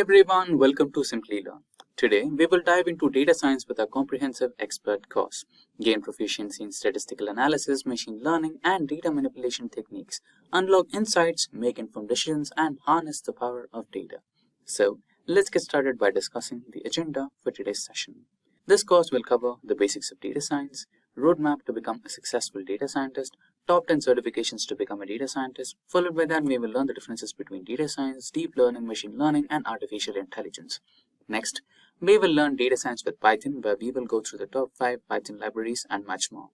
Hey everyone, welcome to Simplilearn. Today, we will dive into data science with a comprehensive expert course, gain proficiency in statistical analysis, machine learning, and data manipulation techniques, unlock insights, make informed decisions, and harness the power of data. So, let's get started by discussing the agenda for today's session. This course will cover the basics of data science, roadmap to become a successful data scientist, top 10 certifications to become a data scientist. Followed by that, we will learn the differences between data science, deep learning, machine learning, and artificial intelligence. Next, we will learn data science with Python, where we will go through the top 5 Python libraries and much more.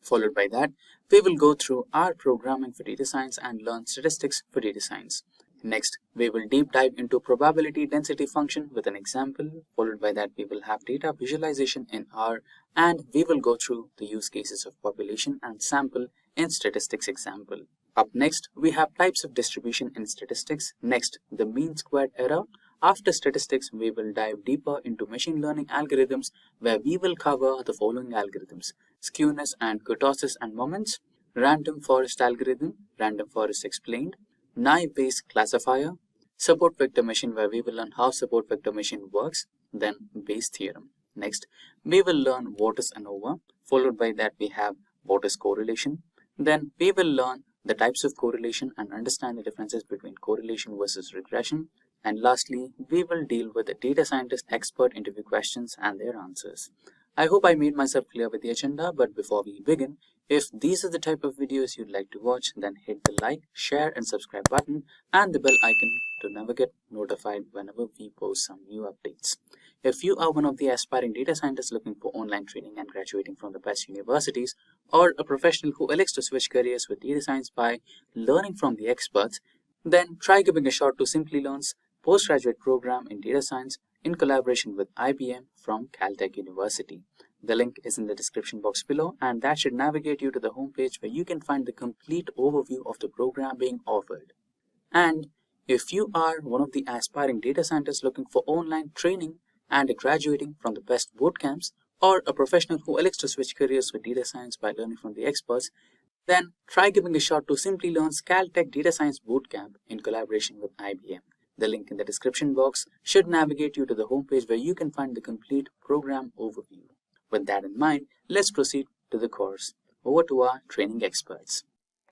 Followed by that, we will go through R programming for data science and learn statistics for data science. Next, we will deep dive into probability density function with an example. Followed by that, we will have data visualization in R, and we will go through the use cases of population and sample in statistics example. Up next, we have types of distribution in statistics. Next, the mean squared error. After statistics, we will dive deeper into machine learning algorithms, where we will cover the following algorithms: Skewness and Kurtosis and moments, random forest algorithm, random forest explained, naive-based classifier, support vector machine, where we will learn how support vector machine works, then Bayes theorem. Next, we will learn what is Anova. Followed by that, we have what is correlation. Then we will learn the types of correlation and understand the differences between correlation versus regression. And lastly, we will deal with the data scientist expert interview questions and their answers. I hope I made myself clear with the agenda, but before we begin, if these are the type of videos you'd like to watch, then hit the like, share and subscribe button and the bell icon to never get notified whenever we post some new updates. If you are one of the aspiring data scientists looking for online training and graduating from the best universities, or a professional who elects to switch careers with data science by learning from the experts, then try giving a shot to Simplilearn's postgraduate program in data science in collaboration with IBM from Caltech University. The link is in the description box below, and that should navigate you to the homepage where you can find the complete overview of the program being offered. And if you are one of the aspiring data scientists looking for online training and graduating from the best boot camps, or a professional who elects to switch careers with data science by learning from the experts, then try giving a shot to Simplilearn's Caltech Data Science Bootcamp in collaboration with IBM. The link in the description box should navigate you to the homepage where you can find the complete program overview. With that in mind, let's proceed to the course. Over to our training experts.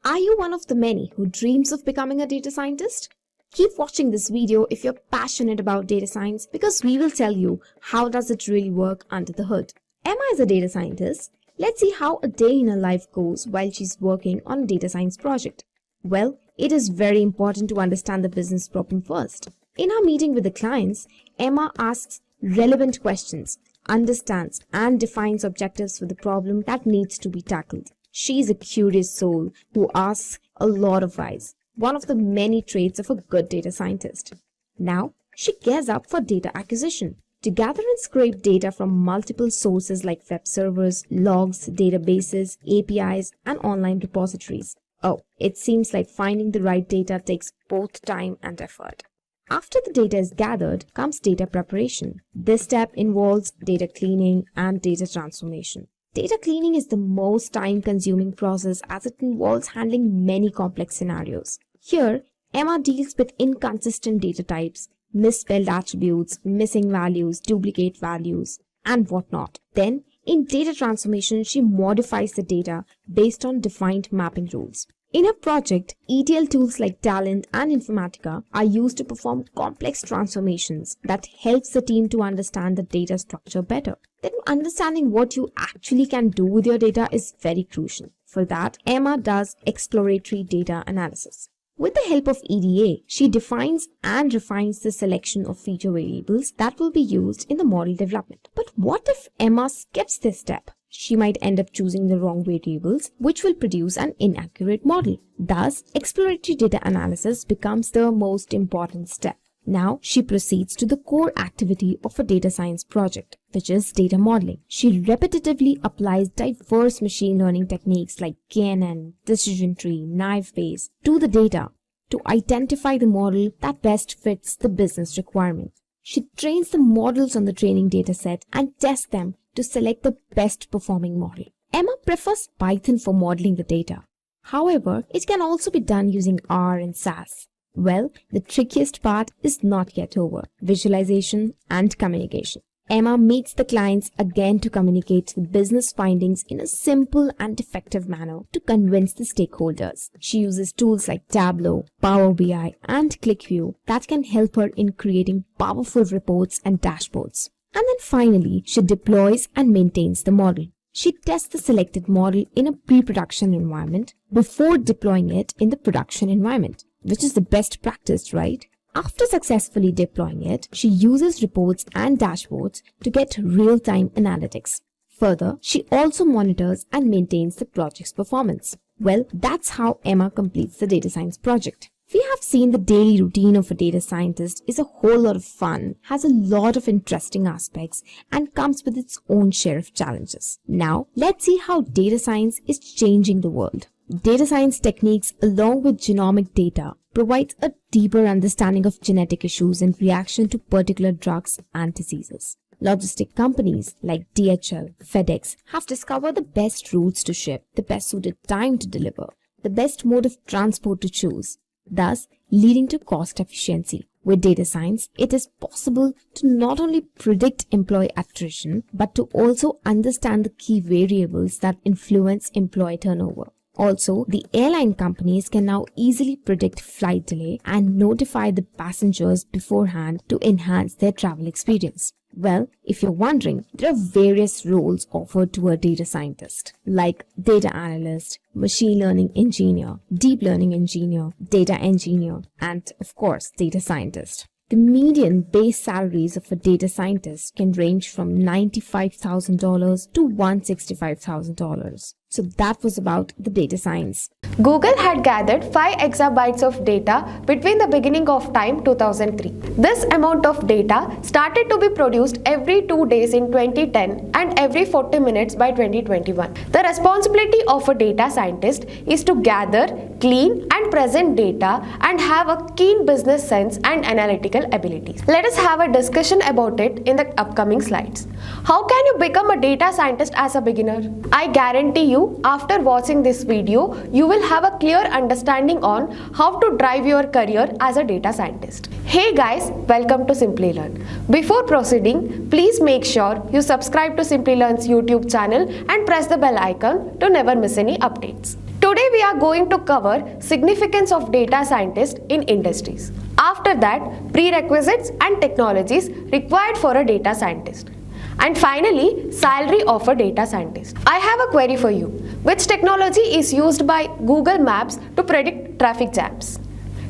Are you one of the many who dreams of becoming a data scientist? Keep watching this video if you're passionate about data science, because we will tell you how does it really work under the hood. Emma is a data scientist. Let's see how a day in her life goes while she's working on a data science project. Well, it is very important to understand the business problem first. In our meeting with the clients, Emma asks relevant questions, understands and defines objectives for the problem that needs to be tackled. She's a curious soul who asks a lot of whys, one of the many traits of a good data scientist. Now, she gears up for data acquisition to gather and scrape data from multiple sources like web servers, logs, databases, APIs, and online repositories. Oh, it seems like finding the right data takes both time and effort. After the data is gathered comes data preparation. This step involves data cleaning and data transformation. Data cleaning is the most time-consuming process as it involves handling many complex scenarios. Here, Emma deals with inconsistent data types, misspelled attributes, missing values, duplicate values, and whatnot. Then, in data transformation, she modifies the data based on defined mapping rules. In her project, ETL tools like Talent and Informatica are used to perform complex transformations that helps the team to understand the data structure better. Then understanding what you actually can do with your data is very crucial. For that, Emma does exploratory data analysis. With the help of EDA, she defines and refines the selection of feature variables that will be used in the model development. But what if Emma skips this step? She might end up choosing the wrong variables, which will produce an inaccurate model. Thus, exploratory data analysis becomes the most important step. Now, she proceeds to the core activity of a data science project, which is data modeling. She repetitively applies diverse machine learning techniques like KNN, decision tree, naive Bayes to the data to identify the model that best fits the business requirement. She trains the models on the training data set and tests them to select the best performing model. Emma prefers Python for modeling the data. However, it can also be done using R and SAS. Well, the trickiest part is not yet over: visualization and communication. Emma meets the clients again to communicate the business findings in a simple and effective manner to convince the stakeholders. She uses tools like Tableau, Power BI, and ClickView that can help her in creating powerful reports and dashboards. And then finally, she deploys and maintains the model. She tests the selected model in a pre-production environment before deploying it in the production environment, which is the best practice, right? After successfully deploying it, she uses reports and dashboards to get real-time analytics. Further, she also monitors and maintains the project's performance. Well, that's how Emma completes the data science project. We have seen the daily routine of a data scientist is a whole lot of fun, has a lot of interesting aspects, and comes with its own share of challenges. Now, let's see how data science is changing the world. Data science techniques, along with genomic data, provides a deeper understanding of genetic issues in reaction to particular drugs and diseases. Logistic companies like DHL, FedEx have discovered the best routes to ship, the best suited time to deliver, the best mode of transport to choose, thus leading to cost efficiency. With data science, it is possible to not only predict employee attrition, but to also understand the key variables that influence employee turnover. Also, the airline companies can now easily predict flight delay and notify the passengers beforehand to enhance their travel experience. Well, if you're wondering, there are various roles offered to a data scientist, like data analyst, machine learning engineer, deep learning engineer, data engineer, and of course, data scientist. The median base salaries of a data scientist can range from $95,000 to $165,000. So that was about the data science. Google had gathered 5 exabytes of data between the beginning of time 2003. This amount of data started to be produced every 2 days in 2010 and every 40 minutes by 2021. The responsibility of a data scientist is to gather, clean and present data and have a keen business sense and analytical abilities. Let us have a discussion about it in the upcoming slides. How can you become a data scientist as a beginner? I guarantee you, after watching this video, you will have a clear understanding on how to drive your career as a data scientist. Hey guys, welcome to Simplilearn. Before proceeding, please make sure you subscribe to Simplilearn's YouTube channel and press the bell icon to never miss any updates. Today we are going to cover significance of data scientists in industries. After that, prerequisites and technologies required for a data scientist. And finally, salary of a data scientist. I have a query for you. Which technology is used by Google Maps to predict traffic jams?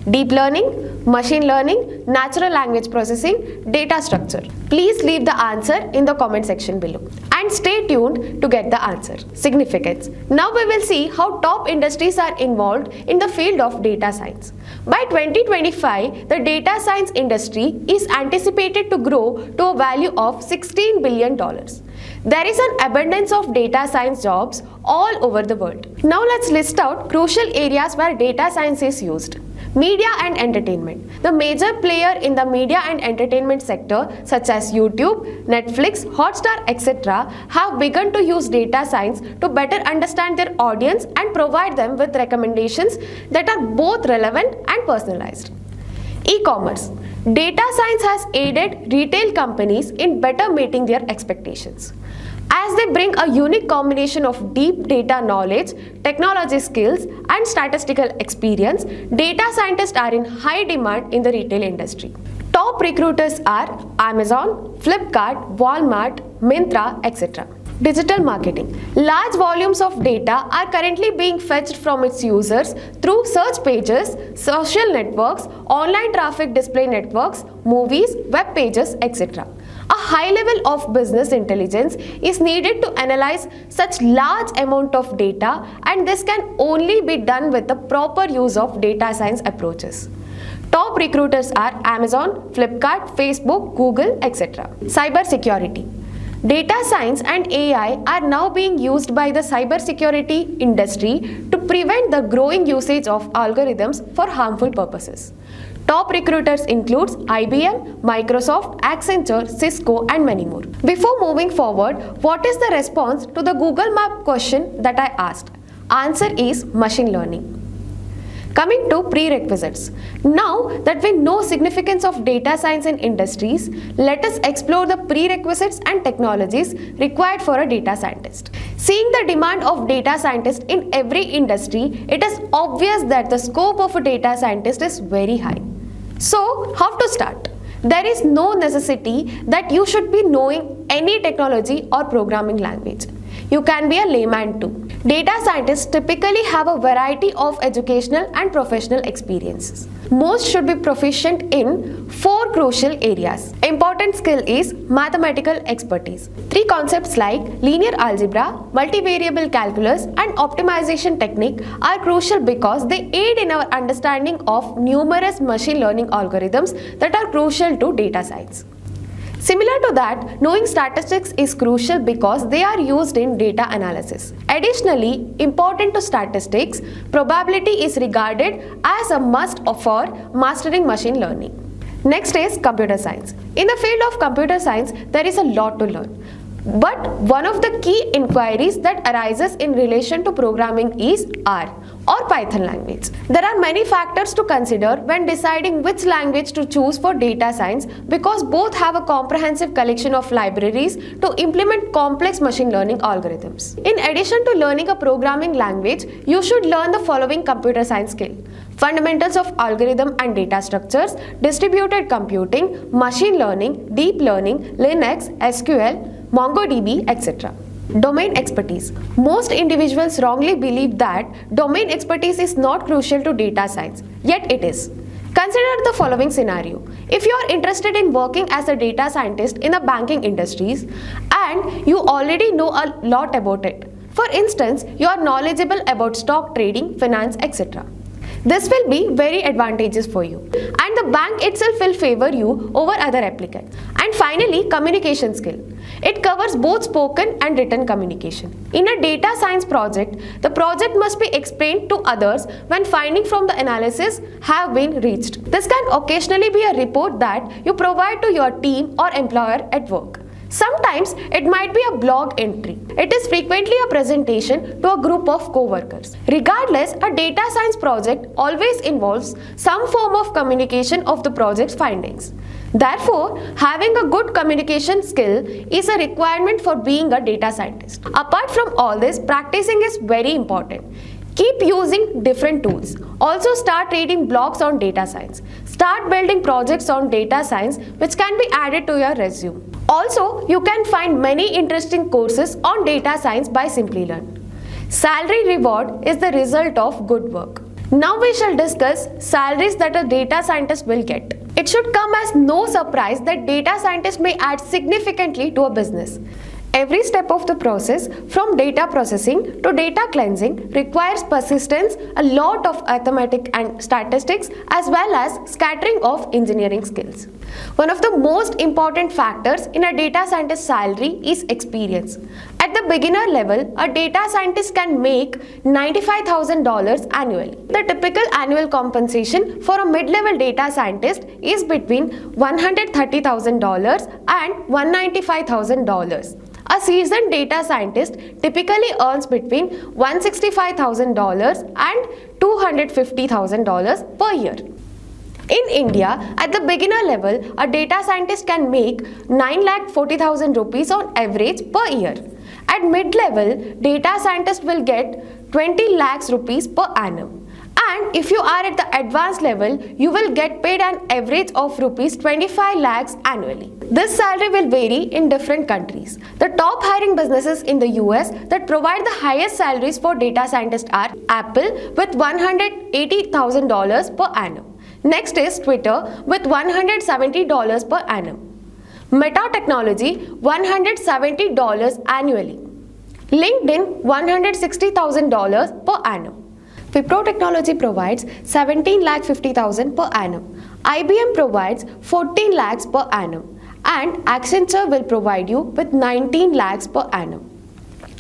Deep learning, machine learning, natural language processing, data structure. Please leave the answer in the comment section below. And stay tuned to get the answer. Significance. Now we will see how top industries are involved in the field of data science. By 2025, the data science industry is anticipated to grow to a value of $16 billion. There is an abundance of data science jobs all over the world. Now let's list out crucial areas where data science is used. Media and entertainment. The major player in the media and entertainment sector, such as YouTube, Netflix, Hotstar, etc., have begun to use data science to better understand their audience and provide them with recommendations that are both relevant and personalized. E-commerce. Data science has aided retail companies in better meeting their expectations. As they bring a unique combination of deep data knowledge, technology skills, and statistical experience, data scientists are in high demand in the retail industry. Top recruiters are Amazon, Flipkart, Walmart, Myntra, etc. Digital marketing. Large volumes of data are currently being fetched from its users through search pages, social networks, online traffic display networks, movies, web pages, etc. A high level of business intelligence is needed to analyze such large amount of data, and this can only be done with the proper use of data science approaches. Top recruiters are Amazon, Flipkart, Facebook, Google, etc. Cybersecurity. Data science and AI are now being used by the cybersecurity industry to prevent the growing usage of algorithms for harmful purposes. Top recruiters includes IBM, Microsoft, Accenture, Cisco, and many more. Before moving forward, what is the response to the Google Map question that I asked? Answer is machine learning. Coming to prerequisites. Now that we know significance of data science in industries, let us explore the prerequisites and technologies required for a data scientist. Seeing the demand of data scientists in every industry, it is obvious that the scope of a data scientist is very high. So, how to start? There is no necessity that you should be knowing any technology or programming language. You can be a layman too. Data scientists typically have a variety of educational and professional experiences. Most should be proficient in 4 crucial areas. Important skill is mathematical expertise. 3 concepts like linear algebra, multivariable calculus, and optimization technique are crucial because they aid in our understanding of numerous machine learning algorithms that are crucial to data science. Similar to that, knowing statistics is crucial because they are used in data analysis. Additionally, important to statistics, probability is regarded as a must for mastering machine learning. Next is computer science. In the field of computer science, there is a lot to learn. But one of the key inquiries that arises in relation to programming is R or Python language. There are many factors to consider when deciding which language to choose for data science because both have a comprehensive collection of libraries to implement complex machine learning algorithms. In addition to learning a programming language, you should learn the following computer science skill: fundamentals of algorithm and data structures, distributed computing, machine learning, deep learning, Linux, SQL, MongoDB, etc. Domain expertise. Most individuals wrongly believe that domain expertise is not crucial to data science, yet it is. Consider the following scenario. If you are interested in working as a data scientist in the banking industries and you already know a lot about it. For instance, you are knowledgeable about stock trading, finance, etc. This will be very advantageous for you, and the bank itself will favor you over other applicants. And finally, communication skill. It covers both spoken and written communication. In a data science project, the project must be explained to others when findings from the analysis have been reached. This can occasionally be a report that you provide to your team or employer at work. Sometimes it might be a blog entry. It is frequently a presentation to a group of co-workers. Regardless, a data science project always involves some form of communication of the project's findings. Therefore, having a good communication skill is a requirement for being a data scientist. Apart from all this, practicing is very important. Keep using different tools. Also start reading blogs on data science. Start building projects on data science which can be added to your resume. Also, you can find many interesting courses on data science by Simplilearn. Salary reward is the result of good work. Now we shall discuss salaries that a data scientist will get. It should come as no surprise that data scientists may add significantly to a business. Every step of the process, from data processing to data cleansing, requires persistence, a lot of arithmetic and statistics, as well as scattering of engineering skills. One of the most important factors in a data scientist's salary is experience. At the beginner level, a data scientist can make $95,000 annually. The typical annual compensation for a mid-level data scientist is between $130,000 and $195,000. A seasoned data scientist typically earns between $165,000 and $250,000 per year. In India, at the beginner level, a data scientist can make 9,40,000 rupees on average per year. At mid-level, data scientists will get 20 lakhs rupees per annum. And if you are at the advanced level, you will get paid an average of rupees 25 lakhs annually. This salary will vary in different countries. The top hiring businesses in the US that provide the highest salaries for data scientists are Apple with $180,000 per annum. Next is Twitter with $170 per annum. Meta Technology $170 annually. LinkedIn $160,000 per annum. Wipro Technology provides 17,50,000 per annum. IBM provides 14 lakhs per annum. And Accenture will provide you with 19 lakhs per annum.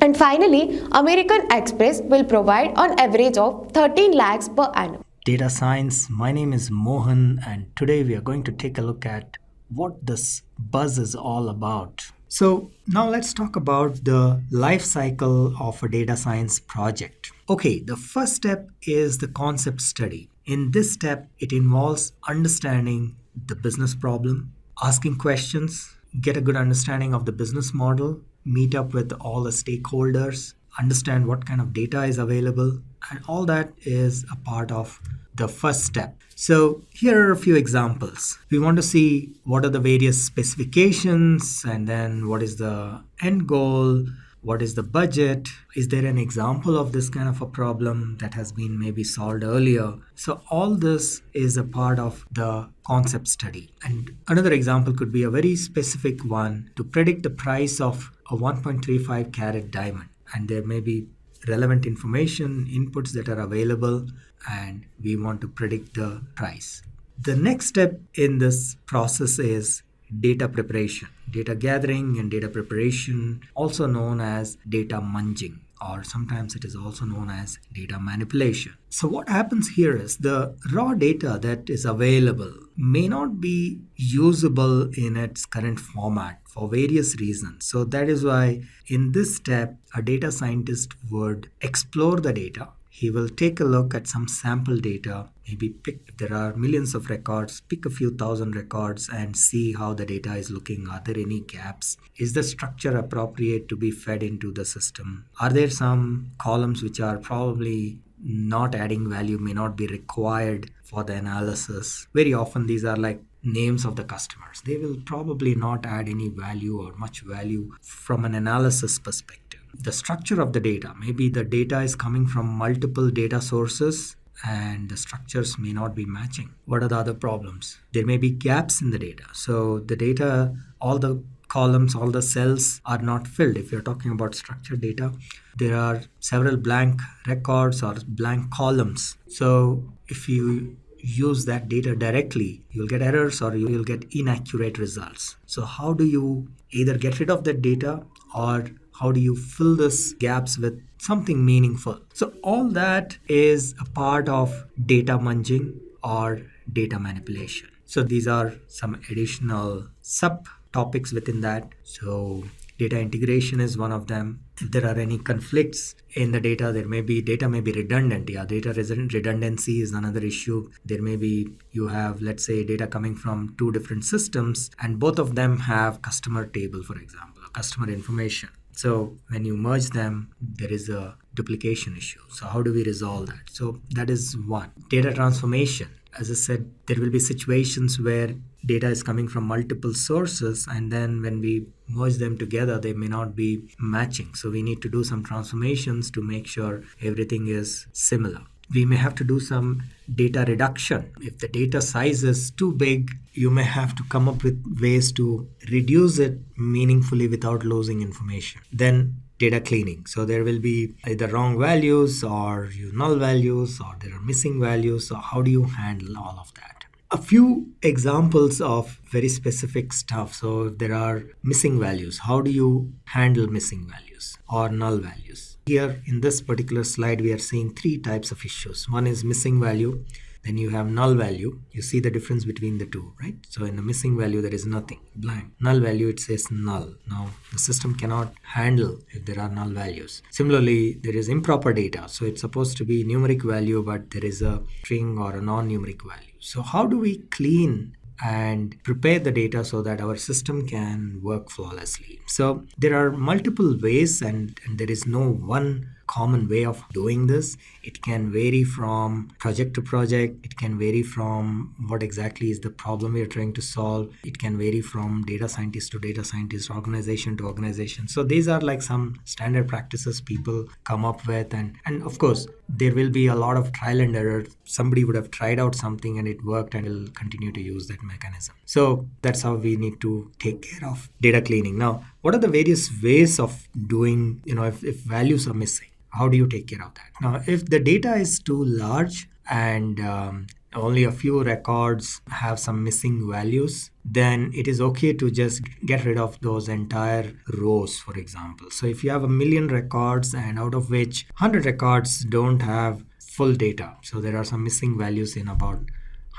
And finally, American Express will provide on average of 13 lakhs per annum. Data Science, my name is Mohan, and today we are going to take a look at what this buzz is all about. So now let's talk about the life cycle of a data science project. Okay, the first step is the concept study. In this step, it involves understanding the business problem, asking questions, get a good understanding of the business model, meet up with all the stakeholders, understand what kind of data is available, and all that is a part of the first step. So here are a few examples. We want to see what are the various specifications, and then what is the end goal, what is the budget, is there an example of this kind of a problem that has been maybe solved earlier. So all this is a part of the concept study. And another example could be a very specific one to predict the price of a 1.35 carat diamond, and there may be relevant information, inputs that are available, and we want to predict the price. The next step in this process is data preparation, data gathering and data preparation, also known as data munging, or sometimes it is also known as data manipulation. So what happens here is the raw data that is available may not be usable in its current format for various reasons. So that is why in this step, a data scientist would explore the data. He will take a look at some sample data, maybe pick, if there are millions of records, pick a few thousand records and see how the data is looking. Are there any gaps? Is the structure appropriate to be fed into the system? Are there some columns which are probably not adding value, may not be required for the analysis? Very often these are like names of the customers. They will probably not add any value or much value from an analysis perspective. The structure of the data, maybe the data is coming from multiple data sources and the structures may not be matching. What are the other problems? There may be gaps in the data. So the data, all the columns, all the cells are not filled. If you're talking about structured data, there are several blank records or blank columns. So if you use that data directly, you'll get errors or you'll get inaccurate results. So how do you either get rid of that data, or how do you fill these gaps with something meaningful? So all that is a part of data munging or data manipulation. So these are some additional subtopics within that. So data integration is one of them. If there are any conflicts in the data, data may be redundant. Yeah, data redundancy is another issue. There may be, you have, let's say, data coming from two different systems and both of them have customer table, for example, or customer information. So when you merge them, there is a duplication issue. So how do we resolve that? So that is one. Data transformation. As I said, there will be situations where data is coming from multiple sources, and then when we merge them together, they may not be matching. So we need to do some transformations to make sure everything is similar. We may have to do some data reduction. If the data size is too big, you may have to come up with ways to reduce it meaningfully without losing information. Then data cleaning. So there will be either wrong values or null values, or there are missing values. So how do you handle all of that? A few examples of very specific stuff. So if there are missing values, how do you handle missing values or null values? Here in this particular slide, we are seeing three types of issues. One is missing value. Then you have null value. You see the difference between the two, right? So in the missing value, there is nothing, blank. Null value, it says null. Now the system cannot handle if there are null values. Similarly, there is improper data. So it's supposed to be numeric value, but there is a string or a non-numeric value. So how do we clean and prepare the data so that our system can work flawlessly? So there are multiple ways, and there is no one common way of doing this. It can vary from project to project. It can vary from what exactly is the problem we are trying to solve. It can vary from data scientist to data scientist, organization to organization. So these are like some standard practices people come up with. And of course, there will be a lot of trial and error. Somebody would have tried out something and it worked and will continue to use that mechanism. So that's how we need to take care of data cleaning. Now, what are the various ways of doing, if values are missing? How do you take care of that? Now, if the data is too large and only a few records have some missing values, then it is okay to just get rid of those entire rows, for example. So if you have 1,000,000 records and out of which 100 records don't have full data, so there are some missing values in about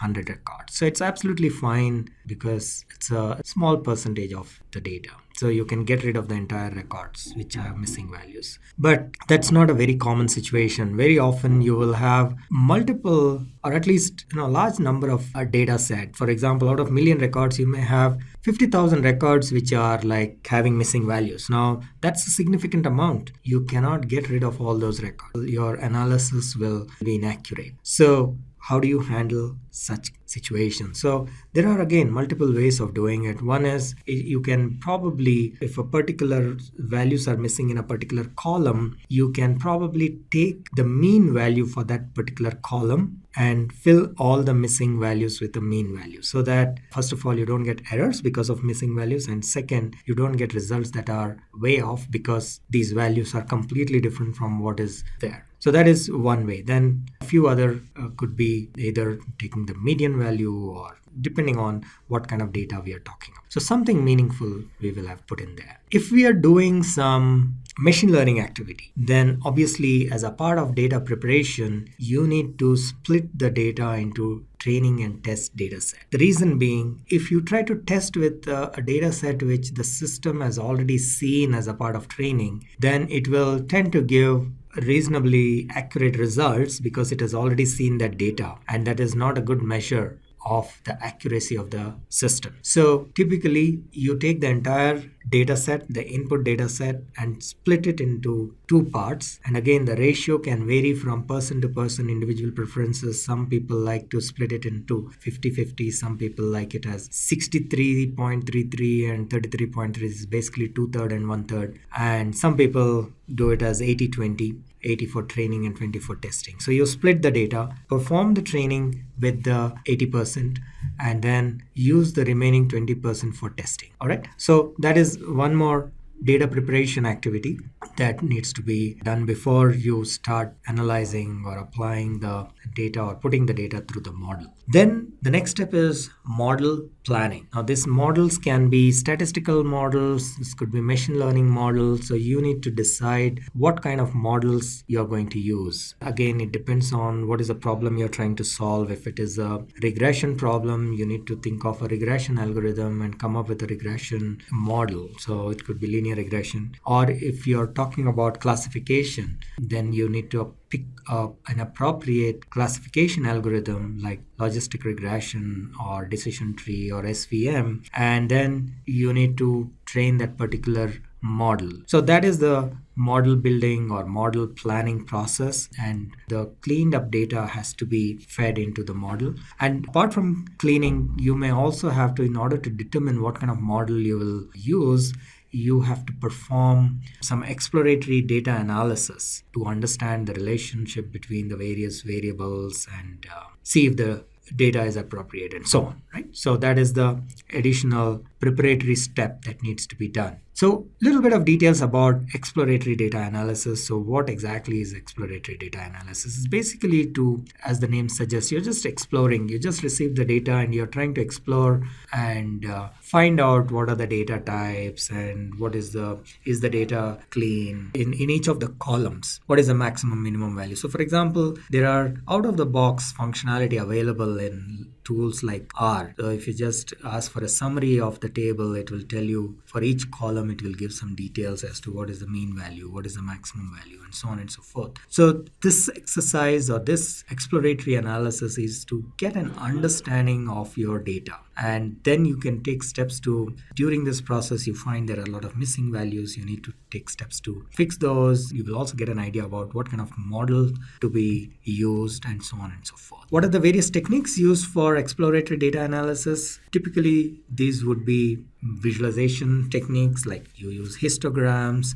100 records. So it's absolutely fine because it's a small percentage of the data. So you can get rid of the entire records which have missing values. But that's not a very common situation. Very often you will have multiple, or at least large number of a data set. For example, out of million records, you may have 50,000 records which are like having missing values. Now that's a significant amount. You cannot get rid of all those records. Your analysis will be inaccurate. So how do you handle such situations? So there are again multiple ways of doing it. One is you can probably, if a particular values are missing in a particular column, you can probably take the mean value for that particular column and fill all the missing values with the mean value, so that first of all you don't get errors because of missing values, and second, you don't get results that are way off because these values are completely different from what is there. So that is one way. Then a few other could be either taking the median value or depending on what kind of data we are talking about. So something meaningful we will have put in there. If we are doing some machine learning activity, then obviously as a part of data preparation, you need to split the data into training and test data set. The reason being, if you try to test with a data set which the system has already seen as a part of training, then it will tend to give reasonably accurate results because it has already seen that data, and that is not a good measure of the accuracy of the system. So typically you take the entire data set, the input data set, and split it into two parts. And again, the ratio can vary from person to person, individual preferences. Some people like to split it into 50-50. Some people like it as 63.33 and 33.3 is basically 2/3 and 1/3. And some people do it as 80-20. 80 for training and 20 for testing. So you split the data, perform the training with the 80%, and then use the remaining 20% for testing. All right. So that is one more data preparation activity that needs to be done before you start analyzing or applying the data or putting the data through the model. Then the next step is model planning. Now these models can be statistical models, this could be machine learning models. So you need to decide what kind of models you're going to use. Again, it depends on what is the problem you're trying to solve. If it is a regression problem, you need to think of a regression algorithm and come up with a regression model. So it could be linear regression. Or if you're talking about classification, then you need to pick up an appropriate classification algorithm like logistic regression or decision tree or SVM, and then you need to train that particular model. So that is the model building or model planning process, and the cleaned up data has to be fed into the model. And apart from cleaning, you may also have to, in order to determine what kind of model you will use, you have to perform some exploratory data analysis to understand the relationship between the various variables and see if the data is appropriate and so on, right? So that is the additional preparatory step that needs to be done. So a little bit of details about exploratory data analysis. So what exactly is exploratory data analysis? It's basically to, as the name suggests, you're just exploring. You just receive the data and you're trying to explore and find out what are the data types and what is the data clean in each of the columns. What is the maximum minimum value? So for example, there are out of the box functionality available in tools like R. So if you just ask for a summary of the table, it will tell you for each column, it will give some details as to what is the mean value, what is the maximum value, and so on and so forth. So this exercise or this exploratory analysis is to get an understanding of your data. And then you can take steps to, during this process, you find there are a lot of missing values. You need to take steps to fix those. You will also get an idea about what kind of model to be used and so on and so forth. What are the various techniques used for exploratory data analysis? Typically, these would be visualization techniques, like you use histograms,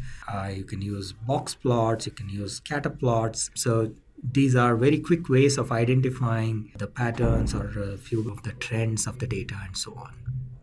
you can use box plots, you can use scatter plots. So these are very quick ways of identifying the patterns or a few of the trends of the data and so on.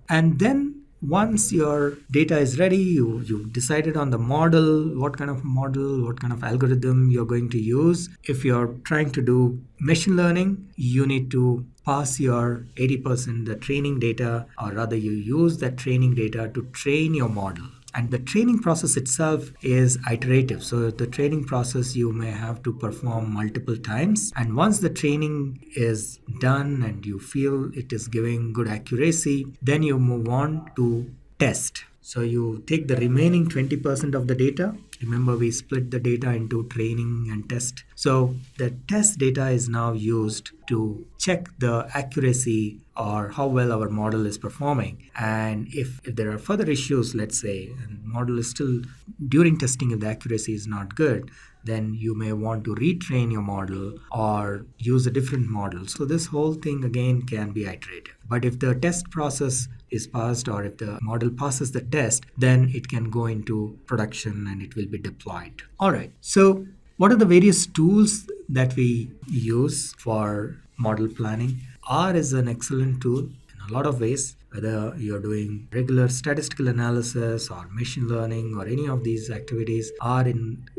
And then once your data is ready, you've decided on the model, what kind of algorithm you're going to use. If you're trying to do machine learning, you need to pass your 80% the training data, or rather you use that training data to train your model. And the training process itself is iterative. So the training process you may have to perform multiple times. And once the training is done and you feel it is giving good accuracy, then you move on to test. So you take the remaining 20% of the data. Remember, we split the data into training and test. So the test data is now used to check the accuracy or how well our model is performing. And if there are further issues, let's say, and model is still during testing, if the accuracy is not good, then you may want to retrain your model or use a different model. So this whole thing again can be iterative. But if the test process is passed, or if the model passes the test, then it can go into production and it will be deployed. All right. So what are the various tools that we use for model planning? R is an excellent tool in a lot of ways, whether you're doing regular statistical analysis or machine learning or any of these activities. R,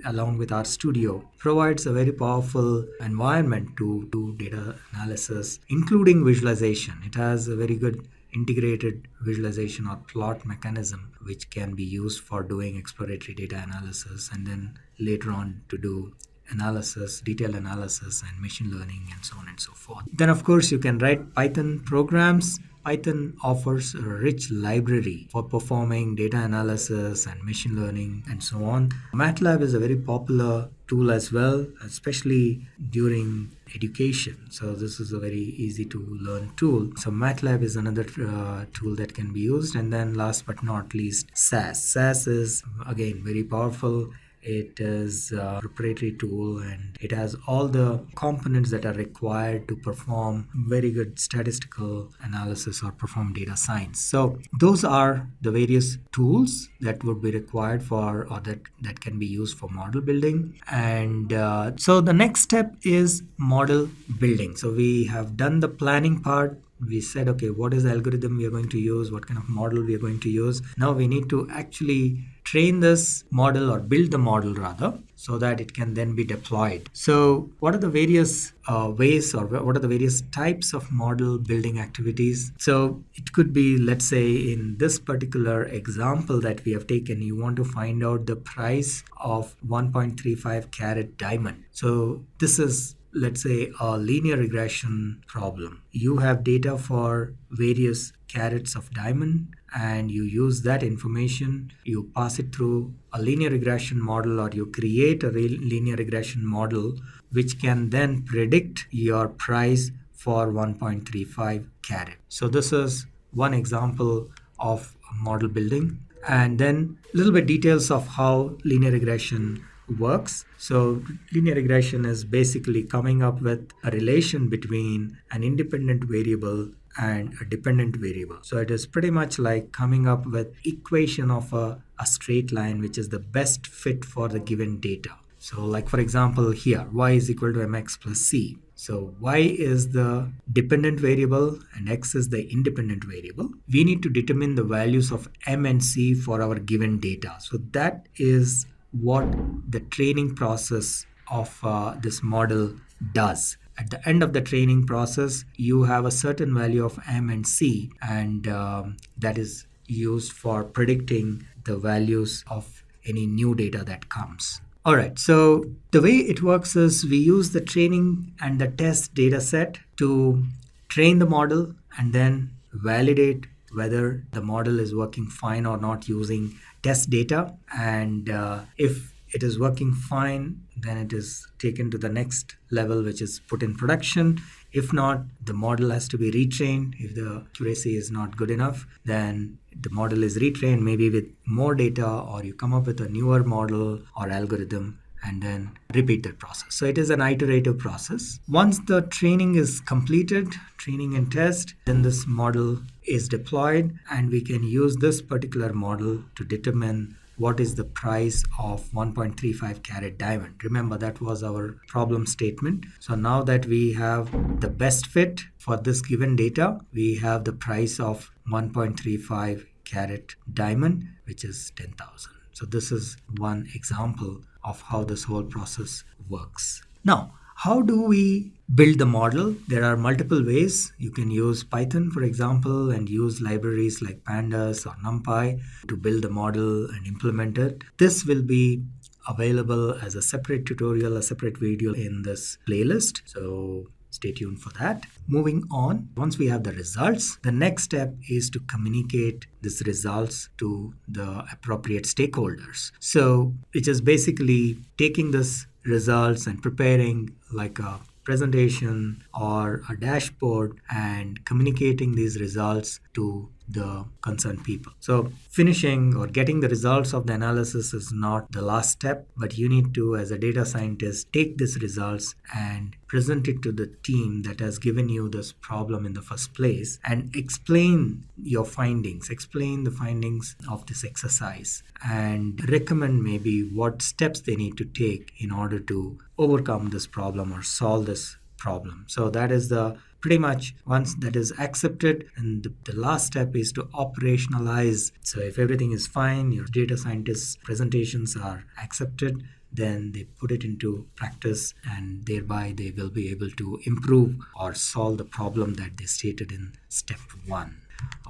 along with R Studio, provides a very powerful environment to do data analysis, including visualization. It has a very good integrated visualization or plot mechanism which can be used for doing exploratory data analysis, and then later on to do analysis, detailed analysis and machine learning and so on and so forth. Then of course you can write Python programs. Python offers a rich library for performing data analysis and machine learning and so on. MATLAB is a very popular tool as well, especially during education. So this is a very easy to learn tool. So MATLAB is another tool that can be used. And then last but not least, SAS. SAS is again very powerful. It is a proprietary tool and it has all the components that are required to perform very good statistical analysis or perform data science. So those are the various tools that would be required for, or that can be used for model building. And so the next step is model building. So we have done the planning part. We said, okay, what is the algorithm we are going to use? What kind of model we are going to use? Now we need to actually train this model, or build the model rather, so that it can then be deployed. So what are the various ways, or what are the various types of model building activities? So it could be, let's say in this particular example that we have taken, you want to find out the price of 1.35 carat diamond. So this is, let's say, a linear regression problem. You have data for various carats of diamond and you use that information, you pass it through a linear regression model, or you create a linear regression model which can then predict your price for 1.35 carat. So this is one example of model building. And then a little bit details of how linear regression works. So linear regression is basically coming up with a relation between an independent variable and a dependent variable. So it is pretty much like coming up with equation of a straight line which is the best fit for the given data. So like for example here, y is equal to mx plus c. So y is the dependent variable and x is the independent variable. We need to determine the values of m and c for our given data. So that is what the training process of this model does. At the end of the training process, you have a certain value of m and c, and that is used for predicting the values of any new data that comes. All right, so the way it works is we use the training and the test data set to train the model and then validate whether the model is working fine or not using test data. And if it is working fine, then it is taken to the next level, which is put in production. If not, the model has to be retrained. If the accuracy is not good enough, then the model is retrained, maybe with more data, or you come up with a newer model or algorithm and then repeat that process. So it is an iterative process. Once the training is completed, training and test, then this model is deployed and we can use this particular model to determine what is the price of 1.35 carat diamond. Remember, that was our problem statement. So now that we have the best fit for this given data, we have the price of 1.35 carat diamond, which is 10,000. So this is one example of how this whole process works. Now, how do we build the model. There are multiple ways. You can use Python, for example, and use libraries like Pandas or NumPy to build the model and implement it. This will be available as a separate tutorial, a separate video in this playlist. So stay tuned for that. Moving on, once we have the results, the next step is to communicate these results to the appropriate stakeholders. So, which is basically taking this results and preparing like a presentation or a dashboard and communicating these results to the concerned people. So finishing or getting the results of the analysis is not the last step, but you need to, as a data scientist, take these results and present it to the team that has given you this problem in the first place and explain your findings, explain the findings of this exercise and recommend maybe what steps they need to take in order to overcome this problem or solve this problem. So that is the pretty much once that is accepted, and the last step is to operationalize. So if everything is fine, your data scientist presentations are accepted, then they put it into practice and thereby they will be able to improve or solve the problem that they stated in step 1.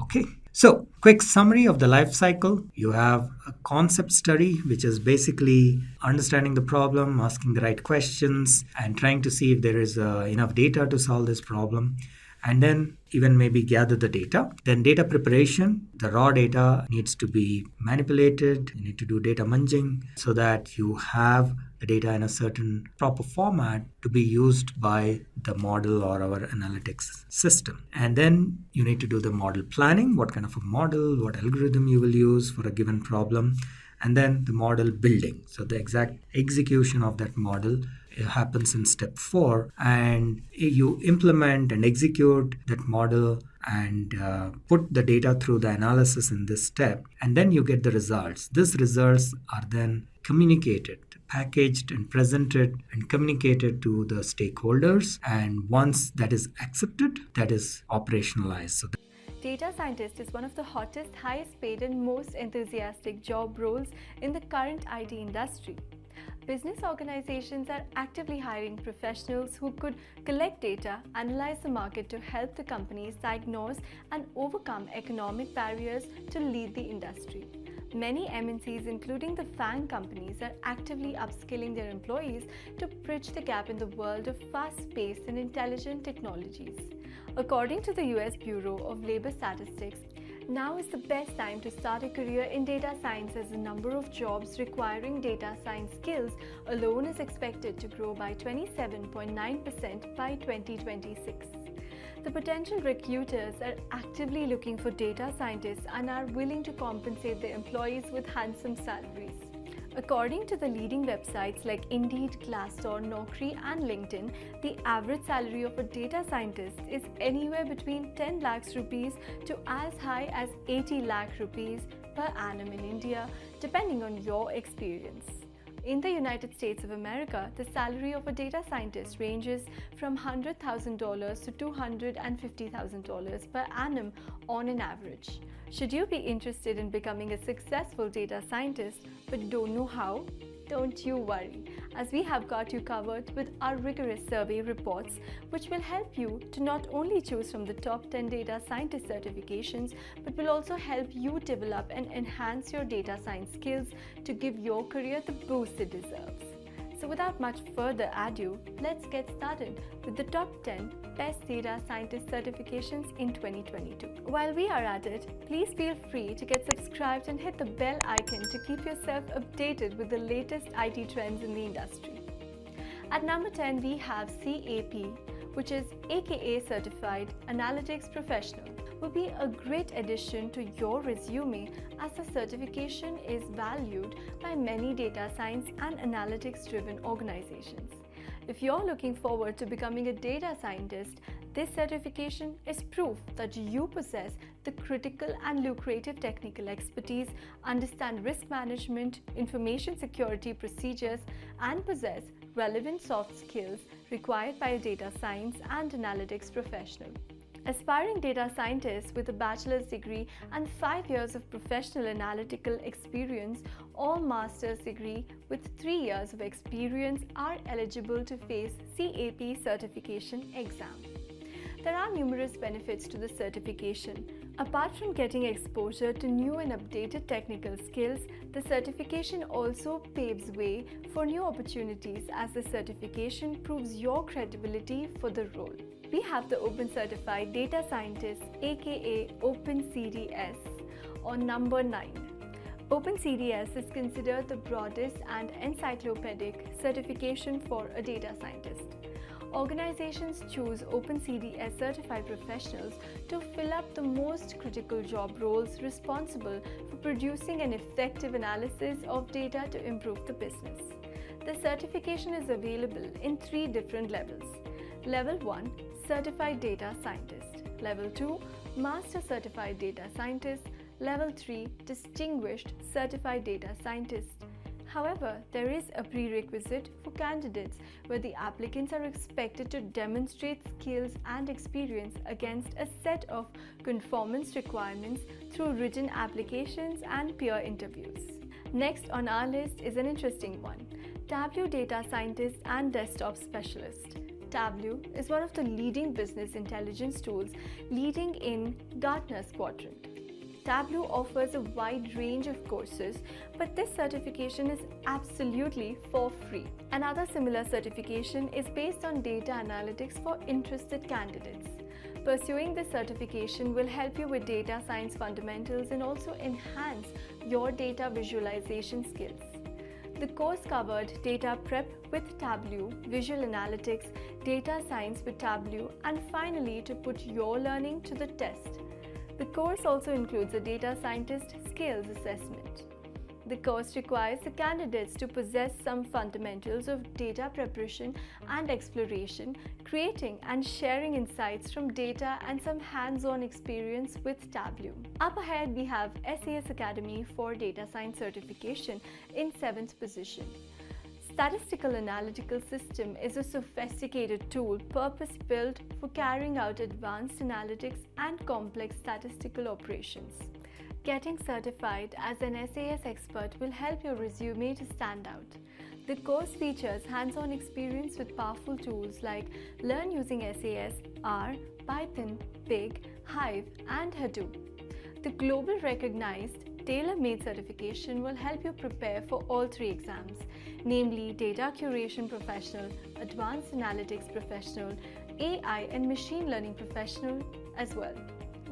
Okay, so quick summary of the life cycle. You have a concept study, which is basically understanding the problem, asking the right questions, and trying to see if there is enough data to solve this problem. And then even maybe gather the data. Then data preparation, the raw data needs to be manipulated. You need to do data munging so that you have the data in a certain proper format to be used by the model or our analytics system. And then you need to do the model planning, what kind of a model, what algorithm you will use for a given problem. And then the model building. So the exact execution of that model happens in step 4, and you implement and execute that model and put the data through the analysis in this step, and then you get the results. These results are then communicated, packaged and presented and communicated to the stakeholders, and once that is accepted, that is operationalized. So Data scientist is one of the hottest, highest paid and most enthusiastic job roles in the current IT industry. Business organizations are actively hiring professionals who could collect data, analyze the market to help the companies diagnose and overcome economic barriers to lead the industry. Many MNCs, including the FANG companies, are actively upskilling their employees to bridge the gap in the world of fast-paced and intelligent technologies. According to the US Bureau of Labor Statistics, now is the best time to start a career in data science, as the number of jobs requiring data science skills alone is expected to grow by 27.9% by 2026. The potential recruiters are actively looking for data scientists and are willing to compensate their employees with handsome salaries. According to the leading websites like Indeed, Glassdoor, Naukri and LinkedIn, the average salary of a data scientist is anywhere between 10 lakhs rupees to as high as 80 lakh rupees per annum in India, depending on your experience. In the United States of America, the salary of a data scientist ranges from $100,000 to $250,000 per annum on an average. Should you be interested in becoming a successful data scientist but don't know how? Don't you worry, as we have got you covered with our rigorous survey reports, which will help you to not only choose from the top 10 data scientist certifications, but will also help you develop and enhance your data science skills to give your career the boost it deserves. So without much further ado, let's get started with the top 10 best data scientist certifications in 2022. While we are at it, please feel free to get subscribed and hit the bell icon to keep yourself updated with the latest IT trends in the industry. At number 10, we have CAP, which is AKA Certified Analytics Professional. Will be a great addition to your resume, as the certification is valued by many data science and analytics driven organizations. If you're looking forward to becoming a data scientist, this certification is proof that you possess the critical and lucrative technical expertise, understand risk management, information security procedures, and possess relevant soft skills required by a data science and analytics professional. Aspiring data scientists with a bachelor's degree and 5 years of professional analytical experience or master's degree with 3 years of experience are eligible to face CAP certification exam. There are numerous benefits to the certification. Apart from getting exposure to new and updated technical skills, the certification also paves way for new opportunities as the certification proves your credibility for the role. We have the Open Certified Data Scientist, aka OpenCDS, on number 9. OpenCDS is considered the broadest and encyclopedic certification for a data scientist. Organizations choose OpenCDS certified professionals to fill up the most critical job roles responsible for producing an effective analysis of data to improve the business. The certification is available in 3 different levels. Level 1, Certified Data Scientist. Level 2, Master Certified Data Scientist. Level 3, Distinguished Certified Data Scientist. However, there is a prerequisite for candidates where the applicants are expected to demonstrate skills and experience against a set of conformance requirements through written applications and peer interviews. Next on our list is an interesting one, Tableau Data Scientist and Desktop Specialist. Tableau is one of the leading business intelligence tools leading in Gartner's quadrant. Tableau offers a wide range of courses, but this certification is absolutely for free. Another similar certification is based on data analytics for interested candidates. Pursuing this certification will help you with data science fundamentals and also enhance your data visualization skills. The course covered data prep with Tableau, visual analytics, data science with Tableau, and finally to put your learning to the test. The course also includes a data scientist skills assessment. The course requires the candidates to possess some fundamentals of data preparation and exploration, creating and sharing insights from data and some hands-on experience with Tableau. Up ahead, we have SAS Academy for Data Science Certification in 7th position. Statistical Analytical System is a sophisticated tool purpose-built for carrying out advanced analytics and complex statistical operations. Getting certified as an SAS expert will help your resume to stand out. The course features hands-on experience with powerful tools like Learn using SAS, R, Python, Pig, Hive, and Hadoop. The global recognized tailor-made certification will help you prepare for all 3 exams, namely Data Curation Professional, Advanced Analytics Professional, AI and Machine Learning Professional as well.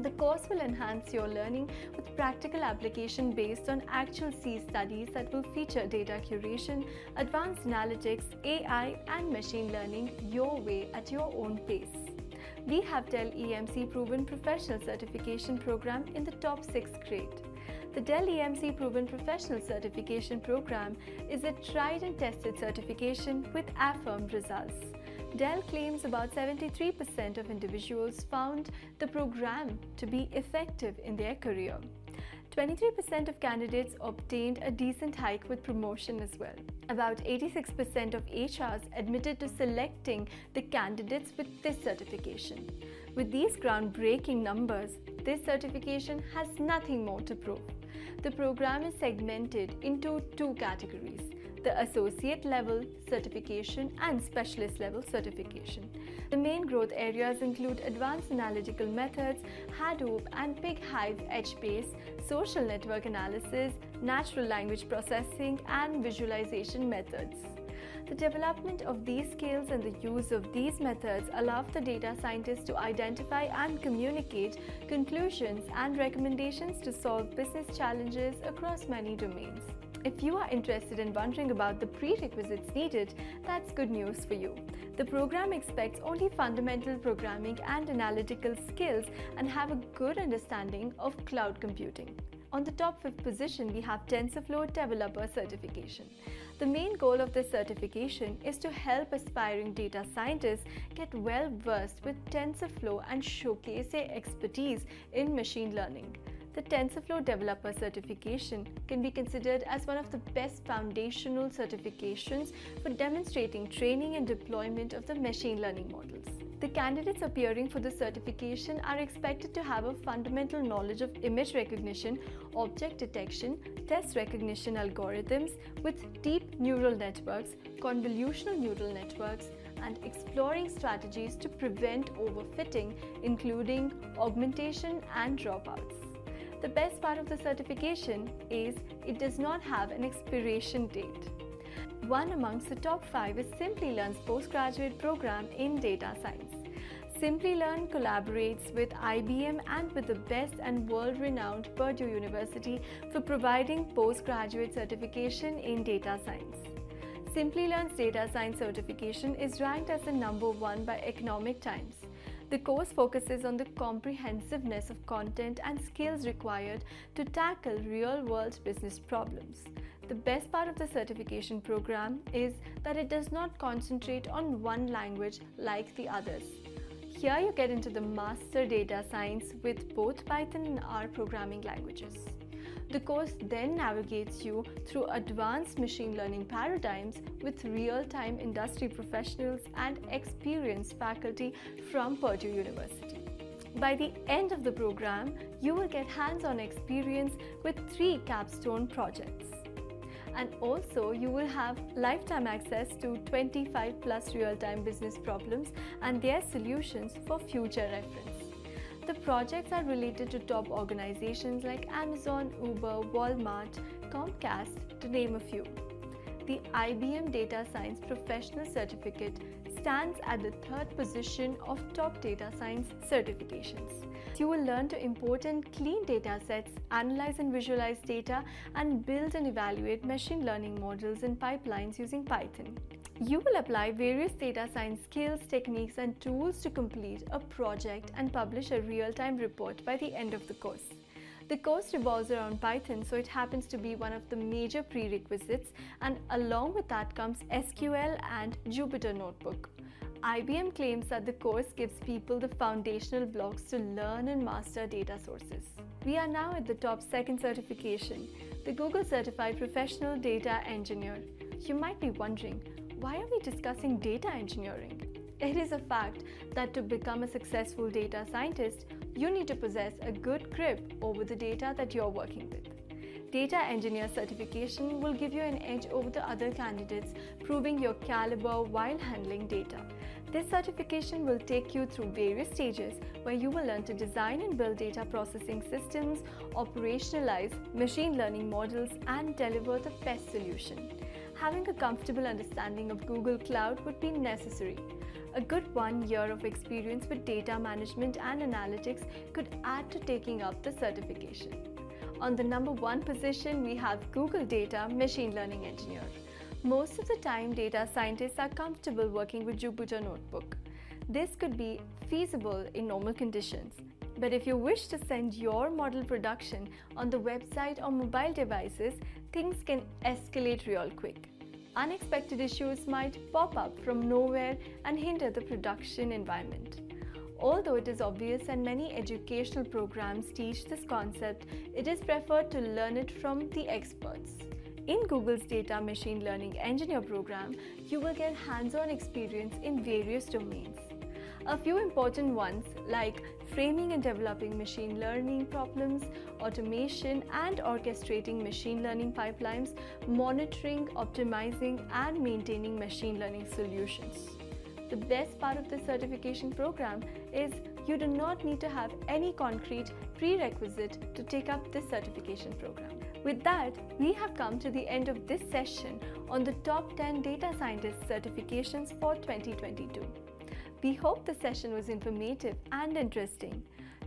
The course will enhance your learning with practical application based on actual C studies that will feature data curation, advanced analytics, AI and machine learning your way at your own pace. We have Dell EMC Proven Professional Certification Program in the top 6th grade. The Dell EMC Proven Professional Certification Program is a tried and tested certification with affirmed results. Dell claims about 73% of individuals found the program to be effective in their career. 23% of candidates obtained a decent hike with promotion as well. About 86% of HRs admitted to selecting the candidates with this certification. With these groundbreaking numbers, this certification has nothing more to prove. The program is segmented into 2 categories: the associate level certification and specialist level certification. The main growth areas include advanced analytical methods, Hadoop and Pig Hive HBase, social network analysis, natural language processing, and visualization methods. The development of these skills and the use of these methods allow the data scientists to identify and communicate conclusions and recommendations to solve business challenges across many domains. If you are interested in wondering about the prerequisites needed, that's good news for you. The program expects only fundamental programming and analytical skills and have a good understanding of cloud computing. On the top 5th position, we have TensorFlow Developer Certification. The main goal of this certification is to help aspiring data scientists get well versed with TensorFlow and showcase their expertise in machine learning. The TensorFlow Developer Certification can be considered as one of the best foundational certifications for demonstrating training and deployment of the machine learning models. The candidates appearing for the certification are expected to have a fundamental knowledge of image recognition, object detection, test recognition algorithms with deep neural networks, convolutional neural networks, and exploring strategies to prevent overfitting, including augmentation and dropouts. The best part of the certification is it does not have an expiration date. One amongst the top 5 is Simplilearn's postgraduate program in data science. Simplilearn collaborates with IBM and with the best and world-renowned Purdue University for providing postgraduate certification in data science. Simplilearn's data science certification is ranked as the #1 by Economic Times. The course focuses on the comprehensiveness of content and skills required to tackle real-world business problems. The best part of the certification program is that it does not concentrate on one language like the others. Here you get into the master data science with both Python and R programming languages. The course then navigates you through advanced machine learning paradigms with real-time industry professionals and experienced faculty from Purdue University. By the end of the program, you will get hands-on experience with 3 capstone projects. And also, you will have lifetime access to 25+ real-time business problems and their solutions for future reference. The projects are related to top organizations like Amazon, Uber, Walmart, Comcast, to name a few. The IBM Data Science Professional Certificate stands at the 3rd position of top data science certifications. You will learn to import and clean data sets, analyze and visualize data, and build and evaluate machine learning models and pipelines using Python. You will apply various data science skills, techniques, and tools to complete a project and publish a real-time report by the end of the course. The course revolves around Python, so it happens to be one of the major prerequisites, and along with that comes SQL and Jupyter Notebook. IBM claims that the course gives people the foundational blocks to learn and master data sources. We are now at the top 2nd certification, the Google Certified Professional Data Engineer. You might be wondering, why are we discussing data engineering? It is a fact that to become a successful data scientist, you need to possess a good grip over the data that you're working with. Data engineer certification will give you an edge over the other candidates, proving your caliber while handling data. This certification will take you through various stages where you will learn to design and build data processing systems, operationalize machine learning models, and deliver the best solution. Having a comfortable understanding of Google Cloud would be necessary. A good 1 year of experience with data management and analytics could add to taking up the certification. On the #1 position, we have Google Data Machine Learning Engineer. Most of the time, data scientists are comfortable working with Jupyter Notebook. This could be feasible in normal conditions. But if you wish to send your model production on the website or mobile devices, things can escalate real quick. Unexpected issues might pop up from nowhere and hinder the production environment. Although it is obvious and many educational programs teach this concept, it is preferred to learn it from the experts. In Google's Data Machine Learning Engineer program, you will get hands-on experience in various domains. A few important ones like framing and developing machine learning problems, automation and orchestrating machine learning pipelines, monitoring, optimizing, and maintaining machine learning solutions. The best part of this certification program is you do not need to have any concrete prerequisite to take up this certification program. With that, we have come to the end of this session on the top 10 data scientist certifications for 2022. We hope the session was informative and interesting.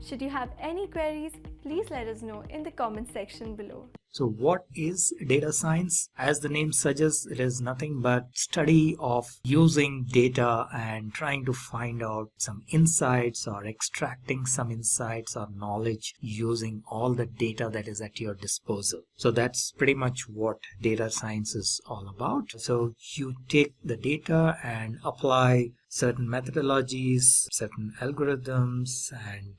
Should you have any queries, please let us know in the comment section below. So what is data science? As the name suggests, it is nothing but study of using data and trying to find out some insights or extracting some insights or knowledge using all the data that is at your disposal. So that's pretty much what data science is all about. So you take the data and apply certain methodologies, certain algorithms, and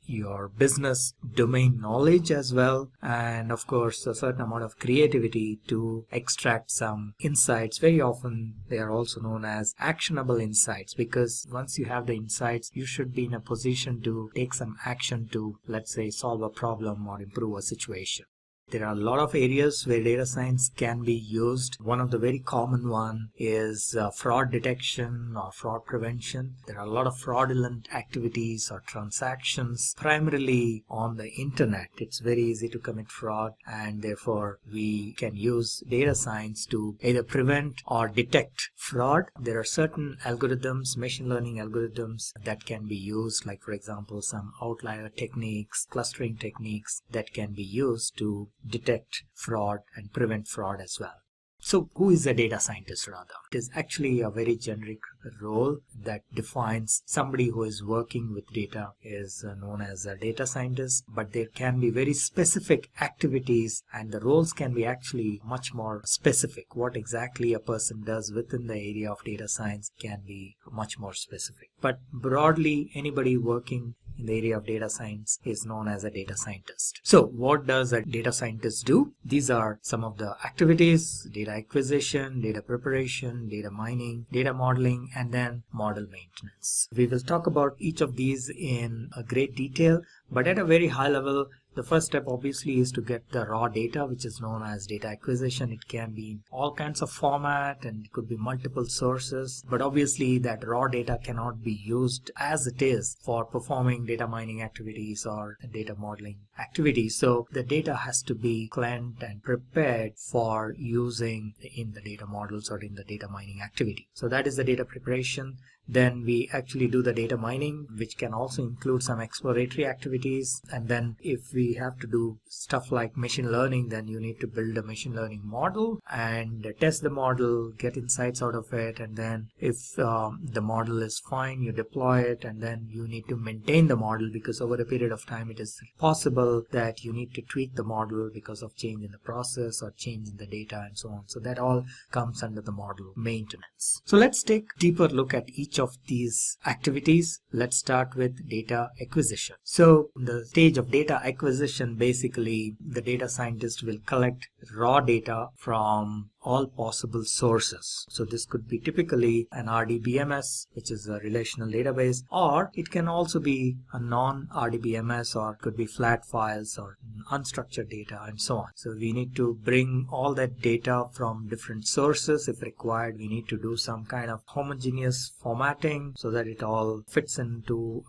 your business domain knowledge as well, and of course a certain amount of creativity to extract some insights. Very often they are also known as actionable insights, because once you have the insights, you should be in a position to take some action to, let's say, solve a problem or improve a situation. There are a lot of areas where data science can be used. One of the very common one is fraud detection or fraud prevention. There are a lot of fraudulent activities or transactions, primarily on the internet. It's very easy to commit fraud, and therefore we can use data science to either prevent or detect fraud. There are certain algorithms, machine learning algorithms, that can be used, like for example some outlier techniques, clustering techniques, that can be used to detect fraud and prevent fraud as well. So who is a data scientist rather? It is actually a very generic role that defines somebody who is working with data is known as a data scientist, but there can be very specific activities and the roles can be actually much more specific. What exactly a person does within the area of data science can be much more specific. But broadly, anybody working in the area of data science is known as a data scientist. So what does a data scientist do? These are some of the activities: data acquisition, data preparation, data mining, data modeling, and then model maintenance. We will talk about each of these in a great detail, but at a very high level, the first step obviously is to get the raw data, which is known as data acquisition. It can be in all kinds of format and it could be multiple sources, but obviously that raw data cannot be used as it is for performing data mining activities or data modeling activities. So the data has to be cleansed and prepared for using in the data models or in the data mining activity. So that is the data preparation. Then we actually do the data mining, which can also include some exploratory activities. And then if we have to do stuff like machine learning, then you need to build a machine learning model and test the model, get insights out of it. And then if the model is fine, you deploy it, and then you need to maintain the model, because over a period of time it is possible that you need to tweak the model because of change in the process or change in the data and so on. So that all comes under the model maintenance. So let's take a deeper look at each of these activities. Let's start with data acquisition. So in the stage of data acquisition, basically the data scientist will collect raw data from all possible sources. So this could be typically an RDBMS, which is a relational database, or it can also be a non-RDBMS, or it could be flat files or unstructured data and so on. So we need to bring all that data from different sources. If required, we need to do some kind of homogeneous formatting so that it all fits into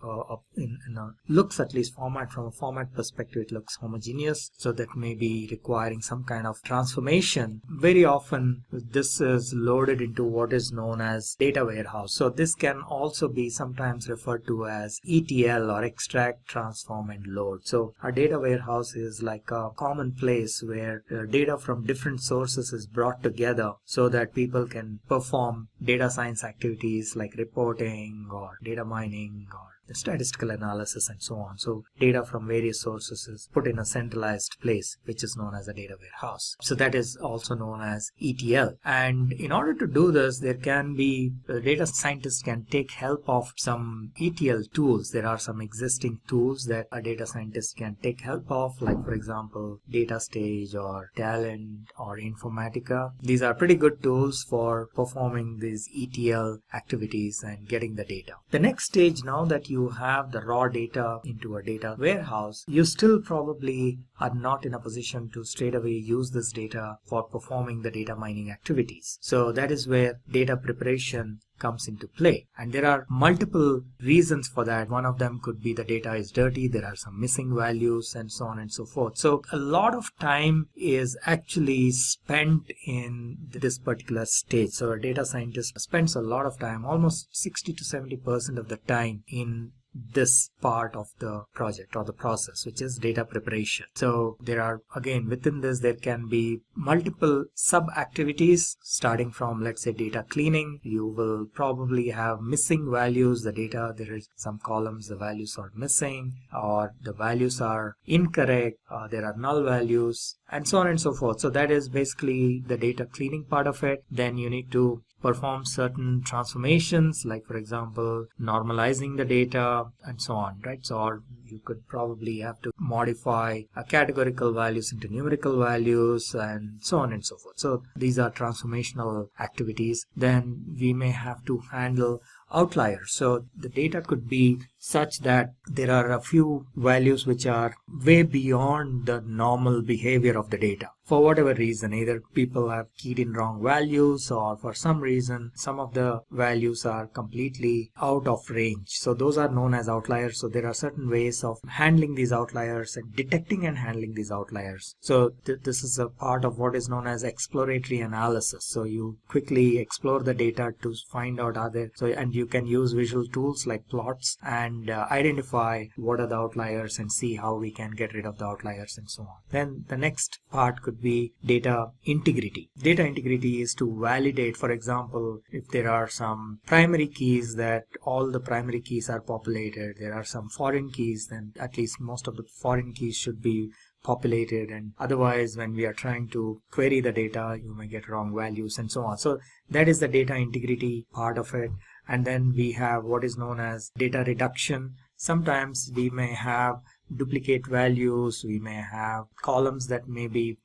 in a looks, at least format, from a format perspective, it looks homogeneous. So that may be requiring some kind of transformation. Very often this is loaded into what is known as data warehouse. So this can also be sometimes referred to as ETL, or extract, transform, and load. So a data warehouse is like a common place where data from different sources is brought together so that people can perform data science activities like reporting or data mining or statistical analysis and so on. So data from various sources is put in a centralized place, which is known as a data warehouse. So that is also known as ETL. And in order to do this, there can be, data scientists can take help of some ETL tools. There are some existing tools that a data scientist can take help of, like for example, DataStage or Talent or Informatica. These are pretty good tools for performing these ETL activities and getting the data. The next stage, now that you have the raw data into a data warehouse, you still probably are not in a position to straight away use this data for performing the data mining activities. So that is where data preparation comes into play. And there are multiple reasons for that. One of them could be the data is dirty, there are some missing values, and so on and so forth. So a lot of time is actually spent in this particular stage. So a data scientist spends a lot of time, almost 60 to 70% of the time, in this part of the project or the process, which is data preparation. So there are, again, within this there can be multiple sub activities, starting from, let's say, data cleaning. You will probably have missing values. The data, there is some columns, the values are missing, or the values are incorrect, there are null values, and so on and so forth. So that is basically the data cleaning part of it. Then you need to perform certain transformations, like for example, normalizing the data and so on, right? So, or you could probably have to modify categorical values into numerical values and so on and so forth. So these are transformational activities. Then we may have to handle outliers. So the data could be such that there are a few values which are way beyond the normal behavior of the data. For whatever reason, either people have keyed in wrong values, or for some reason, some of the values are completely out of range. So those are known as outliers. So there are certain ways of handling these outliers and detecting and handling these outliers. So this is a part of what is known as exploratory analysis. So you quickly explore the data to find out and you can use visual tools like plots and identify what are the outliers and see how we can get rid of the outliers and so on. Then the next part could be data integrity. Data integrity is to validate, for example, if there are some primary keys, that all the primary keys are populated. There are some foreign keys, then at least most of the foreign keys should be populated, and otherwise when we are trying to query the data, you may get wrong values and so on. So that is the data integrity part of it. And then we have what is known as data reduction. Sometimes we may have duplicate values, we may have columns that may be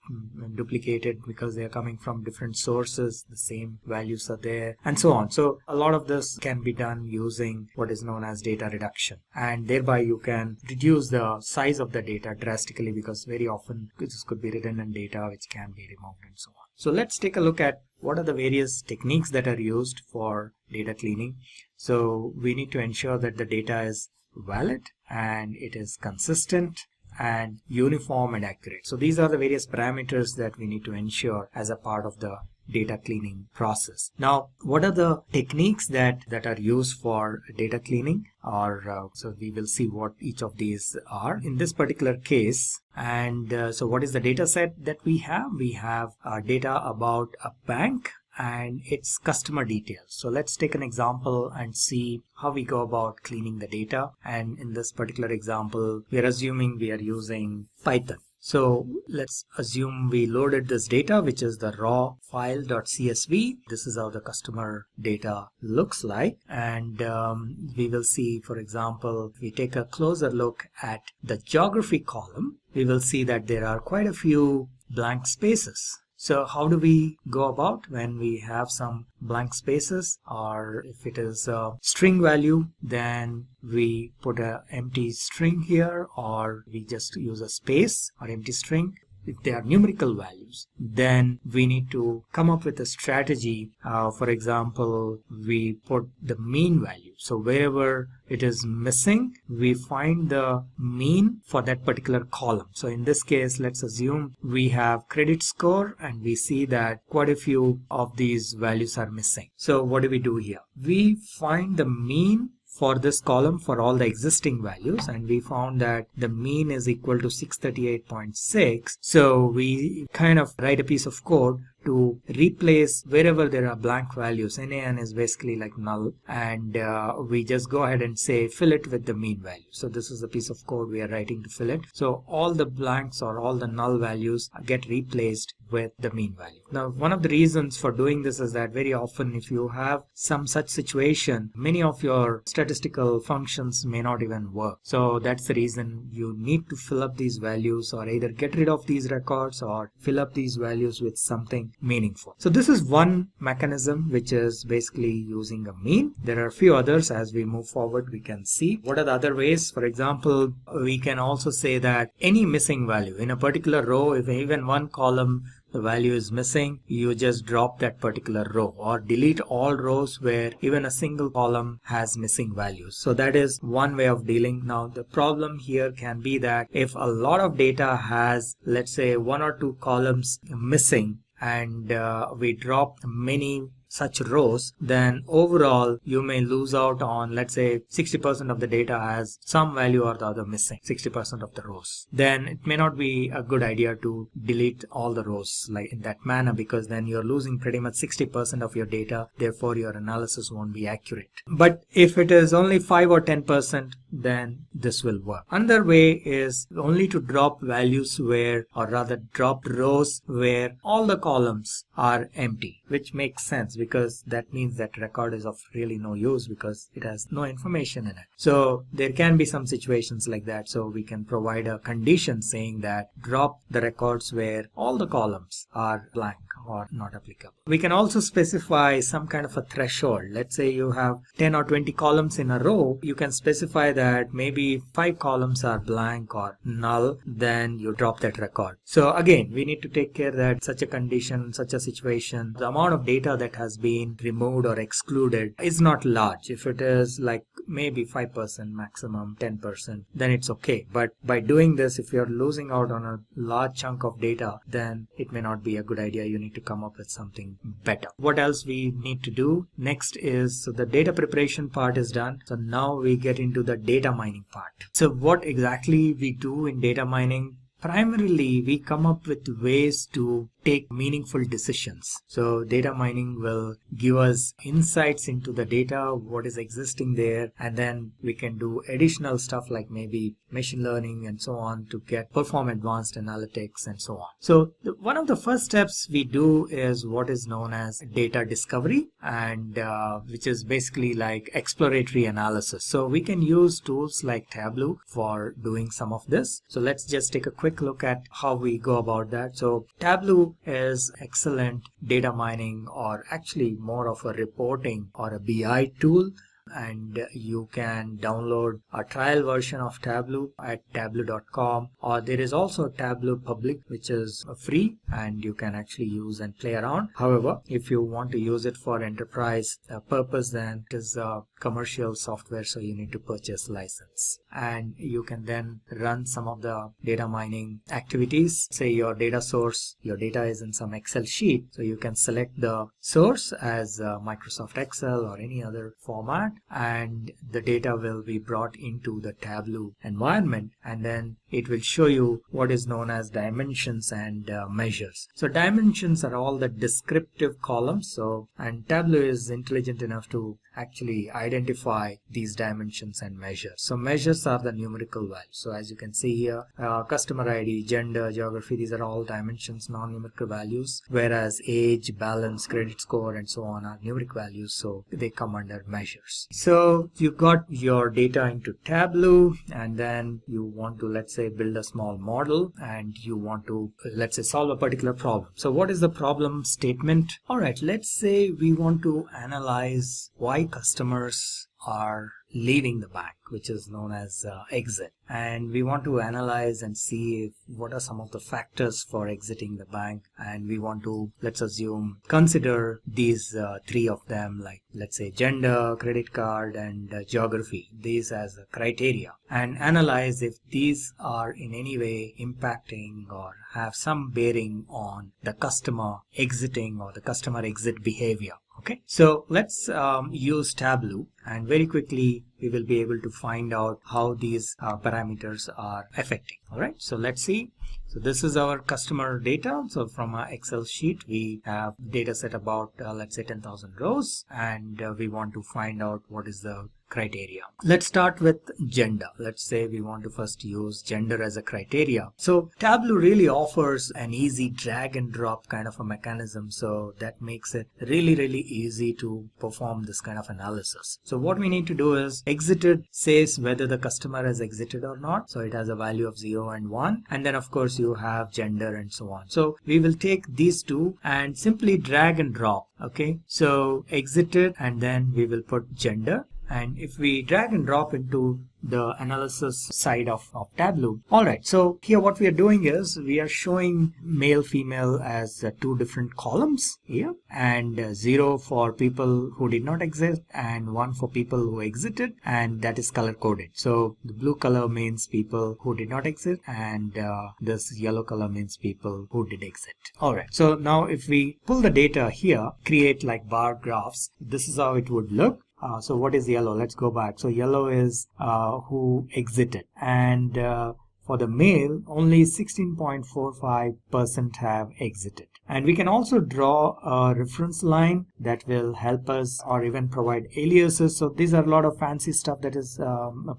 duplicated because they are coming from different sources, the same values are there, and so on. So a lot of this can be done using what is known as data reduction, and thereby you can reduce the size of the data drastically, because very often this could be redundant data which can be removed and so on. So let's take a look at what are the various techniques that are used for data cleaning. So we need to ensure that the data is valid and it is consistent and uniform and accurate. So these are the various parameters that we need to ensure as a part of the data cleaning process. Now, what are the techniques that are used for data cleaning? So we will see what each of these are in this particular case. And so what is the data set that we have? We have data about a bank and its customer details. So let's take an example and see how we go about cleaning the data. And in this particular example, we are assuming we are using Python. So let's assume we loaded this data, which is the raw file.csv. This is how the customer data looks like. And we will see, for example, if we take a closer look at the geography column, we will see that there are quite a few blank spaces. So how do we go about when we have some blank spaces? Or if it is a string value, then we put an empty string here, or we just use a space or empty string. If they are numerical values, then we need to come up with a strategy. For example, we put the mean value. So wherever it is missing, we find the mean for that particular column. So in this case, let's assume we have credit score and we see that quite a few of these values are missing. So what do we do here? We find the mean for this column for all the existing values, and we found that the mean is equal to 638.6. So we kind of write a piece of code to replace wherever there are blank values. NaN is basically like null, and we just go ahead and say fill it with the mean value. So this is the piece of code we are writing to fill it. So all the blanks or all the null values get replaced with the mean value. Now, one of the reasons for doing this is that very often if you have some such situation, many of your statistical functions may not even work. So that's the reason you need to fill up these values, or either get rid of these records or fill up these values with something meaningful. So this is one mechanism, which is basically using a mean. There are a few others. As we move forward, we can see what are the other ways. For example, we can also say that any missing value in a particular row, if even one column the value is missing, you just drop that particular row, or delete all rows where even a single column has missing values. So that is one way of dealing. Now the problem here can be that if a lot of data has, let's say, one or two columns missing, and we drop many such rows, then overall you may lose out on, let's say, 60% of the data has some value or the other missing, 60% of the rows. Then it may not be a good idea to delete all the rows like in that manner, because then you're losing pretty much 60% of your data. Therefore your analysis won't be accurate. But if it is only 5 or 10%, then this will work. Another way is only to drop values where, or rather drop rows where all the columns are empty, which makes sense, because that means that record is of really no use because it has no information in it. So there can be some situations like that. So we can provide a condition saying that drop the records where all the columns are blank or not applicable. We can also specify some kind of a threshold. Let's say you have 10 or 20 columns in a row. You can specify that maybe 5 columns are blank or null, then you drop that record. So again, we need to take care that such a condition, such a situation, the amount of data that has been removed or excluded is not large. If it is like maybe 5%, maximum 10%, then it's okay. But by doing this, if you're losing out on a large chunk of data, then it may not be a good idea. You need to come up with something better. What else we need to do? Next is, so the data preparation part is done. So now we get into the data mining part. So what exactly we do in data mining? Primarily, we come up with ways to take meaningful decisions. So data mining will give us insights into the data, what is existing there, and then we can do additional stuff like maybe machine learning and so on to perform advanced analytics and so on. So one of the first steps we do is what is known as data discovery, and which is basically like exploratory analysis. So we can use tools like Tableau for doing some of this. So let's just take a quick look at how we go about that. So Tableau is excellent data mining, or actually more of a reporting or a BI tool, and you can download a trial version of Tableau at tableau.com, or there is also Tableau Public, which is free and you can actually use and play around. However, if you want to use it for enterprise purpose, then it is a commercial software, so you need to purchase license, and you can then run some of the data mining activities. Say your data source, your data is in some Excel sheet, so you can select the source as Microsoft Excel or any other format, and the data will be brought into the Tableau environment, and then it will show you what is known as dimensions and measures. So dimensions are all the descriptive columns, and Tableau is intelligent enough to actually identify these dimensions and measures. So measures are the numerical values. So as you can see here, customer ID, gender, geography, these are all dimensions, non-numerical values, whereas age, balance, credit score and so on are numeric values, so they come under measures. So you got your data into Tableau, and then you want to, let's say, build a small model, and you want to, let's say, solve a particular problem. So what is the problem statement? All right, let's say we want to analyze why customers are leaving the bank, which is known as exit, and we want to analyze and see what are some of the factors for exiting the bank, and we want to, let's assume, consider these 3 of them, like let's say gender, credit card and geography, these as a criteria, and analyze if these are in any way impacting or have some bearing on the customer exiting or the customer exit behavior. Okay, so let's use Tableau, and very quickly we will be able to find out how these parameters are affecting. All right, so let's see. So this is our customer data. So from our Excel sheet, we have data set about, let's say 10,000 rows, and we want to find out what is the criteria. Let's start with gender. Let's say we want to first use gender as a criteria. So Tableau really offers an easy drag and drop kind of a mechanism, so that makes it really easy to perform this kind of analysis. So what we need to do is exited says whether the customer has exited or not, so it has a value of 0 and 1, and then of course you have gender and so on. So we will take these two and simply drag and drop. Okay, so exited, and then we will put gender. And if we drag and drop into the analysis side of Tableau. All right, so here what we are doing is we are showing male, female as 2 different columns here, and 0 for people who did not exit and 1 for people who exited, and that is color coded. So the blue color means people who did not exit, and this yellow color means people who did exit. All right, so now if we pull the data here, create like bar graphs, this is how it would look. So what is yellow? Let's go back. So yellow is who exited, and for the male only 16.45% have exited. And we can also draw a reference line that will help us, or even provide aliases. So these are a lot of fancy stuff that is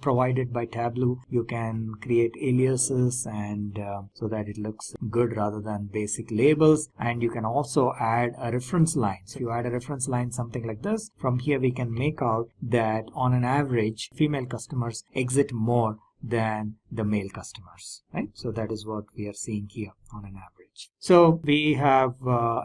provided by Tableau. You can create aliases and so that it looks good rather than basic labels. And you can also add a reference line. So you add a reference line, something like this. From here we can make out that on an average, female customers exit more than the male customers, right? So that is what we are seeing here on an average. So we have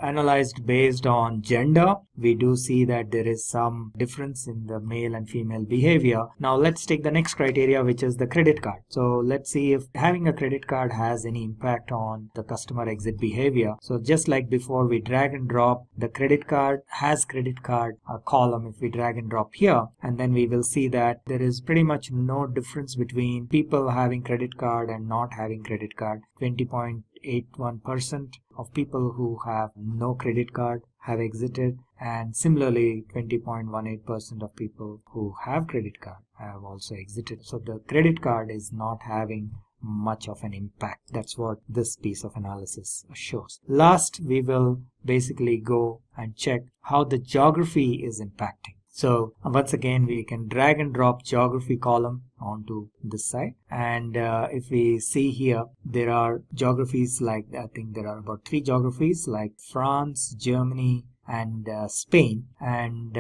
analyzed based on gender. We do see that there is some difference in the male and female behavior. Now let's take the next criteria, which is the credit card. So let's see if having a credit card has any impact on the customer exit behavior. So just like before, we drag and drop the credit card has credit card column. If we drag and drop here, and then we will see that there is pretty much no difference between people having credit card and not having credit card. 20.81% of people who have no credit card have exited, and similarly 20.18% of people who have credit card have also exited. So the credit card is not having much of an impact. That's what this piece of analysis shows. Last, we will basically go and check how the geography is impacting. So once again, we can drag and drop geography column onto this side, and if we see here, there are geographies like, I think there are about 3 geographies like France, Germany, and Spain, and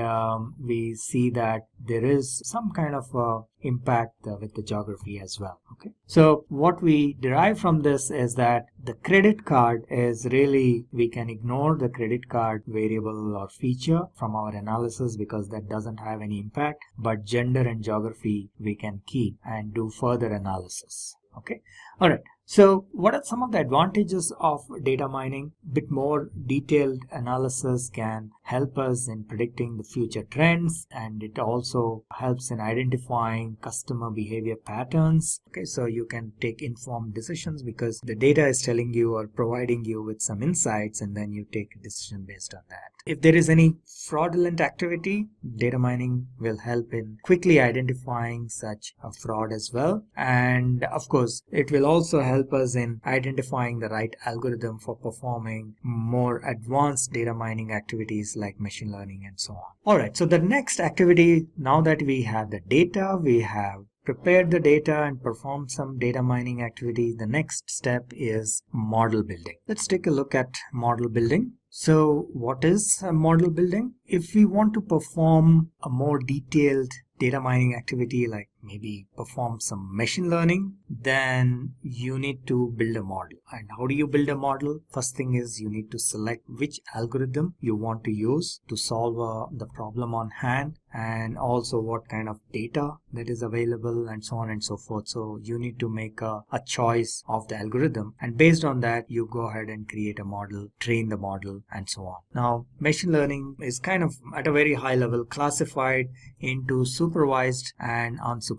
we see that there is some kind of impact with the geography as well. Okay, so what we derive from this is that the credit card is really, we can ignore the credit card variable or feature from our analysis because that doesn't have any impact, but gender and geography we can keep and do further analysis. Okay, all right. So what are some of the advantages of data mining? Bit more detailed analysis can help us in predicting the future trends, and it also helps in identifying customer behavior patterns. Okay, so you can take informed decisions because the data is telling you or providing you with some insights, and then you take a decision based on that. If there is any fraudulent activity, data mining will help in quickly identifying such a fraud as well. And of course, it will also help us in identifying the right algorithm for performing more advanced data mining activities like machine learning and so on. All right, so the next activity, now that we have the data, we have prepared the data and performed some data mining activity, the next step is model building. Let's take a look at model building. So what is model building? If we want to perform a more detailed data mining activity, like maybe perform some machine learning, then you need to build a model. And how do you build a model? First thing is you need to select which algorithm you want to use to solve the problem on hand, and also what kind of data that is available, and so on and so forth. So you need to make a choice of the algorithm, and based on that you go ahead and create a model, train the model, and so on. Now machine learning is kind of at a very high level classified into supervised and unsupervised.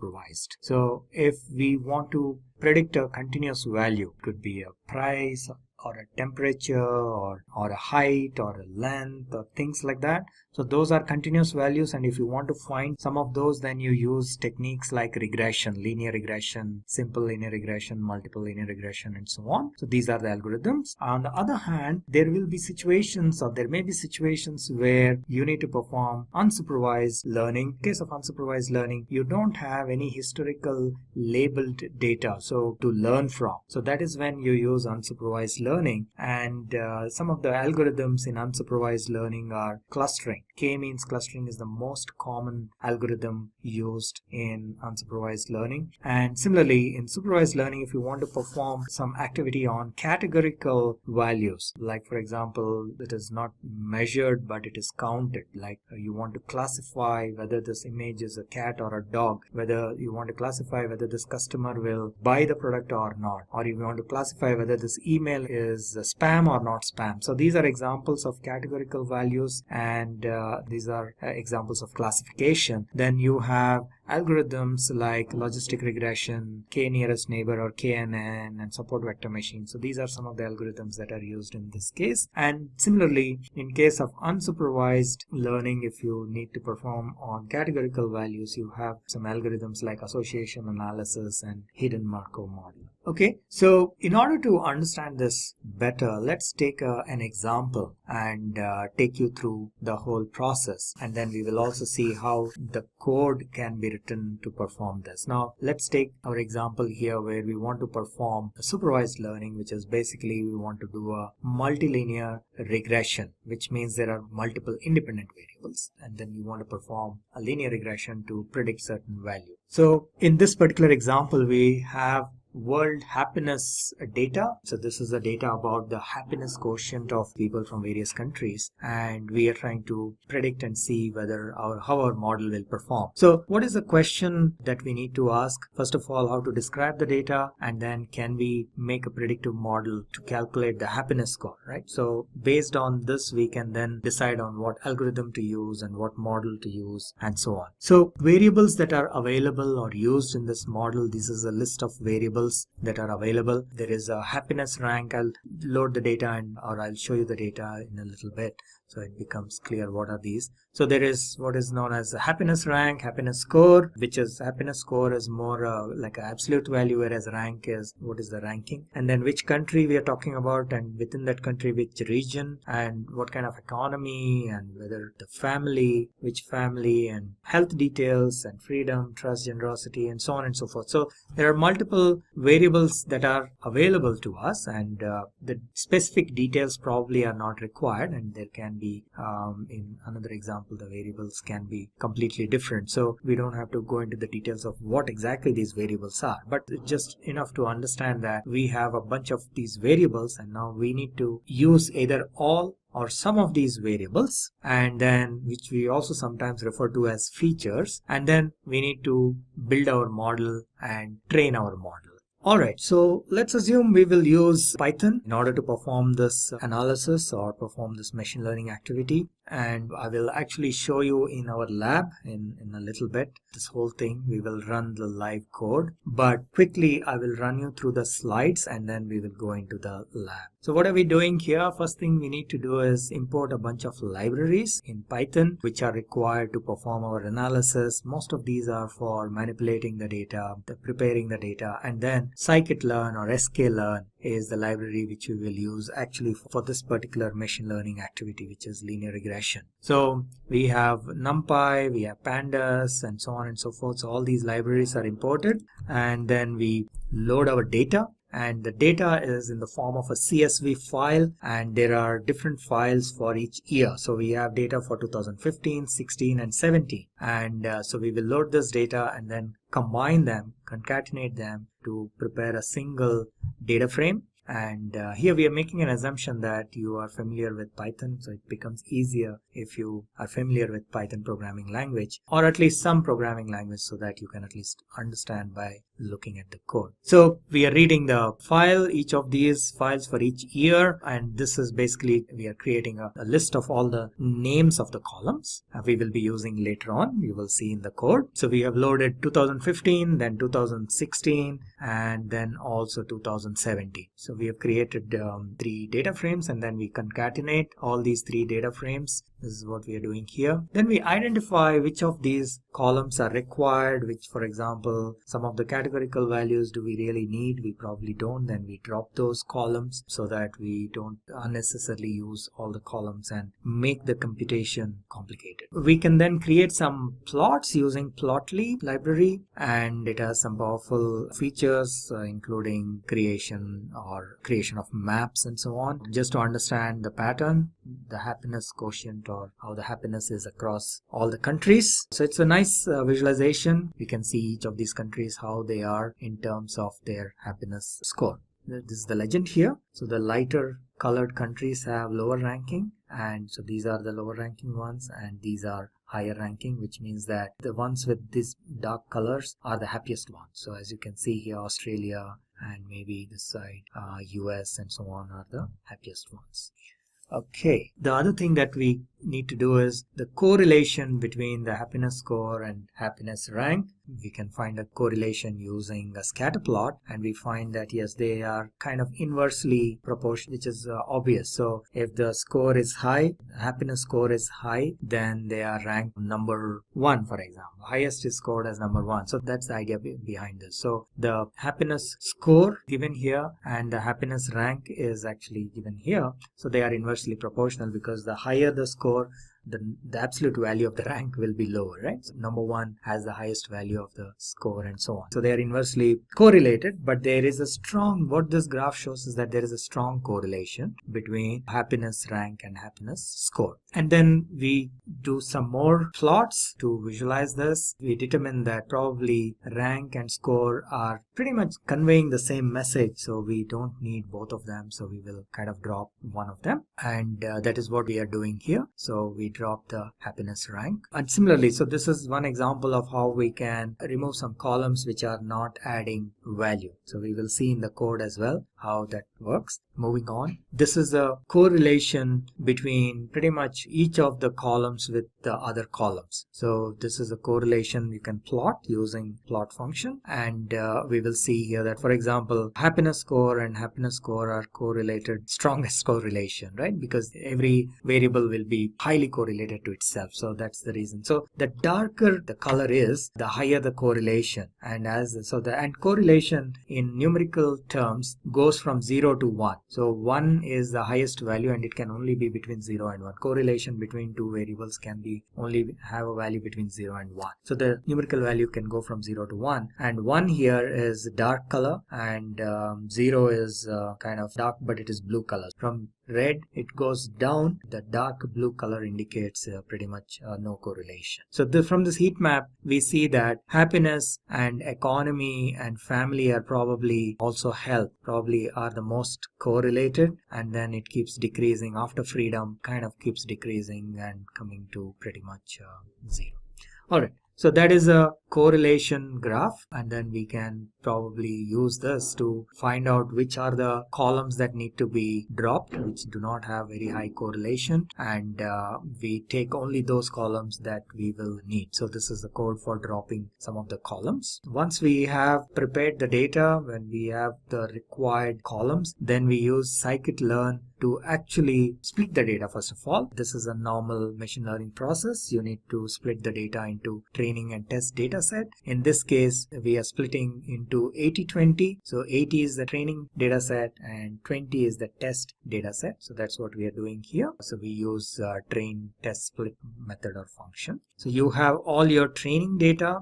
So if we want to predict a continuous value, could be a price or a temperature or a height or a length or things like that. So those are continuous values, and if you want to find some of those, then you use techniques like regression, linear regression, simple linear regression, multiple linear regression, and so on. So these are the algorithms. On the other hand, there will be situations, or there may be situations where you need to perform unsupervised learning. In case of unsupervised learning, you don't have any historical labeled data so to learn from. So that is when you use unsupervised learning, and some of the algorithms in unsupervised learning are clustering. K means clustering is the most common algorithm used in unsupervised learning. And similarly, in supervised learning, if you want to perform some activity on categorical values, like for example, it is not measured but it is counted, like you want to classify whether this image is a cat or a dog, whether you want to classify whether this customer will buy the product or not, or you want to classify whether this email is spam or not spam. So these are examples of categorical values, and these are examples of classification. Then you have algorithms like logistic regression, k nearest neighbor or KNN, and support vector machine. So these are some of the algorithms that are used in this case. And similarly, in case of unsupervised learning, if you need to perform on categorical values, you have some algorithms like association analysis and hidden Markov model. Okay, so in order to understand this better, let's take an example and take you through the whole process, and then we will also see how the code can be written to perform this. Now let's take our example here where we want to perform a supervised learning, which is basically we want to do a multilinear regression, which means there are multiple independent variables, and then we want to perform a linear regression to predict certain value. So in this particular example, we have world happiness data. So this is the data about the happiness quotient of people from various countries, and we are trying to predict and see whether how our model will perform. So what is the question that we need to ask? First of all, how to describe the data, and then can we make a predictive model to calculate the happiness score, right? So based on this, we can then decide on what algorithm to use and what model to use and so on. So variables that are available or used in this model, this is a list of variables that are available. There is a happiness rank. I'll load the data or I'll show you the data in a little bit so it becomes clear what are these. So there is what is known as a happiness rank, happiness score, which is happiness score is more like an absolute value, whereas rank is what is the ranking, and then which country we are talking about, and within that country which region, and what kind of economy, and whether the family, which family, and health details, and freedom, trust, generosity, and so on and so forth. So there are multiple variables that are available to us, and the specific details probably are not required, and there can be in another example the variables can be completely different, so we don't have to go into the details of what exactly these variables are, but just enough to understand that we have a bunch of these variables, and now we need to use either all or some of these variables, and then which we also sometimes refer to as features, and then we need to build our model and train our model. Alright, so let's assume we will use Python in order to perform this analysis or perform this machine learning activity, and I will actually show you in our lab in a little bit. This whole thing, we will run the live code, but quickly I will run you through the slides and then we will go into the lab. So what are we doing here? First thing we need to do is import a bunch of libraries in Python which are required to perform our analysis. Most of these are for manipulating the data, preparing the data, and then scikit-learn or sklearn is the library which we will use actually for this particular machine learning activity, which is linear regression. So we have NumPy, we have pandas, and so on and so forth. So all these libraries are imported, and then we load our data. And the data is in the form of a CSV file, and there are different files for each year. So we have data for 2015, 16, and 17. And so we will load this data and then combine them, concatenate them to prepare a single data frame. And here we are making an assumption that you are familiar with Python, so it becomes easier if you are familiar with Python programming language, or at least some programming language, so that you can at least understand by looking at the code. So we are reading the file, each of these files for each year, and this is basically we are creating a list of all the names of the columns we will be using later on. You will see in the code. So we have loaded 2015, then 2016, and then also 2017. So we have created 3 data frames, and then we concatenate all these 3 data frames. This is what we are doing here. Then we identify which of these columns are required, which, for example, some of the categorical values do we really need? We probably don't. Then we drop those columns so that we don't unnecessarily use all the columns and make the computation complicated. We can then create some plots using Plotly library, and it has some powerful features including creation of maps and so on, just to understand the pattern, the happiness quotient, or how the happiness is across all the countries. So it's a nice visualization. We can see each of these countries, how they are in terms of their happiness score. This is the legend here. So the lighter colored countries have lower ranking, and so these are the lower ranking ones, and these are higher ranking, which means that the ones with these dark colors are the happiest ones. So as you can see here, Australia and maybe this side US and so on are the happiest ones. Okay, the other thing that we need to do is the correlation between the happiness score and happiness rank. we can find a correlation using a scatter plot, and we find that yes, they are kind of inversely proportional, which is obvious. So if the score is high, happiness score is high, then they are ranked number 1, for example. Highest is scored as number 1. So that's the idea behind this. So the happiness score given here and the happiness rank is actually given here. So they are inversely proportional, because the higher the score, the absolute value of the rank will be lower, right? So number 1 has the highest value of the score and so on. So they are inversely correlated, but there is a strong, what this graph shows is that there is a strong correlation between happiness rank and happiness score. And then we do some more plots to visualize this. We determine that probably rank and score are pretty much conveying the same message, so we don't need both of them, so we will kind of drop one of them, and that is what we are doing here. So we drop the happiness rank. And similarly, so this is one example of how we can remove some columns which are not adding value. So we will see in the code as well how that works. Moving on, this is a correlation between pretty much each of the columns with the other columns. So this is a correlation you can plot using plot function, and we will see here that, for example, happiness score and happiness score are correlated, strongest correlation, right? Because every variable will be highly correlated to itself. So that's the reason. So the darker the color is, the higher the correlation. And and correlation in numerical terms goes from 0 to 1. So 1 is the highest value, and it can only be between 0 and 1. Correlation between two variables can be only have a value between 0 and 1. So the numerical value can go from 0 to 1, and 1 here is dark color, and 0 is kind of dark, but it is blue color. From red it goes down, the dark blue color indicates pretty much no correlation. So from this heat map we see that happiness and economy and family are probably also health, probably are the most correlated, and then it keeps decreasing after freedom, kind of keeps decreasing and coming to pretty much 0. Alright, so that is a correlation graph, and then we can probably use this to find out which are the columns that need to be dropped, which do not have very high correlation, and we take only those columns that we will need. So this is the code for dropping some of the columns. Once we have prepared the data, when we have the required columns, then we use scikit-learn to actually split the data. First of all, this is a normal machine learning process. You need to split the data into training and test data set. In this case, we are splitting into 80-20. So 80 is the training data set and 20 is the test data set. So that's what we are doing here. So we use train test split method or function. So you have all your training data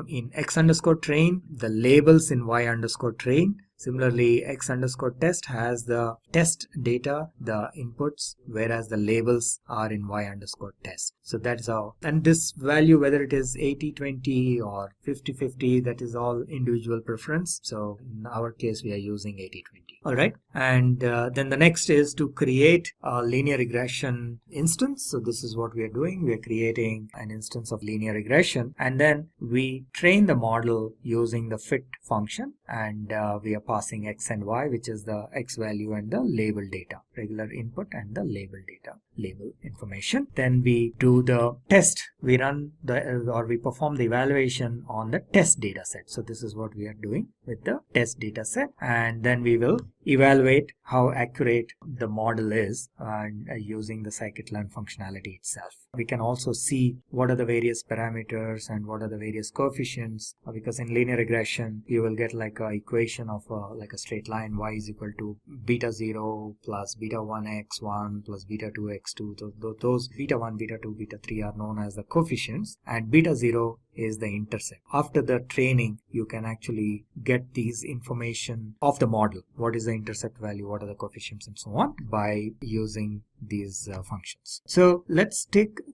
in x_train, the labels in y_train. Similarly, x_test has the test data, the inputs, whereas the labels are in y_test. So that's how. And this value, whether it is 80-20 or 50-50, that is all individual preference. So in our case, we are using 80-20. All right. And then the next is to create a linear regression instance. So this is what we are doing. We are creating an instance of linear regression, and then we train the model using the fit function, and we are passing x and y, which is the x value and the label data, regular input and the label data, label information. Then we do the test. We run we perform the evaluation on the test data set. So this is what we are doing with the test data set, and then we will evaluate how accurate the model is and using the scikit-learn functionality itself. We can also see what are the various parameters and what are the various coefficients, because in linear regression you will get like a equation of like a straight line, y is equal to beta 0 plus beta 1 x1 plus beta 2 x2. Those beta 1, beta 2, beta 3 are known as the coefficients, and beta 0 is the intercept. After the training, you can actually get these information of the model. What is the intercept value, what are the coefficients, and so on, by using these functions. So let's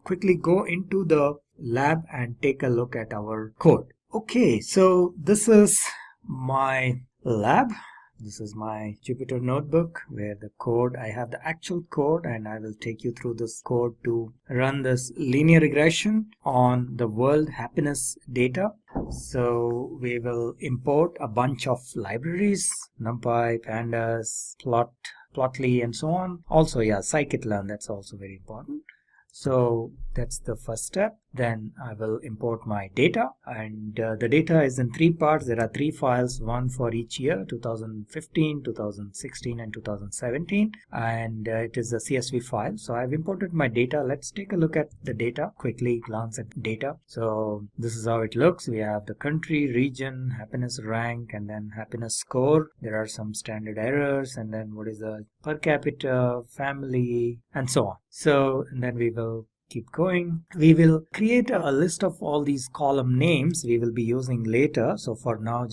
quickly go into the lab and take a look at our code. Okay, so this is my lab. This is my Jupyter notebook where the code, I have the actual code, and I will take you through this code to run this linear regression on the world happiness data. So we will import a bunch of libraries, NumPy, Pandas, Plotly, and so on. Also, yeah, scikit-learn, that's also very important. So that's the first step. Then I will import my data, and the data is in 3 parts. There are 3 files, one for each year, 2015, 2016 and 2017, and it is a CSV file. So I've imported my data. Let's take a look at the data, quickly glance at data. So this is how it looks. We have the country, region, happiness rank, and then happiness score. There are some standard errors, and then what is the per capita, family, and so on. So and then we will keep going. We will create a list of all these column names we will be using later. So for now,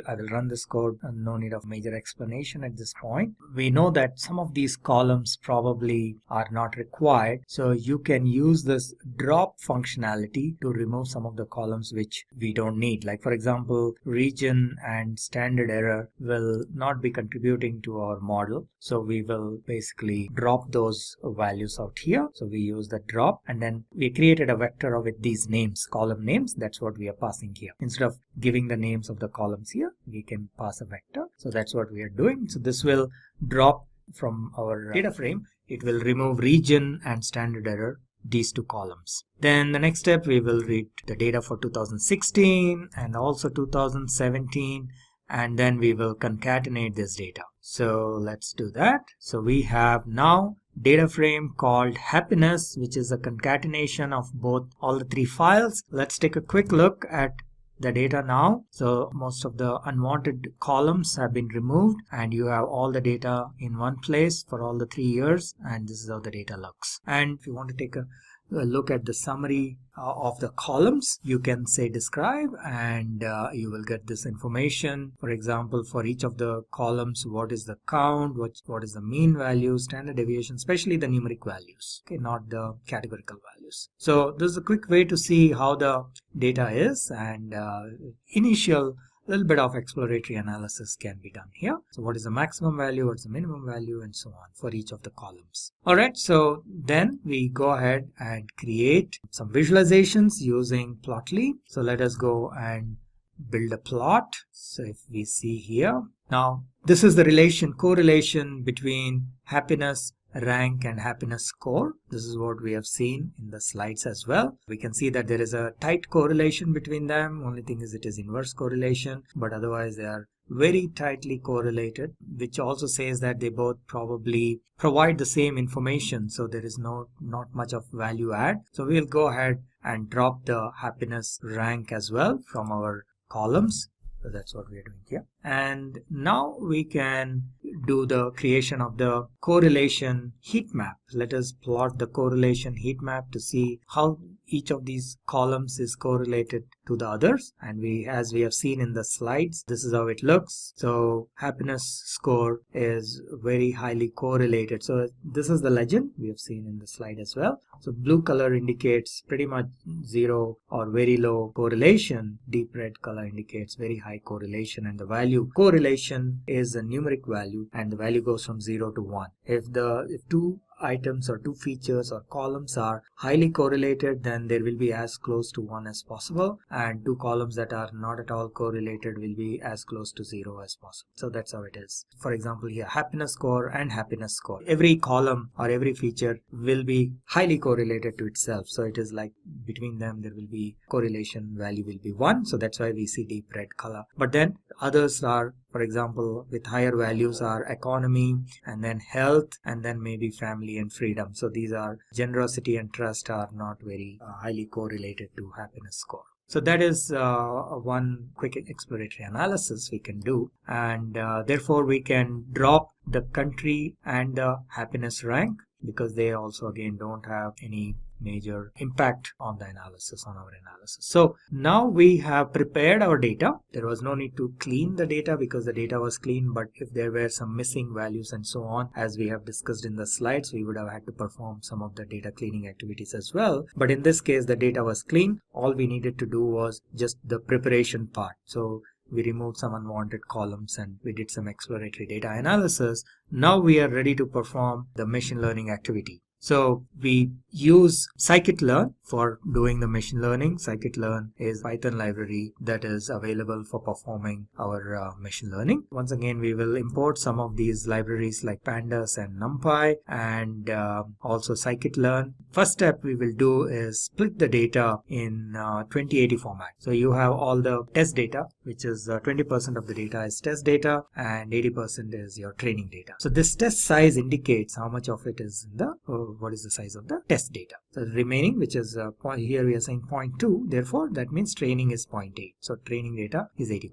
I will run this code, and no need of major explanation at this point. We know that some of these columns probably are not required. So you can use this drop functionality to remove some of the columns which we don't need. Like for example, region and standard error will not be contributing to our model. So we will basically drop those values out here. So we use the drop, and then we created a vector with these names, column names. That's what we are passing here. Instead of giving the names of the columns here, we can pass a vector. So that's what we are doing. So this will drop from our data frame. It will remove region and standard error, these 2 columns. Then the next step, we will read the data for 2016 and also 2017, and then we will concatenate this data. So let's do that. So we have now data frame called happiness, which is a concatenation of all the 3 files. Let's take a quick look at the data now. So most of the unwanted columns have been removed, and you have all the data in one place for all the 3 years, and this is how the data looks. And if you want to take a look at the summary of the columns, you can say describe, and you will get this information. For example, for each of the columns, what is the count, what is the mean value, standard deviation, especially the numeric values, okay, not the categorical values. So this is a quick way to see how the data is, and initial little bit of exploratory analysis can be done here. So what is the maximum value, what's the minimum value, and so on for each of the columns. All right, so then we go ahead and create some visualizations using Plotly. So let us go and build a plot. So if we see here, now this is the correlation between happiness rank and happiness score. This is what we have seen in the slides as well. We can see that there is a tight correlation between them. Only thing is it is inverse correlation, but otherwise they are very tightly correlated, which also says that they both probably provide the same information. So there is not much of value add. So we'll go ahead and drop the happiness rank as well from our columns. So that's what we are doing here. And now we can do the creation of the correlation heat map. Let us plot the correlation heat map to see how each of these columns is correlated to the others. And as we have seen in the slides, this is how it looks. So happiness score is very highly correlated. So this is the legend we have seen in the slide as well. So blue color indicates pretty much 0 or very low correlation. Deep red color indicates very high correlation, and the value correlation is a numeric value, and the value goes from 0 to 1. If 2 items or 2 features or columns are highly correlated, then there will be as close to 1 as possible, and 2 columns that are not at all correlated will be as close to 0 as possible. So that's how it is. For example, here happiness score and happiness score, every column or every feature will be highly correlated to itself. So it is like between them there will be correlation value will be 1. So that's why we see deep red color. But then others are, for example, with higher values are economy, and then health, and then maybe family and freedom. So these are generosity and trust are not very highly correlated to happiness score. So that is one quick exploratory analysis we can do, and therefore we can drop the country and the happiness rank, because they also again don't have any major impact on the analysis, on our analysis. So now we have prepared our data. There was no need to clean the data because the data was clean, but if there were some missing values and so on, as we have discussed in the slides, we would have had to perform some of the data cleaning activities as well. But in this case, the data was clean. All we needed to do was just the preparation part. So we removed some unwanted columns and we did some exploratory data analysis. Now we are ready to perform the machine learning activity. So we use scikit-learn for doing the machine learning. Scikit-learn is a Python library that is available for performing our machine learning. Once again, we will import some of these libraries like pandas and numpy, and also scikit-learn. First step we will do is split the data in 2080 format. So you have all the test data, which is 20% of the data is test data and 80% is your training data. So this test size indicates how much of it is in the what is the size of the test data. So the remaining, which is here we are saying 0.2, therefore that means training is 0.8. So training data is 80%.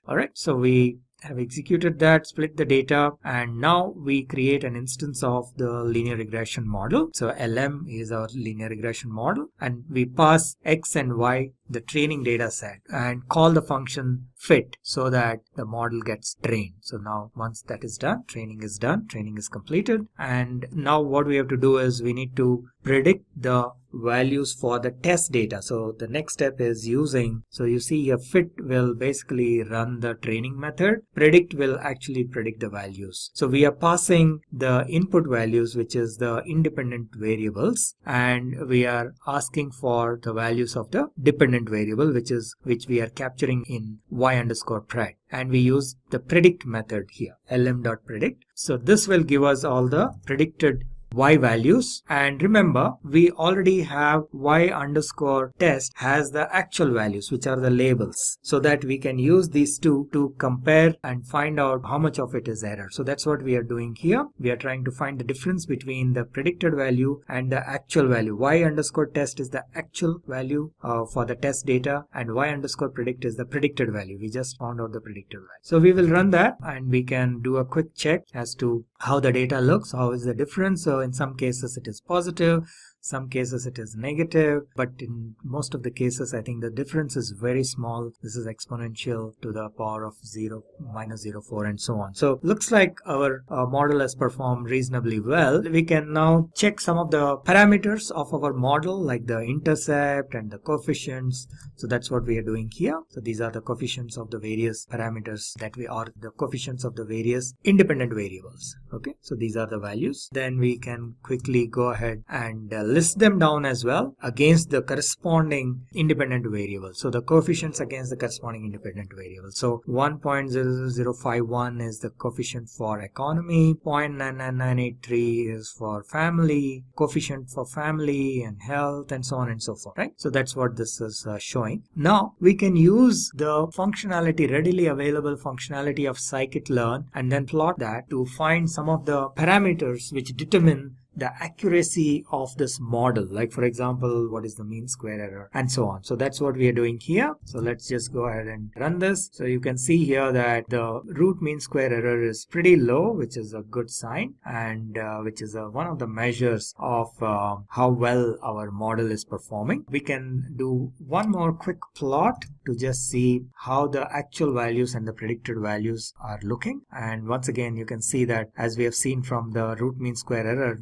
All right, so we have executed that, split the data, and now we create an instance of the linear regression model. So LM is our linear regression model, and we pass X and Y, the training data set, and call the function fit so that the model gets trained. So now once that is done, training is completed, and now what we have to do is we need to predict the values for the test data. So the next step is using, so you see here fit will basically run the training method, predict will actually predict the values. So we are passing the input values, which is the independent variables, and we are asking for the values of the dependent variable, which we are capturing in y_pred, and we use the predict method here, lm.predict. So this will give us all the predicted y values, and remember we already have y_test has the actual values, which are the labels, so that we can use these two to compare and find out how much of it is error. So that's what we are doing here. We are trying to find the difference between the predicted value and the actual value. Y_test is the actual value for the test data, and y_predict is the predicted value. We just found out the predicted value. So we will run that, and we can do a quick check as to how the data looks, how is the difference. So in some cases it is positive, some cases it is negative, but in most of the cases I think the difference is very small. This is exponential to the power of 0, -0.04 and so on. So looks like our model has performed reasonably well. We can now check some of the parameters of our model, like the intercept and the coefficients. So that's what we are doing here. So these are the coefficients of the various parameters that we are, the coefficients of the various independent variables. Okay, so these are the values. Then we can quickly go ahead and list them down as well against the corresponding independent variable. So the coefficients against the corresponding independent variable. So 1.00051 is the coefficient for economy, 0.99983 is for family, coefficient for family and health, and so on and so forth, right? So that's what this is showing. Now we can use the functionality, readily available functionality of scikit-learn, and then plot that to find some of the parameters which determine the accuracy of this model, like for example what is the mean square error and so on. So that's what we are doing here. So let's just go ahead and run this. So you can see here that the root mean square error is pretty low, which is a good sign, and which is one of the measures of how well our model is performing. We can do one more quick plot to just see how the actual values and the predicted values are looking, and once again you can see that as we have seen from the root mean square error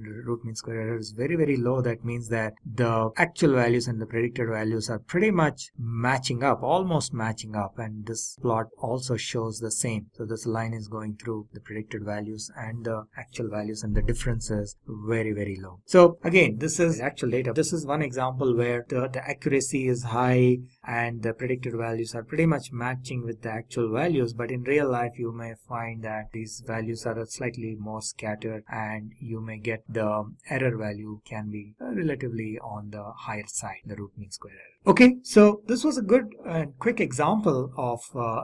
is very, very low. That means that the actual values and the predicted values are pretty much matching up, almost matching up, and this plot also shows the same. So this line is going through the predicted values and the actual values, and the difference is very, very low. So again, this is actual data. This is one example where the accuracy is high and the predicted values are pretty much matching with the actual values, but in real life you may find that these values are slightly more scattered, and you may get the error value can be relatively on the higher side, the root mean square error. Okay, so this was a good and quick example of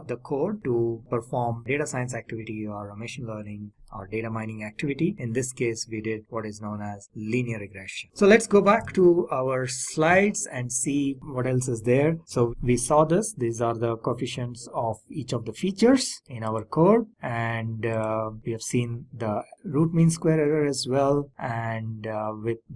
the code to perform data science activity or machine learning or data mining activity. In this case, we did what is known as linear regression. So let's go back to our slides and see what else is there. So we saw this. These are the coefficients of each of the features in our code, and we have seen the root mean square error as well, and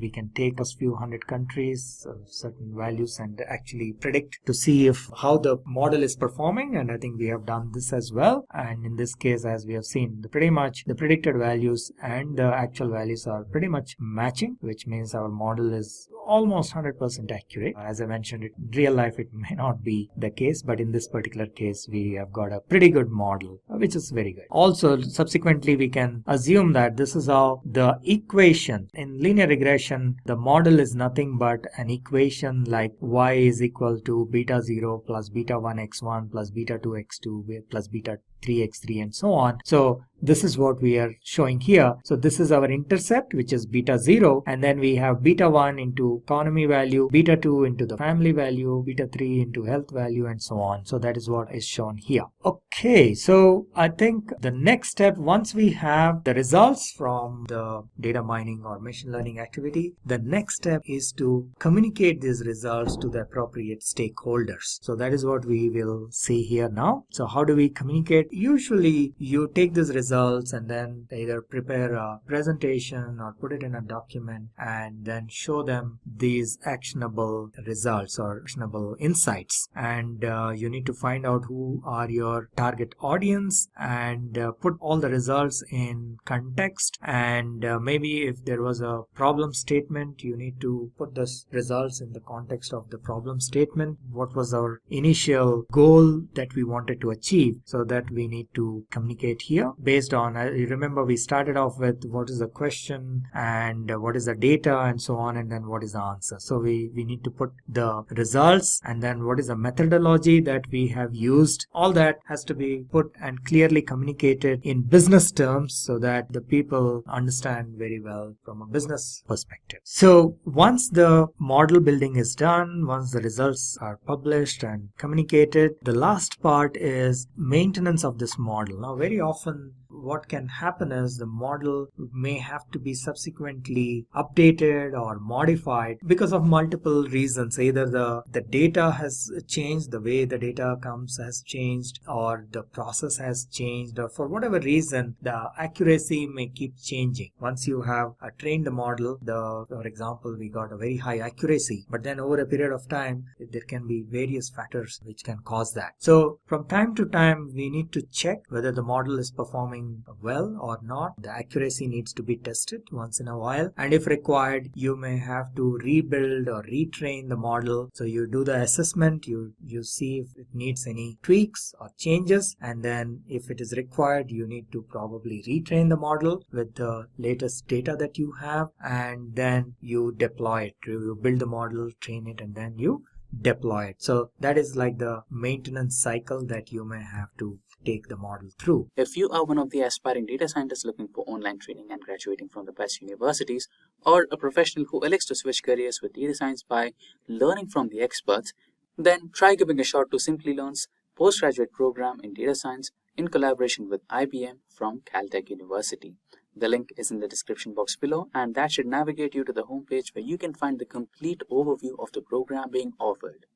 we can take a few hundred countries, certain values, and actually predict to see how the model is performing, and I think we have done this as well. And in this case, as we have seen, pretty much the predicted values and the actual values are pretty much matching, which means our model is almost 100% accurate. As I mentioned, in real life it may not be the case, but in this particular case we have got a pretty good model, which is very good. Also, subsequently we can assume that this is how the equation in linear regression, the model is nothing but an equation like y is equal to beta 0 plus beta 1 x1 plus beta 2 x2 plus beta 3 x3 and so on. So this is what we are showing here. So this is our intercept, which is beta 0, and then we have beta 1 into economy value, beta 2 into the family value, beta 3 into health value, and so on. So that is what is shown here. Okay, so I think the next step, once we have the results from the data mining or machine learning activity, the next step is to communicate these results to the appropriate stakeholders. So that is what we will see here now. So how do we communicate? Usually you take these results and then either prepare a presentation or put it in a document and then show them these actionable results or actionable insights. And you need to find out who are your target audience and put all the results in context. And maybe if there was a problem statement, you need to put the results in the context of the problem statement. What was our initial goal that we wanted to achieve? So that we need to communicate here based on, you remember we started off with what is the question and what is the data and so on, and then what is the answer. So we need to put the results and then what is the methodology that we have used. All that has to be put and clearly communicated in business terms so that the people understand very well from a business perspective. So once the model building is done, once the results are published and communicated, the last part is maintenance of this model. Now, very often what can happen is the model may have to be subsequently updated or modified because of multiple reasons. Either the data has changed, the way the data comes has changed, or the process has changed, or for whatever reason the accuracy may keep changing. Once you have trained the model, for example, we got a very high accuracy, but then over a period of time there can be various factors which can cause that. So from time to time we need to check whether the model is performing well or not. The accuracy needs to be tested once in a while, and if required you may have to rebuild or retrain the model. So you do the assessment, you see if it needs any tweaks or changes, and then if it is required you need to probably retrain the model with the latest data that you have, and then you deploy it. You build the model, train it, and then you deploy it. So that is like the maintenance cycle that you may have to take the model through. If you are one of the aspiring data scientists looking for online training and graduating from the best universities, or a professional who elects to switch careers with data science by learning from the experts, then try giving a shot to Simplilearn's postgraduate program in data science in collaboration with IBM from Caltech University. The link is in the description box below, and that should navigate you to the homepage where you can find the complete overview of the program being offered.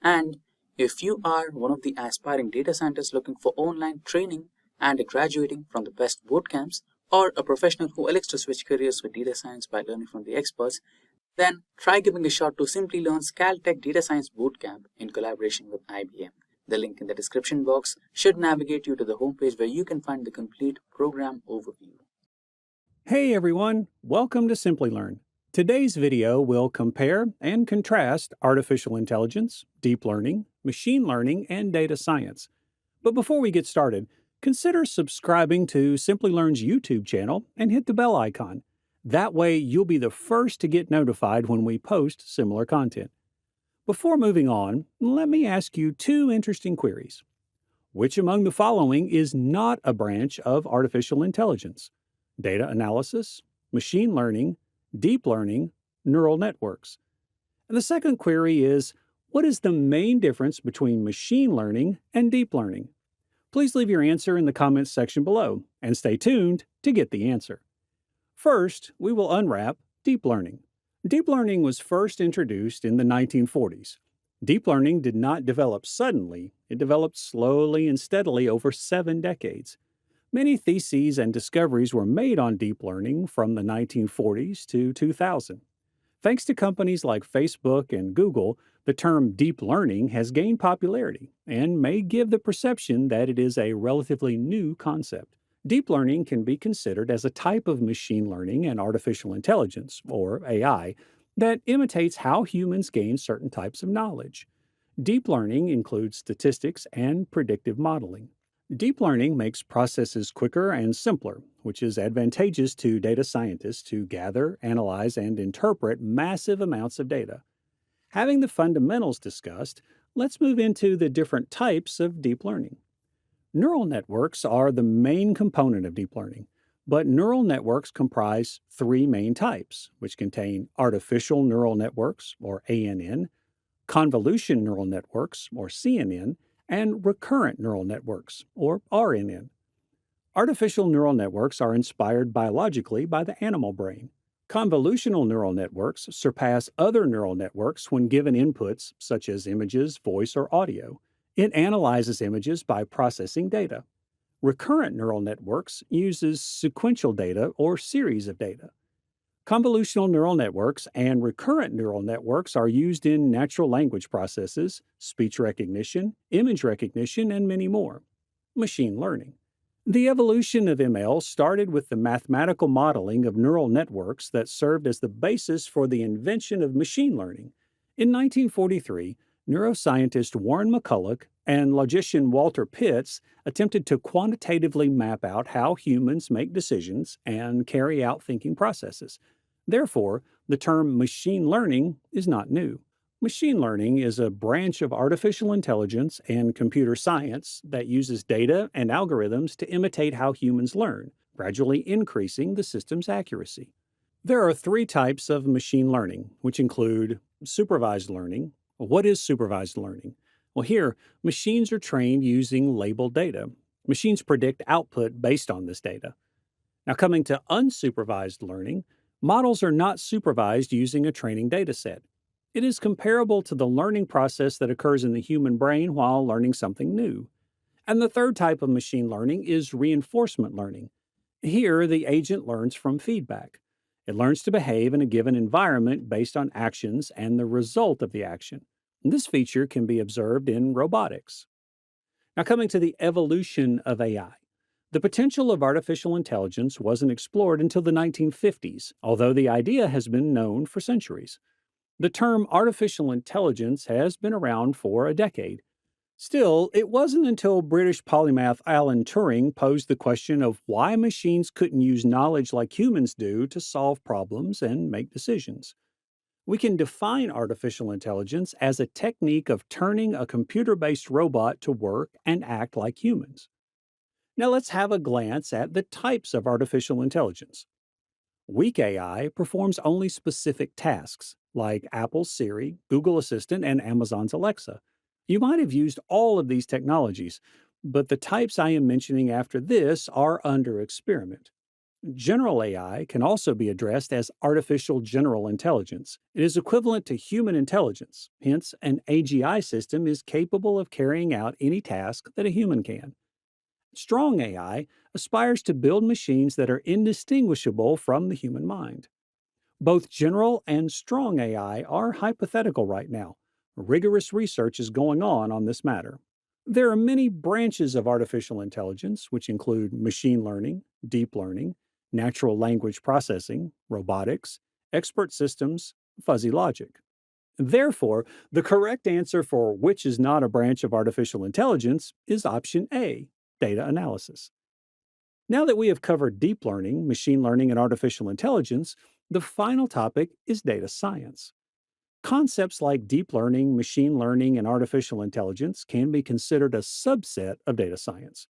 And if you are one of the aspiring data scientists looking for online training and graduating from the best bootcamps, or a professional who elects to switch careers with data science by learning from the experts, then try giving a shot to Simplilearn's Caltech Data Science Bootcamp in collaboration with IBM. The link in the description box should navigate you to the homepage where you can find the complete program overview. Hey everyone, welcome to Simplilearn. Today's video will compare and contrast artificial intelligence, deep learning, machine learning, and data science. But before we get started, consider subscribing to Simplilearn's YouTube channel and hit the bell icon. That way you'll be the first to get notified when we post similar content. Before moving on, let me ask you two interesting queries. Which among the following is not a branch of artificial intelligence? Data analysis, machine learning, deep learning, neural networks. And the second query is, what is the main difference between machine learning and deep learning? Please leave your answer in the comments section below, and stay tuned to get the answer. First, we will unwrap deep learning. Deep learning was first introduced in the 1940s. Deep learning did not develop suddenly, it developed slowly and steadily over 7 decades. Many theses and discoveries were made on deep learning from the 1940s to 2000. Thanks to companies like Facebook and Google, the term deep learning has gained popularity and may give the perception that it is a relatively new concept. Deep learning can be considered as a type of machine learning and artificial intelligence, or AI, that imitates how humans gain certain types of knowledge. Deep learning includes statistics and predictive modeling. Deep learning makes processes quicker and simpler, which is advantageous to data scientists to gather, analyze, and interpret massive amounts of data. Having the fundamentals discussed, let's move into the different types of deep learning. Neural networks are the main component of deep learning, but neural networks comprise three main types, which contain artificial neural networks, or ANN, convolution neural networks, or CNN, and recurrent neural networks, or RNN. Artificial neural networks are inspired biologically by the animal brain. Convolutional neural networks surpass other neural networks when given inputs such as images, voice, or audio. It analyzes images by processing data. Recurrent neural networks uses sequential data or series of data. Convolutional neural networks and recurrent neural networks are used in natural language processes, speech recognition, image recognition, and many more. Machine learning. The evolution of ML started with the mathematical modeling of neural networks that served as the basis for the invention of machine learning. In 1943, neuroscientist Warren McCulloch and logician Walter Pitts attempted to quantitatively map out how humans make decisions and carry out thinking processes. Therefore, the term machine learning is not new. Machine learning is a branch of artificial intelligence and computer science that uses data and algorithms to imitate how humans learn, gradually increasing the system's accuracy. There are three types of machine learning, which include supervised learning. What is supervised learning? Well, here, machines are trained using labeled data. Machines predict output based on this data. Now, coming to unsupervised learning, models are not supervised using a training data set. It is comparable to the learning process that occurs in the human brain while learning something new. And the third type of machine learning is reinforcement learning. Here, the agent learns from feedback. It learns to behave in a given environment based on actions and the result of the action. And this feature can be observed in robotics. Now, coming to the evolution of AI. The potential of artificial intelligence wasn't explored until the 1950s, although the idea has been known for centuries. The term artificial intelligence has been around for a decade. Still, it wasn't until British polymath Alan Turing posed the question of why machines couldn't use knowledge like humans do to solve problems and make decisions. We can define artificial intelligence as a technique of turning a computer-based robot to work and act like humans. Now let's have a glance at the types of artificial intelligence. Weak AI performs only specific tasks, like Apple's Siri, Google Assistant, and Amazon's Alexa. You might have used all of these technologies, but the types I am mentioning after this are under experiment. General AI can also be addressed as artificial general intelligence. It is equivalent to human intelligence, hence, an AGI system is capable of carrying out any task that a human can. Strong AI aspires to build machines that are indistinguishable from the human mind. Both general and strong AI are hypothetical right now. Rigorous research is going on this matter. There are many branches of artificial intelligence, which include machine learning, deep learning, natural language processing, robotics, expert systems, fuzzy logic. Therefore, the correct answer for which is not a branch of artificial intelligence is option A, data analysis. Now that we have covered deep learning, machine learning, and artificial intelligence, the final topic is data science. Concepts like deep learning, machine learning, and artificial intelligence can be considered a subset of data science.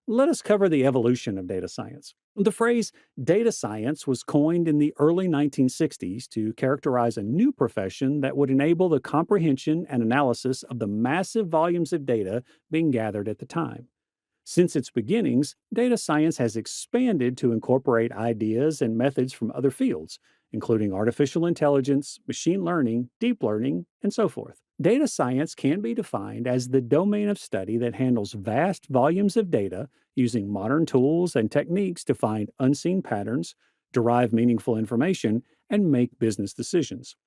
Let us cover the evolution of data science. The phrase data science was coined in the early 1960s to characterize a new profession that would enable the comprehension and analysis of the massive volumes of data being gathered at the time. Since its beginnings, data science has expanded to incorporate ideas and methods from other fields, including artificial intelligence, machine learning, deep learning, and so forth. Data science can be defined as the domain of study that handles vast volumes of data using modern tools and techniques to find unseen patterns, derive meaningful information, and make business decisions.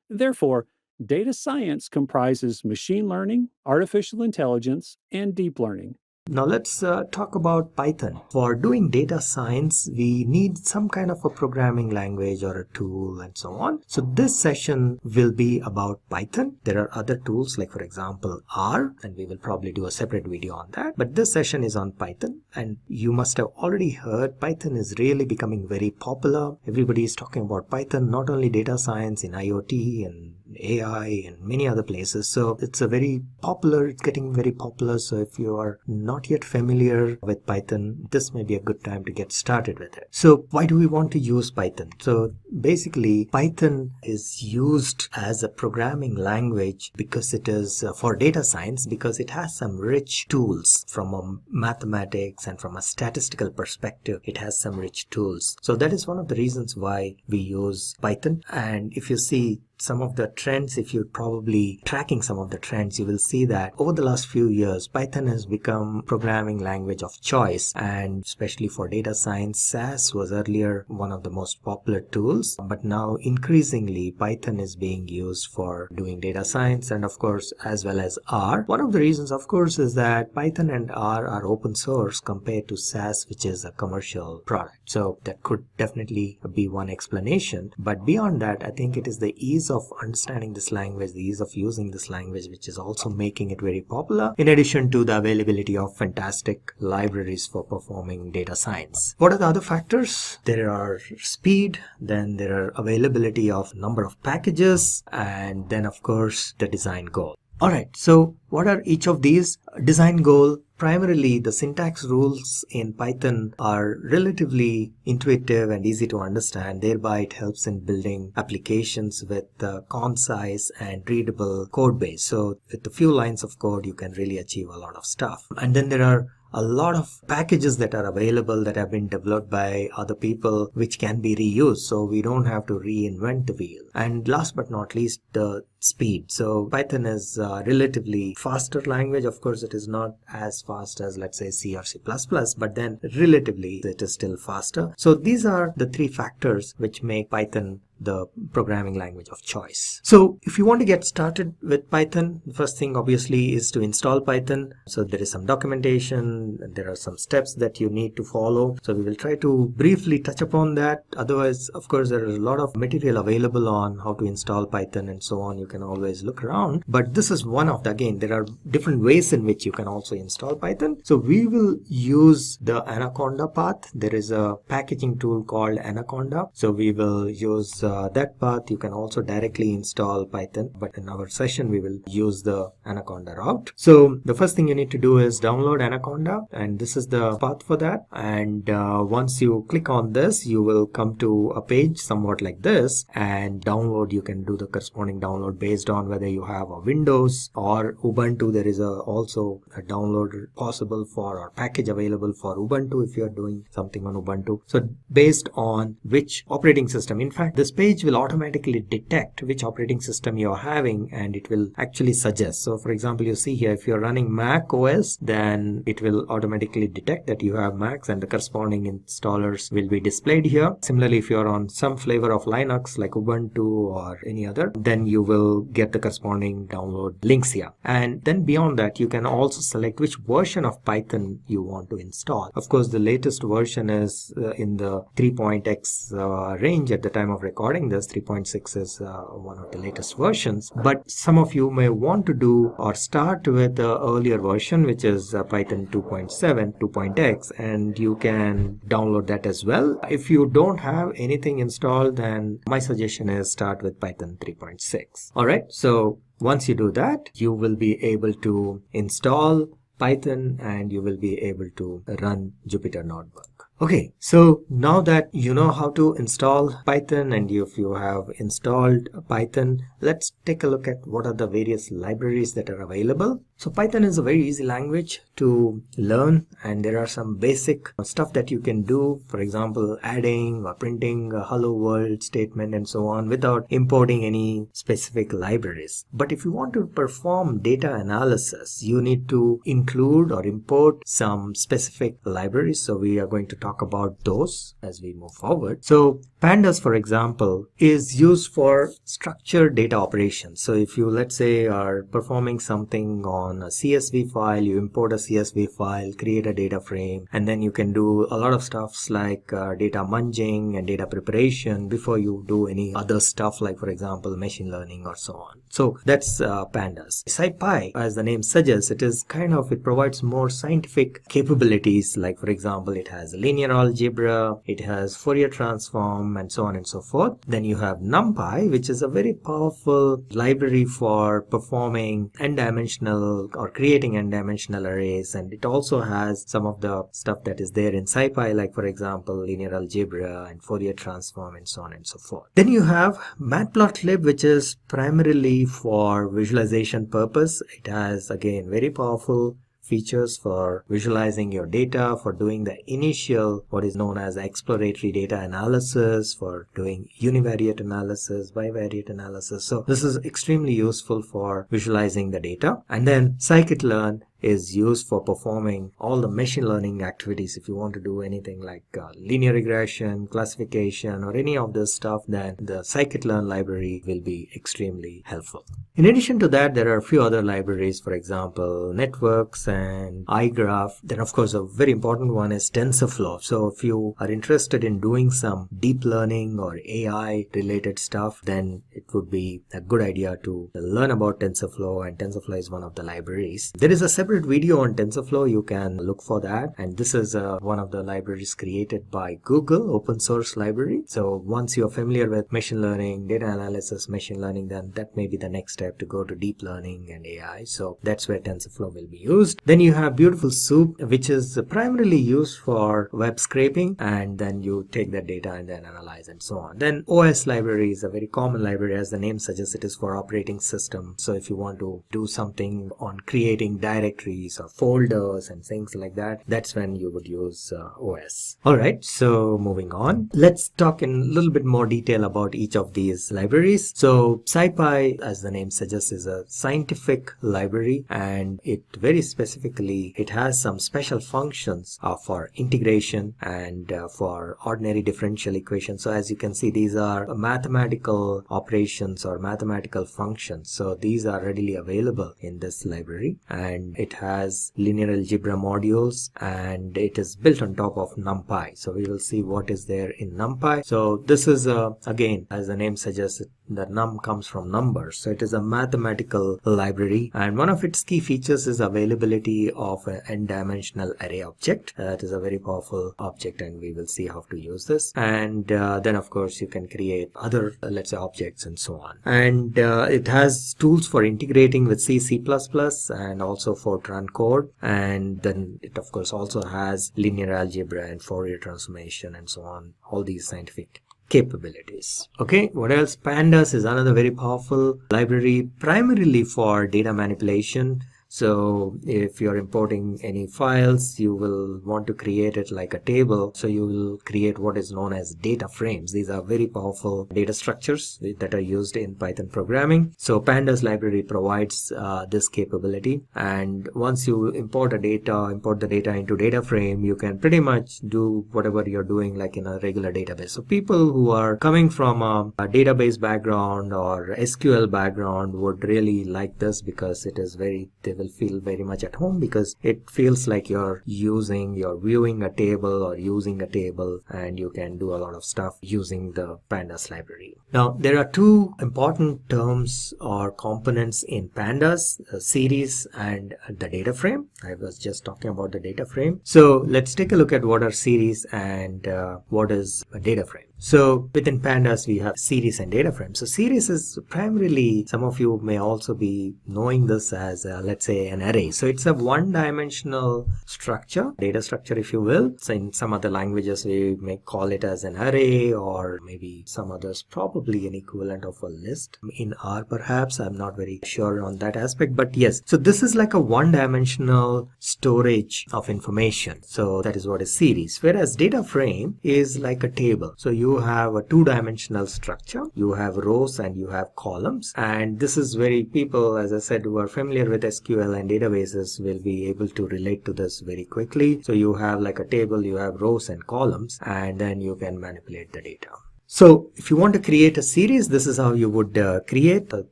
Therefore, data science comprises machine learning, artificial intelligence, and deep learning. Now let's talk about Python. For doing data science, we need some kind of a programming language or a tool and so on. So this session will be about Python. There are other tools like, for example, R, and we will probably do a separate video on that. But this session is on Python, and you must have already heard Python is really becoming very popular. Everybody is talking about Python, not only data science, in IoT and AI and many other places. So it's getting very popular. So if you are not yet familiar with Python, this may be a good time to get started with it. So why do we want to use Python? So basically, Python is used as a programming language because it is for data science, because it has some rich tools from a mathematics and from a statistical perspective. It has some rich tools. So that is one of the reasons why we use Python. And if you see some of the trends, if you're probably tracking some of the trends, you will see that over the last few years, Python has become programming language of choice, and especially for data science, SAS was earlier one of the most popular tools, but now increasingly Python is being used for doing data science, and of course as well as R. One of the reasons, of course, is that Python and R are open source compared to SAS, which is a commercial product. So that could definitely be one explanation, but beyond that, I think it is the ease of understanding this language, the ease of using this language, which is also making it very popular, in addition to the availability of fantastic libraries for performing data science. What are the other factors? There are speed, then there are availability of number of packages, and then of course the design goal. Alright, so what are each of these? Design goal. Primarily, the syntax rules in Python are relatively intuitive and easy to understand. Thereby, it helps in building applications with concise and readable code base. So with a few lines of code, you can really achieve a lot of stuff. And then there are a lot of packages that are available that have been developed by other people, which can be reused. So we don't have to reinvent the wheel. And last but not least, the speed. So Python is a relatively faster language. Of course, it is not as fast as, let's say, C or C++, but then relatively it is still faster. So these are the three factors which make Python the programming language of choice. So if you want to get started with Python, the first thing obviously is to install Python. So there is some documentation, there are some steps that you need to follow. So we will try to briefly touch upon that. Otherwise, of course, there is a lot of material available on how to install Python and so on. You can always look around, but this is one of the, again, there are different ways in which you can also install Python. So we will use the Anaconda path. There is a packaging tool called Anaconda. So we will use that path. You can also directly install Python, but in our session we will use the Anaconda route. So the first thing you need to do is download Anaconda, and this is the path for that. And once you click on this, you will come to a page somewhat like this, and download, you can do the corresponding download based on whether you have a Windows or Ubuntu. There is also a download possible for, or package available for Ubuntu if you are doing something on Ubuntu. So based on which operating system, in fact this page will automatically detect which operating system you're having, and it will actually suggest. So for example, you see here, if you're running Mac OS, then it will automatically detect that you have Macs, and the corresponding installers will be displayed here. Similarly, if you're on some flavor of Linux like Ubuntu or any other, then you will get the corresponding download links here. And then beyond that, you can also select which version of Python you want to install. Of course, the latest version is in the 3.x range at the time of recording. This 3.6 is one of the latest versions, but some of you may want to do or start with the earlier version, which is Python 2.7, 2.x, and you can download that as well. If you don't have anything installed, then my suggestion is start with Python 3.6. Alright, so once you do that, you will be able to install Python and you will be able to run Jupyter Notebook. Okay, so now that you know how to install Python, and if you have installed Python, let's take a look at what are the various libraries that are available. So Python is a very easy language to learn, and there are some basic stuff that you can do. For example, adding or printing a hello world statement and so on without importing any specific libraries. But if you want to perform data analysis, you need to include or import some specific libraries. So we are going to talk about those as we move forward. So pandas, for example, is used for structured data operations. So if you, let's say, are performing something on on a CSV file. You import a CSV file, create a data frame, and then you can do a lot of stuffs like data munging and data preparation before you do any other stuff like, for example, machine learning or so on. So that's Pandas. SciPy, as the name suggests, it provides more scientific capabilities. Like, for example, it has linear algebra, it has Fourier transform, and so on and so forth. Then you have NumPy, which is a very powerful library for performing n-dimensional or creating n-dimensional arrays, and it also has some of the stuff that is there in SciPy, like, for example, linear algebra and Fourier transform and so on and so forth. Then you have Matplotlib, which is primarily for visualization purpose. It has, again, very powerful features for visualizing your data, for doing the initial, what is known as exploratory data analysis, for doing univariate analysis, bivariate analysis. So this is extremely useful for visualizing the data. And then scikit-learn is used for performing all the machine learning activities. If you want to do anything like linear regression, classification, or any of this stuff, then the scikit-learn library will be extremely helpful. In addition to that, there are a few other libraries, for example, networks and iGraph. Then, of course, a very important one is TensorFlow. So if you are interested in doing some deep learning or AI related stuff, then it would be a good idea to learn about TensorFlow, and TensorFlow is one of the libraries. There is a separate video on TensorFlow. You can look for that, and this is one of the libraries created by Google, open source library. So once you're familiar with machine learning, data analysis, machine learning, then that may be the next step to go to deep learning and AI. So that's where TensorFlow will be used. Then you have Beautiful Soup, which is primarily used for web scraping, and then you take that data and then analyze and so on. Then OS library is a very common library. As the name suggests, it is for operating system. So if you want to do something on creating directories or folders and things like that, that's when you would use OS. Alright, so moving on, let's talk in a little bit more detail about each of these libraries. So SciPy, as the name suggests, is a scientific library, and it very specifically, it has some special functions for integration and for ordinary differential equations. So as you can see, these are mathematical operations or mathematical functions. So these are readily available in this library, and it has linear algebra modules, and it is built on top of NumPy. So we will see what is there in NumPy. So this is again, as the name suggests, the num comes from numbers. So it is a mathematical library, and one of its key features is availability of an n-dimensional array object. That is a very powerful object, and we will see how to use this. And then of course you can create other, let's say, objects and so on. And it has tools for integrating with C++, and also Fortran code. And then it of course also has linear algebra and Fourier transformation and so on, all these scientific capabilities. Okay, what else? Pandas is another very powerful library, primarily for data manipulation. So if you're importing any files, you will want to create it like a table. So you will create what is known as data frames. These are very powerful data structures that are used in Python programming. So Pandas library provides this capability. And once you import the data into data frame, you can pretty much do whatever you're doing like in a regular database. So people who are coming from a database background or SQL background would really like this, because it is they will feel very much at home, because it feels like you're viewing a table or using a table, and you can do a lot of stuff using the Pandas library. Now there are two important terms or components in Pandas, series and the data frame. I was just talking about the data frame. So let's take a look at what are series and what is a data frame. So within Pandas, we have series and data frame. So series is primarily, some of you may also be knowing this as, let's say, an array. So it's a one-dimensional structure, data structure, if you will. So in some other languages, we may call it as an array, or maybe some others, probably an equivalent of a list. In R, perhaps, I'm not very sure on that aspect, but yes. So this is like a one-dimensional storage of information. So that is what is series. Whereas data frame is like a table. So you have a two-dimensional structure, you have rows and you have columns, and this is very, people, as I said, who are familiar with SQL and databases will be able to relate to this very quickly. So you have like a table, you have rows and columns, and then you can manipulate the data. So if you want to create a series, this is how you would create a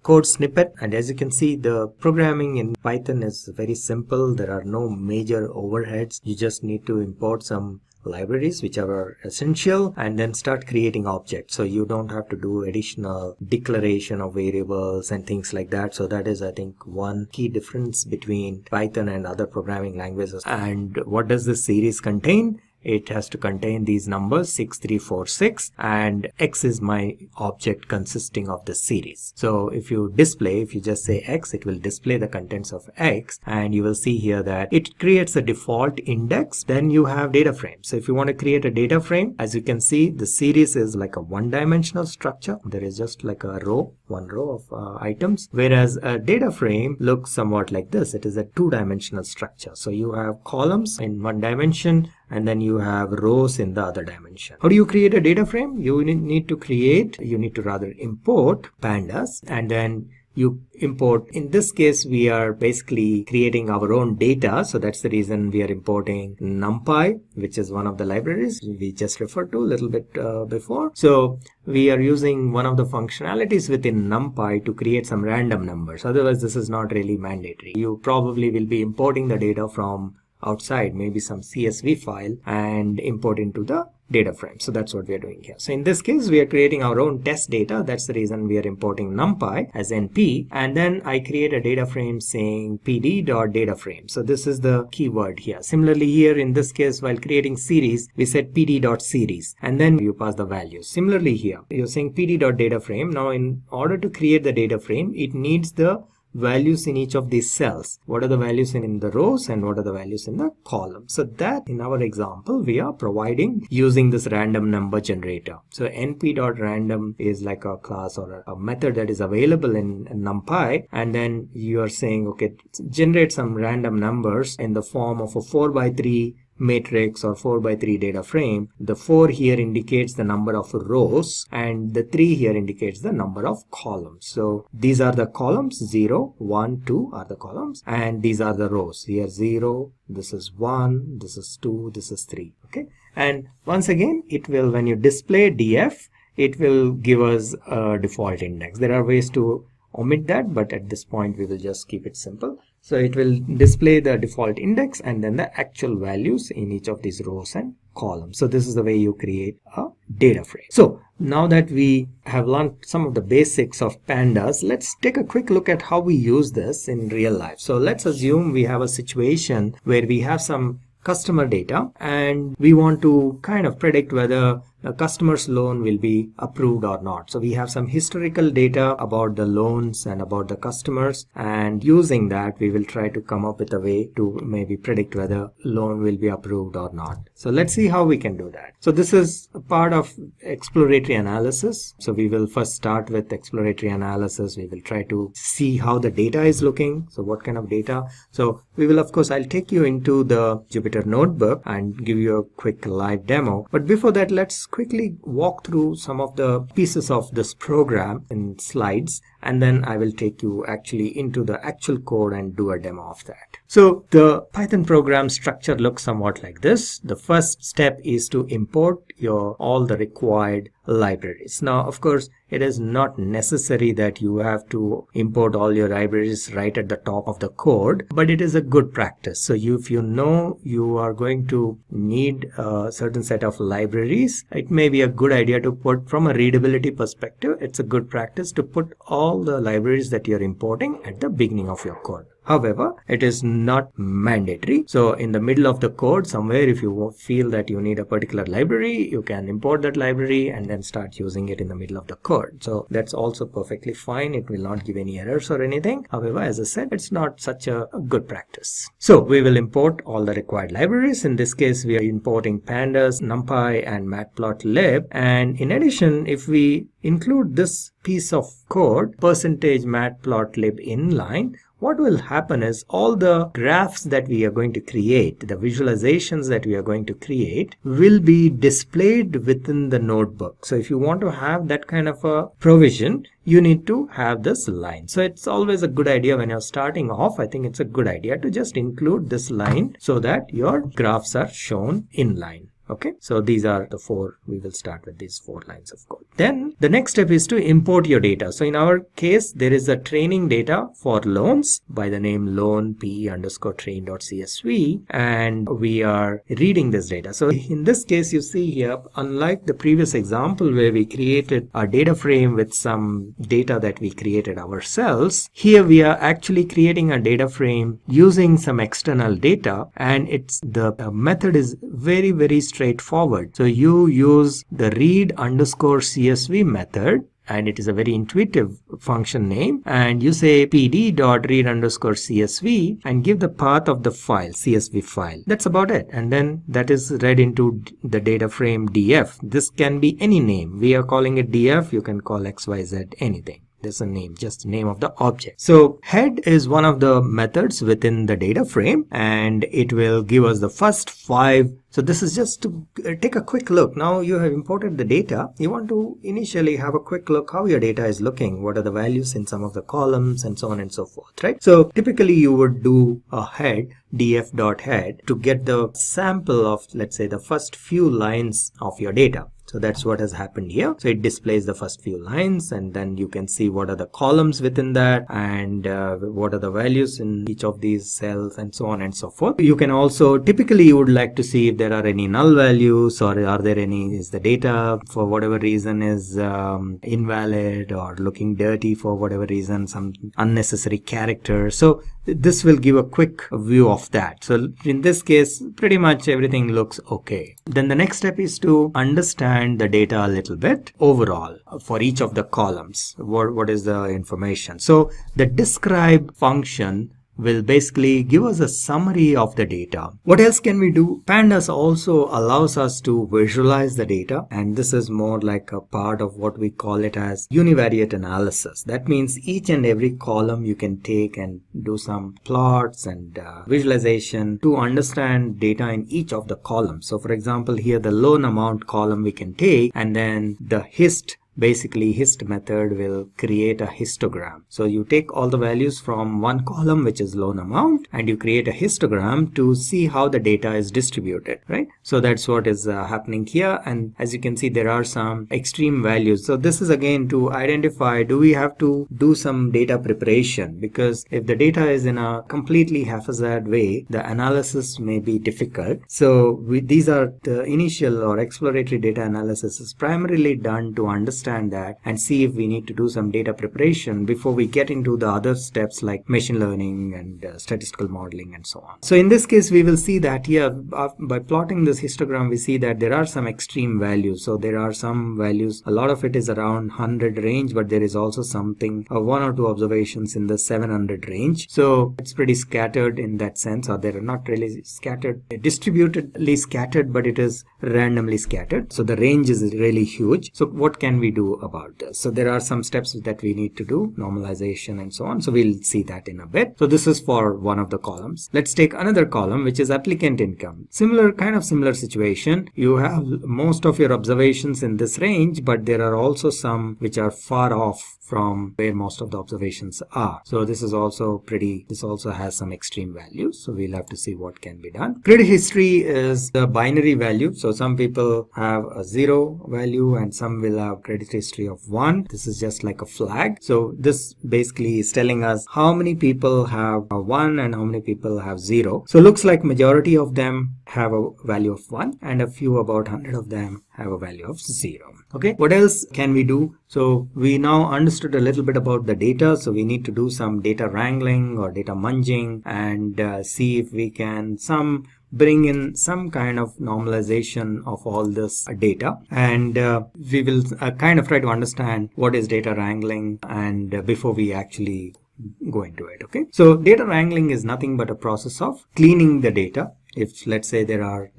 code snippet. And as you can see, the programming in Python is very simple. There are no major overheads. You just need to import some libraries which are essential and then start creating objects. So you don't have to do additional declaration of variables and things like that. So that is, I think, one key difference between Python and other programming languages. And what does this series contain? It has to contain these numbers 6346, and X is my object consisting of the series. So if you just say X, it will display the contents of X, and you will see here that it creates a default index. Then you have data frame. So if you want to create a data frame, as you can see, the series is like a one-dimensional structure. There is just like a row, one row of items, whereas a data frame looks somewhat like this. It is a two-dimensional structure. So you have columns in one dimension, and then you have rows in the other dimension. How do you create a data frame? You need to rather import pandas, and then you import. In this case, we are basically creating our own data. So that's the reason we are importing NumPy, which is one of the libraries we just referred to a little bit before. So we are using one of the functionalities within NumPy to create some random numbers. Otherwise, this is not really mandatory. You probably will be importing the data from outside, maybe some CSV file, and import into the data frame. So that's what we are doing here. So in this case, we are creating our own test data. That's the reason we are importing NumPy as NP. And then I create a data frame saying pd.dataframe. So this is the keyword here. Similarly here, in this case, while creating series, we said pd.series, and then you pass the values. Similarly here, you're saying pd.dataframe. Now in order to create the data frame, it needs the values in each of these cells. What are the values in the rows and what are the values in the columns? So that in our example we are providing using this random number generator. So np.random is like a class or a method that is available in NumPy, and then you are saying, okay, generate some random numbers in the form of a 4x3 matrix or 4x3 data frame. The 4 here indicates the number of rows and the 3 here indicates the number of columns. So these are the columns, 0, 1, 2 are the columns, and these are the rows. Here 0, this is 1, this is 2, this is 3. Okay, and once again it will, when you display df, it will give us a default index. There are ways to omit that, but at this point we will just keep it simple. So it will display the default index and then the actual values in each of these rows and columns. So this is the way you create a data frame. So now that we have learned some of the basics of pandas, let's take a quick look at how we use this in real life. So let's assume we have a situation where we have some customer data and we want to kind of predict whether a customer's loan will be approved or not. So we have some historical data about the loans and about the customers, and using that we will try to come up with a way to maybe predict whether loan will be approved or not. So let's see how we can do that. So this is a part of exploratory analysis. So we will first start with exploratory analysis. We will try to see how the data is looking. So what kind of data? So we will, of course, I'll take you into the Jupyter notebook and give you a quick live demo. But before that, let's quickly walk through some of the pieces of this program in slides, and then I will take you actually into the actual code and do a demo of that. So the Python program structure looks somewhat like this. The first step is to import all the required libraries. Now, of course, it is not necessary that you have to import all your libraries right at the top of the code, but it is a good practice. So if you know you are going to need a certain set of libraries, it may be a good idea to put, from a readability perspective, it's a good practice to put all the libraries that you're importing at the beginning of your code. However, it is not mandatory. So in the middle of the code somewhere, if you feel that you need a particular library, you can import that library and then start using it in the middle of the code. So that's also perfectly fine. It will not give any errors or anything. However, as I said, it's not such a good practice. So we will import all the required libraries. In this case, we are importing pandas, NumPy, and matplotlib. And in addition, if we include this piece of code, %matplotlib inline, what will happen is all the graphs that we are going to create, the visualizations that we are going to create, will be displayed within the notebook. So if you want to have that kind of a provision, you need to have this line. So it's always a good idea when you're starting off. I think it's a good idea to just include this line so that your graphs are shown in line. Okay, so these are the four. We will start with these 4 lines of code. Then the next step is to import your data. So in our case, there is a training data for loans by the name loan p_train.csv, and we are reading this data. So in this case, you see here, unlike the previous example where we created a data frame with some data that we created ourselves, here we are actually creating a data frame using some external data, and the method is very straightforward. So you use the read_csv method, and it is a very intuitive function name, and you say pd.read_csv and give the path of the file, CSV file. That's about it, and then that is read into the data frame df. This can be any name. We are calling it df. You can call xyz, anything. There's a name, just the name of the object. So head is one of the methods within the data frame, and it will give us the first 5. So this is just to take a quick look. Now you have imported the data. You want to initially have a quick look how your data is looking. What are the values in some of the columns and so on and so forth, right? So typically you would do a head, df.head, to get the sample of, let's say, the first few lines of your data. So that's what has happened here. So it displays the first few lines, and then you can see what are the columns within that, and what are the values in each of these cells, and so on and so forth. You can also, typically you would like to see if there are any null values, or are there any, is the data for whatever reason is invalid or looking dirty for whatever reason, some unnecessary character. So this will give a quick view of that. So in this case, pretty much everything looks okay. Then the next step is to understand the data a little bit overall for each of the columns. What is the information? So the describe function will basically give us a summary of the data. What else can we do? Pandas also allows us to visualize the data, and this is more like a part of what we call it as univariate analysis. That means each and every column you can take and do some plots and visualization to understand data in each of the columns. So for example, here the loan amount column we can take, and then the hist method will create a histogram. So you take all the values from one column, which is loan amount, and you create a histogram to see how the data is distributed, right? So that's what is happening here. And as you can see, there are some extreme values. So this is again to identify, do we have to do some data preparation? Because if the data is in a completely haphazard way, the analysis may be difficult. So these are the initial or exploratory data analysis is primarily done to understand that and see if we need to do some data preparation before we get into the other steps like machine learning and statistical modeling and so on. So in this case, we will see that here by plotting this histogram, we see that there are some extreme values. So there are some values, a lot of it is around 100 range, but there is also something, 1 or 2 observations in the 700 range. So it's pretty scattered in that sense, or they're not really scattered, distributedly scattered, but it is randomly scattered. So the range is really huge. So what can we do about this? So there are some steps that we need to do, normalization and so on. So we'll see that in a bit. So this is for one of the columns. Let's take another column, which is applicant income. Similar situation. You have most of your observations in this range, but there are also some which are far off from where most of the observations are. So this is also this also has some extreme values. So we'll have to see what can be done. Credit history is the binary value. So some people have a 0 value and some will have credit history of 1. This is just like a flag. So this basically is telling us how many people have a 1 and how many people have 0. So looks like majority of them have a value of 1 and a few, about 100 of them, have a value of 0. Okay, what else can we do? So we now understood a little bit about the data. So we need to do some data wrangling or data munging and see if we can bring in some kind of normalization of all this data, and we will kind of try to understand what is data wrangling and before we actually go into it. Okay, so data wrangling is nothing but a process of cleaning the data. If let's say there are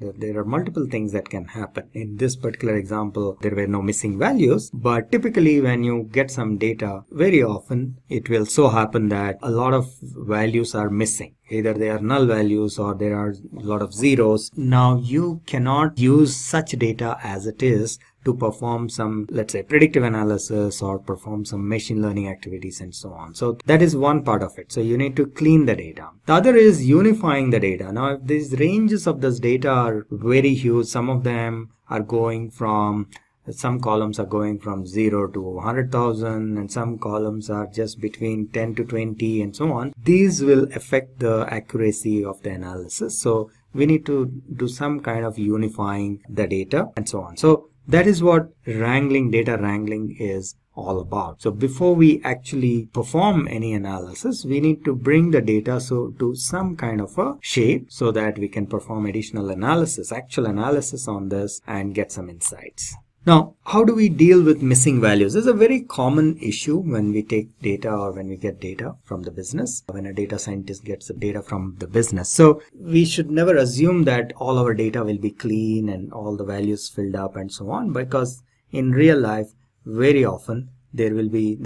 multiple things that can happen. In this particular example, there were no missing values, but typically when you get some data, very often it will so happen that a lot of values are missing. Either they are null values or there are a lot of zeros. Now you cannot use such data as it is to perform some, let's say, predictive analysis or perform some machine learning activities and so on. So that is one part of it. So you need to clean the data. The other is unifying the data. Now, if these ranges of this data are very huge, some of them are going from, some columns are going from 0 to 100,000 and some columns are just between 10 to 20 and so on. These will affect the accuracy of the analysis. So we need to do some kind of unifying the data and so on. So that is what data wrangling is all about. So before we actually perform any analysis, we need to bring the data to some kind of a shape so that we can perform additional analysis, actual analysis on this and get some insights. Now, how do we deal with missing values? This is a very common issue when we take data or when we get data from the business, when a data scientist gets the data from the business. So we should never assume that all our data will be clean and all the values filled up and so on, because in real life, very often the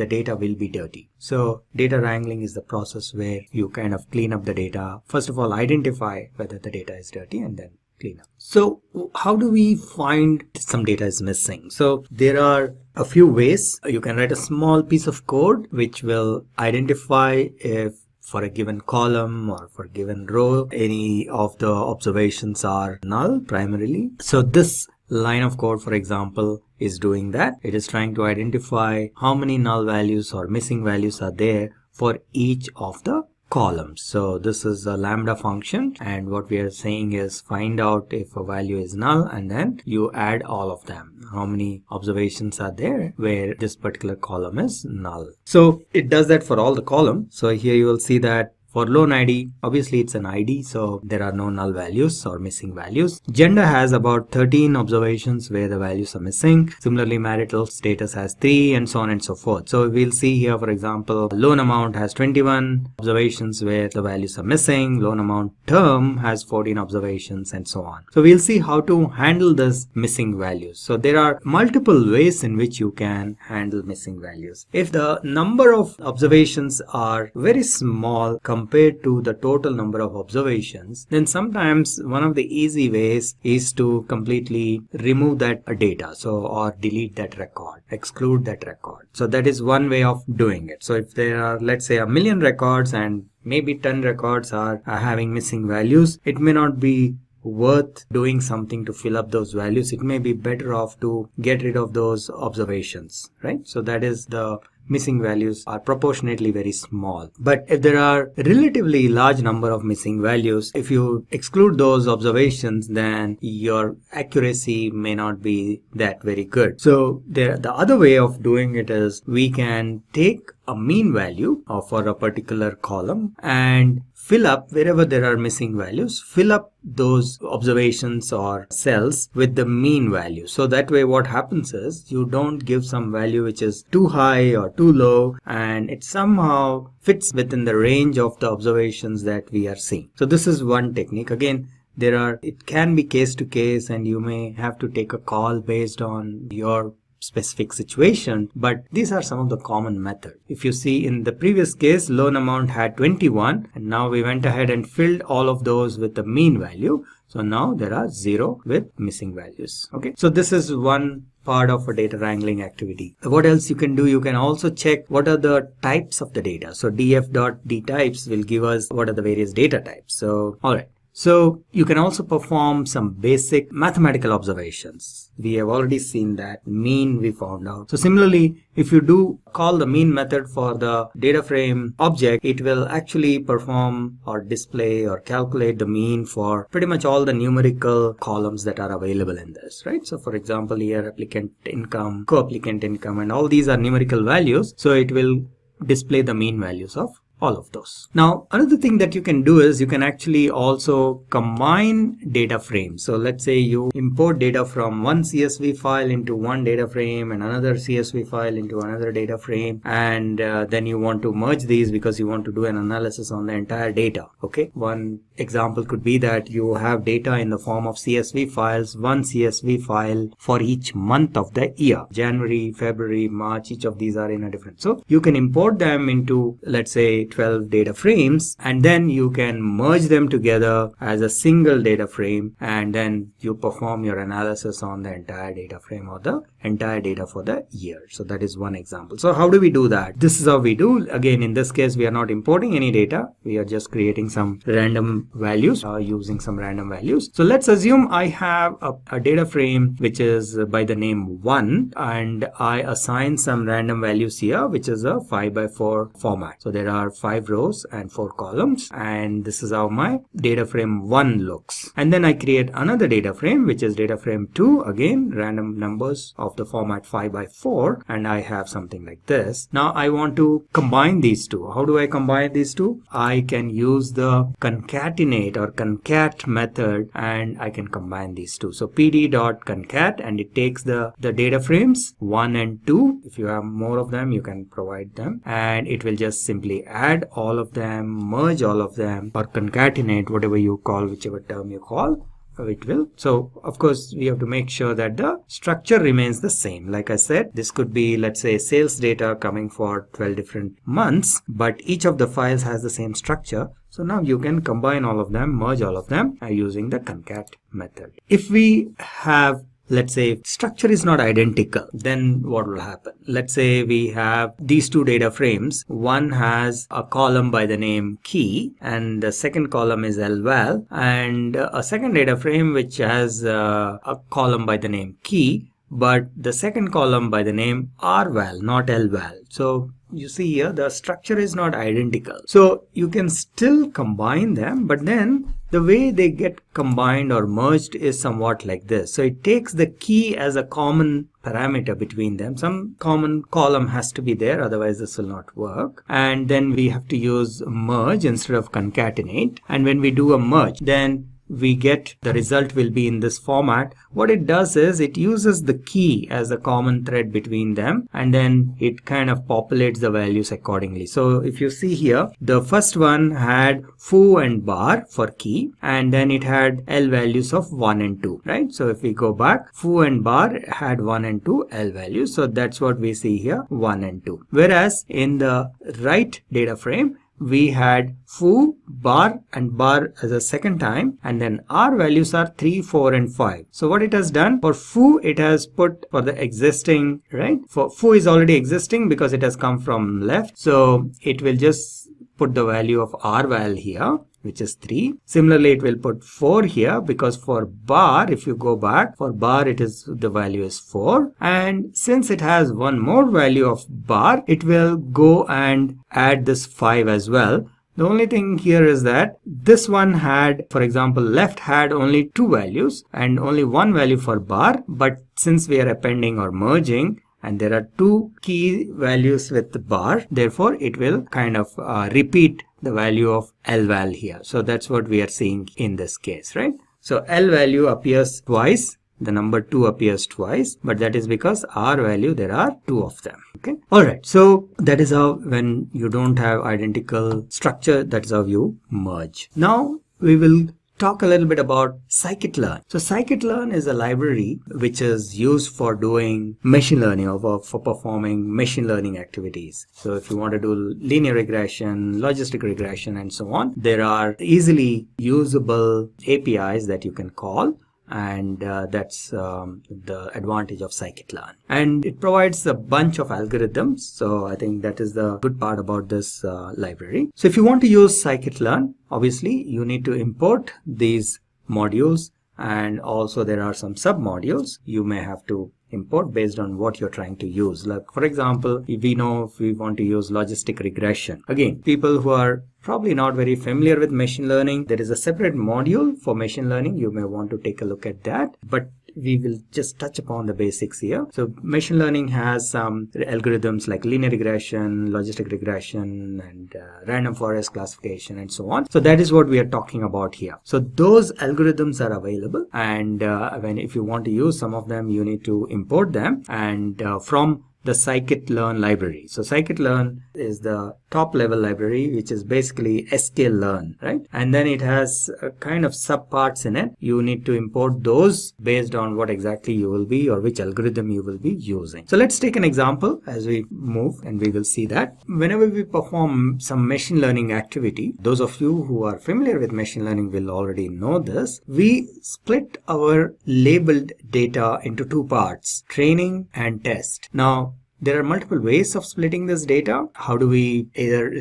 data will be dirty. So data wrangling is the process where you kind of clean up the data. First of all, identify whether the data is dirty and then clean up. So how do we find some data is missing? So there are a few ways. You can write a small piece of code which will identify if for a given column or for a given row, any of the observations are null primarily. So this line of code, for example, is doing that. It is trying to identify how many null values or missing values are there for each of the columns. So this is a lambda function, and what we are saying is find out if a value is null and then you add all of them. How many observations are there where this particular column is null. So it does that for all the columns. So here you will see that for loan ID, obviously it's an ID, so there are no null values or missing values. Gender has about 13 observations where the values are missing. Similarly, marital status has 3 and so on and so forth. So we'll see here, for example, loan amount has 21 observations where the values are missing. Loan amount term has 14 observations and so on. So we'll see how to handle this missing values. So there are multiple ways in which you can handle missing values. If the number of observations are very small compared to the total number of observations, then sometimes one of the easy ways is to completely remove that data, or delete that record, exclude that record. So that is one way of doing it. So if there are, let's say, 1 million records and maybe 10 records are having missing values, it may not be worth doing something to fill up those values. It may be better off to get rid of those observations, right? So that is the missing values are proportionately very small. But if there are relatively large number of missing values, if you exclude those observations, then your accuracy may not be that very good. So the other way of doing it is we can take a mean value for a particular column and fill up wherever there are missing values, fill up those observations or cells with the mean value. So that way what happens is you don't give some value which is too high or too low, and it somehow fits within the range of the observations that we are seeing. So this is one technique. Again, it can be case to case, and you may have to take a call based on your specific situation, but these are some of the common methods. If you see in the previous case, loan amount had 21, and now we went ahead and filled all of those with the mean value. So now there are 0 with missing values. Okay, so this is one part of a data wrangling activity. What else you can do? You can also check what are the types of the data. So df.dtypes will give us what are the various data types. So all right. So you can also perform some basic mathematical observations. We have already seen that mean we found out. So similarly, if you do call the mean method for the data frame object, it will actually perform or display or calculate the mean for pretty much all the numerical columns that are available in this, right? So for example, here applicant income, co-applicant income, and all these are numerical values. So it will display the mean values of all of those. Now, another thing that you can do is you can actually also combine data frames. So let's say you import data from one CSV file into one data frame and another CSV file into another data frame, and then you want to merge these because you want to do an analysis on the entire data. Okay, one example could be that you have data in the form of CSV files, one CSV file for each month of the year. January, February, March, each of these are in a different. So you can import them into, let's say, 12 data frames, and then you can merge them together as a single data frame, and then you perform your analysis on the entire data frame or the entire data for the year. So that is one example. So how do we do that? This is how we do. Again, in this case, we are not importing any data. We are just creating some random values, using some random values. So let's assume I have a data frame which is by the name 1, and I assign some random values here, which is a 5x4 format. So there are 5 rows and 4 columns, and this is how my data frame 1 looks. And then I create another data frame, which is data frame 2, again random numbers of the format 5x4, and I have something like this. Now I want to combine these two. How do I combine these two? I can use the concatenate or concat method, and I can combine these two. So pd.concat, and it takes the data frames 1 and 2. If you have more of them, you can provide them, and it will just simply add all of them, merge all of them, or concatenate, whatever you call, whichever term you call, it will. So of course we have to make sure that the structure remains the same. Like I said, this could be, let's say, sales data coming for 12 different months, but each of the files has the same structure. So now you can combine all of them, merge all of them using the concat method. If we have, let's say, structure is not identical, then what will happen? Let's say we have these two data frames. One has a column by the name key, and the second column is lval, and a second data frame which has a column by the name key, but the second column by the name rval, not lval. So you see here the structure is not identical. So you can still combine them, but then the way they get combined or merged is somewhat like this. So it takes the key as a common parameter between them. Some common column has to be there, otherwise this will not work. And then we have to use merge instead of concatenate. And when we do a merge, then we get the result will be in this format. What it does is it uses the key as a common thread between them, and then it kind of populates the values accordingly. So if you see here, the first one had foo and bar for key, and then it had L values of 1 and 2, right? So if we go back, foo and bar had 1 and 2 L values. So that's what we see here, 1 and 2. Whereas in the right data frame, we had foo, bar, and bar as a second time, and then R values are 3, 4, and 5. So what it has done for foo, it has put for the existing, right? For foo is already existing because it has come from left. So it will just put the value of rval here, which is 3. Similarly, it will put 4 here because for bar, if you go back, for bar it is the value is 4. And since it has one more value of bar, it will go and add this 5 as well. The only thing here is that this one had, for example, left had only 2 values and only 1 value for bar. But since we are appending or merging, and there are 2 key values with the bar, therefore it will kind of repeat the value of lval here. So that's what we are seeing in this case, right? So L value appears twice, the number 2 appears twice, but that is because R value, there are 2 of them. Okay. All right. So that is how, when you don't have identical structure, that's how you merge. Now we will talk a little bit about scikit-learn. So scikit-learn is a library which is used for doing machine learning or for performing machine learning activities. So if you want to do linear regression, logistic regression, and so on, there are easily usable APIs that you can call. And that's the advantage of scikit-learn, and it provides a bunch of algorithms. So I think that is the good part about this library. So if you want to use scikit-learn, obviously you need to import these modules, and also there are some sub modules you may have to import based on what you're trying to use. Like for example, if we know if we want to use logistic regression, again, people who are probably not very familiar with machine learning, there is a separate module for machine learning. You may want to take a look at that, but we will just touch upon the basics here. So machine learning has some algorithms like linear regression, logistic regression, and random forest classification, and so on. So that is what we are talking about here. So those algorithms are available, and if you want to use some of them, you need to import them, and from the scikit-learn library. So scikit-learn is the top level library, which is basically sklearn, right? And then it has a kind of subparts in it. You need to import those based on what exactly you will be or which algorithm you will be using. So let's take an example as we move, and we will see that whenever we perform some machine learning activity, those of you who are familiar with machine learning will already know this. We split our labeled data into two parts, training and test. Now, there are multiple ways of splitting this data. How do we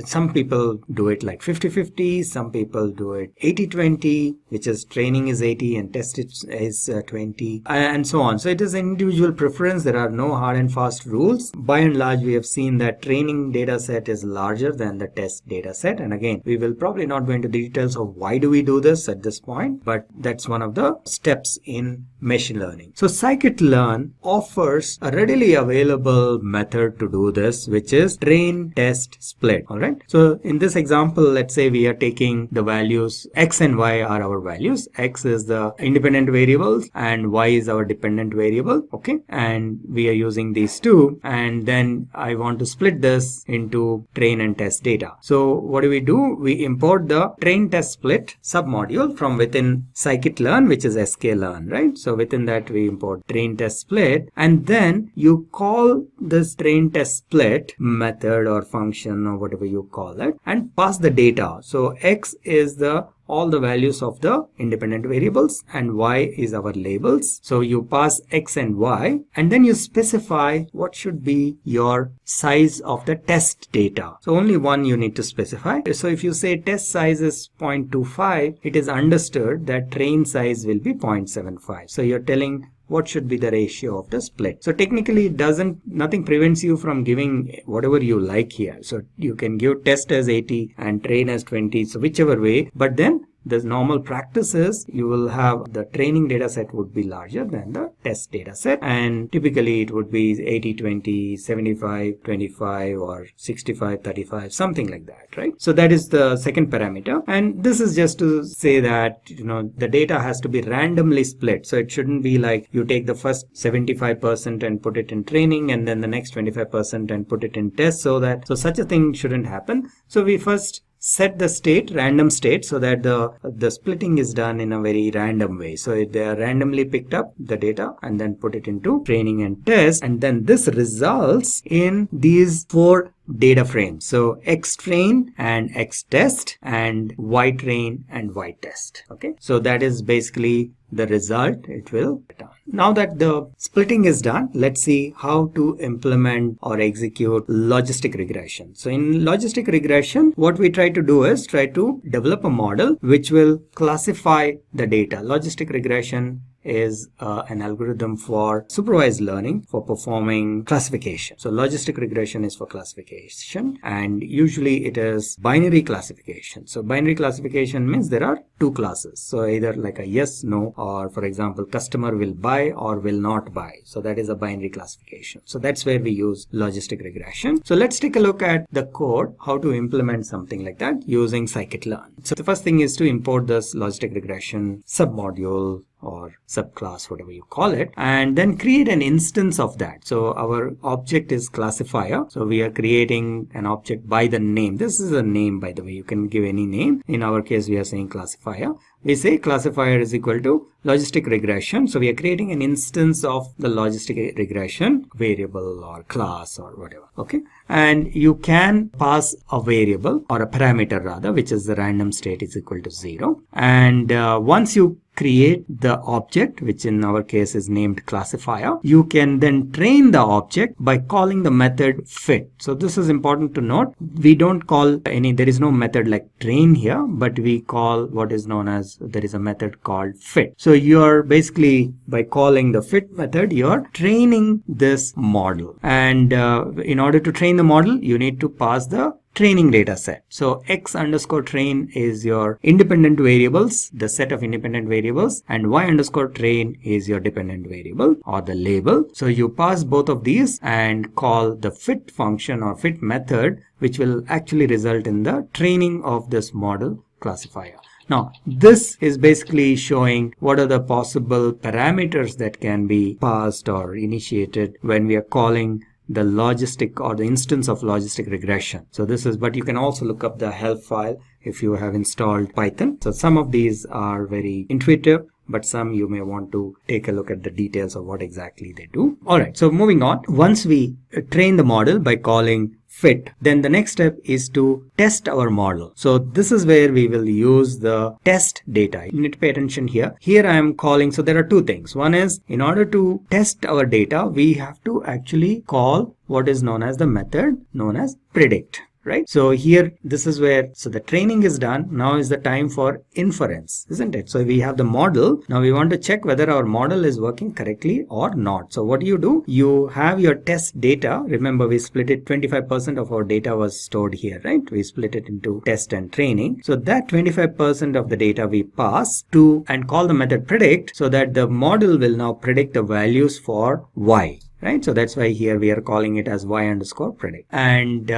some people do it like 50-50, some people do it 80-20, which is training is 80 and test is 20, and so on. So it is an individual preference. There are no hard and fast rules. By and large, we have seen that training data set is larger than the test data set. And again, we will probably not go into the details of why do we do this at this point, but that's one of the steps in machine learning. So scikit-learn offers a readily available method to do this, which is train test split. All right, so in this example, let's say we are taking the values x and y are our values. X is the independent variables and y is our dependent variable. Okay, and we are using these two, and then I want to split this into train and test data. So what do? We import the train test split submodule from within scikit-learn, which is sklearn, right? So within that we import train test split, and then you call this train test split method or function or whatever you call it and pass the data. So x is all the values of the independent variables and y is our labels. So you pass x and y, and then you specify what should be your size of the test data. So only one you need to specify. So if you say test size is 0.25, it is understood that train size will be 0.75. So you're telling what should be the ratio of the split. So technically nothing prevents you from giving whatever you like here. So you can give test as 80 and train as 20, so whichever way, but then the normal practice is you will have the training data set would be larger than the test data set, and typically it would be 80-20, 75-25 or 65-35, something like that, right? So that is the second parameter, and this is just to say that the data has to be randomly split. So it shouldn't be like you take the first 75% and put it in training and then the next 25% and put it in test. So such a thing shouldn't happen. So we first set the state, random state, so that the splitting is done in a very random way. So they are randomly picked up the data and then put it into training and test, and then this results in these four data frames. So x train and x test and y train and y test. Okay, so that is basically the result it will return. Now that the splitting is done, let's see how to implement or execute logistic regression. So in logistic regression, what we try to do is try to develop a model which will classify the data. Logistic regression is an algorithm for supervised learning for performing classification. So logistic regression is for classification, and usually it is binary classification. So binary classification means there are two classes. So either like a yes, no, or for example, customer will buy or will not buy. So that is a binary classification. So that's where we use logistic regression. So let's take a look at the code, how to implement something like that using scikit-learn. So the first thing is to import this logistic regression submodule or subclass, whatever you call it, and then create an instance of that. So our object is classifier. So we are creating an object by the name. This is a name, by the way. You can give any name. In our case, we are saying classifier. We say classifier is equal to logistic regression. So we are creating an instance of the logistic regression variable or class or whatever. Okay. And you can pass a variable or a parameter rather, which is the random state is equal to 0. And once you create the object, which in our case is named classifier, you can then train the object by calling the method fit. So this is important to note. We don't call there is no method like train here, but we call what is known as, there is a method called fit. So you're basically, by calling the fit method, you're training this model. And in order to train the model, you need to pass the training data set. So x underscore train is your independent variables, the set of independent variables, and y underscore train is your dependent variable or the label. So you pass both of these and call the fit function or fit method, which will actually result in the training of this model classifier. Now, this is basically showing what are the possible parameters that can be passed or initiated when we are calling the logistic or the instance of logistic regression. So this is, but you can also look up the help file if you have installed Python. So some of these are very intuitive, but some you may want to take a look at the details of what exactly they do. All right, so moving on. Once we train the model by calling fit, then the next step is to test our model. So this is where we will use the test data. You need to pay attention here. Here I am calling, so there are two things. One is, in order to test our data, we have to actually call what is known as the method known as predict. Right? So here, this is where, so the training is done. Now is the time for inference, isn't it? So we have the model. Now we want to check whether our model is working correctly or not. So what do? You have your test data. Remember, we split it, 25% of our data was stored here, right? We split it into test and training. So that 25% of the data we pass to and call the method predict, so that the model will now predict the values for y. Right, so that's why here we are calling it as y_predict. And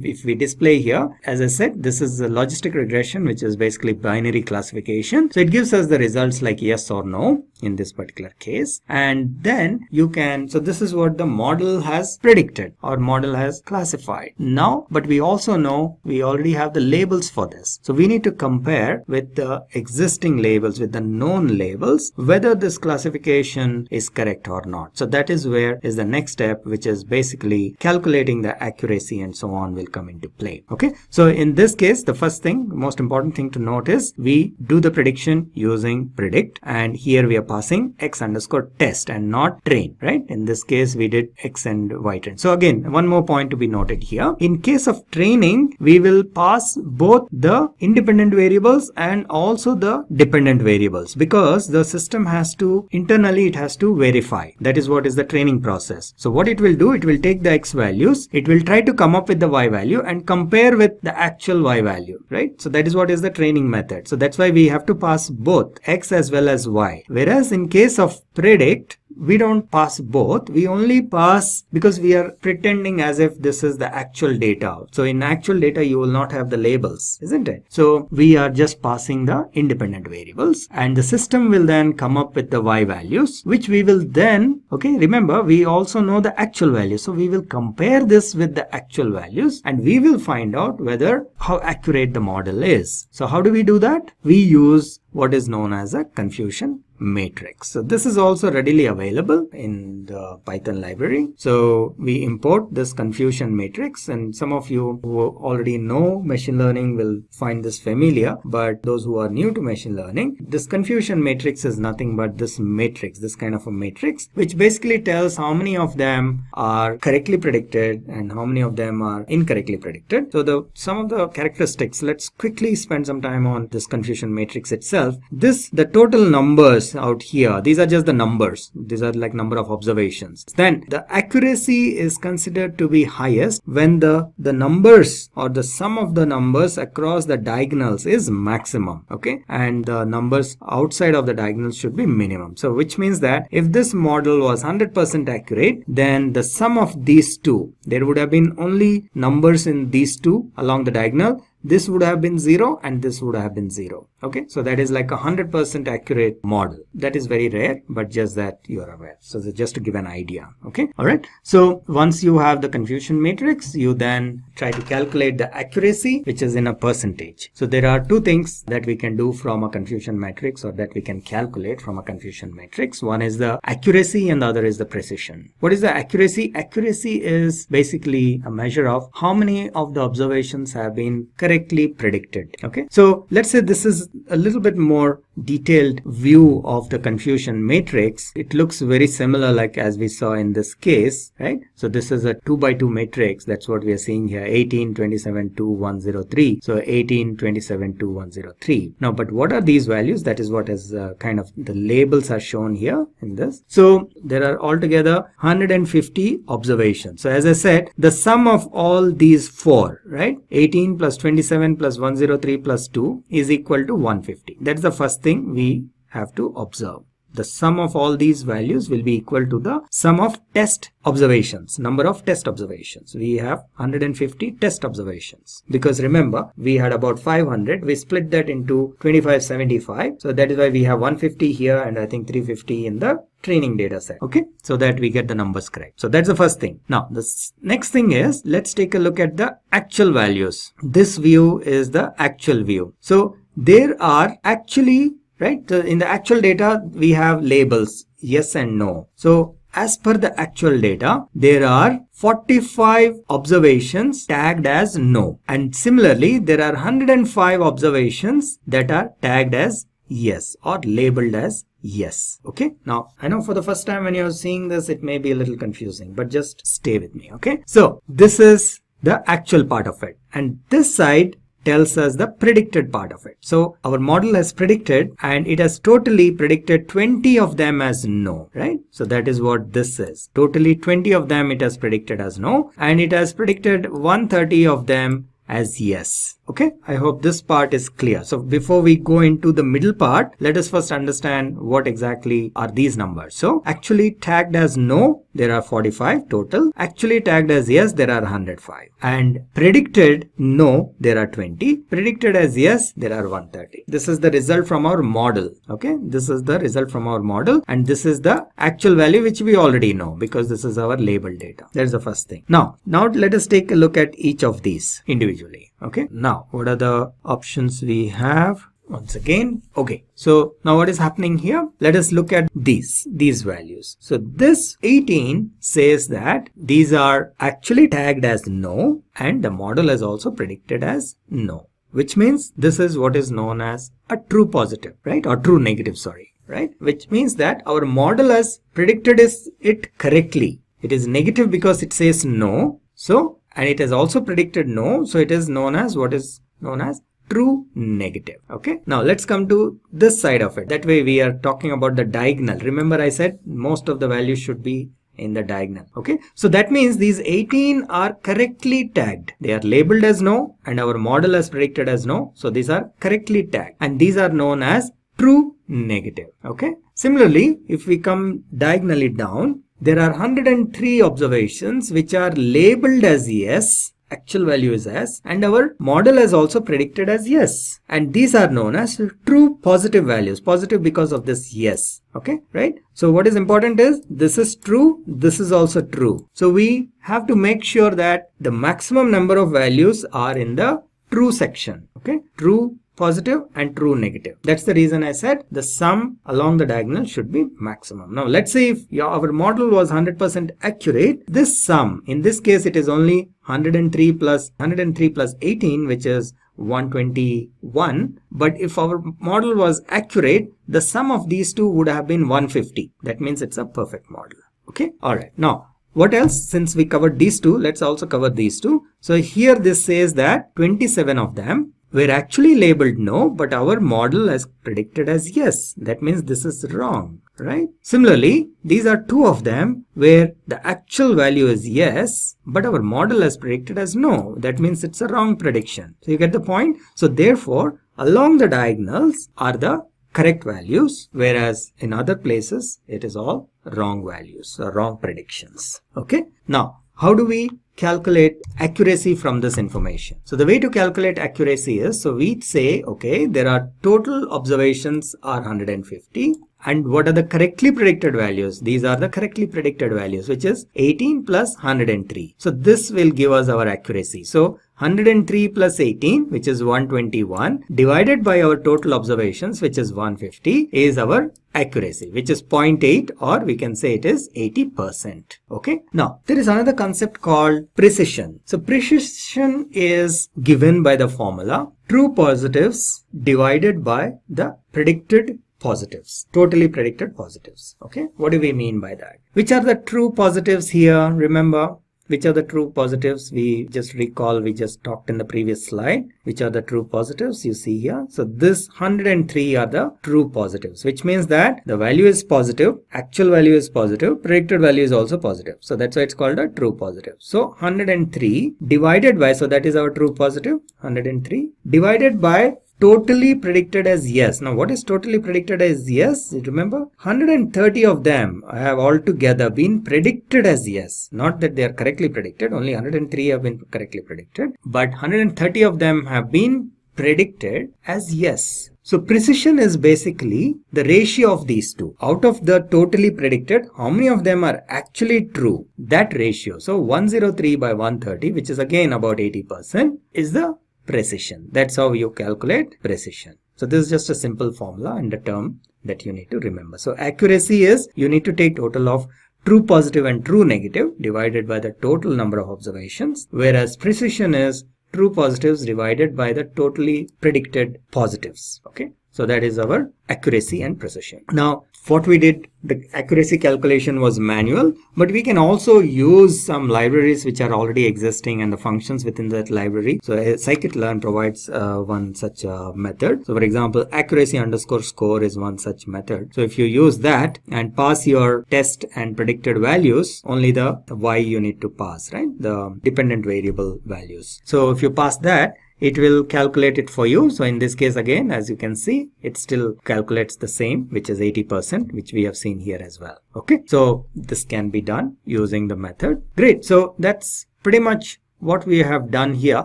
if we display here, as I said, this is a logistic regression, which is basically binary classification. So it gives us the results like yes or no in this particular case. And then you can, so this is what the model has predicted or model has classified. Now, but we also know we already have the labels for this. So we need to compare with the existing labels, with the known labels, whether this classification is correct or not. So that is where is the next step, which is basically calculating the accuracy and so on will come into play. Okay, so in this case, the first thing, most important thing to note is we do the prediction using predict, and here we are passing x_test and not train, right? In this case, we did x and y train. So again, one more point to be noted here. In case of training, we will pass both the independent variables and also the dependent variables, because the system has to internally, it has to verify. That is what is the training process. So what it will do, it will take the x values, it will try to come up with the y value and compare with the actual y value, right? So that is what is the training method. So that's why we have to pass both x as well as y. Whereas in case of predict, we don't pass both. We only pass because we are pretending as if this is the actual data. So in actual data, you will not have the labels, isn't it? So we are just passing the independent variables, and the system will then come up with the y values, which we will then, okay, remember, we also know the actual value. So we will compare this with the actual values, and we will find out whether how accurate the model is. So how do we do that? We use what is known as a confusion matrix. So this is also readily available in the Python library. So we import this confusion matrix, and some of you who already know machine learning will find this familiar, but those who are new to machine learning, this confusion matrix is nothing but this matrix, this kind of a matrix, which basically tells how many of them are correctly predicted and how many of them are incorrectly predicted. So some of the characteristics, let's quickly spend some time on this confusion matrix itself. The total numbers out here, these are just the numbers, these are like number of observations. Then the accuracy is considered to be highest when the numbers or the sum of the numbers across the diagonals is maximum, okay, and the numbers outside of the diagonals should be minimum. So which means that if this model was 100% accurate, then the sum of these two, there would have been only numbers in these two along the diagonal. This would have been 0 and this would have been 0. Okay, so that is like 100% accurate model. That is very rare, but just that you are aware. So just to give an idea. Okay, all right. So once you have the confusion matrix, you then try to calculate the accuracy, which is in a percentage. So there are two things that we can do from a confusion matrix, or that we can calculate from a confusion matrix. One is the accuracy and the other is the precision. What is the accuracy? Accuracy is basically a measure of how many of the observations have been correctly predicted. Okay, so let's say this is a little bit more detailed view of the confusion matrix. It looks very similar like as we saw in this case, right? So this is a 2x2 matrix. That's what we are seeing here, 18, 27, 2, 103. So 18, 27, 2, 103. Now, but what are these values? That is what is kind of the labels are shown here in this. So there are altogether 150 observations. So as I said, the sum of all these four, right? 18 plus 27 plus 103 plus 2 is equal to 150. That's the first thing we have to observe. The sum of all these values will be equal to the sum of test observations, number of test observations. We have 150 test observations because remember we had about 500. We split that into 2575. So that is why we have 150 here and I think 350 in the training data set. Okay, so that we get the numbers correct. So that's the first thing. Now the next thing is, let's take a look at the actual values. This view is the actual view. So there are actually, right, in the actual data we have labels yes and no. So as per the actual data, there are 45 observations tagged as no, and similarly there are 105 observations that are tagged as yes or labeled as yes. Okay, now I know for the first time when you're seeing this it may be a little confusing, but just stay with me. Okay, so this is the actual part of it, and this side tells us the predicted part of it. So our model has predicted, and it has totally predicted 20 of them as no, right? So that is what this is. Totally 20 of them it has predicted as no, and it has predicted 130 of them as yes. Okay, I hope this part is clear. So before we go into the middle part, let us first understand what exactly are these numbers. So actually tagged as no, there are 45 total. Actually tagged as yes, there are 105. And predicted no, there are 20. Predicted as yes, there are 130. This is the result from our model. Okay, this is the result from our model, and this is the actual value which we already know because this is our label data. That is the first thing. Now let us take a look at each of these individually. Okay, now what are the options we have? Once again, okay, so now what is happening here? Let us look at these values. So this 18 says that these are actually tagged as no, and the model has also predicted as no, which means this is what is known as a true positive, right? Or true negative, sorry, right? Which means that our model has predicted it correctly. It is negative because it says no. So, and it has also predicted no, so it is known as what is known as true negative. Okay, now let's come to this side of it. That way we are talking about the diagonal. Remember I said most of the values should be in the diagonal. Okay, so that means these 18 are correctly tagged. They are labeled as no, and our model has predicted as no. So these are correctly tagged, and these are known as true negative. Okay, similarly, if we come diagonally down, there are 103 observations which are labeled as yes, actual value is yes, and our model has also predicted as yes, and these are known as true positive values. Positive because of this yes. Okay, right? So what is important is this is true, this is also true. So we have to make sure that the maximum number of values are in the true section. Okay, true positive and true negative. That's the reason I said the sum along the diagonal should be maximum. Now let's say if our model was 100% accurate, this sum, in this case it is only 103 plus 18, which is 121. But if our model was accurate, the sum of these two would have been 150. That means it's a perfect model. Okay, all right. Now what else? Since we covered these two, let's also cover these two. So here this says that 27 of them were actually labeled no, but our model has predicted as yes. That means this is wrong, right? Similarly, these are two of them where the actual value is yes, but our model has predicted as no. That means it's a wrong prediction. So you get the point? So therefore, along the diagonals are the correct values, whereas in other places it is all wrong values or wrong predictions. Okay, now how do we calculate accuracy from this information? So the way to calculate accuracy is, so we say, okay, there are total observations are 150, and what are the correctly predicted values? These are the correctly predicted values, which is 18 plus 103. So this will give us our accuracy. So 103 plus 18, which is 121, divided by our total observations, which is 150, is our accuracy, which is 0.8, or we can say it is 80%. Okay. Now there is another concept called precision. So precision is given by the formula true positives divided by the predicted positives, totally predicted positives. Okay, what do we mean by that? Which are the true positives here? Remember, which are the true positives? We just recall, we just talked in the previous slide. Which are the true positives you see here? So this 103 are the true positives, which means that the value is positive, actual value is positive, predicted value is also positive. So that's why it's called a true positive. So 103 divided by, so that is our true positive, 103 divided by totally predicted as yes. Now what is totally predicted as yes? Remember, 130 of them have altogether been predicted as yes. Not that they are correctly predicted, only 103 have been correctly predicted, but 130 of them have been predicted as yes. So precision is basically the ratio of these two. Out of the totally predicted, how many of them are actually true? That ratio. So 103 by 130, which is again about 80%, is the precision. That's how you calculate precision. So this is just a simple formula and a term that you need to remember. So accuracy is you need to take total of true positive and true negative divided by the total number of observations, whereas precision is true positives divided by the totally predicted positives. Okay, so that is our accuracy and precision. Now what we did, the accuracy calculation was manual, but we can also use some libraries which are already existing and the functions within that library. So Scikit-learn provides one such method. So for example, accuracy underscore score is one such method. So if you use that and pass your test and predicted values, only the y you need to pass, right? The dependent variable values. So if you pass that, it will calculate it for you. So in this case, again, as you can see, it still calculates the same, which is 80%, which we have seen here as well. Okay, so this can be done using the method. Great. So that's pretty much what we have done here.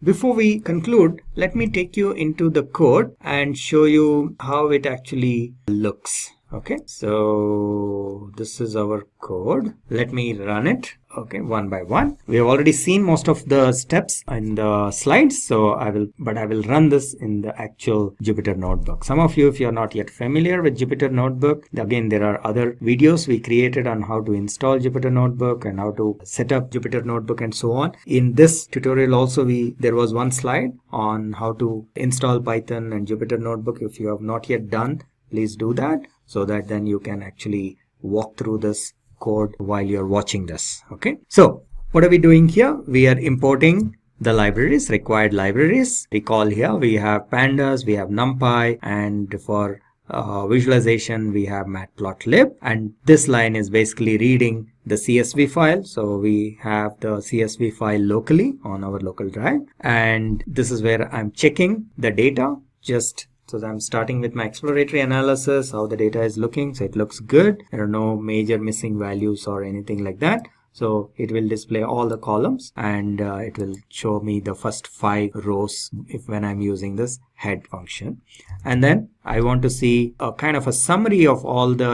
Before we conclude, let me take you into the code and show you how it actually looks. Okay, so this is our code. Let me run it. Okay, one by one. We have already seen most of the steps in the slides, so I will run this in the actual Jupyter Notebook. Some of you, if you are not yet familiar with Jupyter Notebook, again, there are other videos we created on how to install Jupyter Notebook and how to set up Jupyter Notebook and so on. In this tutorial also, there was one slide on how to install Python and Jupyter Notebook. If you have not yet done, please do that, so that then you can actually walk through this code while you're watching this. Okay, so what are we doing here? We are importing the libraries, required libraries. Recall here we have pandas, we have numpy, and for visualization we have matplotlib, and this line is basically reading the CSV file. So we have the CSV file locally on our local drive, and this is where I'm checking the data. So I'm starting with my exploratory analysis, how the data is looking. So it looks good. There are no major missing values or anything like that. So it will display all the columns, and it will show me the first 5 rows when I'm using this head function. And then I want to see a kind of a summary of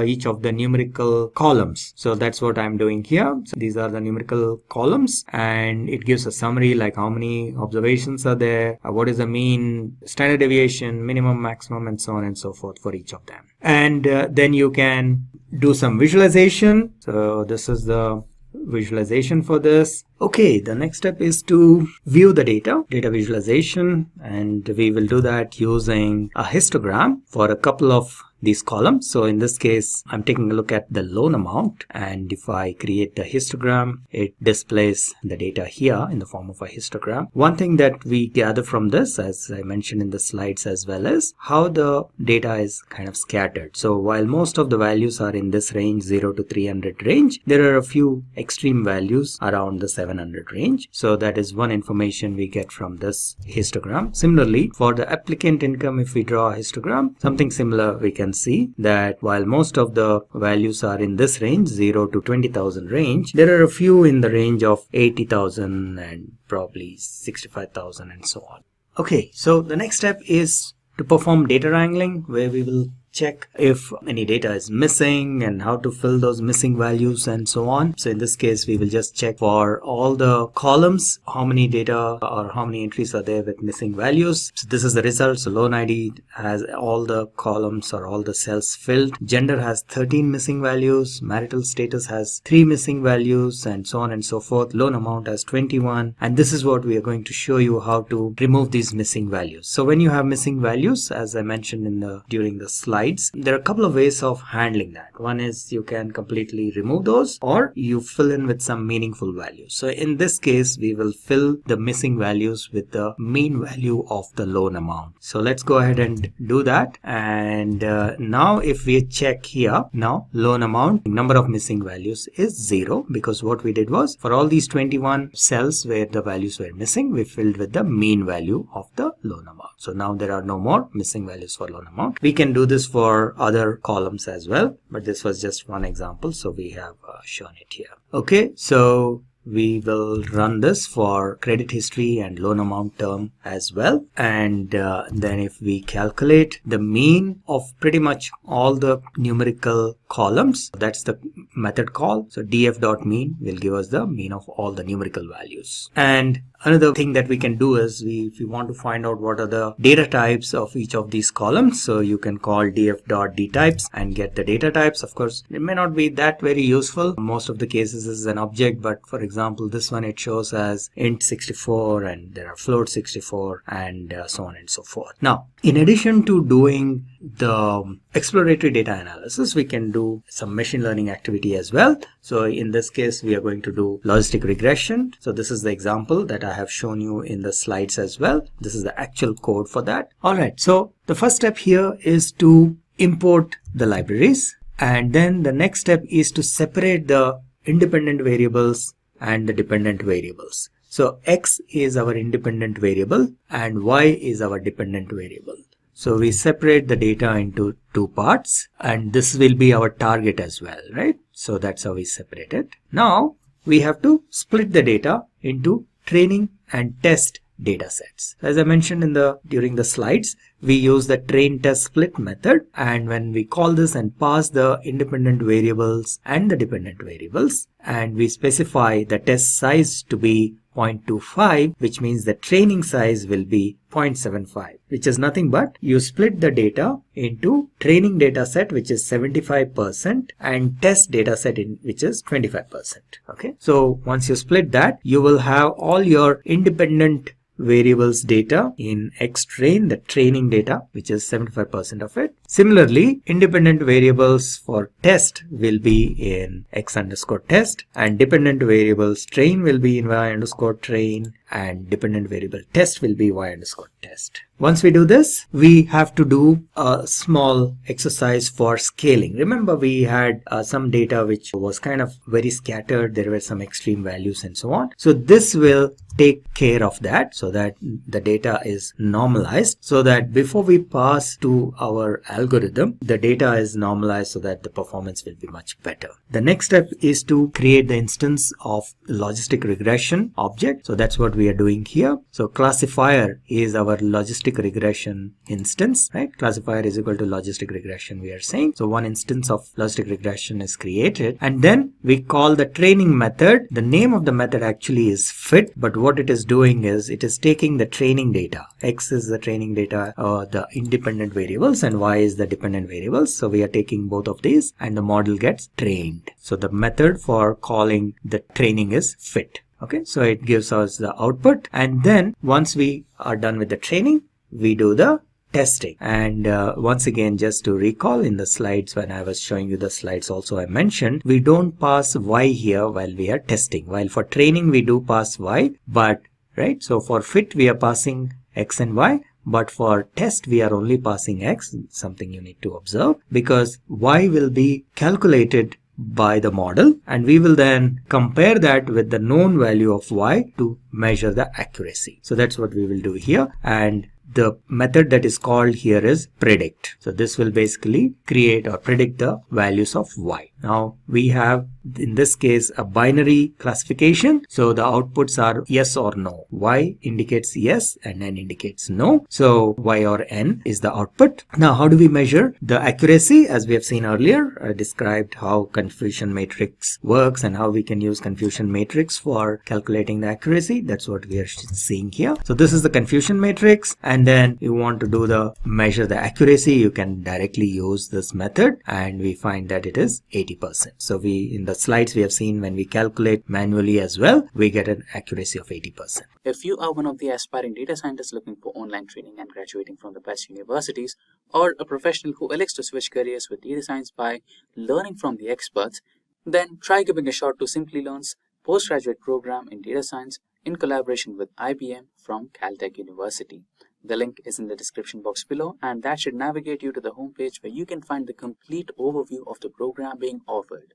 each of the numerical columns. So that's what I'm doing here. So these are the numerical columns, and it gives a summary like how many observations are there, what is the mean, standard deviation, minimum, maximum, and so on and so forth for each of them. And then you can do some visualization. So this is the visualization for this. Okay, the next step is to view the data visualization, and we will do that using a histogram for a couple of these columns. So in this case, I'm taking a look at the loan amount, and if I create the histogram, it displays the data here in the form of a histogram. One thing that we gather from this, as I mentioned in the slides as well, is how the data is kind of scattered. So while most of the values are in this range, 0 to 300 range, there are a few extreme values around the 700 range. So that is one information we get from this histogram. Similarly, for the applicant income, if we draw a histogram, something similar we can see that while most of the values are in this range, 0 to 20,000 range, there are a few in the range of 80,000 and probably 65,000 and so on. Okay, so the next step is to perform data wrangling, where we will check if any data is missing and how to fill those missing values and so on. So in this case, we will just check for all the columns, how many data or how many entries are there with missing values. So this is the result. So loan ID has all the columns or all the cells filled. Gender has 13 missing values. Marital status has 3 missing values, and so on and so forth. Loan amount has 21. And this is what we are going to show you how to remove these missing values. So when you have missing values, as I mentioned during the slide, slides, there are a couple of ways of handling that. One is you can completely remove those, or you fill in with some meaningful values. So in this case, we will fill the missing values with the mean value of the loan amount. So let's go ahead and do that. And now if we check here, now loan amount, number of missing values is 0, because what we did was for all these 21 cells where the values were missing, we filled with the mean value of the loan amount. So now there are no more missing values for loan amount. We can do this for other columns as well, but this was just one example, so we have shown it here. Okay, so we will run this for credit history and loan amount term as well. And then if we calculate the mean of pretty much all the numerical columns, that's the method call. So df.mean will give us the mean of all the numerical values. And another thing that we can do is if we want to find out what are the data types of each of these columns, so you can call df.dtypes and get the data types. Of course, it may not be that very useful. Most of the cases this is an object, but for example, this one it shows as int 64 and there are float 64 and so on and so forth. Now, in addition to doing the exploratory data analysis, we can do some machine learning activity as well. So in this case, we are going to do logistic regression. So this is the example that I have shown you in the slides as well. This is the actual code for that. All right. So the first step here is to import the libraries. And then the next step is to separate the independent variables and the dependent variables. So x is our independent variable and y is our dependent variable. So we separate the data into two parts, and this will be our target as well, right? So that's how we separate it. Now we have to split the data into training and test data sets. As I mentioned during the slides, we use the train test split method, and when we call this and pass the independent variables and the dependent variables, and we specify the test size to be 0.25, which means the training size will be 0.75, which is nothing but you split the data into training data set, which is 75%, and test data set which is 25%. Okay, so once you split that, you will have all your independent variables data in xtrain, the training data, which is 75% of it. Similarly, independent variables for test will be in x_test, and dependent variables train will be in y_train, and dependent variable test will be y_test. Once we do this, we have to do a small exercise for scaling. Remember, we had some data which was kind of very scattered. There were some extreme values and so on. So this will take care of that, so that the data is normalized, so that before we pass to our algorithm, the data is normalized so that the performance will be much better. The next step is to create the instance of logistic regression object. So that's what we are doing here. So classifier is our logistic regression instance, right? Classifier is equal to logistic regression, we are saying. So one instance of logistic regression is created, and then we call the training method. The name of the method actually is fit, but what it is doing is it is taking the training data. X is the training data, the independent variables, and Y is the dependent variables. So we are taking both of these and the model gets trained. So the method for calling the training is fit. Okay, so it gives us the output, and then once we are done with the training, we do the testing. And once again, just to recall, in the slides when I was showing you the slides also, I mentioned we don't pass Y here while we are testing. While for training we do pass Y, but right, so for fit we are passing X and Y, but for test we are only passing X, something you need to observe, because Y will be calculated by the model, and we will then compare that with the known value of Y to measure the accuracy. So that's what we will do here, and the method that is called here is predict. So this will basically create or predict the values of Y. Now we have, in this case, a binary classification. So the outputs are yes or no. Y indicates yes and N indicates no. So Y or N is the output. Now how do we measure the accuracy? As we have seen earlier, I described how confusion matrix works and how we can use confusion matrix for calculating the accuracy. That's what we are seeing here. So this is the confusion matrix, and then you want to do the measure the accuracy, you can directly use this method, and we find that it is 80%. So we, in the slides we have seen, when we calculate manually as well, we get an accuracy of 80%. If you are one of the aspiring data scientists looking for online training and graduating from the best universities, or a professional who elects to switch careers with data science by learning from the experts, then try giving a shot to Simplilearn's postgraduate program in data science in collaboration with IBM from Caltech University. The link is in the description box below, and that should navigate you to the homepage where you can find the complete overview of the program being offered.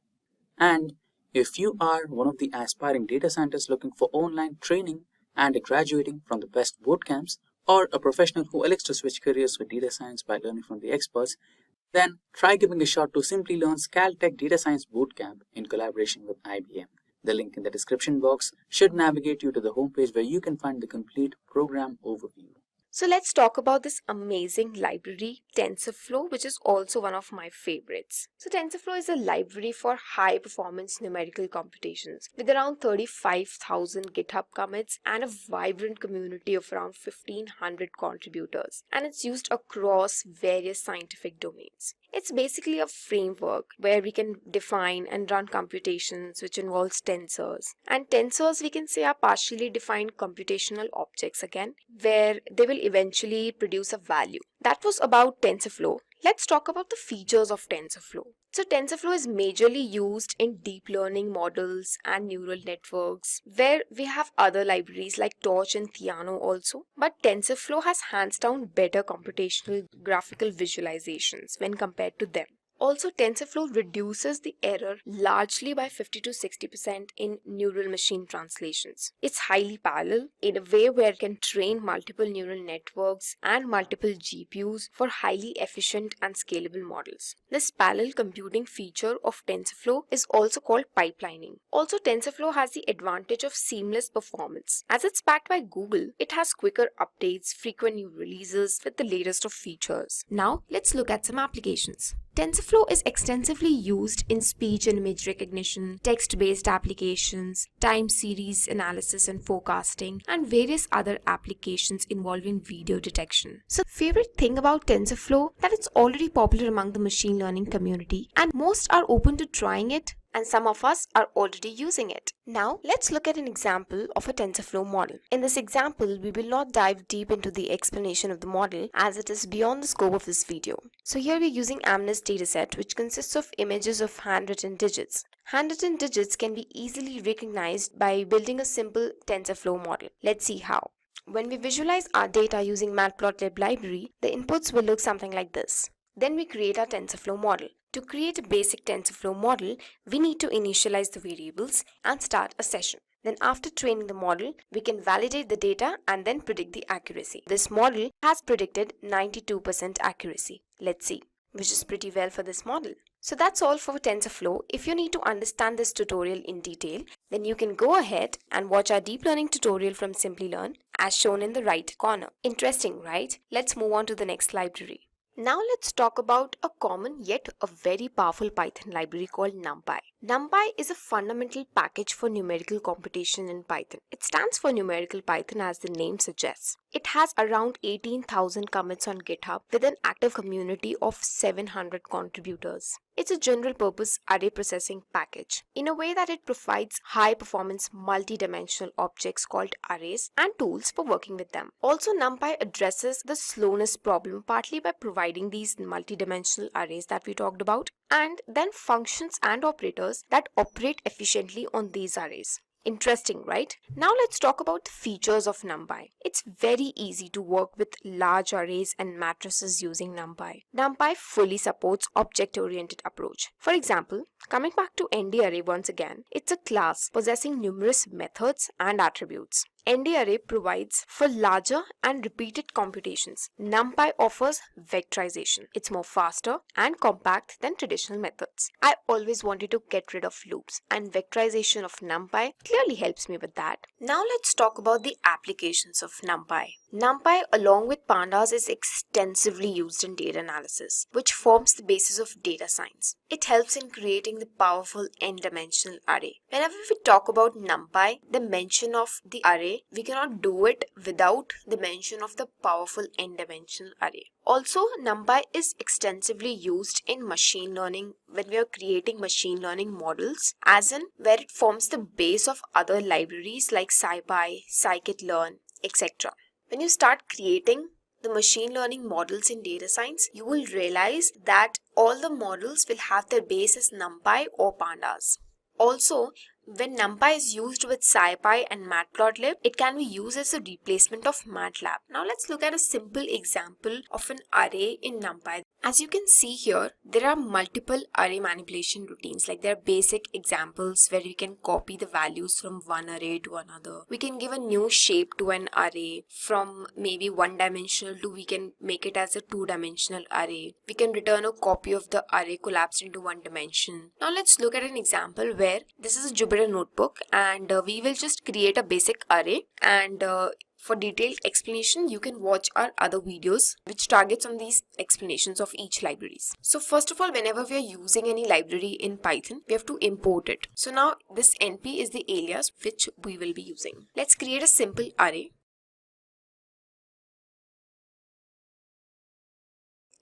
And if you are one of the aspiring data scientists looking for online training and graduating from the best boot camps, or a professional who elects to switch careers with data science by learning from the experts, then try giving a shot to Simplilearn's Caltech Data Science Bootcamp in collaboration with IBM. The link in the description box should navigate you to the homepage where you can find the complete program overview. So let's talk about this amazing library, TensorFlow, which is also one of my favorites. So TensorFlow is a library for high performance numerical computations with around 35,000 GitHub commits and a vibrant community of around 1,500 contributors. And it's used across various scientific domains. It's basically a framework where we can define and run computations which involves tensors. And tensors, we can say, are partially defined computational objects again, where they will eventually produce a value. That was about TensorFlow. Let's talk about the features of TensorFlow. So TensorFlow is majorly used in deep learning models and neural networks, where we have other libraries like Torch and Theorem also. But TensorFlow has hands down better computational graphical visualizations when compared to them. Also, TensorFlow reduces the error largely by 50 to 60% in neural machine translations. It's highly parallel in a way where it can train multiple neural networks and multiple GPUs for highly efficient and scalable models. This parallel computing feature of TensorFlow is also called pipelining. Also, TensorFlow has the advantage of seamless performance. As it's backed by Google, it has quicker updates, frequent new releases with the latest of features. Now, let's look at some applications. TensorFlow is extensively used in speech and image recognition, text-based applications, time series analysis and forecasting, and various other applications involving video detection. So, favorite thing about TensorFlow that it's already popular among the machine learning community, and most are open to trying it, and some of us are already using it. Now, let's look at an example of a TensorFlow model. In this example, we will not dive deep into the explanation of the model as it is beyond the scope of this video. So here we're using Amnest dataset, which consists of images of handwritten digits. Handwritten digits can be easily recognized by building a simple TensorFlow model. Let's see how. When we visualize our data using Matplotlib library, the inputs will look something like this. Then we create our TensorFlow model. To create a basic TensorFlow model, we need to initialize the variables and start a session. Then after training the model, we can validate the data and then predict the accuracy. This model has predicted 92% accuracy. Let's see, which is pretty well for this model. So that's all for TensorFlow. If you need to understand this tutorial in detail, then you can go ahead and watch our deep learning tutorial from Simplilearn as shown in the right corner. Interesting, right? Let's move on to the next library. Now let's talk about a common yet a very powerful Python library called NumPy. NumPy is a fundamental package for numerical computation in Python. It stands for Numerical Python as the name suggests. It has around 18,000 commits on GitHub with an active community of 700 contributors. It's a general purpose array processing package in a way that it provides high performance multi-dimensional objects called arrays and tools for working with them. Also, NumPy addresses the slowness problem partly by providing these multi-dimensional arrays that we talked about, and then functions and operators that operate efficiently on these arrays. Interesting, right? Now let's talk about the features of NumPy. It's very easy to work with large arrays and matrices using NumPy. NumPy fully supports object-oriented approach. For example, coming back to NdArray once again, it's a class possessing numerous methods and attributes. NdArray provides for larger and repeated computations. NumPy offers vectorization. It's more faster and compact than traditional methods. I always wanted to get rid of loops, and vectorization of NumPy clearly helps me with that. Now let's talk about the applications of NumPy. NumPy, along with pandas, is extensively used in data analysis, which forms the basis of data science. It helps in creating the powerful n-dimensional array. Whenever we talk about NumPy, the mention of the array, we cannot do it without the mention of the powerful n-dimensional array. Also, NumPy is extensively used in machine learning when we are creating machine learning models, as in where it forms the base of other libraries like SciPy, Scikit-learn, etc. When you start creating the machine learning models in data science, you will realize that all the models will have their base as NumPy or pandas. Also, when NumPy is used with SciPy and Matplotlib, it can be used as a replacement of MATLAB. Now let's look at a simple example of an array in NumPy. As you can see here, there are multiple array manipulation routines. Like there are basic examples where we can copy the values from one array to another. We can give a new shape to an array from maybe one-dimensional to we can make it as a two-dimensional array. We can return a copy of the array collapsed into one dimension. Now let's look at an example where this is a Jupyter notebook and we will just create a basic array, and for detailed explanation you can watch our other videos which targets on these explanations of each libraries. So first of all, whenever we are using any library in Python, we have to import it. So now this np is the alias which we will be using. Let's create a simple array.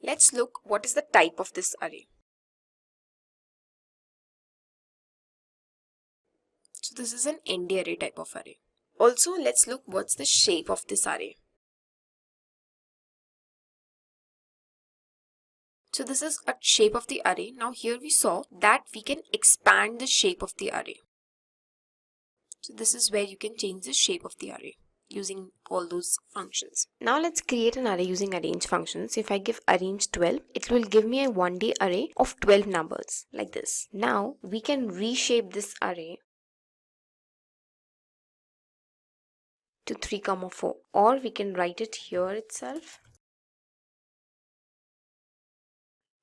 Let's look what is the type of this array. So this is an ND array type of array. Also, let's look what's the shape of this array. So this is a shape of the array. Now here we saw that we can expand the shape of the array. So this is where you can change the shape of the array using all those functions. Now let's create an array using arrange functions. If I give arrange 12, it will give me a 1D array of 12 numbers like this. Now we can reshape this array to 3, 4, or we can write it here itself.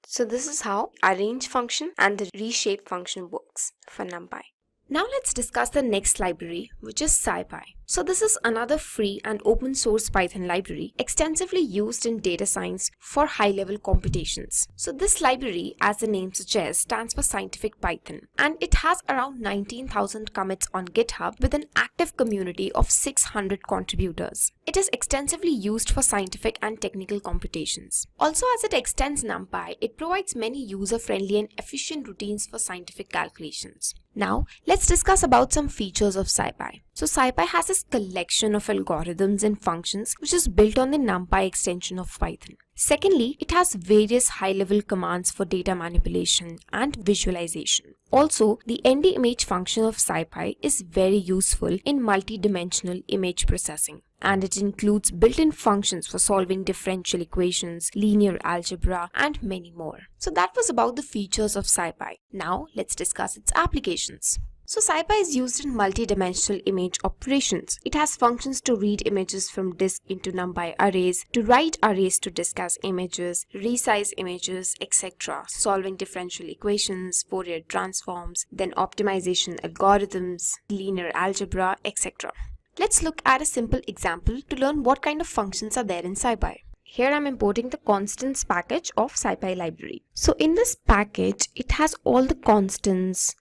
So this is how arrange function and the reshape function works for NumPy. Now let's discuss the next library, which is SciPy. So this is another free and open source Python library extensively used in data science for high-level computations. So this library, as the name suggests, stands for Scientific Python, and it has around 19,000 commits on GitHub with an active community of 600 contributors. It is extensively used for scientific and technical computations. Also, as it extends NumPy, it provides many user-friendly and efficient routines for scientific calculations. Now, let's discuss about some features of SciPy. So SciPy has this collection of algorithms and functions which is built on the NumPy extension of Python. Secondly, it has various high-level commands for data manipulation and visualization. Also, the ND image function of SciPy is very useful in multi-dimensional image processing, and it includes built-in functions for solving differential equations, linear algebra, and many more. So that was about the features of SciPy. Now let's discuss its applications. So SciPy is used in multi-dimensional image operations. It has functions to read images from disk into NumPy arrays, to write arrays to disk as images, resize images, etc., solving differential equations, Fourier transforms, then optimization algorithms, linear algebra, etc. Let's look at a simple example to learn what kind of functions are there in SciPy. Here I'm importing the constants package of SciPy library. So in this package, it has all the constants.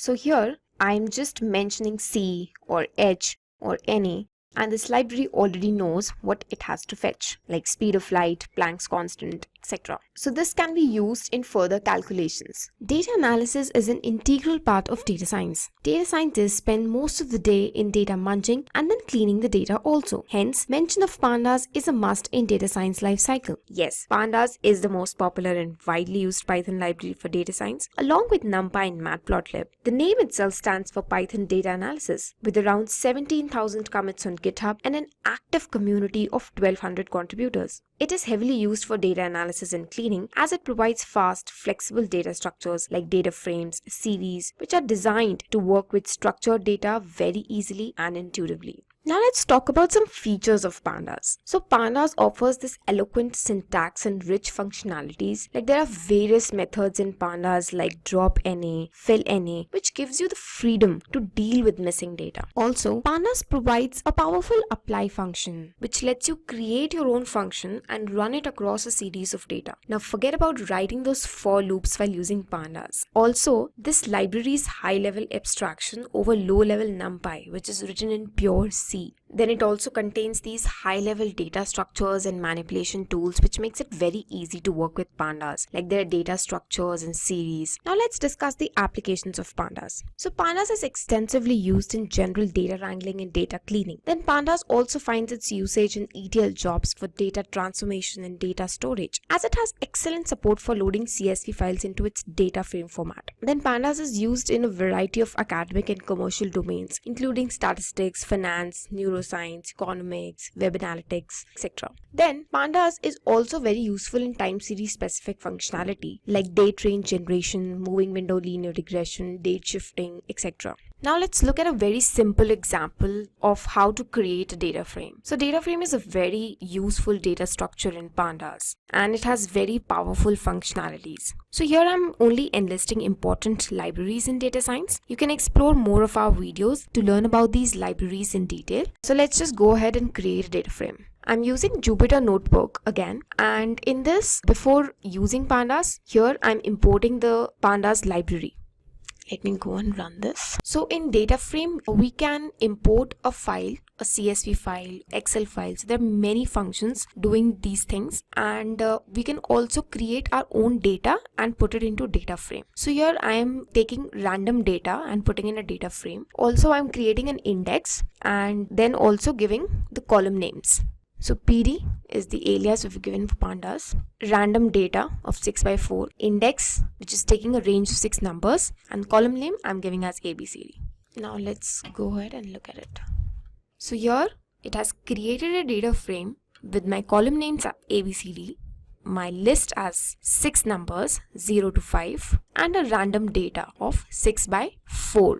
So here I'm just mentioning C or H or NA, and this library already knows what it has to fetch, like speed of light, Planck's constant, etc. So this can be used in further calculations. Data analysis is an integral part of data science. Data scientists spend most of the day in data munging and then cleaning the data also. Hence, mention of pandas is a must in data science lifecycle. Yes, pandas is the most popular and widely used Python library for data science, along with NumPy and Matplotlib. The name itself stands for Python Data Analysis, with around 17,000 commits on GitHub and an active community of 1,200 contributors. It is heavily used for data analysis and cleaning as it provides fast, flexible data structures like data frames, series, which are designed to work with structured data very easily and intuitively. Now let's talk about some features of pandas. So pandas offers this eloquent syntax and rich functionalities. Like there are various methods in pandas like drop NA, fill NA, which gives you the freedom to deal with missing data. Also, pandas provides a powerful apply function, which lets you create your own function and run it across a series of data. Now forget about writing those for loops while using pandas. Also, this library's high-level abstraction over low-level NumPy, which is written in pure C. Then it also contains these high-level data structures and manipulation tools, which makes it very easy to work with pandas. Like there are data structures and series. Now let's discuss the applications of pandas. So pandas is extensively used in general data wrangling and data cleaning. Then pandas also finds its usage in ETL jobs for data transformation and data storage, as it has excellent support for loading CSV files into its data frame format. Then pandas is used in a variety of academic and commercial domains, including statistics, finance, neuroscience, economics, web analytics, etc. Then pandas is also very useful in time series specific functionality like date range generation, moving window linear regression, date shifting, etc. Now let's look at a very simple example of how to create a data frame. So data frame is a very useful data structure in pandas and it has very powerful functionalities. So here I'm only enlisting important libraries in data science. You can explore more of our videos to learn about these libraries in detail. So let's just go ahead and create a data frame. I'm using Jupyter Notebook again, and in this, before using pandas, here I'm importing the pandas library. Let me go and run this. So in data frame, we can import a file, a CSV file, Excel file. So there are many functions doing these things, and we can also create our own data and put it into data frame. So here I am taking random data and putting in a data frame. Also I'm creating an index and then also giving the column names. So PD is the alias we've given for pandas, random data of 6x4, index which is taking a range of 6 numbers, and column name I'm giving as ABCD. Now let's go ahead and look at it. So here it has created a data frame with my column names as ABCD, my list as 6 numbers 0 to 5, and a random data of 6x4.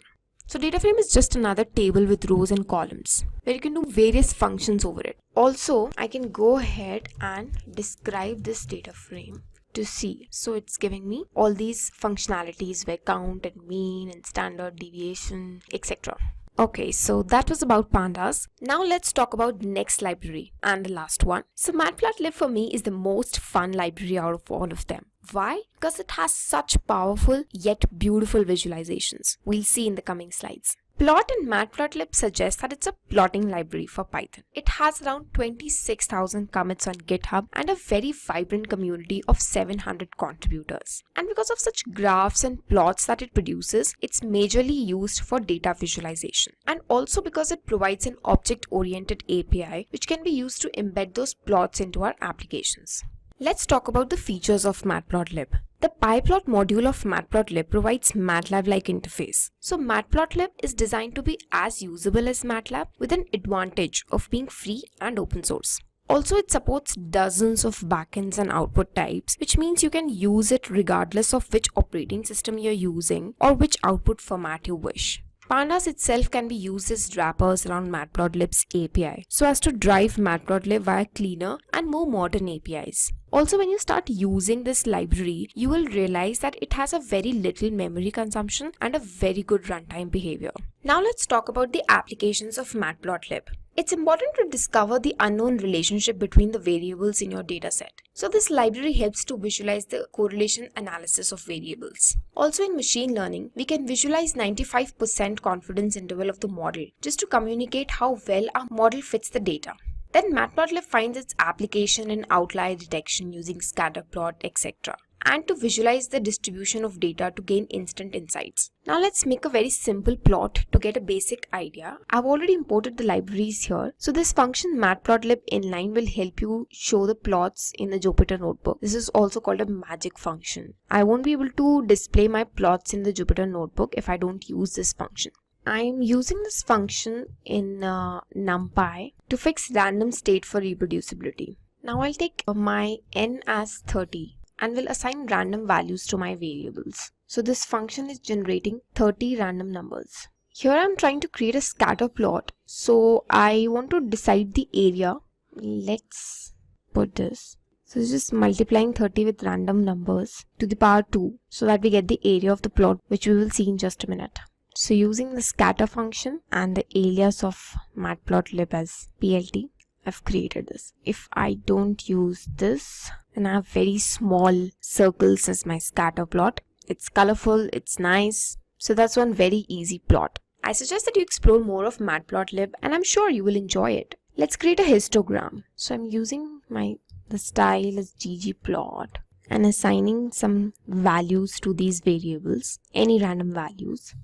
So data frame is just another table with rows and columns where you can do various functions over it. Also, I can go ahead and describe this data frame to see. So it's giving me all these functionalities where count and mean and standard deviation, etc. Okay, so that was about pandas. Now let's talk about next library and the last one. So matplotlib for me is the most fun library out of all of them. Why? Because it has such powerful yet beautiful visualizations. We'll see in the coming slides. Plot and Matplotlib suggests that it's a plotting library for Python. It has around 26,000 commits on GitHub and a very vibrant community of 700 contributors. And because of such graphs and plots that it produces, it's majorly used for data visualization. And also because it provides an object-oriented API which can be used to embed those plots into our applications. Let's talk about the features of Matplotlib. The PyPlot module of Matplotlib provides MATLAB-like interface. So Matplotlib is designed to be as usable as MATLAB with an advantage of being free and open source. Also, it supports dozens of backends and output types, which means you can use it regardless of which operating system you're using or which output format you wish. Pandas itself can be used as wrappers around Matplotlib's API so as to drive Matplotlib via cleaner and more modern APIs. Also, when you start using this library, you will realize that it has a very little memory consumption and a very good runtime behavior. Now let's talk about the applications of Matplotlib. It's important to discover the unknown relationship between the variables in your dataset. So this library helps to visualize the correlation analysis of variables. Also in machine learning, we can visualize 95% confidence interval of the model just to communicate how well our model fits the data. Then Matplotlib finds its application in outlier detection using scatterplot, etc. and to visualize the distribution of data to gain instant insights. Now let's make a very simple plot to get a basic idea. I've already imported the libraries here. So this function matplotlib inline will help you show the plots in the Jupyter Notebook. This is also called a magic function. I won't be able to display my plots in the Jupyter Notebook if I don't use this function. I'm using this function in NumPy to fix random state for reproducibility. Now I'll take my n as 30 and will assign random values to my variables. So this function is generating 30 random numbers. Here I'm trying to create a scatter plot. So I want to decide the area. Let's put this. So it's just multiplying 30 with random numbers to the power 2 so that we get the area of the plot, which we will see in just a minute. So using the scatter function and the alias of matplotlib as plt, I've created this. If I don't use this, then I have very small circles as my scatter plot. It's colorful, it's nice. So that's one very easy plot. I suggest that you explore more of matplotlib and I'm sure you will enjoy it. Let's create a histogram. So I'm using the style is ggplot and assigning some values to these variables, any random values.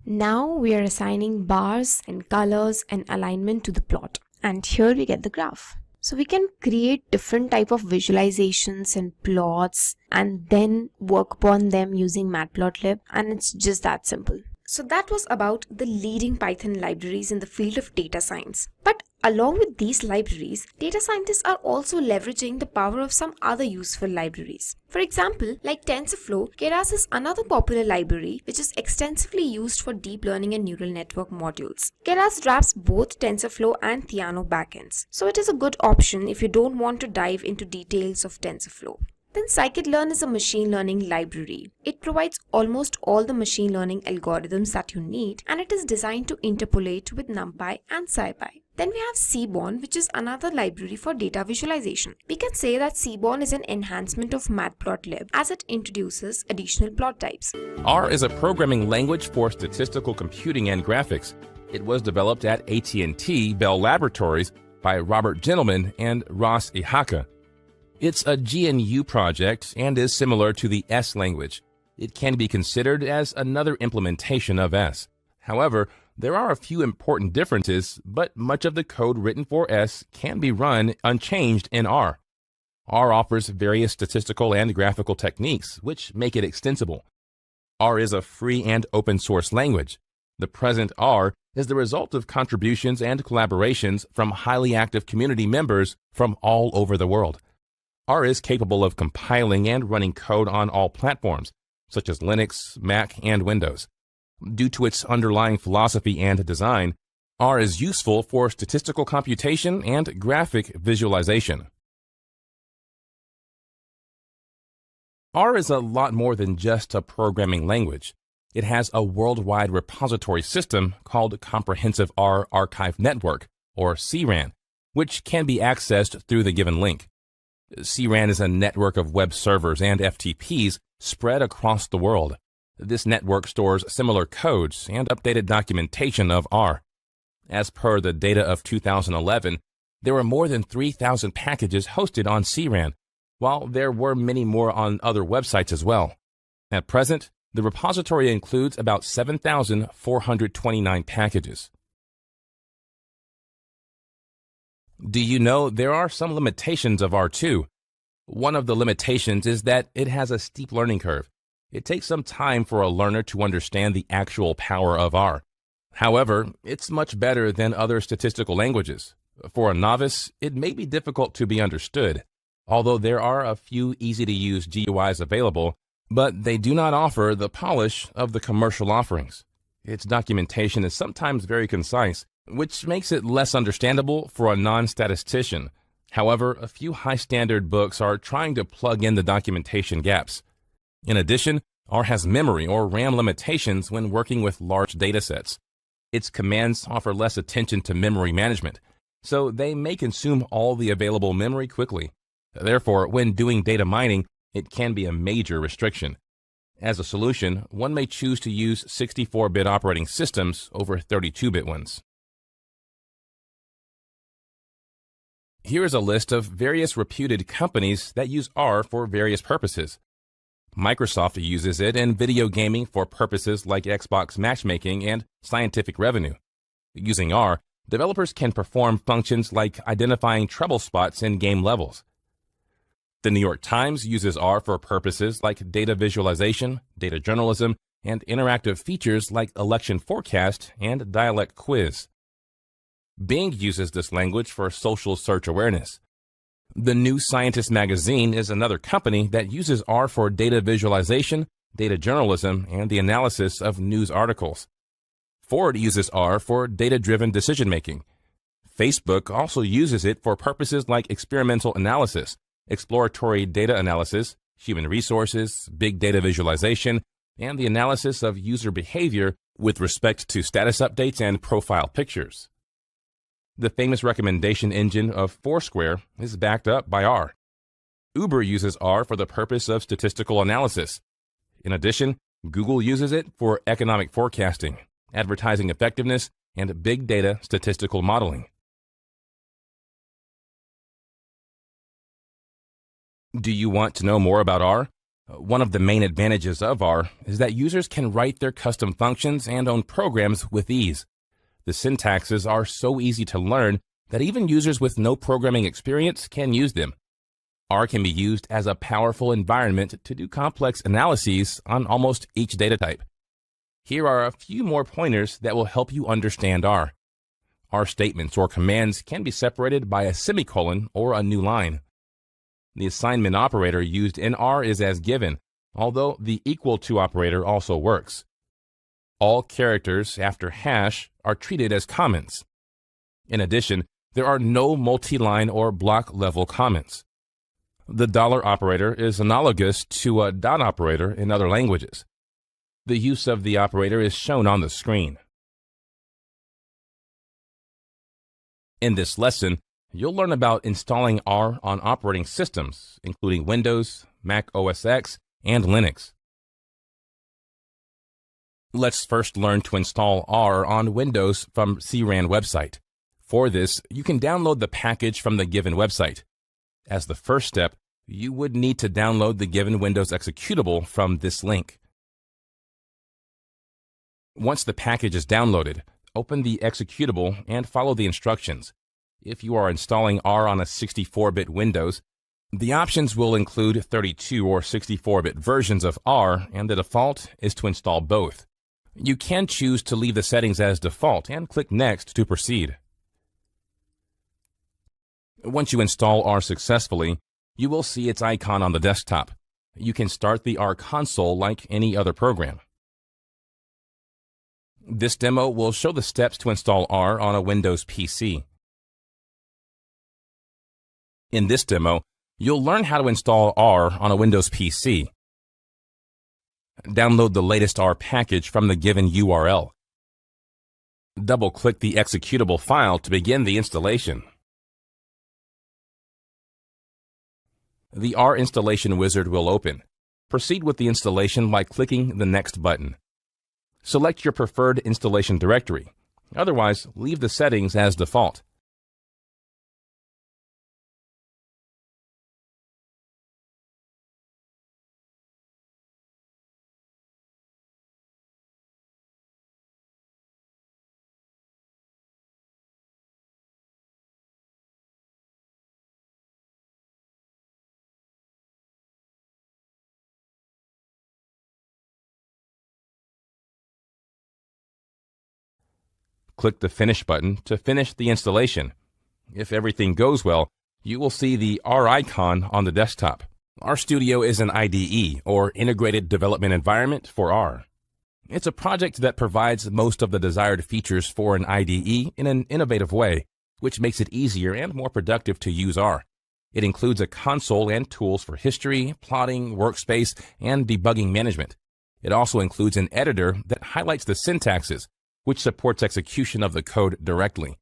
Now we are assigning bars and colors and alignment to the plot. And here we get the graph. So we can create different type of visualizations and plots and then work upon them using matplotlib, and it's just that simple. So that was about the leading Python libraries in the field of data science. But along with these libraries, data scientists are also leveraging the power of some other useful libraries. For example, like TensorFlow, Keras is another popular library which is extensively used for deep learning and neural network modules. Keras wraps both TensorFlow and Theano backends, so it is a good option if you don't want to dive into details of TensorFlow. Then Scikit-learn is a machine learning library. It provides almost all the machine learning algorithms that you need, and it is designed to interpolate with NumPy and SciPy. Then we have Seaborn, which is another library for data visualization. We can say that Seaborn is an enhancement of matplotlib as it introduces additional plot types. R is a programming language for statistical computing and graphics. It was developed at AT&T Bell Laboratories by Robert Gentleman and Ross Ihaka. It's a GNU project and is similar to the S language. It can be considered as another implementation of S. However, there are a few important differences, but much of the code written for S can be run unchanged in R. R offers various statistical and graphical techniques, which make it extensible. R is a free and open source language. The present R is the result of contributions and collaborations from highly active community members from all over the world. R is capable of compiling and running code on all platforms, such as Linux, Mac, and Windows. Due to its underlying philosophy and design, R is useful for statistical computation and graphic visualization. R is a lot more than just a programming language. It has a worldwide repository system called Comprehensive R Archive Network, or CRAN, which can be accessed through the given link. CRAN is a network of web servers and FTPs spread across the world. This network stores similar codes and updated documentation of R. As per the data of 2011, there were more than 3,000 packages hosted on CRAN, while there were many more on other websites as well. At present, the repository includes about 7,429 packages. Do you know there are some limitations of R too? One of the limitations is that it has a steep learning curve. It takes some time for a learner to understand the actual power of R. However, it's much better than other statistical languages. For a novice, it may be difficult to be understood, although there are a few easy-to-use GUIs available, but they do not offer the polish of the commercial offerings. Its documentation is sometimes very concise, which makes it less understandable for a non-statistician. However, a few high-standard books are trying to plug in the documentation gaps. In addition, R has memory or RAM limitations when working with large datasets. Its commands offer less attention to memory management, so they may consume all the available memory quickly. Therefore, when doing data mining, it can be a major restriction. As a solution, one may choose to use 64-bit operating systems over 32-bit ones. Here is a list of various reputed companies that use R for various purposes. Microsoft uses it in video gaming for purposes like Xbox matchmaking and scientific revenue. Using R, developers can perform functions like identifying trouble spots in game levels. The New York Times uses R for purposes like data visualization, data journalism, and interactive features like election forecast and dialect quiz. Bing uses this language for social search awareness. The New Scientist magazine is another company that uses R for data visualization, data journalism, and the analysis of news articles. Ford uses R for data-driven decision-making. Facebook also uses it for purposes like experimental analysis, exploratory data analysis, human resources, big data visualization, and the analysis of user behavior with respect to status updates and profile pictures. The famous recommendation engine of Foursquare is backed up by R. Uber uses R for the purpose of statistical analysis. In addition, Google uses it for economic forecasting, advertising effectiveness, and big data statistical modeling. Do you want to know more about R? One of the main advantages of R is that users can write their custom functions and own programs with ease. The syntaxes are so easy to learn that even users with no programming experience can use them. R can be used as a powerful environment to do complex analyses on almost each data type. Here are a few more pointers that will help you understand R. R statements or commands can be separated by a semicolon or a new line. The assignment operator used in R is as given, although the equal to operator also works. All characters after hash are treated as comments. In addition, there are no multi-line or block-level comments. The dollar operator is analogous to a dot operator in other languages. The use of the operator is shown on the screen. In this lesson, you'll learn about installing R on operating systems, including Windows, Mac OS X, and Linux. Let's first learn to install R on Windows from CRAN website. For this, you can download the package from the given website. As the first step, you would need to download the given Windows executable from this link. Once the package is downloaded, open the executable and follow the instructions. If you are installing R on a 64-bit Windows, the options will include 32 or 64-bit versions of R, and the default is to install both. You can choose to leave the settings as default and click Next to proceed. Once you install R successfully, you will see its icon on the desktop. You can start the R console like any other program. This demo will show the steps to install R on a Windows PC. In this demo, you'll learn how to install R on a Windows PC. Download the latest R package from the given URL. Double-click the executable file to begin the installation. The R installation wizard will open. Proceed with the installation by clicking the Next button. Select your preferred installation directory. Otherwise, leave the settings as default. Click the Finish button to finish the installation. If everything goes well, you will see the R icon on the desktop. RStudio is an IDE, or Integrated Development Environment, for R. It's a project that provides most of the desired features for an IDE in an innovative way, which makes it easier and more productive to use R. It includes a console and tools for history, plotting, workspace, and debugging management. It also includes an editor that highlights the syntaxes, which supports execution of the code directly.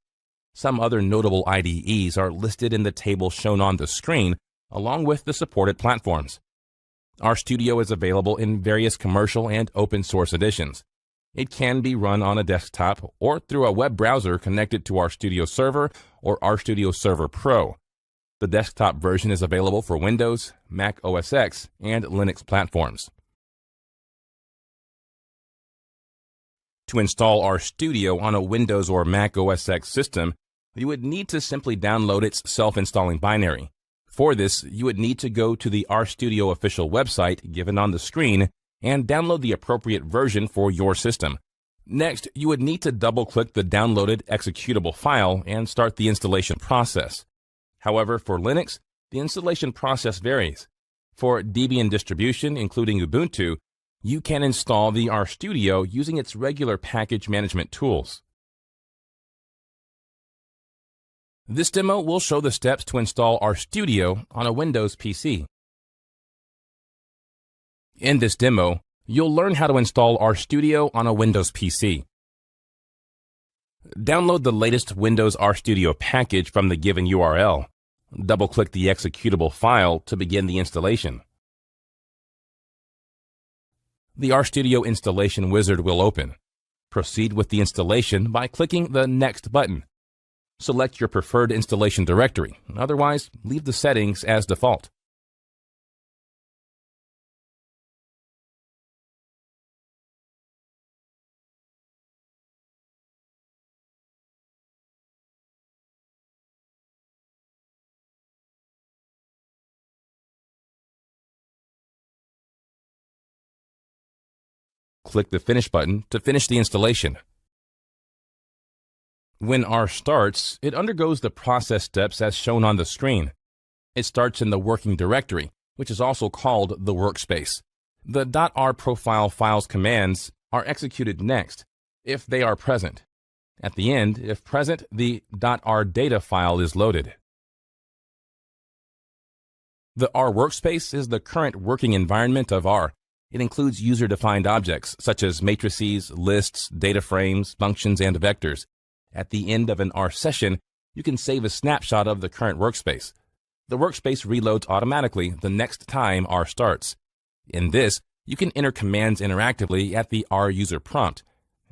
Some other notable IDEs are listed in the table shown on the screen, along with the supported platforms. RStudio is available in various commercial and open source editions. It can be run on a desktop or through a web browser connected to RStudio Server or RStudio Server Pro. The desktop version is available for Windows, Mac OS X, and Linux platforms. To install RStudio on a Windows or Mac OS X system, you would need to simply download its self-installing binary. For this, you would need to go to the RStudio official website given on the screen and download the appropriate version for your system. Next, you would need to double-click the downloaded executable file and start the installation process. However, for Linux, the installation process varies. For Debian distribution, including Ubuntu, you can install the RStudio using its regular package management tools. This demo will show the steps to install RStudio on a Windows PC. In this demo, you'll learn how to install RStudio on a Windows PC. Download the latest Windows RStudio package from the given URL. Double-click the executable file to begin the installation. The RStudio installation wizard will open. Proceed with the installation by clicking the Next button. Select your preferred installation directory. Otherwise, leave the settings as default. Click the Finish button to finish the installation. When R starts, it undergoes the process steps as shown on the screen. It starts in the working directory, which is also called the workspace. The .r profile files commands are executed next, if they are present. At the end, if present, the .r data file is loaded. The R workspace is the current working environment of R. It includes user-defined objects such as matrices, lists, data frames, functions, and vectors. At the end of an R session, you can save a snapshot of the current workspace. The workspace reloads automatically the next time R starts. In this, you can enter commands interactively at the R user prompt.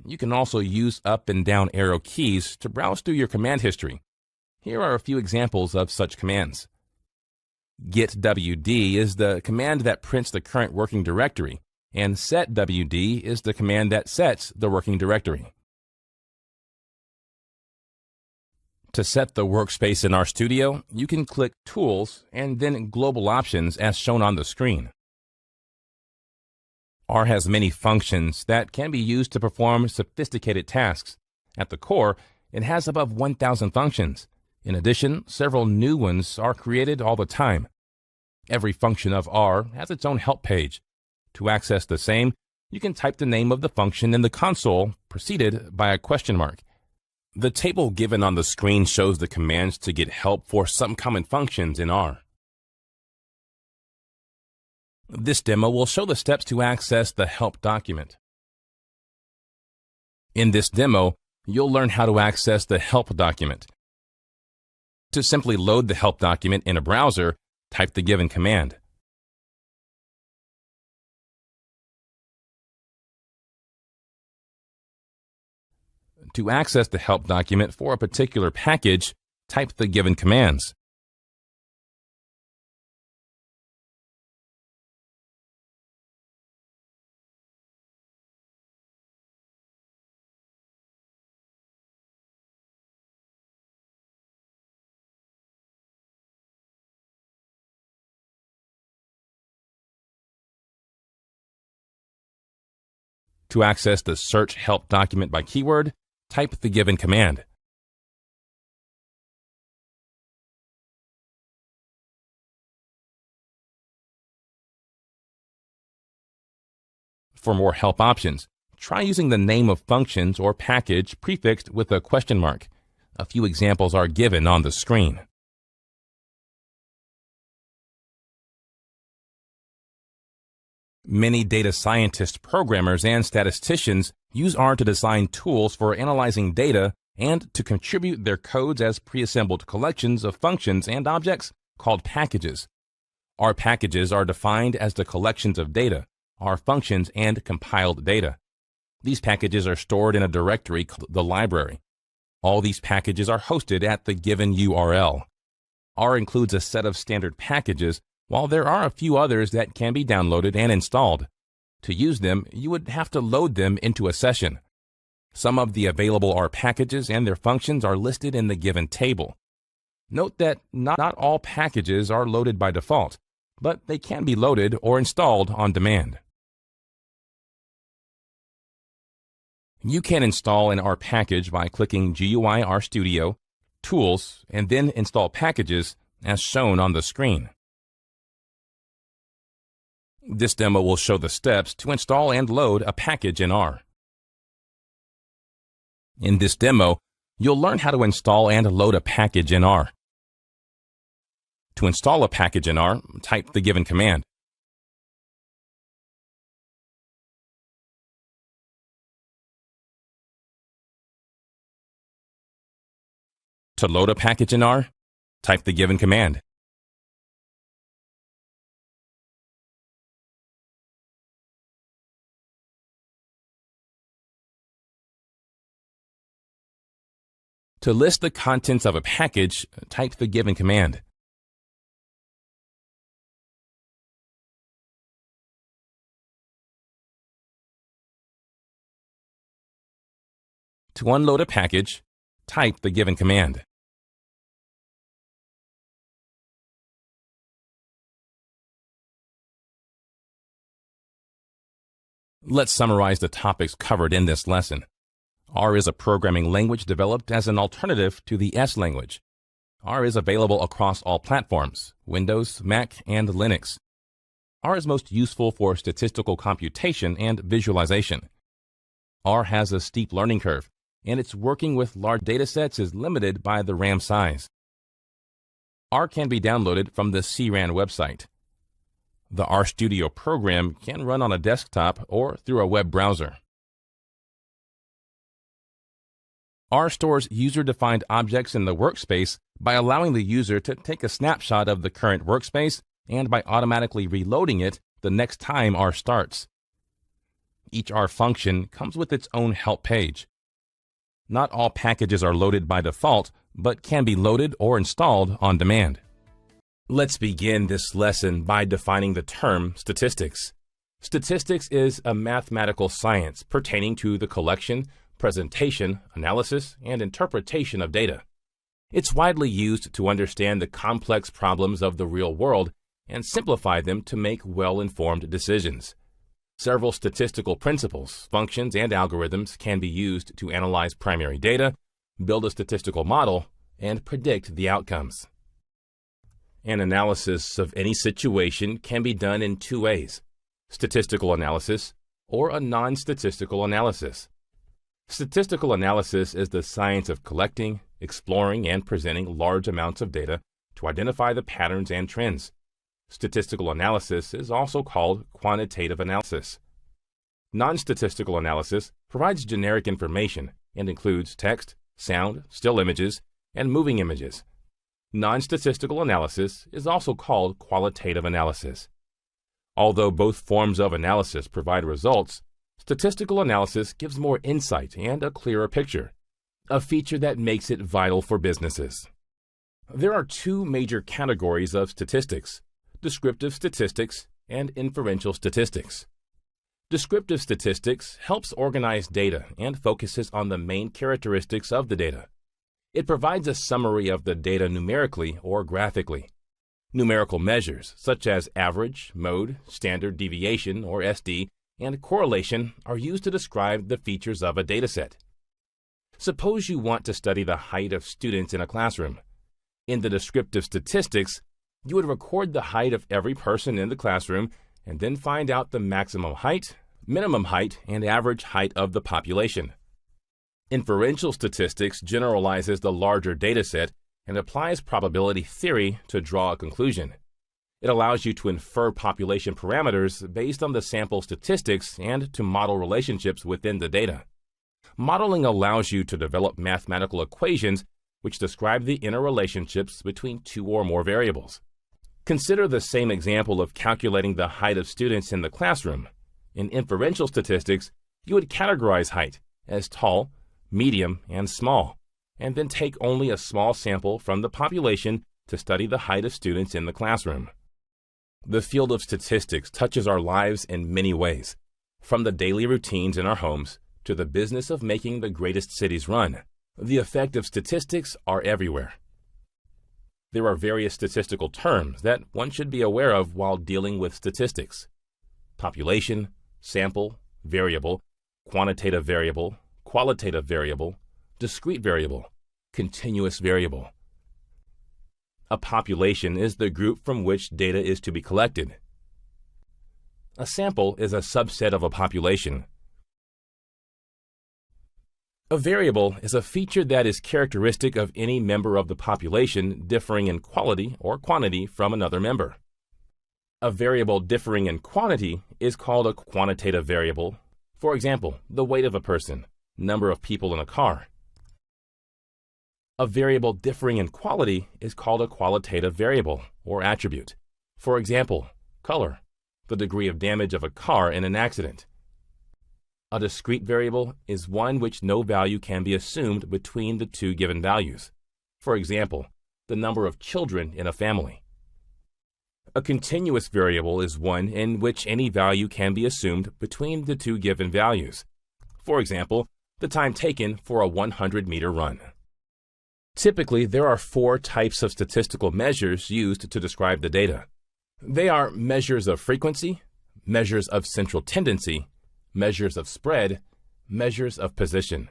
You can also use up and down arrow keys to browse through your command history. Here are a few examples of such commands. getwd is the command that prints the current working directory, and setwd is the command that sets the working directory. To set the workspace in RStudio, you can click Tools and then Global Options as shown on the screen. R has many functions that can be used to perform sophisticated tasks. At the core, it has above 1,000 functions. In addition, several new ones are created all the time. Every function of R has its own help page. To access the same, you can type the name of the function in the console, preceded by a question mark. The table given on the screen shows the commands to get help for some common functions in R. This demo will show the steps to access the help document. In this demo, you'll learn how to access the help document. To simply load the help document in a browser, type the given command. To access the help document for a particular package, type the given commands. To access the search help document by keyword, type the given command. For more help options, try using the name of functions or package prefixed with a question mark. A few examples are given on the screen. Many data scientists, programmers, and statisticians use R to design tools for analyzing data and to contribute their codes as pre-assembled collections of functions and objects called packages. R packages are defined as the collections of data, R functions, and compiled data. These packages are stored in a directory called the library. All these packages are hosted at the given URL. R includes a set of standard packages, while there are a few others that can be downloaded and installed. To use them, you would have to load them into a session. Some of the available R packages and their functions are listed in the given table. Note that not all packages are loaded by default, but they can be loaded or installed on demand. You can install an R package by clicking GUI RStudio, Tools, and then Install Packages as shown on the screen. This demo will show the steps to install and load a package in R. In this demo, you'll learn how to install and load a package in R. To install a package in R, type the given command. To load a package in R, type the given command. To list the contents of a package, type the given command. To unload a package, type the given command. Let's summarize the topics covered in this lesson. R is a programming language developed as an alternative to the S language. R is available across all platforms, Windows, Mac, and Linux. R is most useful for statistical computation and visualization. R has a steep learning curve, and its working with large datasets is limited by the RAM size. R can be downloaded from the CRAN website. The RStudio program can run on a desktop or through a web browser. R stores user-defined objects in the workspace by allowing the user to take a snapshot of the current workspace and by automatically reloading it the next time R starts. Each R function comes with its own help page. Not all packages are loaded by default, but can be loaded or installed on demand. Let's begin this lesson by defining the term statistics. Statistics is a mathematical science pertaining to the collection, presentation, analysis, and interpretation of data. It's widely used to understand the complex problems of the real world and simplify them to make well-informed decisions. Several statistical principles, functions, and algorithms can be used to analyze primary data, build a statistical model, and predict the outcomes. An analysis of any situation can be done in two ways: statistical analysis or a non-statistical analysis. Statistical analysis is the science of collecting, exploring, and presenting large amounts of data to identify the patterns and trends. Statistical analysis is also called quantitative analysis. Non-statistical analysis provides generic information and includes text, sound, still images, and moving images. Non-statistical analysis is also called qualitative analysis. Although both forms of analysis provide results, statistical analysis gives more insight and a clearer picture, a feature that makes it vital for businesses. There are two major categories of statistics: descriptive statistics and inferential statistics. Descriptive statistics helps organize data and focuses on the main characteristics of the data. It provides a summary of the data numerically or graphically. Numerical measures such as average, mode, standard deviation or SD, and correlation are used to describe the features of a dataset. Suppose you want to study the height of students in a classroom. In the descriptive statistics, you would record the height of every person in the classroom and then find out the maximum height, minimum height, and average height of the population. Inferential statistics generalizes the larger dataset and applies probability theory to draw a conclusion. It allows you to infer population parameters based on the sample statistics and to model relationships within the data. Modeling allows you to develop mathematical equations which describe the interrelationships between two or more variables. Consider the same example of calculating the height of students in the classroom. In inferential statistics, you would categorize height as tall, medium, and small, and then take only a small sample from the population to study the height of students in the classroom. The field of statistics touches our lives in many ways, from the daily routines in our homes to the business of making the greatest cities run. The effect of statistics are everywhere. There are various statistical terms that one should be aware of while dealing with statistics: population, sample, variable, quantitative variable, qualitative variable, discrete variable, continuous variable. A population is the group from which data is to be collected. A sample is a subset of a population. A variable is a feature that is characteristic of any member of the population differing in quality or quantity from another member. A variable differing in quantity is called a quantitative variable. For example, the weight of a person, number of people in a car. A variable differing in quality is called a qualitative variable or attribute. For example, color, the degree of damage of a car in an accident. A discrete variable is one which no value can be assumed between the two given values. For example, the number of children in a family. A continuous variable is one in which any value can be assumed between the two given values. For example, the time taken for a 100-meter run. Typically, there are 4 types of statistical measures used to describe the data. They are measures of frequency, measures of central tendency, measures of spread, measures of position.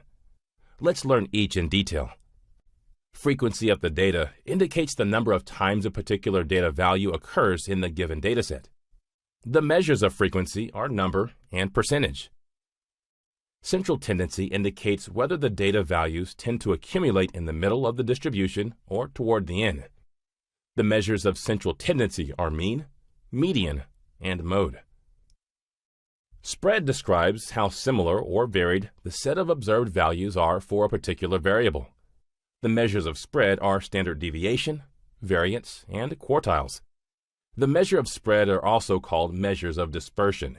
Let's learn each in detail. Frequency of the data indicates the number of times a particular data value occurs in the given dataset. The measures of frequency are number and percentage. Central tendency indicates whether the data values tend to accumulate in the middle of the distribution or toward the end. The measures of central tendency are mean, median, and mode. Spread describes how similar or varied the set of observed values are for a particular variable. The measures of spread are standard deviation, variance, and quartiles. The measure of spread are also called measures of dispersion.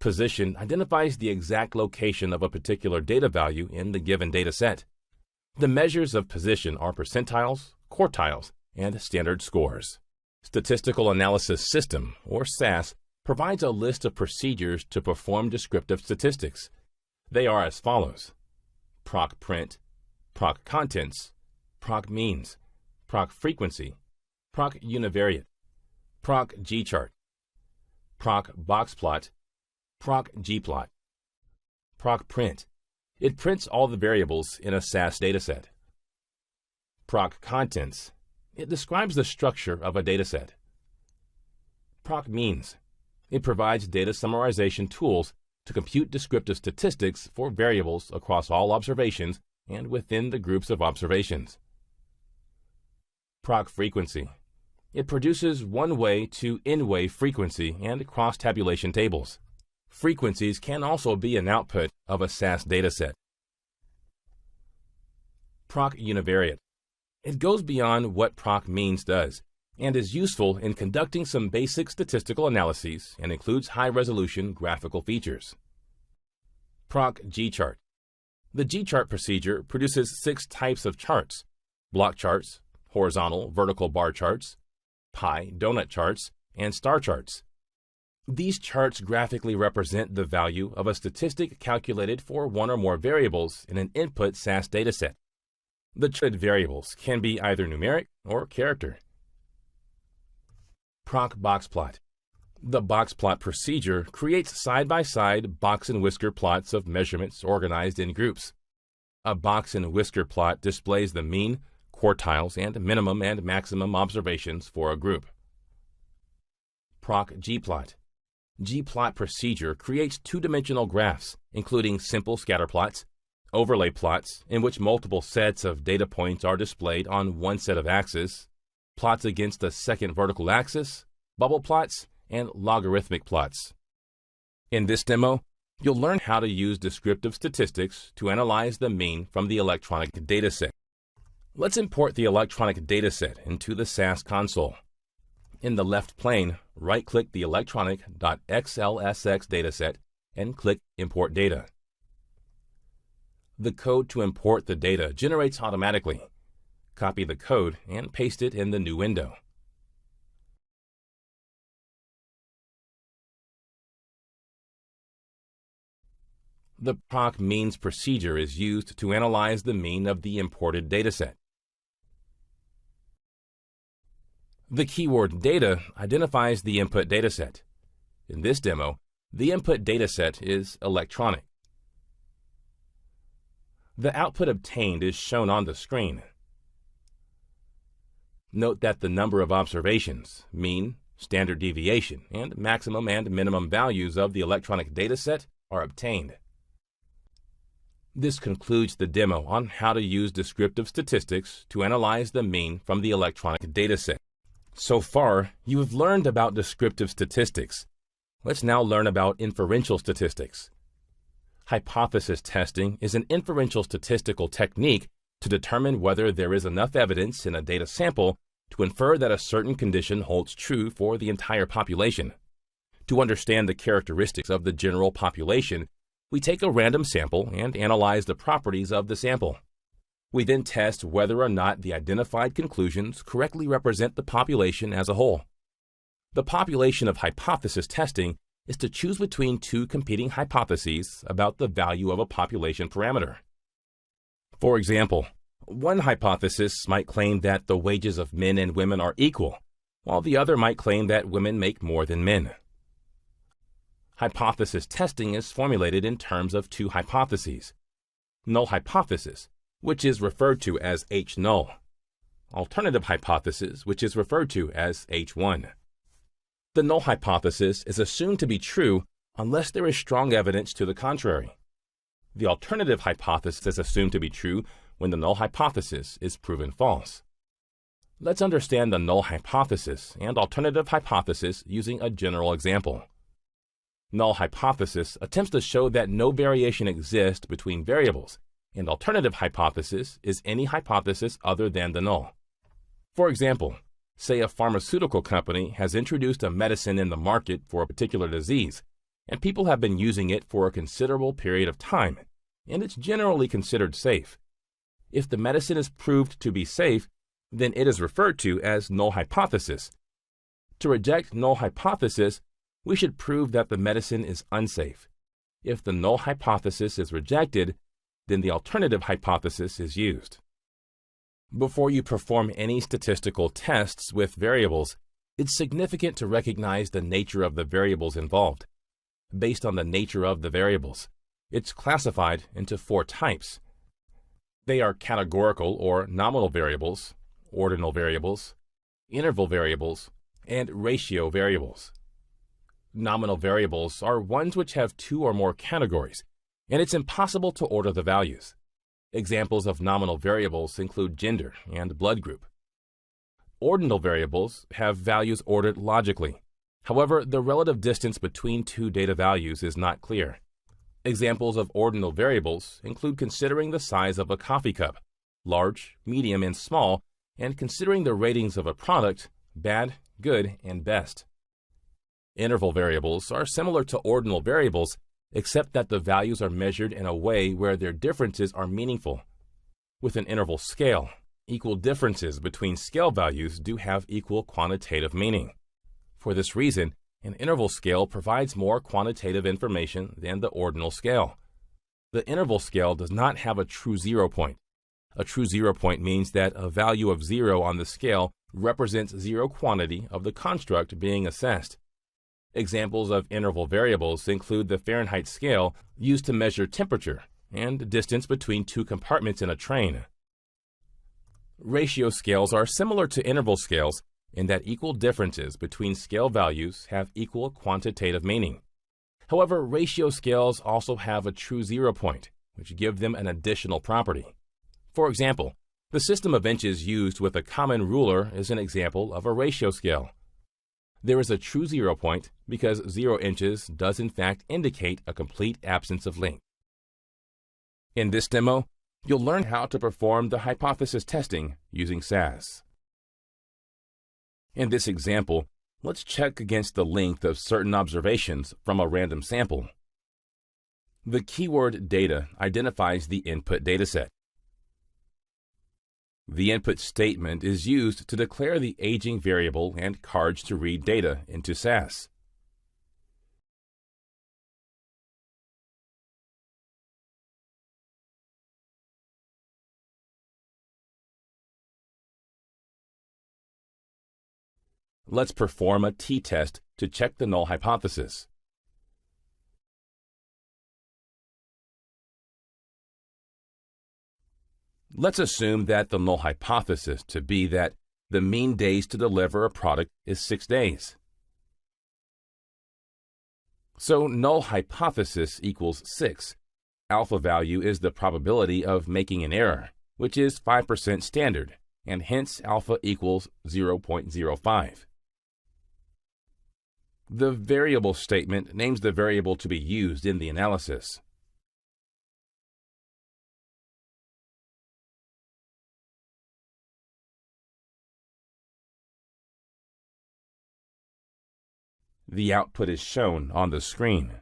Position identifies the exact location of a particular data value in the given data set. The measures of position are percentiles, quartiles, and standard scores. Statistical Analysis System, or SAS, provides a list of procedures to perform descriptive statistics. They are as follows: proc print, proc contents, proc means, proc frequency, proc univariate, proc g-chart, proc box plot, proc gplot. Proc print. It prints all the variables in a SAS dataset. Proc contents. It describes the structure of a dataset. Proc means. It provides data summarization tools to compute descriptive statistics for variables across all observations and within the groups of observations. Proc frequency. It produces one-way to n-way frequency and cross-tabulation tables. Frequencies can also be an output of a SAS dataset. Proc univariate. It goes beyond what proc means does and is useful in conducting some basic statistical analyses and includes high-resolution graphical features. Proc g-chart. The g-chart procedure produces 6 types of charts: block charts, horizontal, vertical bar charts, pie, donut charts, and star charts. These charts graphically represent the value of a statistic calculated for one or more variables in an input SAS dataset. The charted variables can be either numeric or character. Proc box plot. The box plot procedure creates side-by-side box and whisker plots of measurements organized in groups. A box and whisker plot displays the mean, quartiles, and minimum and maximum observations for a group. Proc gplot. Gplot procedure creates two-dimensional graphs, including simple scatter plots, overlay plots in which multiple sets of data points are displayed on one set of axes, plots against a second vertical axis, bubble plots, and logarithmic plots. In this demo, you'll learn how to use descriptive statistics to analyze the mean from the electronic dataset. Let's import the electronic dataset into the SAS console. In the left plane, right-click the electronic.xlsx dataset and click Import Data. The code to import the data generates automatically. Copy the code and paste it in the new window. The proc means procedure is used to analyze the mean of the imported dataset. The keyword data identifies the input dataset. In this demo, the input dataset is electronic. The output obtained is shown on the screen. Note that the number of observations, mean, standard deviation, and maximum and minimum values of the electronic dataset are obtained. This concludes the demo on how to use descriptive statistics to analyze the mean from the electronic dataset. So far, you have learned about descriptive statistics. Let's now learn about inferential statistics. Hypothesis testing is an inferential statistical technique to determine whether there is enough evidence in a data sample to infer that a certain condition holds true for the entire population. To understand the characteristics of the general population, we take a random sample and analyze the properties of the sample. We then test whether or not the identified conclusions correctly represent the population as a whole. The population of hypothesis testing is to choose between two competing hypotheses about the value of a population parameter. For example, one hypothesis might claim that the wages of men and women are equal, while the other might claim that women make more than men. Hypothesis testing is formulated in terms of two hypotheses: null hypothesis, which is referred to as H-null; alternative hypothesis, which is referred to as H1. The null hypothesis is assumed to be true unless there is strong evidence to the contrary. The alternative hypothesis is assumed to be true when the null hypothesis is proven false. Let's understand the null hypothesis and alternative hypothesis using a general example. Null hypothesis attempts to show that no variation exists between variables, and alternative hypothesis is any hypothesis other than the null. For example, say a pharmaceutical company has introduced a medicine in the market for a particular disease, and people have been using it for a considerable period of time, and it's generally considered safe. If the medicine is proved to be safe, then it is referred to as null hypothesis. To reject null hypothesis, we should prove that the medicine is unsafe. If the null hypothesis is rejected, then the alternative hypothesis is used. Before you perform any statistical tests with variables, it's significant to recognize the nature of the variables involved. Based on the nature of the variables, it's classified into 4 types. They are categorical or nominal variables, ordinal variables, interval variables, and ratio variables. Nominal variables are ones which have 2 or more categories, and it's impossible to order the values. Examples of nominal variables include gender and blood group. Ordinal variables have values ordered logically. However, the relative distance between 2 data values is not clear. Examples of ordinal variables include considering the size of a coffee cup, large, medium, and small, and considering the ratings of a product, bad, good, and best. Interval variables are similar to ordinal variables, except that the values are measured in a way where their differences are meaningful. With an interval scale, equal differences between scale values do have equal quantitative meaning. For this reason, an interval scale provides more quantitative information than the ordinal scale. The interval scale does not have a true zero point. A true zero point means that a value of 0 on the scale represents zero quantity of the construct being assessed. Examples of interval variables include the Fahrenheit scale used to measure temperature and distance between 2 compartments in a train. Ratio scales are similar to interval scales in that equal differences between scale values have equal quantitative meaning. However, ratio scales also have a true zero point, which give them an additional property. For example, the system of inches used with a common ruler is an example of a ratio scale. There is a true zero point because 0 inches does in fact indicate a complete absence of length. In this demo, you'll learn how to perform the hypothesis testing using SAS. In this example, let's check against the length of certain observations from a random sample. The keyword data identifies the input dataset. The input statement is used to declare the aging variable and cards to read data into SAS. Let's perform a t-test to check the null hypothesis. Let's assume that the null hypothesis to be that the mean days to deliver a product is 6 days. So null hypothesis equals 6. Alpha value is the probability of making an error, which is 5% standard, and hence alpha equals 0.05. The variable statement names the variable to be used in the analysis. The output is shown on the screen.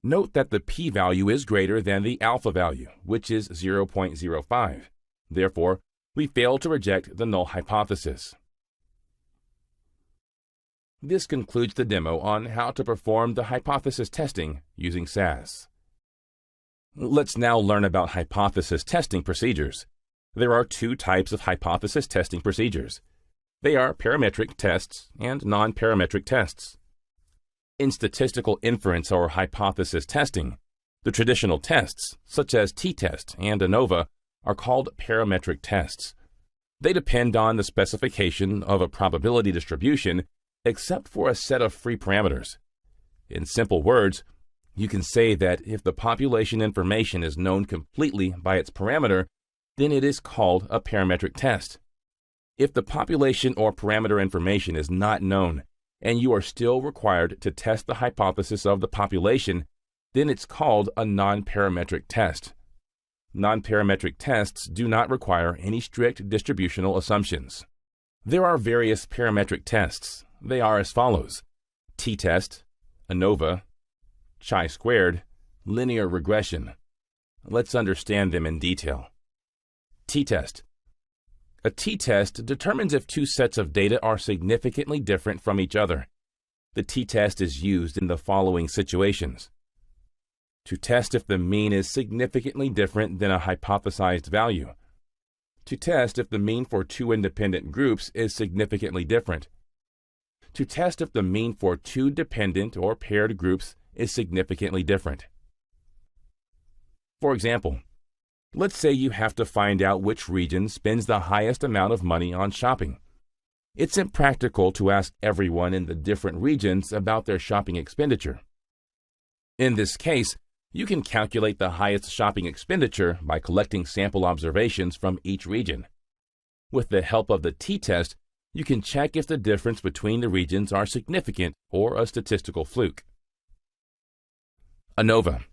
Note that the p-value is greater than the alpha value, which is 0.05. Therefore, we fail to reject the null hypothesis. This concludes the demo on how to perform the hypothesis testing using SAS. Let's now learn about hypothesis testing procedures. There are two types of hypothesis testing procedures. They are parametric tests and non-parametric tests. In statistical inference or hypothesis testing, the traditional tests, such as t-test and ANOVA, are called parametric tests. They depend on the specification of a probability distribution except for a set of free parameters. In simple words, you can say that if the population information is known completely by its parameter, then it is called a parametric test. If the population or parameter information is not known, and you are still required to test the hypothesis of the population, then it's called a non-parametric test. Non-parametric tests do not require any strict distributional assumptions. There are various parametric tests. They are as follows: t-test, ANOVA, chi-squared, linear regression. Let's understand them in detail. T-test. A t-test determines if two sets of data are significantly different from each other. The t-test is used in the following situations: to test if the mean is significantly different than a hypothesized value, to test if the mean for two independent groups is significantly different, to test if the mean for two dependent or paired groups is significantly different. For example, let's say you have to find out which region spends the highest amount of money on shopping. It's impractical to ask everyone in the different regions about their shopping expenditure. In this case, you can calculate the highest shopping expenditure by collecting sample observations from each region. With the help of the t-test, you can check if the difference between the regions are significant or a statistical fluke. ANOVA.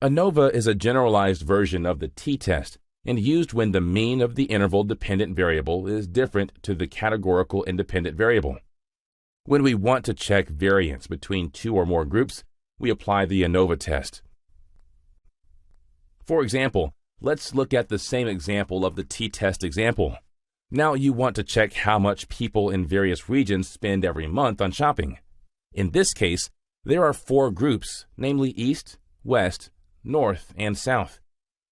ANOVA is a generalized version of the t-test and used when the mean of the interval dependent variable is different to the categorical independent variable. When we want to check variance between two or more groups, we apply the ANOVA test. For example, let's look at the same example of the t-test example. Now you want to check how much people in various regions spend every month on shopping. In this case, there are four groups, namely East, West, North, and South.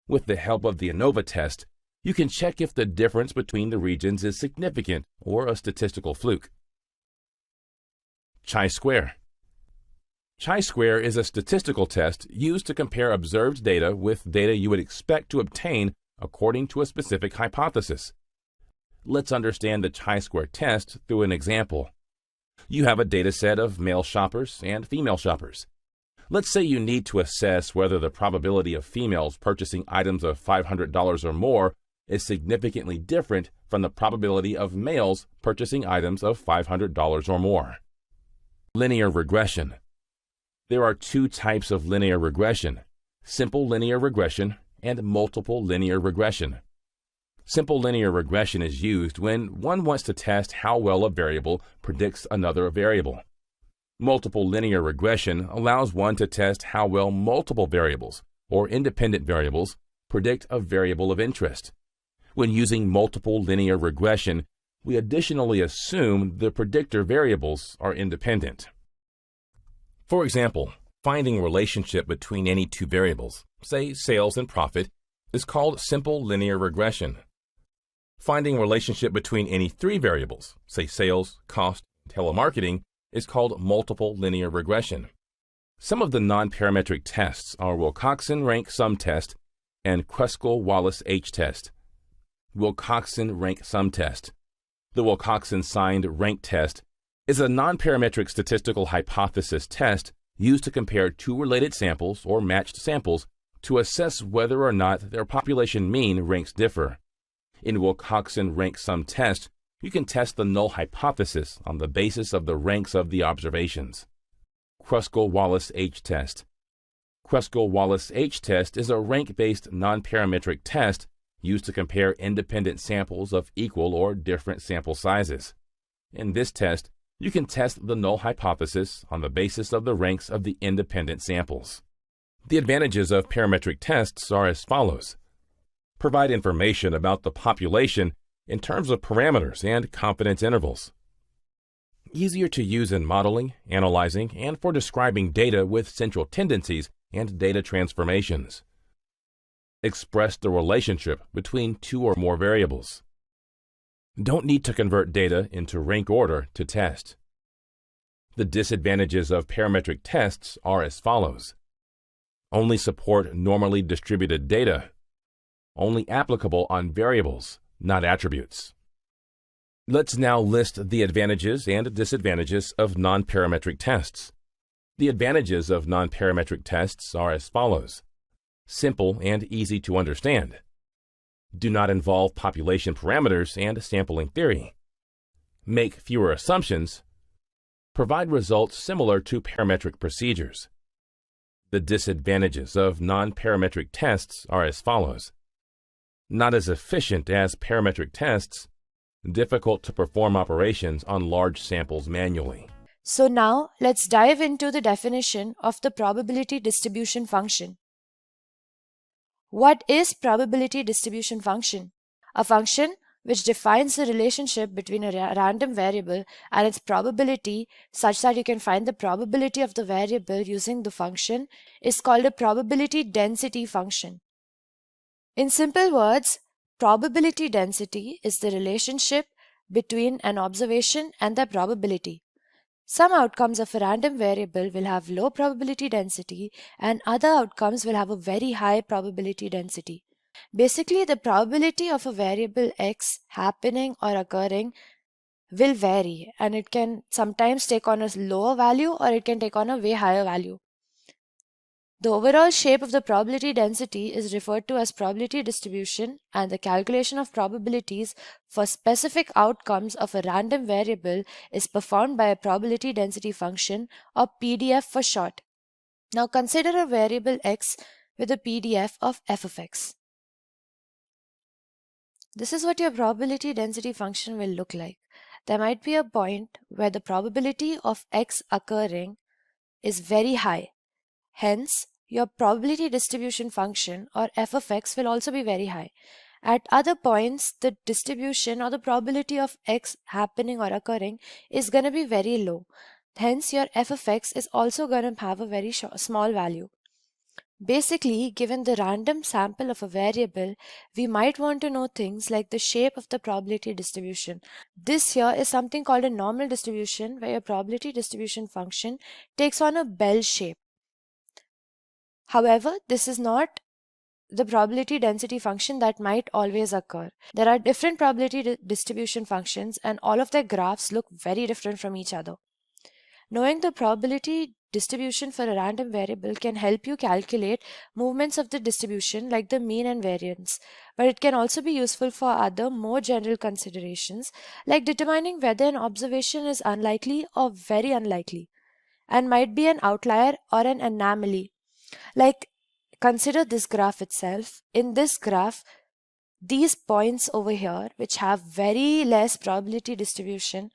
With the help of the ANOVA test, you can check if the difference between the regions is significant or a statistical fluke. Chi-square. Chi-square is a statistical test used to compare observed data with data you would expect to obtain according to a specific hypothesis. Let's understand the chi-square test through an example. You have a data set of male shoppers and female shoppers. Let's say you need to assess whether the probability of females purchasing items of $500 or more is significantly different from the probability of males purchasing items of $500 or more. Linear regression. There are two types of linear regression: simple linear regression and multiple linear regression. Simple linear regression is used when one wants to test how well a variable predicts another variable. Multiple linear regression allows one to test how well multiple variables, or independent variables, predict a variable of interest. When using multiple linear regression, we additionally assume the predictor variables are independent. For example, finding a relationship between any two variables, say sales and profit, is called simple linear regression. Finding a relationship between any three variables, say sales, cost, and telemarketing, is called multiple linear regression. Some of the non-parametric tests are Wilcoxon rank sum test and Kruskal-Wallis H-test. Wilcoxon rank sum test. The Wilcoxon signed rank test is a nonparametric statistical hypothesis test used to compare two related samples or matched samples to assess whether or not their population mean ranks differ. In Wilcoxon rank sum test, you can test the null hypothesis on the basis of the ranks of the observations. Kruskal-Wallis H-test. Kruskal-Wallis H-test is a rank-based nonparametric test used to compare independent samples of equal or different sample sizes. In this test, you can test the null hypothesis on the basis of the ranks of the independent samples. The advantages of parametric tests are as follows. Provide information about the population in terms of parameters and confidence intervals. Easier to use in modeling, analyzing, and for describing data with central tendencies and data transformations. Express the relationship between two or more variables. Don't need to convert data into rank order to test. The disadvantages of parametric tests are as follows. Only support normally distributed data. Only applicable on variables, not attributes. Let's now list the advantages and disadvantages of nonparametric tests. The advantages of nonparametric tests are as follows. Simple and easy to understand. Do not involve population parameters and sampling theory. Make fewer assumptions. Provide results similar to parametric procedures. The disadvantages of nonparametric tests are as follows. Not as efficient as parametric tests. Difficult to perform operations on large samples manually. So now let's dive into the definition of the probability distribution function. What is probability distribution function? A function which defines the relationship between a random variable and its probability such that you can find the probability of the variable using the function is called a probability density function. In simple words, probability density is the relationship between an observation and their probability. Some outcomes of a random variable will have low probability density and other outcomes will have a very high probability density. Basically, the probability of a variable x happening or occurring will vary, and it can sometimes take on a lower value or it can take on a way higher value. The overall shape of the probability density is referred to as probability distribution, and the calculation of probabilities for specific outcomes of a random variable is performed by a probability density function, or PDF for short. Now consider a variable x with a PDF of f of x. This is what your probability density function will look like. There might be a point where the probability of x occurring is very high. Hence, your probability distribution function, or f of x, will also be very high. At other points, the distribution or the probability of x happening or occurring is going to be very low. Hence, your f of x is also going to have a very small value. Basically, given the random sample of a variable, we might want to know things like the shape of the probability distribution. This here is something called a normal distribution, where your probability distribution function takes on a bell shape. However, this is not the probability density function that might always occur. There are different probability distribution functions, and all of their graphs look very different from each other. Knowing the probability distribution for a random variable can help you calculate movements of the distribution like the mean and variance, but it can also be useful for other more general considerations like determining whether an observation is unlikely or very unlikely and might be an outlier or an anomaly. Like, consider this graph itself. In this graph, these points over here, which have very less probability distribution,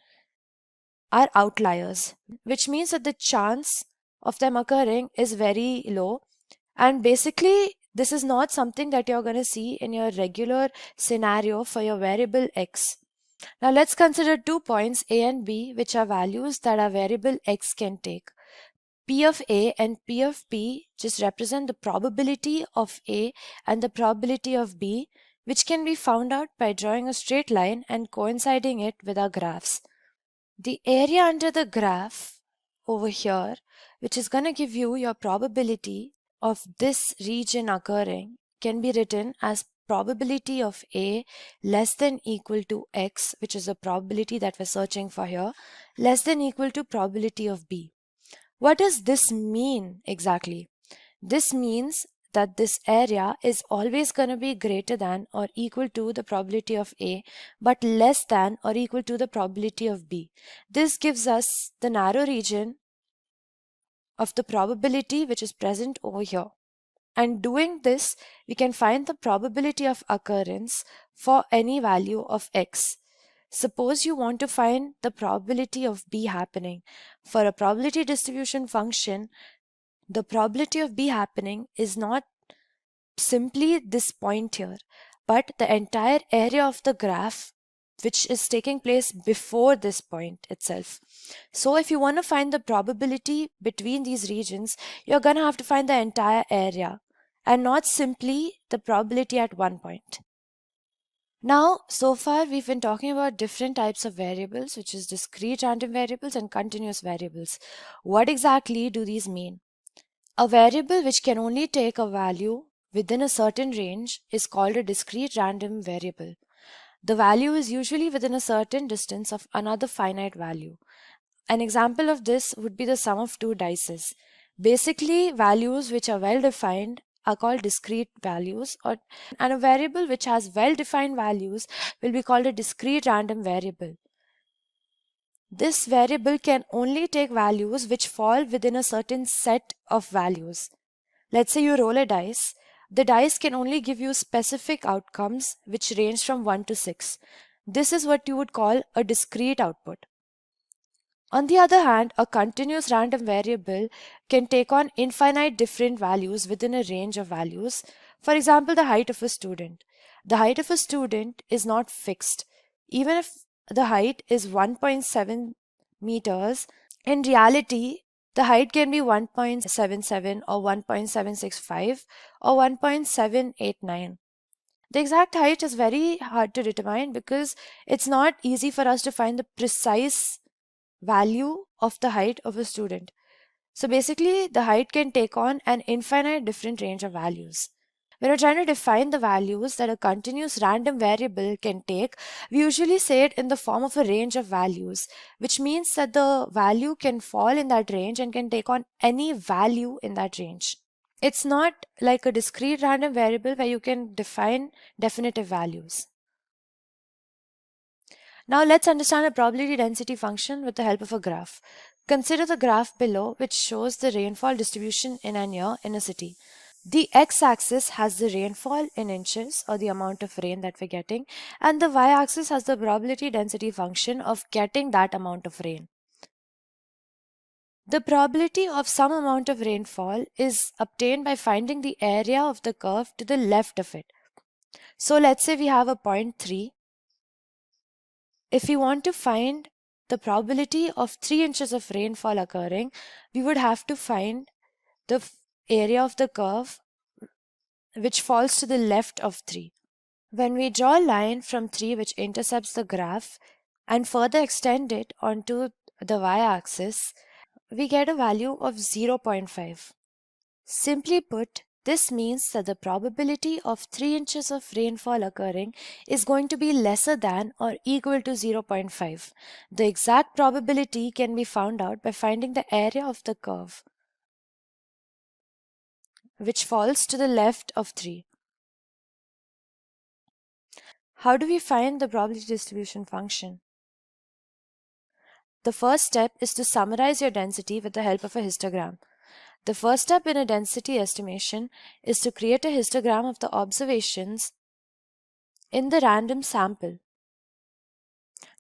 are outliers, which means that the chance of them occurring is very low. And basically, this is not something that you're going to see in your regular scenario for your variable x. Now let's consider 2 points a and b, which are values that our variable x can take. P of A and P of B just represent the probability of A and the probability of B, which can be found out by drawing a straight line and coinciding it with our graphs. The area under the graph over here, which is going to give you your probability of this region occurring, can be written as probability of A less than equal to X, which is the probability that we're searching for here, less than equal to probability of B. What does this mean exactly? This means that this area is always going to be greater than or equal to the probability of A, but less than or equal to the probability of B. This gives us the narrow region of the probability which is present over here. And doing this, we can find the probability of occurrence for any value of X. Suppose you want to find the probability of B happening. For a probability distribution function, the probability of B happening is not simply this point here, but the entire area of the graph which is taking place before this point itself. So if you want to find the probability between these regions, you're going to have to find the entire area and not simply the probability at one point. Now, so far we've been talking about different types of variables, which is discrete random variables and continuous variables. What exactly do these mean? A variable which can only take a value within a certain range is called a discrete random variable. The value is usually within a certain distance of another finite value. An example of this would be the sum of two dices. Basically, values which are well defined are called discrete values, and a variable which has well defined values will be called a discrete random variable. This variable can only take values which fall within a certain set of values. Let's say you roll a dice. The dice can only give you specific outcomes which range from 1 to 6. This is what you would call a discrete output. On the other hand, a continuous random variable can take on infinite different values within a range of values. For example, the height of a student. The height of a student is not fixed. Even if the height is 1.7 meters, in reality, the height can be 1.77 or 1.765 or 1.789. The exact height is very hard to determine because it's not easy for us to find the precise value of the height of a student. So basically, the height can take on an infinite different range of values. When we're trying to define the values that a continuous random variable can take, we usually say it in the form of a range of values, which means that the value can fall in that range and can take on any value in that range. It's not like a discrete random variable where you can define definitive values. Now let's understand a probability density function with the help of a graph. Consider the graph below, which shows the rainfall distribution in an year in a city. The x-axis has the rainfall in inches, or the amount of rain that we're getting, and the y-axis has the probability density function of getting that amount of rain. The probability of some amount of rainfall is obtained by finding the area of the curve to the left of it. So let's say we have a point 3. If we want to find the probability of 3 inches of rainfall occurring, we would have to find the area of the curve which falls to the left of 3. When we draw a line from 3 which intercepts the graph and further extend it onto the y-axis, we get a value of 0.5. Simply put, this means that the probability of 3 inches of rainfall occurring is going to be lesser than or equal to 0.5. The exact probability can be found out by finding the area of the curve, which falls to the left of 3. How do we find the probability distribution function? The first step is to summarize your density with the help of a histogram. The first step in a density estimation is to create a histogram of the observations in the random sample.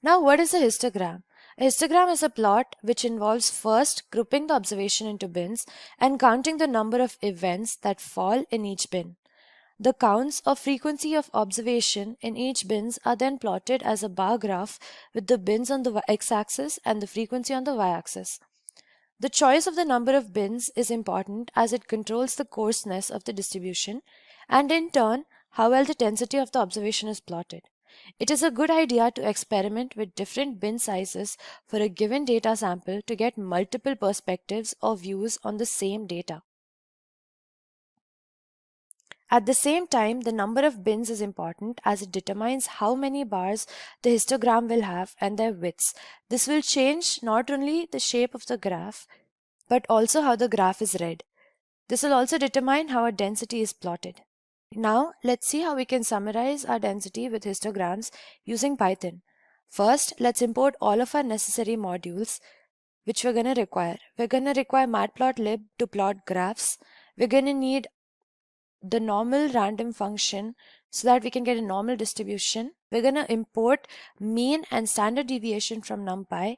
Now, what is a histogram? A histogram is a plot which involves first grouping the observation into bins and counting the number of events that fall in each bin. The counts or frequency of observation in each bins are then plotted as a bar graph with the bins on the x-axis and the frequency on the y-axis. The choice of the number of bins is important as it controls the coarseness of the distribution and in turn how well the density of the observation is plotted. It is a good idea to experiment with different bin sizes for a given data sample to get multiple perspectives or views on the same data. At the same time, the number of bins is important as it determines how many bars the histogram will have and their widths. This will change not only the shape of the graph, but also how the graph is read. This will also determine how a density is plotted. Now, let's see how we can summarize our density with histograms using Python. First, let's import all of our necessary modules which we're going to require. We're going to require matplotlib to plot graphs. We're going to need the normal random function so that we can get a normal distribution. We're going to import mean and standard deviation from NumPy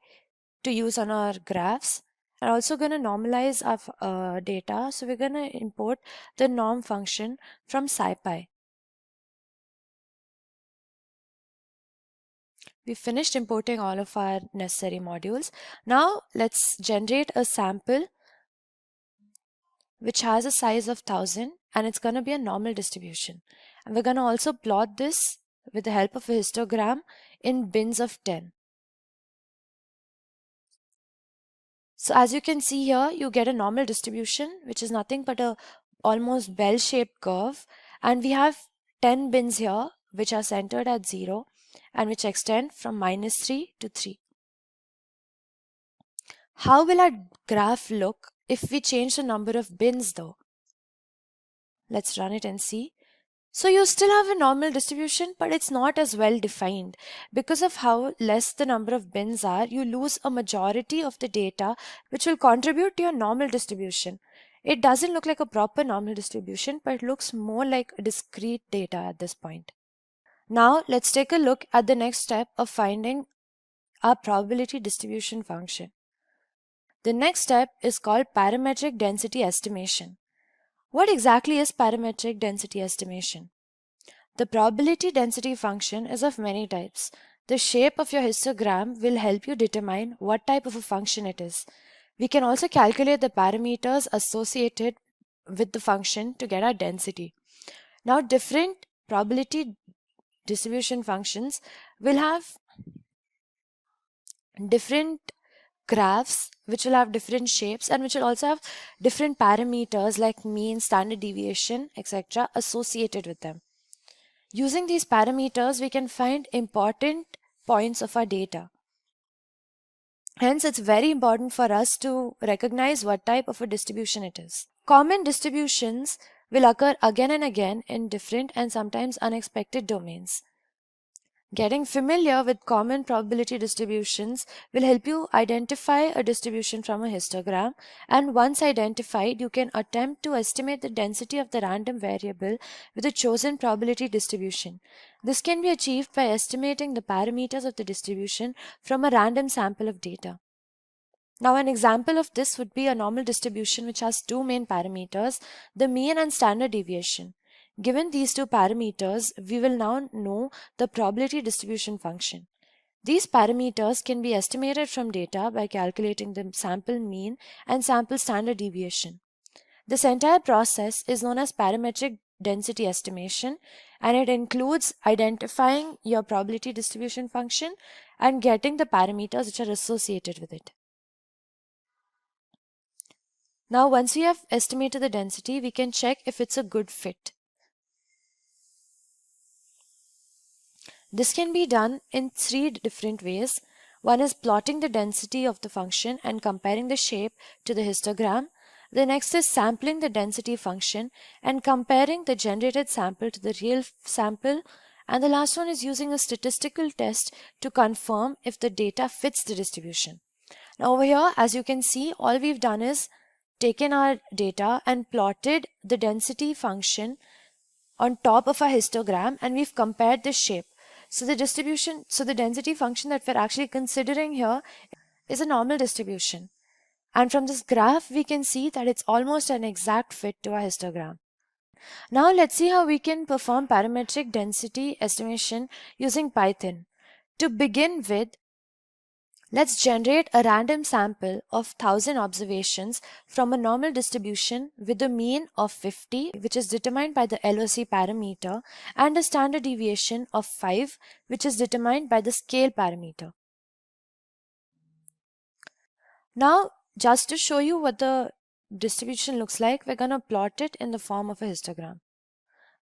to use on our graphs. We're also going to normalize our data, so we're going to import the norm function from SciPy. We finished importing all of our necessary modules. Now let's generate a sample which has a size of 1000 and it's going to be a normal distribution. And we're going to also plot this with the help of a histogram in bins of 10. So as you can see here, you get a normal distribution, which is nothing but a almost bell-shaped curve. And we have 10 bins here, which are centered at 0 and which extend from -3 to 3. How will our graph look if we change the number of bins though? Let's run it and see. So you still have a normal distribution, but it's not as well defined. Because of how less the number of bins are, you lose a majority of the data which will contribute to your normal distribution. It doesn't look like a proper normal distribution, but it looks more like a discrete data at this point. Now let's take a look at the next step of finding our probability distribution function. The next step is called parametric density estimation. What exactly is parametric density estimation? The probability density function is of many types. The shape of your histogram will help you determine what type of a function it is. We can also calculate the parameters associated with the function to get our density. Now, different probability distribution functions will have different graphs which will have different shapes and which will also have different parameters like mean, standard deviation, etc. associated with them. Using these parameters, we can find important points of our data. Hence, it's very important for us to recognize what type of a distribution it is. Common distributions will occur again and again in different and sometimes unexpected domains. Getting familiar with common probability distributions will help you identify a distribution from a histogram, and once identified, you can attempt to estimate the density of the random variable with a chosen probability distribution. This can be achieved by estimating the parameters of the distribution from a random sample of data. Now, an example of this would be a normal distribution which has two main parameters, the mean and standard deviation. Given these two parameters, we will now know the probability distribution function. These parameters can be estimated from data by calculating the sample mean and sample standard deviation. This entire process is known as parametric density estimation, and it includes identifying your probability distribution function and getting the parameters which are associated with it. Now, once we have estimated the density, we can check if it's a good fit. This can be done in three different ways. One is plotting the density of the function and comparing the shape to the histogram. The next is sampling the density function and comparing the generated sample to the real sample. And the last one is using a statistical test to confirm if the data fits the distribution. Now over here, as you can see, all we've done is taken our data and plotted the density function on top of a histogram, and we've compared the shape. So the density function that we're actually considering here is a normal distribution. And from this graph, we can see that it's almost an exact fit to our histogram. Now let's see how we can perform parametric density estimation using Python. To begin with, let's generate a random sample of 1000 observations from a normal distribution with a mean of 50, which is determined by the LOC parameter, and a standard deviation of 5, which is determined by the scale parameter. Now, just to show you what the distribution looks like, we're going to plot it in the form of a histogram.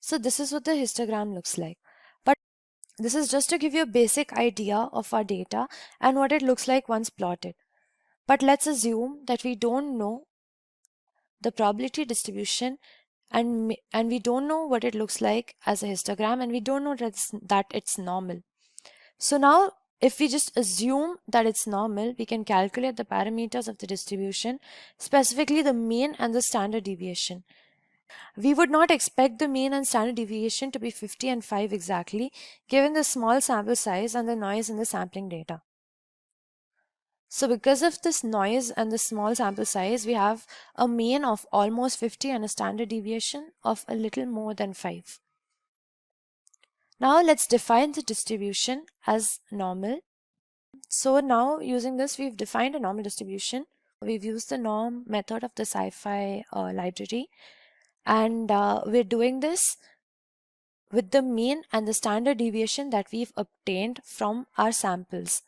So this is what the histogram looks like. But this is just to give you a basic idea of our data and what it looks like once plotted. But let's assume that we don't know the probability distribution and we don't know what it looks like as a histogram, and we don't know that it's normal. So now if we just assume that it's normal, we can calculate the parameters of the distribution, specifically the mean and the standard deviation. We would not expect the mean and standard deviation to be 50 and 5 exactly, given the small sample size and the noise in the sampling data. So because of this noise and the small sample size, we have a mean of almost 50 and a standard deviation of a little more than 5. Now let's define the distribution as normal. So now using this, we've defined a normal distribution. We've used the norm method of the SciPy library, and we're doing this with the mean and the standard deviation that we've obtained from our samples.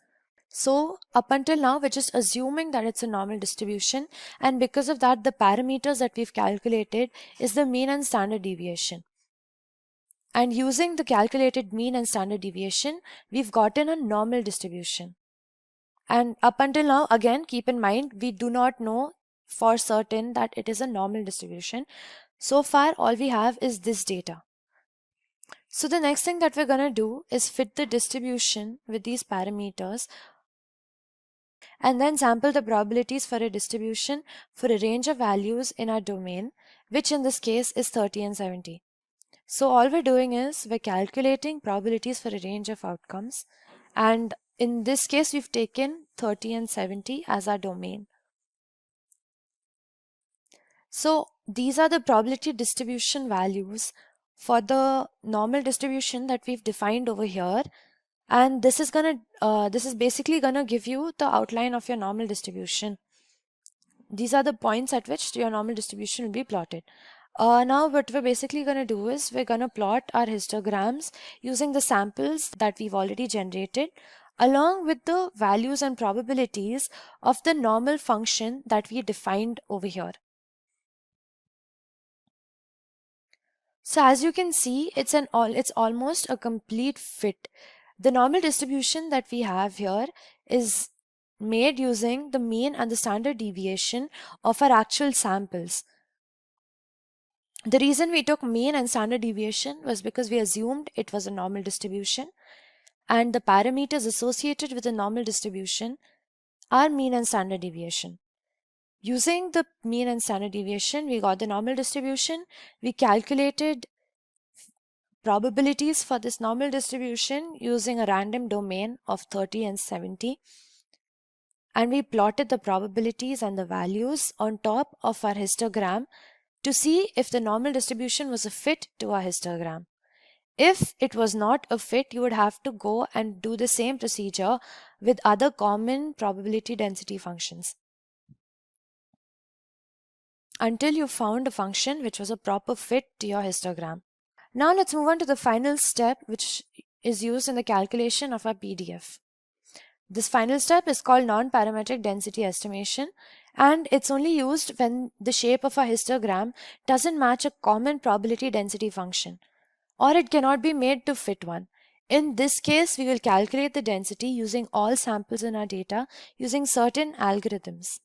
So up until now, we're just assuming that it's a normal distribution, and because of that, the parameters that we've calculated is the mean and standard deviation. And using the calculated mean and standard deviation, we've gotten a normal distribution. And up until now, again, keep in mind, we do not know for certain that it is a normal distribution. So far, all we have is this data. So the next thing that we're going to do is fit the distribution with these parameters and then sample the probabilities for a distribution for a range of values in our domain, which in this case is 30 and 70. So all we're doing is we're calculating probabilities for a range of outcomes, and in this case we've taken 30 and 70 as our domain. So these are the probability distribution values for the normal distribution that we've defined over here, and this is basically gonna give you the outline of your normal distribution. These are the points at which your normal distribution will be plotted. Now what we're basically going to do is we're going to plot our histograms using the samples that we've already generated along with the values and probabilities of the normal function that we defined over here. So as you can see, it's almost a complete fit. The normal distribution that we have here is made using the mean and the standard deviation of our actual samples. The reason we took mean and standard deviation was because we assumed it was a normal distribution, and the parameters associated with the normal distribution are mean and standard deviation. Using the mean and standard deviation, we got the normal distribution. We calculated probabilities for this normal distribution using a random domain of 30 and 70. And we plotted the probabilities and the values on top of our histogram to see if the normal distribution was a fit to our histogram. If it was not a fit, you would have to go and do the same procedure with other common probability density functions until you found a function which was a proper fit to your histogram. Now let's move on to the final step, which is used in the calculation of our PDF. This final step is called non-parametric density estimation, and it's only used when the shape of a histogram doesn't match a common probability density function, or it cannot be made to fit one. In this case, we will calculate the density using all samples in our data using certain algorithms.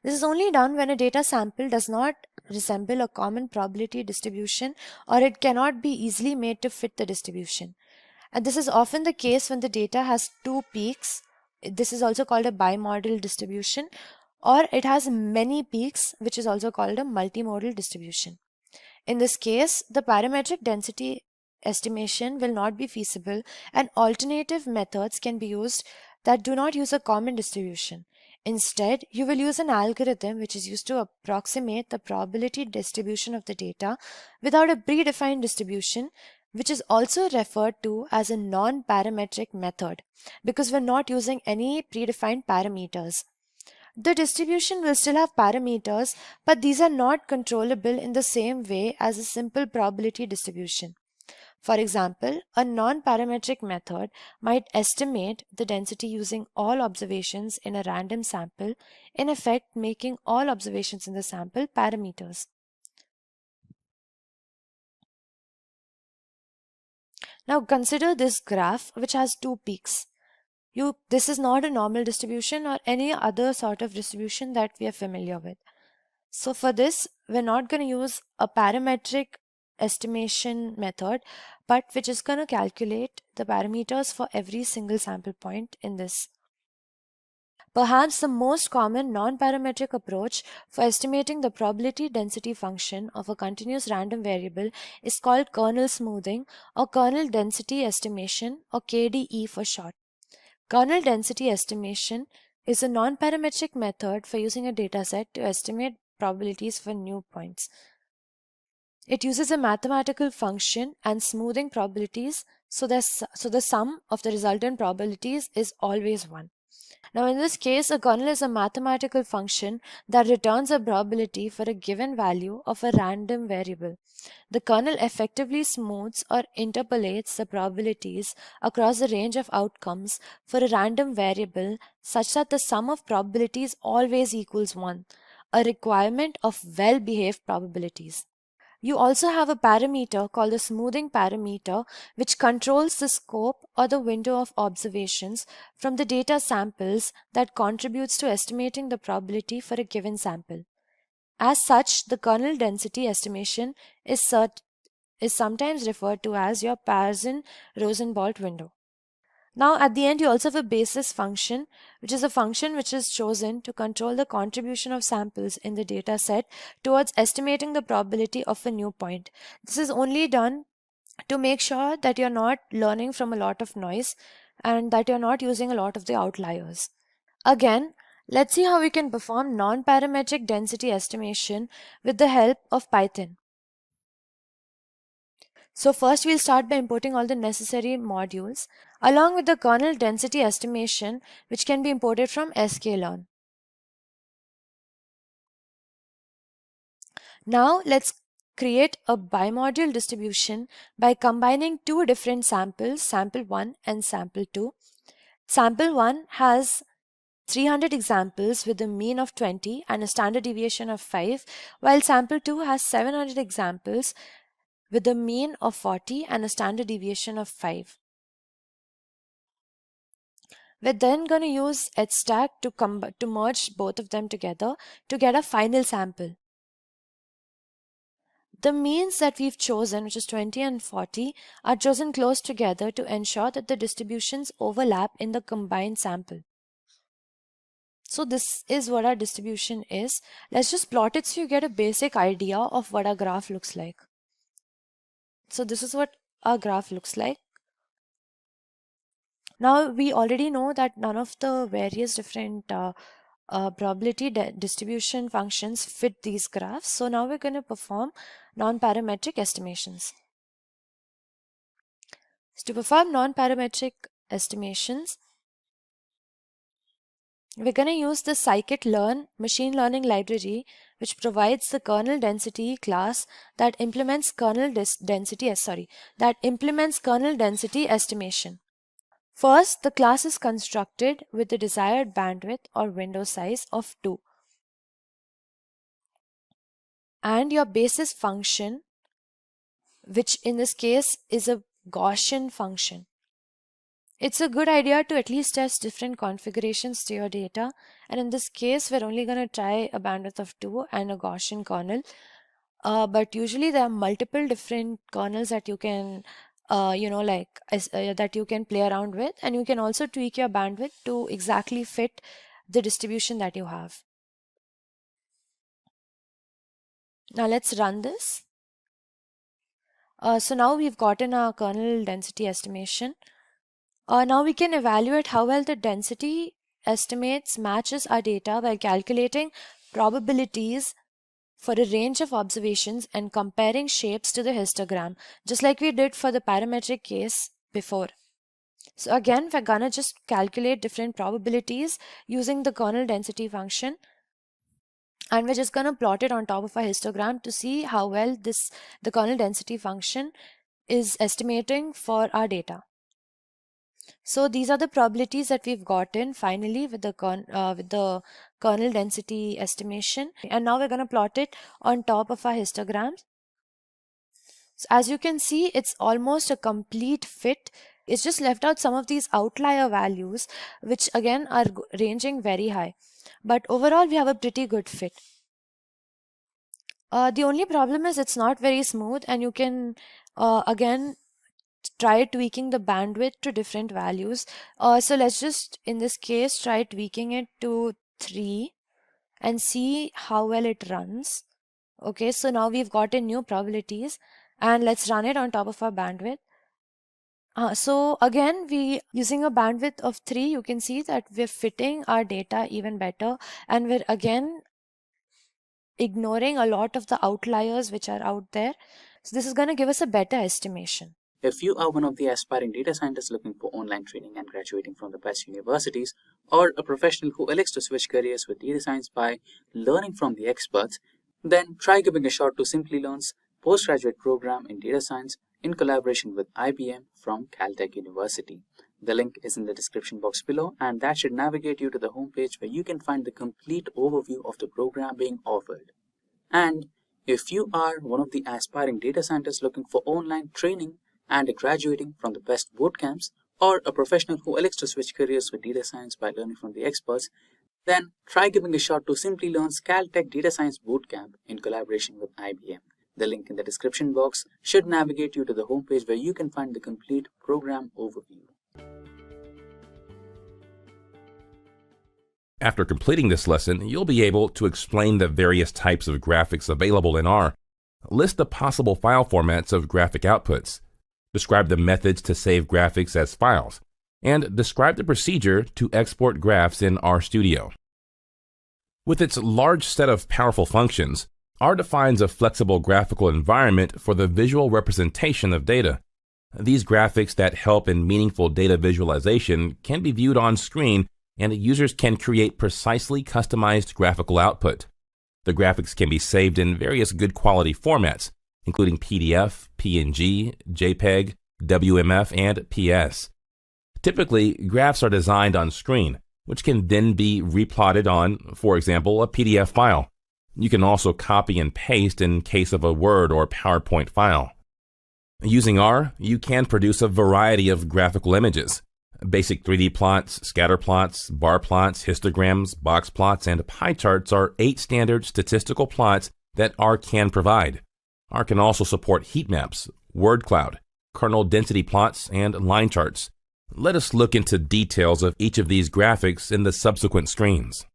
This is only done when a data sample does not resemble a common probability distribution, or it cannot be easily made to fit the distribution. And this is often the case when the data has two peaks. This is also called a bimodal distribution, or it has many peaks, which is also called a multimodal distribution. In this case, the parametric density estimation will not be feasible, and alternative methods can be used that do not use a common distribution. Instead, you will use an algorithm which is used to approximate the probability distribution of the data without a predefined distribution, which is also referred to as a non-parametric method because we're not using any predefined parameters. The distribution will still have parameters, but these are not controllable in the same way as a simple probability distribution. For example, a non-parametric method might estimate the density using all observations in a random sample, in effect making all observations in the sample parameters. Now consider this graph which has two peaks. This is not a normal distribution or any other sort of distribution that we are familiar with. So for this, we're not going to use a parametric estimation method, but we're just going to calculate the parameters for every single sample point in this. Perhaps the most common non-parametric approach for estimating the probability density function of a continuous random variable is called kernel smoothing or kernel density estimation, or KDE for short. Kernel density estimation is a non-parametric method for using a dataset to estimate probabilities for new points. It uses a mathematical function and smoothing probabilities, so the sum of the resultant probabilities is always 1. Now in this case, a kernel is a mathematical function that returns a probability for a given value of a random variable. The kernel effectively smooths or interpolates the probabilities across a range of outcomes for a random variable such that the sum of probabilities always equals 1, a requirement of well-behaved probabilities. You also have a parameter called the smoothing parameter, which controls the scope or the window of observations from the data samples that contributes to estimating the probability for a given sample. As such, the kernel density estimation is sometimes referred to as your Pearson-Rosenblatt window. Now at the end, you also have a basis function, which is a function which is chosen to control the contribution of samples in the data set towards estimating the probability of a new point. This is only done to make sure that you're not learning from a lot of noise and that you're not using a lot of the outliers. Again, let's see how we can perform non-parametric density estimation with the help of Python. So first we'll start by importing all the necessary modules along with the kernel density estimation, which can be imported from Sklearn. Now let's create a bimodule distribution by combining two different samples, sample 1 and sample 2. Sample 1 has 300 examples with a mean of 20 and a standard deviation of 5, while sample 2 has 700 examples with a mean of 40 and a standard deviation of 5. We're then going to use HStack to merge both of them together to get a final sample. The means that we've chosen, which is 20 and 40, are chosen close together to ensure that the distributions overlap in the combined sample. So this is what our distribution is. Let's just plot it so you get a basic idea of what our graph looks like. So this is what our graph looks like. Now we already know that none of the various different probability distribution functions fit these graphs. So now we're going to perform non-parametric estimations. So to perform non-parametric estimations, we're going to use the scikit-learn machine learning library, which provides the kernel density class that implements kernel density estimation. First, the class is constructed with the desired bandwidth or window size of 2. And your basis function, which in this case is a Gaussian function. It's a good idea to at least test different configurations to your data, and in this case we're only going to try a bandwidth of 2 and a Gaussian kernel, but usually there are multiple different kernels that you can that you can play around with, and you can also tweak your bandwidth to exactly fit the distribution that you have. Now let's run this. So now we've gotten our kernel density estimation. Now we can evaluate how well the density estimates matches our data by calculating probabilities for a range of observations and comparing shapes to the histogram, just like we did for the parametric case before. So again, we're gonna just calculate different probabilities using the kernel density function, and we're just gonna plot it on top of a histogram to see how well the kernel density function is estimating for our data. So these are the probabilities that we've gotten finally with the kernel density estimation, and now we're going to plot it on top of our histograms. So as you can see, it's almost a complete fit. It's just left out some of these outlier values, which again are ranging very high. But overall, we have a pretty good fit. The only problem is it's not very smooth, and you can again try tweaking the bandwidth to different values. So let's just, in this case, try tweaking it to 3 and see how well it runs. Okay, so now we've gotten new probabilities, and let's run it on top of our bandwidth. So again, we using a bandwidth of 3, you can see that we're fitting our data even better, and we're again ignoring a lot of the outliers which are out there. So this is going to give us a better estimation. If you are one of the aspiring data scientists looking for online training and graduating from the best universities, or a professional who elects to switch careers with data science by learning from the experts, then try giving a shot to Simplilearn's postgraduate program in data science in collaboration with IBM from Caltech University. The link is in the description box below, and that should navigate you to the homepage where you can find the complete overview of the program being offered. And if you are one of the aspiring data scientists looking for online training and graduating from the best boot camps, or a professional who elects to switch careers with data science by learning from the experts, then try giving a shot to Simplilearn's Caltech Data Science Bootcamp in collaboration with IBM. The link in the description box should navigate you to the homepage where you can find the complete program overview. After completing this lesson, you'll be able to explain the various types of graphics available in R, list the possible file formats of graphic outputs, describe the methods to save graphics as files, and describe the procedure to export graphs in RStudio. With its large set of powerful functions, R defines a flexible graphical environment for the visual representation of data. These graphics that help in meaningful data visualization can be viewed on screen, and users can create precisely customized graphical output. The graphics can be saved in various good quality formats, including PDF, PNG, JPEG, WMF, and PS. Typically, graphs are designed on screen, which can then be replotted on, for example, a PDF file. You can also copy and paste in case of a Word or PowerPoint file. Using R, you can produce a variety of graphical images. Basic 3D plots, scatter plots, bar plots, histograms, box plots, and pie charts are 8 standard statistical plots that R can provide. R can also support heat maps, word cloud, kernel density plots, and line charts. Let us look into details of each of these graphics in the subsequent screens.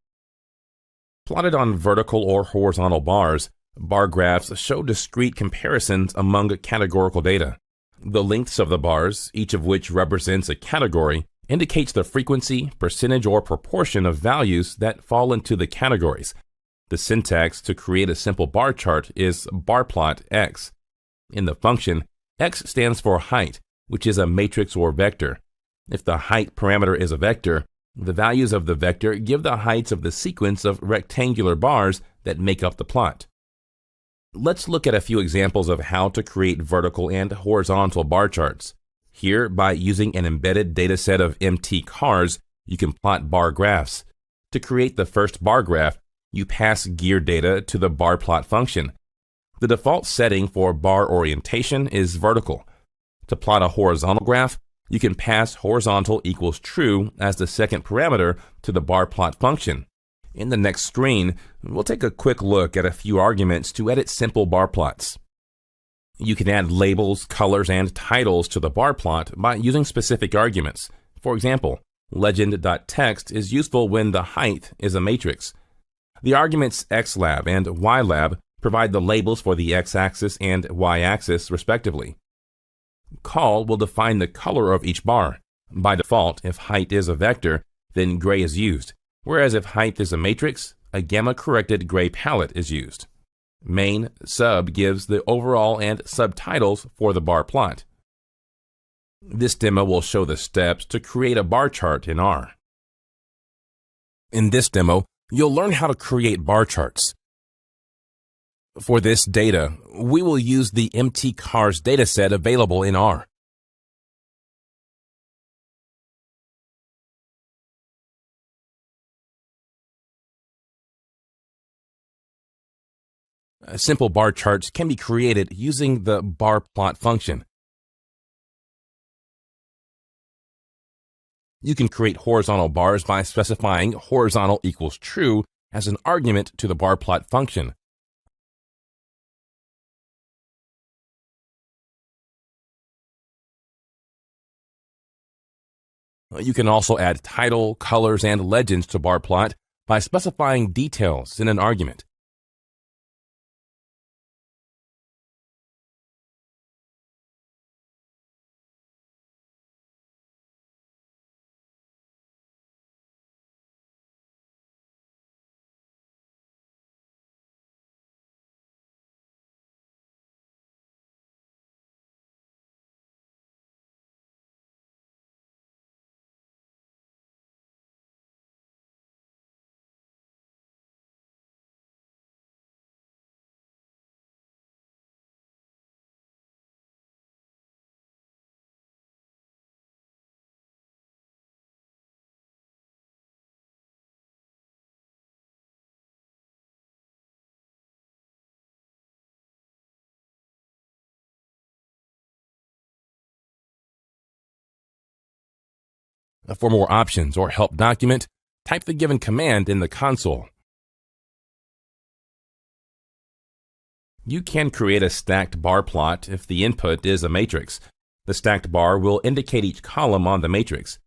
Plotted on vertical or horizontal bars, bar graphs show discrete comparisons among categorical data. The lengths of the bars, each of which represents a category, indicates the frequency, percentage, or proportion of values that fall into the categories. The syntax to create a simple bar chart is barplot x. In the function, x stands for height, which is a matrix or vector. If the height parameter is a vector, the values of the vector give the heights of the sequence of rectangular bars that make up the plot. Let's look at a few examples of how to create vertical and horizontal bar charts. Here, by using an embedded dataset of MT cars, you can plot bar graphs. To create the first bar graph, you pass gear data to the bar plot function. The default setting for bar orientation is vertical. To plot a horizontal graph, you can pass horizontal equals true as the second parameter to the bar plot function. In the next screen, we'll take a quick look at a few arguments to edit simple bar plots. You can add labels, colors, and titles to the bar plot by using specific arguments. For example, legend.text is useful when the height is a matrix. The arguments xlab and ylab provide the labels for the x-axis and y-axis respectively. Call will define the color of each bar. By default, if height is a vector, then gray is used. Whereas if height is a matrix, a gamma-corrected gray palette is used. Main sub gives the overall and subtitles for the bar plot. This demo will show the steps to create a bar chart in R. In this demo, you'll learn how to create bar charts. For this data, we will use the MT cars dataset available in R. Simple bar charts can be created using the bar plot function. You can create horizontal bars by specifying horizontal equals true as an argument to the bar plot function. You can also add title, colors, and legends to bar plot by specifying details in an argument. For more options or help document, type the given command in the console. You can create a stacked bar plot if the input is a matrix. The stacked bar will indicate each column on the matrix.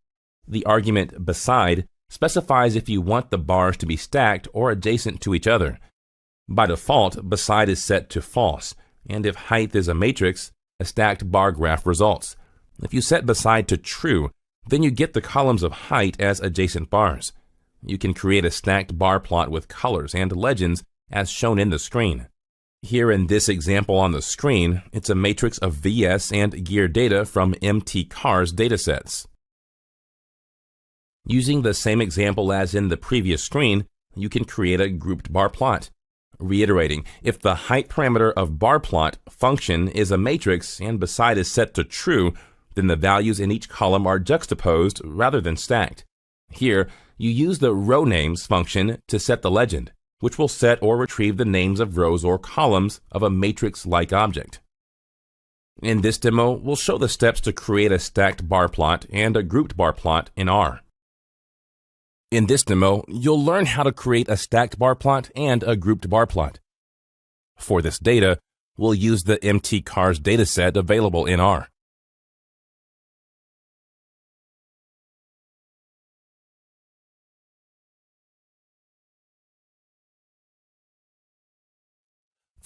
The argument beside specifies if you want the bars to be stacked or adjacent to each other. By default, beside is set to false, and if height is a matrix, a stacked bar graph results. If you set beside to true, then you get the columns of height as adjacent bars. You can create a stacked bar plot with colors and legends as shown in the screen. Here in this example on the screen, it's a matrix of VS and gear data from MT cars datasets. Using the same example as in the previous screen, you can create a grouped bar plot. Reiterating, if the height parameter of bar plot function is a matrix and beside is set to true, then the values in each column are juxtaposed rather than stacked. Here, you use the row names function to set the legend, which will set or retrieve the names of rows or columns of a matrix-like object. In this demo, we'll show the steps to create a stacked bar plot and a grouped bar plot in R. In this demo, you'll learn how to create a stacked bar plot and a grouped bar plot. For this data, we'll use the MT cars dataset available in R.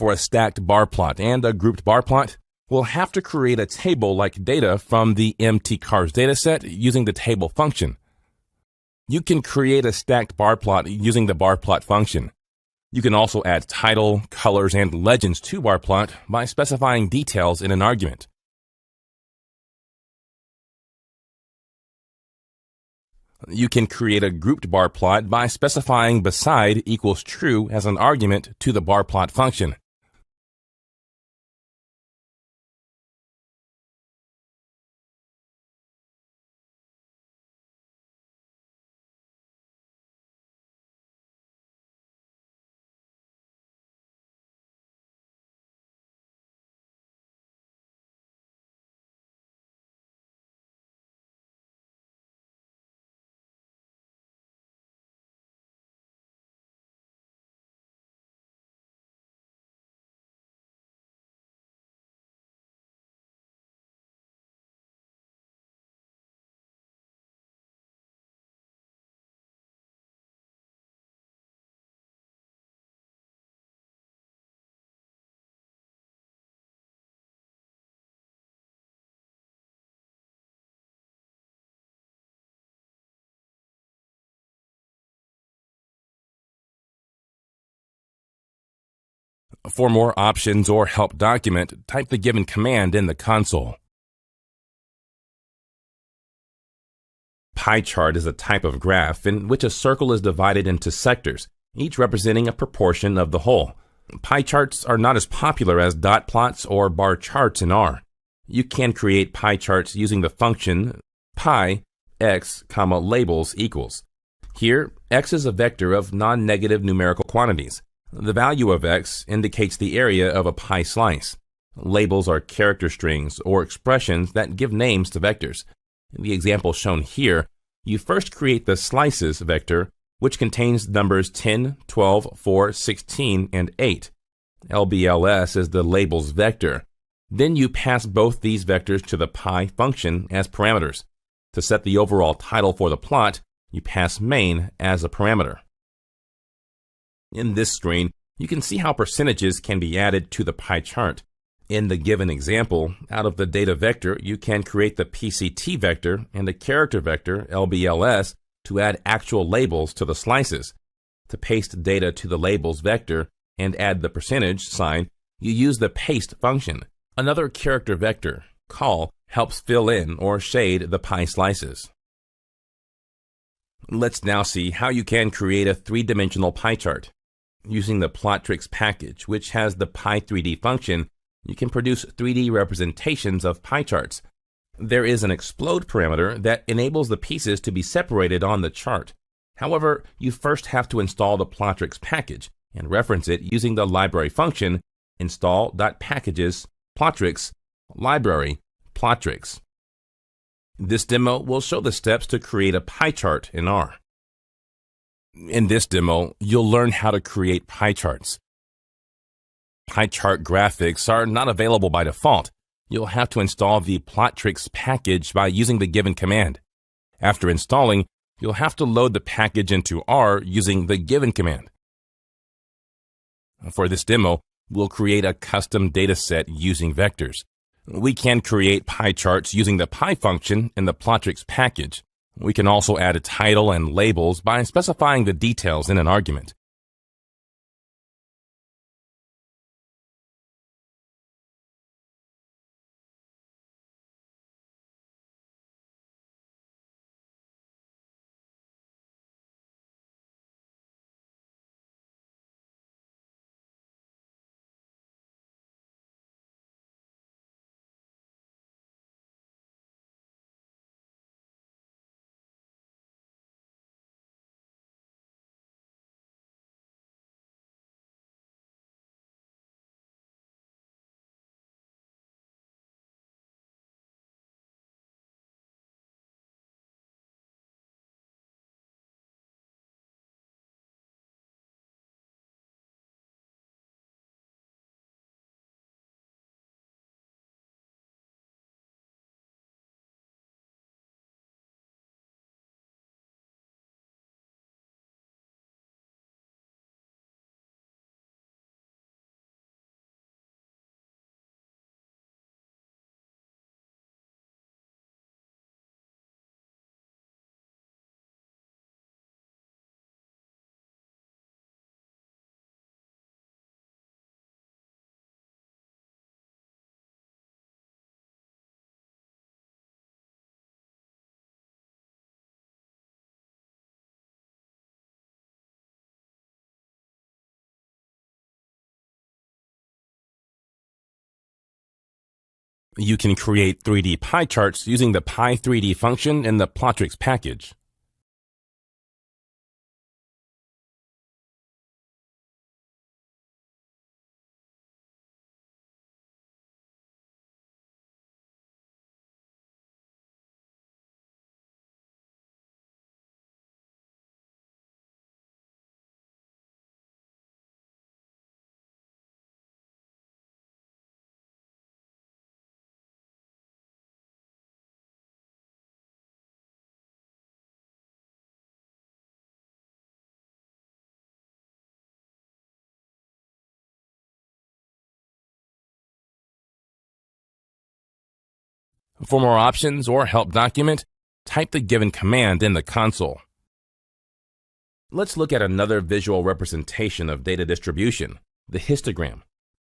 For a stacked bar plot and a grouped bar plot, we'll have to create a table like data from the MT cars dataset using the table function. You can create a stacked bar plot using the bar plot function. You can also add title, colors, and legends to bar plot by specifying details in an argument. You can create a grouped bar plot by specifying beside equals true as an argument to the bar plot function. For more options or help document, type the given command in the console. Pie chart is a type of graph in which a circle is divided into sectors, each representing a proportion of the whole. Pie charts are not as popular as dot plots or bar charts in R. You can create pie charts using the function pi x, labels equals. Here, x is a vector of non-negative numerical quantities. The value of x indicates the area of a pie slice. Labels are character strings or expressions that give names to vectors. In the example shown here, you first create the slices vector, which contains numbers 10, 12, 4, 16, and 8. LBLS is the labels vector. Then you pass both these vectors to the pie function as parameters. To set the overall title for the plot, you pass main as a parameter. In this screen, you can see how percentages can be added to the pie chart. In the given example, out of the data vector, you can create the PCT vector and a character vector, LBLS, to add actual labels to the slices. To paste data to the labels vector and add the percentage sign, you use the paste function. Another character vector, call, helps fill in or shade the pie slices. Let's now see how you can create a three-dimensional pie chart. Using the Plottrix package, which has the Pie3D function, you can produce 3D representations of pie charts. There is an explode parameter that enables the pieces to be separated on the chart. However, you first have to install the Plottrix package and reference it using the library function install.packages Plottrix library Plottrix. This demo will show the steps to create a pie chart in R. In this demo, you'll learn how to create pie charts. Pie chart graphics are not available by default. You'll have to install the Plottrix package by using the given command. After installing, you'll have to load the package into R using the given command. For this demo, we'll create a custom dataset using vectors. We can create pie charts using the pie function in the Plottrix package. We can also add a title and labels by specifying the details in an argument. You can create 3D pie charts using the Pie3D function in the Plottrix package. For more options or help document, type the given command in the console. Let's look at another visual representation of data distribution, the histogram.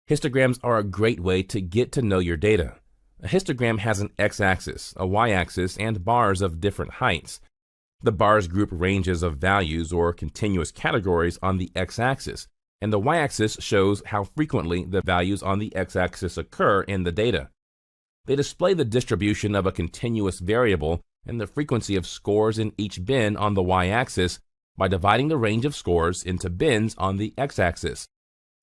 Histograms are a great way to get to know your data. A histogram has an x-axis, a y-axis, and bars of different heights. The bars group ranges of values or continuous categories on the x-axis, and the y-axis shows how frequently the values on the x-axis occur in the data. They display the distribution of a continuous variable and the frequency of scores in each bin on the y-axis by dividing the range of scores into bins on the x-axis.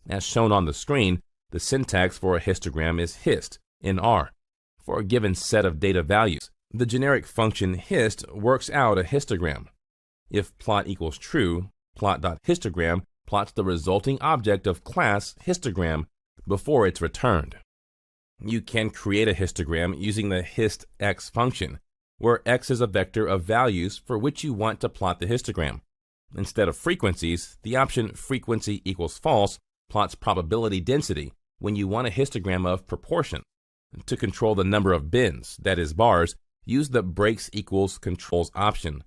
As shown on the screen, the syntax for a histogram is hist in R. For a given set of data values, the generic function hist works out a histogram. If plot equals true, plot.histogram plots the resulting object of class histogram before it's returned. You can create a histogram using the histx function, where x is a vector of values for which you want to plot the histogram. Instead of frequencies, the option frequency equals false plots probability density when you want a histogram of proportion. To control the number of bins, that is bars, use the breaks equals controls option.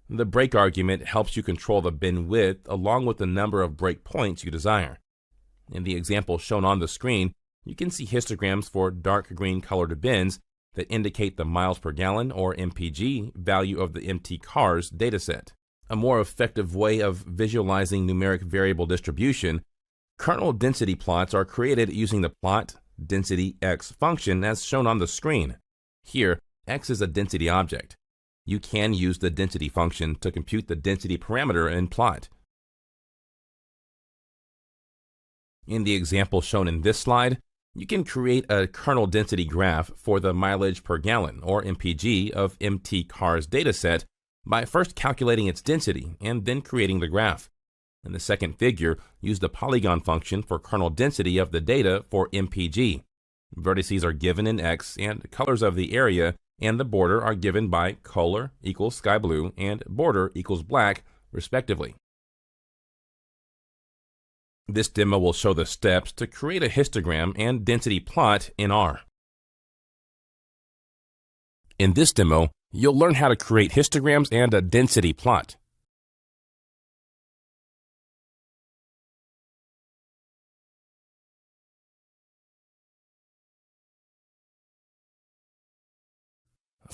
The break argument helps you control the bin width along with the number of breakpoints you desire. In the example shown on the screen, you can see histograms for dark green colored bins that indicate the miles per gallon or MPG value of the MT cars dataset. A more effective way of visualizing numeric variable distribution, kernel density plots are created using the plot density x function as shown on the screen. Here, x is a density object. You can use the density function to compute the density parameter in plot. In the example shown in this slide, you can create a kernel density graph for the mileage per gallon, or MPG, of MT cars dataset by first calculating its density and then creating the graph. In the second figure, use the polygon function for kernel density of the data for MPG. Vertices are given in X and colors of the area and the border are given by color equals sky blue and border equals black, respectively. This demo will show the steps to create a histogram and density plot in R. In this demo, you'll learn how to create histograms and a density plot.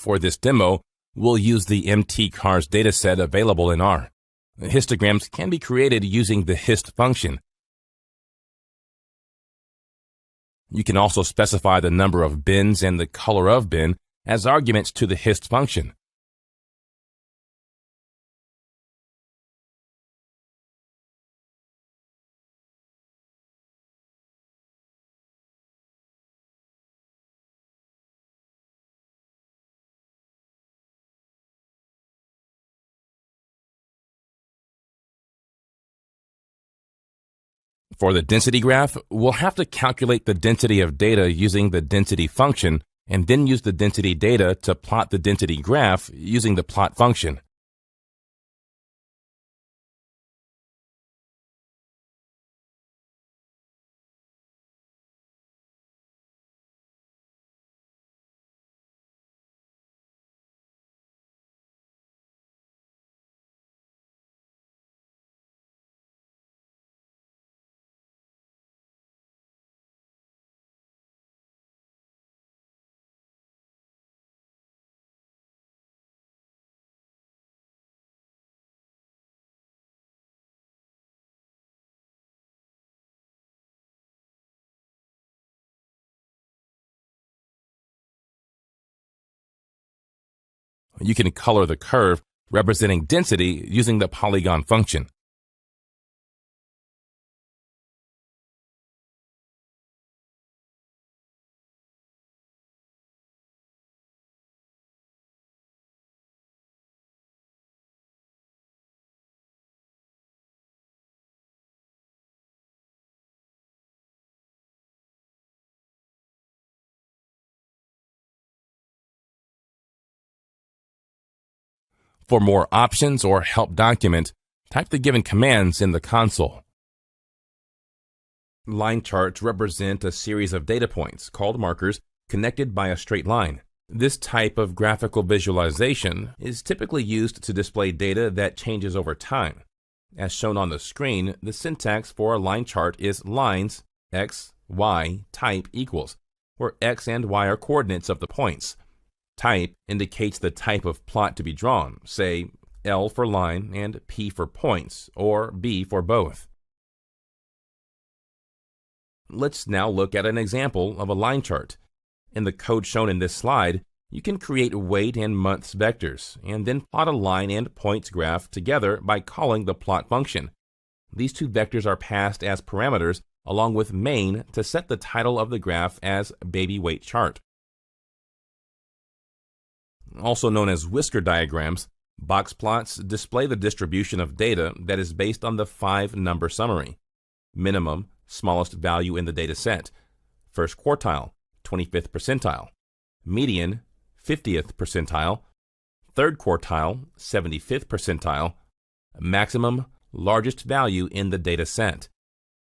For this demo, we'll use the MT cars dataset available in R. Histograms can be created using the hist function. You can also specify the number of bins and the color of bin as arguments to the hist function. For the density graph, we'll have to calculate the density of data using the density function and then use the density data to plot the density graph using the plot function. You can color the curve representing density using the polygon function. For more options or help document, type the given commands in the console. Line charts represent a series of data points, called markers, connected by a straight line. This type of graphical visualization is typically used to display data that changes over time. As shown on the screen, the syntax for a line chart is lines, x, y, type equals, where x and y are coordinates of the points. Type indicates the type of plot to be drawn, say L for line and P for points, or B for both. Let's now look at an example of a line chart. In the code shown in this slide, You can create weight and months vectors, and then plot a line and points graph together by calling the plot function. These two vectors are passed as parameters along with main to set the title of the graph as baby weight chart. Also known as whisker diagrams, box plots display the distribution of data that is based on the 5-number summary: minimum, smallest value in the data set; first quartile, 25th percentile; median, 50th percentile; third quartile, 75th percentile; maximum, largest value in the data set.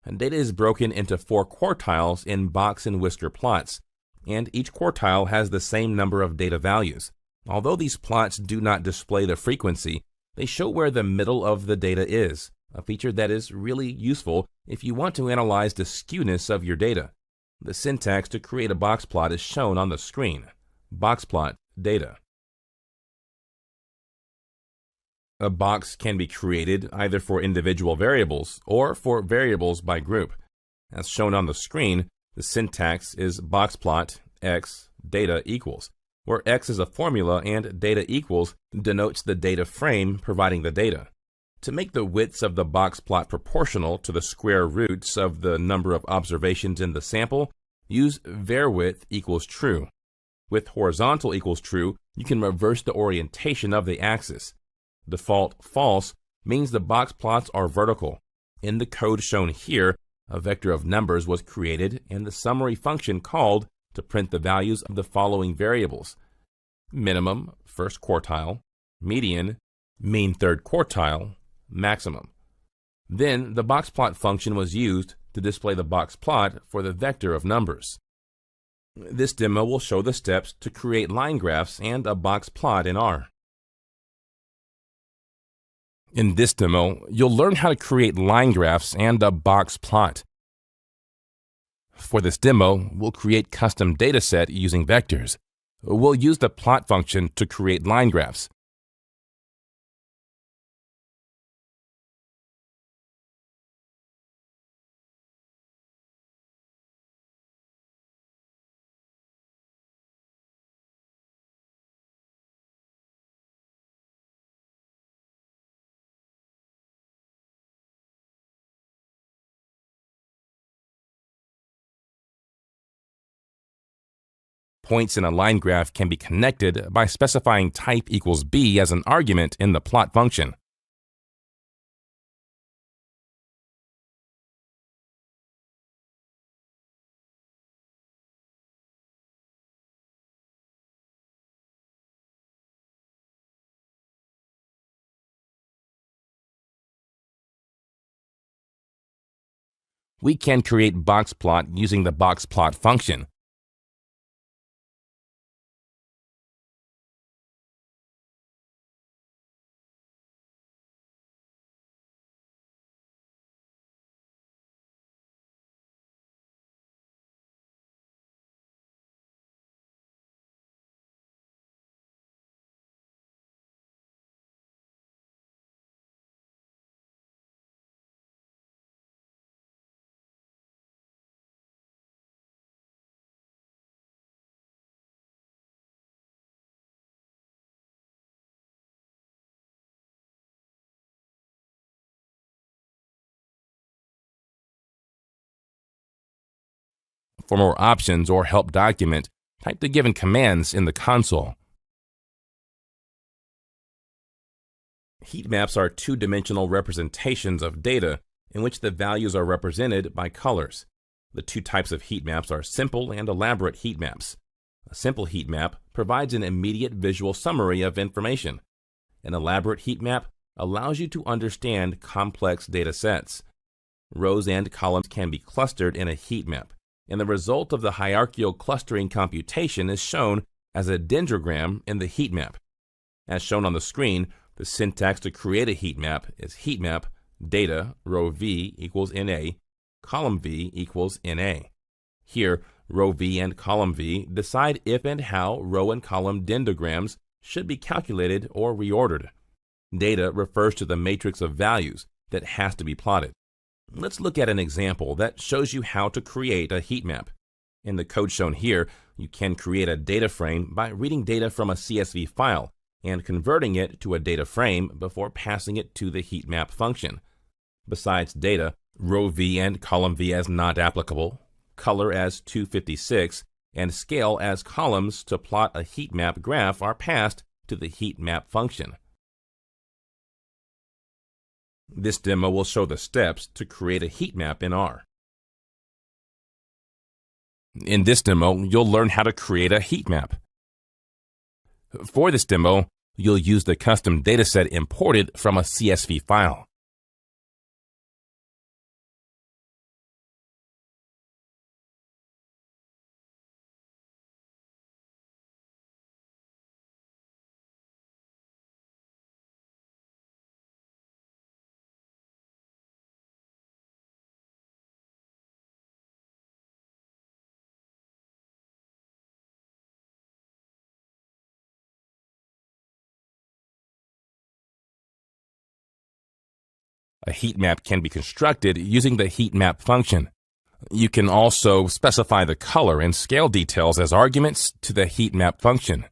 And data is broken into 4 quartiles in box and whisker plots, and each quartile has the same number of data values. Although these plots do not display the frequency, they show where the middle of the data is, a feature that is really useful if you want to analyze the skewness of your data. The syntax to create a box plot is shown on the screen. Boxplot data. A box can be created either for individual variables or for variables by group. As shown on the screen, the syntax is boxplot x data equals, where x is a formula and data equals denotes the data frame providing the data. To make the widths of the box plot proportional to the square roots of the number of observations in the sample, use varWidth equals true. With horizontal equals true, you can reverse the orientation of the axis. Default false means the box plots are vertical. In the code shown here, a vector of numbers was created and the summary function called to print the values of the following variables: minimum, first quartile; median, mean third quartile; maximum. Then the boxplot function was used to display the box plot for the vector of numbers. This demo will show the steps to create line graphs and a box plot in R. In this demo, you'll learn how to create line graphs and a box plot. For this demo, we'll create custom dataset using vectors. We'll use the plot function to create line graphs. Points in a line graph can be connected by specifying type equals b as an argument in the plot function. We can create boxplot using the boxplot function. For more options or help document, type the given commands in the console. Heat maps are two-dimensional representations of data in which the values are represented by colors. The two types of heat maps are simple and elaborate heat maps. A simple heat map provides an immediate visual summary of information. An elaborate heat map allows you to understand complex data sets. Rows and columns can be clustered in a heat map, and the result of the hierarchical clustering computation is shown as a dendrogram in the heat map. As shown on the screen, the syntax to create a heat map is heat map data row v equals NA, column v equals NA. Here, row v and column v decide if and how row and column dendrograms should be calculated or reordered. Data refers to the matrix of values that has to be plotted. Let's look at an example that shows you how to create a heat map. In the code shown here, you can create a data frame by reading data from a CSV file and converting it to a data frame before passing it to the heat map function. Besides data, row V and column V as not applicable, color as 256, and scale as columns to plot a heat map graph are passed to the heat map function. This demo will show the steps to create a heat map in R. In this demo, you'll learn how to create a heat map. For this demo, you'll use the custom dataset imported from a CSV file. A heat map can be constructed using the heat map function. You can also specify the color and scale details as arguments to the heat map function.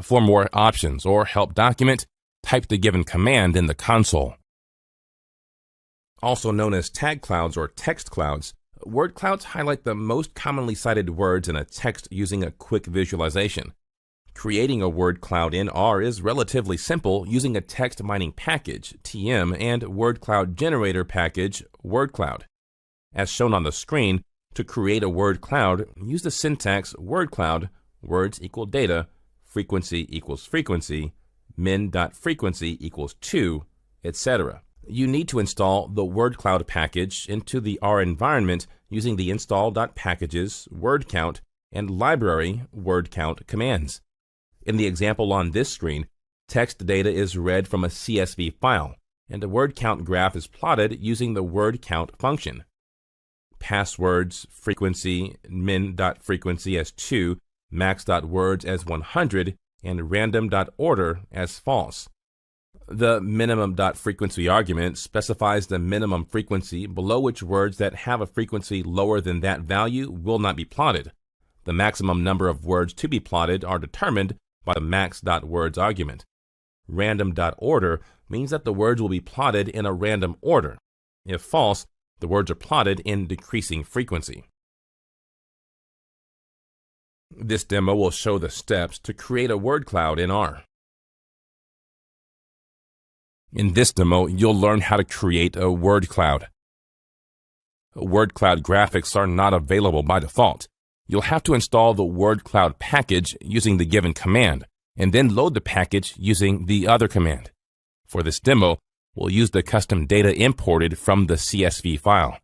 For more options or help document, type the given command in the console. Also known as tag clouds or text clouds, word clouds highlight the most commonly cited words in a text using a quick visualization. Creating a word cloud in R is relatively simple using a text mining package, TM, and word cloud generator package, word cloud. As shown on the screen, to create a word cloud, use the syntax word cloud, words equal data, frequency equals frequency, min.frequency equals 2, etc. You need to install the word cloud package into the R environment using the install.packages, word count, and library word count commands. In the example on this screen, text data is read from a CSV file, and a word count graph is plotted using the word count function. Passwords, frequency, min.frequency as 2, max.words as 100, and random.order as false. The minimum.frequency argument specifies the minimum frequency below which words that have a frequency lower than that value will not be plotted. The maximum number of words to be plotted are determined by the max.words argument. Random.order means that the words will be plotted in a random order. If false, the words are plotted in decreasing frequency. This demo will show the steps to create a word cloud in R. In this demo, you'll learn how to create a word cloud. Word cloud graphics are not available by default. You'll have to install the word cloud package using the given command, and then load the package using the other command. For this demo, we'll use the custom data imported from the CSV file.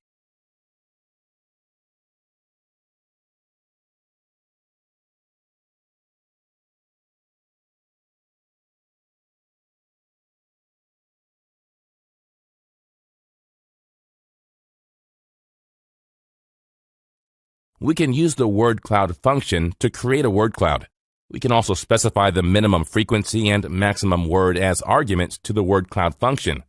We can use the word cloud function to create a word cloud. We can also specify the minimum frequency and maximum word as arguments to the word cloud function.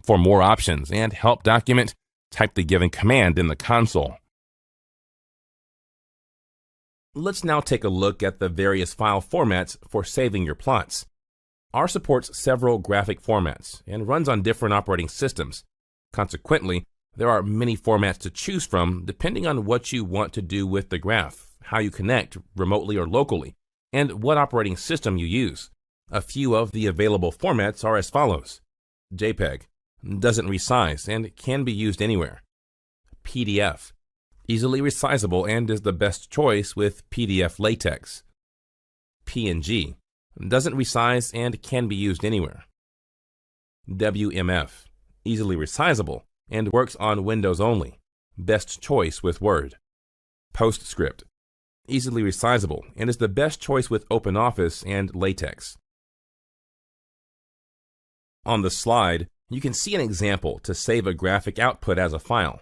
For more options and help document, type the given command in the console. Let's now take a look at the various file formats for saving your plots. R supports several graphic formats and runs on different operating systems. Consequently, there are many formats to choose from depending on what you want to do with the graph, how you connect remotely or locally, and what operating system you use. A few of the available formats are as follows. JPEG doesn't resize and can be used anywhere. PDF easily resizable, and is the best choice with PDF latex. PNG, doesn't resize and can be used anywhere. WMF, easily resizable and works on Windows only, best choice with Word. PostScript, easily resizable and is the best choice with OpenOffice and LaTeX. On the slide, you can see an example to save a graphic output as a file.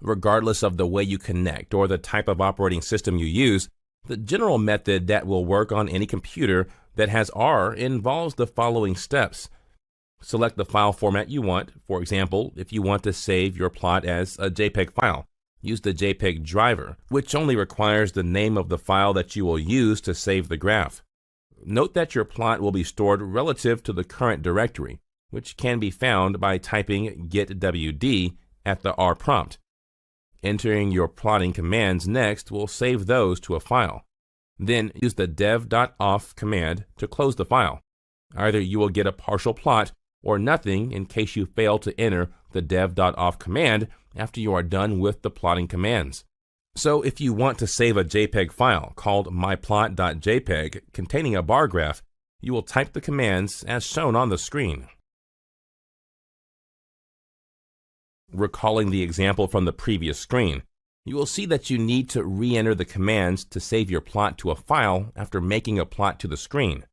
Regardless of the way you connect or the type of operating system you use, the general method that will work on any computer that has R involves the following steps. Select the file format you want. For example, if you want to save your plot as a JPEG file, use the JPEG driver, which only requires the name of the file that you will use to save the graph. Note that your plot will be stored relative to the current directory, which can be found by typing getwd at the R prompt. Entering your plotting commands next will save those to a file. Then use the dev.off command to close the file. Either you will get a partial plot or nothing in case you fail to enter the dev.off command after you are done with the plotting commands. So if you want to save a JPEG file called myplot.jpg containing a bar graph, you will type the commands as shown on the screen. Recalling the example from the previous screen, you will see that you need to re-enter the commands to save your plot to a file after making a plot to the screen.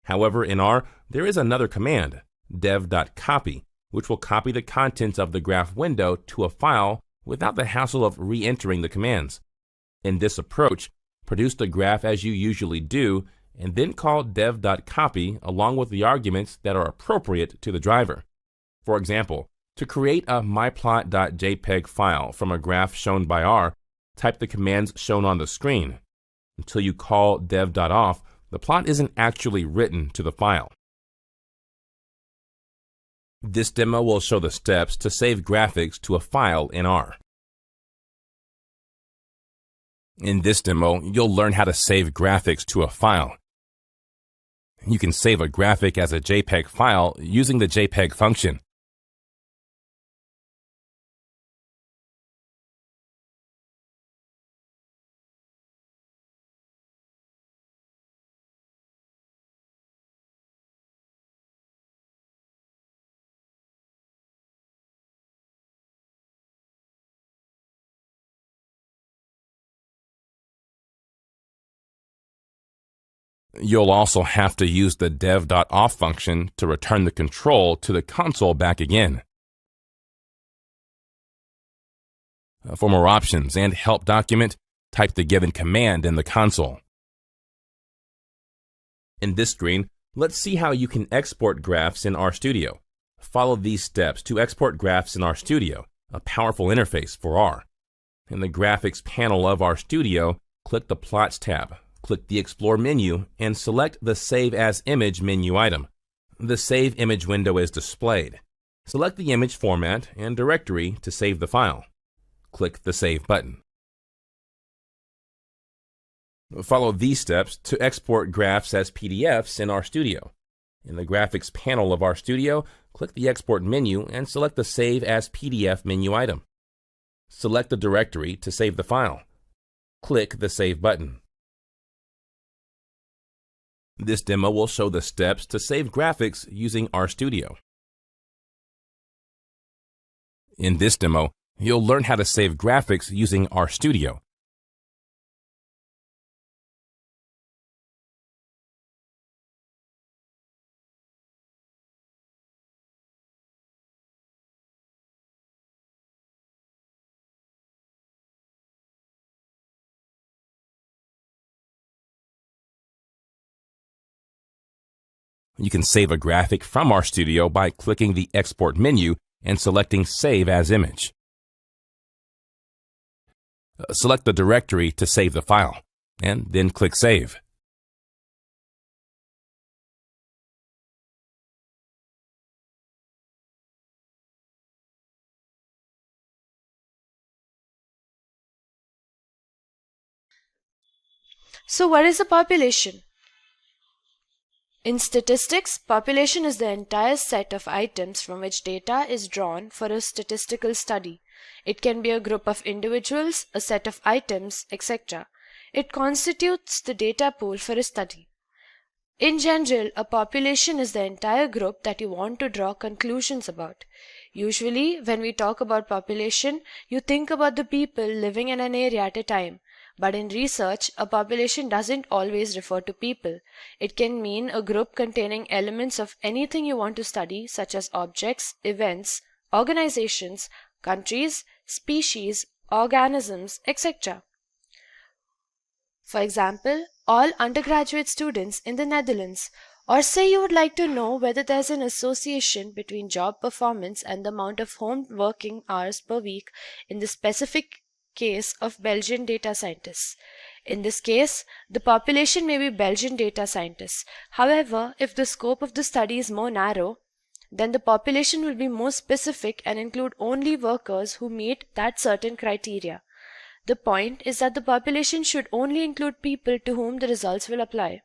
However, in R, there is another command, dev.copy, which will copy the contents of the graph window to a file without the hassle of re-entering the commands. In this approach, produce the graph as you usually do, and then call dev.copy along with the arguments that are appropriate to the driver. For example, to create a myplot.jpg file from a graph shown by R, type the commands shown on the screen. Until you call dev.off, the plot isn't actually written to the file. This demo will show the steps to save graphics to a file in R. In this demo, you'll learn how to save graphics to a file. You can save a graphic as a JPEG file using the JPEG function. You'll also have to use the dev.off function to return the control to the console back again. For more options and help document, type the given command in the console. In this screen, let's see how you can export graphs in RStudio. Follow these steps to export graphs in RStudio, a powerful interface for R. In the graphics panel of RStudio, click the Plots tab. Click the Explore menu and select the Save as Image menu item. The Save Image window is displayed. Select the image format and directory to save the file. Click the Save button. Follow these steps to export graphs as PDFs in RStudio. In the Graphics panel of RStudio, click the Export menu and select the Save as PDF menu item. Select the directory to save the file. Click the Save button. This demo will show the steps to save graphics using RStudio. In this demo, you'll learn how to save graphics using RStudio. You can save a graphic from RStudio by clicking the Export menu and selecting Save as Image. Select the directory to save the file, and then click Save. So what is a population? In statistics, population is the entire set of items from which data is drawn for a statistical study. It can be a group of individuals, a set of items, etc. It constitutes the data pool for a study. In general, a population is the entire group that you want to draw conclusions about. Usually, when we talk about population, you think about the people living in an area at a time. But in research, a population doesn't always refer to people. It can mean a group containing elements of anything you want to study, such as objects, events, organizations, countries, species, organisms, etc. For example, all undergraduate students in the Netherlands. Or say you would like to know whether there's an association between job performance and the amount of home working hours per week in the specific case of Belgian data scientists. In this case, the population may be Belgian data scientists. However, if the scope of the study is more narrow, then the population will be more specific and include only workers who meet that certain criteria. The point is that the population should only include people to whom the results will apply.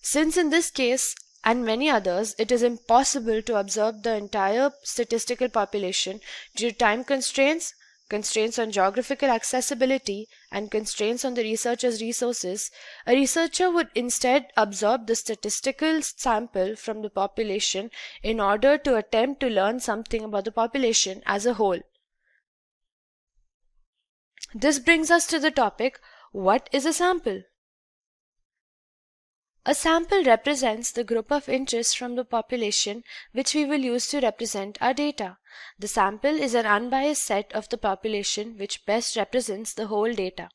Since in this case and many others, it is impossible to observe the entire statistical population due to time constraints, constraints on geographical accessibility, and constraints on the researcher's resources, a researcher would instead absorb the statistical sample from the population in order to attempt to learn something about the population as a whole. This brings us to the topic, what is a sample? A sample represents the group of interest from the population which we will use to represent our data. The sample is an unbiased set of the population which best represents the whole data.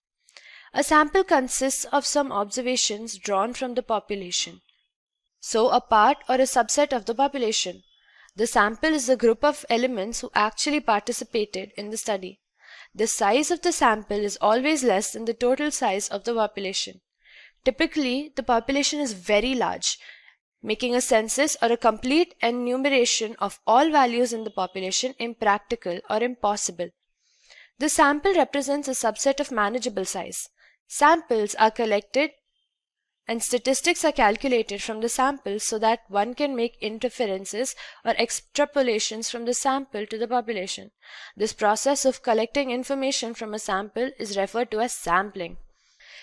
A sample consists of some observations drawn from the population. So a part or a subset of the population. The sample is the group of elements who actually participated in the study. The size of the sample is always less than the total size of the population. Typically, the population is very large. Making a census or a complete enumeration of all values in the population impractical or impossible. The sample represents a subset of manageable size. Samples are collected and statistics are calculated from the sample so that one can make inferences or extrapolations from the sample to the population. This process of collecting information from a sample is referred to as sampling.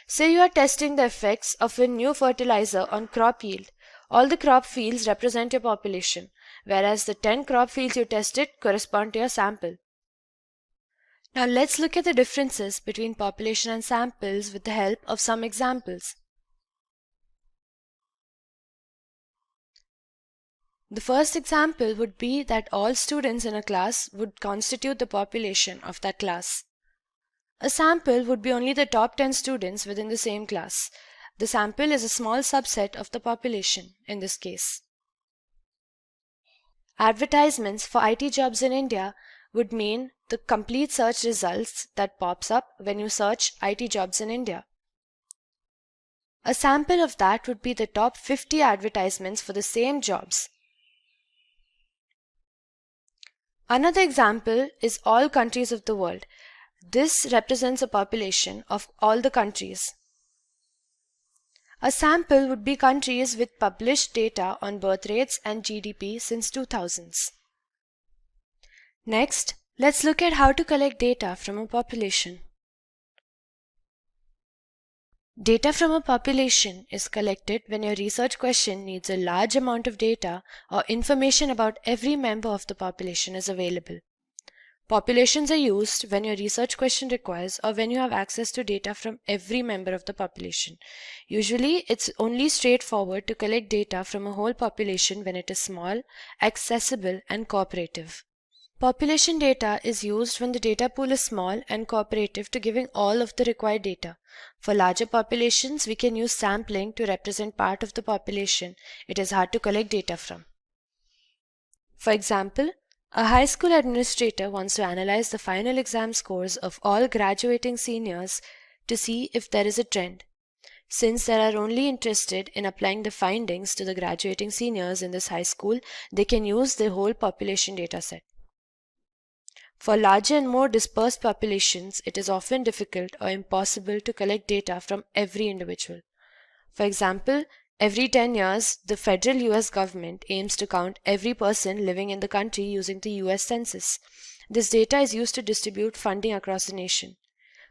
Say you are testing the effects of a new fertilizer on crop yield. All the crop fields represent your population, whereas the 10 crop fields you tested correspond to your sample. Now let's look at the differences between population and samples with the help of some examples. The first example would be that all students in a class would constitute the population of that class. A sample would be only the top 10 students within the same class. The sample is a small subset of the population in this case. Advertisements for IT jobs in India would mean the complete search results that pops up when you search IT jobs in India. A sample of that would be the top 50 advertisements for the same jobs. Another example is all countries of the world. This represents a population of all the countries. A sample would be countries with published data on birth rates and GDP since 2000s. Next, let's look at how to collect data from a population. Data from a population is collected when your research question needs a large amount of data or information about every member of the population is available. Populations are used when your research question requires or when you have access to data from every member of the population. Usually, it's only straightforward to collect data from a whole population when it is small, accessible, and cooperative. Population data is used when the data pool is small and cooperative to giving all of the required data. For larger populations, we can use sampling to represent part of the population it is hard to collect data from. For example, a high school administrator wants to analyze the final exam scores of all graduating seniors to see if there is a trend. Since they are only interested in applying the findings to the graduating seniors in this high school, they can use the whole population dataset. For larger and more dispersed populations, it is often difficult or impossible to collect data from every individual. For example, every 10 years, the federal US government aims to count every person living in the country using the US Census. This data is used to distribute funding across the nation.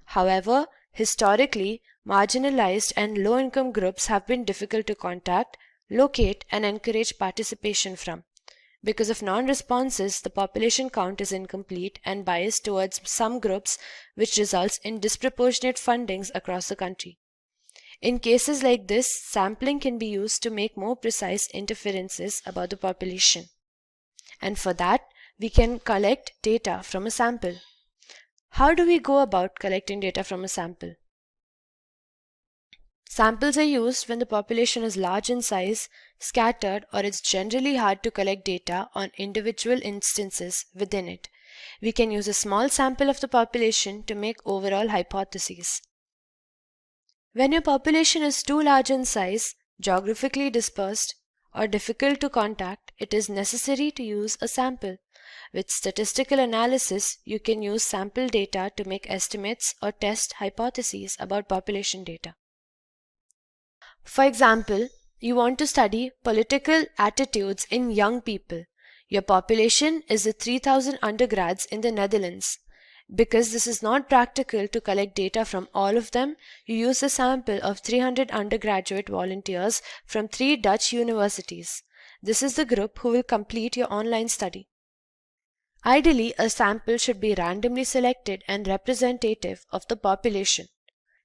However, historically, marginalized and low-income groups have been difficult to contact, locate, and encourage participation from. Because of non-responses, the population count is incomplete and biased towards some groups, which results in disproportionate fundings across the country. In cases like this, sampling can be used to make more precise inferences about the population. And for that, we can collect data from a sample. How do we go about collecting data from a sample? Samples are used when the population is large in size, scattered, or it's generally hard to collect data on individual instances within it. We can use a small sample of the population to make overall hypotheses. When your population is too large in size, geographically dispersed, or difficult to contact, it is necessary to use a sample. With statistical analysis, you can use sample data to make estimates or test hypotheses about population data. For example, you want to study political attitudes in young people. Your population is 3,000 undergrads in the Netherlands. Because this is not practical to collect data from all of them, you use a sample of 300 undergraduate volunteers from 3 Dutch universities. This is the group who will complete your online study. Ideally, a sample should be randomly selected and representative of the population.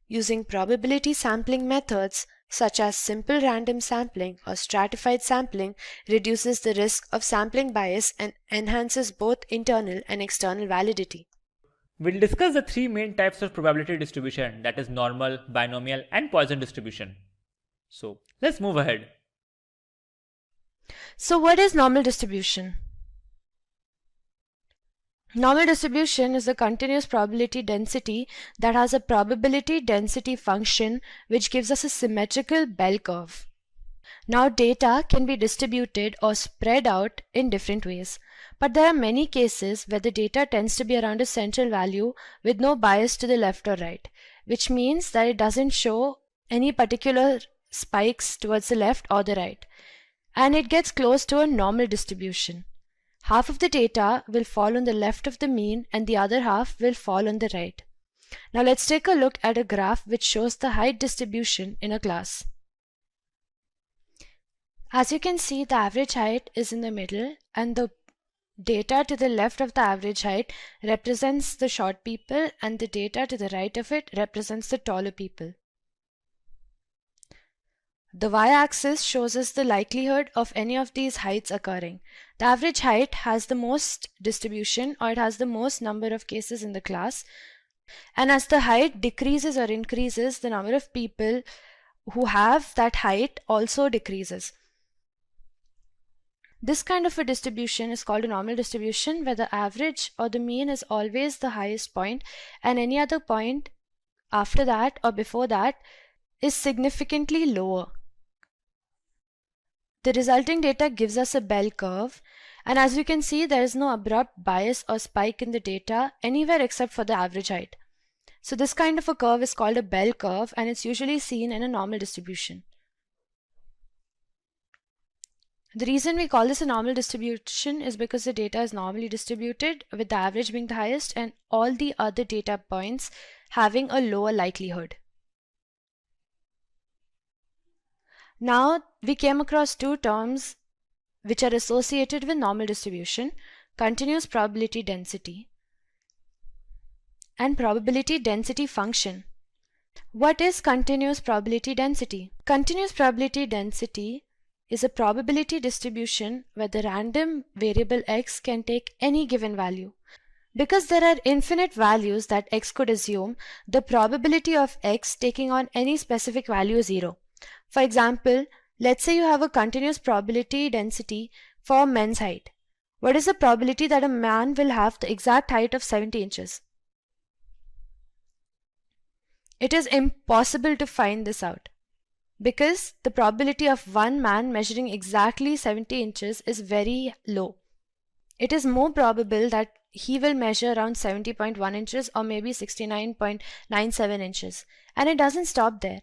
Using probability sampling methods such as simple random sampling or stratified sampling reduces the risk of sampling bias and enhances both internal and external validity. We'll discuss the 3 main types of probability distribution, that is normal, binomial, and Poisson distribution. So let's move ahead. So what is normal distribution? Normal distribution is a continuous probability density that has a probability density function which gives us a symmetrical bell curve. Now data can be distributed or spread out in different ways, but there are many cases where the data tends to be around a central value with no bias to the left or right, which means that it doesn't show any particular spikes towards the left or the right, and it gets close to a normal distribution. Half of the data will fall on the left of the mean and the other half will fall on the right. Now let's take a look at a graph which shows the height distribution in a class. As you can see, the average height is in the middle and the data to the left of the average height represents the short people and the data to the right of it represents the taller people. The y-axis shows us the likelihood of any of these heights occurring. The average height has the most distribution, or it has the most number of cases in the class, and as the height decreases or increases, the number of people who have that height also decreases. This kind of a distribution is called a normal distribution, where the average or the mean is always the highest point and any other point after that or before that is significantly lower. The resulting data gives us a bell curve, and as you can see, there is no abrupt bias or spike in the data anywhere except for the average height. So this kind of a curve is called a bell curve, and it's usually seen in a normal distribution. The reason we call this a normal distribution is because the data is normally distributed, with the average being the highest and all the other data points having a lower likelihood. Now we came across 2 terms which are associated with normal distribution: continuous probability density and probability density function. What is continuous probability density? Continuous probability density is a probability distribution where the random variable x can take any given value. Because there are infinite values that x could assume, the probability of x taking on any specific value is 0. For example, let's say you have a continuous probability density for men's height. What is the probability that a man will have the exact height of 70 inches? It is impossible to find this out, because the probability of one man measuring exactly 70 inches is very low. It is more probable that he will measure around 70.1 inches or maybe 69.97 inches. And it doesn't stop there.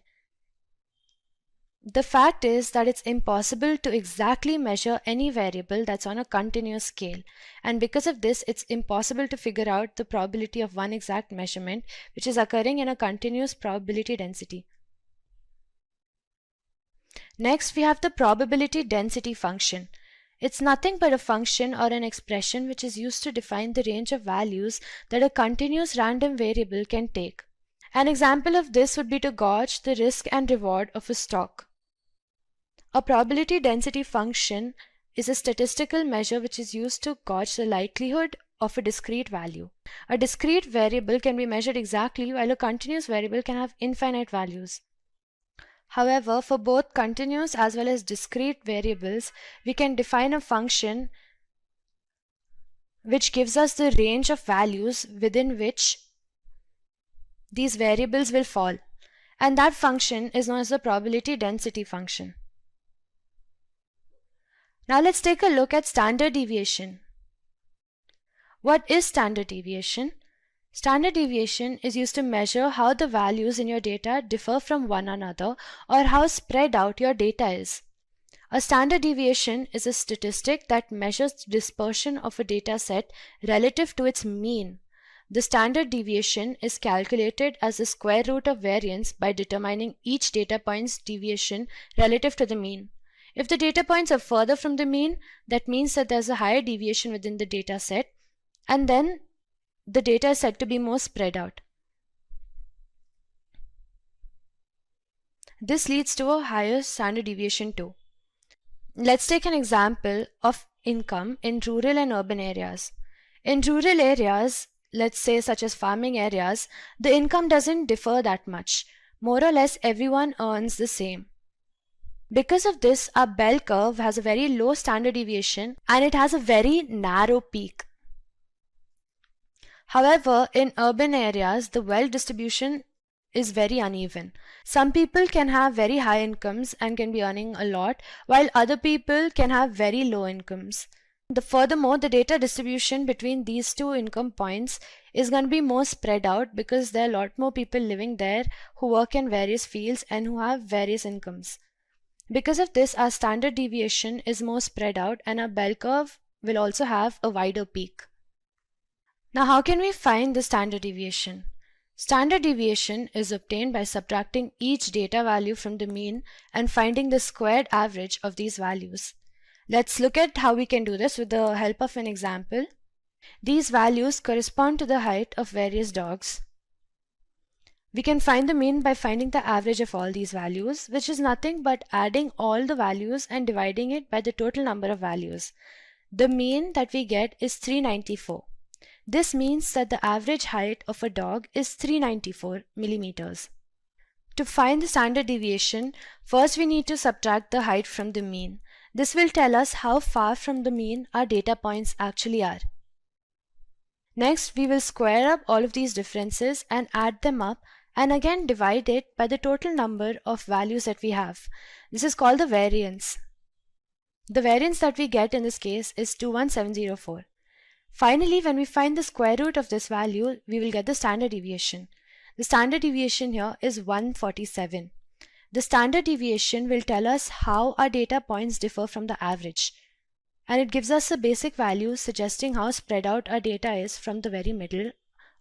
The fact is that it's impossible to exactly measure any variable that's on a continuous scale, and because of this, it's impossible to figure out the probability of one exact measurement which is occurring in a continuous probability density. Next, we have the probability density function. It's nothing but a function or an expression which is used to define the range of values that a continuous random variable can take. An example of this would be to gauge the risk and reward of a stock. A probability density function is a statistical measure which is used to gauge the likelihood of a discrete value. A discrete variable can be measured exactly, while a continuous variable can have infinite values. However, for both continuous as well as discrete variables, we can define a function which gives us the range of values within which these variables will fall, and that function is known as the probability density function. Now let's take a look at standard deviation. What is standard deviation? Standard deviation is used to measure how the values in your data differ from one another, or how spread out your data is. A standard deviation is a statistic that measures the dispersion of a data set relative to its mean. The standard deviation is calculated as the square root of variance by determining each data point's deviation relative to the mean. If the data points are further from the mean, that means that there's a higher deviation within the data set, and then the data is said to be more spread out. This leads to a higher standard deviation too. Let's take an example of income in rural and urban areas. In rural areas, let's say such as farming areas, the income doesn't differ that much. More or less everyone earns the same. Because of this, our bell curve has a very low standard deviation and it has a very narrow peak. However, in urban areas, the wealth distribution is very uneven. Some people can have very high incomes and can be earning a lot, while other people can have very low incomes. Furthermore, the data distribution between these two income points is going to be more spread out because there are a lot more people living there who work in various fields and who have various incomes. Because of this, our standard deviation is more spread out and our bell curve will also have a wider peak. Now, how can we find the standard deviation? Standard deviation is obtained by subtracting each data value from the mean and finding the squared average of these values. Let's look at how we can do this with the help of an example. These values correspond to the height of various dogs. We can find the mean by finding the average of all these values, which is nothing but adding all the values and dividing it by the total number of values. The mean that we get is 394. This means that the average height of a dog is 394 millimeters. To find the standard deviation, first we need to subtract the height from the mean. This will tell us how far from the mean our data points actually are. Next, we will square up all of these differences and add them up and again divide it by the total number of values that we have. This is called the variance. The variance that we get in this case is 21704. Finally, when we find the square root of this value, we will get the standard deviation. The standard deviation here is 147. The standard deviation will tell us how our data points differ from the average, and it gives us a basic value suggesting how spread out our data is from the very middle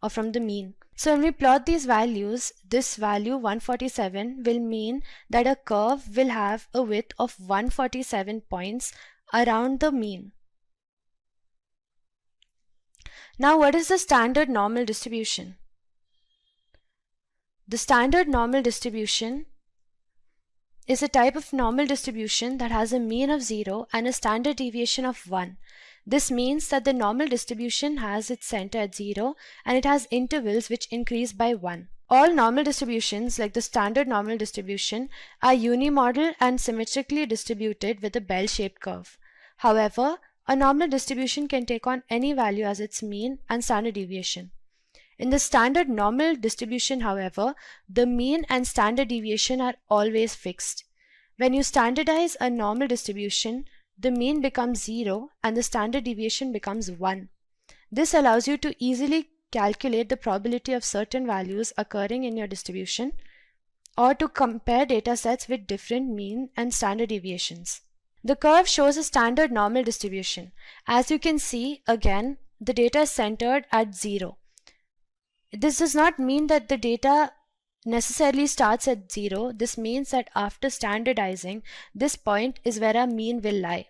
or from the mean. So when we plot these values, this value 147 will mean that a curve will have a width of 147 points around the mean. Now, what is the standard normal distribution? The standard normal distribution is a type of normal distribution that has a mean of 0 and a standard deviation of 1. This means that the normal distribution has its center at 0 and it has intervals which increase by 1. All normal distributions, like the standard normal distribution, are unimodal and symmetrically distributed with a bell-shaped curve. However, a normal distribution can take on any value as its mean and standard deviation. In the standard normal distribution, however, the mean and standard deviation are always fixed. When you standardize a normal distribution, the mean becomes 0 and the standard deviation becomes 1. This allows you to easily calculate the probability of certain values occurring in your distribution. or to compare data sets with different mean and standard deviations. The curve shows a standard normal distribution. As you can see, again, the data is centered at 0. This does not mean that the data necessarily starts at 0. This means that after standardizing, this point is where our mean will lie.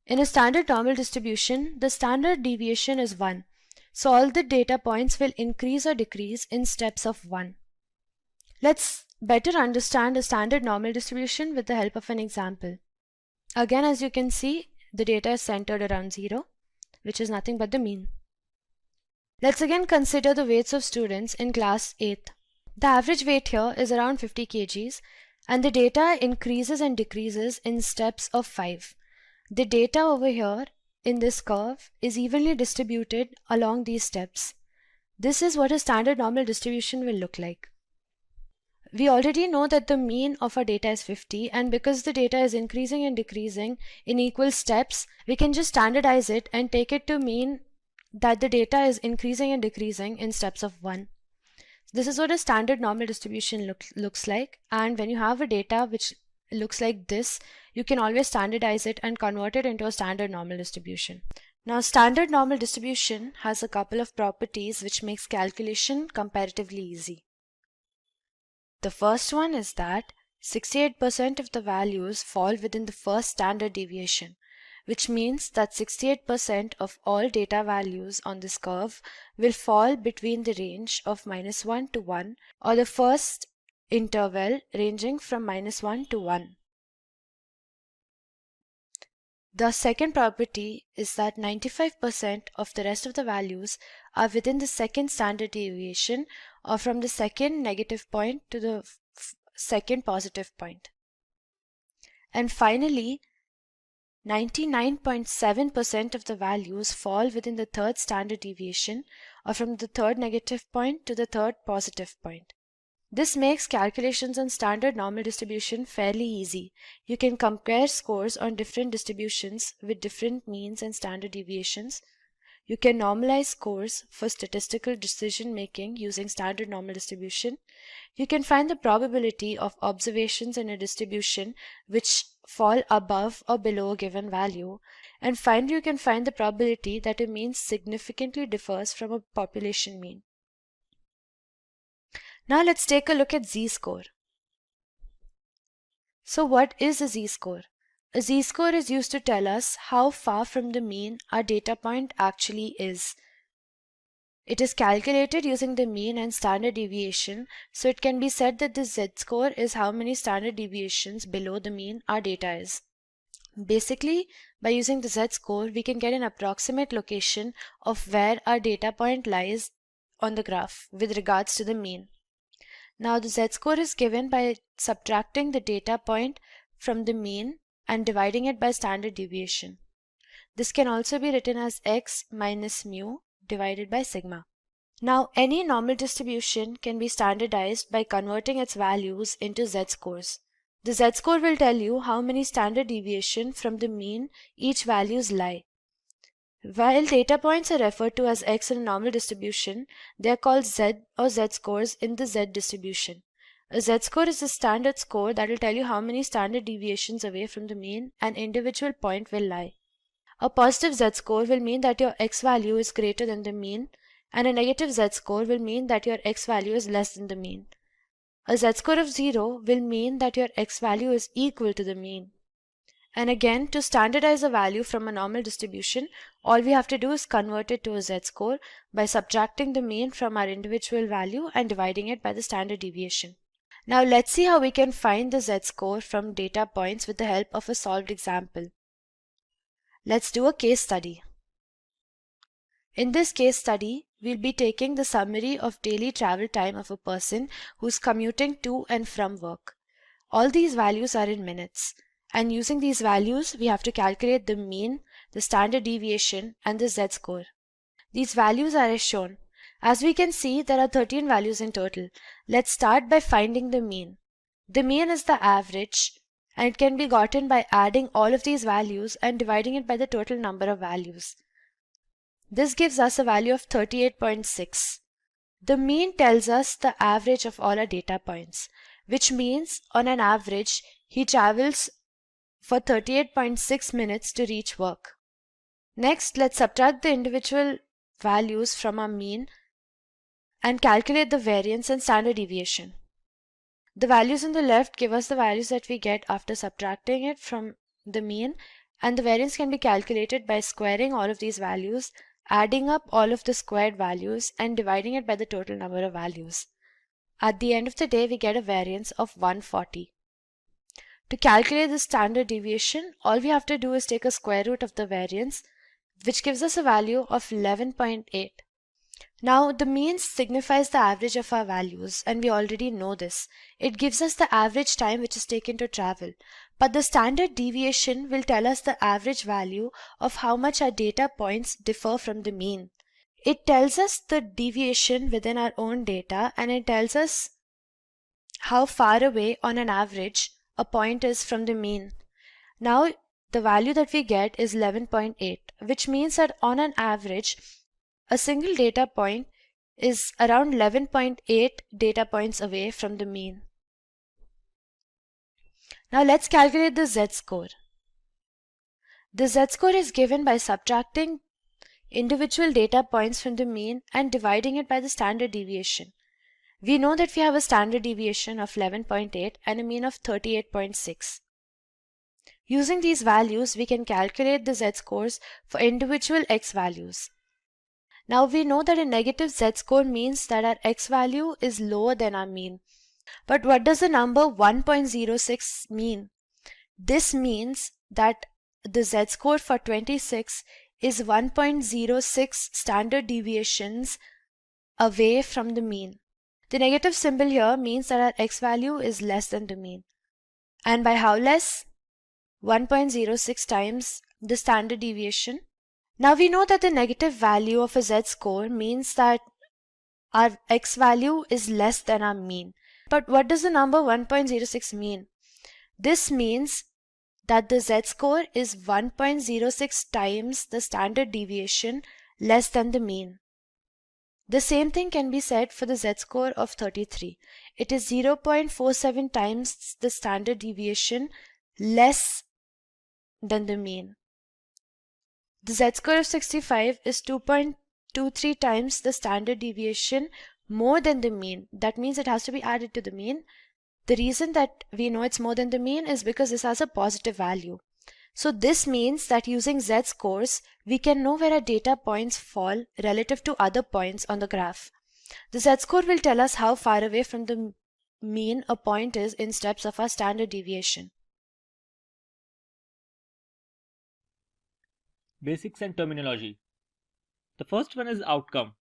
In a standard normal distribution, the standard deviation is 1. So all the data points will increase or decrease in steps of 1. Let's better understand a standard normal distribution with the help of an example. Again, as you can see, the data is centered around 0, which is nothing but the mean. Let's again consider the weights of students in class 8th. The average weight here is around 50 kgs and the data increases and decreases in steps of 5. The data over here in this curve is evenly distributed along these steps. This is what a standard normal distribution will look like. We already know that the mean of our data is 50, and because the data is increasing and decreasing in equal steps, we can just standardize it and take it to mean that the data is increasing and decreasing in steps of 1. This is what a standard normal distribution looks like, and when you have a data which looks like this, you can always standardize it and convert it into a standard normal distribution. Now, standard normal distribution has a couple of properties which makes calculation comparatively easy. The first one is that 68% of the values fall within the first standard deviation, which means that 68% of all data values on this curve will fall between the range of -1 to 1, or the first interval ranging from -1 to 1. The second property is that 95% of the rest of the values are within the second standard deviation, or from the second negative point to the second positive point. And finally, 99.7% of the values fall within the third standard deviation, or from the third negative point to the third positive point. This makes calculations on standard normal distribution fairly easy. You can compare scores on different distributions with different means and standard deviations. You can normalize scores for statistical decision making using standard normal distribution. You can find the probability of observations in a distribution which fall above or below a given value. And finally, you can find the probability that a mean significantly differs from a population mean. Now let's take a look at z-score. So what is a z-score? A z-score is used to tell us how far from the mean our data point actually is. It is calculated using the mean and standard deviation, so it can be said that the z-score is how many standard deviations below the mean our data is. Basically, by using the z-score, we can get an approximate location of where our data point lies on the graph with regards to the mean. Now the z-score is given by subtracting the data point from the mean and dividing it by standard deviation. This can also be written as x minus mu divided by sigma. Now any normal distribution can be standardized by converting its values into z-scores. The z-score will tell you how many standard deviation from the mean each values lie. While data points are referred to as x in a normal distribution, they are called z or z-scores in the z distribution. A z-score is a standard score that will tell you how many standard deviations away from the mean an individual point will lie. A positive z-score will mean that your x value is greater than the mean, and a negative z-score will mean that your x value is less than the mean. A z-score of 0 will mean that your x value is equal to the mean. And again, to standardize a value from a normal distribution, all we have to do is convert it to a z-score by subtracting the mean from our individual value and dividing it by the standard deviation. Now let's see how we can find the z-score from data points with the help of a solved example. Let's do a case study. In this case study, we'll be taking the summary of daily travel time of a person who's commuting to and from work. All these values are in minutes. And using these values, we have to calculate the mean, the standard deviation, and the z-score. These values are as shown. As we can see, there are 13 values in total. Let's start by finding the mean. The mean is the average, and it can be gotten by adding all of these values and dividing it by the total number of values. This gives us a value of 38.6. The mean tells us the average of all our data points. which means on an average he travels for 38.6 minutes to reach work. Next, let's subtract the individual values from our mean and calculate the variance and standard deviation. The values on the left give us the values that we get after subtracting it from the mean, and the variance can be calculated by squaring all of these values, adding up all of the squared values, and dividing it by the total number of values. At the end of the day, we get a variance of 140. To calculate the standard deviation, all we have to do is take a square root of the variance, which gives us a value of 11.8. Now, the mean signifies the average of our values, and we already know this. It gives us the average time which is taken to travel. But the standard deviation will tell us the average value of how much our data points differ from the mean. It tells us the deviation within our own data, and it tells us how far away on an average a point is from the mean. Now, the value that we get is 11.8, which means that on an average, a single data point is around 11.8 data points away from the mean. Now let's calculate the z-score. The z-score is given by subtracting individual data points from the mean and dividing it by the standard deviation. We know that we have a standard deviation of 11.8 and a mean of 38.6. Using these values, we can calculate the z-scores for individual x values. Now we know that a negative z-score means that our x value is lower than our mean. But what does the number 1.06 mean? This means that the z-score for 26 is 1.06 standard deviations away from the mean. The negative symbol here means that our x value is less than the mean. And by how less? 1.06 times the standard deviation. Now we know that the negative value of a z-score means that our x value is less than our mean. But what does the number 1.06 mean? This means that the z-score is 1.06 times the standard deviation less than the mean. The same thing can be said for the z-score of 33. It is 0.47 times the standard deviation less than the mean. The z-score of 65 is 2.23 times the standard deviation more than the mean. That means it has to be added to the mean. The reason that we know it's more than the mean is because this has a positive value. So this means that using z-scores, we can know where our data points fall relative to other points on the graph. The z-score will tell us how far away from the mean a point is in steps of our standard deviation. Basics and terminology. The first one is outcome.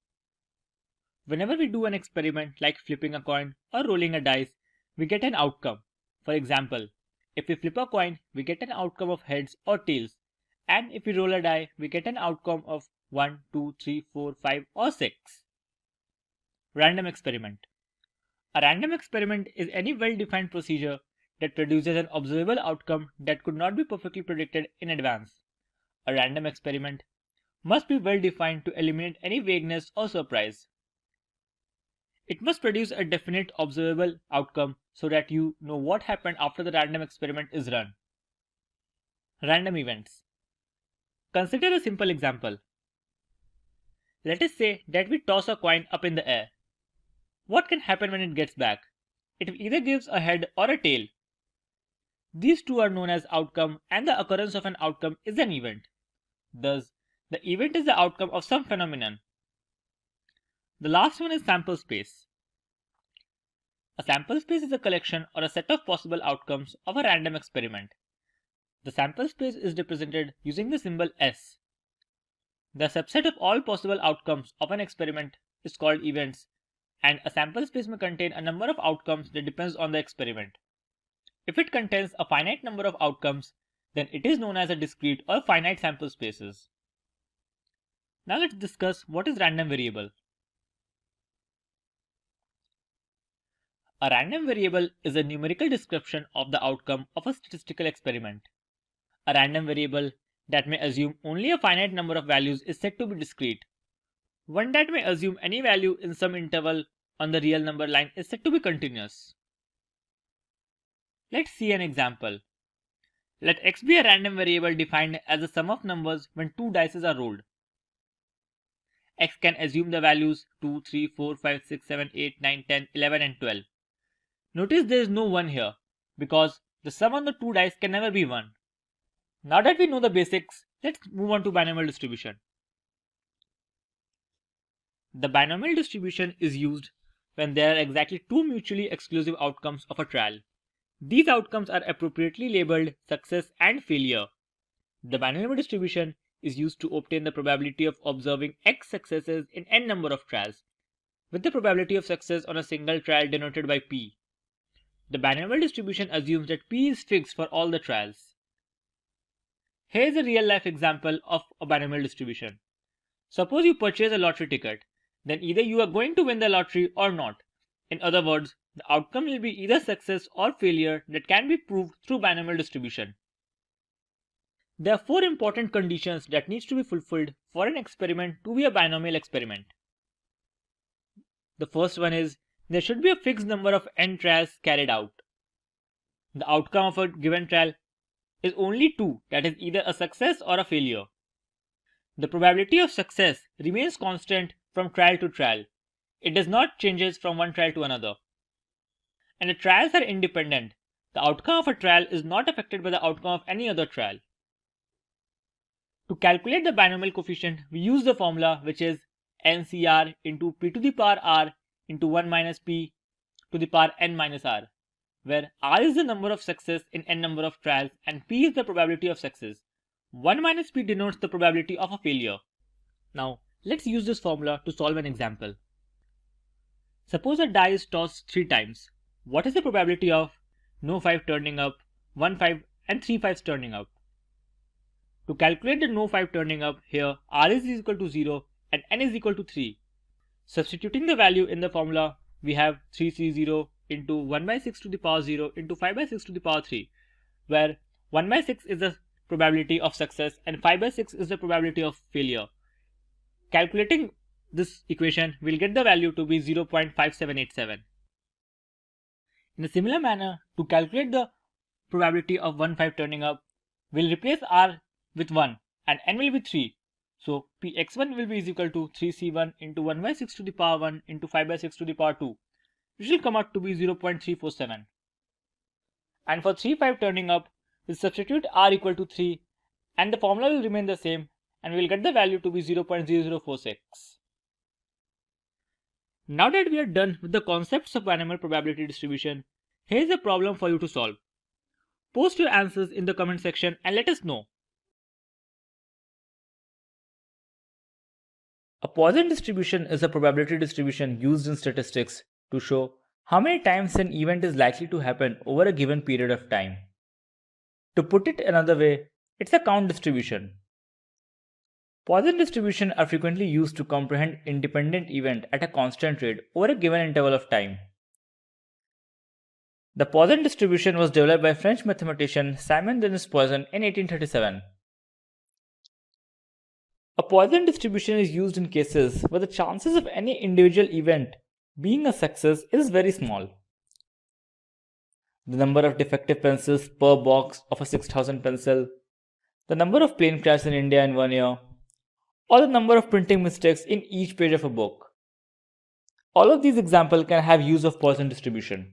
Whenever we do an experiment like flipping a coin or rolling a dice, we get an outcome. For example, if we flip a coin, we get an outcome of heads or tails. And if we roll a die, we get an outcome of 1, 2, 3, 4, 5 or 6. Random experiment. A random experiment is any well-defined procedure that produces an observable outcome that could not be perfectly predicted in advance. A random experiment must be well defined to eliminate any vagueness or surprise. It must produce a definite observable outcome so that you know what happened after the random experiment is run. Random events. Consider a simple example. Let us say that we toss a coin up in the air. What can happen when it gets back? It will either give a head or a tail. These two are known as outcome, and the occurrence of an outcome is an event. Thus, the event is the outcome of some phenomenon. The last one is sample space. A sample space is a collection or a set of possible outcomes of a random experiment. The sample space is represented using the symbol S. The subset of all possible outcomes of an experiment is called events, and a sample space may contain a number of outcomes that depends on the experiment. If it contains a finite number of outcomes, then it is known as a discrete or finite sample spaces. Now let's discuss what is random variable. A random variable is a numerical description of the outcome of a statistical experiment. A random variable that may assume only a finite number of values is said to be discrete. One that may assume any value in some interval on the real number line is said to be continuous. Let's see an example. Let x be a random variable defined as the sum of numbers when 2 dice are rolled. X can assume the values 2, 3, 4, 5, 6, 7, 8, 9, 10, 11 and 12. Notice there is no 1 here because the sum on the 2 dice can never be 1. Now that we know the basics, let's move on to binomial distribution. The binomial distribution is used when there are exactly 2 mutually exclusive outcomes of a trial. These outcomes are appropriately labeled success and failure. The binomial distribution is used to obtain the probability of observing x successes in n number of trials, with the probability of success on a single trial denoted by p. The binomial distribution assumes that p is fixed for all the trials. Here is a real-life example of a binomial distribution. Suppose you purchase a lottery ticket, then either you are going to win the lottery or not. In other words, the outcome will be either success or failure that can be proved through binomial distribution. There are 4 important conditions that needs to be fulfilled for an experiment to be a binomial experiment. The first one is there should be a fixed number of n trials carried out. The outcome of a given trial is only 2, that is either a success or a failure. The probability of success remains constant from trial to trial. It does not change from one trial to another. And the trials are independent. The outcome of a trial is not affected by the outcome of any other trial. To calculate the binomial coefficient, we use the formula which is NCR into p to the power r into 1 minus p to the power n minus r, where r is the number of success in n number of trials and p is the probability of success. 1 minus p denotes the probability of a failure. Now, let's use this formula to solve an example. Suppose a die is tossed 3 times. What is the probability of no 5 turning up, 1 5 and 3 5s turning up? To calculate the no 5 turning up, here r is equal to 0 and n is equal to 3. Substituting the value in the formula, we have 330 into 1 by 6 to the power 0 into 5 by 6 to the power 3, where 1 by 6 is the probability of success and 5 by 6 is the probability of failure. Calculating this equation, we'll get the value to be 0.5787. In a similar manner, to calculate the probability of 1 5 turning up, we'll replace r with 1 and n will be 3. So px1 will be equal to 3c1 into 1 by 6 to the power 1 into 5 by 6 to the power 2, which will come out to be 0.347. And for 3 5 turning up, we'll substitute r equal to 3 and the formula will remain the same and we'll get the value to be 0.0046. Now that we are done with the concepts of binomial probability distribution, here's a problem for you to solve. Post your answers in the comment section and let us know. A Poisson distribution is a probability distribution used in statistics to show how many times an event is likely to happen over a given period of time. To put it another way, it's a count distribution. Poisson distributions are frequently used to comprehend independent event at a constant rate over a given interval of time. The Poisson distribution was developed by French mathematician Simon Denis Poisson in 1837. A Poisson distribution is used in cases where the chances of any individual event being a success is very small. The number of defective pencils per box of a 6,000 pencil, the number of plane crashes in India in 1 year, or the number of printing mistakes in each page of a book. All of these examples can have use of Poisson distribution.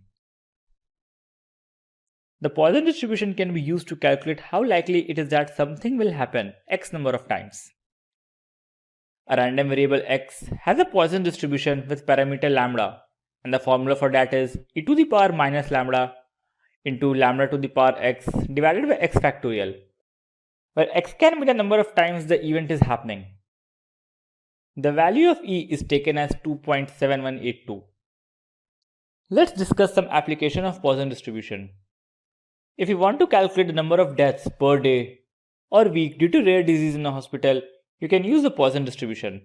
The Poisson distribution can be used to calculate how likely it is that something will happen x number of times. A random variable x has a Poisson distribution with parameter lambda, and the formula for that is e to the power minus lambda into lambda to the power x divided by x factorial, where x can be the number of times the event is happening. The value of e is taken as 2.7182. Let's discuss some application of Poisson distribution. If you want to calculate the number of deaths per day or week due to rare disease in a hospital, you can use the Poisson distribution.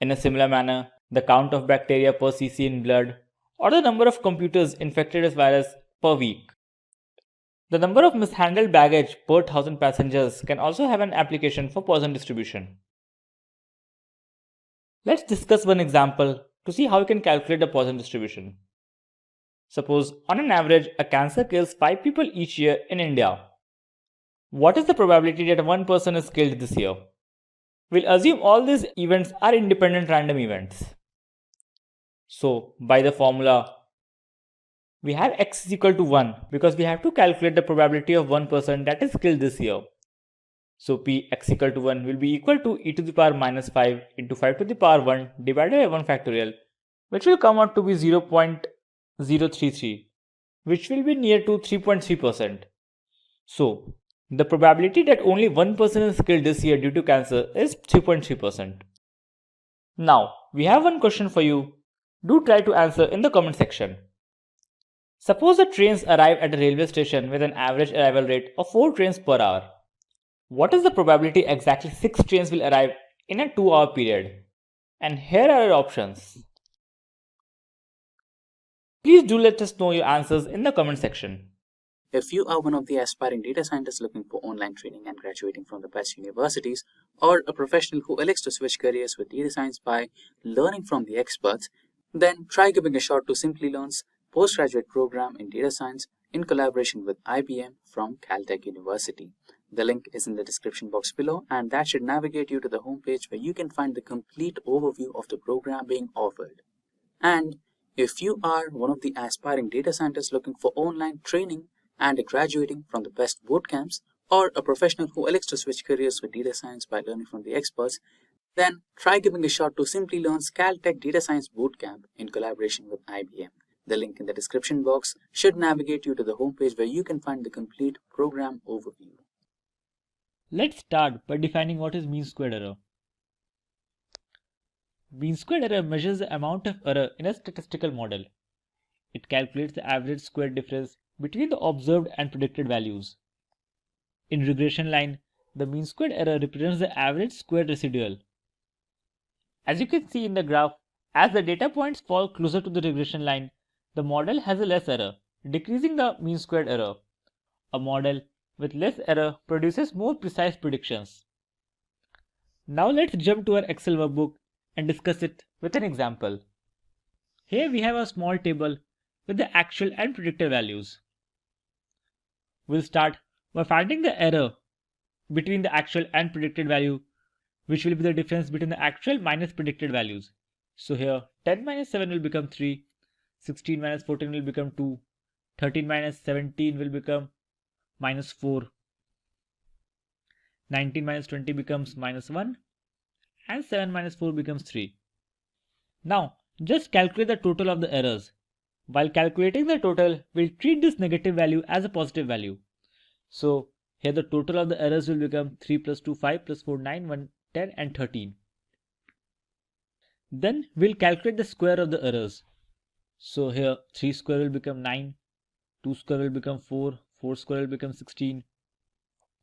In a similar manner, the count of bacteria per cc in blood or the number of computers infected with virus per week. The number of mishandled baggage per 1000 passengers can also have an application for Poisson distribution. Let's discuss one example to see how you can calculate the Poisson distribution. Suppose on an average, a cancer kills 5 people each year in India. What is the probability that one person is killed this year? We'll assume all these events are independent random events. So, by the formula, we have x is equal to 1 because we have to calculate the probability of one person that is killed this year. So p x equal to 1 will be equal to e to the power minus 5 into 5 to the power 1 divided by 1 factorial, which will come out to be 0.033, which will be near to 3.3%. So the probability that only one person is killed this year due to cancer is 3.3%. Now we have one question for you. Do try to answer in the comment section. Suppose the trains arrive at a railway station with an average arrival rate of 4 trains per hour. What is the probability exactly 6 trains will arrive in a 2-hour period? And here are your options. Please do let us know your answers in the comment section. If you are one of the aspiring data scientists looking for online training and graduating from the best universities, or a professional who elects to switch careers with data science by learning from the experts, then try giving a shot to Simplilearn's postgraduate program in data science in collaboration with IBM from Caltech University. The link is in the description box below, and that should navigate you to the homepage where you can find the complete overview of the program being offered. And if you are one of the aspiring data scientists looking for online training and graduating from the best boot camps, or a professional who elects to switch careers with data science by learning from the experts, then try giving a shot to Simplilearn's Caltech Data Science Bootcamp in collaboration with IBM. The link in the description box should navigate you to the homepage where you can find the complete program overview. Let's start by defining what is mean squared error. Mean squared error measures the amount of error in a statistical model. It calculates the average squared difference between the observed and predicted values. In regression line, the mean squared error represents the average squared residual. As you can see in the graph, as the data points fall closer to the regression line, the model has a less error, decreasing the mean squared error. A model with less error produces more precise predictions. Now let's jump to our Excel workbook and discuss it with an example. Here we have a small table with the actual and predicted values. We'll start by finding the error between the actual and predicted value, which will be the difference between the actual minus predicted values. So here 10 minus 7 will become 3, 16 minus 14 will become 2, 13 minus 17 will become minus 4, 19 minus 20 becomes minus 1, and 7 minus 4 becomes 3. Now just calculate the total of the errors. While calculating the total, we'll treat this negative value as a positive value. So here the total of the errors will become 3 plus 2 5 plus 4 9 1 10 and 13. Then we'll calculate the square of the errors. So here 3 square will become 9, 2 square will become 4, 4 square will become 16,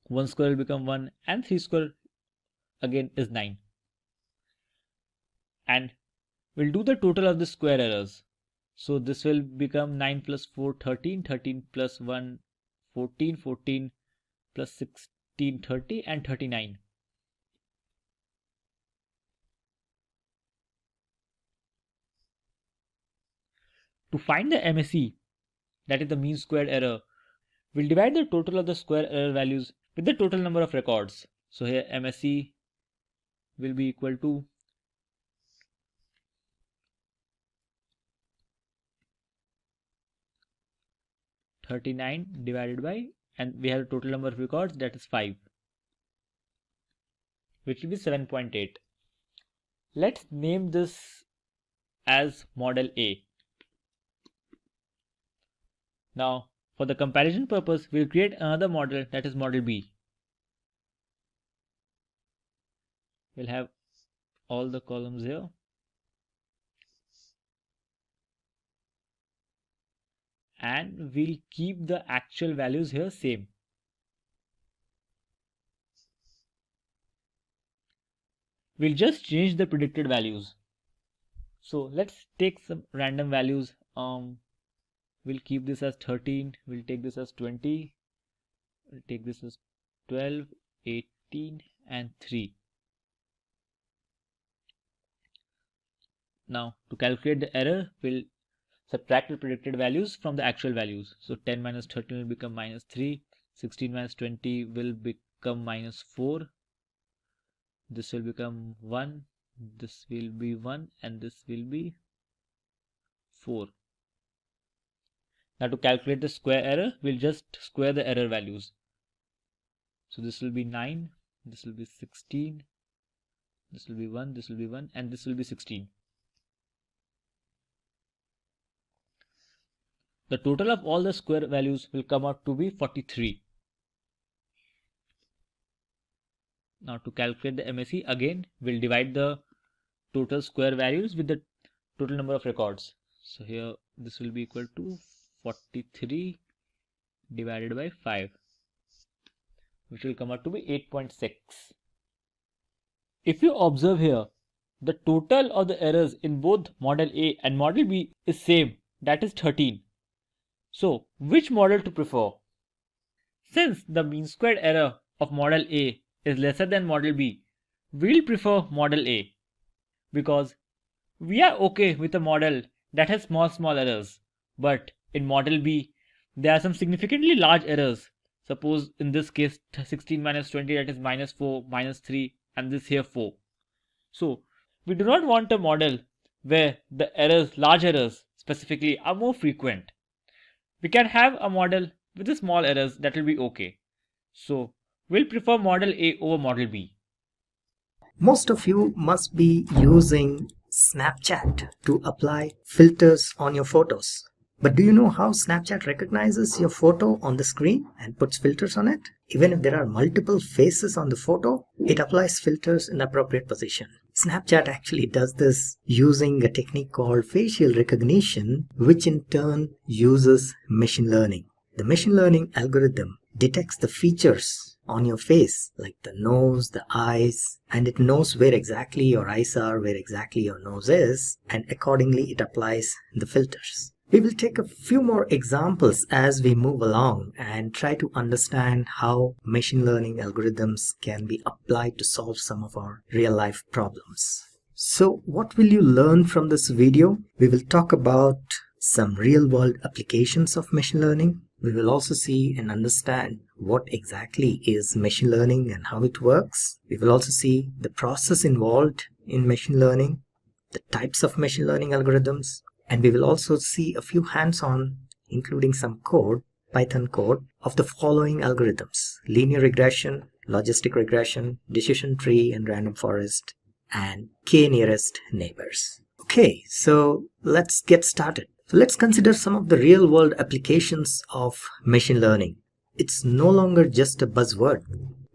1 square will become 1, and 3 square again is 9. And we'll do the total of the square errors. So this will become 9 plus 4 13, 13 plus 1 14, 14 plus 16 30 and 39. To find the MSE, that is the mean squared error, we'll divide the total of the square error values with the total number of records. So here MSE will be equal to (39) divided by, and we have a total number of records, that is 5, which will be 7.8. Let's name this as model A. Now for the comparison purpose, we'll create another model, that is model B. We'll have all the columns here. And we'll keep the actual values here same. We'll just change the predicted values. So let's take some random values. We'll keep this as 13, we'll take this as 20, we'll take this as 12, 18 and 3. Now to calculate the error, we'll subtract the predicted values from the actual values. So 10 minus 13 will become minus 3, 16 minus 20 will become minus 4, this will become 1, this will be 1, and this will be 4. Now to calculate the square error, we'll just square the error values. So this will be 9, this will be 16, this will be 1, this will be 1, and this will be 16. The total of all the square values will come out to be 43. Now to calculate the MSE, again we'll divide the total square values with the total number of records. So here this will be equal to 43 divided by 5, which will come out to be 8.6. If you observe here, the total of the errors in both model A and model B is same, that is 13. So which model to prefer? Since the mean squared error of model A is lesser than model B, we'll prefer model A because we are okay with a model that has small errors, but in model B there are some significantly large errors. Suppose in this case 16 minus 20, that is minus 4, minus 3, and this here 4. So we do not want a model where the errors, large errors specifically, are more frequent. We can have a model with the small errors that will be okay. So we'll prefer model A over model B. Most of you must be using Snapchat to apply filters on your photos. But do you know how Snapchat recognizes your photo on the screen and puts filters on it? Even if there are multiple faces on the photo, it applies filters in the appropriate position. Snapchat actually does this using a technique called facial recognition, which in turn uses machine learning. The machine learning algorithm detects the features on your face, like the nose, the eyes, and it knows where exactly your eyes are, where exactly your nose is, and accordingly it applies the filters. We will take a few more examples as we move along and try to understand how machine learning algorithms can be applied to solve some of our real-life problems. So what will you learn from this video? We will talk about some real-world applications of machine learning. We will also see and understand what exactly is machine learning and how it works. We will also see the process involved in machine learning, the types of machine learning algorithms, and we will also see a few hands-on, including some code, Python code, of the following algorithms: linear regression, logistic regression, decision tree and random forest, and k-nearest neighbors. Okay, so let's get started. So let's consider some of the real-world applications of machine learning. It's no longer just a buzzword.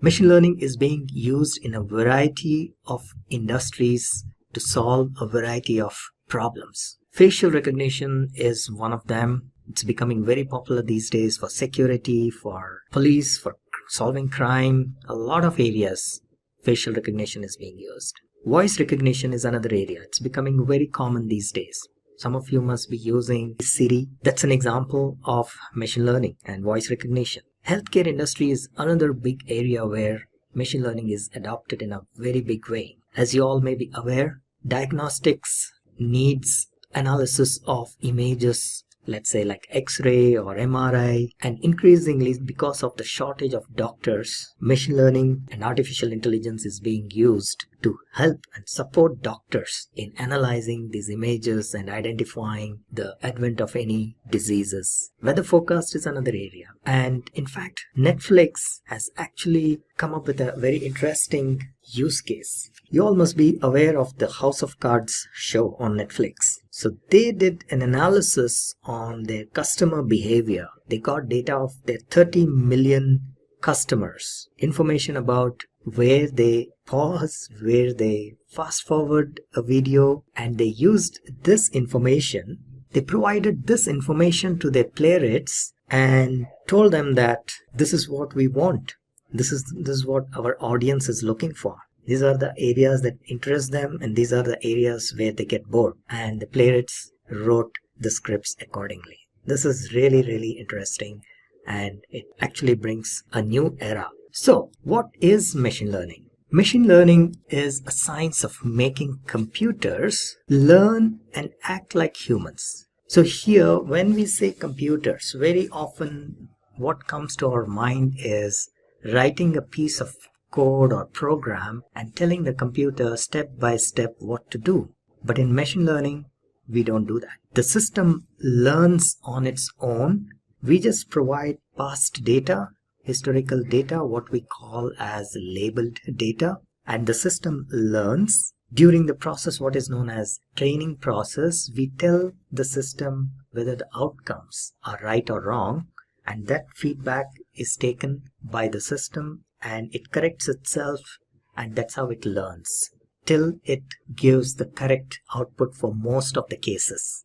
Machine learning is being used in a variety of industries to solve a variety of problems. Facial recognition is one of them. It's becoming very popular these days for security, for police, for solving crime. A lot of areas facial recognition is being used. Voice recognition is another area. It's becoming very common these days. Some of you must be using Siri. That's an example of machine learning and voice recognition. Healthcare industry is another big area where machine learning is adopted in a very big way. As you all may be aware, diagnostics needs analysis of images, let's say like X-ray or MRI, and increasingly because of the shortage of doctors, machine learning and artificial intelligence is being used to help and support doctors in analyzing these images and identifying the advent of any diseases. Weather forecast is another area. And in fact, Netflix has actually come up with a very interesting use case. You all must be aware of the House of Cards show on Netflix. So they did an analysis on their customer behavior. They got data of their 30 million customers, information about where they pause, where they fast forward a video, and they used this information. They provided this information to their playwrights and told them that this is what we want. This is what our audience is looking for. These are the areas that interest them, and these are the areas where they get bored. And the playwrights wrote the scripts accordingly. This is really, really interesting, and it actually brings a new era. So, what is machine learning? Machine learning is a science of making computers learn and act like humans. So here, when we say computers, very often what comes to our mind is writing a piece of code or program and telling the computer step by step what to do. But in machine learning, we don't do that. The system learns on its own. We just provide past data, historical data, what we call as labeled data, and the system learns. During the process, what is known as training process, we tell the system whether the outcomes are right or wrong, and that feedback is taken by the system and it corrects itself, and that's how it learns till it gives the correct output for most of the cases.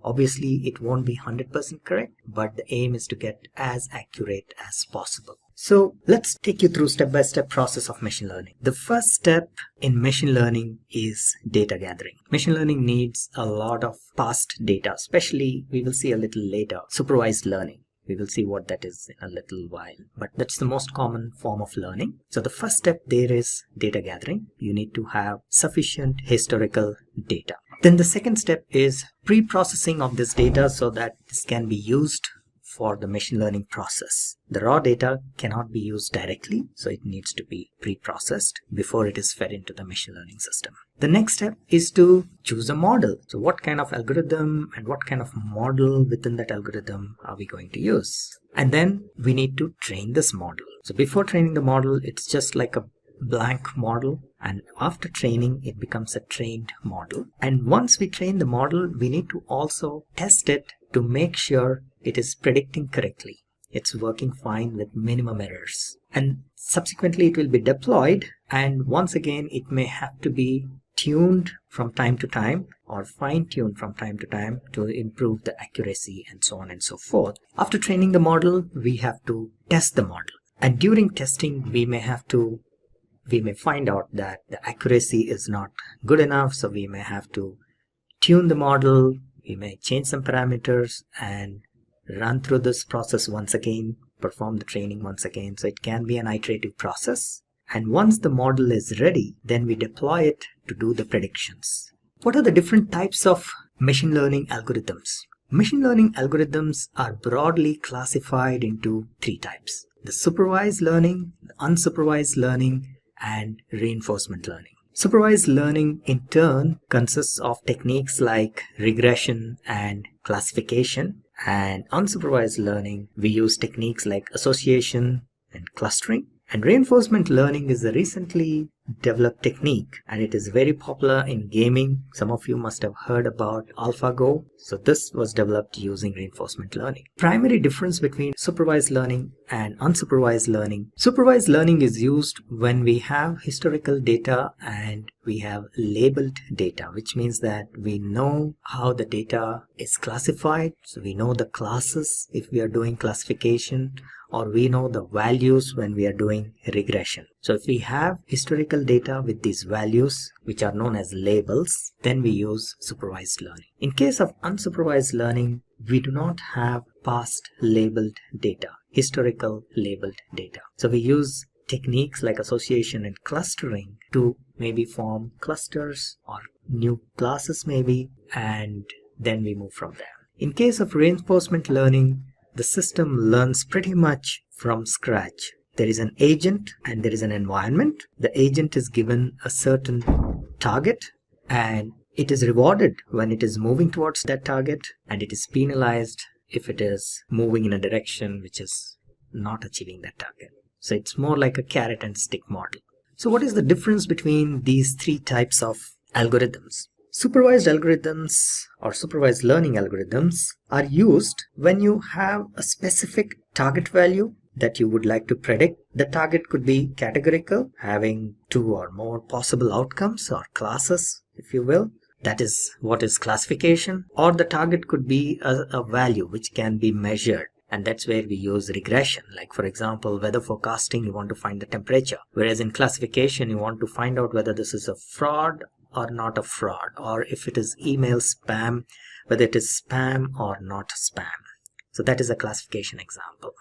Obviously, it won't be 100% correct, but the aim is to get as accurate as possible. So let's take you through step-by-step process of machine learning. The first step in machine learning is data gathering. Machine learning needs a lot of past data, especially we will see a little later, supervised learning. We will see what that is in a little while, but that's the most common form of learning. So the first step there is data gathering. You need to have sufficient historical data. Then the second step is pre-processing of this data so that this can be used for the machine learning process. The raw data cannot be used directly, so it needs to be pre-processed before it is fed into the machine learning system. The next step is to choose a model. So what kind of algorithm and what kind of model within that algorithm are we going to use? And then we need to train this model. So before training the model, it's just like a blank model, and after training it becomes a trained model. And once we train the model, we need to also test it to make sure it is predicting correctly. It's working fine with minimum errors. And subsequently it will be deployed, and once again it may have to be tuned from time to time or fine-tuned from time to time to improve the accuracy and so on and so forth. After training the model, we have to test the model. And during testing, we may find out that the accuracy is not good enough, so we may have to tune the model, we may change some parameters and run through this process once again, perform the training once again. So it can be an iterative process. And once the model is ready, then we deploy it to do the predictions. What are the different types of machine learning algorithms? Machine learning algorithms are broadly classified into three types: the supervised learning, the unsupervised learning, and reinforcement learning. Supervised learning in turn consists of techniques like regression and classification, and unsupervised learning we use techniques like association and clustering. And reinforcement learning is a recently developed technique, and it is very popular in gaming. Some of you must have heard about AlphaGo. So this was developed using reinforcement learning. Primary difference between supervised learning and unsupervised learning. Supervised learning is used when we have historical data and we have labeled data, which means that we know how the data is classified. So we know the classes if we are doing classification, or we know the values when we are doing regression. So if we have historical data with these values, which are known as labels, then we use supervised learning. In case of unsupervised learning, we do not have past labeled data, historical labeled data. So we use techniques like association and clustering to maybe form clusters or new classes maybe, and then we move from there. In case of reinforcement learning, the system learns pretty much from scratch. There is an agent and there is an environment. The agent is given a certain target and it is rewarded when it is moving towards that target, and it is penalized if it is moving in a direction which is not achieving that target. So it's more like a carrot and stick model. So what is the difference between these three types of algorithms? Supervised algorithms or supervised learning algorithms are used when you have a specific target value that you would like to predict. The target could be categorical, having two or more possible outcomes or classes, if you will. That is what is classification. Or the target could be a value which can be measured. And that's where we use regression. Like for example, weather forecasting, you want to find the temperature. Whereas in classification, you want to find out whether this is a fraud or not a fraud, or if it is email spam, whether it is spam or not spam. So that is a classification example.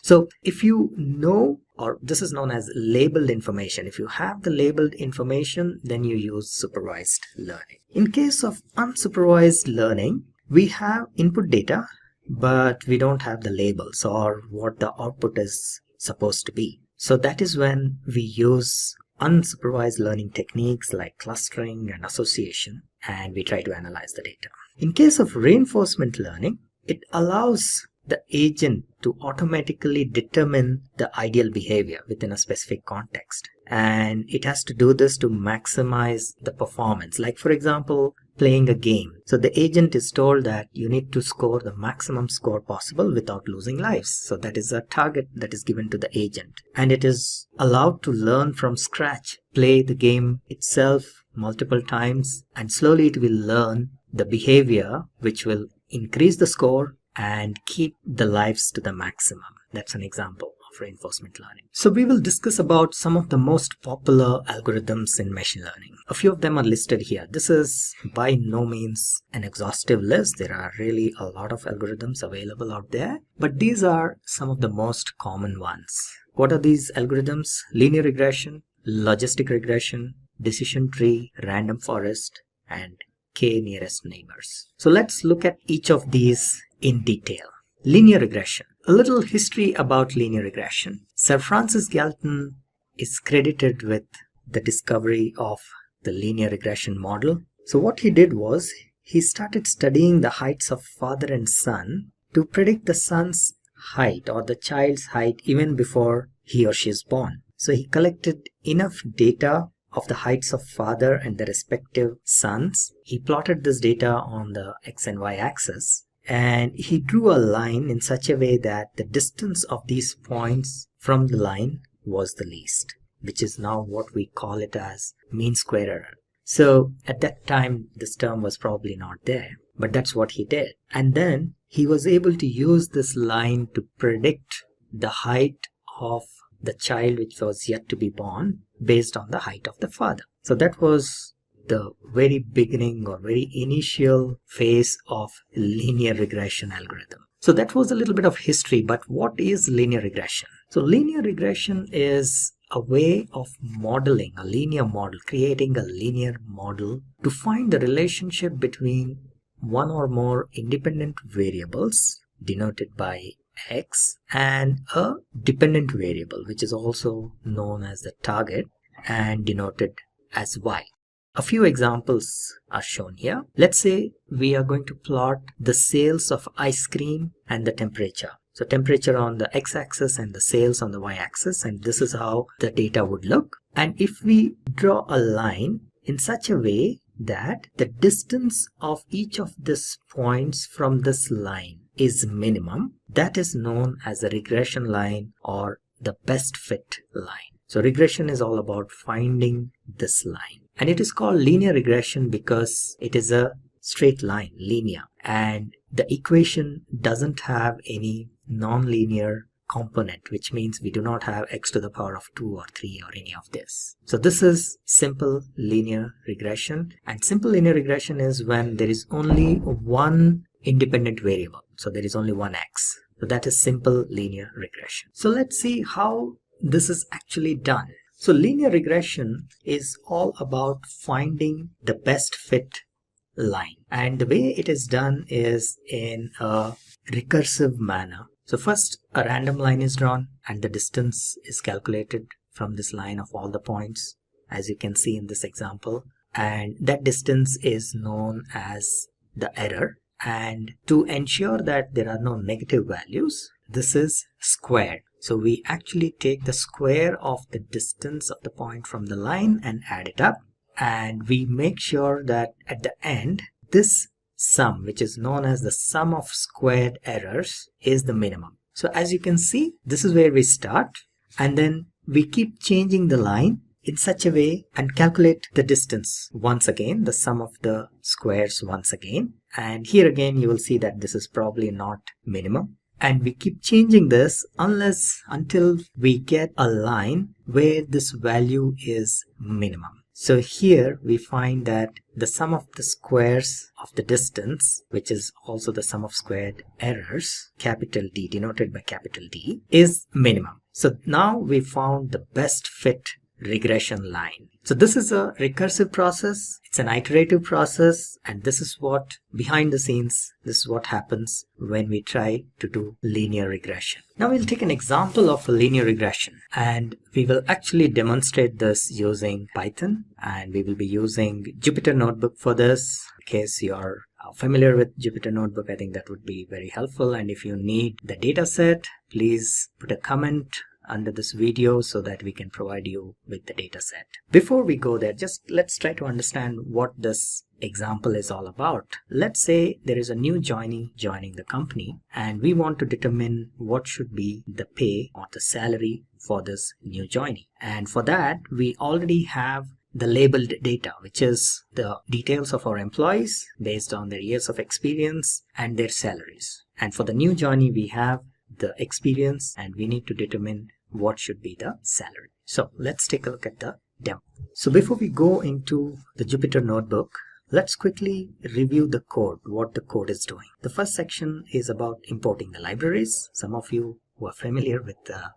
So if you know, or this is known as labeled information, if you have the labeled information, then you use supervised learning. In case of unsupervised learning, We have input data, but we don't have the labels or what the output is supposed to be. So that is when we use unsupervised learning techniques like clustering and association, and we try to analyze the data. In case of reinforcement learning, it allows the agent to automatically determine the ideal behavior within a specific context. And it has to do this to maximize the performance. Like, for example, playing a game. So the agent is told that you need to score the maximum score possible without losing lives. So that is a target that is given to the agent. And it is allowed to learn from scratch, play the game itself multiple times, and slowly it will learn the behavior which will increase the score and keep the lives to the maximum. That's an example of reinforcement learning. So we will discuss about some of the most popular algorithms in machine learning. A few of them are listed here. This is by no means an exhaustive list. There are really a lot of algorithms available out there, but these are some of the most common ones. What are these algorithms? Linear regression, logistic regression, decision tree, random forest, and k nearest neighbors. So let's look at each of these in detail. Linear regression. A little history about linear regression. Sir Francis Galton is credited with the discovery of the linear regression model. So what he did was he started studying the heights of father and son to predict the son's height or the child's height even before he or she is born. So he collected enough data of the heights of father and the respective sons. He plotted this data on the x and y axis, and he drew a line in such a way that the distance of these points from the line was the least, which is now what we call it as mean square error. So at that time, this term was probably not there, but that's what he did. And then he was able to use this line to predict the height of the child which was yet to be born based on the height of the father. So that was the very beginning or very initial phase of linear regression algorithm. So that was a little bit of history, but what is linear regression? So linear regression is a way of modeling a linear model, creating a linear model to find the relationship between one or more independent variables denoted by x and a dependent variable which is also known as the target and denoted as y. A few examples are shown here. Let's say we are going to plot the sales of ice cream and the temperature. So temperature on the x-axis and the sales on the y-axis, and this is how the data would look. And if we draw a line in such a way that the distance of each of these points from this line is minimum, that is known as the regression line or the best fit line. So regression is all about finding this line. And it is called linear regression because it is a straight line, linear, and the equation doesn't have any non-linear component, which means we do not have x to the power of 2 or 3 or any of this. So this is simple linear regression, and simple linear regression is when there is only one independent variable. So there is only one x. So that is simple linear regression. So let's see how this is actually done. So linear regression is all about finding the best fit line, and the way it is done is in a recursive manner. So first a random line is drawn and the distance is calculated from this line of all the points, as you can see in this example, and that distance is known as the error. And to ensure that there are no negative values, this is squared. So we actually take the square of the distance of the point from the line and add it up, and we make sure that at the end this sum, which is known as the sum of squared errors, is the minimum. So as you can see, this is where we start, and then we keep changing the line in such a way and calculate the distance once again, the sum of the squares once again, and here again you will see that this is probably not minimum. And we keep changing this until we get a line where this value is minimum. So here we find that the sum of the squares of the distance, which is also the sum of squared errors, capital D, denoted by capital D, is minimum. So now we found the best fit regression line. So this is a recursive process. It's an iterative process, and this is what behind the scenes, this is what happens when we try to do linear regression. Now we'll take an example of a linear regression, and we will actually demonstrate this using Python, and we will be using Jupyter Notebook for this. In case you're familiar with Jupyter Notebook, I think that would be very helpful. And if you need the data set, please put a comment under this video so that we can provide you with the data set. Before we go there, just let's try to understand what this example is all about. Let's say there is a new joinee joining the company, and we want to determine what should be the pay or the salary for this new joinee. And for that, we already have the labeled data, which is the details of our employees based on their years of experience and their salaries. And for the new joinee, we have the experience, and we need to determine what should be the salary. So let's take a look at the demo. So before we go into the Jupyter Notebook, let's quickly review the code, what the code is doing. The first section is about importing the libraries. Some of you who are familiar with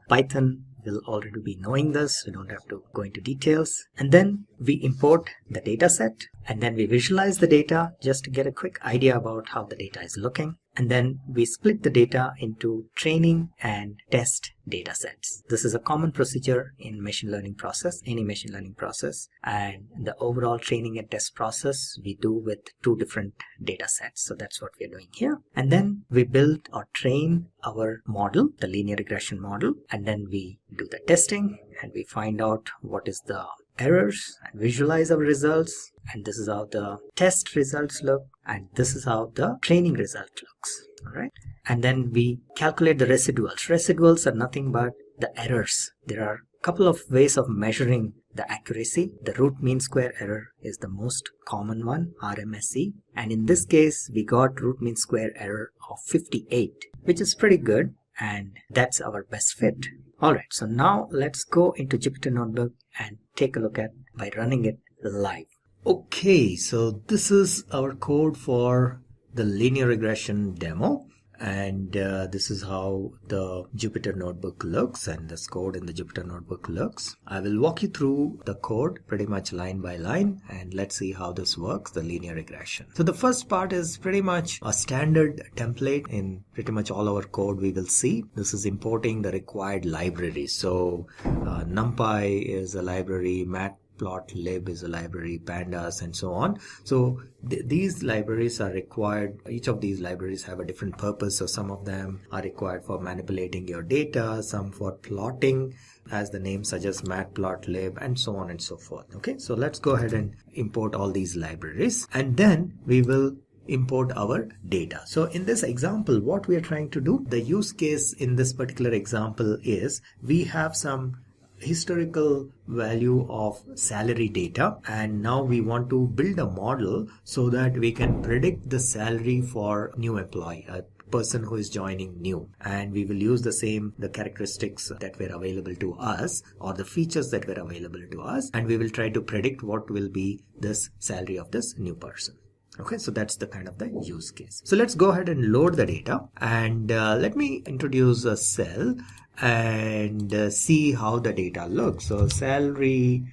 Python will already be knowing this. We don't have to go into details. And then we import the data set, and then we visualize the data just to get a quick idea about how the data is looking. And then we split the data into training and test data sets. This is a common procedure in machine learning process, any machine learning process. And the overall training and test process we do with two different data sets. So that's what we're doing here. And then we build or train our model, the linear regression model. And then we do the testing, and we find out what is the errors and visualize our results. And this is how the test results look, and this is how the training result looks. All right. And then we calculate the residuals. Residuals are nothing but the errors. There are a couple of ways of measuring the accuracy. The root mean square error is the most common one, RMSE. And in this case, we got root mean square error of 58, which is pretty good. And that's our best fit. All right. So now let's go into Jupyter Notebook and take a look at by running it live. Okay, so this is our code for the linear regression demo, and this is how the Jupyter Notebook looks, and this code in the Jupyter Notebook looks. I will walk you through the code pretty much line by line, and let's see how this works, the linear regression. So the first part is pretty much a standard template in pretty much all our code we will see. This is importing the required libraries. So NumPy is a library, Matplotlib is a library, pandas, and so on. So these libraries are required. Each of these libraries have a different purpose. So some of them are required for manipulating your data, some for plotting, as the name suggests, Matplotlib, and so on and so forth. Okay, so let's go ahead and import all these libraries, and then we will import our data. So in this example, what we are trying to do, the use case in this particular example is we have some historical value of salary data, and now we want to build a model so that we can predict the salary for new employee, a person who is joining new, and we will use the characteristics that were available to us, or the features that were available to us, and we will try to predict what will be this salary of this new person. Okay, so that's the kind of the use case. So let's go ahead and load the data, and let me introduce a cell and see how the data looks. So salary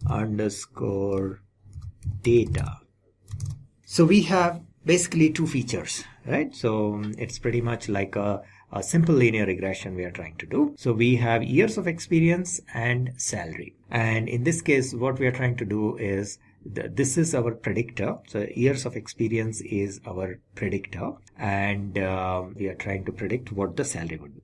underscore data. So we have basically two features, right? So it's pretty much like a simple linear regression we are trying to do. So we have years of experience and salary. And in this case, what we are trying to do is this is our predictor. So years of experience is our predictor, and we are trying to predict what the salary would be.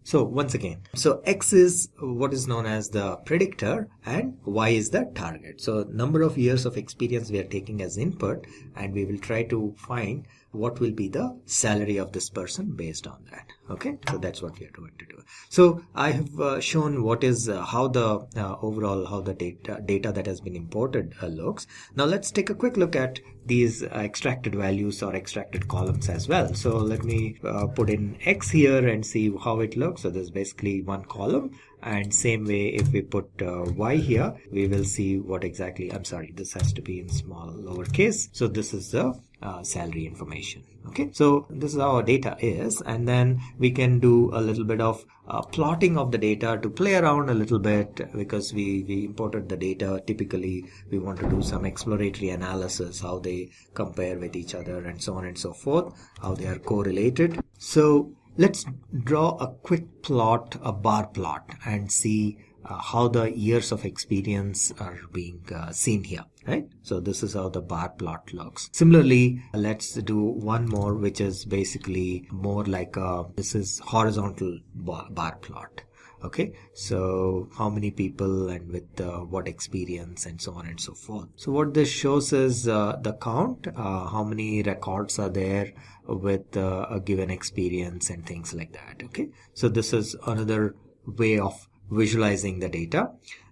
So once again, so X is what is known as the predictor and Y is the target. So number of years of experience we are taking as input, and we will try to find what will be the salary of this person based on that. Okay, so that's what we are going to do. So I have shown what is how the overall how the data that has been imported looks. Now let's take a quick look at these extracted values or extracted columns as well. So let me put in X here and see how it looks. So there's basically one column, and same way if we put Y here, we will see what exactly, I'm sorry, this has to be in small lowercase. So this is the salary information. Okay, so this is how our data is, and then we can do a little bit of plotting of the data to play around a little bit, because we imported the data. Typically we want to do some exploratory analysis, how they compare with each other and so on and so forth, how they are correlated. So let's draw a quick plot, a bar plot, and see how the years of experience are being seen here, right? So this is how the bar plot looks. Similarly, let's do one more, which is basically more like this is horizontal bar plot. Okay, so how many people and with what experience and so on and so forth. So what this shows is the count, how many records are there with a given experience and things like that. Okay, so this is another way of visualizing the data.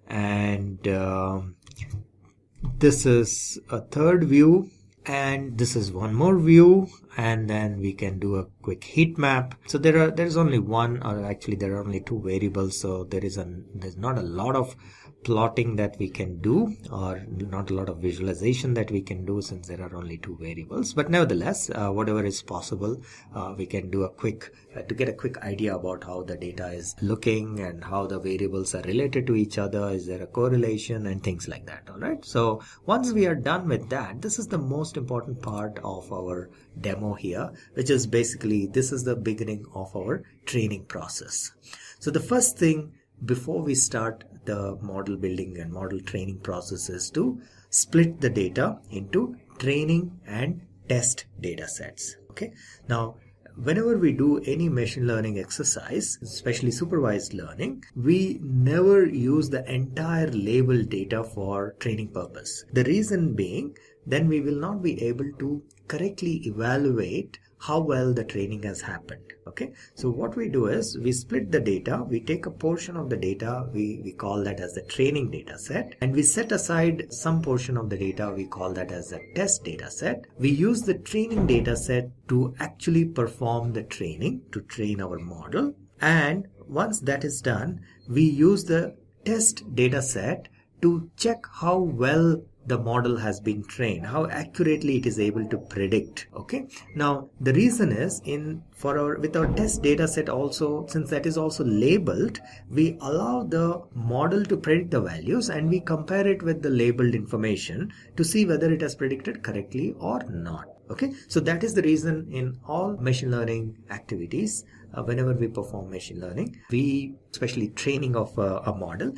And this is a third view, and this is one more view, and then we can do a quick heat map. So there's only one, or actually there are only two variables, so there's not a lot of plotting that we can do, or not a lot of visualization that we can do, since there are only two variables. But nevertheless, whatever is possible, we can do a quick to get a quick idea about how the data is looking and how the variables are related to each other. Is there a correlation and things like that? All right, so once we are done with that, this is the most important part of our demo here, which is basically this is the beginning of our training process. So the first thing before we start the model building and model training process is to split the data into training and test data sets. Okay, now whenever we do any machine learning exercise, especially supervised learning, we never use the entire labeled data for training purpose. The reason being, then we will not be able to correctly evaluate how well the training has happened. Okay, so what we do is we split the data, we take a portion of the data, we call that as the training data set, and we set aside some portion of the data, we call that as the test data set. We use the training data set to actually perform the training, to train our model, and once that is done, we use the test data set to check how well the model has been trained, how accurately it is able to predict. Okay, now the reason is with our test data set also, since that is also labeled, we allow the model to predict the values and we compare it with the labeled information to see whether it has predicted correctly or not. Okay, so that is the reason in all machine learning activities, whenever we perform machine learning, especially training of a model,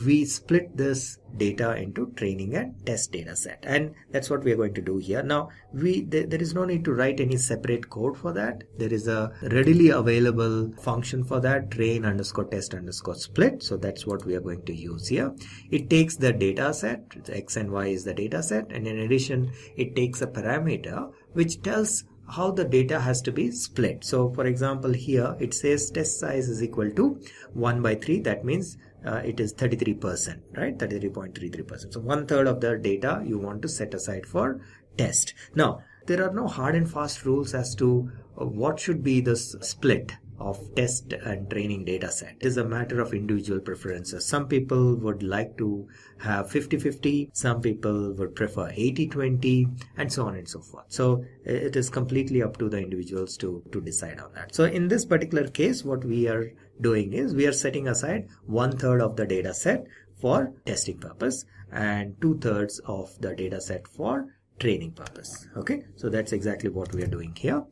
we split this data into training and test data set, and that's what we are going to do here. Now there is no need to write any separate code for that. There is a readily available function for that, train _ test _ split. So that's what we are going to use here. It takes the data set, X and Y is the data set, and in addition it takes a parameter which tells how the data has to be split. So for example, here it says test size is equal to 1/3. That means it is 33%, right? 33.33%. So 1/3 of the data you want to set aside for test. Now there are no hard and fast rules as to what should be the split of test and training data set. It is a matter of individual preferences. Some people would like to have 50-50, some people would prefer 80-20, and so on and so forth. So it is completely up to the individuals to decide on that. So in this particular case, what we are doing is we are setting aside 1/3 of the data set for testing purpose and 2/3 of the data set for training purpose. Okay, so that's exactly what we are doing here.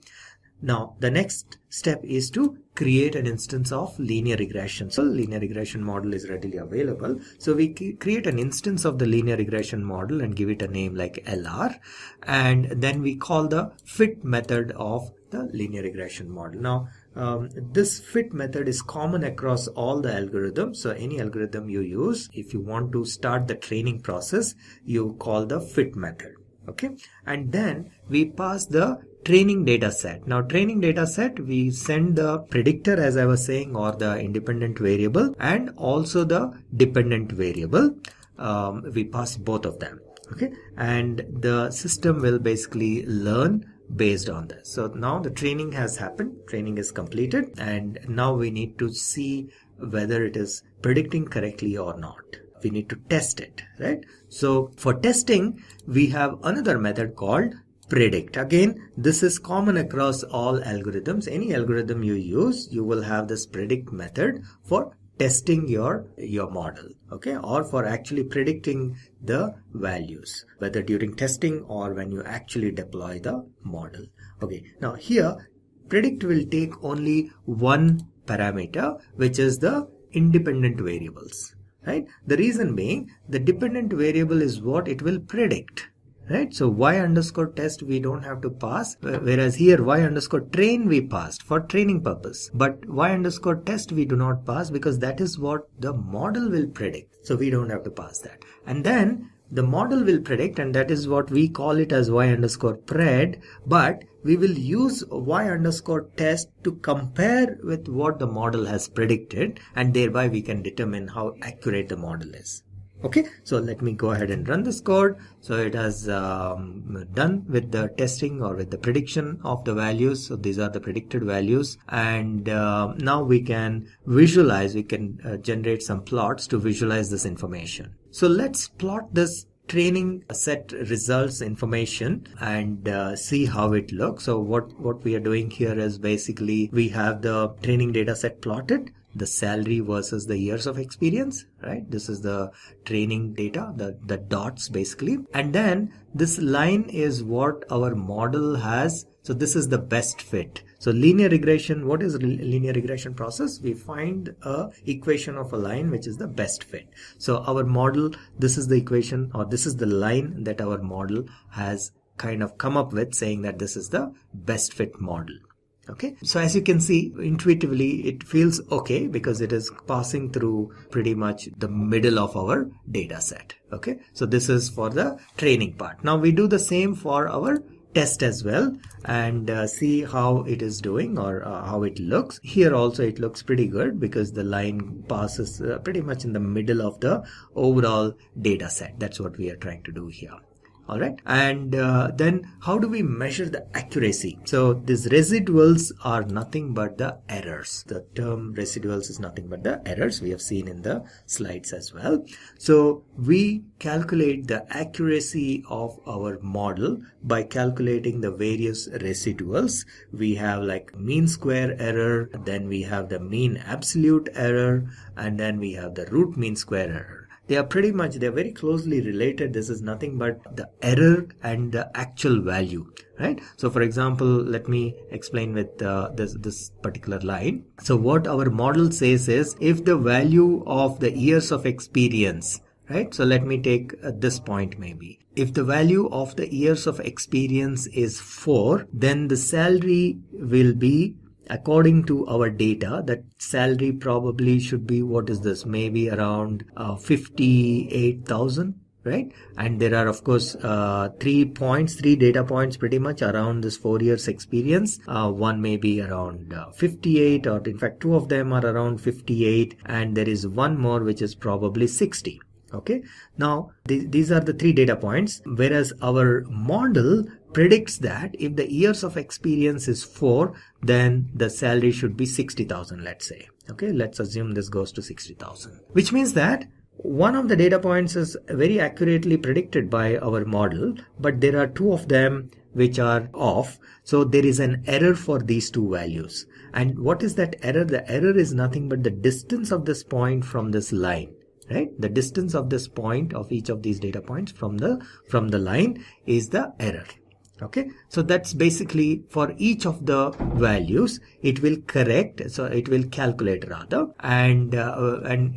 Now the next step is to create an instance of linear regression. So linear regression model is readily available. So we create an instance of the linear regression model and give it a name like LR, and then we call the fit method of the linear regression model. Now this fit method is common across all the algorithms. So any algorithm you use, if you want to start the training process, you call the fit method. Okay, and then we pass the training data set. Now training data set, we send the predictor, as I was saying, or the independent variable, and also the dependent variable. We pass both of them. Okay, and the system will basically learn based on this. So now the training has happened, training is completed, and now we need to see whether it is predicting correctly or not. We need to test it, right? So for testing, we have another method called predict. Again, this is common across all algorithms. Any algorithm you use, you will have this predict method for testing your model, okay, or for actually predicting the values, whether during testing or when you actually deploy the model. Okay, now here predict will take only one parameter, which is the independent variables, right? The reason being, the dependent variable is what it will predict, right? So y underscore test we don't have to pass, whereas here y underscore train we passed for training purpose, but y underscore test we do not pass because that is what the model will predict, so we don't have to pass that. And then the model will predict, and that is what we call it as y underscore pred, but we will use y underscore test to compare with what the model has predicted, and thereby we can determine how accurate the model is. Okay, so let me go ahead and run this code. So it has done with the testing or with the prediction of the values. So these are the predicted values, and now we can visualize, we can generate some plots to visualize this information. So let's plot this training set results information and see how it looks. So what we are doing here is basically we have the training data set plotted, the salary versus the years of experience, right? This is the training data, the dots basically. And then this line is what our model has. So this is the best fit. So linear regression, what is linear regression process? We find a equation of a line which is the best fit. So our model, this is the equation, or this is the line that our model has kind of come up with, saying that this is the best fit model. Okay, so as you can see, intuitively it feels okay because it is passing through pretty much the middle of our data set. Okay, so this is for the training part. Now we do the same for our test as well and see how it is doing, or how it looks. Here also it looks pretty good because the line passes pretty much in the middle of the overall data set. That's what we are trying to do here. All right, and then how do we measure the accuracy? So these residuals are nothing but the errors. The term residuals is nothing but the errors we have seen in the slides as well. So we calculate the accuracy of our model by calculating the various residuals. We have like mean square error, then we have the mean absolute error, and then we have the root mean square error. They are very closely related. This is nothing but the error and the actual value, right? So for example, let me explain with this particular line. So what our model says is, if the value of the years of experience, right? So let me take this point maybe. If the value of the years of experience is 4, then the salary will be, according to our data, that salary probably should be, what is this, maybe around 58,000, right? And there are of course 3 data points pretty much around this 4 years experience. One may be around 58, or in fact 2 of them are around 58, and there is one more which is probably 60. Okay, now these are the 3 data points, whereas our model predicts that if the years of experience is 4, then the salary should be 60,000, let's say. Okay, let's assume this goes to 60,000, which means that one of the data points is very accurately predicted by our model, but there are 2 of them which are off. So there is an error for these 2 values. And what is that error? The error is nothing but the distance of this point from this line. Right, the distance of this point of each of these data points from the line is the error. Okay, so that's basically for each of the values it will correct, so it will calculate rather, and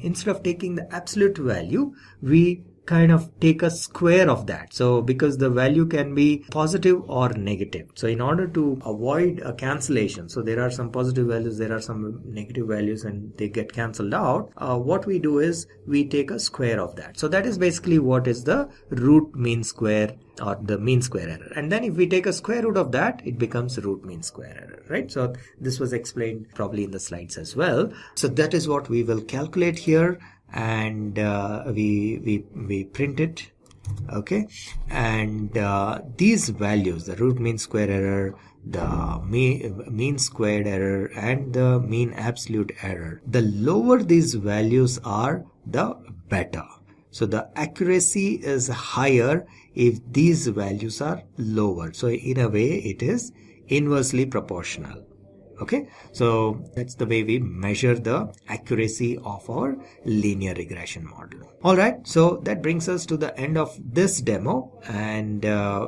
instead of taking the absolute value, we kind of take a square of that. So because the value can be positive or negative, so in order to avoid a cancellation, so there are some positive values, there are some negative values, and they get cancelled out, what we do is we take a square of that. So that is basically what is the root mean square, or the mean square error. And then if we take a square root of that, it becomes root mean square error, right? So this was explained probably in the slides as well. So that is what we will calculate here, and we print it. Okay, and these values, the root mean square error, the mean squared error, and the mean absolute error, the lower these values are, the better. So the accuracy is higher if these values are lower. So in a way, it is inversely proportional. Okay, so that's the way we measure the accuracy of our linear regression model. All right, so that brings us to the end of this demo, and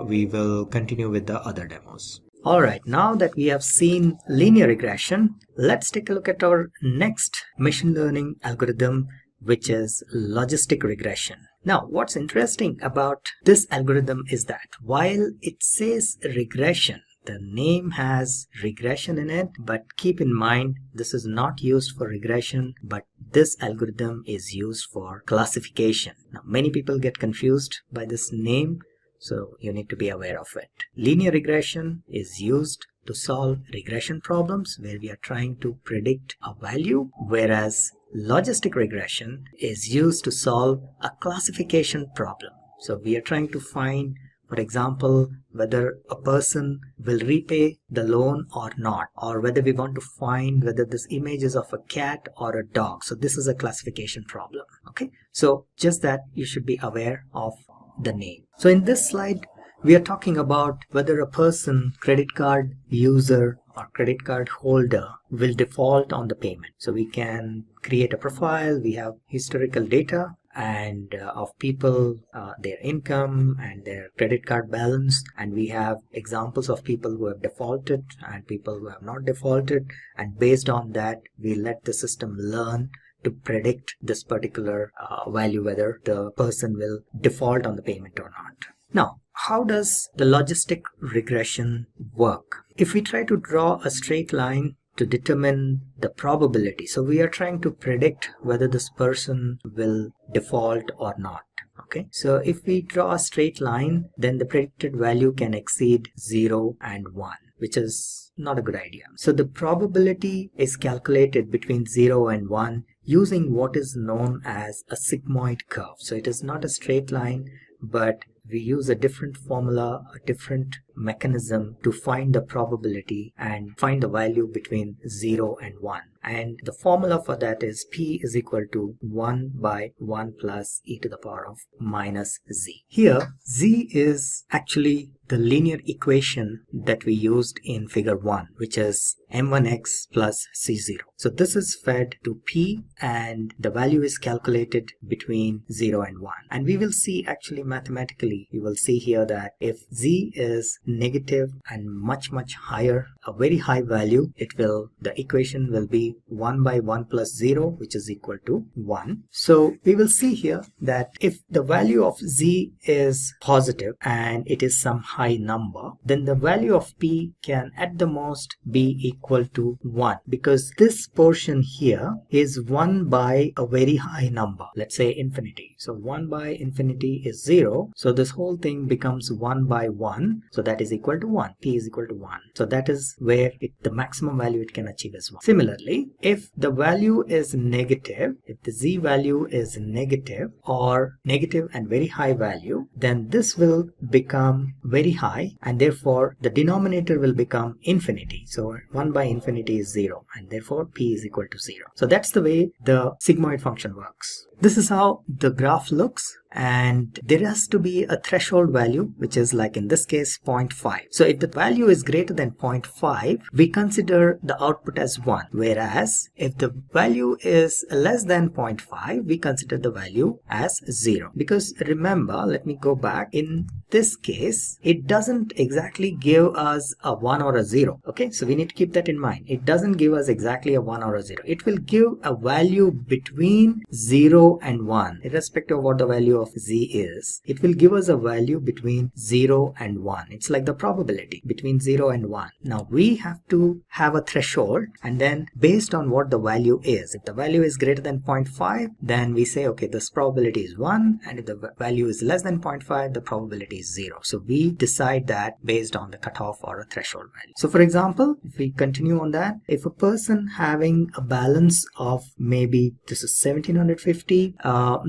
we will continue with the other demos. All right, now that we have seen linear regression, let's take a look at our next machine learning algorithm, which is logistic regression. Now, what's interesting about this algorithm is that while it says regression, the name has regression in it, but keep in mind this is not used for regression, but this algorithm is used for classification. Now, many people get confused by this name, so you need to be aware of it. Linear regression is used to solve regression problems where we are trying to predict a value, whereas logistic regression is used to solve a classification problem. So we are trying to find, for example, whether a person will repay the loan or not, or whether we want to find whether this image is of a cat or a dog. So this is a classification problem. Okay, so just that you should be aware of the name. So in this slide, we are talking about whether a person, credit card user or credit card holder, will default on the payment. So we can create a profile. We have historical data and of people, their income and their credit card balance, and we have examples of people who have defaulted and people who have not defaulted, and based on that we let the system learn to predict this particular value, whether the person will default on the payment or not. Now, how does the logistic regression work? If we try to draw a straight line to determine the probability, so we are trying to predict whether this person will default or not. Okay, so if we draw a straight line, then the predicted value can exceed 0 and 1, which is not a good idea. So the probability is calculated between 0 and 1 using what is known as a sigmoid curve. So it is not a straight line, but we use a different formula, a different mechanism to find the probability and find the value between 0 and 1. And the formula for that is P is equal to 1 by 1 plus e to the power of minus z. Here, z is actually the linear equation that we used in figure 1, which is m1x plus c0. So this is fed to P and the value is calculated between 0 and 1. And we will see actually mathematically, you will see here that if z is negative and much higher, a very high value, the equation will be 1 by 1 plus 0, which is equal to 1. So we will see here that if the value of z is positive and it is some high number, then the value of P can at the most be equal to 1, because this portion here is 1 by a very high number, let's say infinity. So 1 by infinity is 0, so this whole thing becomes 1 by 1, so that is equal to 1. P is equal to 1. So that is where the maximum value it can achieve is 1. Similarly, if the value is negative, if the z value is negative or negative and very high value, then this will become very high and therefore the denominator will become infinity. So 1 by infinity is 0 and therefore P is equal to 0. So that's the way the sigmoid function works. This is how the graph looks, and there has to be a threshold value, which is like in this case 0.5. So if the value is greater than 0.5, we consider the output as 1, whereas if the value is less than 0.5, we consider the value as 0. Because remember, let me go back, in this case it doesn't exactly give us a 1 or a 0. Okay, so we need to keep that in mind. It doesn't give us exactly a 1 or a 0. It will give a value between 0 and 1, irrespective of what the value of z is. It will give us a value between 0 and 1. It's like the probability between 0 and 1. Now we have to have a threshold, and then based on what the value is, if the value is greater than 0.5, then we say, okay, this probability is 1, and if the value is less than 0.5, the probability is 0. So we decide that based on the cutoff or a threshold value. So for example, if we continue on that, if a person having a balance of maybe this is 1750,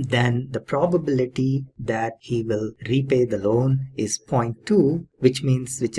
then the probability probability that he will repay the loan is 0.2, which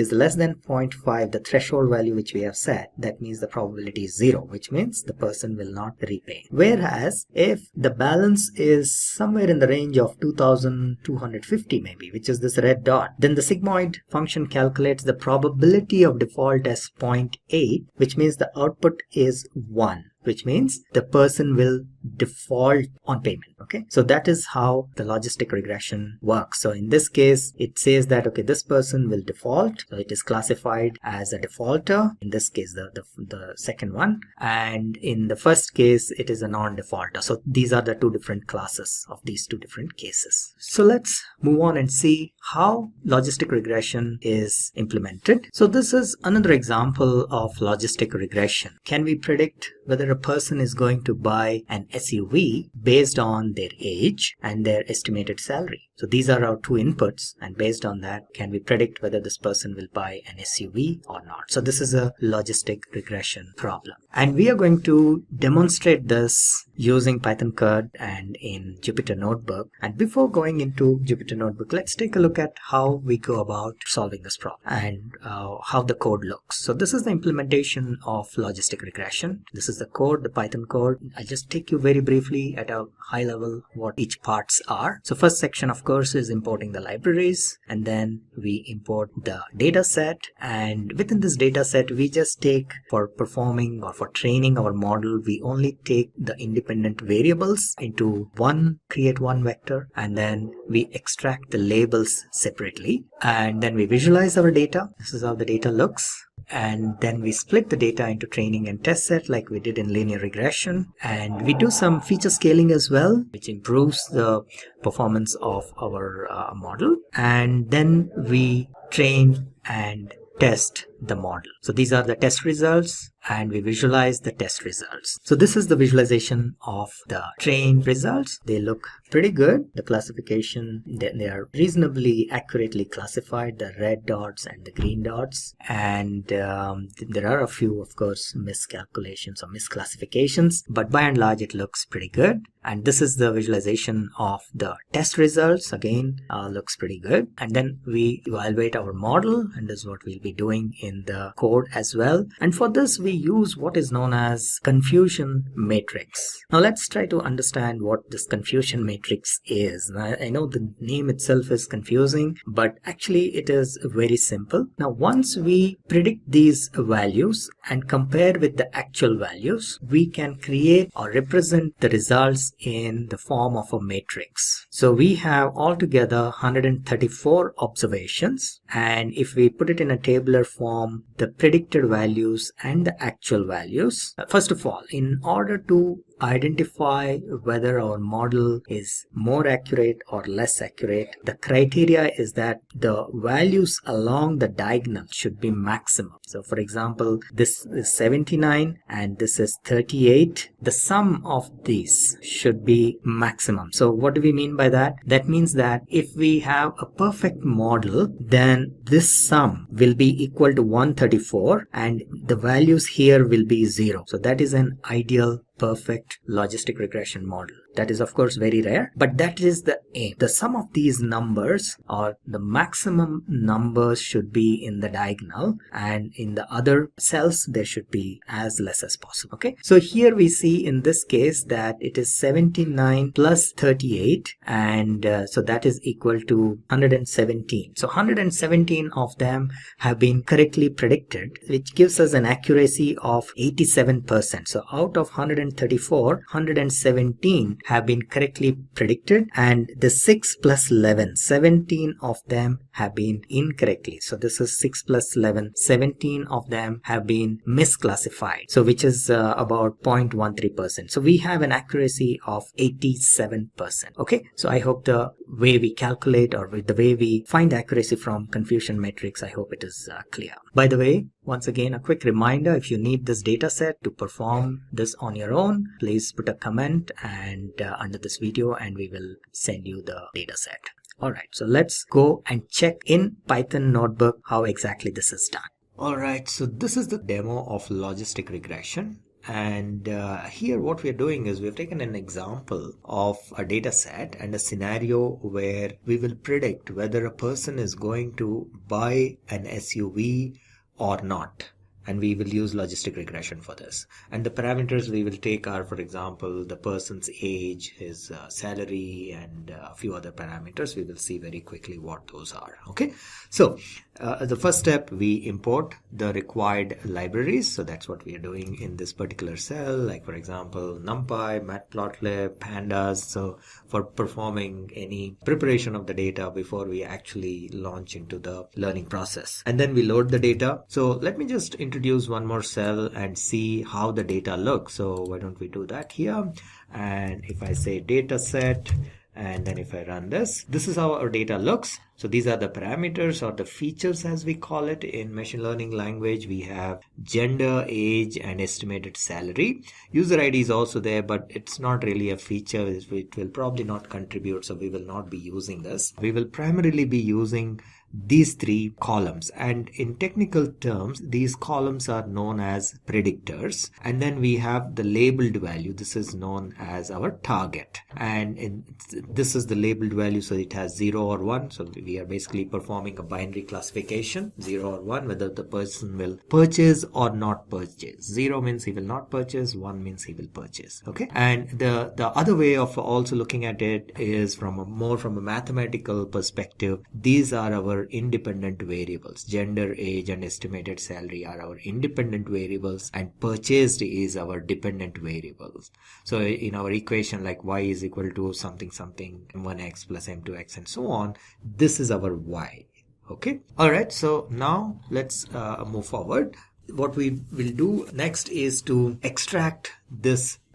is less than 0.5, the threshold value which we have set. That means the probability is 0, which means the person will not repay. Whereas if the balance is somewhere in the range of 2,250 maybe, which is this red dot, then the sigmoid function calculates the probability of default as 0.8, which means the output is 1, which means the person will default on payment. Okay, so that is how the logistic regression works. So in this case, it says that, okay, this person will default, so it is classified as a defaulter, in this case the second one, and in the first case it is a non-defaulter. So these are the two different classes of these two different cases. So let's move on and see how logistic regression is implemented. So this is another example of logistic regression. Can we predict whether a person is going to buy an SUV based on their age and their estimated salary? So these are our two inputs, and based on that, can we predict whether this person will buy an SUV or not? So this is a logistic regression problem. And we are going to demonstrate this using Python code and in Jupyter Notebook. And before going into Jupyter Notebook, let's take a look at how we go about solving this problem and how the code looks. So this is the implementation of logistic regression. This is the code, the Python code. I'll just take you very briefly at a high level what each parts are. So first section, of course, is importing the libraries, and then we import the data set, and within this data set we just take, for performing or for training our model, we only take the independent variables into one, create one vector, and then we extract the labels separately, and then we visualize our data. This is how the data looks. And then we split the data into training and test set like we did in linear regression, and we do some feature scaling as well, which improves the performance of our model, and then we train and test the model. So these are the test results, and we visualize the test results. So this is the visualization of the trained results. They look pretty good. The classification, they are reasonably accurately classified, the red dots and the green dots, and there are a few, of course, miscalculations or misclassifications, but by and large it looks pretty good. And this is the visualization of the test results. Again, looks pretty good. And then we evaluate our model, and this is what we'll be doing in the code as well. And for this we use what is known as confusion matrix. Now let's try to understand what this confusion matrix is. Now, I know the name itself is confusing, but actually it is very simple. Now once we predict these values and compare with the actual values, we can create or represent the results in the form of a matrix. So we have altogether 134 observations, and if we put it in a tabular form, the predicted values and the actual values. First of all, in order to identify whether our model is more accurate or less accurate, the criteria is that the values along the diagonal should be maximum. So for example, this is 79 and this is 38. The sum of these should be maximum. So what do we mean by that? That means that if we have a perfect model, then this sum will be equal to 134 and the values here will be 0. So that is an ideal perfect logistic regression model. That is of course very rare, but that is the aim. The sum of these numbers or the maximum numbers should be in the diagonal, and in the other cells there should be as less as possible. Okay, so here we see in this case that it is 79 plus 38, and so that is equal to 117. So 117 of them have been correctly predicted, which gives us an accuracy of 87%. So out of 134, 117 have been correctly predicted, and the 6 plus 11, 17 of them have been incorrectly. So this is 6 plus 11, 17 of them have been misclassified, so which is about 0.13%. So we have an accuracy of 87%. Okay, so I hope the way we calculate or with the way we find accuracy from confusion matrix, I hope it is clear. By the way, once again, a quick reminder, if you need this data set to perform this on your own, please put a comment and under this video, and we will send you the data set. Alright, so let's go and check in Python notebook how exactly this is done. Alright, so this is the demo of logistic regression. And here what we're doing is we've taken an example of a data set and a scenario where we will predict whether a person is going to buy an SUV or not. And we will use logistic regression for this. And the parameters we will take are, for example, the person's age, his salary, and a few other parameters. We will see very quickly what those are. Okay. So the first step, we import the required libraries. So that's what we are doing in this particular cell. Like, for example, NumPy, Matplotlib, Pandas. So for performing any preparation of the data before we actually launch into the learning process. And then we load the data. So let me just introduce one more cell and see how the data looks. So why don't we do that here? And if I say data set, and then if I run this is how our data looks. So these are the parameters or the features as we call it in machine learning language. We have gender, age, and estimated salary. User ID is also there, but it's not really a feature. It will probably not contribute, so we will not be using this. We will primarily be using these three columns, and in technical terms these columns are known as predictors, and then we have the labeled value. This is known as our target, and this is the labeled value, so it has 0 or 1. So we are basically performing a binary classification, 0 or 1, whether the person will purchase or not purchase. 0 means he will not purchase, 1 means he will purchase. Okay, and the other way of also looking at it is from a mathematical perspective. These are our independent variables. Gender, age, and estimated salary are our independent variables, and purchased is our dependent variables. So in our equation, like y is equal to something something m1x plus m2x and so on, this is our y. Okay, all right, so now let's move forward. What we will do next is to extract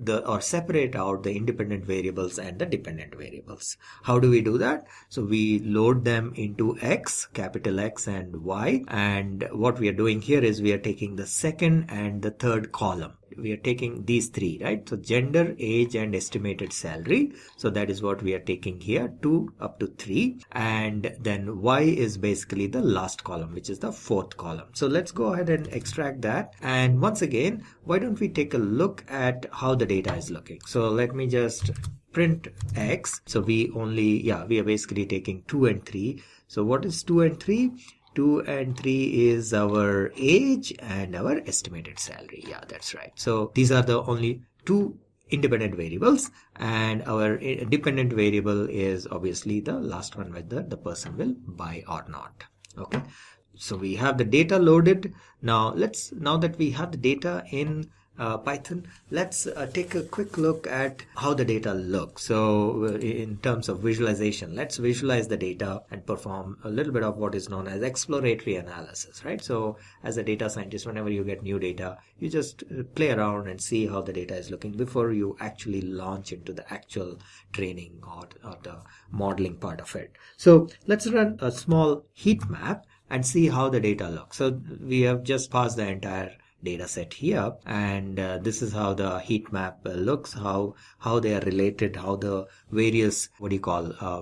or separate out the independent variables and the dependent variables. How do we do that? So we load them into X, capital X and Y, and what we are doing here is we are taking the second and the third column. We are taking these three, right? So gender, age, and estimated salary. So that is what we are taking here, 2 up to 3. And then Y is basically the last column, which is the fourth column. So let's go ahead and extract that. And once again, why don't we take a look at how the data is looking? So let me just print X. So we are basically taking 2 and 3. So what is 2 and 3? 2 and 3 is our age and our estimated salary. Yeah, that's right. So these are the only two independent variables, and our dependent variable is obviously the last one, whether the person will buy or not. Okay, so we have the data loaded. Now that we have the data in Python, let's take a quick look at how the data looks. So in terms of visualization, let's visualize the data and perform a little bit of what is known as exploratory analysis, right? So as a data scientist, whenever you get new data, you just play around and see how the data is looking before you actually launch into the actual training or the modeling part of it. So let's run a small heat map and see how the data looks. So we have just passed the entire data set here, and this is how the heat map looks, how they are related, how the various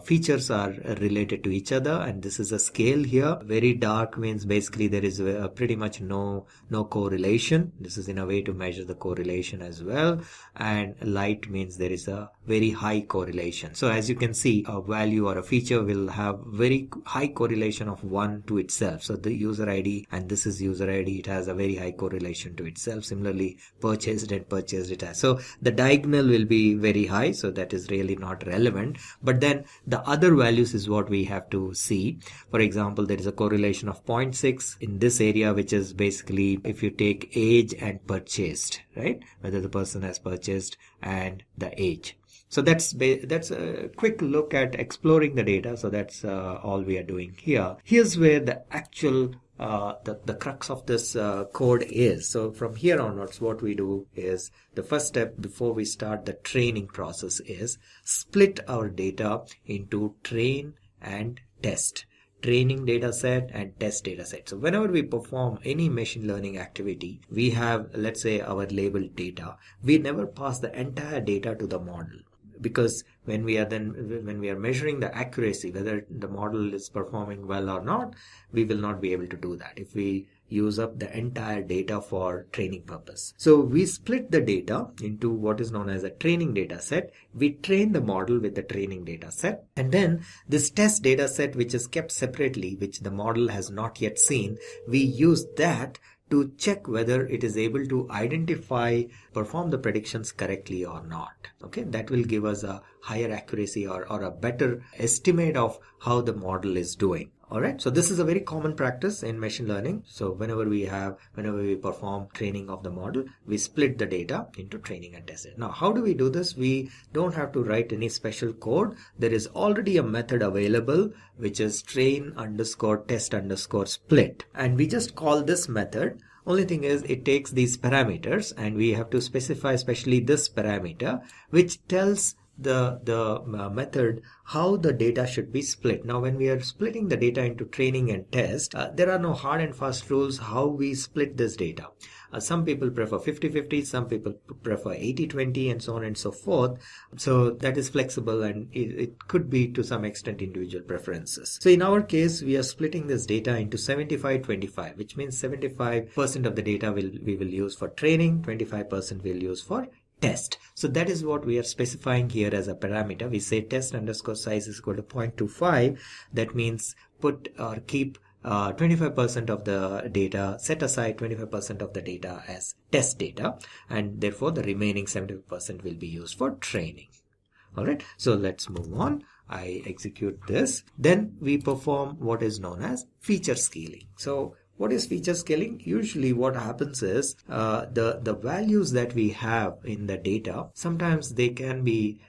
features are related to each other. And this is a scale here. Very dark means basically there is pretty much no correlation. This is in a way to measure the correlation as well. And light means there is a very high correlation. So as you can see, a value or a feature will have very high correlation of 1 to itself. So the user ID, and this is user ID, it has a very high correlation to itself. Similarly, purchased it has. So the diagonal will be very high, so that is really not relevant. But then the other values is what we have to see. For example, there is a correlation of 0.6 in this area, which is basically if you take age and purchased, right? Whether the person has purchased and the age. So that's a quick look at exploring the data. So that's all we are doing here. Here's where the actual the crux of this code is. So from here onwards, what we do is the first step before we start the training process is split our data into train and test. Training data set and test data set. So whenever we perform any machine learning activity, we have, let's say, our labeled data. We never pass the entire data to the model, because when we are measuring the accuracy, whether the model is performing well or not, we will not be able to do that. If we use up the entire data for training purpose. So we split the data into what is known as a training data set. We train the model with the training data set, and then this test data set, which is kept separately, which the model has not yet seen, we use that to check whether it is able to perform the predictions correctly or not. Okay, that will give us a higher accuracy or a better estimate of how the model is doing. Alright, so this is a very common practice in machine learning. So whenever we perform training of the model, we split the data into training and test. Now, how do we do this? We don't have to write any special code. There is already a method available, which is train_test_split. And we just call this method. Only thing is, it takes these parameters and we have to specify especially this parameter, which tells the method how the data should be split. Now, when we are splitting the data into training and test, there are no hard and fast rules how we split this data. Some people prefer 50-50, some people prefer 80-20, and so on and so forth. So that is flexible, and it could be to some extent individual preferences. So in our case, we are splitting this data into 75-25, which means 75% of the data we will use for training, 25% we'll use for test. So that is what we are specifying here as a parameter. We say test_size is equal to 0.25. That means put or keep 25% of the data, set aside 25% of the data as test data, and therefore the remaining 75% will be used for training. Alright, so let's move on. I execute this. Then we perform what is known as feature scaling. So what is feature scaling? Usually what happens is the values that we have in the data, sometimes they can be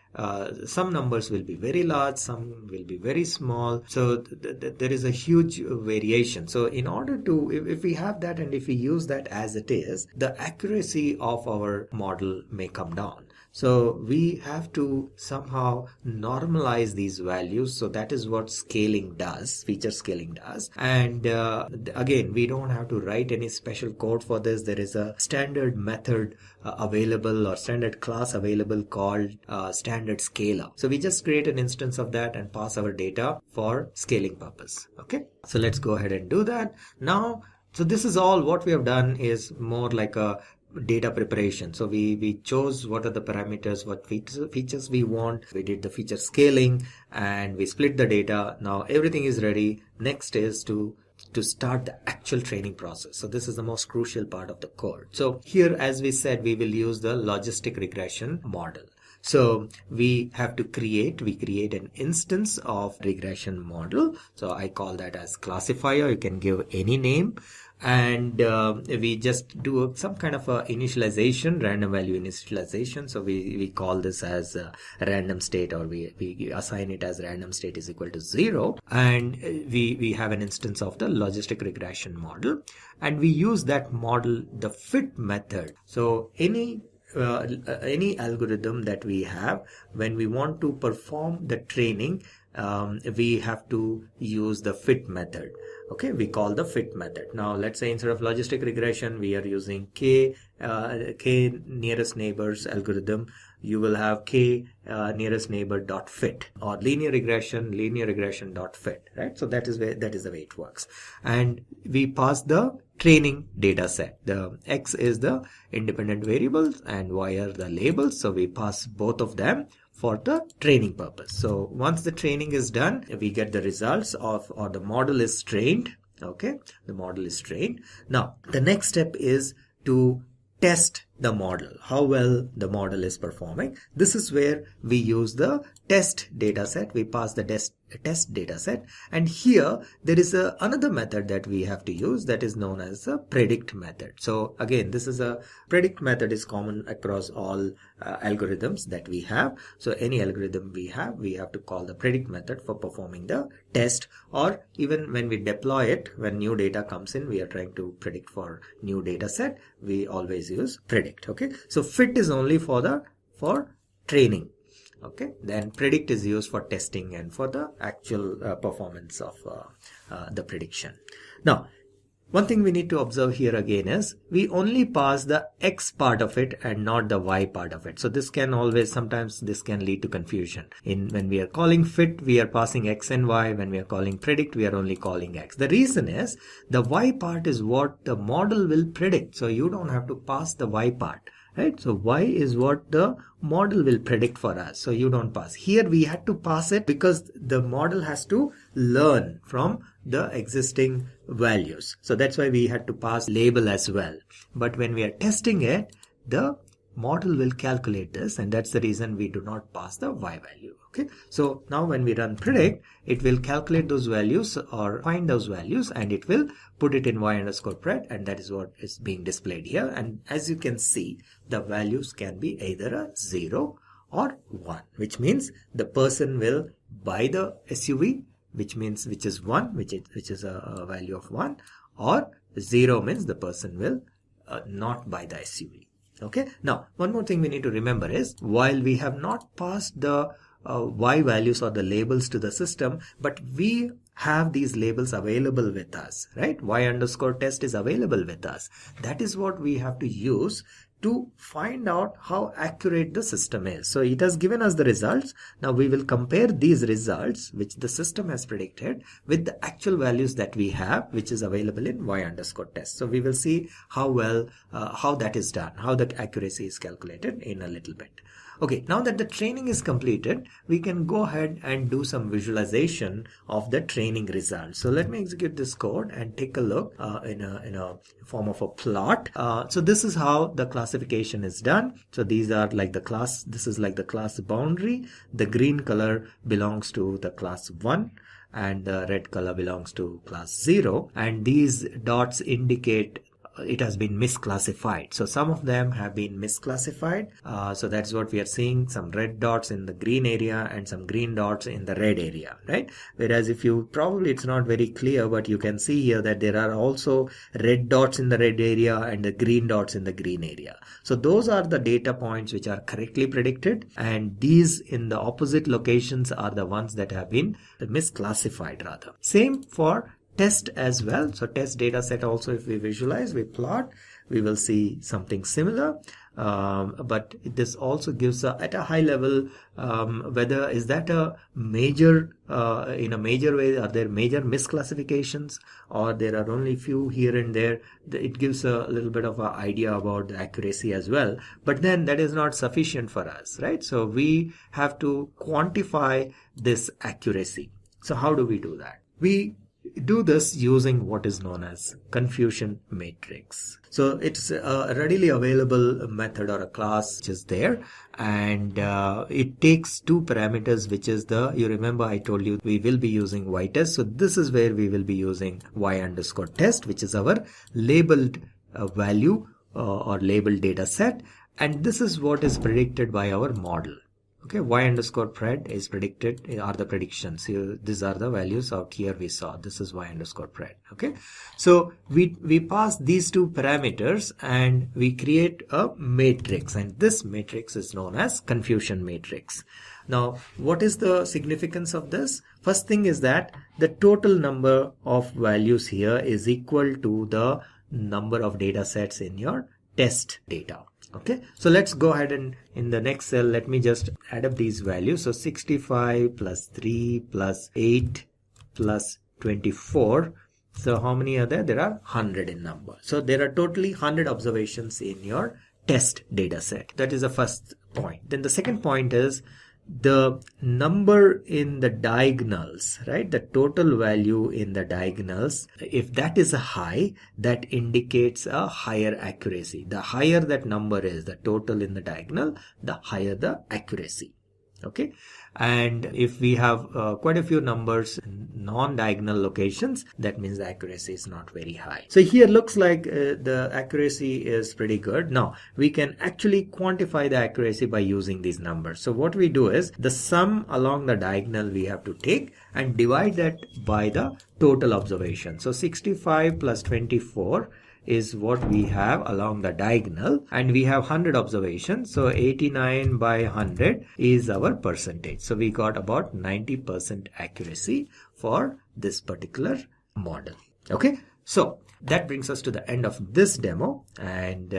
some numbers will be very large, some will be very small. So there is a huge variation. So in order to, if we have that and if we use that as it is, the accuracy of our model may come down. So we have to somehow normalize these values. So that is what scaling does, feature scaling does. And again, we don't have to write any special code for this. There is a standard method available or standard class available called standard scaler. So we just create an instance of that and pass our data for scaling purpose. Okay, so let's go ahead and do that now. So this is all what we have done is more like a data preparation. So we chose what are the parameters, what features we want. We did the feature scaling and we split the data. Now everything is ready. Next is to start the actual training process. So this is the most crucial part of the code. So here, as we said, we will use the logistic regression model. So we have to create an instance of regression model. So I call that as classifier. You can give any name. And we just do some kind of a initialization, random value initialization. So we call this as random state, or we assign it as random state is equal to 0. And we have an instance of the logistic regression model. And we use that model, the fit method. So any algorithm that we have, when we want to perform the training, we have to use the fit method. Okay, we call the fit method. Now let's say instead of logistic regression, we are using k nearest neighbors algorithm. You will have k nearest neighbor dot fit, or linear regression dot fit, right? So that is the way it works. And we pass the training data set. The x is the independent variables and y are the labels. So we pass both of them for the training purpose. So once the training is done, we get the results of, or the model is trained. Okay, the model is trained. Now the next step is to test the model, how well the model is performing. This is where we use the test data set. We pass the test data set, and here there is another method that we have to use, that is known as a predict method. So again, this is a predict method is common across all algorithms that we have. So any algorithm we have to call the predict method for performing the test, or even when we deploy it, when new data comes in, we are trying to predict for new data set, we always use predict. Okay, so fit is only for training. Okay, then predict is used for testing and for the actual performance of the prediction. Now One thing we need to observe here again is we only pass the X part of it and not the Y part of it. So this can always, sometimes this can lead to confusion. When we are calling fit, we are passing X and Y. When we are calling predict, we are only calling X. The reason is the Y part is what the model will predict. So you don't have to pass the Y part. Right? So Y is what the model will predict for us. So you don't pass. Here we had to pass it because the model has to learn from the existing values. So that's why we had to pass label as well. But when we are testing it, the model will calculate this, and that's the reason we do not pass the Y value. Okay. So now when we run predict, it will calculate those values or find those values, and it will put it in Y_pred, and that is what is being displayed here. And as you can see, the values can be either a 0 or 1, which means the person will buy the SUV, which is 1, which is a value of 1, or 0 means the person will not buy the SUV. Okay. Now, one more thing we need to remember is, while we have not passed the Y values or the labels to the system, but we have these labels available with us, right? Y_test is available with us. That is what we have to use to find out how accurate the system is. So it has given us the results. Now we will compare these results, which the system has predicted, with the actual values that we have, which is available in Y_test. So we will see how well, how that is done, how that accuracy is calculated in a little bit. Okay, now that the training is completed, we can go ahead and do some visualization of the training results. So let me execute this code and take a look in a form of a plot. So this is how the classification is done. So these are like the class, this is like the class boundary. The green color belongs to the class 1 and the red color belongs to class 0. And these dots indicate it has been misclassified. So some of them have been misclassified. So that's what we are seeing, some red dots in the green area and some green dots in the red area, right? Whereas if you, probably it's not very clear, but you can see here that there are also red dots in the red area and the green dots in the green area. So those are the data points which are correctly predicted, and these in the opposite locations are the ones that have been misclassified rather. Same for test as well. So test data set also, if we visualize, we plot, we will see something similar. But this also gives at a high level whether is that a major in a major way, are there major misclassifications, or there are only few here and there. It gives a little bit of an idea about the accuracy as well, but then that is not sufficient for us, right? So we have to quantify this accuracy. So how do we do that? We do this using what is known as confusion matrix. So it's a readily available method or a class which is there, and it takes two parameters, which is you remember I told you we will be using Y_test. So this is where we will be using Y_test, which is our labeled value or labeled data set, and this is what is predicted by our model. Okay, Y_pred is predicted, are the predictions. Here, these are the values out here we saw. This is Y_pred. Okay, so we pass these two parameters and we create a matrix, and this matrix is known as confusion matrix. Now, what is the significance of this? First thing is that the total number of values here is equal to the number of data sets in your test data. Okay, so let's go ahead and in the next cell, let me just add up these values. So 65 plus 3 plus 8 plus 24. So how many are there? There are 100 in number. So there are totally 100 observations in your test data set. That is the first point. Then the second point is the number in the diagonals, right? The total value in the diagonals, if that is a high, that indicates a higher accuracy. The higher that number is, the total in the diagonal, the higher the accuracy. Okay, and if we have quite a few numbers in non-diagonal locations, that means the accuracy is not very high. So here looks like the accuracy is pretty good. Now we can actually quantify the accuracy by using these numbers. So what we do is the sum along the diagonal we have to take and divide that by the total observation. So 65 plus 24 is what we have along the diagonal, and we have 100 observations. So 89 by 100 is our percentage. So we got about 90% accuracy for this particular model. Okay, So that brings us to the end of this demo, and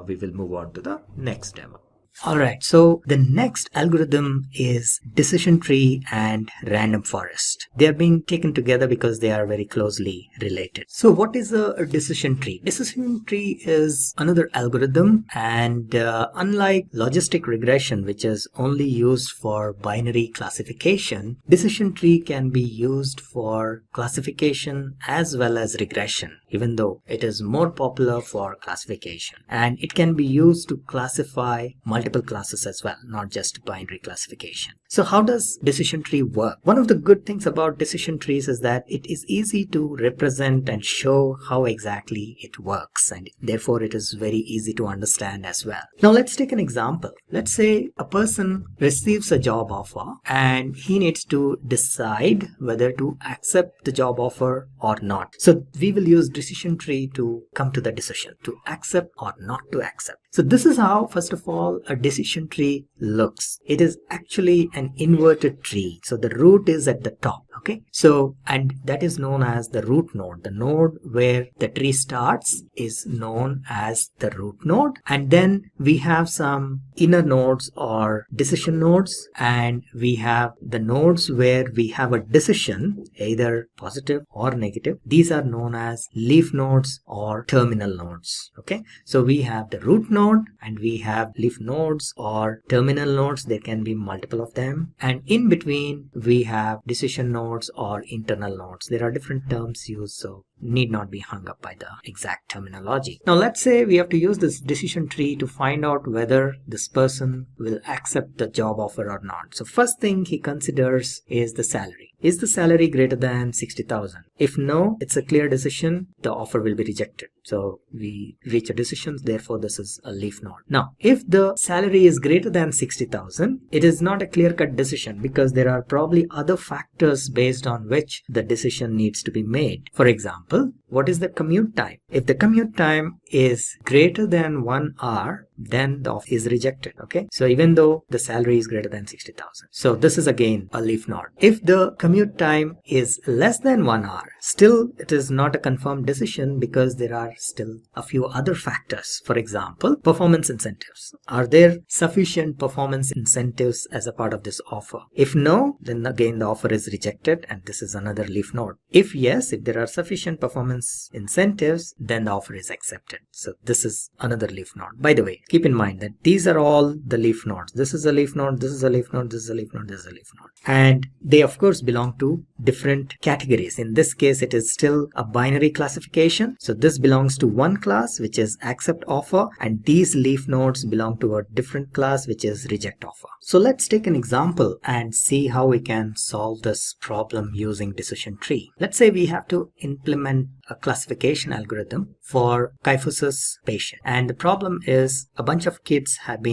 we will move on to the next demo. Alright, so the next algorithm is decision tree and random forest. They are being taken together because they are very closely related. So what is a decision tree? Decision tree is another algorithm, and unlike logistic regression, which is only used for binary classification, decision tree can be used for classification as well as regression, even though it is more popular for classification. And it can be used to classify multiple classes as well, not just binary classification. So how does decision tree work? One of the good things about decision trees is that it is easy to represent and show how exactly it works, and therefore it is very easy to understand as well. Now let's take an example. Let's say a person receives a job offer and he needs to decide whether to accept the job offer or not. So we will use decision tree to come to the decision to accept or not to accept. So this is how, first of all, a decision tree looks. It is actually an inverted tree. So the root is at the top. Okay, so and that is known as the root node. The node where the tree starts is known as the root node, and then we have some inner nodes or decision nodes, and we have the nodes where we have a decision, either positive or negative. These are known as leaf nodes or terminal nodes. Okay, so we have the root node and we have leaf nodes or terminal nodes. There can be multiple of them, and in between we have decision nodes or internal nodes. There are different terms used, so need not be hung up by the exact terminology. Now let's say we have to use this decision tree to find out whether this person will accept the job offer or not. So first thing he considers is the salary. Is the salary greater than 60,000? If no, it's a clear decision. The offer will be rejected. So we reach a decision. Therefore, this is a leaf node. Now, if the salary is greater than 60,000, it is not a clear-cut decision because there are probably other factors based on which the decision needs to be made. For example, what is the commute time? If the commute time is greater than 1 hour, then the offer is rejected. Okay, so even though the salary is greater than 60,000, so this is again a leaf node. If the commute time is less than 1 hour, still it is not a confirmed decision because there are still a few other factors. For example, performance incentives. Are there sufficient performance incentives as a part of this offer? If no, then again the offer is rejected, and this is another leaf node. If yes, if there are sufficient performance incentives, then the offer is accepted. So this is another leaf node. By the way, keep in mind that these are all the leaf nodes. This is a leaf node, this is a leaf node, this is a leaf node, this is a leaf node. And they of course belong to different categories. In this case, it is still a binary classification. So this belongs to one class, which is accept offer, and these leaf nodes belong to a different class, which is reject offer. So let's take an example and see how we can solve this problem using decision tree. Let's say we have to implement a classification algorithm for kyphosis patient, and the problem is a bunch of kids have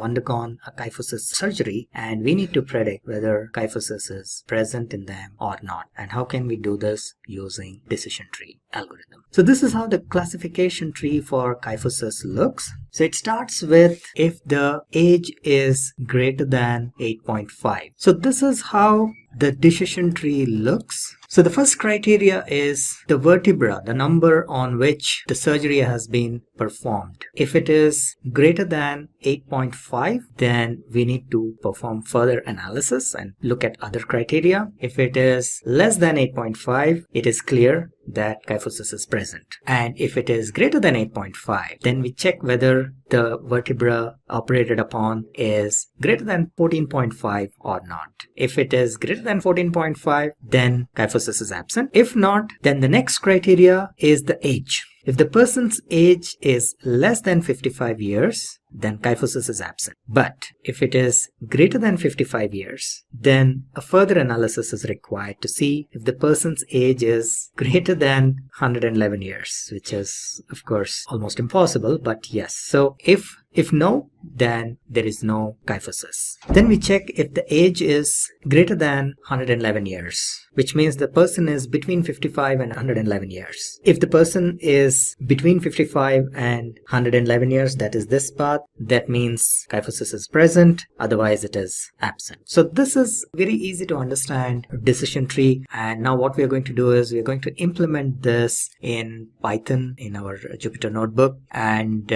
undergone a kyphosis surgery, and we need to predict whether kyphosis is present in them or not. And how can we do this using decision tree algorithm? So this is how the classification tree for kyphosis looks. So it starts with if the age is greater than 8.5. So this is how the decision tree looks. So the first criteria is the vertebra, the number on which the surgery has been performed. If it is greater than 8.5, then we need to perform further analysis and look at other criteria. If it is less than 8.5, it is clear that kyphosis is present. And if it is greater than 8.5, then we check whether the vertebra operated upon is greater than 14.5 or not. If it is greater than 14.5, then kyphosis is absent. If not, then the next criteria is the age. If the person's age is less than 55 years, then kyphosis is absent. But if it is greater than 55 years, then a further analysis is required to see if the person's age is greater than 111 years, which is, of course, almost impossible, but yes. So if If no, then there is no kyphosis. Then we check if the age is greater than 111 years, which means the person is between 55 and 111 years. If the person is between 55 and 111 years, that is this path, that means kyphosis is present, otherwise it is absent. So this is very easy to understand decision tree. And now what we are going to do is we are going to implement this in Python in our Jupyter notebook, and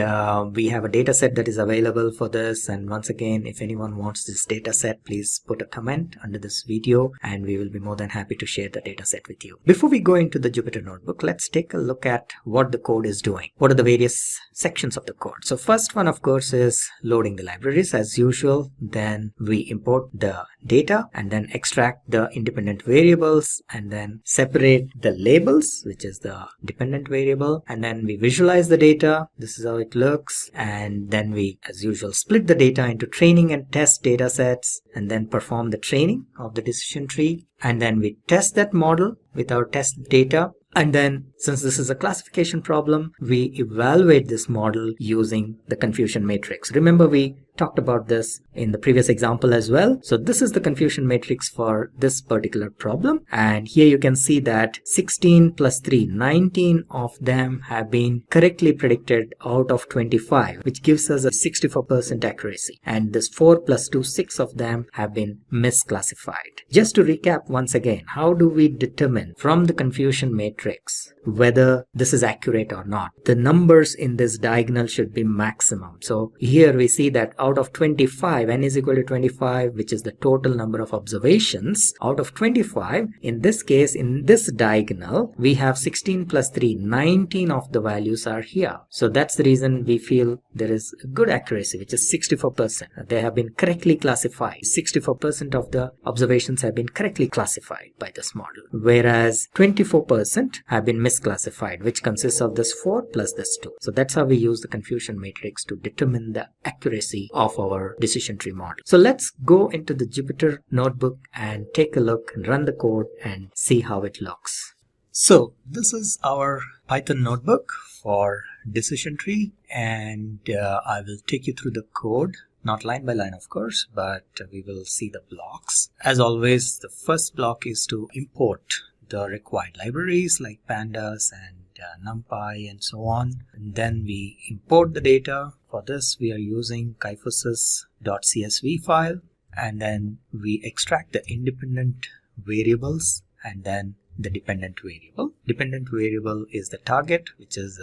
we have a data set that is available for this. And once again, if anyone wants this data set, please put a comment under this video and we will be more than happy to share the data set with you. Before we go into the Jupyter notebook, let's take a look at what the code is doing. What are the various sections of the code? So first one, of course, is loading the libraries as usual. Then we import the data and then extract the independent variables and then separate the labels, which is the dependent variable, and then we visualize the data. This is how it looks. And then we, as usual, split the data into training and test data sets and then perform the training of the decision tree. And then we test that model with our test data. And then, since this is a classification problem, we evaluate this model using the confusion matrix. Remember, we talked about this in the previous example as well. So this is the confusion matrix for this particular problem. And here you can see that 16 plus 3, 19 of them have been correctly predicted out of 25, which gives us a 64% accuracy. And this 4 plus 2, 6 of them have been misclassified. Just to recap once again, how do we determine from the confusion matrix whether this is accurate or not? The numbers in this diagonal should be maximum. So here we see that out of 25, n is equal to 25, which is the total number of observations. Out of 25, in this case, in this diagonal, we have 16 plus 3, 19 of the values are here. So that's the reason we feel there is good accuracy, which is 64%. They have been correctly classified. 64% of the observations have been correctly classified by this model, whereas 24% have been misclassified, which consists of this 4 plus this 2. So that's how we use the confusion matrix to determine the accuracy of our decision tree model. So let's go into the Jupyter notebook and take a look and run the code and see how it looks. So this is our Python notebook for decision tree, and I will take you through the code. Not line by line, of course, but we will see the blocks. As always, the first block is to import the required libraries like pandas and numpy and so on. And then we import the data. For this, we are using kyphosis.csv file, and then we extract the independent variables and then the dependent variable. Dependent variable is the target, which is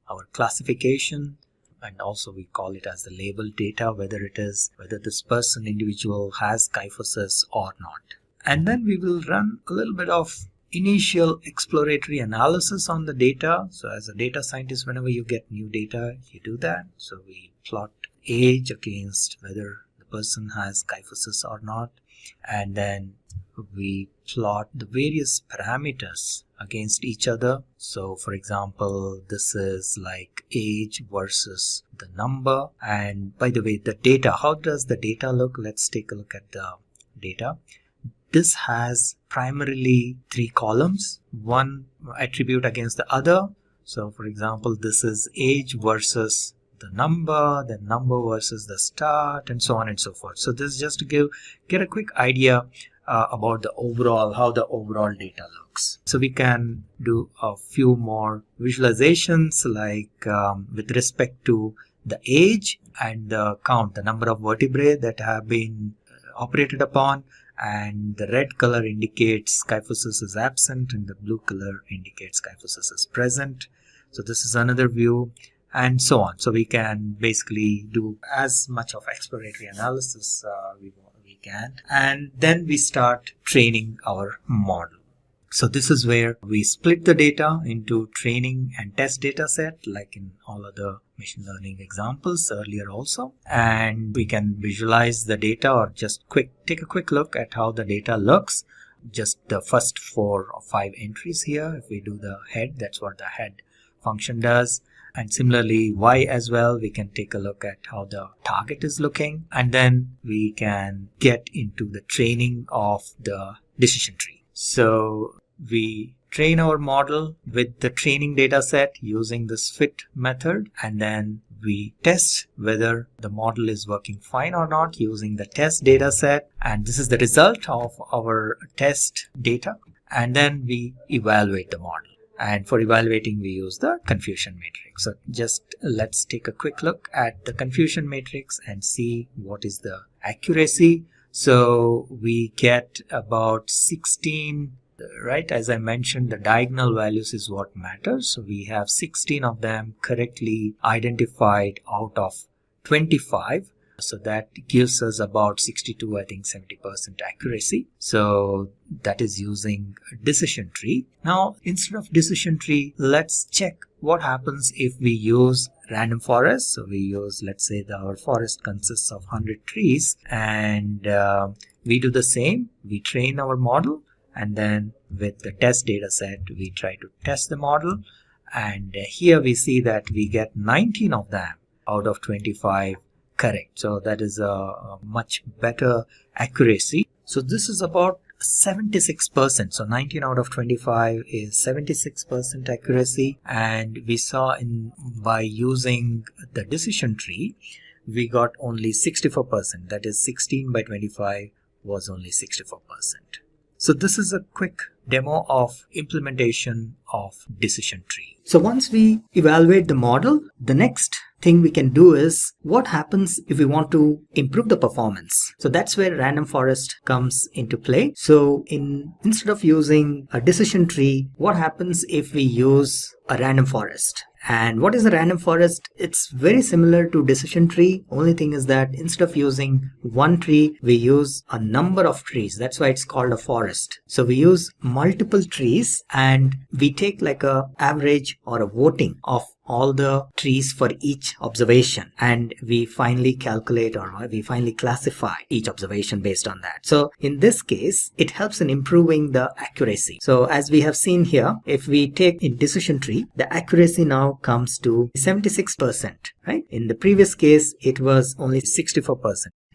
our classification, and also we call it as the label data, whether this person individual has kyphosis or not. And then we will run a little bit of initial exploratory analysis on the data. So as a data scientist, whenever you get new data, you do that. So we plot age against whether the person has kyphosis or not, and then we plot the various parameters against each other. So for example, this is like age versus the number. And by the way, the data, how does the data look? Let's take a look at the data. This has primarily 3 columns, one attribute against the other. So for example, this is age versus the number, then number versus the start, and so on and so forth. So this is just to get a quick idea about the overall, how the overall data looks. So we can do a few more visualizations, like with respect to the age and the count, the number of vertebrae that have been operated upon, and the red color indicates kyphosis is absent and the blue color indicates kyphosis is present. So this is another view, and so on. So we can basically do as much of exploratory analysis we can, and then we start training our model. So this is where we split the data into training and test data set, like in all other machine learning examples earlier also. And we can visualize the data, or just take a quick look at how the data looks. Just the first 4 or 5 entries here. If we do the head, that's what the head function does. And similarly, Y as well, we can take a look at how the target is looking. And then we can get into the training of the decision tree. So we train our model with the training data set using this fit method, and then we test whether the model is working fine or not using the test data set, and this is the result of our test data, and then we evaluate the model. And for evaluating, we use the confusion matrix. So just let's take a quick look at the confusion matrix and see what is the accuracy. So we get about 16, right? As I mentioned, the diagonal values is what matters. So we have 16 of them correctly identified out of 25. So that gives us about 62, I think 70% accuracy. So that is using a decision tree. Now, instead of decision tree, let's check what happens if we use random forest. So we use, let's say our forest consists of 100 trees, and we do the same. We train our model, and then with the test data set, we try to test the model. And here we see that we get 19 of them out of 25 correct. So that is a much better accuracy. So this is about 76%. So 19 out of 25 is 76% accuracy. And we saw by using the decision tree, we got only 64%. That is 16 by 25 was only 64%. So this is a quick demo of implementation of decision tree. So once we evaluate the model, the next thing we can do is what happens if we want to improve the performance. So that's where random forest comes into play. So instead of using a decision tree, what happens if we use a random forest? And what is a random forest? It's very similar to decision tree. Only thing is that instead of using one tree, we use a number of trees. That's why it's called a forest. So we use multiple trees, and we take like a average or a voting of all the trees for each observation, and we finally calculate or we finally classify each observation based on that. So in this case, it helps in improving the accuracy. So as we have seen here, if we take in decision tree, the accuracy now comes to 76%, right? In the previous case, it was only 64%.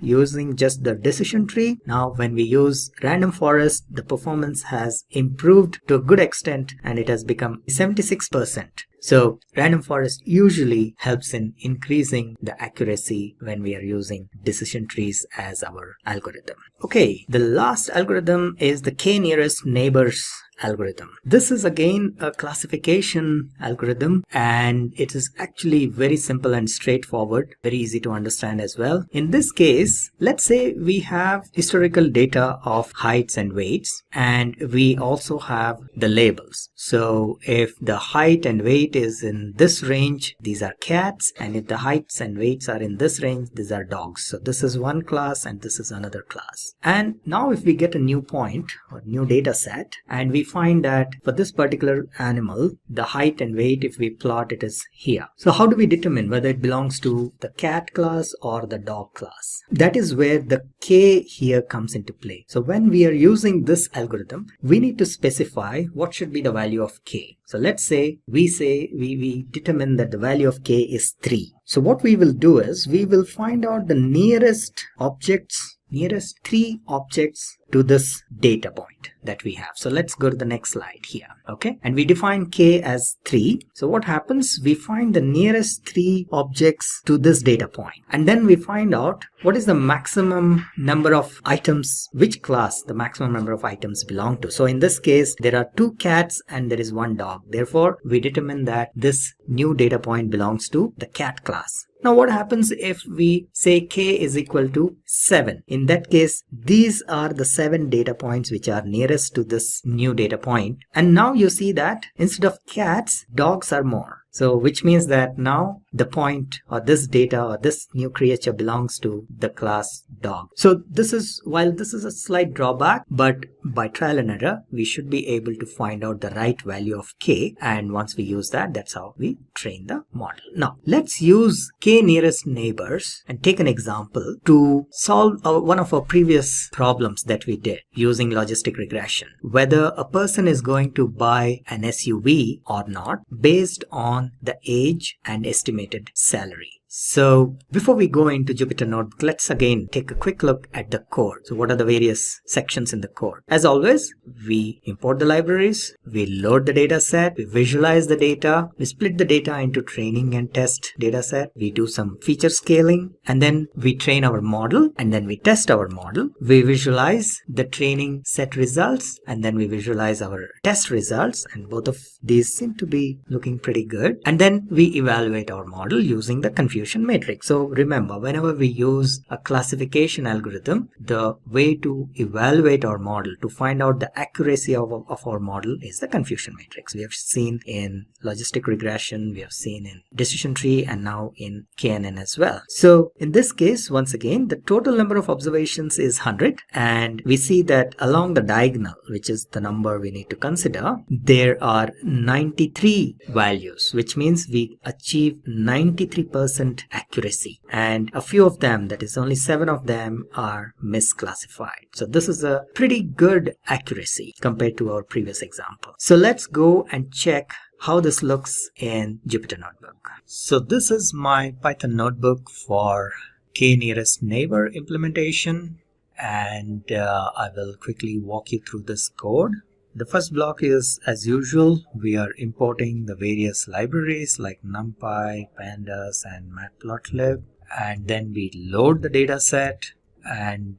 Using just the decision tree, now when we use random forest, the performance has improved to a good extent, and it has become 76%. So random forest usually helps in increasing the accuracy when we are using decision trees as our algorithm. Okay, the last algorithm is the k nearest neighbors algorithm. This is again a classification algorithm, and it is actually very simple and straightforward, very easy to understand as well. In this case, let's say we have historical data of heights and weights, and we also have the labels. So if the height and weight is in this range, these are cats, and if the heights and weights are in this range, these are dogs. So this is one class and this is another class. And now if we get a new point or new data set, and we find that for this particular animal, the height and weight, if we plot it, is here. So how do we determine whether it belongs to the cat class or the dog class? That is where the k here comes into play. So when we are using this algorithm, we need to specify what should be the value of k. So let's say we determine that the value of k is 3. So what we will do is we will find out the nearest 3 objects to this data point that we have. So let's go to the next slide here. Okay, and we define k as 3. So what happens? We find the nearest 3 objects to this data point, and then we find out what is the maximum number of items, which class the maximum number of items belong to. So in this case, there are 2 cats and there is 1 dog. Therefore, we determine that this new data point belongs to the cat class. Now what happens if we say k is equal to 7? In that case, these are the 7 data points which are nearest to this new data point. And now you see that instead of cats, dogs are more. So which means that now the point or this data or this new creature belongs to the class dog. So this is, while this is a slight drawback, but by trial and error, we should be able to find out the right value of k. And once we use that, that's how we train the model. Now let's use k nearest neighbors and take an example to solve one of our previous problems that we did using logistic regression. Whether a person is going to buy an SUV or not based on the age and estimated salary. So before we go into Jupyter Notebook, let's again take a quick look at the code. So what are the various sections in the code? As always, we import the libraries, we load the data set, we visualize the data, we split the data into training and test data set, we do some feature scaling, and then we train our model, and then we test our model. We visualize the training set results, and then we visualize our test results, and both of these seem to be looking pretty good. And then we evaluate our model using the confusion matrix. So remember, whenever we use a classification algorithm, the way to evaluate our model, to find out the accuracy of our model, is the confusion matrix. We have seen in logistic regression, we have seen in decision tree, and now in KNN as well. So in this case, once again, the total number of observations is 100, and we see that along the diagonal, which is the number we need to consider, there are 93 values, which means we achieve 93% accuracy, and a few of them, that is only 7 of them, are misclassified. So this is a pretty good accuracy compared to our previous example. So let's go and check how this looks in Jupyter Notebook. So this is my Python notebook for k-nearest neighbor implementation, and I will quickly walk you through this code. The first block is, as usual, we are importing the various libraries like NumPy, Pandas, and Matplotlib, and then we load the data set, and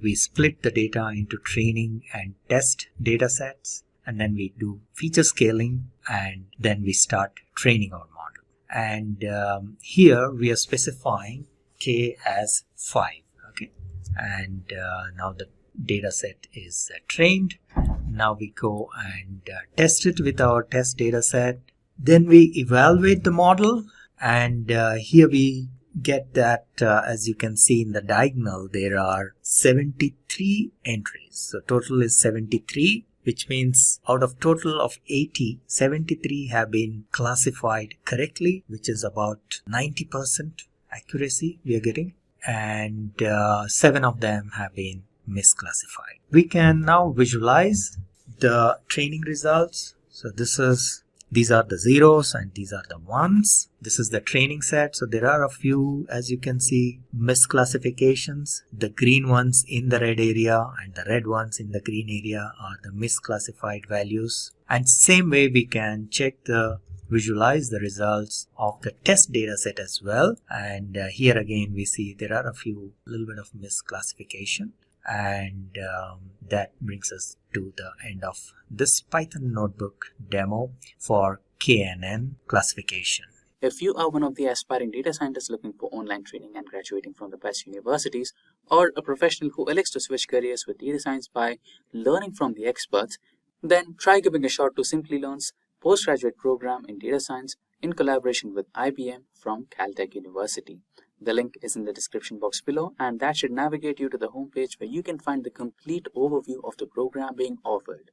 we split the data into training and test data sets, and then we do feature scaling, and then we start training our model. And here we are specifying k as 5. Okay, and now the data set is trained. Now we go and test it with our test data set. Then we evaluate the model, and here we get that as you can see in the diagonal, there are 73 entries. So total is 73, which means out of total of 80, 73 have been classified correctly, which is about 90% accuracy we are getting, and 7 of them have been misclassified. We can now visualize the training results. So these are the zeros and these are the ones. This is the training set. So there are a few, as you can see, misclassifications. The green ones in the red area and the red ones in the green area are the misclassified values. And same way we can visualize the results of the test data set as well. And here again we see there are a little bit of misclassification. And that brings us to the end of this Python notebook demo for KNN classification. If you are one of the aspiring data scientists looking for online training and graduating from the best universities, or a professional who elects to switch careers with data science by learning from the experts, then try giving a shot to Simplilearn's postgraduate program in data science in collaboration with IBM from Caltech University. The link is in the description box below, and that should navigate you to the homepage where you can find the complete overview of the program being offered.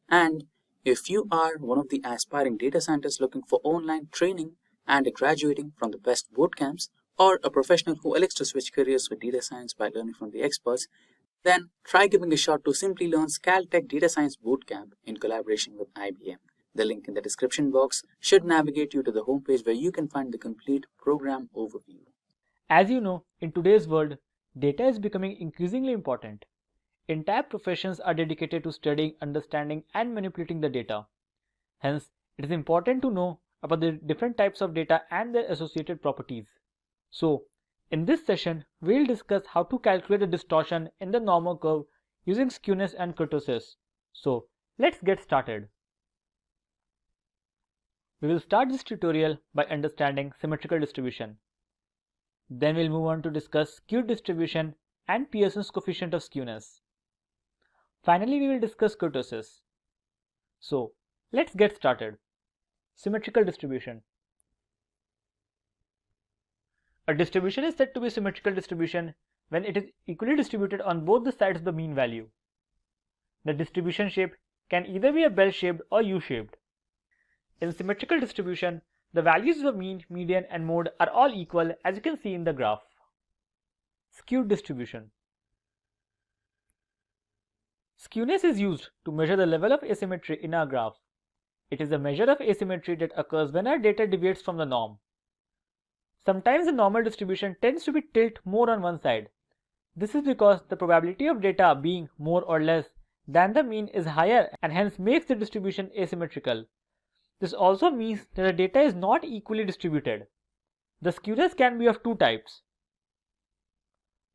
And if you are one of the aspiring data scientists looking for online training and graduating from the best bootcamps, or a professional who elects to switch careers with data science by learning from the experts, then try giving a shot to Simplilearn's Caltech Data Science Bootcamp in collaboration with IBM. The link in the description box should navigate you to the homepage where you can find the complete program overview. As you know, in today's world, data is becoming increasingly important. Entire professions are dedicated to studying, understanding, and manipulating the data. Hence, it is important to know about the different types of data and their associated properties. So, in this session, we'll discuss how to calculate the distortion in the normal curve using Skewness and Kurtosis. So, let's get started. We will start this tutorial by understanding symmetrical distribution. Then we'll move on to discuss skewed distribution and Pearson's coefficient of skewness. Finally, we will discuss kurtosis. So, let's get started. Symmetrical distribution. A distribution is said to be a symmetrical distribution when it is equally distributed on both the sides of the mean value. The distribution shape can either be a bell-shaped or U-shaped. In symmetrical distribution, the values of mean, median, and mode are all equal, as you can see in the graph. Skewed distribution. Skewness is used to measure the level of asymmetry in our graph. It is a measure of asymmetry that occurs when our data deviates from the norm. Sometimes the normal distribution tends to be tilt more on one side. This is because the probability of data being more or less than the mean is higher and hence makes the distribution asymmetrical. This also means that the data is not equally distributed. The skewness can be of two types: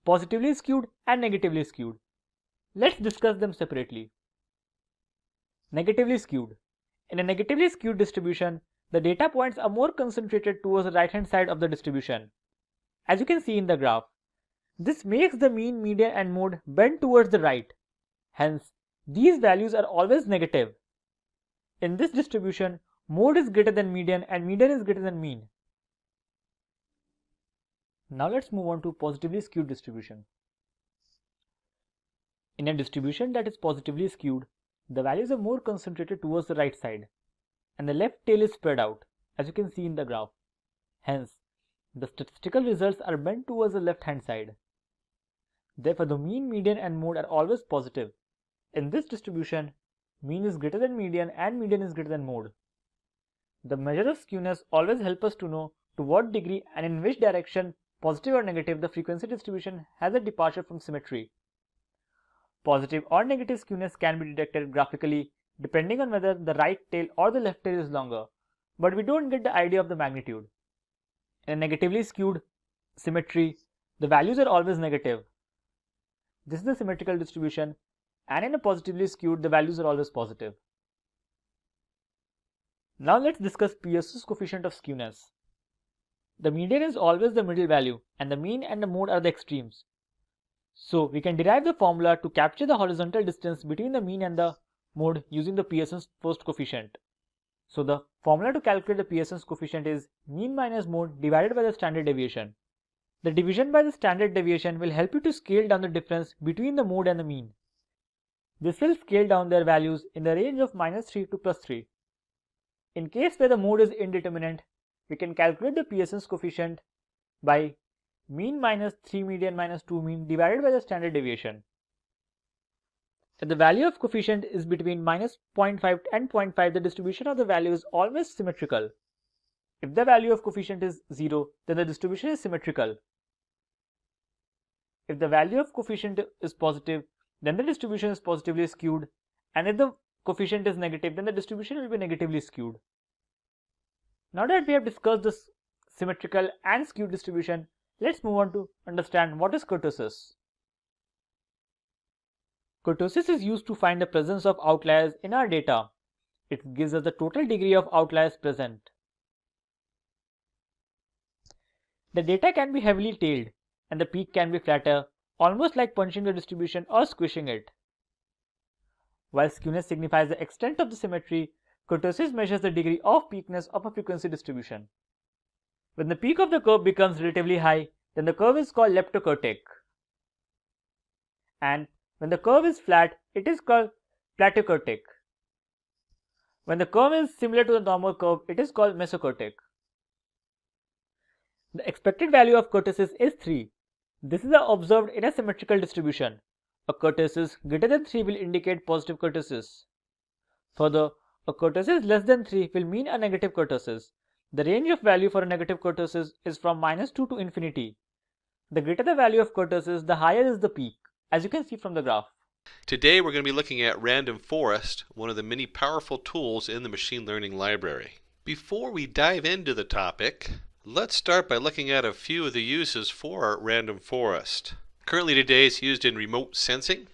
positively skewed and negatively skewed. Let's discuss them separately. Negatively skewed. In a negatively skewed distribution, the data points are more concentrated towards the right hand side of the distribution, as you can see in the graph. This makes the mean, median and mode bend towards the right. Hence, these values are always negative. In this distribution, mode is greater than median and median is greater than mean. Now let's move on to positively skewed distribution. In a distribution that is positively skewed, the values are more concentrated towards the right side, and the left tail is spread out, as you can see in the graph. Hence, the statistical results are bent towards the left hand side. Therefore, the mean, median and mode are always positive. In this distribution, mean is greater than median and median is greater than mode. The measure of skewness always helps us to know to what degree and in which direction, positive or negative, the frequency distribution has a departure from symmetry. Positive or negative skewness can be detected graphically depending on whether the right tail or the left tail is longer, but we don't get the idea of the magnitude. In a negatively skewed symmetry, the values are always negative. This is the symmetrical distribution, and in a positively skewed, the values are always positive. Now let's discuss Pearson's coefficient of skewness. The median is always the middle value, and the mean and the mode are the extremes. So we can derive the formula to capture the horizontal distance between the mean and the mode using the Pearson's first coefficient. So the formula to calculate the Pearson's coefficient is mean minus mode divided by the standard deviation. The division by the standard deviation will help you to scale down the difference between the mode and the mean. This will scale down their values in the range of -3 to +3. In case where the mode is indeterminate, we can calculate the Pearson's coefficient by mean minus 3 median minus 2 mean divided by the standard deviation. If the value of coefficient is between -0.5 and 0.5, the distribution of the value is always symmetrical. If the value of coefficient is 0, then the distribution is symmetrical. If the value of coefficient is positive, then the distribution is positively skewed, and if the coefficient is negative, then the distribution will be negatively skewed. Now that we have discussed this symmetrical and skewed distribution, let's move on to understand what is kurtosis. Kurtosis is used to find the presence of outliers in our data. It gives us the total degree of outliers present. The data can be heavily tailed and the peak can be flatter, almost like punching the distribution or squishing it. While skewness signifies the extent of the symmetry, kurtosis measures the degree of peakness of a frequency distribution. When the peak of the curve becomes relatively high, then the curve is called leptokurtic. And when the curve is flat, it is called plateaukurtic. When the curve is similar to the normal curve, it is called mesokurtic. The expected value of kurtosis is 3. This is observed in a symmetrical distribution. A kurtosis greater than 3 will indicate positive kurtosis. Further, a kurtosis less than 3 will mean a negative kurtosis. The range of value for a negative kurtosis is from -2 to infinity. The greater the value of kurtosis, the higher is the peak, as you can see from the graph. Today we're going to be looking at random forest, one of the many powerful tools in the machine learning library. Before we dive into the topic, let's start by looking at a few of the uses for random forest. Currently today it's used in remote sensing.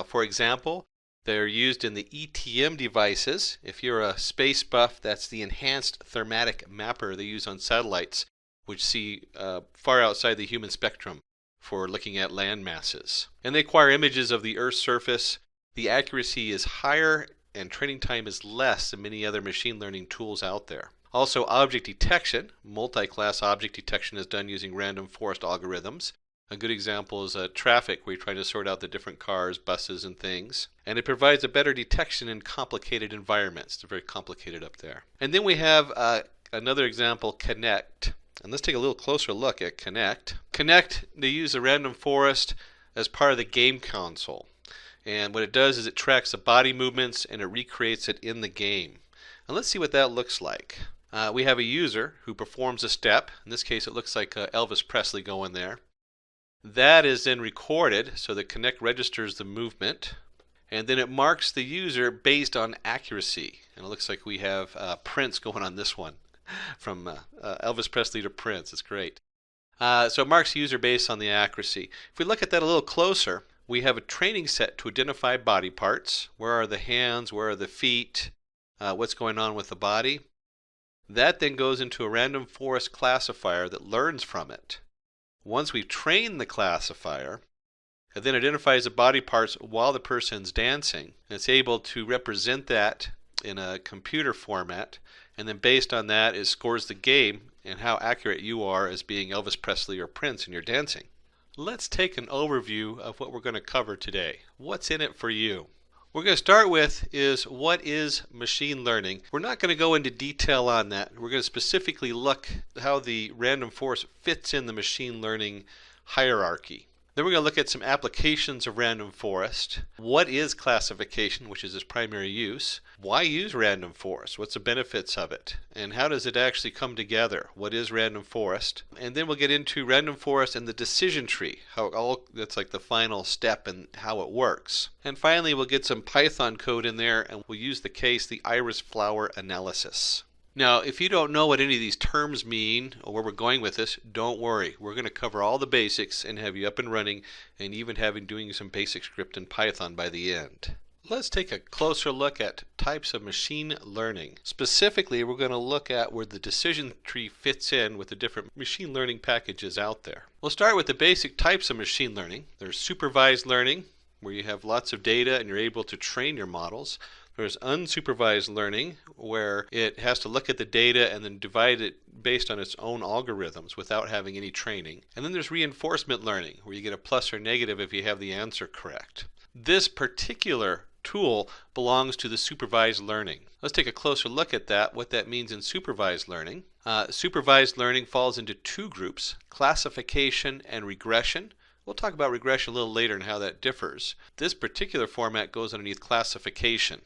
For example, they're used in the ETM devices. If you're a space buff, that's the enhanced thematic mapper they use on satellites, which see far outside the human spectrum for looking at land masses. And they acquire images of the Earth's surface. The accuracy is higher and training time is less than many other machine learning tools out there. Also, object detection, multi-class object detection is done using random forest algorithms. A good example is traffic, where you're trying to sort out the different cars, buses, and things. And it provides a better detection in complicated environments. They're very complicated up there. And then we have another example, Connect. And let's take a little closer look at Connect. Connect, they use a random forest as part of the game console. And what it does is it tracks the body movements and it recreates it in the game. And let's see what that looks like. We have a user who performs a step. In this case, it looks like Elvis Presley going there. That is then recorded, so the Connect registers the movement, and then it marks the user based on accuracy. And it looks like we have Prince going on this one, from Elvis Presley to Prince. It's great. So it marks the user based on the accuracy. If we look at that a little closer, we have a training set to identify body parts. Where are the hands? Where are the feet? What's going on with the body? That then goes into a random forest classifier that learns from it. Once we've trained the classifier, it then identifies the body parts while the person's dancing. And it's able to represent that in a computer format, and then based on that, it scores the game and how accurate you are as being Elvis Presley or Prince in your dancing. Let's take an overview of what we're going to cover today. What's in it for you? What we're going to start with is what is machine learning. We're not going to go into detail on that. We're going to specifically look at how the random forest fits in the machine learning hierarchy. Then we're going to look at some applications of random forest. What is classification, which is its primary use? Why use random forest? What's the benefits of it? And how does it actually come together? What is random forest? And then we'll get into random forest and the decision tree. That's like the final step and how it works. And finally, we'll get some Python code in there, and we'll use the case, the iris flower analysis. Now, if you don't know what any of these terms mean or where we're going with this, don't worry. We're going to cover all the basics and have you up and running, and even doing some basic script in Python by the end. Let's take a closer look at types of machine learning. Specifically, we're going to look at where the decision tree fits in with the different machine learning packages out there. We'll start with the basic types of machine learning. There's supervised learning, where you have lots of data and you're able to train your models. There's unsupervised learning, where it has to look at the data and then divide it based on its own algorithms without having any training. And then there's reinforcement learning, where you get a plus or negative if you have the answer correct. This particular tool belongs to the supervised learning. Let's take a closer look at that, what that means in supervised learning. Supervised learning falls into two groups, classification and regression. We'll talk about regression a little later and how that differs. This particular format goes underneath classification.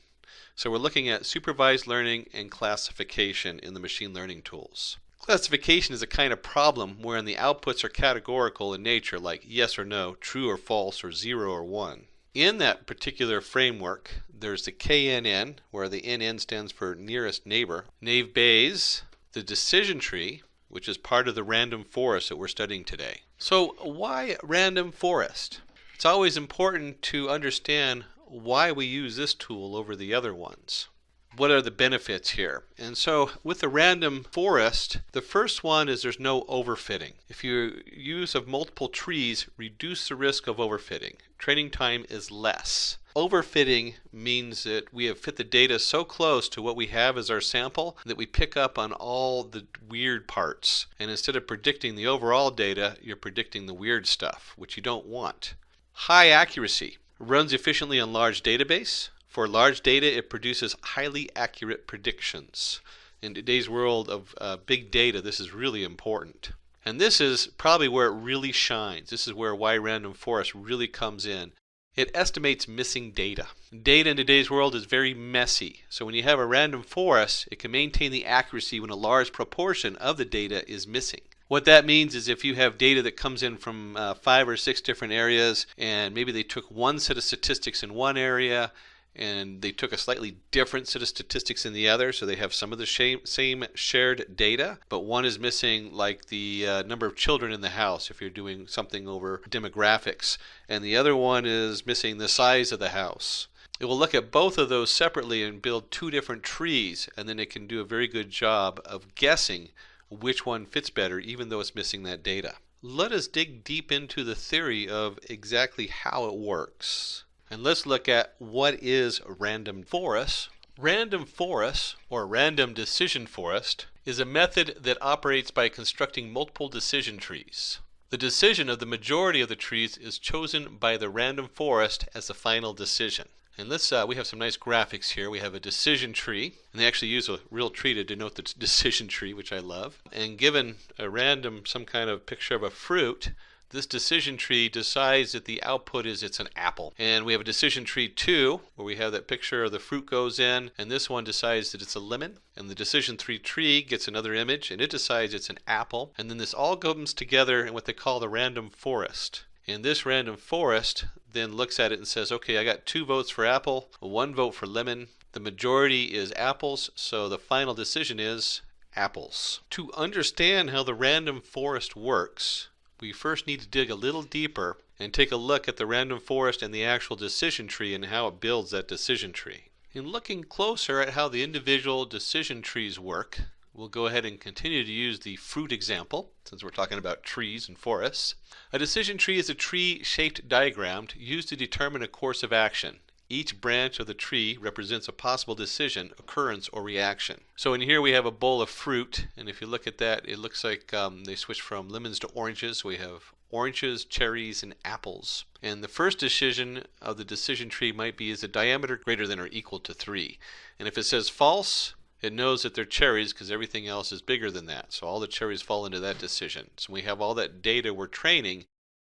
So we're looking at supervised learning and classification in the machine learning tools. Classification is a kind of problem wherein the outputs are categorical in nature, like yes or no, true or false, or 0 or 1. In that particular framework, there's the KNN, where the NN stands for nearest neighbor, naive Bayes, the decision tree, which is part of the random forest that we're studying today. So why random forest? It's always important to understand why we use this tool over the other ones. What are the benefits here? And so with the random forest, the first one is there's no overfitting. If you use of multiple trees, reduce the risk of overfitting. Training time is less. Overfitting means that we have fit the data so close to what we have as our sample that we pick up on all the weird parts. And instead of predicting the overall data, you're predicting the weird stuff, which you don't want. High accuracy. Runs efficiently on large database. For large data, it produces highly accurate predictions. In today's world of big data, this is really important. And this is probably where it really shines. This is where why random forest really comes in. It estimates missing data. Data in today's world is very messy. So when you have a random forest, it can maintain the accuracy when a large proportion of the data is missing. What that means is if you have data that comes in from 5 or 6 different areas, and maybe they took one set of statistics in one area, and they took a slightly different set of statistics in the other, so they have some of the same shared data, but one is missing like the number of children in the house if you're doing something over demographics, and the other one is missing the size of the house. It will look at both of those separately and build 2 different trees, and then it can do a very good job of guessing which one fits better even though it's missing that data. Let us dig deep into the theory of exactly how it works. And let's look at what is random forest. Random forest, or random decision forest, is a method that operates by constructing multiple decision trees. The decision of the majority of the trees is chosen by the random forest as the final decision. And we have some nice graphics here. We have a decision tree, and they actually use a real tree to denote the decision tree, which I love. And given a random, some kind of picture of a fruit, This decision tree decides that the output is it's an apple. And we have a decision tree 2 where we have that picture of the fruit goes in, and this one decides that it's a lemon. And the decision tree gets another image and it decides it's an apple. And then this all comes together in what they call the random forest. And this random forest then looks at it and says, okay, I got 2 votes for apple, 1 vote for lemon. The majority is apples, so the final decision is apples. To understand how the random forest works, we first need to dig a little deeper and take a look at the random forest and the actual decision tree and how it builds that decision tree. In looking closer at how the individual decision trees work, we'll go ahead and continue to use the fruit example, since we're talking about trees and forests. A decision tree is a tree-shaped diagram used to determine a course of action. Each branch of the tree represents a possible decision, occurrence, or reaction. So in here we have a bowl of fruit, and if you look at that, it looks like they switched from lemons to oranges. We have oranges, cherries, and apples. And the first decision of the decision tree might be, is the diameter greater than or equal to 3? And if it says false, it knows that they're cherries because everything else is bigger than that. So all the cherries fall into that decision. So we have all that data we're training.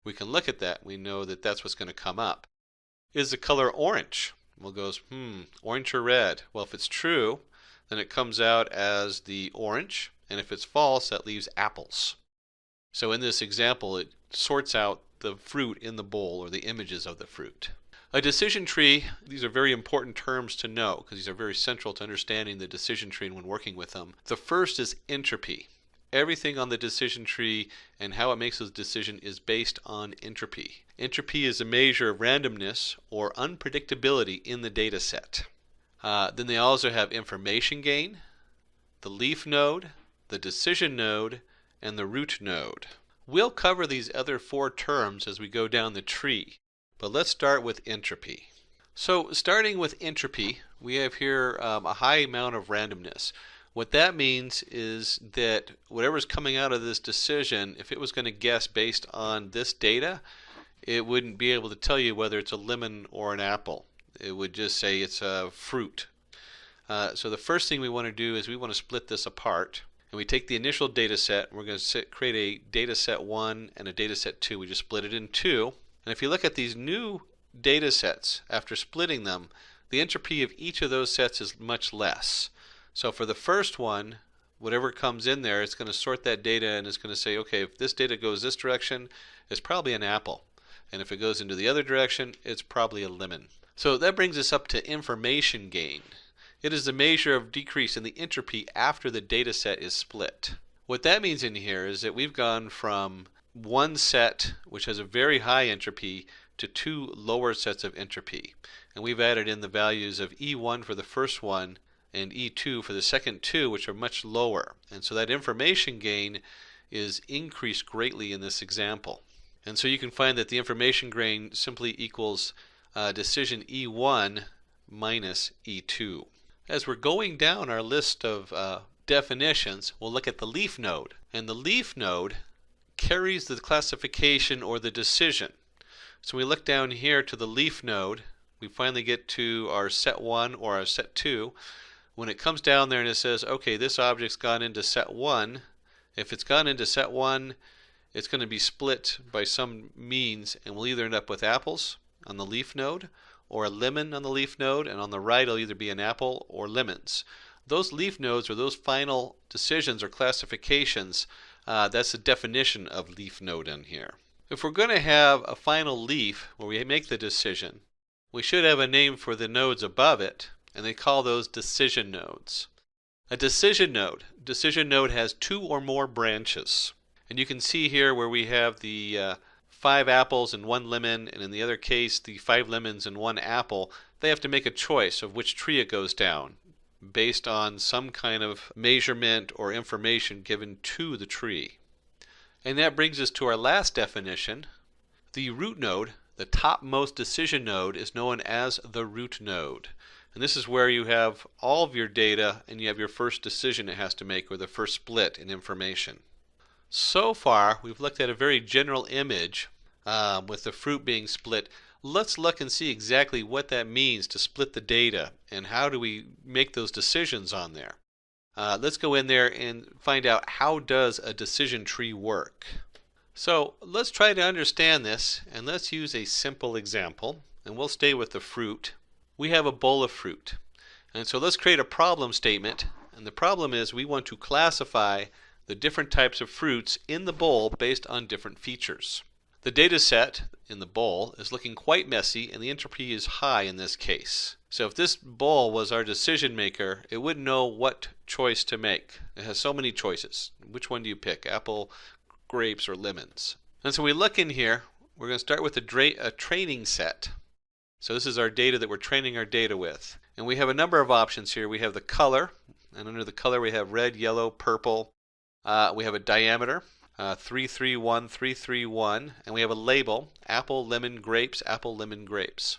We can look at that. We know that that's what's going to come up. Is the color orange? Well, it goes, orange or red? Well, if it's true, then it comes out as the orange. And if it's false, that leaves apples. So in this example, it sorts out the fruit in the bowl, or the images of the fruit. A decision tree, these are very important terms to know because these are very central to understanding the decision tree and when working with them. The first is entropy. Everything on the decision tree and how it makes a decision is based on entropy. Entropy is a measure of randomness or unpredictability in the data set. Then they also have information gain, the leaf node, the decision node, and the root node. We'll cover these other 4 terms as we go down the tree, but let's start with entropy. So starting with entropy, we have here a high amount of randomness. What that means is that whatever's coming out of this decision, if it was going to guess based on this data, it wouldn't be able to tell you whether it's a lemon or an apple. It would just say it's a fruit. So the first thing we want to do is we want to split this apart. And we take the initial data set, we're going to create a data set 1 and a data set 2. We just split it in 2. And if you look at these new data sets, after splitting them, the entropy of each of those sets is much less. So for the first one, whatever comes in there, it's going to sort that data and it's going to say, okay, if this data goes this direction, it's probably an apple. And if it goes into the other direction, it's probably a lemon. So that brings us up to information gain. It is the measure of decrease in the entropy after the data set is split. What that means in here is that we've gone from one set, which has a very high entropy, to 2 lower sets of entropy. And we've added in the values of E1 for the first one and E2 for the second 2, which are much lower. And so that information gain is increased greatly in this example. And so you can find that the information gain simply equals decision E1 minus E2. As we're going down our list of definitions, we'll look at the leaf node. And the leaf node carries the classification or the decision. So we look down here to the leaf node. We finally get to our set 1 or our set 2. When it comes down there and it says, okay, this object's gone into set 1, if it's gone into set 1, it's going to be split by some means, and we'll either end up with apples on the leaf node or a lemon on the leaf node, and on the right it'll either be an apple or lemons. Those leaf nodes, or those final decisions or classifications, that's the definition of leaf node in here. If we're going to have a final leaf where we make the decision, we should have a name for the nodes above it, and they call those decision nodes. A decision node has 2 or more branches. And you can see here where we have the 5 apples and 1 lemon, and in the other case the 5 lemons and 1 apple. They have to make a choice of which tree it goes down based on some kind of measurement or information given to the tree. And that brings us to our last definition. The root node, the topmost decision node, is known as the root node. And this is where you have all of your data and you have your first decision it has to make, or the first split in information. So far we've looked at a very general image with the fruit being split. Let's look and see exactly what that means to split the data and how do we make those decisions on there. Let's go in there and find out, how does a decision tree work? So let's try to understand this, and let's use a simple example, and we'll stay with the fruit. We have a bowl of fruit, and so let's create a problem statement, and the problem is we want to classify the different types of fruits in the bowl based on different features. The data set in the bowl is looking quite messy, and the entropy is high in this case. So if this bowl was our decision maker, it wouldn't know what choice to make. It has so many choices. Which one do you pick? Apple, grapes, or lemons? And so we look in here, we're going to start with a training set. So this is our data that we're training our data with. And we have a number of options here. We have the color, and under the color we have red, yellow, purple. We have a diameter, 331, 331, and we have a label, apple, lemon, grapes, apple, lemon, grapes.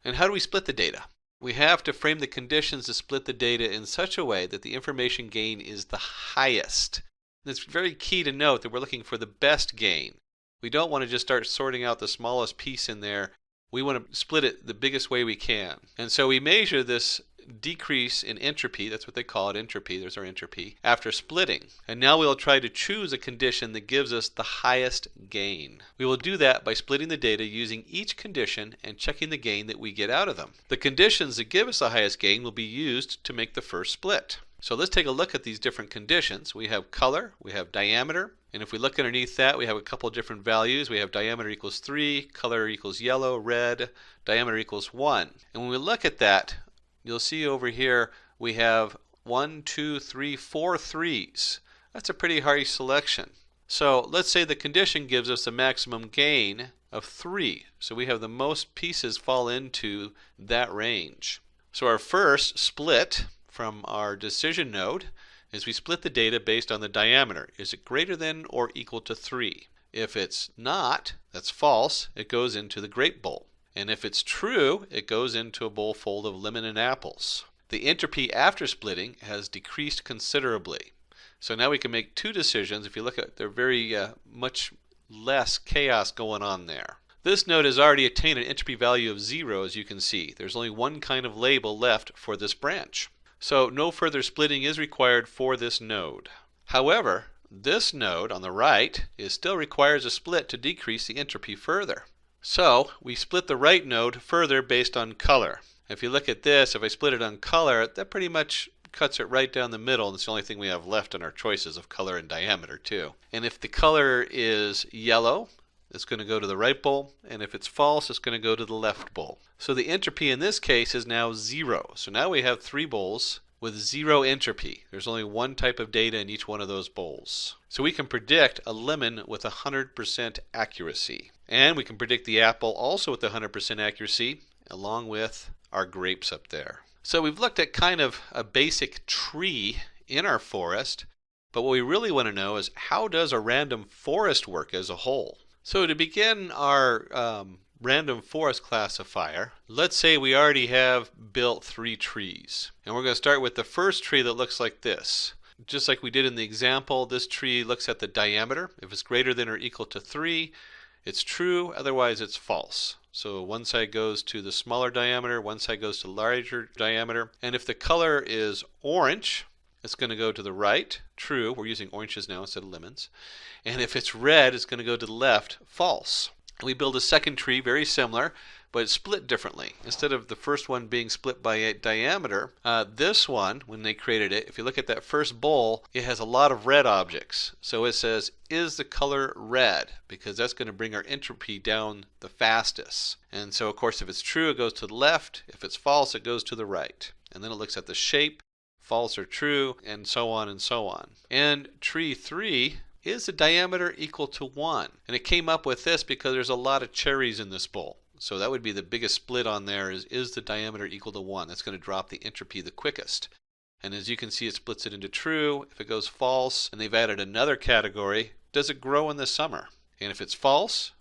And how do we split the data? We have to frame the conditions to split the data in such a way that the information gain is the highest. It's very key to note that we're looking for the best gain. We don't want to just start sorting out the smallest piece in there. We want to split it the biggest way we can. And so we measure this decrease in entropy, that's what they call it, entropy, there's our entropy, after splitting. And now we'll try to choose a condition that gives us the highest gain. We will do that by splitting the data using each condition and checking the gain that we get out of them. The conditions that give us the highest gain will be used to make the first split. So let's take a look at these different conditions. We have color, we have diameter, and if we look underneath that, we have a couple different values. We have diameter equals 3, color equals yellow, red, diameter equals 1. And when we look at that, you'll see over here we have 1, 2, 3, 4 threes. That's a pretty high selection. So let's say the condition gives us a maximum gain of 3. So we have the most pieces fall into that range. So our first split from our decision node is we split the data based on the diameter. Is it greater than or equal to 3? If it's not, that's false, it goes into the grape bowl. And if it's true, it goes into a bowl full of lemon and apples. The entropy after splitting has decreased considerably. So now we can make two decisions. If you look at, they're very much less chaos going on there. This node has already attained an entropy value of 0, as you can see. There's only one kind of label left for this branch. So no further splitting is required for this node. However, this node on the right still requires a split to decrease the entropy further. So we split the right node further based on color. If you look at this, if I split it on color, that pretty much cuts it right down the middle. It's the only thing we have left in our choices of color and diameter too. And if the color is yellow, it's going to go to the right bowl, and if it's false, it's going to go to the left bowl. So the entropy in this case is now 0. So now we have 3 bowls with 0 entropy. There's only one type of data in each one of those bowls. So we can predict a lemon with 100% accuracy. And we can predict the apple also with 100% accuracy, along with our grapes up there. So we've looked at kind of a basic tree in our forest, but what we really want to know is how does a random forest work as a whole? So to begin our random forest classifier, let's say we already have built 3 trees. And we're going to start with the first tree that looks like this. Just like we did in the example, this tree looks at the diameter. If it's greater than or equal to 3, it's true, otherwise it's false. So one side goes to the smaller diameter, one side goes to larger diameter. And if the color is orange, it's going to go to the right, true. We're using oranges now instead of lemons. And if it's red, it's going to go to the left, false. We build a second tree very similar, but it's split differently. Instead of the first one being split by diameter, this one, when they created it, if you look at that first bowl, it has a lot of red objects. So it says, is the color red? Because that's going to bring our entropy down the fastest. And so, of course, if it's true, it goes to the left. If it's false, it goes to the right. And then it looks at the shape, false or true, and so on and so on. And tree 3 is the diameter equal to 1. And it came up with this because there's a lot of cherries in this bowl. So that would be the biggest split on there is the diameter equal to 1. That's going to drop the entropy the quickest. And as you can see, it splits it into true. If it goes false, and they've added another category, does it grow in the summer? And if it's false,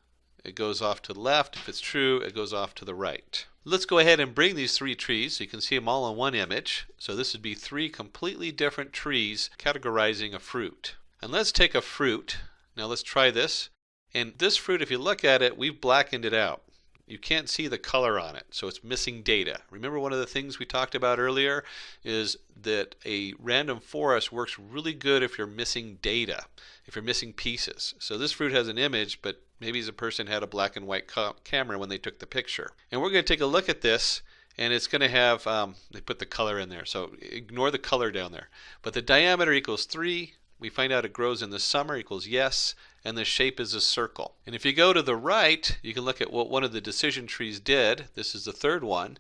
it goes off to the left. If it's true, it goes off to the right. Let's go ahead and bring these 3 trees so you can see them all in one image. So this would be 3 completely different trees categorizing a fruit. And let's take a fruit. Now let's try this. And this fruit, if you look at it, we've blackened it out. You can't see the color on it, so it's missing data. Remember, one of the things we talked about earlier is that a random forest works really good if you're missing data, if you're missing pieces. So this fruit has an image, but maybe the person had a black and white camera when they took the picture. And we're going to take a look at this, and it's going to have, they put the color in there, so ignore the color down there. But the diameter equals 3. We find out it grows in the summer equals yes, and the shape is a circle. And if you go to the right, you can look at what one of the decision trees did. This is the third one.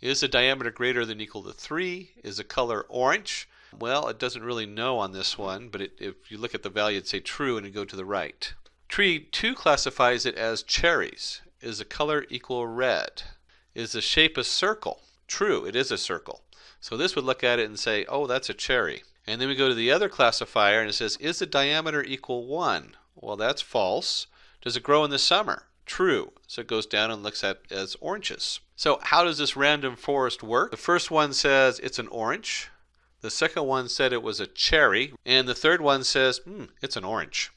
Is the diameter greater than or equal to 3? Is the color orange? Well, it doesn't really know on this one, but if you look at the value, it'd say true, and you go to the right. Tree 2 classifies it as cherries. Is the color equal red? Is the shape a circle? True, it is a circle. So this would look at it and say, oh, that's a cherry. And then we go to the other classifier, and it says, is the diameter equal 1? Well, that's false. Does it grow in the summer? True. So it goes down and looks at as oranges. So how does this random forest work? The first one says it's an orange. The second one said it was a cherry. And the third one says, it's an orange.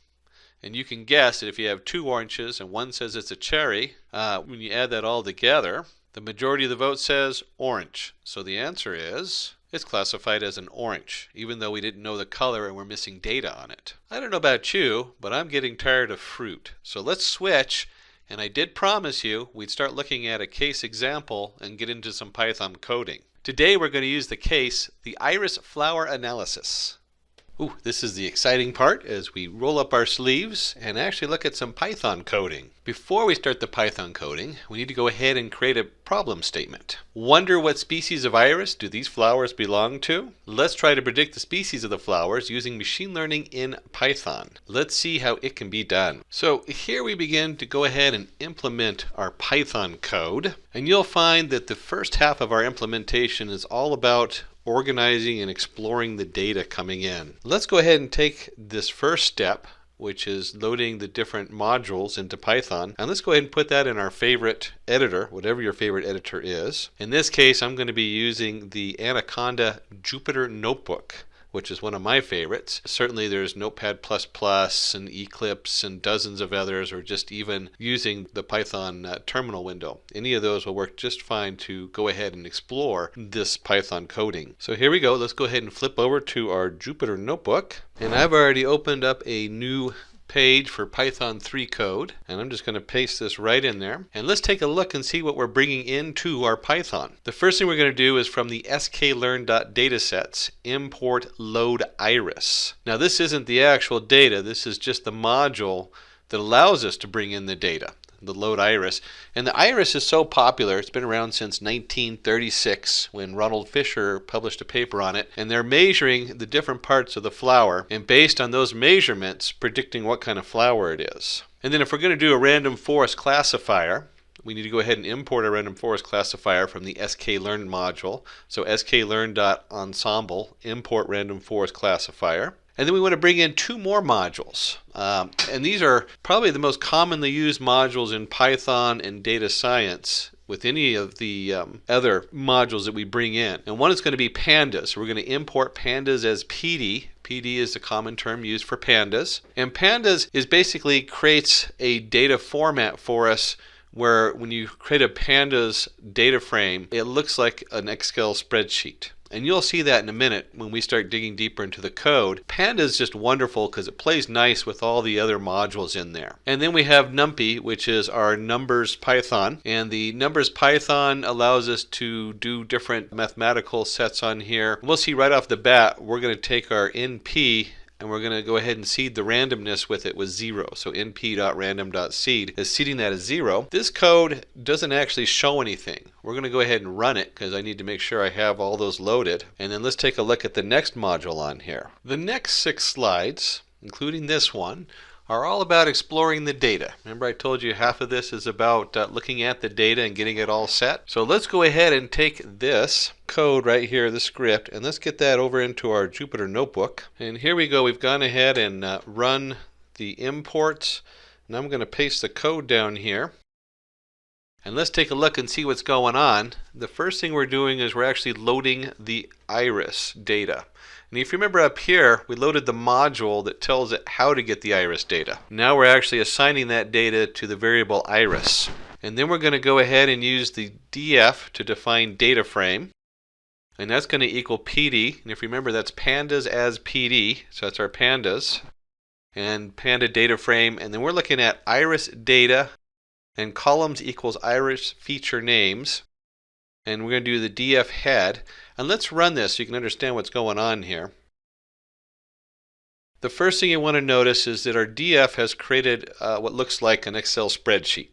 And you can guess that if you have 2 oranges and one says it's a cherry, when you add that all together, the majority of the vote says orange. So the answer is, it's classified as an orange, even though we didn't know the color and we're missing data on it. I don't know about you, but I'm getting tired of fruit. So let's switch, and I did promise you we'd start looking at a case example and get into some Python coding. Today we're going to use the case, the iris flower analysis. Ooh, this is the exciting part as we roll up our sleeves and actually look at some Python coding. Before we start the Python coding, we need to go ahead and create a problem statement. Wonder what species of iris do these flowers belong to? Let's try to predict the species of the flowers using machine learning in Python. Let's see how it can be done. So here we begin to go ahead and implement our Python code. And you'll find that the first half of our implementation is all about organizing and exploring the data coming in. Let's go ahead and take this first step, which is loading the different modules into Python, and let's go ahead and put that in our favorite editor, whatever your favorite editor is. In this case, I'm going to be using the Anaconda Jupyter Notebook, which is one of my favorites. Certainly there's Notepad++ and Eclipse and dozens of others, or just even using the Python terminal window. Any of those will work just fine to go ahead and explore this Python coding. So here we go. Let's go ahead and flip over to our Jupyter Notebook. And I've already opened up a new page for Python 3 code, and I'm just going to paste this right in there, and let's take a look and see what we're bringing into our Python. The first thing we're going to do is from the sklearn.datasets import load iris. Now this isn't the actual data, this is just the module that allows us to bring in the data, the load iris. And the iris is so popular, it's been around since 1936 when Ronald Fisher published a paper on it, and they're measuring the different parts of the flower, and based on those measurements predicting what kind of flower it is. And then if we're going to do a random forest classifier, we need to go ahead and import a random forest classifier from the sklearn module. So sklearn.ensemble import random forest classifier. And then we want to bring in 2 more modules. And these are probably the most commonly used modules in Python and data science with any of the other modules that we bring in. And one is going to be pandas. So we're going to import pandas as PD. PD is the common term used for pandas. And pandas is basically creates a data format for us where when you create a pandas data frame, it looks like an Excel spreadsheet. And you'll see that in a minute when we start digging deeper into the code. Panda is just wonderful because it plays nice with all the other modules in there. And then we have NumPy, which is our numbers Python. And the numbers Python allows us to do different mathematical sets on here. We'll see right off the bat, we're going to take our NP and we're going to go ahead and seed the randomness with it with 0. So np.random.seed is seeding that as 0. This code doesn't actually show anything. We're going to go ahead and run it because I need to make sure I have all those loaded. And then let's take a look at the next module on here. The next 6 slides, including this one, are all about exploring the data. Remember I told you half of this is about looking at the data and getting it all set. So let's go ahead and take this code right here, the script, and let's get that over into our Jupyter Notebook. And here we go. We've gone ahead and run the imports. And I'm going to paste the code down here. And let's take a look and see what's going on. The first thing we're doing is we're actually loading the iris data. And if you remember up here, we loaded the module that tells it how to get the iris data. Now we're actually assigning that data to the variable iris. And then we're going to go ahead and use the df to define data frame. And that's going to equal PD. And if you remember, that's pandas as PD. So that's our pandas. And panda data frame. And then we're looking at iris data. And columns equals iris feature names. And we're going to do the df head. And let's run this so you can understand what's going on here. The first thing you want to notice is that our df has created what looks like an Excel spreadsheet.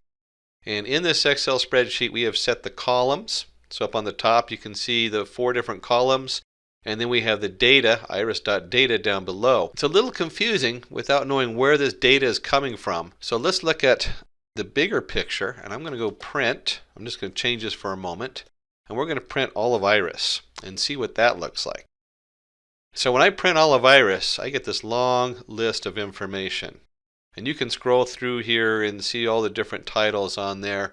And in this Excel spreadsheet, we have set the columns. So up on the top, you can see the 4 different columns. And then we have the data, iris.data, down below. It's a little confusing without knowing where this data is coming from. So let's look at the bigger picture. And I'm going to go print. I'm just going to change this for a moment. And we're going to print all of iris and see what that looks like. So when I print all of iris, I get this long list of information. And you can scroll through here and see all the different titles on there.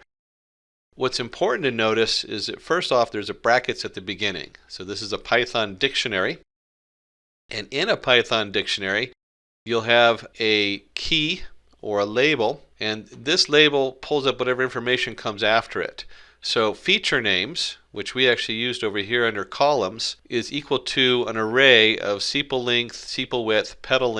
What's important to notice is that first off, there's a brackets at the beginning. So this is a Python dictionary. And in a Python dictionary, you'll have a key or a label. And this label pulls up whatever information comes after it. So feature names, which we actually used over here under columns, is equal to an array of sepal length, sepal width, petal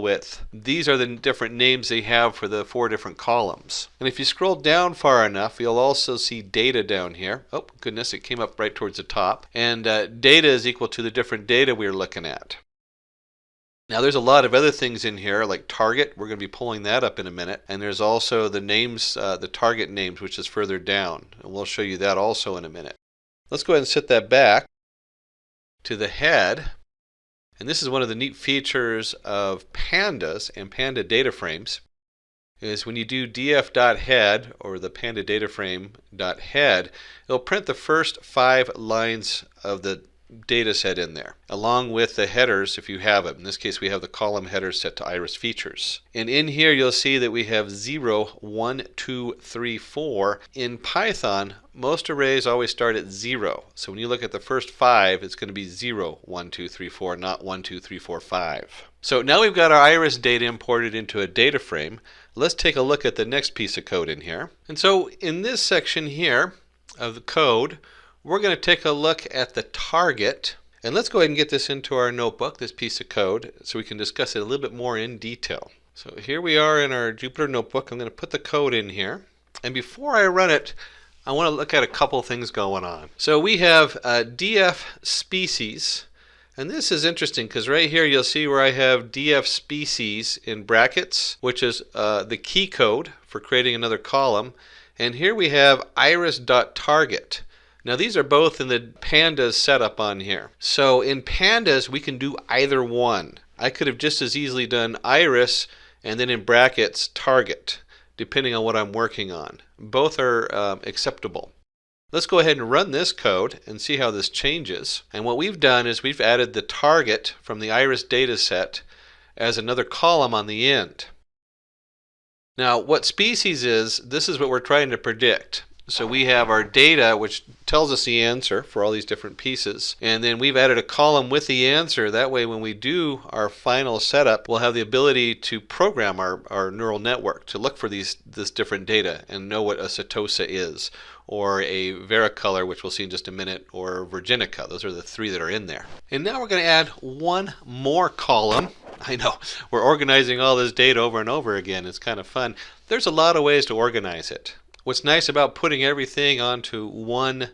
width. These are the different names they have for the 4 different columns. And if you scroll down far enough, you'll also see data down here. Oh, goodness, it came up right towards the top. And data is equal to the different data we're looking at. Now there's a lot of other things in here like target. We're going to be pulling that up in a minute. And there's also the names, the target names, which is further down. And we'll show you that also in a minute. Let's go ahead and set that back to the head. And this is one of the neat features of pandas and panda data frames is when you do df.head or the panda data frame.head, it'll print the first 5 lines of the data set in there, along with the headers if you have it. In this case, we have the column headers set to iris features. And in here, you'll see that we have 0, 1, 2, 3, 4. In Python, most arrays always start at 0. So when you look at the first 5, it's going to be 0, 1, 2, 3, 4, not 1, 2, 3, 4, 5. So now we've got our iris data imported into a data frame. Let's take a look at the next piece of code in here. And so in this section here of the code, we're going to take a look at the target. And let's go ahead and get this into our notebook, this piece of code, so we can discuss it a little bit more in detail. So here we are in our Jupyter notebook. I'm going to put the code in here. And before I run it, I want to look at a couple things going on. So we have df species. And this is interesting because right here you'll see where I have df species in brackets, which is the key code for creating another column. And here we have iris.target. Now these are both in the pandas setup on here. So in pandas we can do either one. I could have just as easily done iris and then in brackets target, depending on what I'm working on. Both are acceptable. Let's go ahead and run this code and see how this changes. And what we've done is we've added the target from the iris data set as another column on the end. Now what species is, this is what we're trying to predict. So we have our data, which tells us the answer for all these different pieces. And then we've added a column with the answer. That way, when we do our final setup, we'll have the ability to program our neural network to look for this different data and know what a setosa is, or a varicolor, which we'll see in just a minute, or virginica. Those are the 3 that are in there. And now we're going to add one more column. I know, we're organizing all this data over and over again. It's kind of fun. There's a lot of ways to organize it. What's nice about putting everything onto one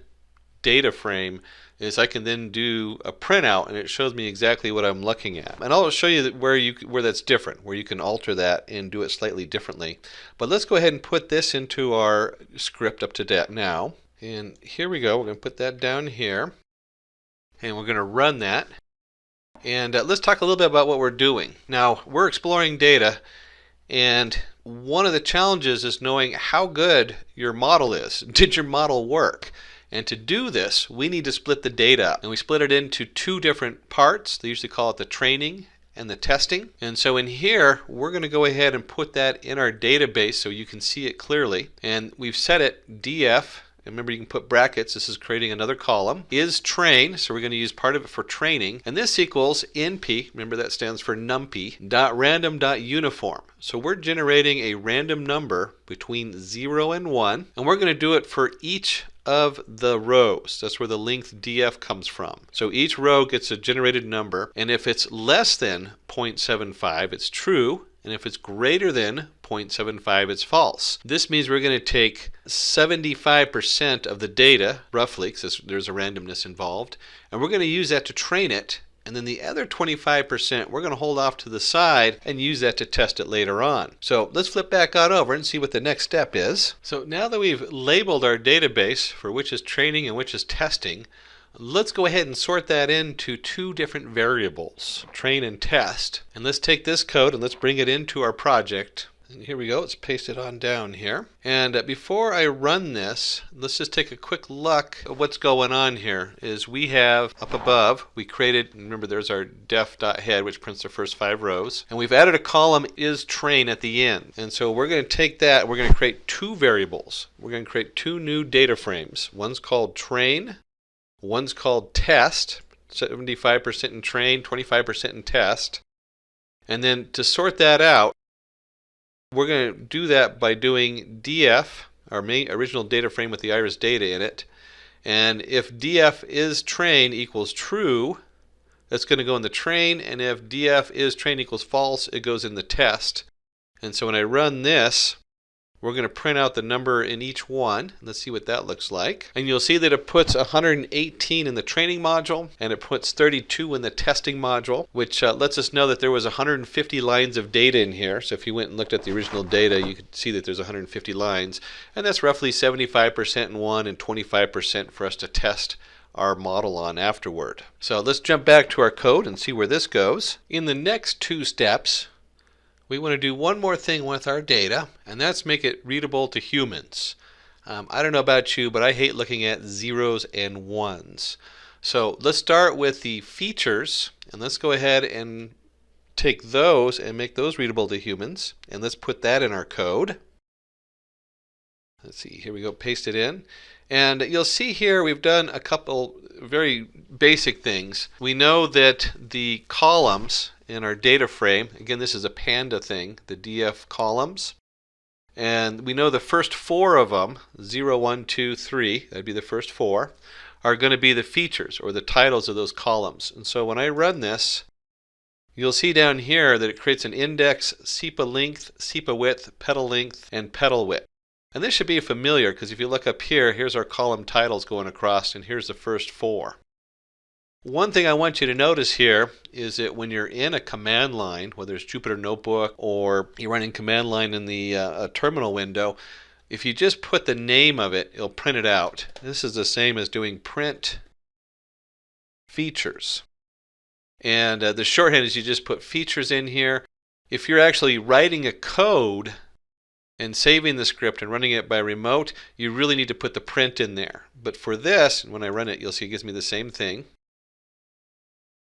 data frame is I can then do a printout and it shows me exactly what I'm looking at. And I'll show you where that's different, where you can alter that and do it slightly differently. But let's go ahead and put this into our script up to date now. And here we go. We're going to put that down here. And we're going to run that. And let's talk a little bit about what we're doing. Now, we're exploring data. And one of the challenges is knowing how good your model is. Did your model work? And to do this, we need to split the data up. And we split it into 2 different parts. They usually call it the training and the testing. And so in here, we're going to go ahead and put that in our database so you can see it clearly. And we've set it df remember you can put brackets, this is creating another column, is train, so we're going to use part of it for training, and this equals NP, remember that stands for numpy, .random.uniform. So we're generating a random number between 0 and 1, and we're going to do it for each of the rows. That's where the length df comes from. So each row gets a generated number, and if it's less than 0.75, it's true, and if it's greater than 0.75, it's false. This means we're going to take 75% of the data, roughly, because there's a randomness involved, and we're going to use that to train it, and then the other 25% we're going to hold off to the side and use that to test it later on. So let's flip back on over and see what the next step is. So now that we've labeled our database for which is training and which is testing, let's go ahead and sort that into two different variables, train and test. And let's take this code and let's bring it into our project. And here we go, let's paste it on down here. And before I run this, let's just take a quick look at what's going on here. Is we have up above, we created, remember there's our def.head, which prints the first 5 rows. And we've added a column is train at the end. And so we're going to take that, we're going to create 2 variables. We're going to create 2 new data frames. One's called train, one's called test, 75% in train, 25% in test. And then to sort that out, we're going to do that by doing df, our main original data frame with the iris data in it. And if df is train equals true, that's going to go in the train. And if df is train equals false, it goes in the test. And so when I run this, we're going to print out the number in each one. Let's see what that looks like. And you'll see that it puts 118 in the training module, and it puts 32 in the testing module, which lets us know that there was 150 lines of data in here. So if you went and looked at the original data, you could see that there's 150 lines. And that's roughly 75% in one and 25% for us to test our model on afterward. So let's jump back to our code and see where this goes. In the next 2 steps, we want to do one more thing with our data, and that's make it readable to humans. I don't know about you, but I hate looking at zeros and ones. So let's start with the features, and let's go ahead and take those and make those readable to humans. And let's put that in our code. Let's see, here we go, paste it in. And you'll see here we've done a couple very basic things. We know that the columns in our data frame, again this is a panda thing, the df columns, and we know the first 4 of them, 0, 1, 2, 3, that'd be the first 4, are going to be the features or the titles of those columns. And so when I run this, you'll see down here that it creates an index, SEPA length, SEPA width, petal length, and petal width. And this should be familiar because if you look up here, here's our column titles going across, and here's the first 4. One thing I want you to notice here is that when you're in a command line, whether it's Jupyter Notebook or you're running command line in the terminal window, if you just put the name of it, it'll print it out. This is the same as doing print features. And the shorthand is you just put features in here. If you're actually writing a code and saving the script and running it by remote, you really need to put the print in there. But for this, when I run it, you'll see it gives me the same thing.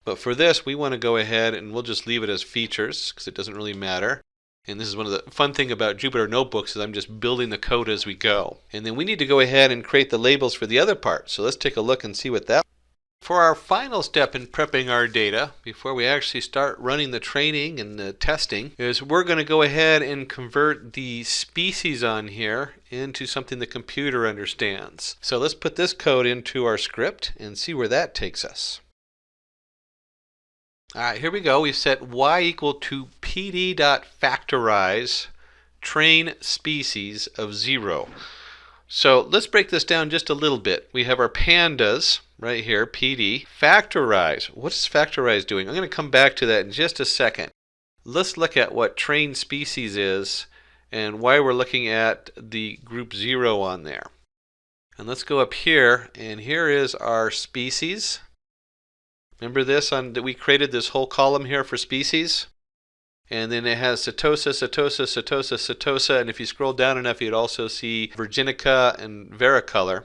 But for this, we want to go ahead and we'll just leave it as features because it doesn't really matter. And this is one of the fun thing about Jupyter Notebooks is I'm just building the code as we go. And then we need to go ahead and create the labels for the other part. So let's take a look and see what that. For our final step in prepping our data, before we actually start running the training and the testing, is we're going to go ahead and convert the species on here into something the computer understands. So let's put this code into our script and see where that takes us. Alright, here we go. We've set y equal to pd.factorize train species of 0. So let's break this down just a little bit. We have our pandas right here, pd. Factorize. What's factorize doing? I'm going to come back to that in just a second. Let's look at what train species is and why we're looking at the group 0 on there. And let's go up here, and here is our species. Remember this that we created this whole column here for species? And then it has Setosa, Setosa, Setosa, Setosa, and if you scroll down enough, you'd also see Virginica and Varicolor.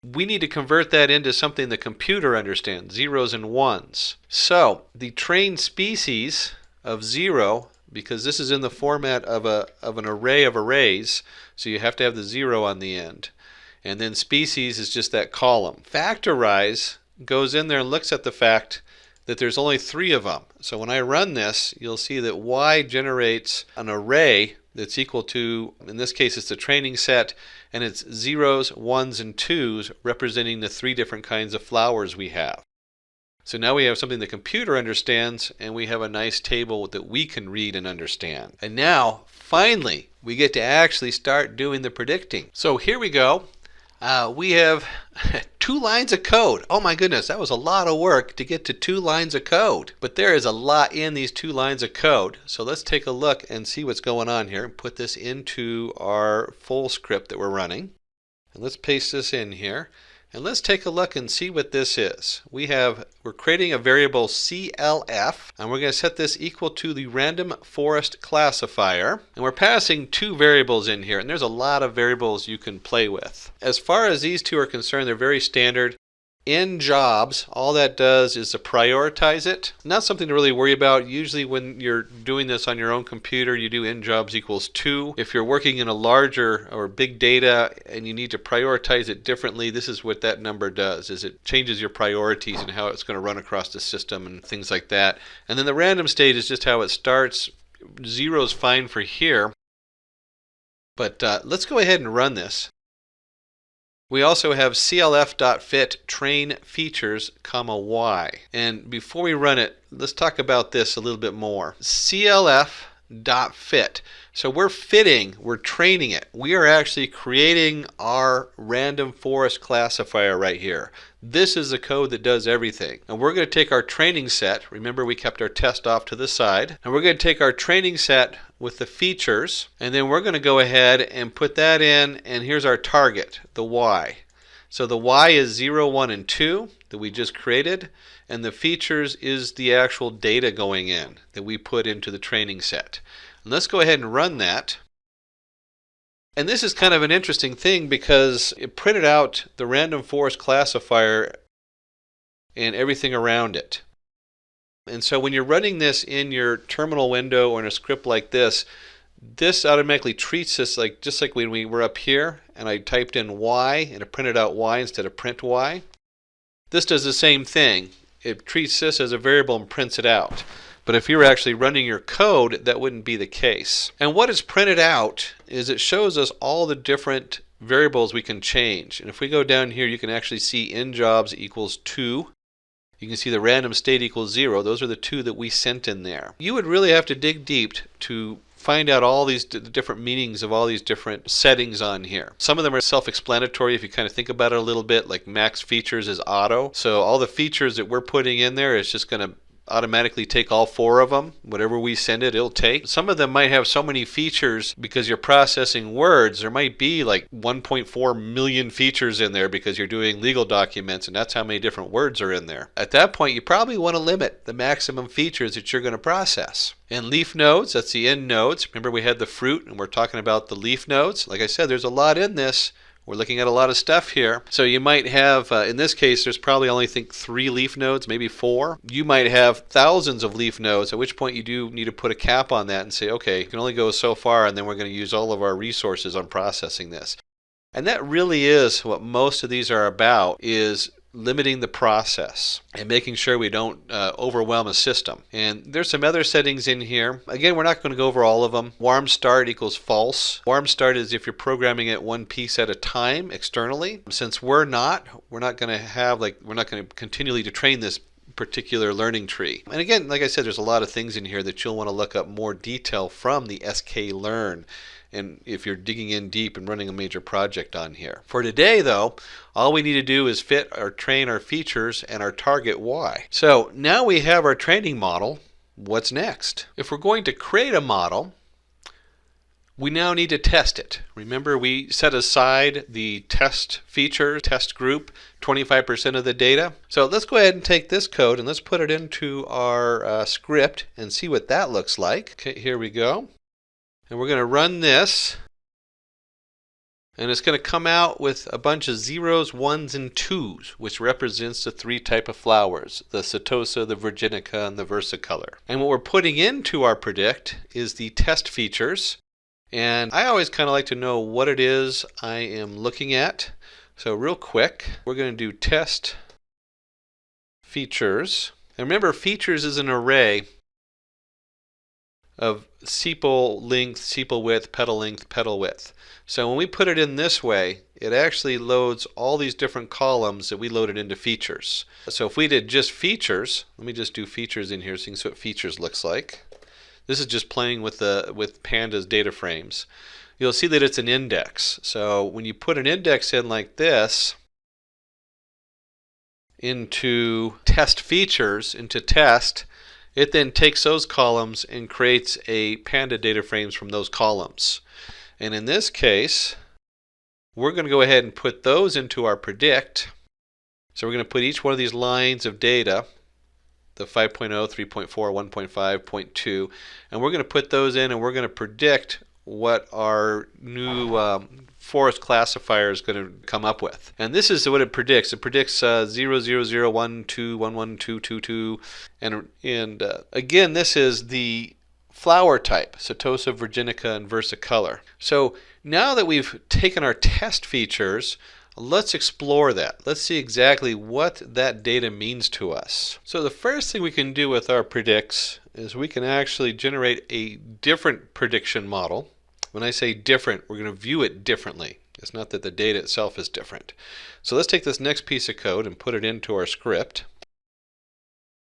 We need to convert that into something the computer understands, zeros and ones. So the trained species of 0, because this is in the format of an array of arrays, so you have to have the 0 on the end. And then species is just that column. Factorize goes in there and looks at the fact that there's only 3 of them. So when I run this, you'll see that Y generates an array that's equal to, in this case it's the training set, and it's 0s, 1s, and 2s representing the 3 different kinds of flowers we have. So now we have something the computer understands, and we have a nice table that we can read and understand. And now, finally, we get to actually start doing the predicting. So here we go. We have 2 lines of code. Oh my goodness, that was a lot of work to get to 2 lines of code. But there is a lot in these 2 lines of code. So let's take a look and see what's going on here and put this into our full script that we're running. And let's paste this in here. And let's take a look and see what this is. We're creating a variable CLF, and we're going to set this equal to the random forest classifier. And we're passing 2 variables in here, and there's a lot of variables you can play with. As far as these 2 are concerned, they're very standard. In jobs, all that does is to prioritize it. Not something to really worry about. Usually when you're doing this on your own computer, you do in jobs equals 2. If you're working in a larger or big data and you need to prioritize it differently, this is what that number does, is it changes your priorities and how it's going to run across the system and things like that. And then the random state is just how it starts. 0 is fine for here. But let's go ahead and run this. We also have clf.fit train features, y. And before we run it, let's talk about this a little bit more. clf.fit. So we're training it. We are actually creating our random forest classifier right here. This is the code that does everything. And we're going to take our training set. Remember, we kept our test off to the side. And we're going to take our training set with the features, and then we're going to go ahead and put that in, and here's our target, the Y. So the Y is 0, 1, and 2 that we just created, and the features is the actual data going in that we put into the training set. And let's go ahead and run that. And this is kind of an interesting thing because it printed out the random forest classifier and everything around it. And so when you're running this in your terminal window or in a script like this, this automatically treats this just like when we were up here and I typed in Y and it printed out Y instead of print Y. This does the same thing. It treats this as a variable and prints it out. But if you were actually running your code, that wouldn't be the case. And what is printed out is it shows us all the different variables we can change. And if we go down here, you can actually see in jobs equals 2. You can see the random state equals 0. Those are the 2 that we sent in there. You would really have to dig deep to find out all these different meanings of all these different settings on here. Some of them are self-explanatory if you kind of think about it a little bit, like max features is auto. So all the features that we're putting in there is just going to automatically take all 4 of them. Whatever we send it, it'll take. Some of them might have so many features because you're processing words. There might be like 1.4 million features in there because you're doing legal documents, and that's how many different words are in there. At that point, you probably want to limit the maximum features that you're going to process. And leaf nodes, that's the end nodes. Remember we had the fruit and we're talking about the leaf nodes. Like I said, there's a lot in this. We're looking at a lot of stuff here. So you might have, in this case, there's probably only 3 leaf nodes, maybe 4. You might have thousands of leaf nodes, at which point you do need to put a cap on that and say, okay, you can only go so far, and then we're going to use all of our resources on processing this. And that really is what most of these are about, is limiting the process and making sure we don't overwhelm a system. And there's some other settings in here. Again, we're not going to go over all of them. Warm start equals false. Warm start is if you're programming it one piece at a time externally. Since we're not going to continually to train this particular learning tree. And again, like I said, there's a lot of things in here that you'll want to look up more detail from the Sklearn. And if you're digging in deep and running a major project on here. For today, though, all we need to do is fit or train our features and our target Y. So now we have our training model. What's next? If we're going to create a model, we now need to test it. Remember, we set aside the test feature, test group, 25% of the data. So let's go ahead and take this code and let's put it into our script and see what that looks like. Okay, here we go. And we're going to run this, and it's going to come out with a bunch of 0s, 1s, and 2s, which represents the 3 types of flowers, the Setosa, the Virginica, and the Versicolor. And what we're putting into our predict is the test features And I always kind of like to know what it is I am looking at. So real quick, we're going to do test features. And remember, features is an array of sepal length, sepal width, petal length, petal width. So when we put it in this way, it actually loads all these different columns that we loaded into features. So if we did just features, let me just do features in here so you can see what features looks like. This is just playing with pandas data frames. You'll see that it's an index. So when you put an index in like this into test features, into test, it then takes those columns and creates a panda data frames from those columns. And in this case, we're going to go ahead and put those into our predict. So we're going to put each one of these lines of data, the 5.0, 3.4, 1.5, 0.2, and we're going to put those in and we're going to predict what our new forest classifier is going to come up with. And this is what it predicts. It predicts 0, 0, 0, 1, 2, 1, 1, 2, 2, 2. And again, this is the flower type, Setosa, Virginica, and versicolor. So now that we've taken our test features, let's explore that. Let's see exactly what that data means to us. So the first thing we can do with our predicts is we can actually generate a different prediction model. When I say different, we're going to view it differently. It's not that the data itself is different. So let's take this next piece of code and put it into our script.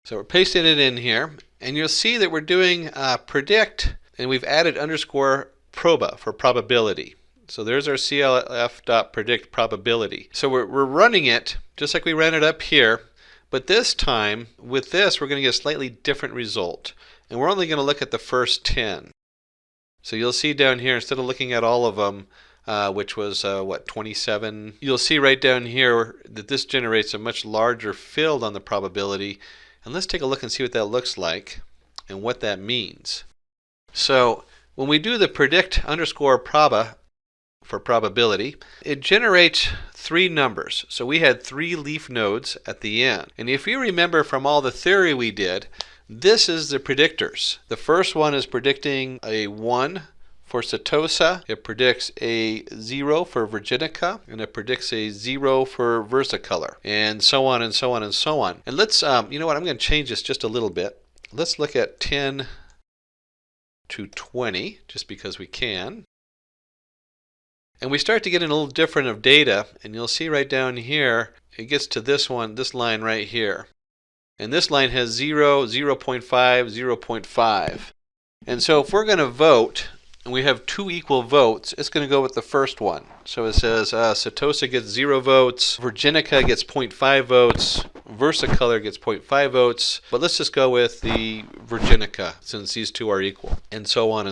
So we're pasting it in here, and you'll see that we're doing predict, and we've added underscore proba for probability. So there's our clf.predict probability. So we're running it just like we ran it up here, but this time with this we're going to get a slightly different result, and we're only going to look at the first 10. So you'll see down here, instead of looking at all of them, which was 27, you'll see right down here that this generates a much larger field on the probability. And let's take a look and see what that looks like and what that means. So when we do the predict underscore proba for probability, it generates 3 numbers. So we had 3 leaf nodes at the end. And if you remember from all the theory we did, this is the predictors. The first one is predicting a 1 for Setosa. It predicts a 0 for Virginica, and it predicts a 0 for versicolor, and so on and so on and so on. And let's, you know what, I'm going to change this just a little bit. Let's look at 10 to 20, just because we can. And we start to get in a little different of data, and you'll see right down here, it gets to this one, this line right here. And this line has 0, 0.5, 0.5. And so if we're going to vote, and we have 2 equal votes, it's going to go with the first one. So it says Setosa gets 0 votes, Virginica gets 0.5 votes, versicolor gets 0.5 votes, but let's just go with the Virginica since these 2 are equal, and so on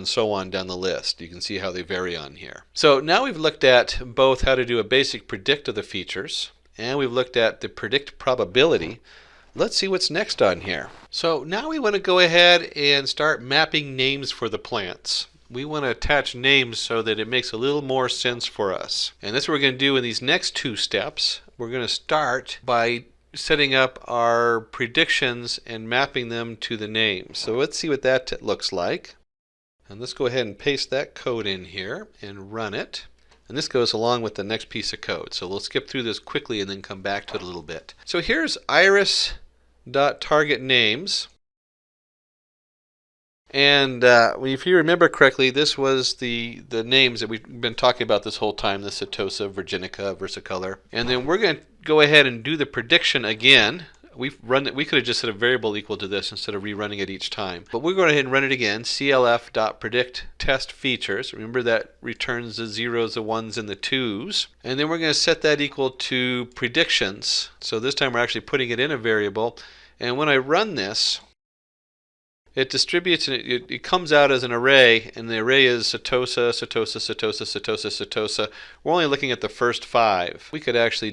down the list. You can see how they vary on here. So now we've looked at both how to do a basic predict of the features, and we've looked at the predict probability. Let's see what's next on here. So now we want to go ahead and start mapping names for the plants. We want to attach names so that it makes a little more sense for us. And that's what we're going to do in these next 2 steps. We're going to start by setting up our predictions and mapping them to the names. So let's see what that looks like. And let's go ahead and paste that code in here and run it. And this goes along with the next piece of code. So we'll skip through this quickly and then come back to it a little bit. So here's iris.targetNames. And if you remember correctly, this was the names that we've been talking about this whole time, the Setosa, Virginica, versicolor. And then we're going to go ahead and do the prediction again. We could have just set a variable equal to this instead of rerunning it each time. But we're going to go ahead and run it again, clf.predict test features. Remember that returns the 0s, the 1s, and the 2s. And then we're going to set that equal to predictions. So this time we're actually putting it in a variable. And when I run this, it distributes, and it comes out as an array, and the array is Setosa, Setosa, Setosa, Setosa, Setosa. We're only looking at the first 5. We could actually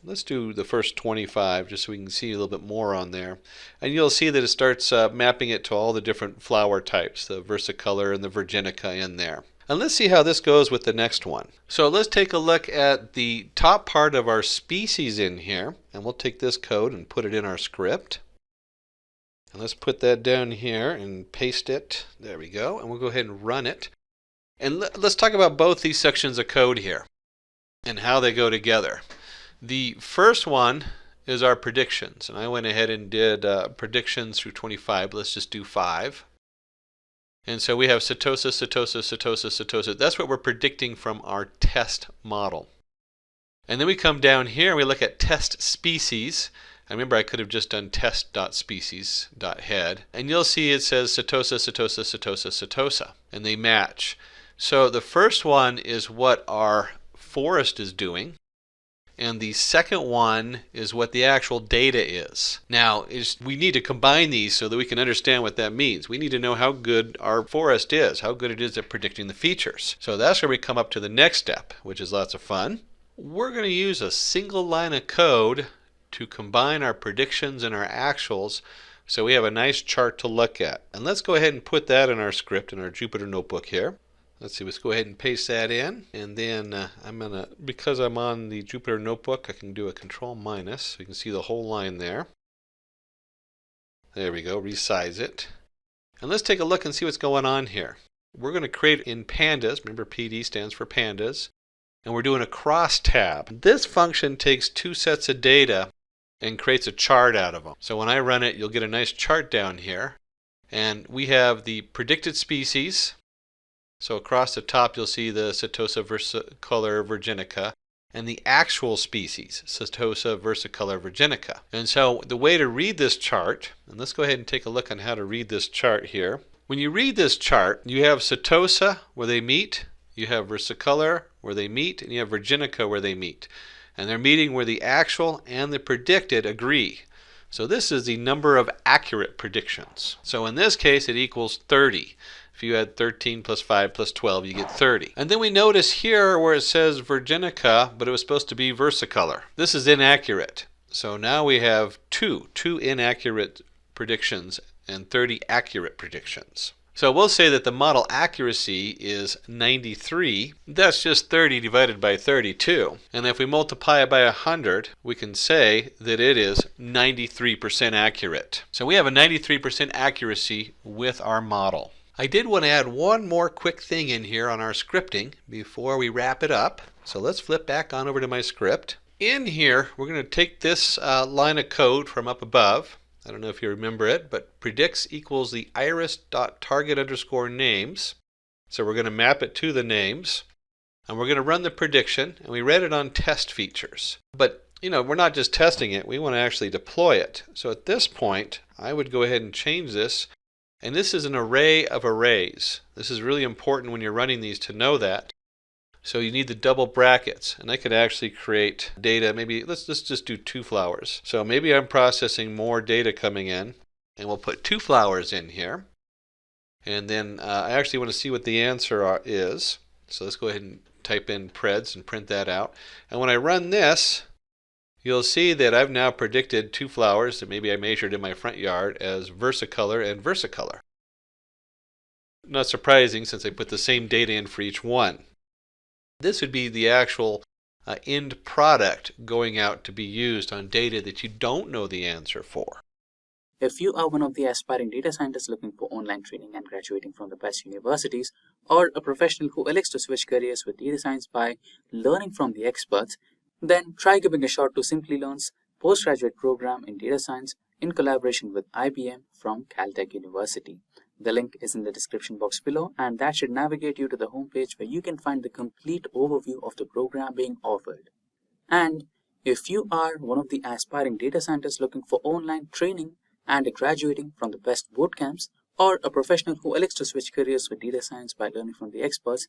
let's do the first 25, just so we can see a little bit more on there. And you'll see that it starts mapping it to all the different flower types, the versicolor and the Virginica in there. And let's see how this goes with the next one. So let's take a look at the top part of our species in here, and we'll take this code and put it in our script. And let's put that down here and paste it. There we go. And we'll go ahead and run it. And let's talk about both these sections of code here and how they go together. The first one is our predictions, and I went ahead and did predictions through 25. Let's just do 5. And so we have setosis, setosis, setosis, setosis. That's what we're predicting from our test model. And then we come down here and we look at test species. I remember I could have just done test.species.head. And you'll see it says setosa, setosa, setosa, setosa. And they match. So the first one is what our forest is doing. And the second one is what the actual data is. Now, we need to combine these so that we can understand what that means. We need to know how good our forest is, how good it is at predicting the features. So that's where we come up to the next step, which is lots of fun. We're going to use a single line of code to combine our predictions and our actuals so we have a nice chart to look at. And let's go ahead and put that in our script in our Jupyter notebook here. Let's see, let's go ahead and paste that in, and then because I'm on the Jupyter notebook, I can do a control minus so you can see the whole line there. There we go, resize it. And let's take a look and see what's going on here. We're going to create in pandas, remember PD stands for pandas, and we're doing a crosstab. This function takes 2 sets of data and creates a chart out of them. So when I run it, you'll get a nice chart down here. And we have the predicted species. So across the top, you'll see the Setosa versicolor virginica and the actual species, Setosa versicolor virginica. And so the way to read this chart, and let's go ahead and take a look on how to read this chart here. When you read this chart, you have Setosa where they meet, you have versicolor where they meet, and you have virginica where they meet. And they're meeting where the actual and the predicted agree. So this is the number of accurate predictions. So in this case, it equals 30. If you add 13 plus 5 plus 12, you get 30. And then we notice here where it says virginica, but it was supposed to be versicolor. This is inaccurate. So now we have two inaccurate predictions and 30 accurate predictions. So we'll say that the model accuracy is 93. That's just 30 divided by 32. And if we multiply it by 100, we can say that it is 93% accurate. So we have a 93% accuracy with our model. I did want to add one more quick thing in here on our scripting before we wrap it up. So let's flip back on over to my script. In here, we're going to take this line of code from up above. I don't know if you remember it, but predicts equals the iris.target_names. So we're going to map it to the names. And we're going to run the prediction. And we read it on test features. But, we're not just testing it. We want to actually deploy it. So at this point, I would go ahead and change this. And this is an array of arrays. This is really important when you're running these to know that. So you need the double brackets. And I could actually create data. Maybe let's just do 2 flowers. So maybe I'm processing more data coming in. And we'll put 2 flowers in here. And then I actually want to see what the answer is. So let's go ahead and type in preds and print that out. And when I run this, you'll see that I've now predicted 2 flowers that maybe I measured in my front yard as versicolor and versicolor. Not surprising since I put the same data in for each one. This would be the actual end product going out to be used on data that you don't know the answer for. If you are one of the aspiring data scientists looking for online training and graduating from the best universities, or a professional who elects to switch careers with data science by learning from the experts, then try giving a shot to Simplilearn's postgraduate program in data science in collaboration with IBM from Caltech University. The link is in the description box below, and that should navigate you to the homepage where you can find the complete overview of the program being offered. And if you are one of the aspiring data scientists looking for online training and graduating from the best bootcamps, or a professional who elects to switch careers with data science by learning from the experts,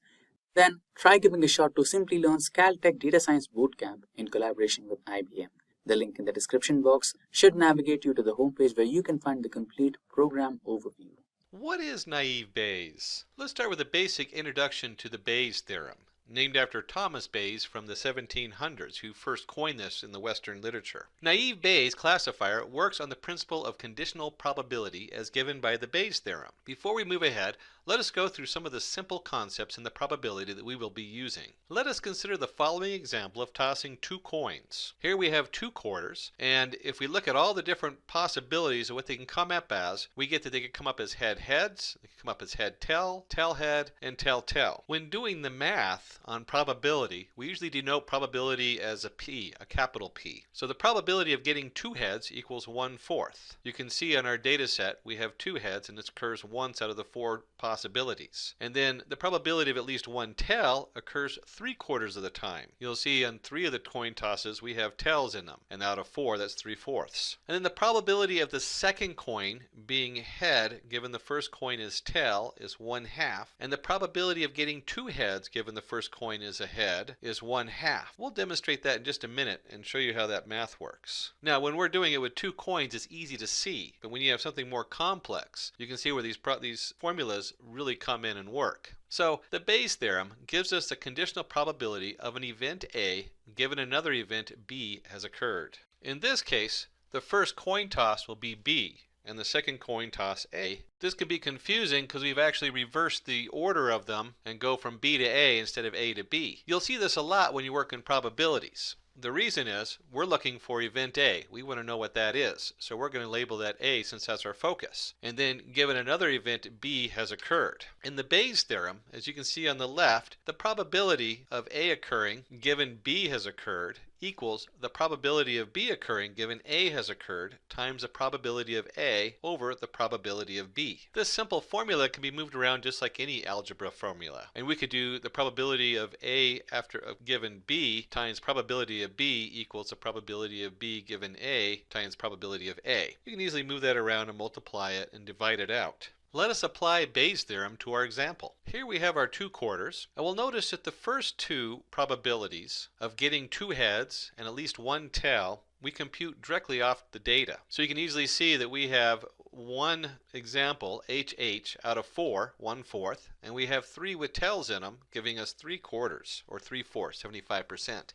then try giving a shot to Simplilearn's Caltech Data Science Bootcamp in collaboration with IBM. The link in the description box should navigate you to the homepage where you can find the complete program overview. What is naive Bayes? Let's start with a basic introduction to the Bayes theorem. named after Thomas Bayes from the 1700s, who first coined this in the Western literature. Naive Bayes classifier works on the principle of conditional probability as given by the Bayes theorem. Before we move ahead, let us go through some of the simple concepts in the probability that we will be using. Let us consider the following example of tossing two coins. Here we have two quarters, and if we look at all the different possibilities of what they can come up as, we get that they could come up as head-heads, they can come up as head-tell, tell-head, and tell-tell. When doing the math on probability, we usually denote probability as a P, a capital P. So the probability of getting two heads equals 1/4. You can see on our data set we have two heads, and this occurs once out of the four possibilities. And then the probability of at least one tail occurs 3/4 of the time. You'll see on 3 of the coin tosses we have tails in them, and out of 4 that's 3/4. And then the probability of the second coin being head given the first coin is tail is 1/2, and the probability of getting two heads given the first coin is a head is 1/2. We'll demonstrate that in just a minute and show you how that math works. Now when we're doing it with two coins it's easy to see, but when you have something more complex you can see where these formulas really come in and work. So the Bayes theorem gives us the conditional probability of an event A given another event B has occurred. In this case, the first coin toss will be B and the second coin toss A. This can be confusing because we've actually reversed the order of them and go from B to A instead of A to B. You'll see this a lot when you work in probabilities. The reason is we're looking for event A. We want to know what that is. So we're going to label that A since that's our focus. And then given another event B has occurred. In the Bayes theorem, as you can see on the left, the probability of A occurring given B has occurred equals the probability of B occurring given A has occurred times the probability of A over the probability of B. This simple formula can be moved around just like any algebra formula. And we could do the probability of A after a given B times probability of B equals the probability of B given A times probability of A. You can easily move that around and multiply it and divide it out. Let us apply Bayes' theorem to our example. Here we have our two quarters, and we'll notice that the first two probabilities of getting two heads and at least one tail we compute directly off the data. So you can easily see that we have one example, HH, out of 4, 1/4, and we have 3 with tails in them, giving us 3/4, or 3/4, 75%.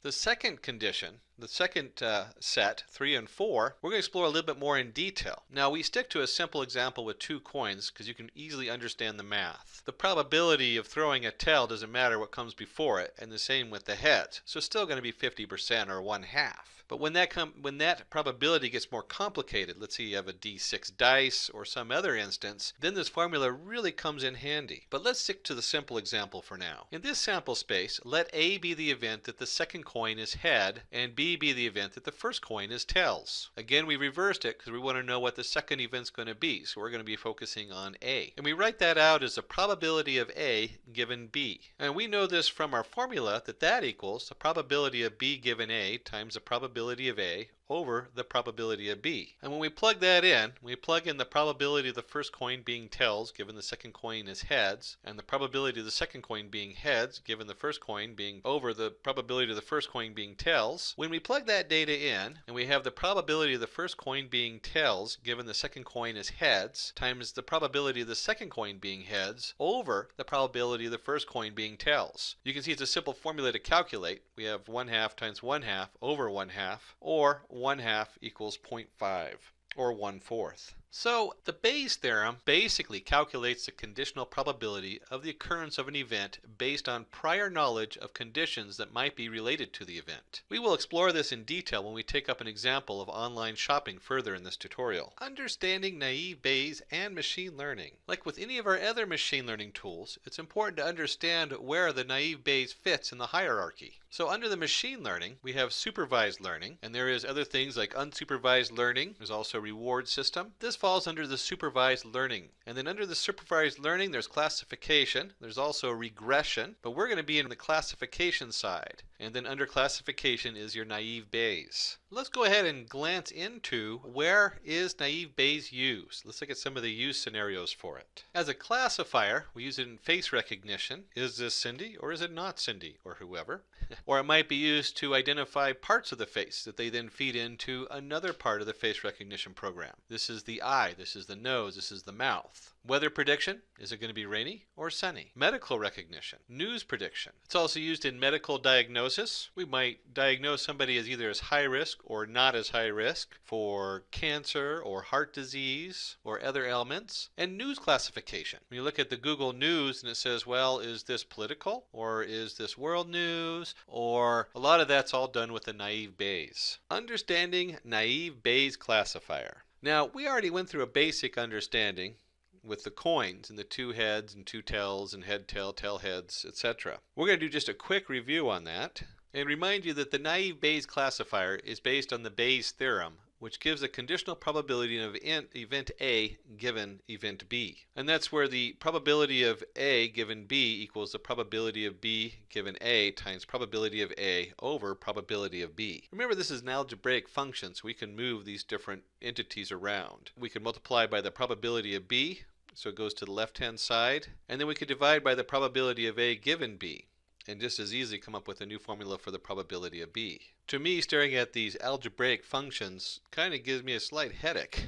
The second condition, the second set, 3 and 4, we're going to explore a little bit more in detail. Now we stick to a simple example with two coins because you can easily understand the math. The probability of throwing a tail doesn't matter what comes before it, and the same with the heads. So it's still going to be 50% or 1/2. But when that probability gets more complicated, let's say you have a D6 dice or some other instance, then this formula really comes in handy. But let's stick to the simple example for now. In this sample space, let A be the event that the second coin is head and B be the event that the first coin is tails. Again, we reversed it because we want to know what the second event's going to be, so we're going to be focusing on A. And we write that out as the probability of A given B. And we know this from our formula that equals the probability of B given A times the probability of A over the probability of B. And when we plug that in, we plug in the probability of the first coin being tails given the second coin is heads, and the probability of the second coin being heads given the first coin being over the probability of the first coin being tails. When we plug that data in, and we have the probability of the first coin being tails given the second coin is heads times the probability of the second coin being heads over the probability of the first coin being tails. You can see it's a simple formula to calculate. We have 1/2 times 1/2 over 1/2, or 1/2 equals 0.5, or 1/4. So the Bayes theorem basically calculates the conditional probability of the occurrence of an event based on prior knowledge of conditions that might be related to the event. We will explore this in detail when we take up an example of online shopping further in this tutorial. Understanding naive Bayes and machine learning. Like with any of our other machine learning tools, it's important to understand where the naive Bayes fits in the hierarchy. So under the machine learning, we have supervised learning, and there is other things like unsupervised learning. There's also reward system. This falls under the supervised learning. And then under the supervised learning, there's classification. There's also regression, but we're going to be in the classification side. And then under classification is your naive Bayes. Let's go ahead and glance into where is naive Bayes used. Let's look at some of the use scenarios for it. As a classifier, we use it in face recognition. Is this Cindy or is it not Cindy or whoever? Or it might be used to identify parts of the face that they then feed into another part of the face recognition program. This is the eye, this is the nose, this is the mouth. Weather prediction, is it going to be rainy or sunny? Medical recognition, news prediction. It's also used in medical diagnosis. We might diagnose somebody as either as high risk or not as high risk for cancer or heart disease or other ailments. And news classification. When you look at the Google News and it says, well, is this political or is this world news? Or a lot of that's all done with the naive Bayes. Understanding naive Bayes classifier. Now, we already went through a basic understanding with the coins and the two heads and two tails and head tail, tail heads, etc. We're going to do just a quick review on that and remind you that the naive Bayes classifier is based on the Bayes theorem, which gives a conditional probability of event A given event B. And that's where the probability of A given B equals the probability of B given A times probability of A over probability of B. Remember, this is an algebraic function, so we can move these different entities around. We can multiply by the probability of B, so it goes to the left-hand side, and then we could divide by the probability of A given B, and just as easily come up with a new formula for the probability of B. To me, staring at these algebraic functions kind of gives me a slight headache.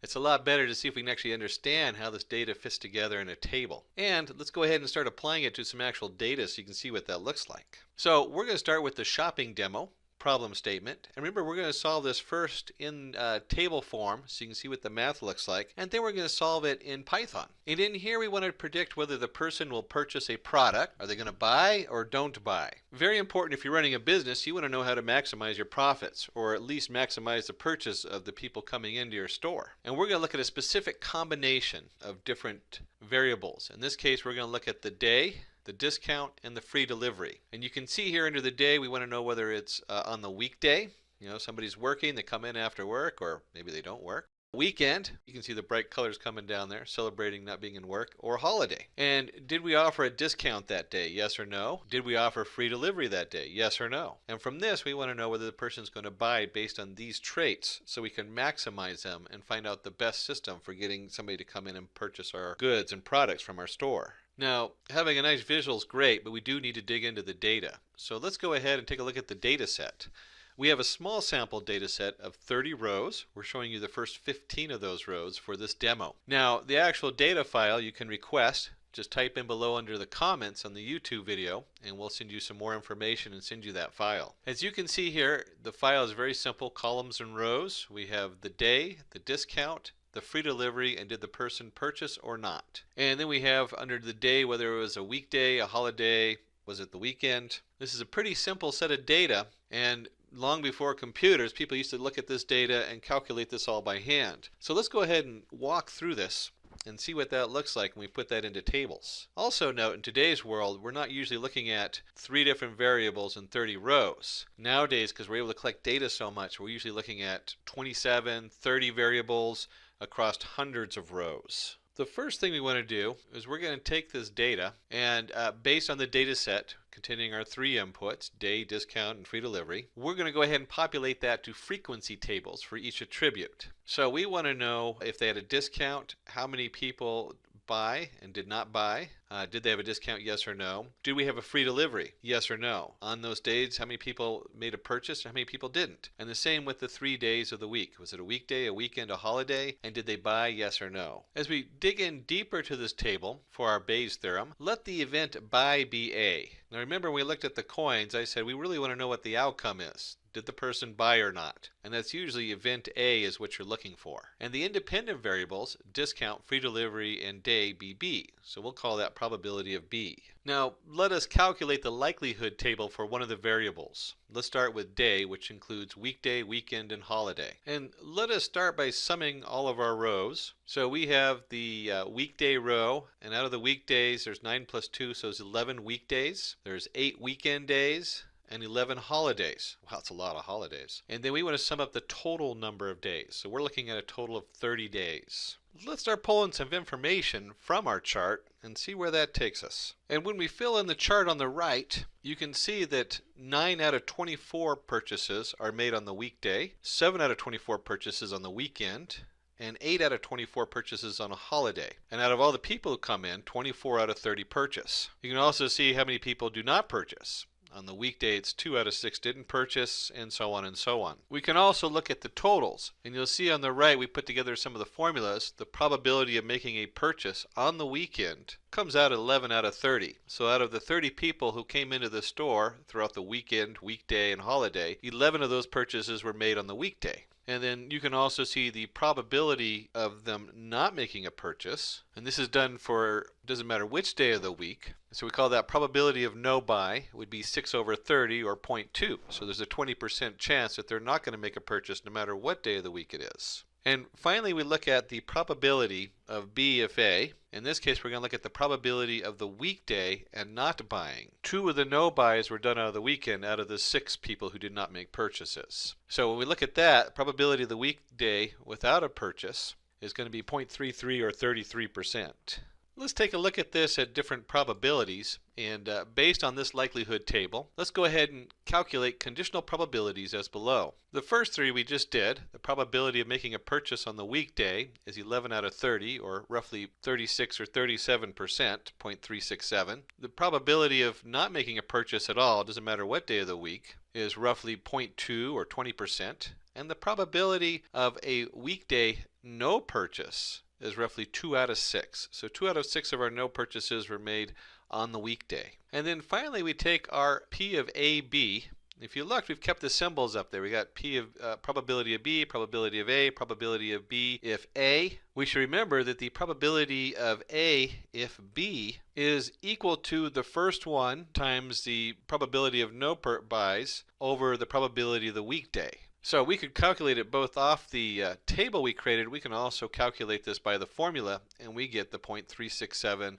It's a lot better to see if we can actually understand how this data fits together in a table. And let's go ahead and start applying it to some actual data so you can see what that looks like. So we're going to start with the shopping demo problem statement. And remember, we're going to solve this first in table form so you can see what the math looks like, and then we're going to solve it in Python. And in here we want to predict whether the person will purchase a product. Are they going to buy or don't buy? Very important if you're running a business, you want to know how to maximize your profits, or at least maximize the purchase of the people coming into your store. And we're going to look at a specific combination of different variables. In this case, we're going to look at the day, the discount, and the free delivery. And you can see here under the day, we want to know whether it's on the weekday. You know, somebody's working, they come in after work, or maybe they don't work. Weekend, you can see the bright colors coming down there, celebrating not being in work, or holiday. And did we offer a discount that day? Yes or no? Did we offer free delivery that day? Yes or no? And from this, we want to know whether the person's going to buy based on these traits so we can maximize them and find out the best system for getting somebody to come in and purchase our goods and products from our store. Now, having a nice visual is great, but we do need to dig into the data. So let's go ahead and take a look at the data set. We have a small sample data set of 30 rows. We're showing you the first 15 of those rows for this demo. Now, the actual data file you can request. Just type in below under the comments on the YouTube video, and we'll send you some more information and send you that file. As you can see here, the file is very simple, columns and rows. We have the day, the discount, the free delivery, and did the person purchase or not. And then we have under the day whether it was a weekday, a holiday, was it the weekend. This is a pretty simple set of data, and long before computers, people used to look at this data and calculate this all by hand. So let's go ahead and walk through this and see what that looks like when we put that into tables. Also note, in today's world, we're not usually looking at 3 different variables in 30 rows. Nowadays, because we're able to collect data so much, we're usually looking at 27, 30 variables across hundreds of rows. The first thing we want to do is we're going to take this data and based on the data set containing our 3 inputs, day, discount, and free delivery, we're going to go ahead and populate that to frequency tables for each attribute. So we want to know if they had a discount, how many people buy and did not buy. Did they have a discount, yes or no? Did we have a free delivery, yes or no? On those days, how many people made a purchase and how many people didn't? And the same with the 3 days of the week. Was it a weekday, a weekend, a holiday? And did they buy, yes or no? As we dig in deeper to this table for our Bayes theorem, let the event buy be A. Now remember, when we looked at the coins, I said we really want to know what the outcome is. Did the person buy or not? And that's usually event A is what you're looking for. And the independent variables, discount, free delivery, and day, be B. So we'll call that probability of B. Now let us calculate the likelihood table for one of the variables. Let's start with day, which includes weekday, weekend, and holiday. And let us start by summing all of our rows. So we have the weekday row, and out of the weekdays there's 9 plus 2, so it's 11 weekdays. There's 8 weekend days and 11 holidays. Wow, that's a lot of holidays. And then we want to sum up the total number of days. So we're looking at a total of 30 days. Let's start pulling some information from our chart and see where that takes us. And when we fill in the chart on the right, you can see that 9 out of 24 purchases are made on the weekday, 7 out of 24 purchases on the weekend, and 8 out of 24 purchases on a holiday. And out of all the people who come in, 24 out of 30 purchase. You can also see how many people do not purchase. On the weekday, it's 2 out of 6 didn't purchase, and so on and so on. We can also look at the totals, and you'll see on the right we put together some of the formulas. The probability of making a purchase on the weekend comes out at 11 out of 30. So out of the 30 people who came into the store throughout the weekend, weekday, and holiday, 11 of those purchases were made on the weekday. And then you can also see the probability of them not making a purchase. And this is done for, doesn't matter which day of the week. So we call that probability of no buy. It would be 6 over 30 or 0.2. So there's a 20% chance that they're not going to make a purchase no matter what day of the week it is. And finally, we look at the probability of B if A. In this case, we're going to look at the probability of the weekday and not buying. 2 of the no buys were done out of the weekend out of the 6 people who did not make purchases. So when we look at that, probability of the weekday without a purchase is going to be 0.33 or 33%. Let's take a look at this at different probabilities, and based on this likelihood table, let's go ahead and calculate conditional probabilities as below. The first 3 we just did. The probability of making a purchase on the weekday is 11 out of 30, or roughly 36 or 37%, 0.367. The probability of not making a purchase at all, doesn't matter what day of the week, is roughly 0.2 or 20%. And the probability of a weekday no purchase is roughly 2 out of 6. So 2 out of 6 of our no purchases were made on the weekday. And then finally we take our P of AB. If you look, we've kept the symbols up there. We got P of probability of B, probability of A, probability of B if A. We should remember that the probability of A if B is equal to the first one times the probability of no buys over the probability of the weekday. So we could calculate it both off the table we created. We can also calculate this by the formula, and we get the 0.367,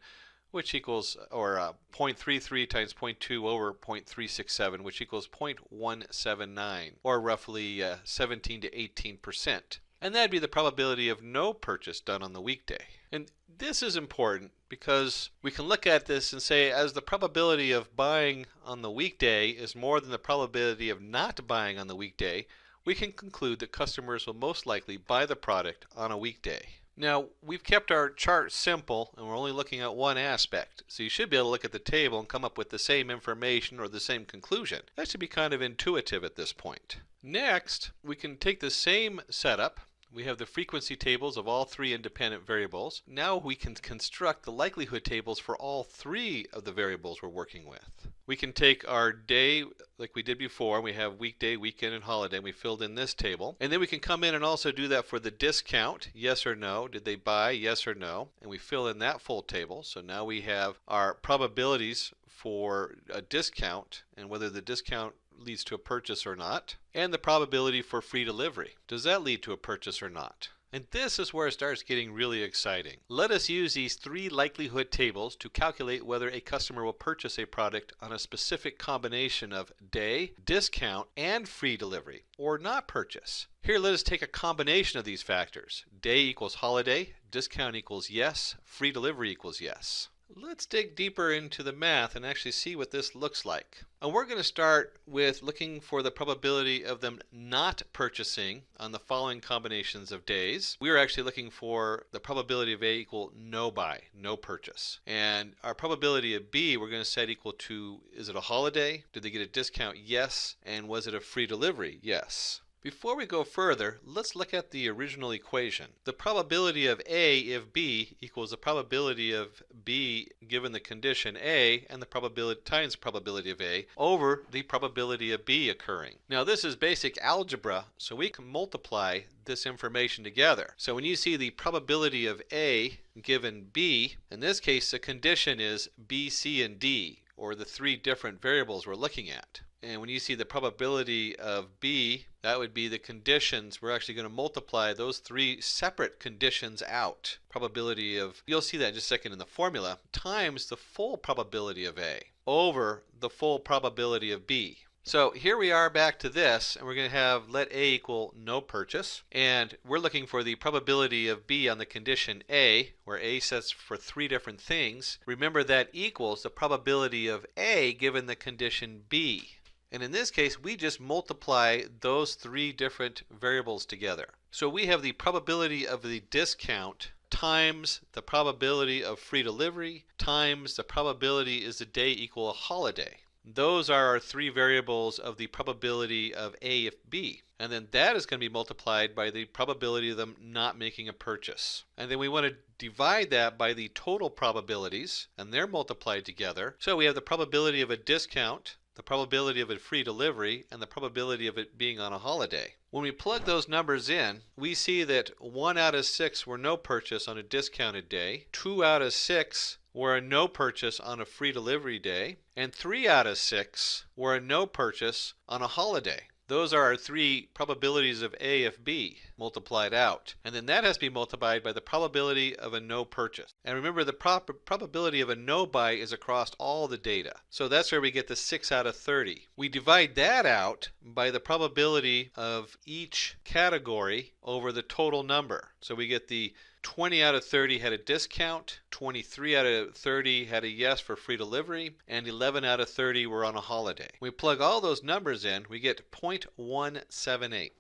which equals, or 0.33 times 0.2 over 0.367, which equals 0.179, or roughly 17 to 18%. And that'd be the probability of no purchase done on the weekday. And this is important because we can look at this and say, as the probability of buying on the weekday is more than the probability of not buying on the weekday, we can conclude that customers will most likely buy the product on a weekday. Now, we've kept our chart simple and we're only looking at one aspect. So you should be able to look at the table and come up with the same information or the same conclusion. That should be kind of intuitive at this point. Next, we can take the same setup. We have the frequency tables of all 3 independent variables. Now we can construct the likelihood tables for all 3 of the variables we're working with. We can take our day like we did before. We have weekday, weekend, and holiday. We filled in this table. And then we can come in and also do that for the discount, yes or no. Did they buy, yes or no? And we fill in that full table. So now we have our probabilities for a discount and whether the discount leads to a purchase or not, and the probability for free delivery. Does that lead to a purchase or not? And this is where it starts getting really exciting. Let us use these 3 likelihood tables to calculate whether a customer will purchase a product on a specific combination of day, discount, and free delivery, or not purchase. Here, let us take a combination of these factors. Day equals holiday, discount equals yes, free delivery equals yes. Let's dig deeper into the math and actually see what this looks like. And we're going to start with looking for the probability of them not purchasing on the following combinations of days. We are actually looking for the probability of A equal no buy, no purchase. And our probability of B we're going to set equal to, is it a holiday? Did they get a discount? Yes. And was it a free delivery? Yes. Before we go further, let's look at the original equation. The probability of A if B equals the probability of B given the condition A and the probability times the probability of A over the probability of B occurring. Now this is basic algebra, so we can multiply this information together. So when you see the probability of A given B, in this case the condition is B, C, and D, or the 3 different variables we're looking at. And when you see the probability of B, that would be the conditions. We're actually going to multiply those 3 separate conditions out. Probability of, you'll see that in just a second in the formula, times the full probability of A over the full probability of B. So here we are back to this, and we're going to have let A equal no purchase. And we're looking for the probability of B on the condition A, where A sets for 3 different things. Remember that equals the probability of A given the condition B. And in this case, we just multiply those 3 different variables together. So we have the probability of the discount times the probability of free delivery times the probability is the day equal a holiday. those are our three variables of the probability of A if B. And then that is going to be multiplied by the probability of them not making a purchase. And then we want to divide that by the total probabilities, and they're multiplied together. So we have the probability of a discount, the probability of a free delivery, and the probability of it being on a holiday. When we plug those numbers in, we see that 1 out of 6 were no purchase on a discounted day, 2 out of 6 were a no purchase on a free delivery day, and 3 out of 6 were a no purchase on a holiday. Those are our three probabilities of A if B multiplied out. And then that has to be multiplied by the probability of a no purchase. And remember, the probability of a no buy is across all the data. So that's where we get the 6 out of 30. We divide that out by the probability of each category over the total number. So we get the 20 out of 30 had a discount, 23 out of 30 had a yes for free delivery, and 11 out of 30 were on a holiday. We plug all those numbers in, we get 0.178.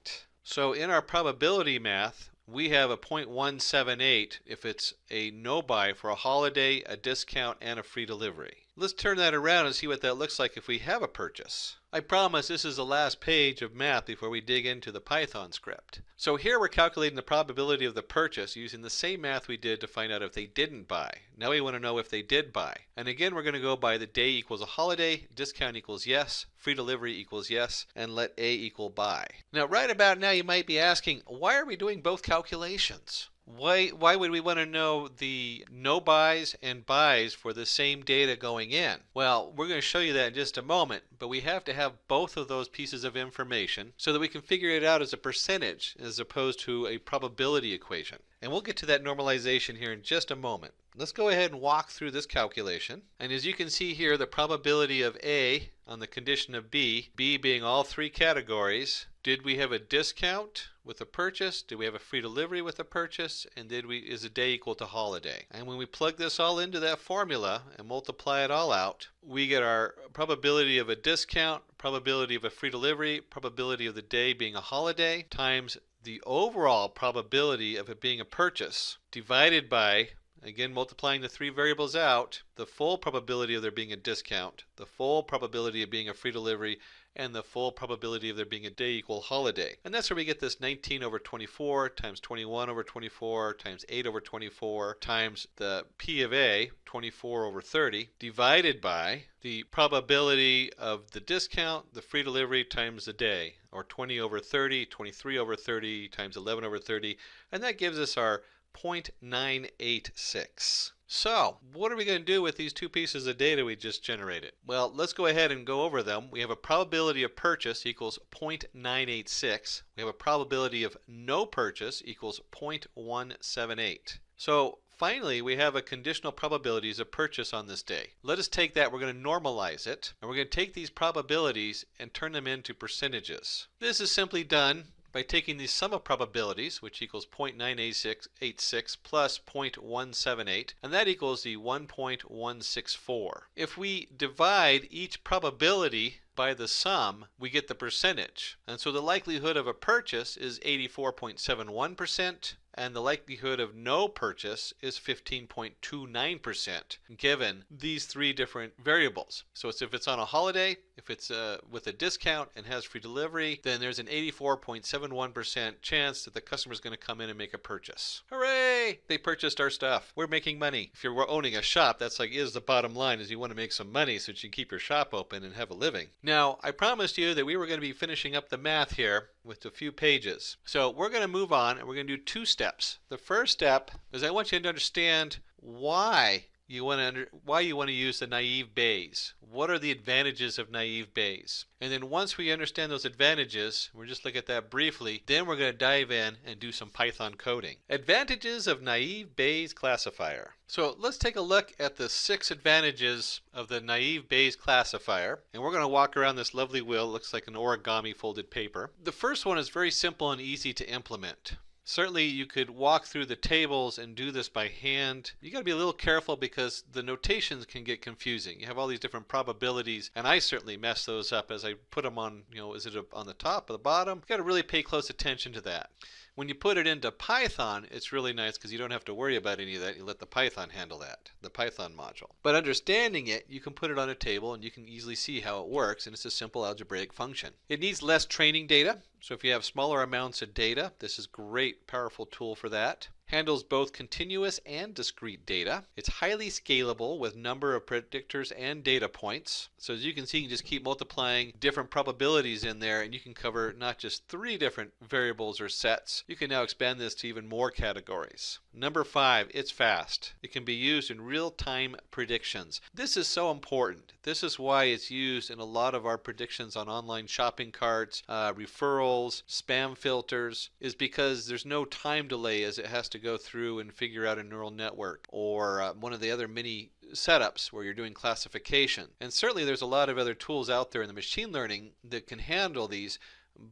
So in our probability math, we have a 0.178 if it's a no buy for a holiday, a discount, and a free delivery. Let's turn that around and see what that looks like if we have a purchase. I promise this is the last page of math before we dig into the Python script. So here we're calculating the probability of the purchase using the same math we did to find out if they didn't buy. Now we want to know if they did buy. And again, we're going to go by the day equals a holiday, discount equals yes, free delivery equals yes, and let A equal buy. Now right about now you might be asking, why are we doing both calculations? Why would we want to know the no buys and buys for the same data going in? Well, we're going to show you that in just a moment, but we have to have both of those pieces of information so that we can figure it out as a percentage as opposed to a probability equation. And we'll get to that normalization here in just a moment. Let's go ahead and walk through this calculation. And as you can see here, the probability of A on the condition of B being all three categories. Did we have a discount with a purchase? Did we have a free delivery with a purchase? And is a day equal to holiday? And when we plug this all into that formula and multiply it all out, we get our probability of a discount, probability of a free delivery, probability of the day being a holiday, times the overall probability of it being a purchase, divided by, again multiplying the three variables out, the full probability of there being a discount, the full probability of being a free delivery, and the full probability of there being a day equal holiday. And that's where we get this 19 over 24 times 21 over 24 times 8 over 24 times the P of A, 24 over 30, divided by the probability of the discount, the free delivery times the day, or 20 over 30, 23 over 30 times 11 over 30, and that gives us our 0.986. So, what are we going to do with these two pieces of data we just generated? Well, let's go ahead and go over them. We have a probability of purchase equals 0.986. We have a probability of no purchase equals 0.178. So, finally, we have a conditional probabilities of purchase on this day. Let us take that, we're going to normalize it, and we're going to take these probabilities and turn them into percentages. This is simply done by taking the sum of probabilities, which equals 0.986 plus 0.178, and that equals the 1.164. If we divide each probability by the sum, we get the percentage. And so the likelihood of a purchase is 84.71%, and the likelihood of no purchase is 15.29%, given these three different variables. So if it's on a holiday, if it's with a discount and has free delivery, then there's an 84.71% chance that the customer is going to come in and make a purchase. Hooray! They purchased our stuff. We're making money. If you're owning a shop, that's is the bottom line, is you want to make some money so that you can keep your shop open and have a living. Now, I promised you that we were going to be finishing up the math here with a few pages. So we're going to move on and we're going to do two steps. The first step is I want you to understand why you want to use the naive Bayes. What are the advantages of naive Bayes? And then once we understand those advantages, we'll just look at that briefly, then we're going to dive in and do some Python coding. Advantages of naive Bayes classifier. So let's take a look at the 6 advantages of the naive Bayes classifier, and we're going to walk around this lovely wheel. It looks like an origami folded paper. The first one is very simple and easy to implement. Certainly you could walk through the tables and do this by hand. You got to be a little careful because the notations can get confusing. You have all these different probabilities, and I certainly mess those up as I put them on, is it on the top or the bottom? You got to really pay close attention to that. When you put it into Python, it's really nice because you don't have to worry about any of that. You let the Python handle that, the Python module. But understanding it, you can put it on a table and you can easily see how it works, and it's a simple algebraic function. It needs less training data, so if you have smaller amounts of data, this is a great, powerful tool for that. Handles both continuous and discrete data. It's highly scalable with number of predictors and data points. So as you can see, you can just keep multiplying different probabilities in there, and you can cover not just 3 different variables or sets. You can now expand this to even more categories. Number 5, it's fast. It can be used in real-time predictions. This is so important. This is why it's used in a lot of our predictions on online shopping carts, referrals, spam filters, is because there's no time delay as it has to go through and figure out a neural network or one of the other many setups where you're doing classification. And certainly there's a lot of other tools out there in the machine learning that can handle these,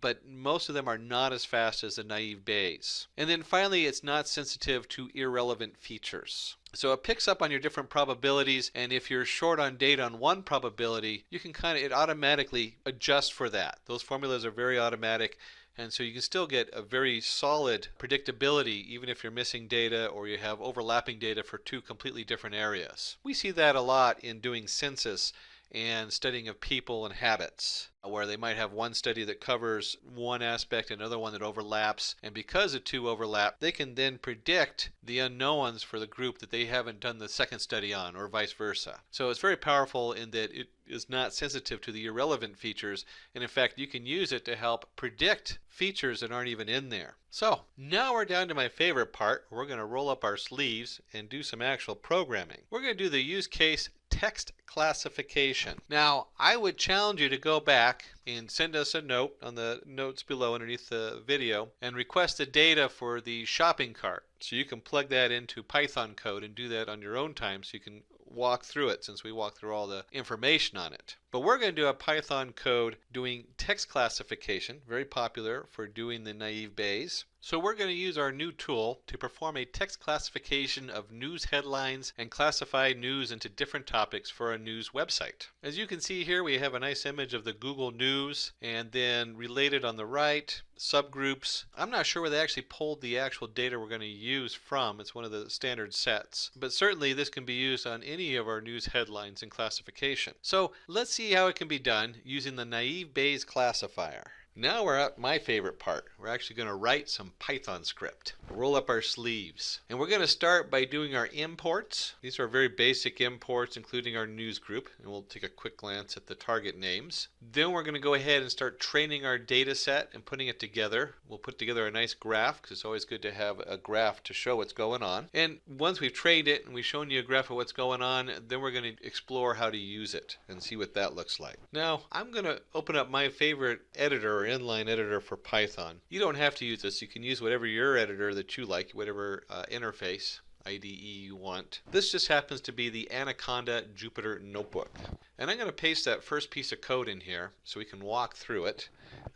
but most of them are not as fast as the naive Bayes. And then finally, it's not sensitive to irrelevant features. So it picks up on your different probabilities, and if you're short on data on one probability, you can it automatically adjust for that. Those formulas are very automatic, and so you can still get a very solid predictability even if you're missing data or you have overlapping data for 2 completely different areas. We see that a lot in doing census and studying of people and habits, where they might have one study that covers one aspect and another one that overlaps, and because the 2 overlap, they can then predict the unknowns for the group that they haven't done the second study on, or vice versa. So it's very powerful in that it is not sensitive to the irrelevant features, and in fact you can use it to help predict features that aren't even in there. So now we're down to my favorite part. We're going to roll up our sleeves and do some actual programming. We're going to do the use case text classification. Now, I would challenge you to go back and send us a note on the notes below underneath the video and request the data for the shopping cart. So you can plug that into Python code and do that on your own time so you can walk through it, since we walked through all the information on it. But we're going to do a Python code doing text classification, very popular for doing the naive Bayes. So we're going to use our new tool to perform a text classification of news headlines and classify news into different topics for a news website. As you can see here, we have a nice image of the Google News, and then related on the right, subgroups. I'm not sure where they actually pulled the actual data we're going to use from. It's one of the standard sets. But certainly this can be used on any of our news headlines in classification. So let's see how it can be done using the naive Bayes classifier. Now we're at my favorite part. We're actually going to write some Python script. Roll up our sleeves. And we're going to start by doing our imports. These are very basic imports, including our news group. And we'll take a quick glance at the target names. Then we're going to go ahead and start training our data set and putting it together. We'll put together a nice graph, because it's always good to have a graph to show what's going on. And once we've trained it and we've shown you a graph of what's going on, then we're going to explore how to use it and see what that looks like. Now, I'm going to open up my favorite editor, inline editor for Python. You don't have to use this. You can use whatever your editor that you like, whatever interface IDE you want. This just happens to be the Anaconda Jupyter Notebook. And I'm going to paste that first piece of code in here so we can walk through it.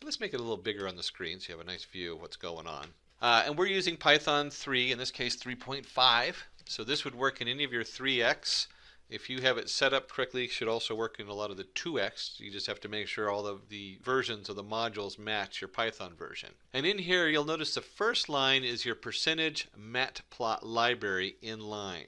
Let's make it a little bigger on the screen so you have a nice view of what's going on. And we're using Python 3, in this case 3.5. So this would work in any of your 3x. If you have it set up correctly, it should also work in a lot of the 2x. You just have to make sure all of the versions of the modules match your Python version. And in here, you'll notice the first line is your percentage matplot library in line.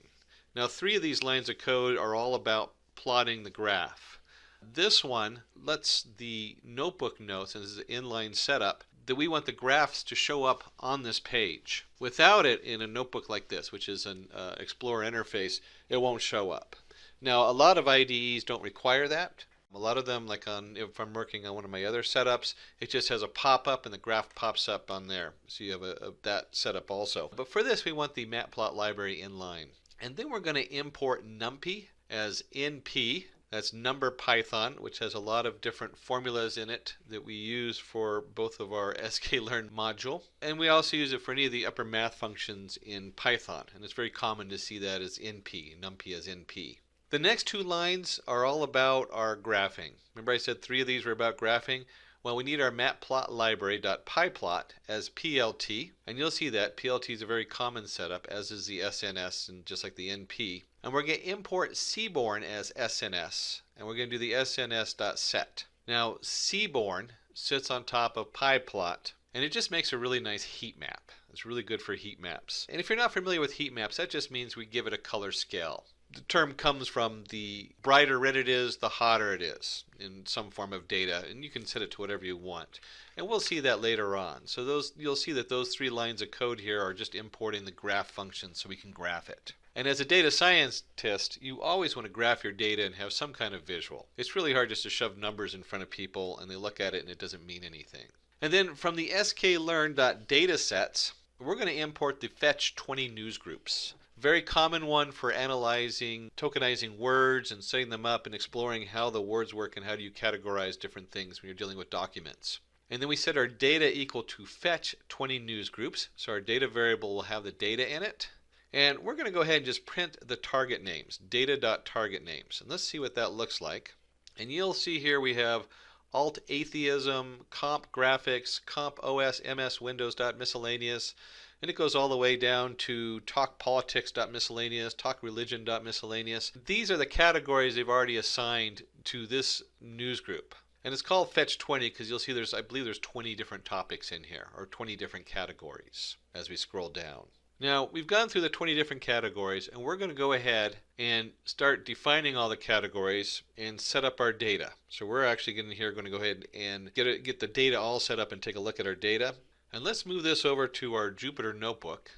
Now, 3 of these lines of code are all about plotting the graph. This one lets the notebook know, since it's an inline setup, that we want the graphs to show up on this page. Without it in a notebook like this, which is an Explorer interface, it won't show up. Now, a lot of IDEs don't require that. A lot of them, like if I'm working on one of my other setups, it just has a pop-up and the graph pops up on there. So you have that setup also. But for this, we want the matplot library inline. And then we're going to import NumPy as NP. That's NumberPython, which has a lot of different formulas in it that we use for both of our sklearn module. And we also use it for any of the upper math functions in Python. And it's very common to see that as NP, NumPy as NP. The next 2 lines are all about our graphing. Remember I said 3 of these were about graphing? Well, we need our matplotlibary.pyplot as PLT, and you'll see that PLT is a very common setup, as is the SNS and just like the NP. And we're going to import Seaborn as SNS, and we're going to do the SNS.set. Now, Seaborn sits on top of pyplot, And it just makes a really nice heat map. It's really good for heat maps. And if you're not familiar with heat maps, that just means we give it a color scale. The term comes from the brighter red it is, the hotter it is in some form of data, and you can set it to whatever you want. And we'll see that later on. So you'll see that those 3 lines of code here are just importing the graph function so we can graph it. And as a data scientist, you always want to graph your data and have some kind of visual. It's really hard just to shove numbers in front of people and they look at it and it doesn't mean anything. And then from the sklearn.datasets, we're going to import the fetch 20 news groups. Very common one for analyzing, tokenizing words and setting them up and exploring how the words work and how do you categorize different things when you're dealing with documents. And then we set our data equal to fetch 20 news groups. So our data variable will have the data in it. And we're going to go ahead and just print the target names, data.target names. And let's see what that looks like. And you'll see here we have alt atheism, comp graphics, comp OS, MS, Windows.miscellaneous. And it goes all the way down to talk politics.miscellaneous, talk religion.miscellaneous. These are the categories they've already assigned to this news group. And it's called fetch 20 because you'll see I believe there's 20 different topics in here, or 20 different categories as we scroll down. Now, we've gone through the 20 different categories, and we're going to go ahead and start defining all the categories and set up our data. So we're actually going to go ahead and get the data all set up and take a look at our data. And let's move this over to our Jupyter Notebook,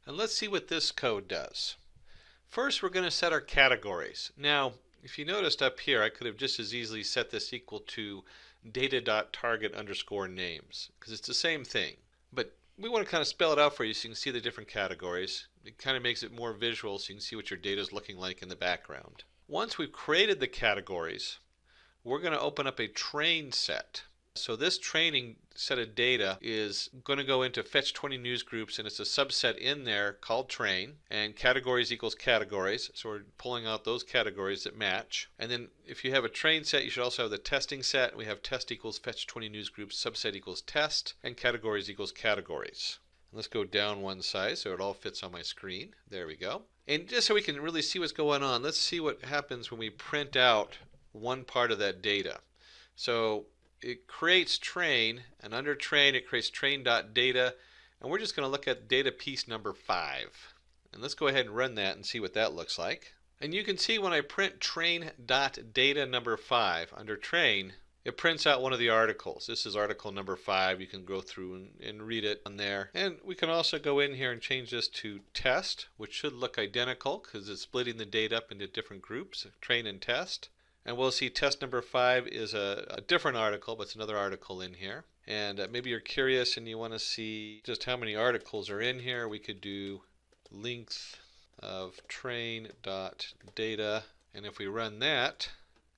and let's see what this code does. First, we're going to set our categories. Now, if you noticed up here, I could have just as easily set this equal to data.target_names, because it's the same thing. But we want to kind of spell it out for you so you can see the different categories. It kind of makes it more visual so you can see what your data is looking like in the background. Once we've created the categories, we're going to open up a train set. So this training set of data is going to go into fetch 20 news groups, and it's a subset in there called train, and categories equals categories. So we're pulling out those categories that match. And then if you have a train set, you should also have the testing set. We have test equals fetch 20 news groups, subset equals test, and categories equals categories. Let's go down one size so it all fits on my screen. There we go. And just so we can really see what's going on, let's see what happens when we print out one part of that data. So it creates train, and under train it creates train.data, and we're just going to look at data piece number 5. And let's go ahead and run that and see what that looks like. And you can see when I print train.data number 5 under train, it prints out one of the articles. This is article number 5. You can go through and read it on there. And we can also go in here and change this to test, which should look identical because it's splitting the data up into different groups, train and test. And we'll see test number 5 is a different article, but it's another article in here. And maybe you're curious and you want to see just how many articles are in here. We could do length of train.data. And if we run that,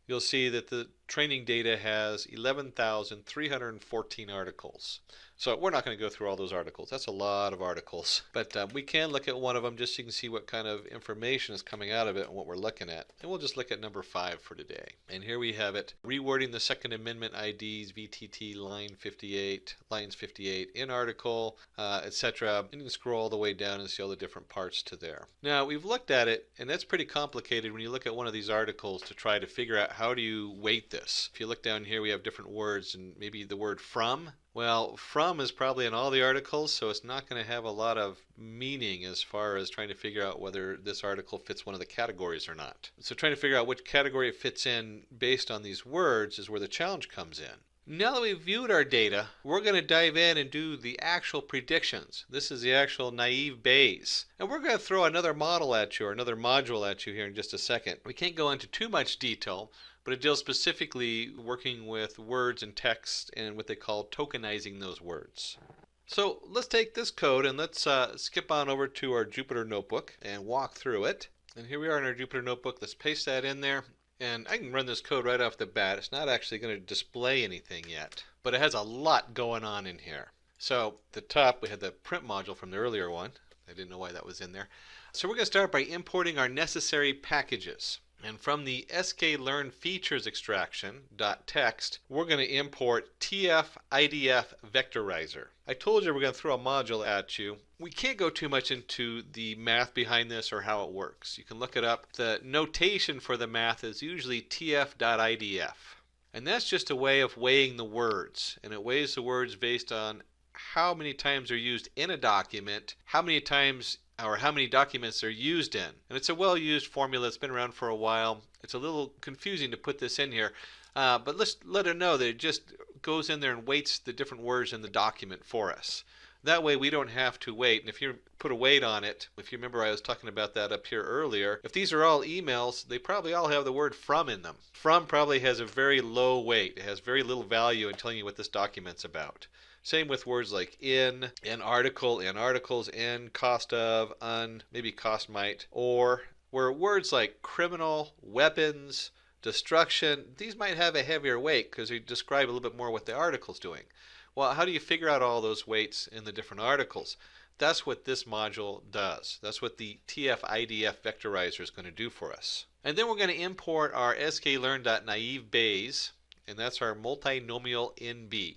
you'll see that the training data has 11,314 articles. So we're not going to go through all those articles. That's a lot of articles. But we can look at one of them just so you can see what kind of information is coming out of it and what we're looking at. And we'll just look at number 5 for today. And here we have it. Rewording the Second Amendment IDs, VTT, lines 58 in article, etc. And you can scroll all the way down and see all the different parts to there. Now, we've looked at it, and that's pretty complicated when you look at one of these articles to try to figure out how do you weight this. If you look down here, we have different words, and maybe the word from. Well, from is probably in all the articles, so it's not going to have a lot of meaning as far as trying to figure out whether this article fits one of the categories or not. So trying to figure out which category it fits in based on these words is where the challenge comes in. Now that we've viewed our data, we're going to dive in and do the actual predictions. This is the actual naive Bayes. And we're going to throw another model at you, or another module at you here in just a second. We can't go into too much detail, but it deals specifically working with words and text and what they call tokenizing those words. So let's take this code and let's skip on over to our Jupyter Notebook and walk through it. And here we are in our Jupyter Notebook. Let's paste that in there. And I can run this code right off the bat. It's not actually going to display anything yet, but it has a lot going on in here. So at the top, we had the print module from the earlier one. I didn't know why that was in there. So we're going to start by importing our necessary packages. And from the sklearn features extraction.txt, we're going to import tf-idf vectorizer. I told you we're going to throw a module at you. We can't go too much into the math behind this or how it works. You can look it up. The notation for the math is usually tf.idf. And that's just a way of weighing the words. And it weighs the words based on how many times they're used in a document, how many times or how many documents they're used in. And it's a well-used formula. It's been around for a while. It's a little confusing to put this in here, but let's let her know that it just goes in there and weights the different words in the document for us. That way we don't have to wait. And if you put a weight on it, if you remember I was talking about that up here earlier, if these are all emails, they probably all have the word from in them. From probably has a very low weight. It has very little value in telling you what this document's about. Same with words like in article, in articles, in, cost of, un, maybe cost might, or where words like criminal, weapons, destruction, these might have a heavier weight because they describe a little bit more what the article's doing. Well, how do you figure out all those weights in the different articles? That's what this module does. That's what the TF-IDF vectorizer is going to do for us. And then we're going to import our sklearn.naive Bayes, and that's our multinomial NB.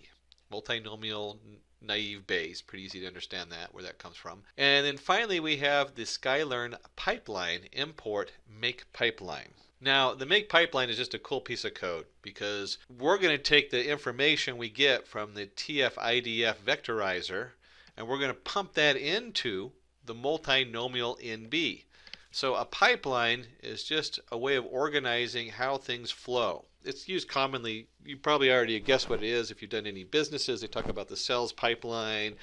Multinomial naive Bayes. Pretty easy to understand that, where that comes from. And then finally we have the Sklearn pipeline import make pipeline. Now, the make pipeline is just a cool piece of code because we're going to take the information we get from the TF-IDF vectorizer and we're going to pump that into the multinomial NB. So a pipeline is just a way of organizing how things flow. It's used commonly. You probably already guessed what it is if you've done any businesses. They talk about the sales pipeline.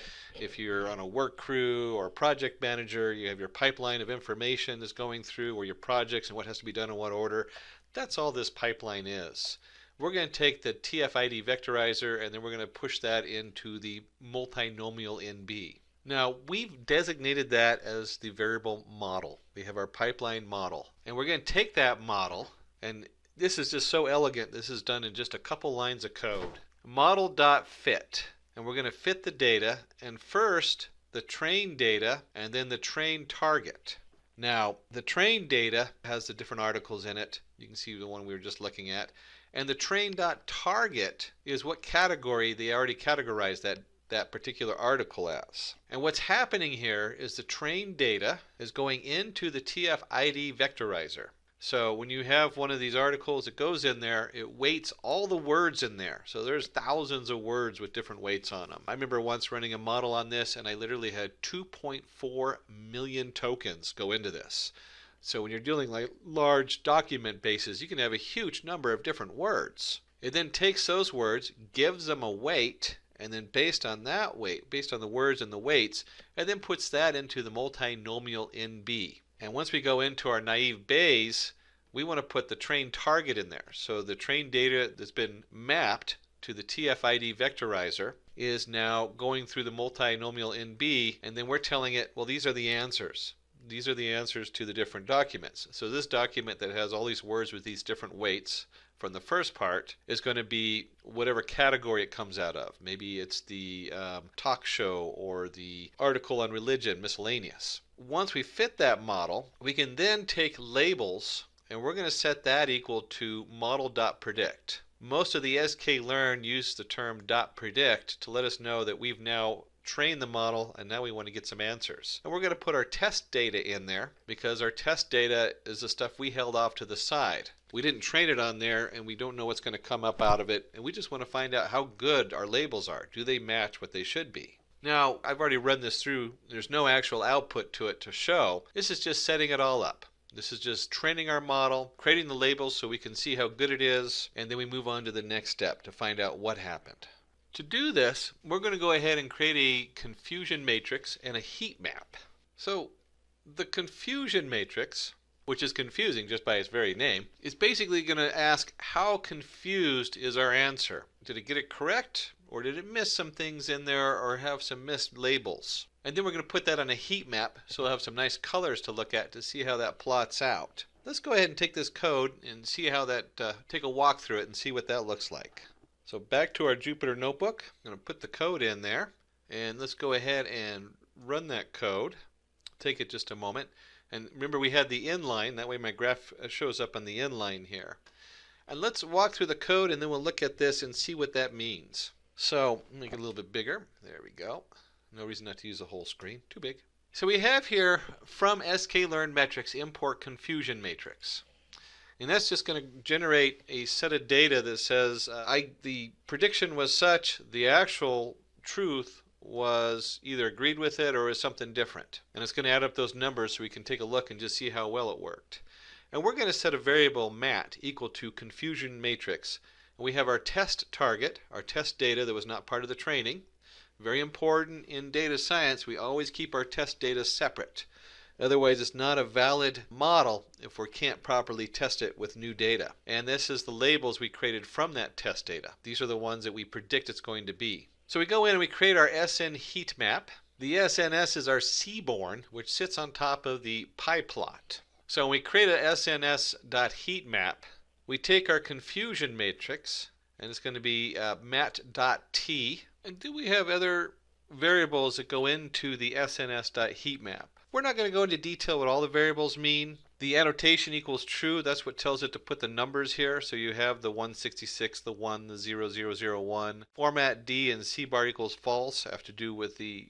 If you're on a work crew or a project manager, you have your pipeline of information that's going through, or your projects and what has to be done in what order. That's all this pipeline is. We're going to take the TF-ID vectorizer and then we're going to push that into the multinomial NB. Now, we've designated that as the variable model. We have our pipeline model. And we're going to take that model, and this is just so elegant. This is done in just a couple lines of code. Model.fit. And we're going to fit the data, and first the train data, and then the train target. Now, the train data has the different articles in it. You can see the one we were just looking at. And the train.target is what category they already categorized that particular article as. And what's happening here is the train data is going into the TF-ID vectorizer. So when you have one of these articles, it goes in there, it weights all the words in there. So there's thousands of words with different weights on them. I remember once running a model on this and I literally had 2.4 million tokens go into this. So when you're dealing like large document bases, you can have a huge number of different words. It then takes those words, gives them a weight, and then based on that weight, based on the words and the weights, and then puts that into the multinomial NB. And once we go into our naive Bayes, we want to put the train target in there. So the train data that's been mapped to the TF-ID vectorizer is now going through the multinomial NB, and then we're telling it, well, these are the answers. These are the answers to the different documents. So this document that has all these words with these different weights from the first part is going to be whatever category it comes out of. Maybe it's the talk show or the article on religion, miscellaneous. Once we fit that model, we can then take labels and we're going to set that equal to model.predict. Most of the sklearn use the term .predict to let us know that we've now trained the model and now we want to get some answers. And we're going to put our test data in there because our test data is the stuff we held off to the side. We didn't train it on there and we don't know what's going to come up out of it, and we just want to find out how good our labels are. Do they match what they should be? Now, I've already run this through. There's no actual output to it to show. This is just setting it all up. This is just training our model, creating the labels so we can see how good it is, and then we move on to the next step to find out what happened. To do this, we're going to go ahead and create a confusion matrix and a heat map. So the confusion matrix, which is confusing just by its very name, is basically going to ask how confused is our answer. Did it get it correct, or did it miss some things in there or have some missed labels? And then we're going to put that on a heat map so we'll have some nice colors to look at to see how that plots out. Let's go ahead and take this code and see how that, take a walk through it and see what that looks like. So back to our Jupyter notebook, I'm going to put the code in there, and let's go ahead and run that code. Take it just a moment. And remember, we had the inline, that way my graph shows up on the inline here. And let's walk through the code and then we'll look at this and see what that means. So, make it a little bit bigger. There we go. No reason not to use the whole screen. Too big. So we have here from sklearn metrics import confusion matrix. And that's just going to generate a set of data that says the prediction was such, the actual truth was either agreed with it or is something different. And it's going to add up those numbers so we can take a look and just see how well it worked. And we're going to set a variable mat equal to confusion matrix. And we have our test target, our test data that was not part of the training. Very important in data science, we always keep our test data separate. Otherwise, it's not a valid model if we can't properly test it with new data. And this is the labels we created from that test data. These are the ones that we predict it's going to be. So we go in and we create our SN heat map. The SNS is our seaborne, which sits on top of the pie plot. So when we create a SNS.heatmap, we take our confusion matrix, and it's going to be mat.t. And then we have other variables that go into the SNS.heatmap. We're not going to go into detail what all the variables mean. The annotation equals true. That's what tells it to put the numbers here. So you have the 166, the 1, the 0001. Format D and C bar equals false have to do with the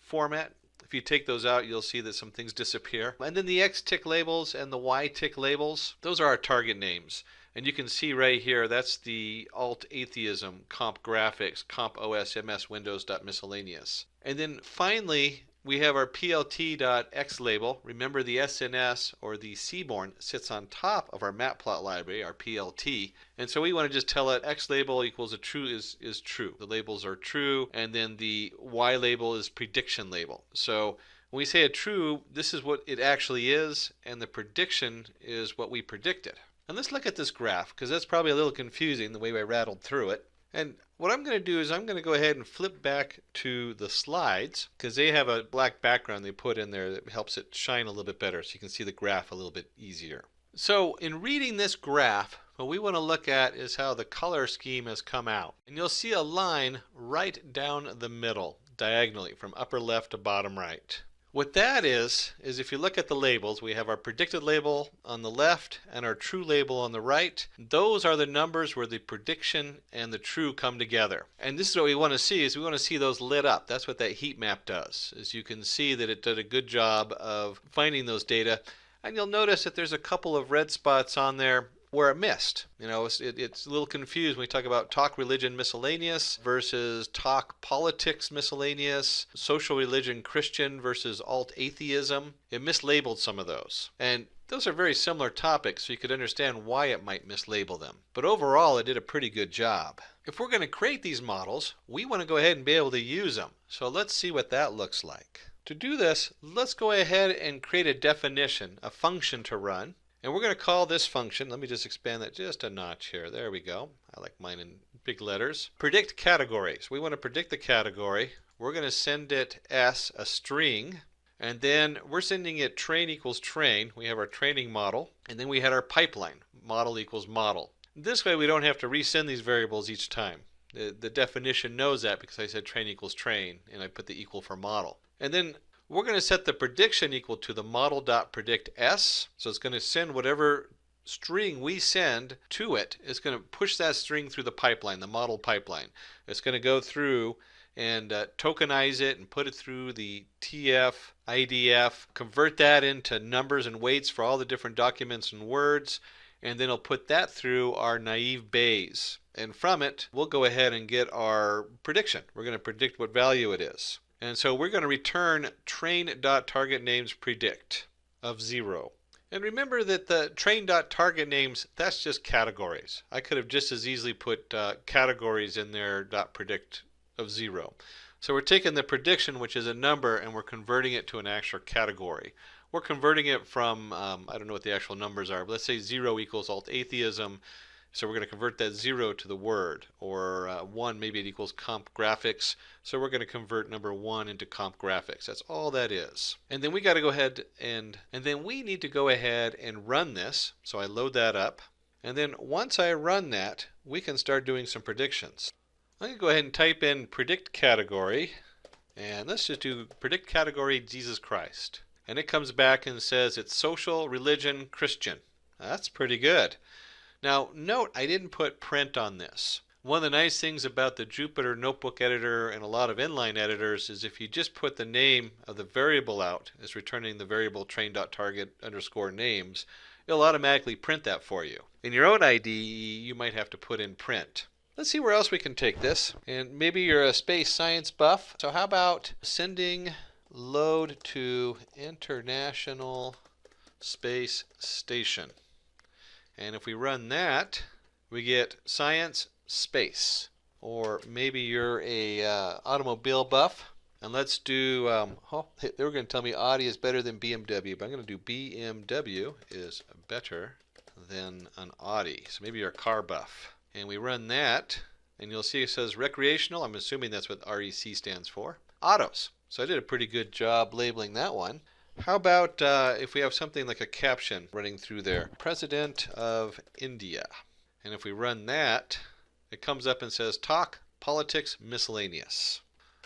format. If you take those out, you'll see that some things disappear. And then the X tick labels and the Y tick labels, those are our target names. And you can see right here, that's the alt atheism, comp graphics, comp OS, MS, Windows.miscellaneous. And then finally, we have our plt.x label. Remember, the SNS, or the seaborne, sits on top of our matplot library, our PLT. And so we want to just tell it x label equals a true is true. The labels are true, and then the y label is prediction label. So when we say a true, this is what it actually is, and the prediction is what we predicted. And let's look at this graph, because that's probably a little confusing the way I rattled through it. And what I'm going to do is I'm going to go ahead and flip back to the slides, because they have a black background they put in there that helps it shine a little bit better so you can see the graph a little bit easier. So in reading this graph, what we want to look at is how the color scheme has come out. And you'll see a line right down the middle, diagonally, from upper left to bottom right. What that is if you look at the labels, we have our predicted label on the left and our true label on the right. Those are the numbers where the prediction and the true come together. And this is what we want to see, is we want to see those lit up. That's what that heat map does, is you can see that it did a good job of finding those data. And you'll notice that there's a couple of red spots on there where it missed. You know, it's a little confused when we talk about talk religion miscellaneous versus talk politics miscellaneous, social religion Christian versus alt atheism. It mislabeled some of those. And those are very similar topics, so you could understand why it might mislabel them. But overall, it did a pretty good job. If we're going to create these models, we want to go ahead and be able to use them. So let's see what that looks like. To do this, let's go ahead and create a definition, a function to run. And we're going to call this function, let me just expand that just a notch here. There we go. I like mine in big letters. Predict categories. We want to predict the category. We're going to send it S, a string. And then we're sending it train equals train. We have our training model. And then we had our pipeline, model equals model. This way we don't have to resend these variables each time. The definition knows that because I said train equals train, and I put the equal for model. And then we're going to set the prediction equal to the model.predictS. So it's going to send whatever string we send to it. It's going to push that string through the pipeline, the model pipeline. It's going to go through and tokenize it and put it through the TF, IDF, convert that into numbers and weights for all the different documents and words, and then it'll put that through our naive Bayes. And from it, we'll go ahead and get our prediction. We're going to predict what value it is. And so we're going to return train.targetNamesPredict of 0. And remember that the train.targetNames, that's just categories. I could have just as easily put categories in there .predict of 0. So we're taking the prediction, which is a number, and we're converting it to an actual category. We're converting it from, I don't know what the actual numbers are, but let's say 0 equals alt atheism. So we're going to convert that 0 to the word, or 1, maybe it equals comp graphics. So we're going to convert number 1 into comp graphics. That's all that is. And then we got to go ahead and then we need to go ahead and run this. So I load that up. And then once I run that, we can start doing some predictions. I'm going to go ahead and type in predict category. And let's just do predict category Jesus Christ. And it comes back and says it's social, religion, Christian. That's pretty good. Now, note I didn't put print on this. One of the nice things about the Jupyter Notebook Editor and a lot of inline editors is if you just put the name of the variable out as returning the variable train.target_names, it'll automatically print that for you. In your own IDE, you might have to put in print. Let's see where else we can take this. And maybe you're a space science buff. So how about sending load to International Space Station? And if we run that, we get science space. Or maybe you're a automobile buff. And let's do, they were going to tell me Audi is better than BMW, but I'm going to do BMW is better than an Audi. So maybe you're a car buff. And we run that, and you'll see it says recreational. I'm assuming that's what REC stands for. Autos. So I did a pretty good job labeling that one. How about if we have something like a caption running through there? President of India. And if we run that, it comes up and says talk, politics, miscellaneous.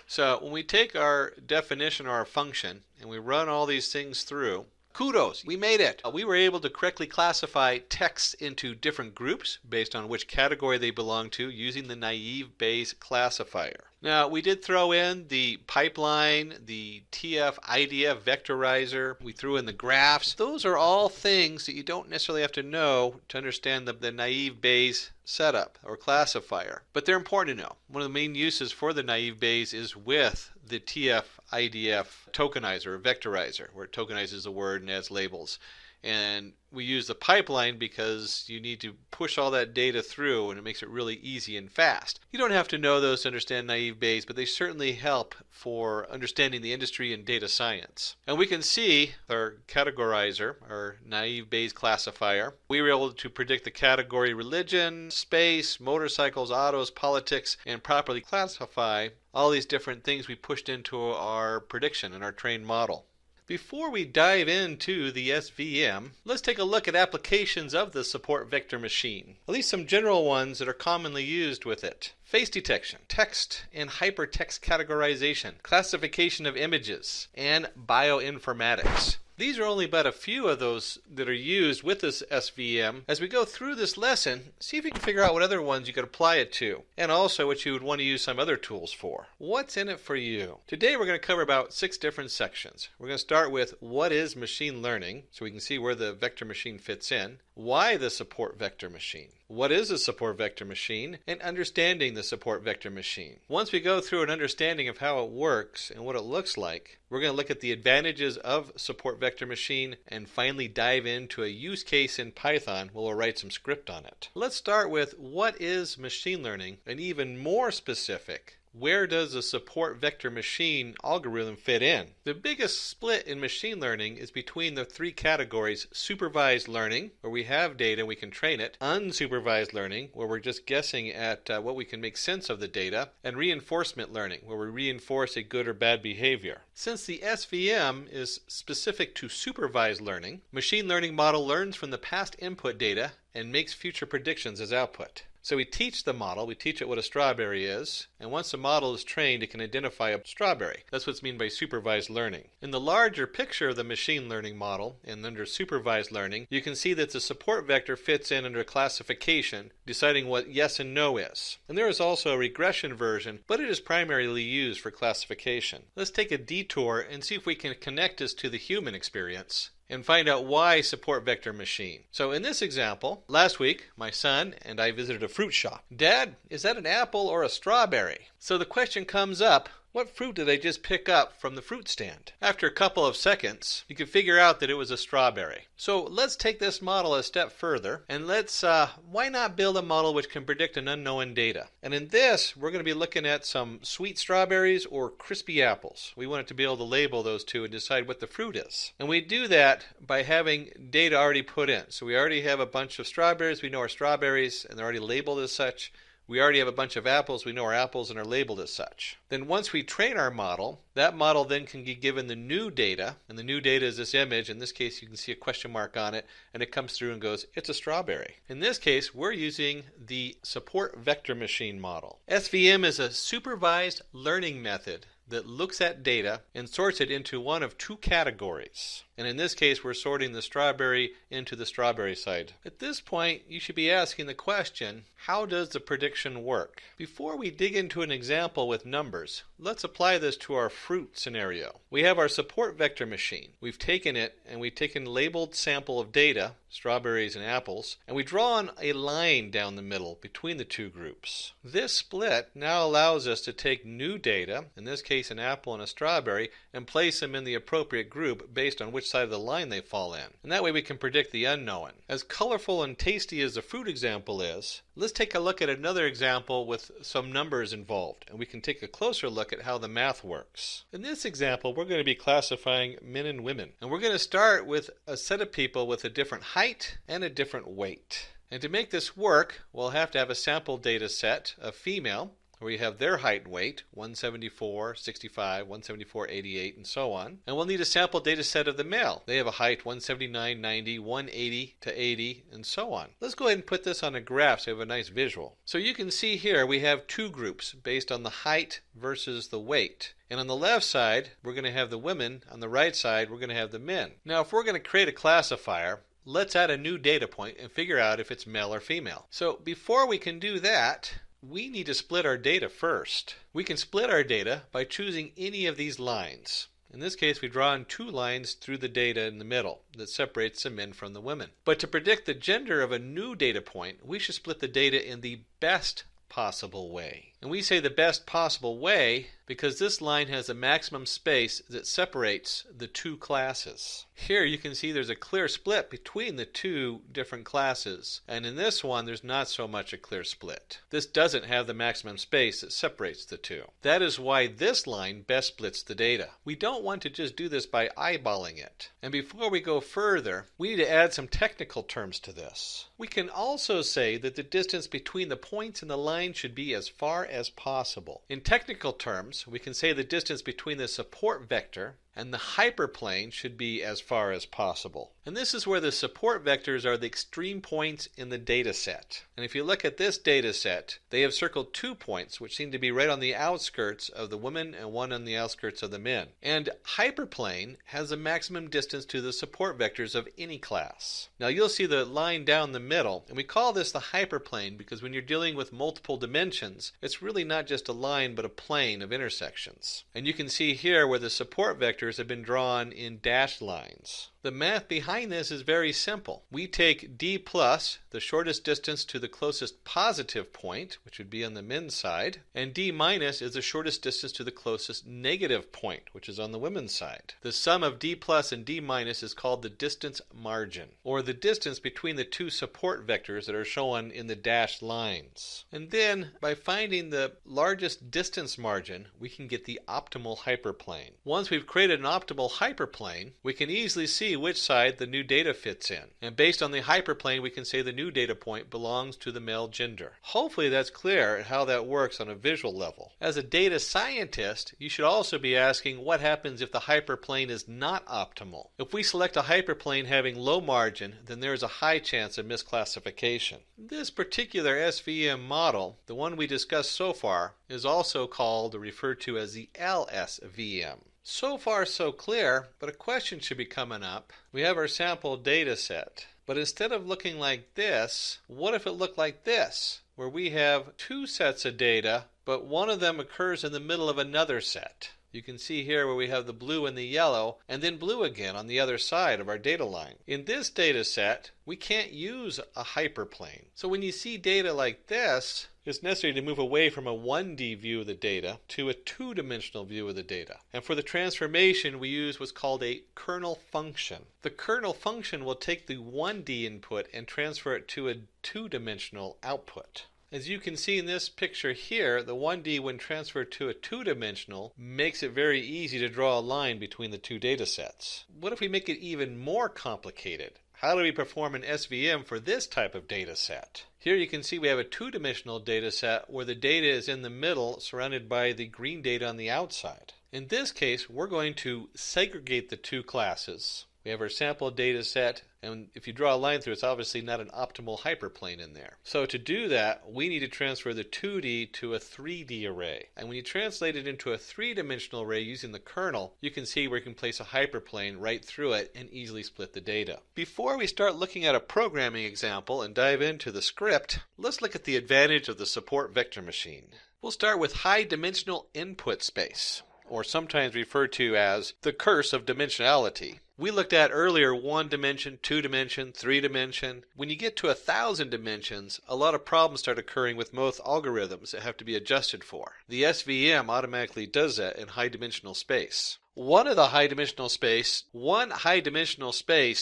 So when we take our definition or our function and we run all these things through, kudos, we made it. We were able to correctly classify texts into different groups based on which category they belong to using the naive Bayes classifier. Now, we did throw in the pipeline, the TF-IDF vectorizer. We threw in the graphs. Those are all things that you don't necessarily have to know to understand the naive Bayes setup or classifier. But they're important to know. One of the main uses for the naive Bayes is with the TF-IDF tokenizer or vectorizer, where it tokenizes the word and adds labels. And we use the pipeline because you need to push all that data through, and it makes it really easy and fast. You don't have to know those to understand naive Bayes, but they certainly help for understanding the industry and data science. And we can see our categorizer, our naive Bayes classifier. We were able to predict the category religion, space, motorcycles, autos, politics, and properly classify all these different things we pushed into our prediction in our trained model. Before we dive into the SVM, let's take a look at applications of the support vector machine, at least some general ones that are commonly used with it. Face detection, text and hypertext categorization, classification of images, and bioinformatics. These are only but a few of those that are used with this SVM. As we go through this lesson, see if you can figure out what other ones you could apply it to, and also what you would want to use some other tools for. What's in it for you? Today we're going to cover about 6 different sections. We're going to start with what is machine learning, so we can see where the vector machine fits in. Why the support vector machine? What is a support vector machine? And understanding the support vector machine. Once we go through an understanding of how it works and what it looks like, we're going to look at the advantages of support vector machine and finally dive into a use case in Python where we'll write some script on it. Let's start with what is machine learning, and even more specific, where does the support vector machine algorithm fit in? The biggest split in machine learning is between the 3 categories: supervised learning, where we have data and we can train it; unsupervised learning, where we're just guessing at what we can make sense of the data; and reinforcement learning, where we reinforce a good or bad behavior. Since the SVM is specific to supervised learning, machine learning model learns from the past input data and makes future predictions as output. So we teach the model, we teach it what a strawberry is, and once the model is trained, it can identify a strawberry. That's what's meant by supervised learning. In the larger picture of the machine learning model, and under supervised learning, you can see that the support vector fits in under classification, deciding what yes and no is. And there is also a regression version, but it is primarily used for classification. Let's take a detour and see if we can connect this to the human experience and find out why support vector machine. So in this example, last week, my son and I visited a fruit shop. Dad, is that an apple or a strawberry? So the question comes up, what fruit did I just pick up from the fruit stand? After a couple of seconds, you can figure out that it was a strawberry. So let's take this model a step further, and let's, why not build a model which can predict an unknown data? And in this, we're going to be looking at some sweet strawberries or crispy apples. We want it to be able to label those two and decide what the fruit is. And we do that by having data already put in. So we already have a bunch of strawberries, we know are strawberries, and they're already labeled as such. We already have a bunch of apples, we know are apples and are labeled as such. Then once we train our model, that model then can be given the new data, and the new data is this image. In this case, you can see a question mark on it, and it comes through and goes, it's a strawberry. In this case, we're using the support vector machine model. SVM is a supervised learning method that looks at data and sorts it into one of 2 categories. And in this case, we're sorting the strawberry into the strawberry side. At this point, you should be asking the question, how does the prediction work? Before we dig into an example with numbers, let's apply this to our fruit scenario. We have our support vector machine. We've taken it and we've taken a labeled sample of data, strawberries and apples, and we've drawn a line down the middle between the two groups. This split now allows us to take new data, in this case an apple and a strawberry, and place them in the appropriate group based on which side of the line they fall in. And that way we can predict the unknown. As colorful and tasty as the fruit example is, let's take a look at another example with some numbers involved, and we can take a closer look at how the math works. In this example, we're going to be classifying men and women, and we're going to start with a set of people with a different height and a different weight. And to make this work, we'll have to have a sample data set of female, where we have their height and weight, 174, 65, 174, 88, and so on. And we'll need a sample data set of the male. They have a height 179, 90, 180 to 80, and so on. Let's go ahead and put this on a graph so we have a nice visual. So you can see here we have two groups based on the height versus the weight. And on the left side, we're going to have the women. On the right side, we're going to have the men. Now, if we're going to create a classifier, let's add a new data point and figure out if it's male or female. So before we can do that, we need to split our data first. We can split our data by choosing any of these lines. In this case, we've drawn two lines through the data in the middle that separates the men from the women. But to predict the gender of a new data point, we should split the data in the best possible way. And we say the best possible way because this line has a maximum space that separates the two classes. Here you can see there's a clear split between the two different classes, and in this one there's not so much a clear split. This doesn't have the maximum space that separates the two. That is why this line best splits the data. We don't want to just do this by eyeballing it. And before we go further, we need to add some technical terms to this. We can also say that the distance between the points in the line should be as far as possible. In technical terms, we can say the distance between the support vector and the hyperplane should be as far as possible. And this is where the support vectors are the extreme points in the data set. And if you look at this data set, they have circled 2 points which seem to be right on the outskirts of the women and one on the outskirts of the men. And hyperplane has a maximum distance to the support vectors of any class. Now you'll see the line down the middle, and we call this the hyperplane because when you're dealing with multiple dimensions, it's really not just a line but a plane of intersections. And you can see here where the support vectors have been drawn in dashed lines. The math behind this is very simple. We take d plus, the shortest distance to the closest positive point, which would be on the men's side, and d minus is the shortest distance to the closest negative point, which is on the women's side. The sum of d plus and d minus is called the distance margin, or the distance between the two support vectors that are shown in the dashed lines. And then, by finding the largest distance margin, we can get the optimal hyperplane. Once we've created an optimal hyperplane, we can easily see which side the new data fits in. And based on the hyperplane, we can say the new data point belongs to the male gender. Hopefully that's clear how that works on a visual level. As a data scientist, you should also be asking what happens if the hyperplane is not optimal. If we select a hyperplane having low margin, then there is a high chance of misclassification. This particular SVM model, the one we discussed so far, is also called or referred to as the LSVM. So far so clear, but a question should be coming up. We have our sample data set, but instead of looking like this, what if it looked like this, where we have two sets of data, but one of them occurs in the middle of another set? You can see here where we have the blue and the yellow, and then blue again on the other side of our data line. In this data set, we can't use a hyperplane. So when you see data like this, it's necessary to move away from a 1D view of the data to a two-dimensional view of the data. And for the transformation, we use what's called a kernel function. The kernel function will take the 1D input and transfer it to a two-dimensional output. As you can see in this picture here, the 1D when transferred to a two-dimensional makes it very easy to draw a line between the two data sets. What if we make it even more complicated? How do we perform an SVM for this type of data set? Here you can see we have a two-dimensional data set where the data is in the middle surrounded by the green data on the outside. In this case, we're going to segregate the two classes. We have our sample data set, and if you draw a line through, it's obviously not an optimal hyperplane in there. So to do that, we need to transfer the 2D to a 3D array. And when you translate it into a three-dimensional array using the kernel, you can see where you can place a hyperplane right through it and easily split the data. Before we start looking at a programming example and dive into the script, let's look at the advantage of the support vector machine. We'll start with high-dimensional input space, or sometimes referred to as the curse of dimensionality. We looked at earlier 1 dimension, 2 dimension, 3 dimension. When you get to 1,000 dimensions, a lot of problems start occurring with most algorithms that have to be adjusted for. The SVM automatically does that in high dimensional space. One high dimensional space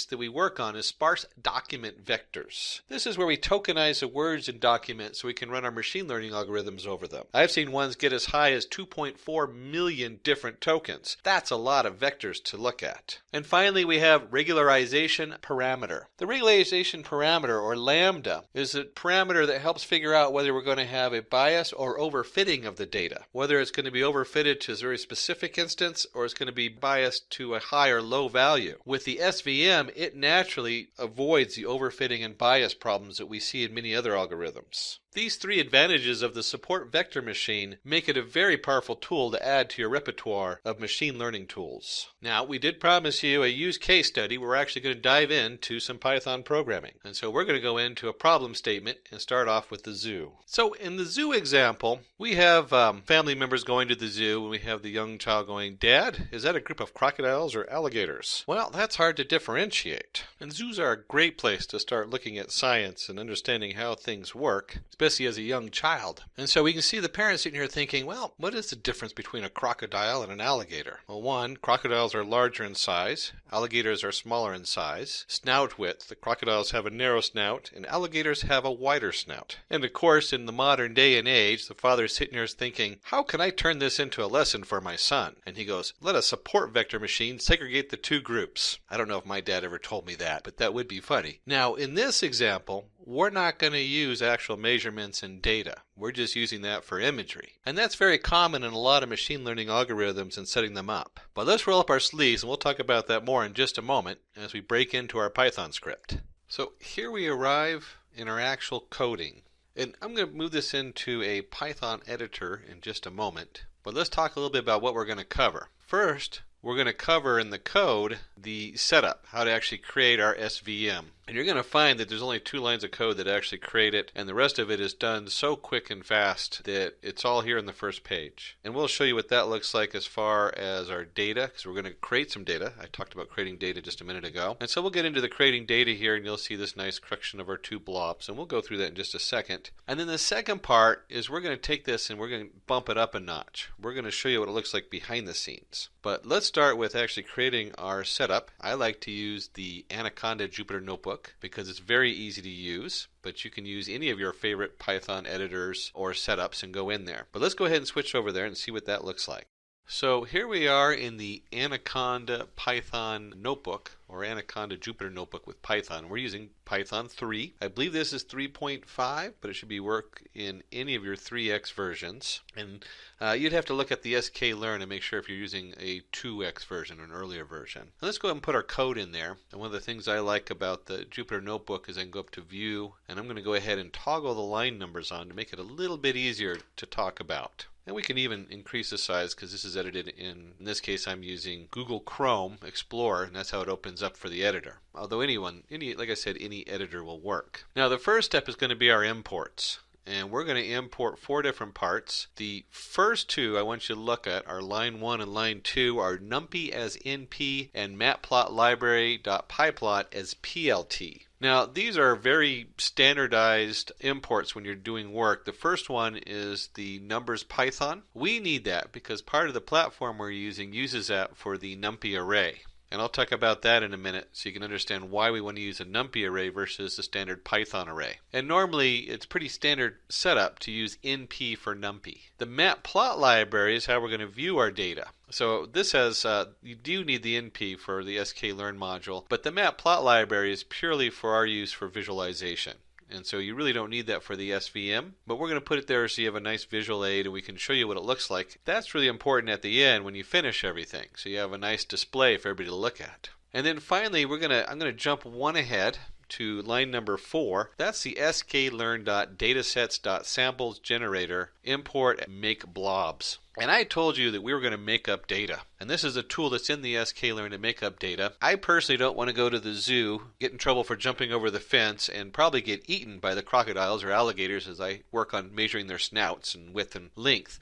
that we work on is sparse document vectors. This is where we tokenize the words in documents so we can run our machine learning algorithms over them. I've seen ones get as high as 2.4 million different tokens. That's a lot of vectors to look at. And finally, we have regularization parameter. The regularization parameter, or lambda, is a parameter that helps figure out whether we're going to have a bias or overfitting of the data. Whether it's going to be overfitted to a very specific instance or it's going to be biased to a high or low value. With the SVM, it naturally avoids the overfitting and bias problems that we see in many other algorithms. These three advantages of the support vector machine make it a very powerful tool to add to your repertoire of machine learning tools. Now, we did promise you a use case study where we're actually going to dive into some Python programming. And so we're going to go into a problem statement and start off with the zoo. So in the zoo example, we have family members going to the zoo, and we have the young child going, "Dad, is that a group of crocodiles or alligators?" Well, that's hard to differentiate. And zoos are a great place to start looking at science and understanding how things work, especially as a young child. And so we can see the parents sitting here thinking, well, what is the difference between a crocodile and an alligator? Well, one, crocodiles are larger in size, alligators are smaller in size. Snout width, the crocodiles have a narrow snout and alligators have a wider snout. And of course, in the modern day and age, the father's sitting here thinking, how can I turn this into a lesson for my son? And he goes, let a support vector machine segregate the two groups. I don't know if my dad ever told me that, but that would be funny. Now, in this example, we're not going to use actual measurements and data. We're just using that for imagery. And that's very common in a lot of machine learning algorithms and setting them up. But let's roll up our sleeves, and we'll talk about that more in just a moment as we break into our Python script. So here we arrive in our actual coding. And I'm going to move this into a Python editor in just a moment. But let's talk a little bit about what we're going to cover. First, we're going to cover in the code the setup, how to actually create our SVM. And you're going to find that there's only 2 lines of code that actually create it, and the rest of it is done so quick and fast that it's all here in the first page. And we'll show you what that looks like as far as our data, because we're going to create some data. I talked about creating data just a minute ago. And so we'll get into the creating data here, and you'll see this nice correction of our 2 blobs, and we'll go through that in just a second. And then the second part is we're going to take this and we're going to bump it up a notch. We're going to show you what it looks like behind the scenes. But let's start with actually creating our setup. I like to use the Anaconda Jupyter Notebook because it's very easy to use, but you can use any of your favorite Python editors or setups and go in there. But let's go ahead and switch over there and see what that looks like. So here we are in the Anaconda Python Notebook, or Anaconda Jupyter Notebook with Python. We're using Python 3. I believe this is 3.5, but it should be work in any of your 3x versions. And you'd have to look at the Sklearn and make sure if you're using a 2x version or an earlier version. And let's go ahead and put our code in there. And one of the things I like about the Jupyter Notebook is I can go up to View, and I'm going to go ahead and toggle the line numbers on to make it a little bit easier to talk about. And we can even increase the size because this is edited in this case I'm using Google Chrome Explorer, and that's how it opens up for the editor. Although like I said, any editor will work. Now the first step is going to be our imports. And we're going to import 4 different parts. The first 2 I want you to look at are line 1 and line 2 are numpy as np and matplotlibary.pyplot as plt. Now, these are very standardized imports when you're doing work. The first one is the numbers Python. We need that because part of the platform we're using uses that for the numpy array. And I'll talk about that in a minute so you can understand why we want to use a numpy array versus the standard Python array. And normally it's pretty standard setup to use np for numpy. The matplot library is how we're going to view our data. So this has, you do need the np for the sklearn module, but the matplot library is purely for our use for visualization. And so you really don't need that for the SVM, but we're going to put it there so you have a nice visual aid and we can show you what it looks like. That's really important at the end when you finish everything, so you have a nice display for everybody to look at. And then finally, I'm going to jump one ahead to line number 4. That's the sklearn.datasets.samples generator import make blobs. And I told you that we were going to make up data. And this is a tool that's in the sklearn to make up data. I personally don't want to go to the zoo, get in trouble for jumping over the fence, and probably get eaten by the crocodiles or alligators as I work on measuring their snouts and width and length.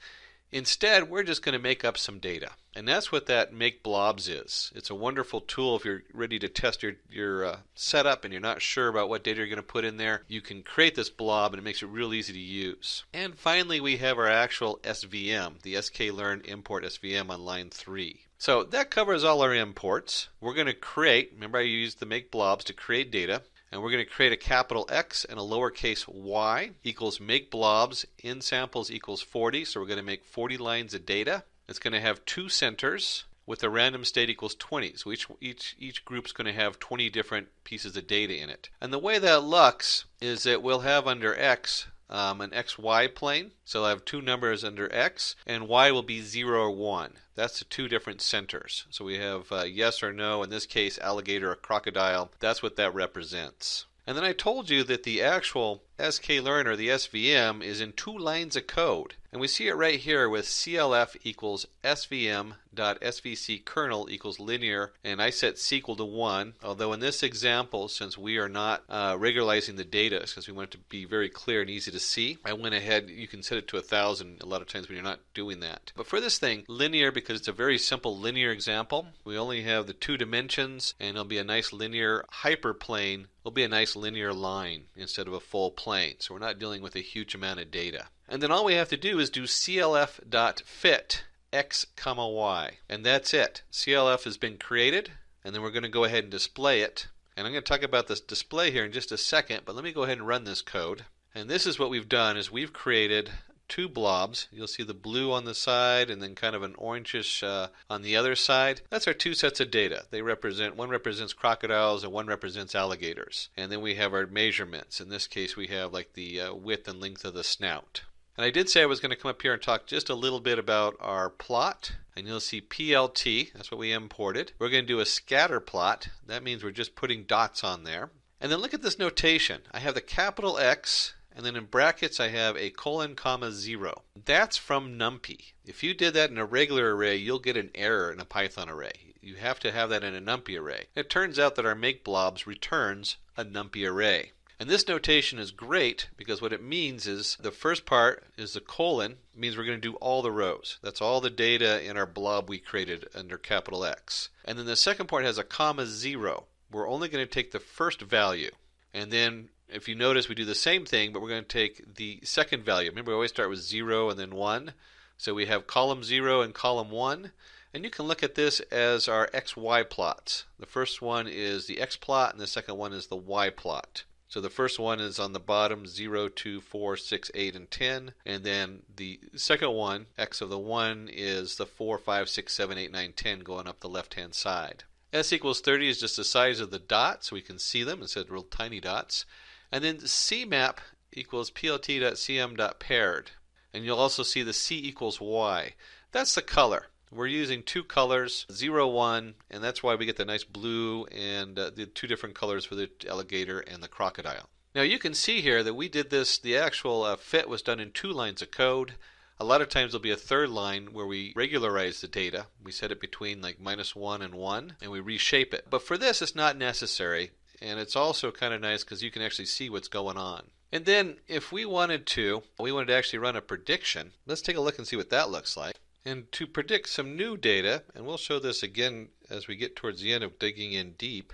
Instead, we're just going to make up some data. And that's what that make blobs is. It's a wonderful tool if you're ready to test your setup and you're not sure about what data you're going to put in there. You can create this blob and it makes it real easy to use. And finally, we have our actual SVM, the sklearn import SVM on line 3. So that covers all our imports. We're going to create, remember I used the make blobs to create data. And we're going to create a capital X and a lowercase y equals make blobs in samples equals 40. So we're going to make 40 lines of data. It's going to have 2 centers with a random state equals 20. So each group's going to have 20 different pieces of data in it. And the way that looks is that we'll have under X an XY plane. So I'll have 2 numbers under X, and Y will be 0 or 1. That's the 2 different centers. So we have yes or no, in this case alligator or crocodile. That's what that represents. And then I told you that the actual sklearn or the SVM is in 2 lines of code. And we see it right here with CLF equals svm.svc kernel equals linear, and I set C equal to 1. Although in this example, since we are not regularizing the data, because we want it to be very clear and easy to see, I went ahead, you can set it to 1,000 a lot of times when you're not doing that. But for this thing, linear, because it's a very simple linear example, we only have the 2 dimensions, and it'll be a nice linear hyperplane. Will be a nice linear line instead of a full plane. So we're not dealing with a huge amount of data. And then all we have to do is do clf.fit x, y. And that's it. CLF has been created, and then we're going to go ahead and display it. And I'm going to talk about this display here in just a second, but let me go ahead and run this code. And this is what we've done, is we've created 2 blobs. You'll see the blue on the side and then kind of an orangish on the other side. That's our 2 sets of data. They represent, one represents crocodiles and one represents alligators. And then we have our measurements. In this case, we have like the width and length of the snout. And I did say I was going to come up here and talk just a little bit about our plot. And you'll see PLT, that's what we imported. We're going to do a scatter plot. That means we're just putting dots on there. And then look at this notation. I have the capital X, and then in brackets I have a colon, comma, 0. That's from NumPy. If you did that in a regular array, you'll get an error in a Python array. You have to have that in a NumPy array. It turns out that our make blobs returns a NumPy array. And this notation is great because what it means is the first part is the colon. It means we're going to do all the rows. That's all the data in our blob we created under capital X. And then the second part has a comma, 0. We're only going to take the first value. And then if you notice, we do the same thing, but we're going to take the second value. Remember, we always start with 0 and then 1. So we have column 0 and column 1. And you can look at this as our XY plots. The first one is the X plot, and the second one is the Y plot. So the first one is on the bottom, 0, 2, 4, 6, 8, and 10. And then the second one, X of the 1, is the 4, 5, 6, 7, 8, 9, 10 going up the left-hand side. S equals 30 is just the size of the dot, so we can see them instead of real tiny dots. And then CMap equals plt.cm.paired. And you'll also see the C equals Y. That's the color. We're using 2 colors, 0, 1, and that's why we get the nice blue and the 2 different colors for the alligator and the crocodile. Now you can see here that we did this, the actual fit was done in 2 lines of code. A lot of times there'll be a third line where we regularize the data. We set it between like -1 and 1, and we reshape it. But for this, it's not necessary, and it's also kind of nice because you can actually see what's going on. And then if we wanted to actually run a prediction. Let's take a look and see what that looks like. And to predict some new data, and we'll show this again as we get towards the end of digging in deep,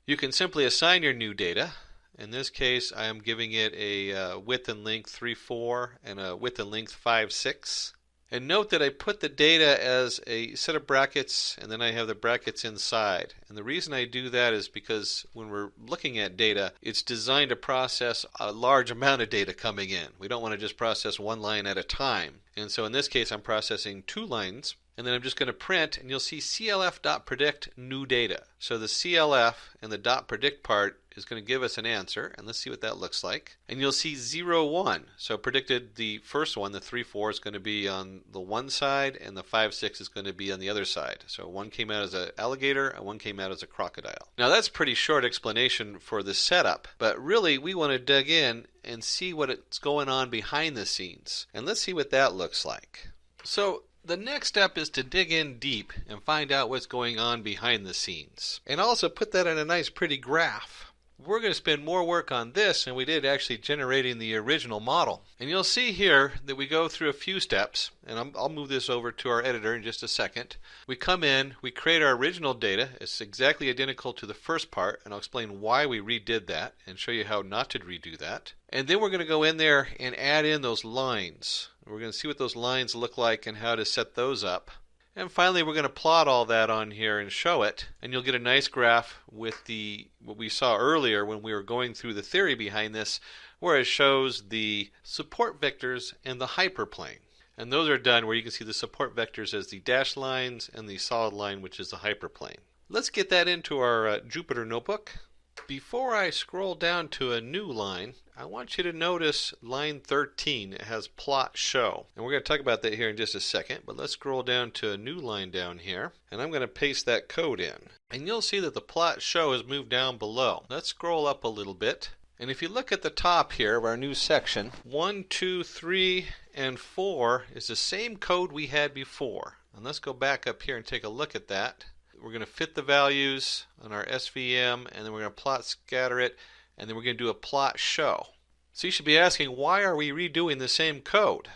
you can simply assign your new data. In this case, I am giving it a width and length 3, 4 and a width and length 5, 6. And note that I put the data as a set of brackets, and then I have the brackets inside. And the reason I do that is because when we're looking at data, it's designed to process a large amount of data coming in. We don't want to just process 1 line at a time. And so in this case, I'm processing 2 lines. And then I'm just going to print, and you'll see clf.predict new data. So the clf and the .predict part is going to give us an answer, and let's see what that looks like. And you'll see 0, 1. So predicted the first one, the 3, 4, is going to be on the one side, and the 5, 6 is going to be on the other side. So one came out as an alligator, and one came out as a crocodile. Now that's a pretty short explanation for the setup, but really we want to dig in and see what's going on behind the scenes. And let's see what that looks like. So the next step is to dig in deep and find out what's going on behind the scenes. And also put that in a nice pretty graph. We're going to spend more work on this than we did actually generating the original model. And you'll see here that we go through a few steps, and I'll move this over to our editor in just a second. We come in, we create our original data. It's exactly identical to the first part, and I'll explain why we redid that and show you how not to redo that. And then we're going to go in there and add in those lines. We're going to see what those lines look like and how to set those up. And finally, we're going to plot all that on here and show it, and you'll get a nice graph with what we saw earlier when we were going through the theory behind this, where it shows the support vectors and the hyperplane. And those are done where you can see the support vectors as the dashed lines and the solid line, which is the hyperplane. Let's get that into our Jupyter notebook. Before I scroll down to a new line, I want you to notice line 13. It has plot show. And we're going to talk about that here in just a second, but let's scroll down to a new line down here, and I'm going to paste that code in. And you'll see that the plot show has moved down below. Let's scroll up a little bit. And if you look at the top here of our new section, 1, 2, 3, and 4 is the same code we had before. And let's go back up here and take a look at that. We're going to fit the values on our SVM, and then we're going to plot scatter it, and then we're going to do a plot show. So you should be asking, why are we redoing the same code?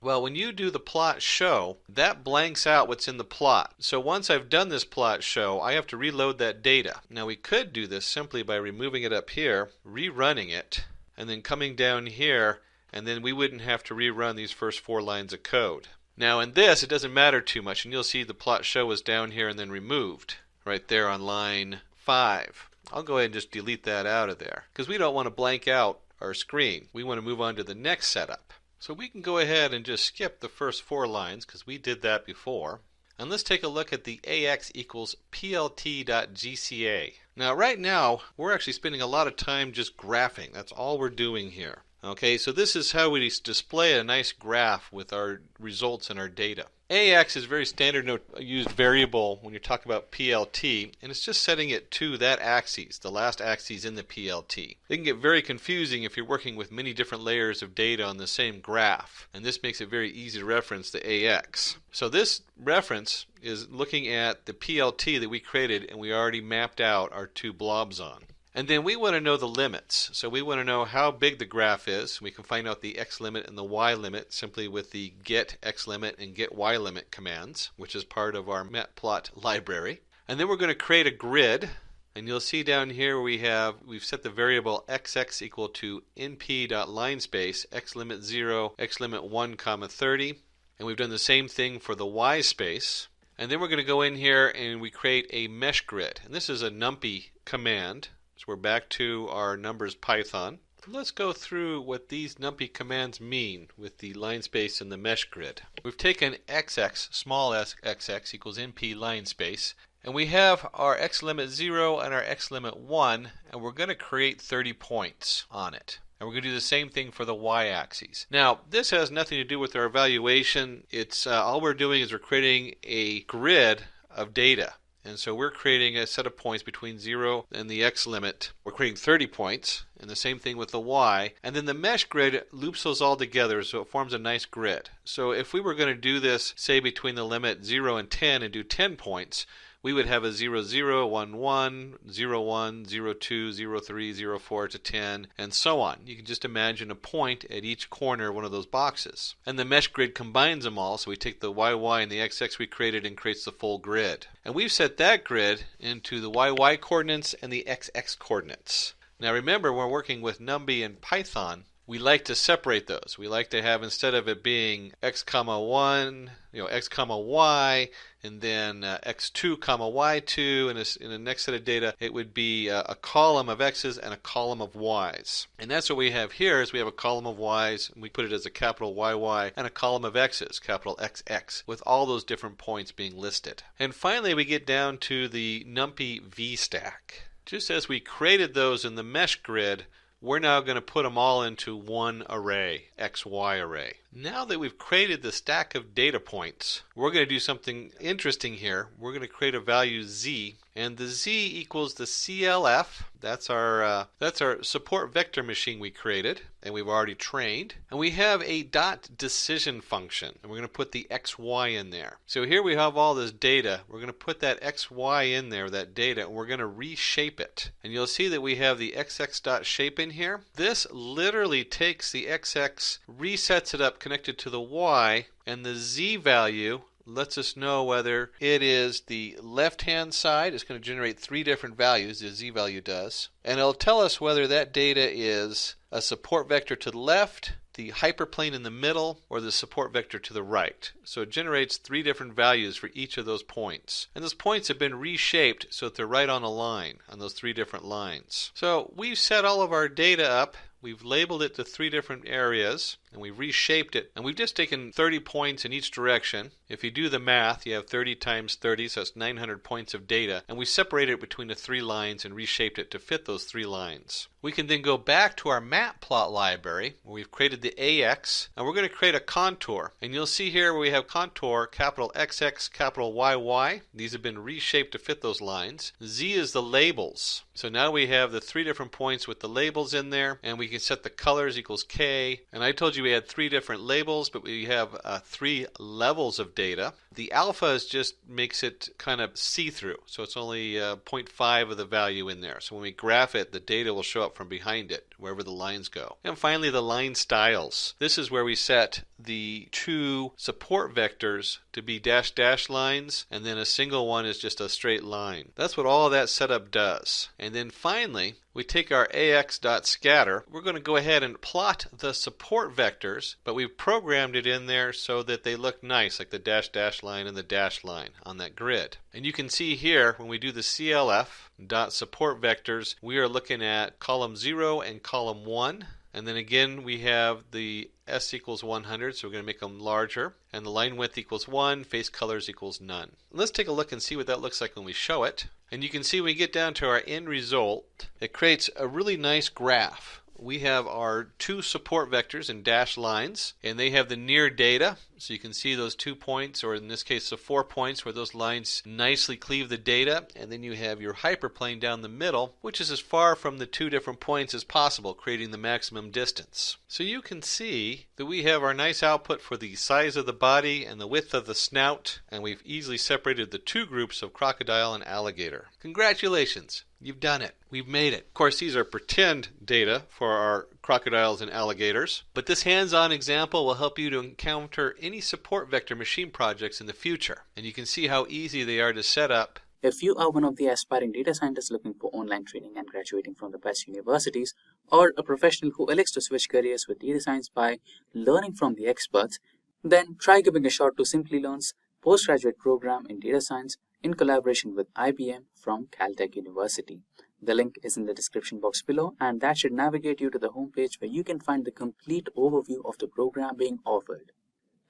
Well, when you do the plot show, that blanks out what's in the plot. So once I've done this plot show, I have to reload that data. Now we could do this simply by removing it up here, rerunning it, and then coming down here, and then we wouldn't have to rerun these first 4 lines of code. Now in this, it doesn't matter too much, and you'll see the plot show is down here and then removed right there on line 5. I'll go ahead and just delete that out of there because we don't want to blank out our screen. We want to move on to the next setup. So we can go ahead and just skip the first 4 lines because we did that before. And let's take a look at the AX equals plt.gca. Now right now, we're actually spending a lot of time just graphing. That's all we're doing here. Okay, so this is how we display a nice graph with our results and our data. AX is very standard used variable when you're talking about PLT, and it's just setting it to that axis, the last axis in the PLT. It can get very confusing if you're working with many different layers of data on the same graph, and this makes it very easy to reference the AX. So this reference is looking at the PLT that we created and we already mapped out our 2 blobs on. And then we want to know the limits. So we want to know how big the graph is. We can find out the x limit and the y limit simply with the get x limit and get y limit commands, which is part of our matplot library. And then we're going to create a grid. And you'll see down here we've set the variable xx equal to np.linespace, x limit 0, x limit 1, 30. And we've done the same thing for the y space. And then we're going to go in here and we create a mesh grid. And this is a numpy command. So we're back to our numbers Python. Let's go through what these numpy commands mean with the line space and the mesh grid. We've taken xx, small s xx equals np line space, and we have our x limit 0 and our x limit 1, and we're going to create 30 points on it. And we're going to do the same thing for the y-axis. Now, this has nothing to do with our evaluation. It's all we're doing is we're creating a grid of data. And so we're creating a set of points between 0 and the x limit. We're creating 30 points, and the same thing with the y. And then the mesh grid loops those all together, so it forms a nice grid. So if we were going to do this, say, between the limit 0 and 10 and do 10 points, we would have a 0, 0, 1, 1, 0, 1, 0, 2, 0, 3, 0, 4 to 10, and so on. You can just imagine a point at each corner of one of those boxes. And the mesh grid combines them all, so we take the YY and the XX we created and creates the full grid. And we've set that grid into the YY coordinates and the XX coordinates. Now remember, when we're working with NumPy and Python, we like to separate those. We like to have, instead of it being x comma 1, x comma y, and then x2 comma y2, and in the next set of data, it would be a column of x's and a column of y's. And that's what we have here, is we have a column of y's, and we put it as a capital YY, and a column of x's, capital XX, with all those different points being listed. And finally, we get down to the NumPy VStack. Just as we created those in the mesh grid, we're now going to put them all into one array, XY array. Now that we've created the stack of data points, we're going to do something interesting here. We're going to create a value z, and the z equals the CLF. That's our support vector machine we created and we've already trained. And we have a dot decision function, and we're going to put the XY in there. So here we have all this data. We're going to put that XY in there, that data, and we're going to reshape it. And you'll see that we have the XX.shape in here. This literally takes the XX, resets it up connected to the Y, and the Z value lets us know whether it is the left-hand side. It's going to generate 3 different values, the Z value does. And it'll tell us whether that data is a support vector to the left, the hyperplane in the middle, or the support vector to the right. So it generates 3 different values for each of those points. And those points have been reshaped so that they're right on a line, on those 3 different lines. So we've set all of our data up. We've labeled it to 3 different areas, and we've reshaped it. And we've just taken 30 points in each direction. If you do the math, you have 30 times 30, so that's 900 points of data. And we separated it between the 3 lines and reshaped it to fit those 3 lines. We can then go back to our matplot library, where we've created the AX, and we're going to create a contour. And you'll see here where we have contour, capital XX, capital YY. These have been reshaped to fit those lines. Z is the labels. So now we have the 3 different points with the labels in there, and we can set the colors equals K. And I told you we had 3 different labels, but we have 3 levels of data. The alpha is just makes it kind of see-through, so it's only 0.5 of the value in there. So when we graph it, the data will show up from behind it, wherever the lines go. And finally, the line styles. This is where we set the 2 support vectors to be dash dash lines, and then a single one is just a straight line. That's what all of that setup does. And then finally, we take our ax.scatter. We're going to go ahead and plot the support vectors, but we've programmed it in there so that they look nice, like the dash dash line and the dash line on that grid. And you can see here, when we do the CLF dot support vectors, we are looking at column 0 and column 1. And then again, we have the S equals 100, so we're going to make them larger. And the line width equals 1, face colors equals none. Let's take a look and see what that looks like when we show it. And you can see when we get down to our end result, it creates a really nice graph. We have our 2 support vectors in dashed lines, and they have the near data. So you can see those 2 points, or in this case the 4 points, where those lines nicely cleave the data. And then you have your hyperplane down the middle, which is as far from the 2 different points as possible, creating the maximum distance. So you can see that we have our nice output for the size of the body and the width of the snout, and we've easily separated the 2 groups of crocodile and alligator. Congratulations! You've done it. We've made it. Of course, these are pretend data for our crocodiles and alligators, but this hands-on example will help you to encounter any support vector machine projects in the future. And you can see how easy they are to set up. If you are one of the aspiring data scientists looking for online training and graduating from the best universities, or a professional who elects to switch careers with data science by learning from the experts, then try giving a shot to Simplilearn's postgraduate program in data science in collaboration with IBM from Caltech University. The link is in the description box below, and that should navigate you to the homepage where you can find the complete overview of the program being offered.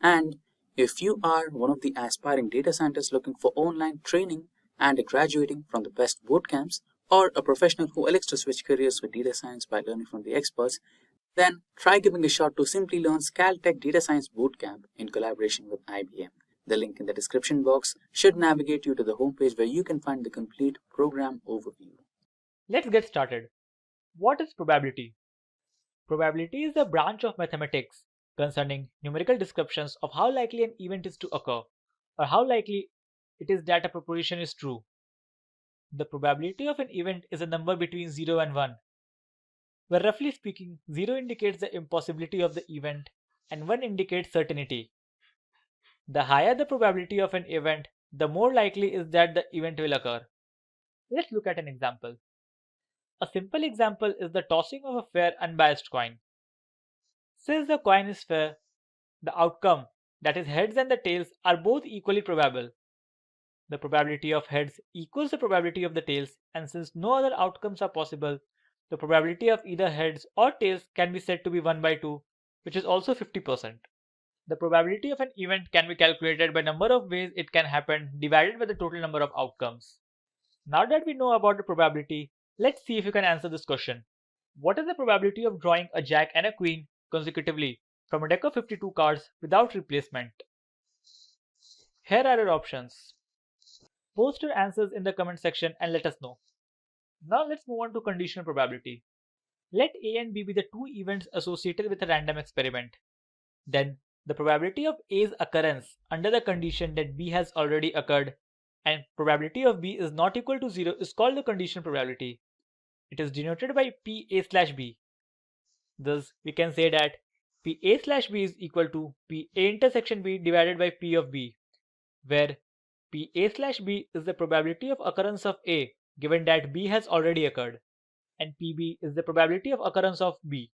And if you are one of the aspiring data scientists looking for online training and graduating from the best bootcamps, or a professional who elects to switch careers with data science by learning from the experts, then try giving a shot to Simplilearn's Caltech Data Science Bootcamp in collaboration with IBM. The link in the description box should navigate you to the homepage where you can find the complete program overview. Let's get started. What is probability? Probability is a branch of mathematics concerning numerical descriptions of how likely an event is to occur, or how likely it is that a proposition is true. The probability of an event is a number between 0 and 1, where roughly speaking, 0 indicates the impossibility of the event and 1 indicates certainty. The higher the probability of an event, the more likely is that the event will occur. Let's look at an example. A simple example is the tossing of a fair unbiased coin. Since the coin is fair, the outcome, that is heads and the tails, are both equally probable. The probability of heads equals the probability of the tails, and since no other outcomes are possible, the probability of either heads or tails can be said to be 1 by 2, which is also 50%. The probability of an event can be calculated by number of ways it can happen divided by the total number of outcomes. Now that we know about the probability, Let's see if you can answer this question. What is the probability of drawing a jack and a queen consecutively from a deck of 52 cards without replacement? Here are your options. Post your answers in the comment section and let us know. Now let's move on to conditional probability. Let A and B be the two events associated with a random experiment. Then the probability of A's occurrence under the condition that B has already occurred and probability of B is not equal to 0 is called the conditional probability. It is denoted by PA/B. Thus, we can say that PA/B is equal to PA intersection B divided by P of B, where PA/B is the probability of occurrence of A given that B has already occurred, and PB is the probability of occurrence of B.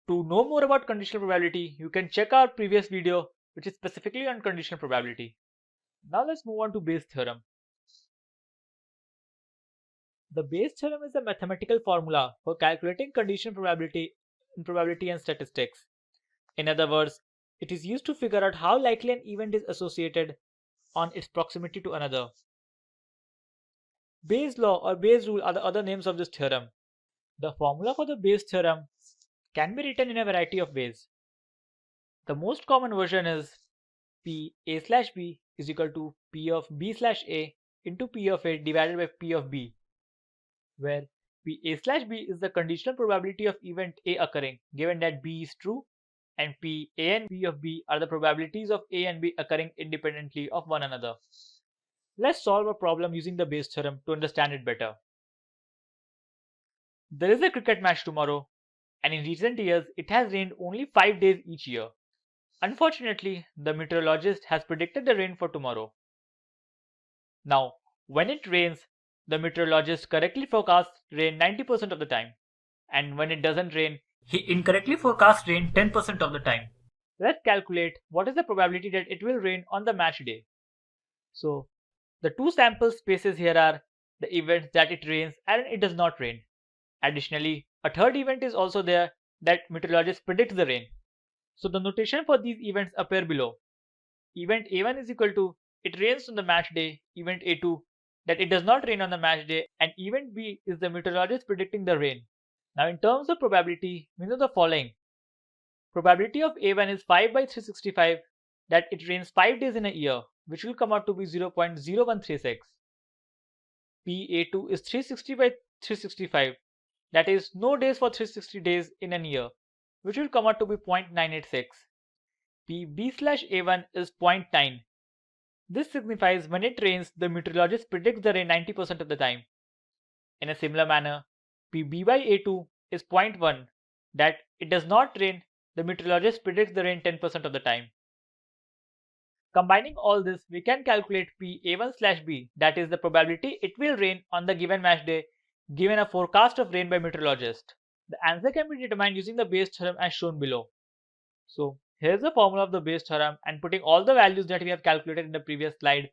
To know more about conditional probability, you can check our previous video which is specifically on conditional probability. Now let's move on to Bayes' theorem. The Bayes' theorem is a mathematical formula for calculating conditional probability in probability and statistics. In other words, it is used to figure out how likely an event is associated on its proximity to another. Bayes' law or Bayes' rule are the other names of this theorem. The formula for the Bayes' theorem can be written in a variety of ways. The most common version is PA/B is equal to P of B/A into P of A divided by P of B, where PA/B is the conditional probability of event A occurring given that B is true, and PA and P of B are the probabilities of A and B occurring independently of one another. Let's solve a problem using the Bayes' theorem to understand it better. There is a cricket match tomorrow, and in recent years it has rained only 5 days each year. Unfortunately, the meteorologist has predicted the rain for tomorrow. Now, when it rains, the meteorologist correctly forecasts rain 90% of the time, and when it doesn't rain, he incorrectly forecasts rain 10% of the time. Let's calculate what is the probability that it will rain on the match day. So, the two sample spaces here are the events that it rains and it does not rain. Additionally, a third event is also there that meteorologist predicts the rain. So the notation for these events appear below. Event A1 is equal to it rains on the match day, event A2 that it does not rain on the match day, and event B is the meteorologist predicting the rain. Now in terms of probability, we know the following. Probability of A1 is 5 by 365 that it rains 5 days in a year, which will come out to be 0.0136. PA2 is 360 by 365, that is no days for 360 days in a year, which will come out to be 0.986. PB/A1 is 0.9. This signifies when it rains, the meteorologist predicts the rain 90% of the time. In a similar manner, PB/A2 is 0.1, that it does not rain, the meteorologist predicts the rain 10% of the time. Combining all this, we can calculate PA1/B, that is the probability it will rain on the given match day, given a forecast of rain by meteorologist. The answer can be determined using the Bayes' theorem as shown below. So here's the formula of the Bayes' theorem, and putting all the values that we have calculated in the previous slide,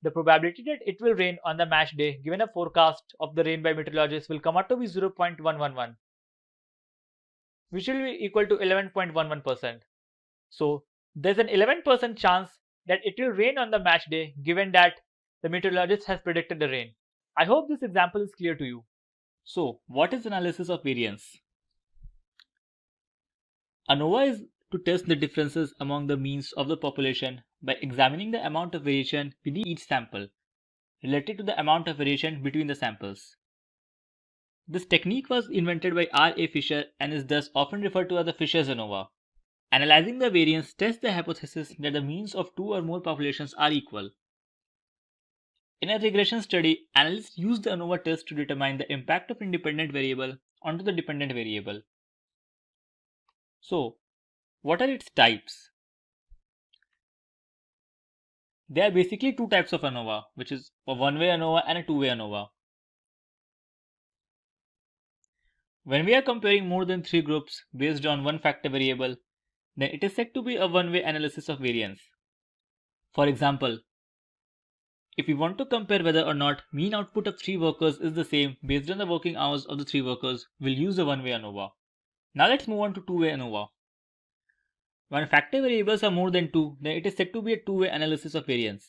the probability that it will rain on the match day given a forecast of the rain by meteorologist will come out to be 0.111, which will be equal to 11.11%. So there's an 11% chance that it will rain on the match day given that the meteorologist has predicted the rain. I hope this example is clear to you. So what is analysis of variance? ANOVA is to test the differences among the means of the population by examining the amount of variation within each sample related to the amount of variation between the samples. This technique was invented by R.A. Fisher and is thus often referred to as the Fisher's ANOVA. Analyzing the variance tests the hypothesis that the means of two or more populations are equal. In a regression study, analysts use the ANOVA test to determine the impact of independent variable onto the dependent variable. So, what are its types? There are basically two types of ANOVA, which is a one-way ANOVA and a two-way ANOVA. When we are comparing more than three groups based on one factor variable, then it is said to be a one-way analysis of variance. For example, if we want to compare whether or not mean output of three workers is the same based on the working hours of the three workers, we'll use a one-way ANOVA. Now let's move on to two-way ANOVA. When factor variables are more than two, then it is said to be a two-way analysis of variance.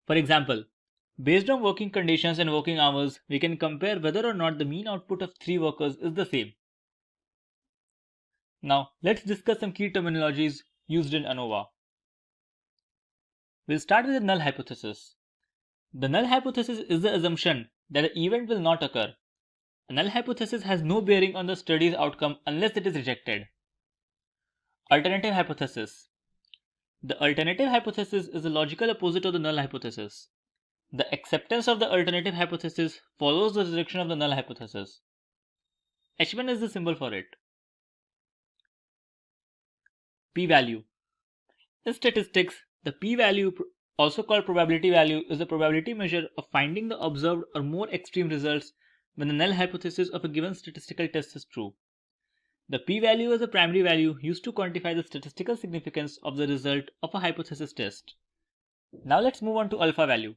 For example, Based on working conditions and working hours, we can compare whether or not the mean output of 3 workers is the same. Now, let's discuss some key terminologies used in ANOVA. We'll start with the null hypothesis. The null hypothesis is the assumption that an event will not occur. A null hypothesis has no bearing on the study's outcome unless it is rejected. Alternative hypothesis. The alternative hypothesis is the logical opposite of the null hypothesis. The acceptance of the alternative hypothesis follows the rejection of the null hypothesis. H1 is the symbol for it. P-value. In statistics, the p-value, also called probability value, is the probability measure of finding the observed or more extreme results when the null hypothesis of a given statistical test is true. The p-value is a primary value used to quantify the statistical significance of the result of a hypothesis test. Now let's move on to alpha value.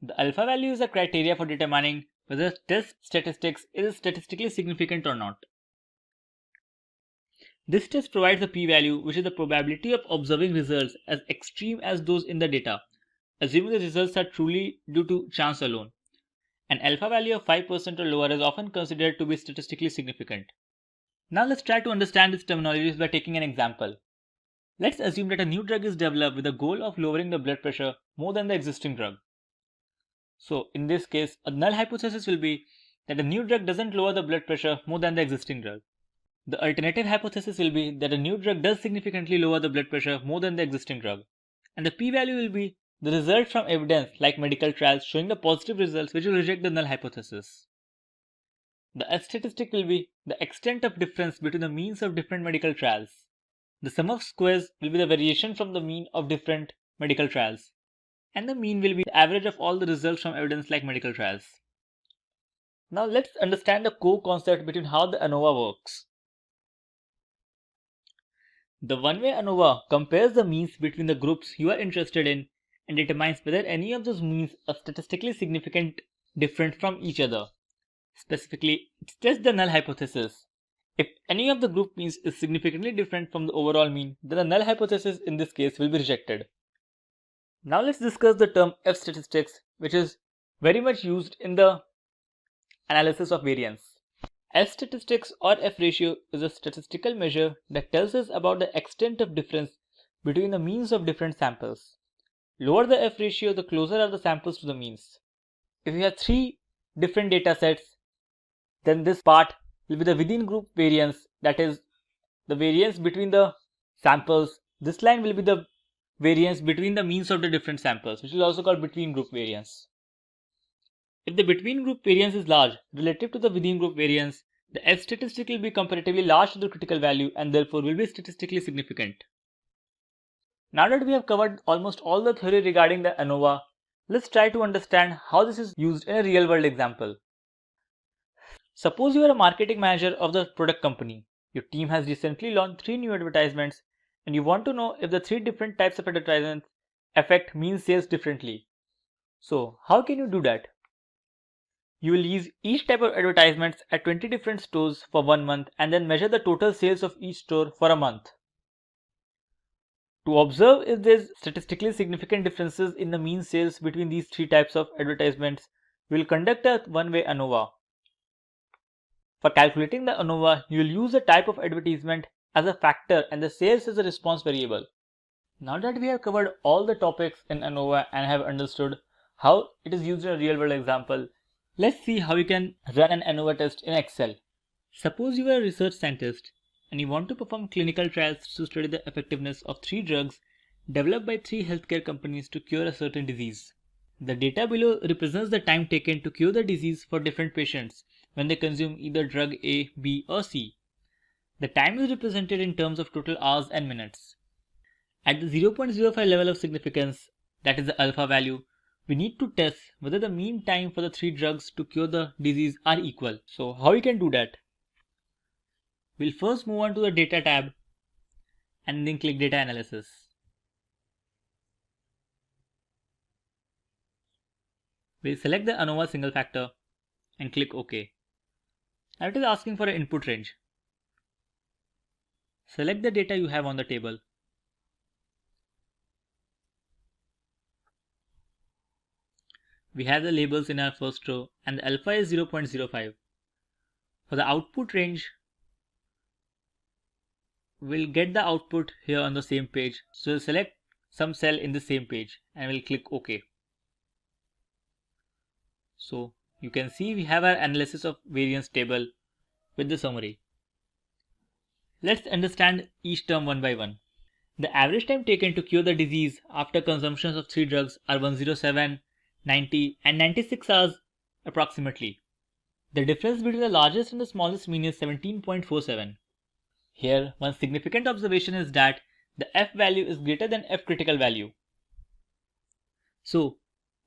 The alpha value is a criteria for determining whether a test statistics is statistically significant or not. This test provides a p-value, which is the probability of observing results as extreme as those in the data, assuming the results are truly due to chance alone. An alpha value of 5% or lower is often considered to be statistically significant. Now let's try to understand these terminologies by taking an example. Let's assume that a new drug is developed with the goal of lowering the blood pressure more than the existing drug. So in this case, a null hypothesis will be that a new drug doesn't lower the blood pressure more than the existing drug. The alternative hypothesis will be that a new drug does significantly lower the blood pressure more than the existing drug. And the p-value will be the result from evidence like medical trials showing the positive results which will reject the null hypothesis. The S statistic will be the extent of difference between the means of different medical trials. The sum of squares will be the variation from the mean of different medical trials. And the mean will be the average of all the results from evidence like medical trials. Now let's understand the core concept between how the ANOVA works. The one-way ANOVA compares the means between the groups you are interested in and determines whether any of those means are statistically significant different from each other. Specifically, it tests the null hypothesis. If any of the group means is significantly different from the overall mean, then the null hypothesis in this case will be rejected. Now let's discuss the term F statistics, which is very much used in the analysis of variance. F statistics or F ratio is a statistical measure that tells us about the extent of difference between the means of different samples. Lower the F ratio, the closer are the samples to the means. If you have 3 different data sets, then this part will be the within group variance, that is the variance between the samples. This line will be the variance between the means of the different samples, which is also called between group variance. If the between group variance is large relative to the within group variance, the F statistic will be comparatively large to the critical value and therefore will be statistically significant. Now that we have covered almost all the theory regarding the ANOVA, let's try to understand how this is used in a real world example. Suppose you are a marketing manager of the product company. Your team has recently launched 3 new advertisements and you want to know if the 3 different types of advertisements affect mean sales differently. So how can you do that? You will use each type of advertisements at 20 different stores for 1 month and then measure the total sales of each store for a month. To observe if there is statistically significant differences in the mean sales between these 3 types of advertisements, we will conduct a one-way ANOVA. For calculating the ANOVA, you will use the type of advertisement as a factor and the sales as a response variable. Now that we have covered all the topics in ANOVA and have understood how it is used in a real world example, let's see how you can run an ANOVA test in Excel. Suppose you are a research scientist and you want to perform clinical trials to study the effectiveness of 3 drugs developed by 3 healthcare companies to cure a certain disease. The data below represents the time taken to cure the disease for different patients when they consume either drug A, B or C. The time is represented in terms of total hours and minutes. At the 0.05 level of significance, that is the alpha value, we need to test whether the mean time for the 3 drugs to cure the disease are equal. So how we can do that? We'll first move on to the data tab and then click data analysis. We'll select the ANOVA single factor and click OK. Now it is asking for an input range. Select the data you have on the table. we have the labels in our first row and the alpha is 0.05. For the output range, we'll get the output here on the same page. So we'll select some cell in the same page and we'll click OK. So you can see we have our analysis of variance table with the summary. Let's understand each term one by one. The average time taken to cure the disease after consumption of 3 drugs are 107, 90 and 96 hours approximately. The difference between the largest and the smallest mean is 17.47. Here, one significant observation is that the F value is greater than F critical value. So,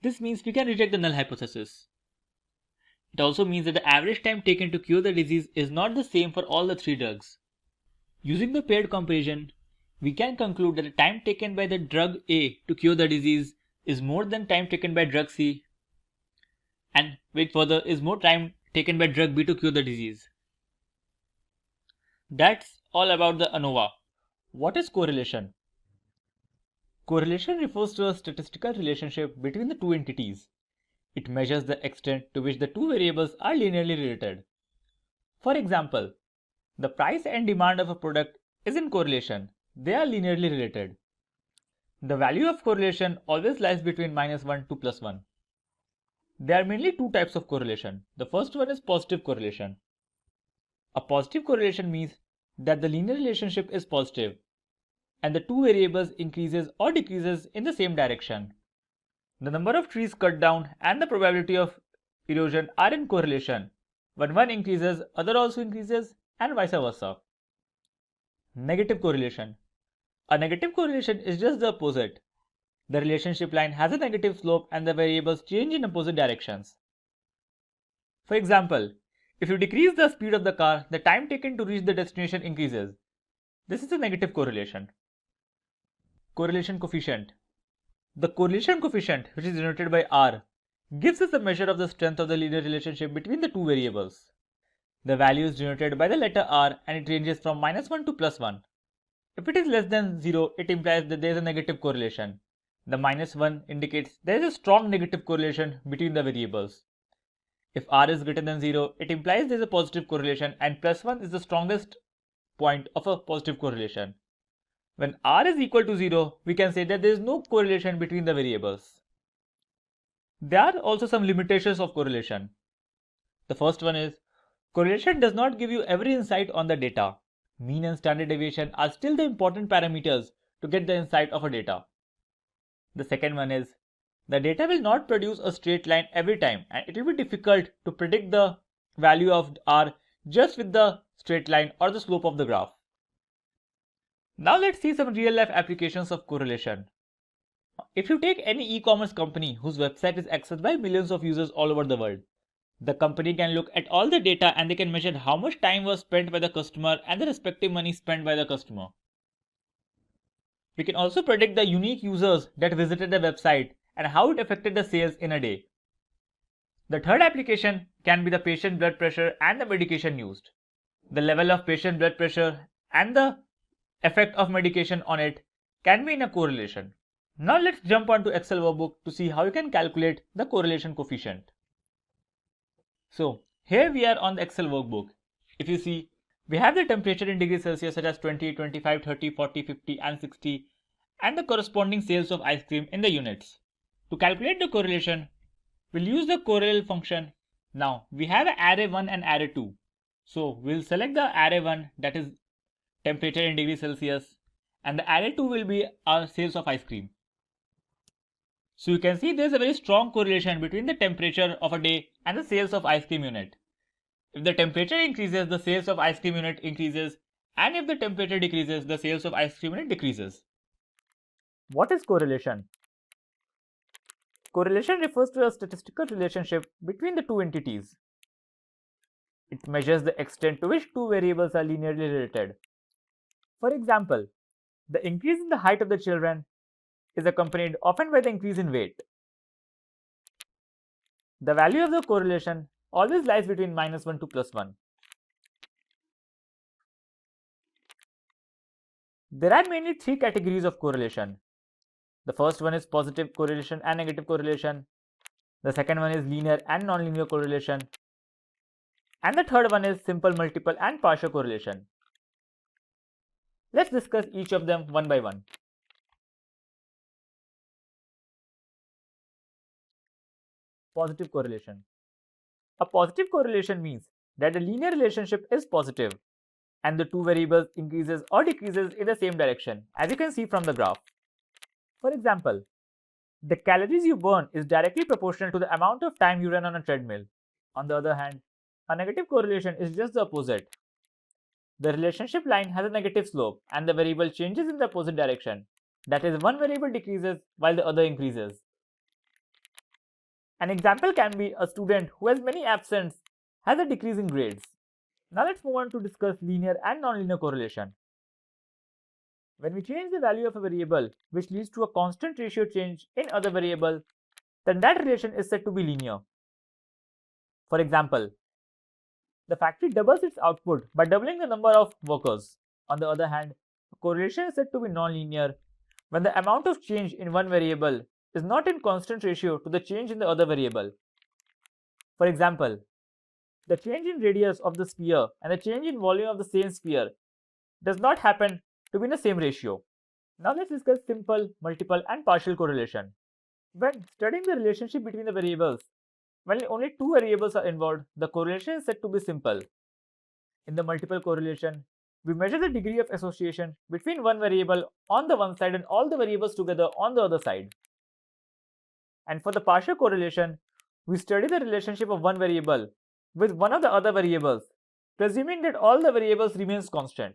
this means we can reject the null hypothesis. It also means that the average time taken to cure the disease is not the same for all the 3 drugs. Using the paired comparison, we can conclude that the time taken by the drug A to cure the disease is more than time taken by drug C, and which further is more time taken by drug B to cure the disease. That's all about the ANOVA. What is correlation? Correlation refers to a statistical relationship between the two entities. It measures the extent to which the two variables are linearly related. For example, the price and demand of a product is in correlation. They are linearly related. The value of correlation always lies between -1 to +1. There are mainly 2 types of correlation. The first one is positive correlation. A positive correlation means that the linear relationship is positive and the two variables increases or decreases in the same direction. The number of trees cut down and the probability of erosion are in correlation. When one increases, other also increases and vice versa. Negative correlation. A negative correlation is just the opposite. The relationship line has a negative slope and the variables change in opposite directions. For example, if you decrease the speed of the car, the time taken to reach the destination increases. This is a negative correlation. Correlation coefficient. The correlation coefficient, which is denoted by R, gives us a measure of the strength of the linear relationship between the two variables. The value is denoted by the letter R and it ranges from -1 to +1. If it is less than 0, it implies that there is a negative correlation. The -1 indicates there is a strong negative correlation between the variables. If R is greater than 0, it implies there is a positive correlation and +1 is the strongest point of a positive correlation. When R is equal to 0, we can say that there is no correlation between the variables. There are also some limitations of correlation. The first one is, correlation does not give you every insight on the data. Mean and standard deviation are still the important parameters to get the insight of a data. The second one is, the data will not produce a straight line every time and it will be difficult to predict the value of R just with the straight line or the slope of the graph. Now let's see some real life applications of correlation. If you take any e-commerce company whose website is accessed by millions of users all over the world, the company can look at all the data and they can measure how much time was spent by the customer and the respective money spent by the customer. We can also predict the unique users that visited the website and how it affected the sales in a day. The third application can be the patient blood pressure and the medication used. The level of patient blood pressure and the effect of medication on it can be in a correlation. Now let's jump onto Excel workbook to see how you can calculate the correlation coefficient. So here we are on the Excel workbook. If you see, we have the temperature in degrees Celsius such as 20, 25, 30, 40, 50 and 60 and the corresponding sales of ice cream in the units. To calculate the correlation, we'll use the correl function. Now we have an array 1 and array 2. So we'll select the array 1, that is temperature in degrees Celsius, and the array 2 will be our sales of ice cream. So you can see there's a very strong correlation between the temperature of a day and the sales of ice cream unit. If the temperature increases, the sales of ice cream unit increases, and if the temperature decreases, the sales of ice cream unit decreases. What is correlation? Correlation refers to a statistical relationship between the two entities. It measures the extent to which two variables are linearly related. For example, the increase in the height of the children is accompanied often by the increase in weight. The value of the correlation always lies between -1 to +1. There are mainly 3 categories of correlation. The first one is positive correlation and negative correlation. The second one is linear and nonlinear correlation. And the third one is simple, multiple and partial correlation. Let's discuss each of them one by one. Positive correlation. A positive correlation means that the linear relationship is positive and the two variables increases or decreases in the same direction, as you can see from the graph. For example, the calories you burn is directly proportional to the amount of time you run on a treadmill. On the other hand, a negative correlation is just the opposite. The relationship line has a negative slope and the variable changes in the opposite direction. That is, one variable decreases while the other increases. An example can be a student who has many absents has a decrease in grades. Now let's move on to discuss linear and nonlinear correlation. When we change the value of a variable which leads to a constant ratio change in other variable, then that relation is said to be linear. For example, the factory doubles its output by doubling the number of workers. On the other hand, a correlation is said to be nonlinear when the amount of change in one variable is not in constant ratio to the change in the other variable. For example, the change in radius of the sphere and the change in volume of the same sphere does not happen to be in the same ratio. Now let's discuss simple, multiple and partial correlation. When studying the relationship between the variables, when only two variables are involved, the correlation is said to be simple. In the multiple correlation, we measure the degree of association between one variable on the one side and all the variables together on the other side. And for the partial correlation, we study the relationship of one variable with one of the other variables, presuming that all the variables remains constant.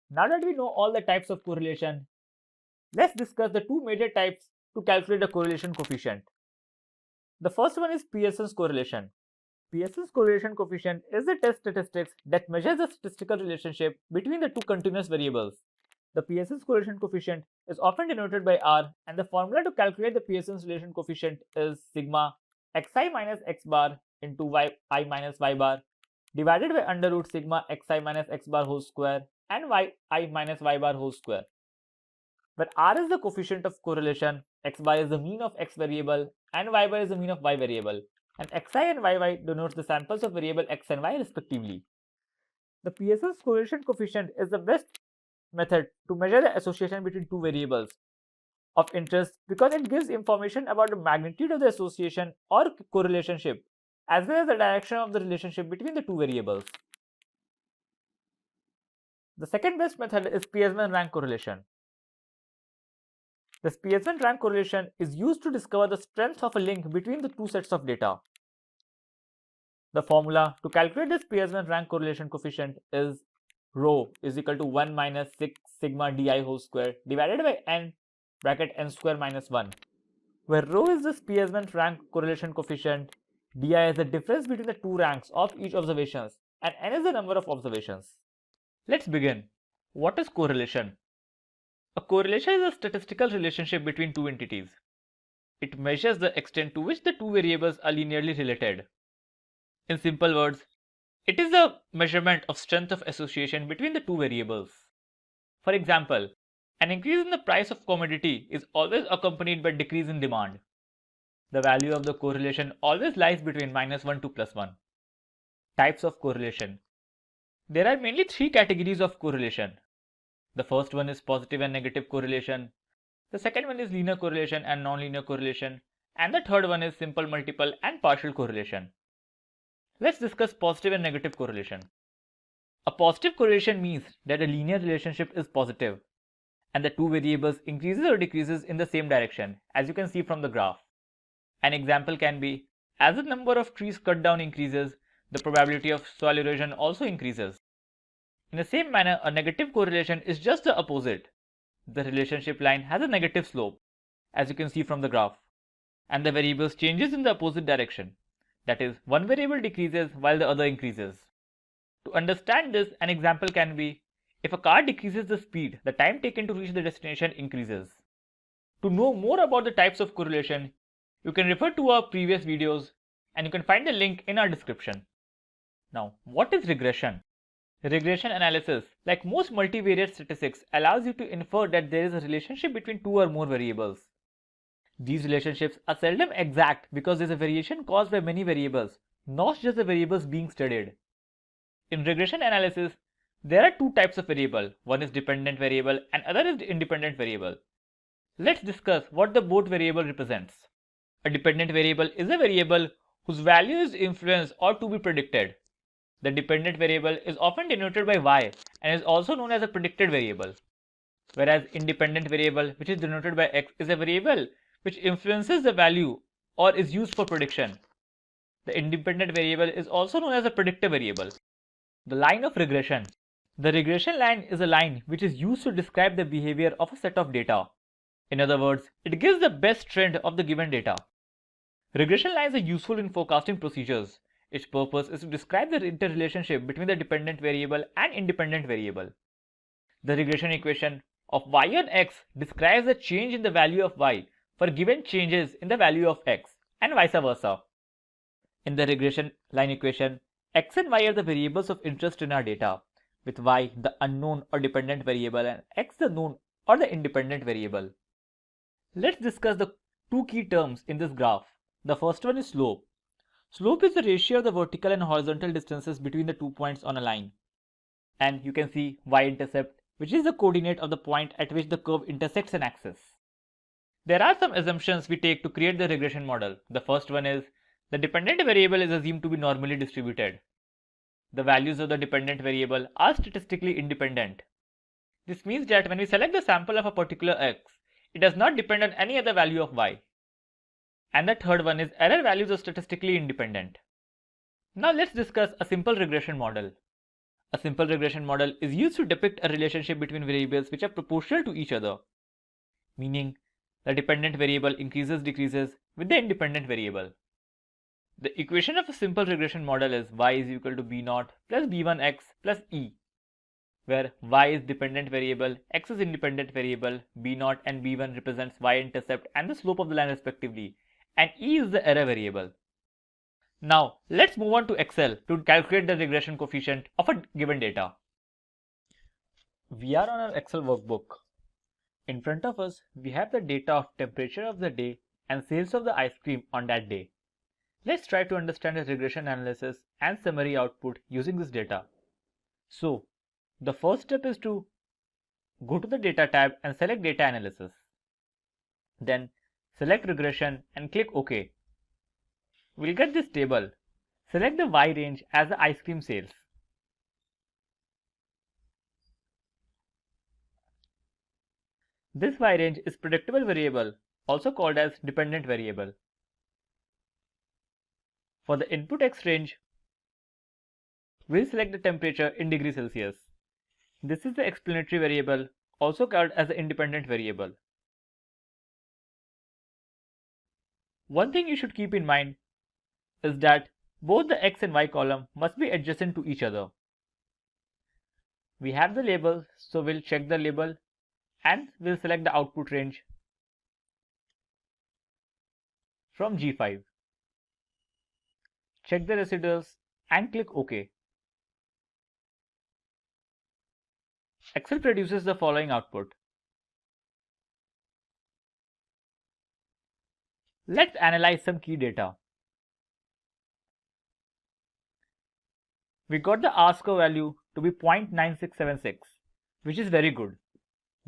Now that we know all the types of correlation, let's discuss the two major types to calculate the correlation coefficient. The first one is Pearson's correlation. Pearson's correlation coefficient is the test statistics that measures the statistical relationship between the two continuous variables. The Pearson's correlation coefficient is often denoted by R, and the formula to calculate the Pearson's relation coefficient is sigma xi minus x bar into I minus y bar divided by under root sigma xi minus x bar whole square and I minus y bar whole square, where R is the coefficient of correlation, x bar is the mean of x variable and y bar is the mean of y variable, and xi and yy denotes the samples of variable x and y respectively. The Pearson's correlation coefficient is the best method to measure the association between two variables of interest because it gives information about the magnitude of the association or correlationship as well as the direction of the relationship between the two variables. The second best method is Spearman rank correlation. The Spearman rank correlation is used to discover the strength of a link between the two sets of data. The formula to calculate the Spearman rank correlation coefficient is rho is equal to 1 minus 6 sigma di whole square divided by n bracket n square minus 1, where rho is the Spearman rank correlation coefficient, di is the difference between the two ranks of each observations, and n is the number of observations. Let's begin. What is correlation? A correlation is a statistical relationship between two entities. It measures the extent to which the two variables are linearly related. In simple words, it is a measurement of strength of association between the two variables. For example, an increase in the price of commodity is always accompanied by decrease in demand. The value of the correlation always lies between -1 to +1. Types of correlation. There are mainly three categories of correlation. The first one is positive and negative correlation. The second one is linear correlation and nonlinear correlation. And the third one is simple, multiple and partial correlation. Let's discuss positive and negative correlation. A positive correlation means that a linear relationship is positive and the two variables increases or decreases in the same direction, as you can see from the graph. An example can be, as the number of trees cut down increases, the probability of soil erosion also increases. In the same manner, a negative correlation is just the opposite. The relationship line has a negative slope, as you can see from the graph, and the variables changes in the opposite direction. That is, one variable decreases while the other increases. To understand this, an example can be, if a car decreases the speed, the time taken to reach the destination increases. To know more about the types of correlation, you can refer to our previous videos and you can find the link in our description. Now, what is regression? Regression analysis, like most multivariate statistics, allows you to infer that there is a relationship between two or more variables. These relationships are seldom exact because there is a variation caused by many variables, not just the variables being studied. In regression analysis, there are two types of variable. One is dependent variable and other is independent variable. Let's discuss what the both variable represents. A dependent variable is a variable whose value is influenced or to be predicted. The dependent variable is often denoted by y and is also known as a predicted variable. Whereas independent variable, which is denoted by x, is a variable which influences the value or is used for prediction. The independent variable is also known as a predictive variable. The line of regression. The regression line is a line which is used to describe the behavior of a set of data. In other words, it gives the best trend of the given data. Regression lines are useful in forecasting procedures. Its purpose is to describe the interrelationship between the dependent variable and independent variable. The regression equation of y on x describes the change in the value of y for given changes in the value of x, and vice versa. In the regression line equation, x and y are the variables of interest in our data, with y the unknown or dependent variable and x the known or the independent variable. Let's discuss the two key terms in this graph. The first one is slope. Slope is the ratio of the vertical and horizontal distances between the 2 points on a line. And you can see y-intercept, which is the coordinate of the point at which the curve intersects an axis. There are some assumptions we take to create the regression model. The first one is the dependent variable is assumed to be normally distributed. The values of the dependent variable are statistically independent. This means that when we select the sample of a particular x, it does not depend on any other value of y. And the third one is error values are statistically independent. Now let's discuss a simple regression model. A simple regression model is used to depict a relationship between variables which are proportional to each other, meaning the dependent variable decreases with the independent variable. The equation of a simple regression model is y is equal to b0 plus b1x plus e, where y is dependent variable, x is independent variable, b0 and b1 represents y-intercept and the slope of the line respectively, and e is the error variable. Now let's move on to Excel to calculate the regression coefficient of a given data. We are on our Excel workbook. In front of us, we have the data of temperature of the day and sales of the ice cream on that day. Let's try to understand the regression analysis and summary output using this data. So, the first step is to go to the Data tab and select Data Analysis. Then, select Regression and click OK. We'll get this table. Select the Y range as the ice cream sales. This Y range is predictable variable, also called as dependent variable. For the input X range, we'll select the temperature in degrees Celsius. This is the explanatory variable, also called as the independent variable. One thing you should keep in mind is that both the X and Y column must be adjacent to each other. We have the label, so we'll check the label and we'll select the output range from G5. Check the residuals and click OK. Excel produces the following output. Let's analyze some key data. We got the R-score value to be 0.9676, which is very good.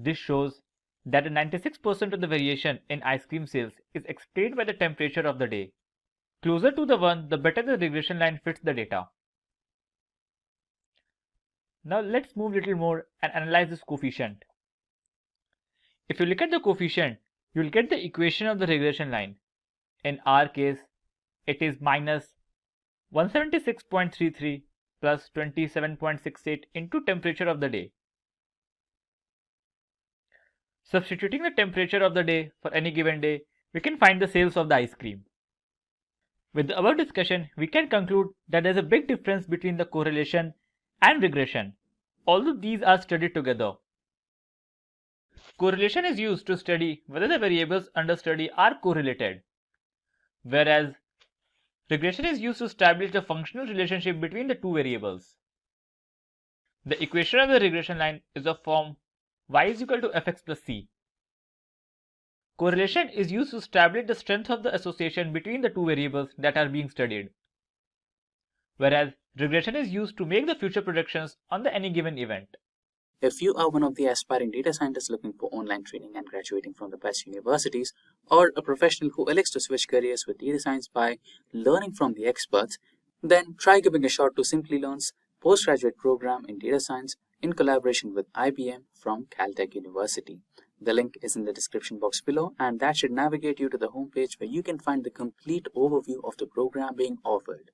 This shows that 96% of the variation in ice cream sales is explained by the temperature of the day. Closer to the 1, the better the regression line fits the data. Now let's move a little more and analyze this coefficient. If you look at the coefficient, you will get the equation of the regression line. In our case, it is minus 176.33 plus 27.68 into temperature of the day. Substituting the temperature of the day for any given day, we can find the sales of the ice cream. With the above discussion, we can conclude that there is a big difference between the correlation and regression, although these are studied together. Correlation is used to study whether the variables under study are correlated, whereas regression is used to establish the functional relationship between the two variables. The equation of the regression line is of form y is equal to fx plus c. Correlation is used to establish the strength of the association between the two variables that are being studied, whereas regression is used to make the future predictions on any given event. If you are one of the aspiring data scientists looking for online training and graduating from the best universities, or a professional who elects to switch careers with data science by learning from the experts, then try giving a shot to Simplilearn's postgraduate program in data science in collaboration with IBM from Caltech University. The link is in the description box below, and that should navigate you to the homepage where you can find the complete overview of the program being offered.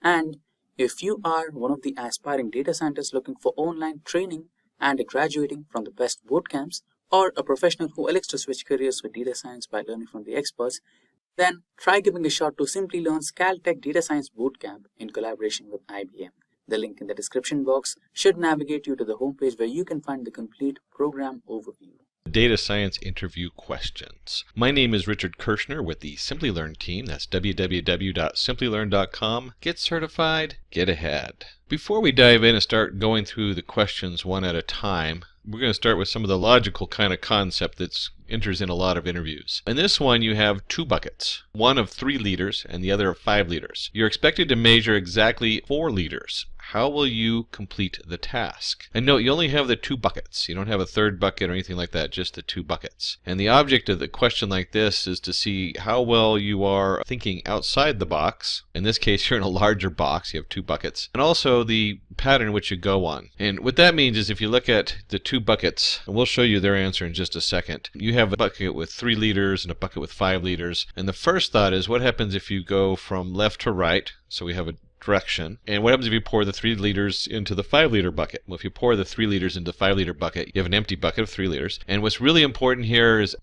And if you are one of the aspiring data scientists looking for online training and graduating from the best bootcamps, or a professional who elects to switch careers with data science by learning from the experts, then try giving a shot to Simplilearn's Caltech Data Science Bootcamp in collaboration with IBM. The link in the description box should navigate you to the homepage where you can find the complete program overview. Data science interview questions. My name is Richard Kirshner with the Simplilearn team. That's www.simplilearn.com. Get certified, get ahead. Before we dive in and start going through the questions one at a time, we're going to start with some of the logical kind of concept that enters in a lot of interviews. In this one, you have two buckets, one of 3 liters and the other of 5 liters. You're expected to measure exactly 4 liters. How will you complete the task? And note, you only have the 2 buckets. You don't have a third bucket or anything like that, just the 2 buckets. And the object of the question like this is to see how well you are thinking outside the box. In this case, you're in a larger box. You have 2 buckets. And also the pattern which you go on. And what that means is if you look at the 2 buckets, and we'll show you their answer in just a second, you have a bucket with 3 liters and a bucket with 5 liters. And the first thought is, what happens if you go from left to right? So we have a direction. And what happens if you pour the 3 liters into the 5 liter bucket? Well, if you pour the 3 liters into the 5 liter bucket, you have an empty bucket of 3 liters. And what's really important here is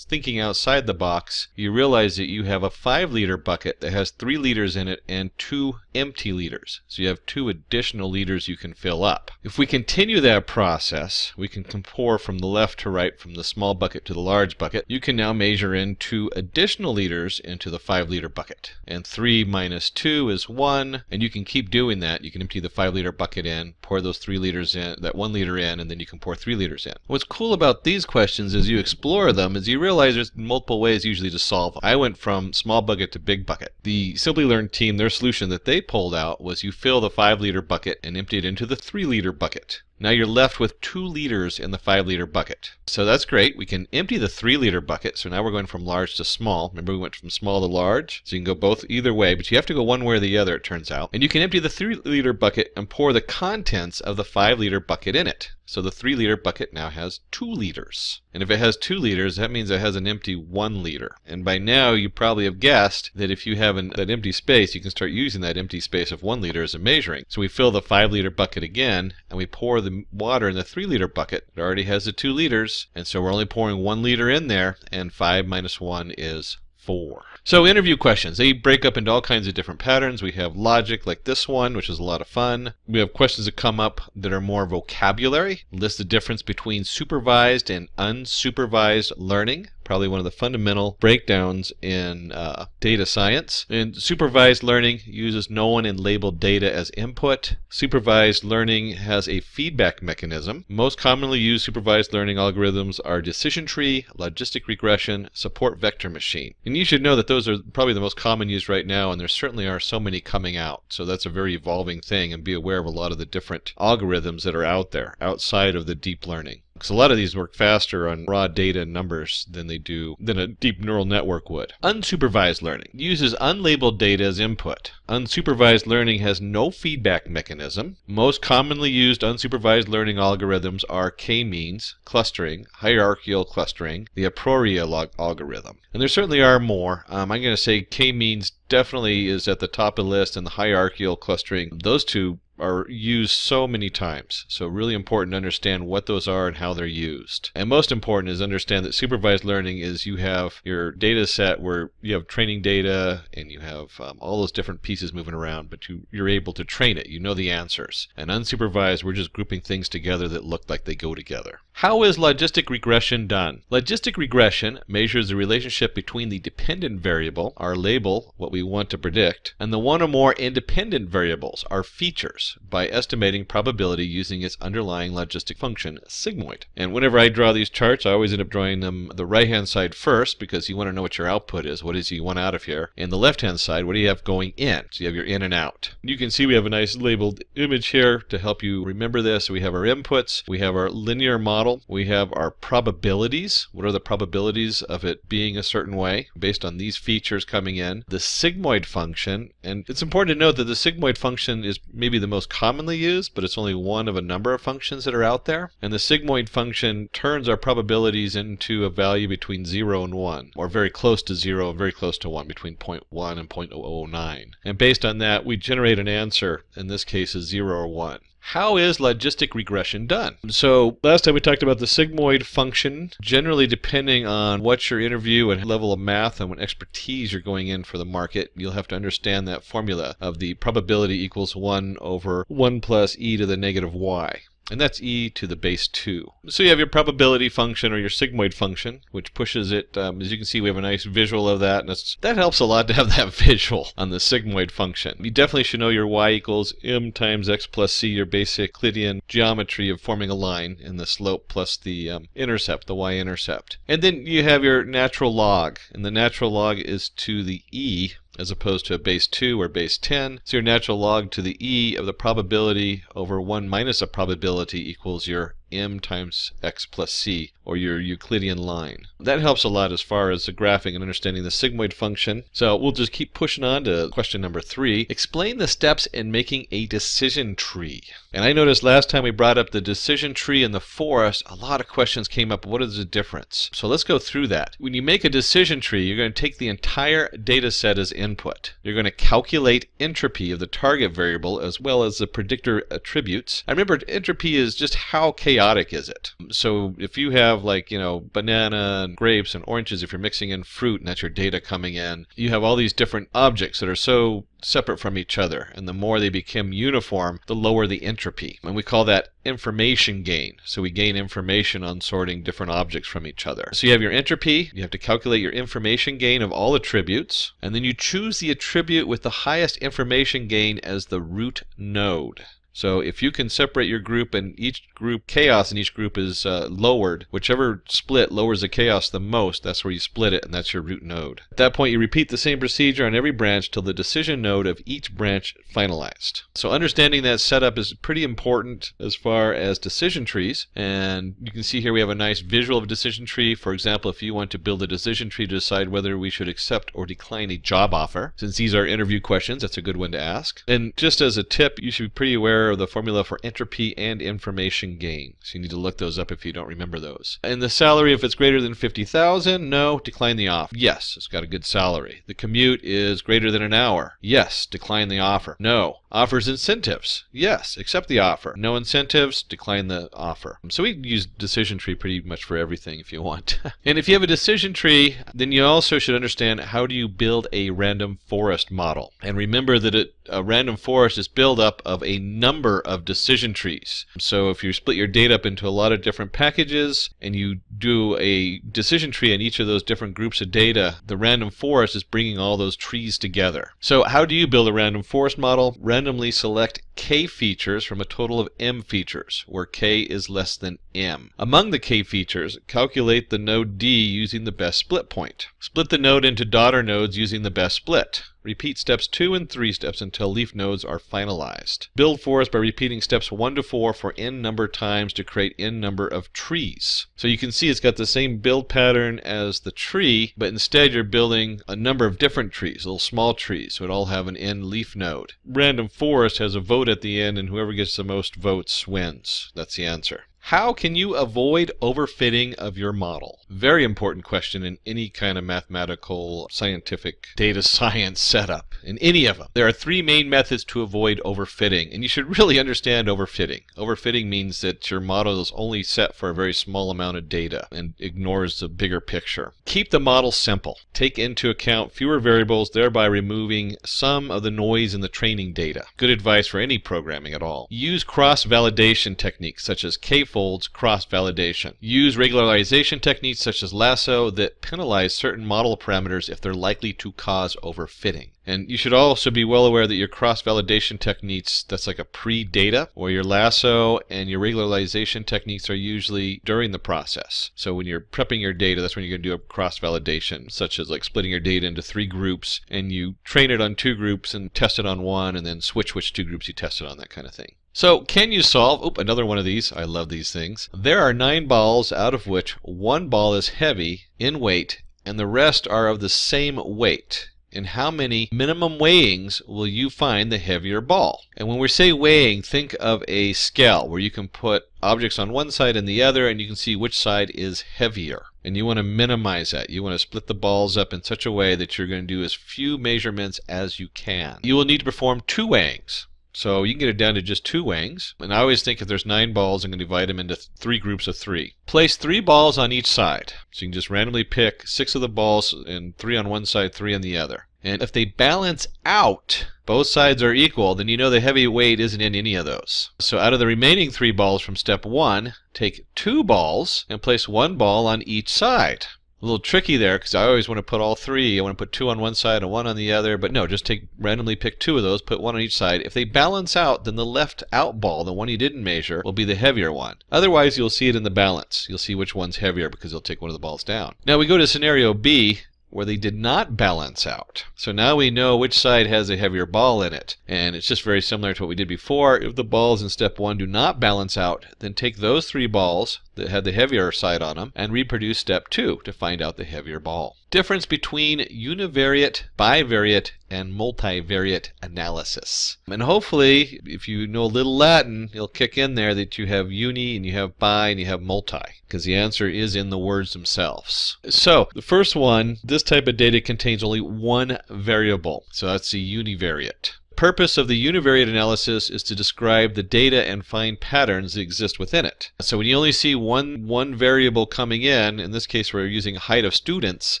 thinking outside the box, you realize that you have a 5 liter bucket that has 3 liters in it and 2 empty liters. So you have 2 additional liters you can fill up. If we continue that process, we can pour from the left to right, from the small bucket to the large bucket. You can now measure in 2 additional liters into the 5 liter bucket. And 3 minus 2 is 1. And you can keep doing that. You can empty the 5 liter bucket in, pour those 3 liters in, that 1 liter in, and then you can pour 3 liters in. What's cool about these questions as you explore them is you realize there's multiple ways usually to solve them. I went from small bucket to big bucket. The Simplilearn team, their solution that they pulled out was you fill the 5 liter bucket and empty it into the 3 liter bucket. Now you're left with 2 liters in the 5 liter bucket. So that's great. We can empty the 3 liter bucket. So now we're going from large to small. Remember, we went from small to large. So you can go both either way, but you have to go one way or the other, it turns out. And you can empty the 3 liter bucket and pour the contents of the 5 liter bucket in it. So the 3 liter bucket now has 2 liters. And if it has 2 liters, that means it has an empty 1 liter. And by now you probably have guessed that if you have that empty space, you can start using that empty space of 1 liter as a measuring. So we fill the 5 liter bucket again, and we pour the water in the 3 liter bucket. It already has the 2 liters, and so we're only pouring 1 liter in there, and 5 minus 1 is 4. So interview questions, they break up into all kinds of different patterns. We have logic like this one, which is a lot of fun. We have questions that come up that are more vocabulary. List the difference between supervised and unsupervised learning. Probably one of the fundamental breakdowns in data science. And supervised learning uses known and labeled data as input. Supervised learning has a feedback mechanism. Most commonly used supervised learning algorithms are decision tree, logistic regression, support vector machine. And you should know that those are probably the most common used right now, and there certainly are so many coming out. So that's a very evolving thing, and be aware of a lot of the different algorithms that are out there outside of the deep learning. Because a lot of these work faster on raw data and numbers than a deep neural network would. Unsupervised learning uses unlabeled data as input. Unsupervised learning has no feedback mechanism. Most commonly used unsupervised learning algorithms are k-means, clustering, hierarchical clustering, the Aporia algorithm. And there certainly are more. I'm going to say k-means definitely is at the top of the list, and the hierarchical clustering, those two are used so many times. So really important to understand what those are and how they're used. And most important is understand that supervised learning is you have your data set where you have training data and you have all those different pieces moving around, but you're able to train it. You know the answers. And unsupervised, we're just grouping things together that look like they go together. How is logistic regression done? Logistic regression measures the relationship between the dependent variable, our label, what we want to predict, and the one or more independent variables, our features, by estimating probability using its underlying logistic function, sigmoid. And whenever I draw these charts, I always end up drawing them the right-hand side first because you want to know what your output is. What is you want out of here? And the left-hand side, what do you have going in? So you have your in and out. You can see we have a nice labeled image here to help you remember this. We have our inputs, we have our linear model, we have our probabilities. What are the probabilities of it being a certain way based on these features coming in? The sigmoid function, and it's important to note that the sigmoid function is maybe the most commonly used, but it's only one of a number of functions that are out there. And the sigmoid function turns our probabilities into a value between 0 and 1, or very close to 0 and very close to 1, between 0.1 and 0.009. And based on that, we generate an answer, in this case is 0 or 1. How is logistic regression done? So last time we talked about the sigmoid function. Generally, depending on what your interview and level of math and what expertise you're going in for the market, you'll have to understand that formula of the probability equals 1 over 1 plus e to the negative y. And that's e to the base 2. So you have your probability function or your sigmoid function, which pushes it. As you can see, we have a nice visual of that, and that helps a lot to have that visual on the sigmoid function. You definitely should know your y equals m times x plus c, your basic Euclidean geometry of forming a line, and the slope plus the intercept, the y-intercept. And then you have your natural log, and the natural log is to the e as opposed to a base 2 or base 10. So your natural log to the e of the probability over 1 minus a probability equals your m times x plus c, or your Euclidean line. That helps a lot as far as the graphing and understanding the sigmoid function. So we'll just keep pushing on to question number 3. Explain the steps in making a decision tree. And I noticed last time we brought up the decision tree in the forest, a lot of questions came up. What is the difference? So let's go through that. When you make a decision tree, you're going to take the entire data set as input. You're going to calculate entropy of the target variable as well as the predictor attributes. And remember, entropy is just how chaotic is it. So if you have, like, banana and grapes and oranges, if you're mixing in fruit and that's your data coming in, you have all these different objects that are so separate from each other, and the more they become uniform, the lower the entropy. And we call that information gain. So we gain information on sorting different objects from each other. So you have your entropy, you have to calculate your information gain of all attributes, and then you choose the attribute with the highest information gain as the root node. So if you can separate your group and each group, chaos in each group is lowered, whichever split lowers the chaos the most, that's where you split it, and that's your root node. At that point, you repeat the same procedure on every branch till the decision node of each branch finalized. So understanding that setup is pretty important as far as decision trees. And you can see here we have a nice visual of a decision tree. For example, if you want to build a decision tree to decide whether we should accept or decline a job offer, since these are interview questions, that's a good one to ask. And just as a tip, you should be pretty aware of the formula for entropy and information gain. So you need to look those up if you don't remember those. And the salary, if it's greater than $50,000, no, decline the offer. Yes, it's got a good salary. The commute is greater than an hour. Yes, decline the offer. No. Offers incentives. Yes, accept the offer. No incentives, decline the offer. So we use decision tree pretty much for everything if you want. And if you have a decision tree, then you also should understand how do you build a random forest model. And remember that a random forest is built up of a number of decision trees. So if you split your data up into a lot of different packages and you do a decision tree in each of those different groups of data, the random forest is bringing all those trees together. So how do you build a random forest model? Randomly select k features from a total of m features, where k is less than m. Among the k features, calculate the node D using the best split point. Split the node into daughter nodes using the best split. Repeat steps 2 and 3 steps until leaf nodes are finalized. Build forest by repeating steps 1 to 4 for n number times to create n number of trees. So you can see it's got the same build pattern as the tree, but instead you're building a number of different trees, little small trees, so it all have an n leaf node. Random forest has a vote at the end, and whoever gets the most votes wins. That's the answer. How can you avoid overfitting of your model? Very important question in any kind of mathematical, scientific, data science setup, in any of them. There are three main methods to avoid overfitting, and you should really understand overfitting. Overfitting means that your model is only set for a very small amount of data and ignores the bigger picture. Keep the model simple. Take into account fewer variables, thereby removing some of the noise in the training data. Good advice for any programming at all. Use cross-validation techniques such as k-folds cross-validation. Use regularization techniques such as lasso that penalize certain model parameters if they're likely to cause overfitting. And you should also be well aware that your cross-validation techniques, that's like a pre-data, or your lasso and your regularization techniques are usually during the process. So when you're prepping your data, that's when you're going to do a cross-validation, such as like splitting your data into 3 groups, and you train it on 2 groups and test it on 1, and then switch which 2 groups you test it on, that kind of thing. So can you solve, another one of these, I love these things. There are 9 balls, out of which 1 ball is heavy in weight, and the rest are of the same weight. In how many minimum weighings will you find the heavier ball? And when we say weighing, think of a scale where you can put objects on one side and the other, and you can see which side is heavier. And you want to minimize that. You want to split the balls up in such a way that you're going to do as few measurements as you can. You will need to perform 2 weighings. So you can get it down to just 2 weighings. And I always think if there's 9 balls, I'm going to divide them into 3 groups of 3. Place 3 balls on each side. So you can just randomly pick 6 of the balls, and 3 on one side, 3 on the other. And if they balance out, both sides are equal, then you know the heavy weight isn't in any of those. So out of the remaining 3 balls from step 1, take 2 balls and place 1 ball on each side. A little tricky there, because I always want to put all 3. I want to put 2 on one side and 1 on the other, but no, just randomly pick 2 of those, put 1 on each side. If they balance out, then the left out ball, the one you didn't measure, will be the heavier one. Otherwise, you'll see it in the balance. You'll see which one's heavier because you'll take one of the balls down. Now we go to scenario B, where they did not balance out. So now we know which side has a heavier ball in it. And it's just very similar to what we did before. If the balls in step 1 do not balance out, then take those 3 balls that had the heavier side on them and reproduce step 2 to find out the heavier ball. Difference between univariate, bivariate, and multivariate analysis. And hopefully, if you know a little Latin, you'll kick in there that you have uni and you have bi and you have multi, because the answer is in the words themselves. So the first one, this type of data contains only 1 variable. So that's the univariate. The purpose of the univariate analysis is to describe the data and find patterns that exist within it. So when you only see one variable coming in this case we're using height of students,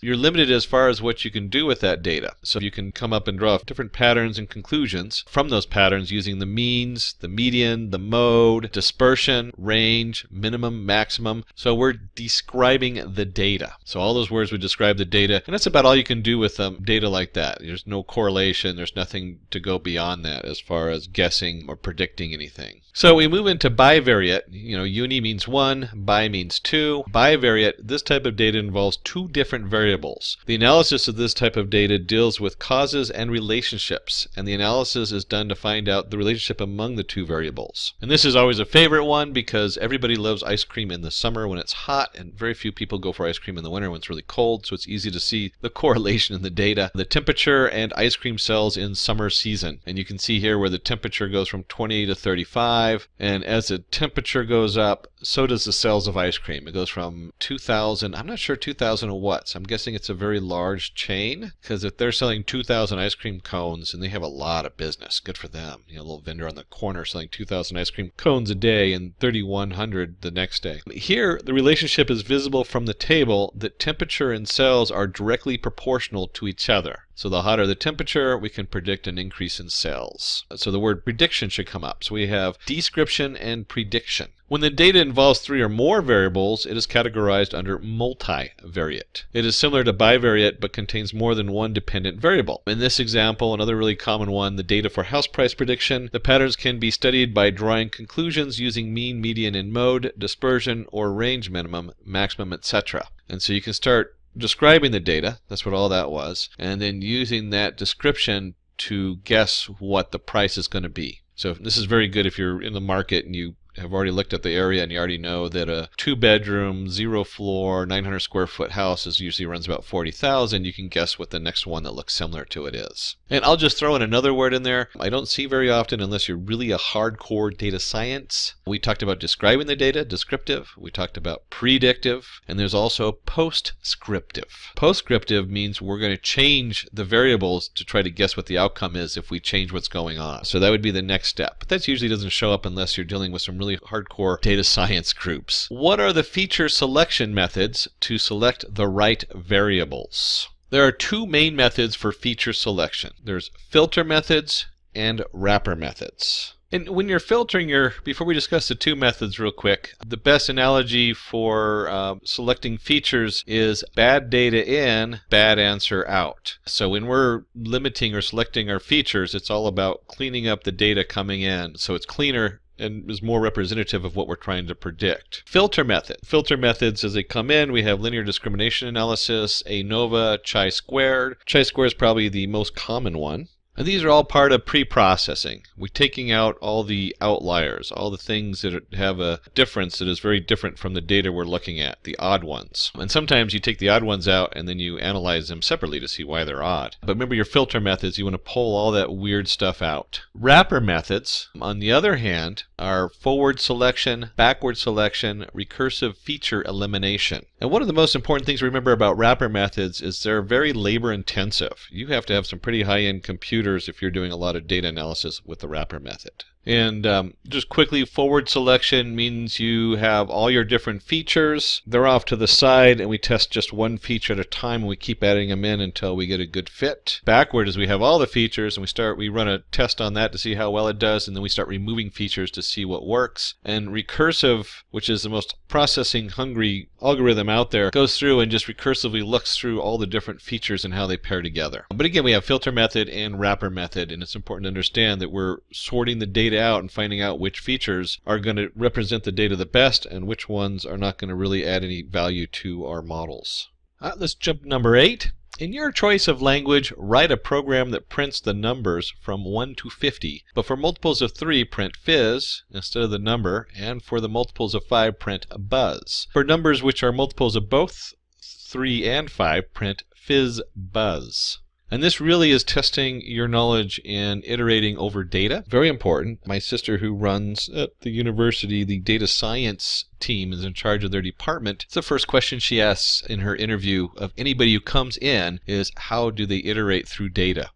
you're limited as far as what you can do with that data. So you can come up and draw different patterns and conclusions from those patterns using the means, the median, the mode, dispersion, range, minimum, maximum. So we're describing the data. So all those words would describe the data, and that's about all you can do with data like that. There's no correlation, there's nothing to go beyond that as far as guessing or predicting anything. So we move into bivariate. Uni means 1, bi means 2. Bivariate, this type of data involves 2 different variables. The analysis of this type of data deals with causes and relationships, and the analysis is done to find out the relationship among the 2 variables. And this is always a favorite one because everybody loves ice cream in the summer when it's hot, and very few people go for ice cream in the winter when it's really cold, so it's easy to see the correlation in the data. The temperature and ice cream cells in summer season. And you can see here where the temperature goes from 20 to 35, and as the temperature goes up, so does the cells of ice cream. It goes from 2,000, I'm not sure 2,000 what, so I'm guessing it's a very large chain, because if they're selling 2,000 ice cream cones, and they have a lot of business, good for them. A little vendor on the corner selling 2,000 ice cream cones a day and 3,100 the next day. Here, the relationship is visible from the table that temperature and cells are directly proportional to each other. So the hotter the temperature, we can predict an increase in cells. So the word prediction should come up. So we have description and prediction. When the data involves 3 or more variables, it is categorized under multivariate. It is similar to bivariate, but contains more than 1 dependent variable. In this example, another really common one, the data for house price prediction, the patterns can be studied by drawing conclusions using mean, median, and mode, dispersion, or range minimum, maximum, etc. And so you can start describing the data, that's what all that was, and then using that description to guess what the price is going to be. So this is very good if you're in the market and you have already looked at the area and you already know that a 2-bedroom, 0-floor, 900 square foot house usually runs about 40,000, you can guess what the next one that looks similar to it is. And I'll just throw in another word in there I don't see very often unless you're really a hardcore data science. We talked about describing the data, descriptive. We talked about predictive, and there's also postscriptive. Postscriptive means we're going to change the variables to try to guess what the outcome is if we change what's going on. So that would be the next step. But that usually doesn't show up unless you're dealing with some really hardcore data science groups. What are the feature selection methods to select the right variables? There are two main methods for feature selection. There's filter methods and wrapper methods. And when you're filtering before we discuss the two methods real quick, the best analogy for selecting features is bad data in, bad answer out. So when we're limiting or selecting our features, it's all about cleaning up the data coming in so it's cleaner and is more representative of what we're trying to predict. Filter method. Filter methods as they come in, we have linear discrimination analysis, Anova, chi-squared. Chi-squared is probably the most common one. And these are all part of pre-processing. We're taking out all the outliers, all the things that have a difference that is very different from the data we're looking at, the odd ones. And sometimes you take the odd ones out and then you analyze them separately to see why they're odd. But remember your filter methods, you want to pull all that weird stuff out. Wrapper methods, on the other hand, are forward selection, backward selection, recursive feature elimination. And one of the most important things to remember about wrapper methods is they're very labor intensive. You have to have some pretty high-end computers if you're doing a lot of data analysis with the wrapper method. And just quickly, forward selection means you have all your different features. They're off to the side, and we test just one feature at a time, and we keep adding them in until we get a good fit. Backward is we have all the features, and we run a test on that to see how well it does, and then we start removing features to see what works. And recursive, which is the most processing-hungry algorithm out there, goes through and just recursively looks through all the different features and how they pair together. But again, we have filter method and wrapper method, and it's important to understand that we're sorting the data out and finding out which features are going to represent the data the best and which ones are not going to really add any value to our models. Let's jump to number 8. In your choice of language, write a program that prints the numbers from 1 to 50, but for multiples of 3, print fizz instead of the number, and for the multiples of 5, print a buzz. For numbers which are multiples of both 3 and 5, print fizz buzz. And this really is testing your knowledge in iterating over data. Very important. My sister, who runs at the university, the data science team, is in charge of their department. It's the first question she asks in her interview of anybody who comes in is, how do they iterate through data?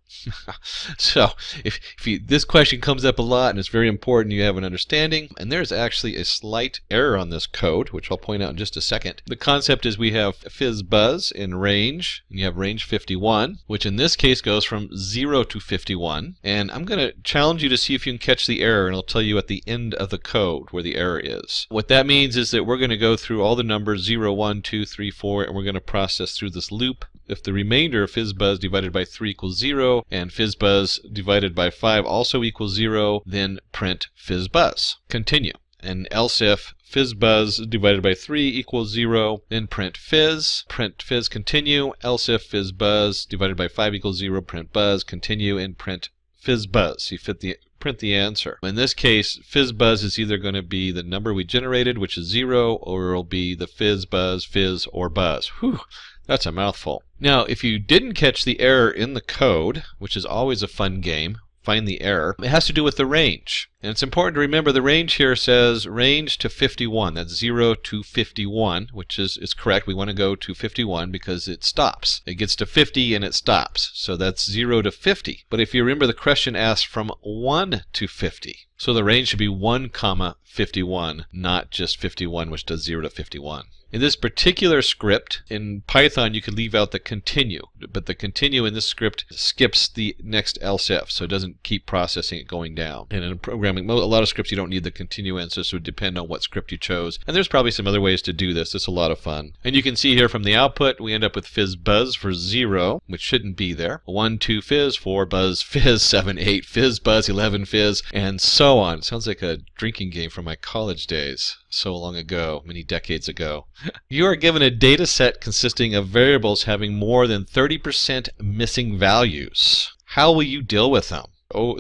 So if this question comes up a lot and it's very important you have an understanding, and there's actually a slight error on this code, which I'll point out in just a second. The concept is we have fizz buzz in range, and you have range 51, which in this case goes from 0 to 51. And I'm going to challenge you to see if you can catch the error, and I'll tell you at the end of the code where the error is. What that means is that we're going to go through all the numbers 0, 1, 2, 3, 4, and we're going to process through this loop. If the remainder of fizz buzz divided by 3 equals 0, and fizz buzz divided by 5 also equals 0, then print fizz buzz. Continue. And else if fizz buzz divided by 3 equals 0, then print fizz, continue. Else if fizz buzz divided by 5 equals 0, print buzz, continue, and print fizz buzz. You print the answer. In this case, fizz buzz is either going to be the number we generated, which is 0, or it'll be the fizz buzz, fizz, or buzz. Whew. That's a mouthful. Now, if you didn't catch the error in the code, which is always a fun game, find the error, it has to do with the range. And it's important to remember the range here says range to 51. That's 0 to 51, which is correct. We want to go to 51 because it stops. It gets to 50 and it stops. So that's 0 to 50. But if you remember, the question asked from 1 to 50. So the range should be 1, 51, not just 51, which does 0 to 51. In this particular script, in Python, you could leave out the continue, but the continue in this script skips the next else if, so it doesn't keep processing it going down. And in programming, a lot of scripts you don't need the continue answer, so it would depend on what script you chose. And there's probably some other ways to do this. It's a lot of fun. And you can see here from the output, we end up with fizz buzz for 0, which shouldn't be there. 1, 2 fizz, 4 buzz, fizz, 7, 8 fizz buzz, 11 fizz, and so on. It sounds like a drinking game from my college days. So long ago, many decades ago. You are given a data set consisting of variables having more than 30% missing values. How will you deal with them?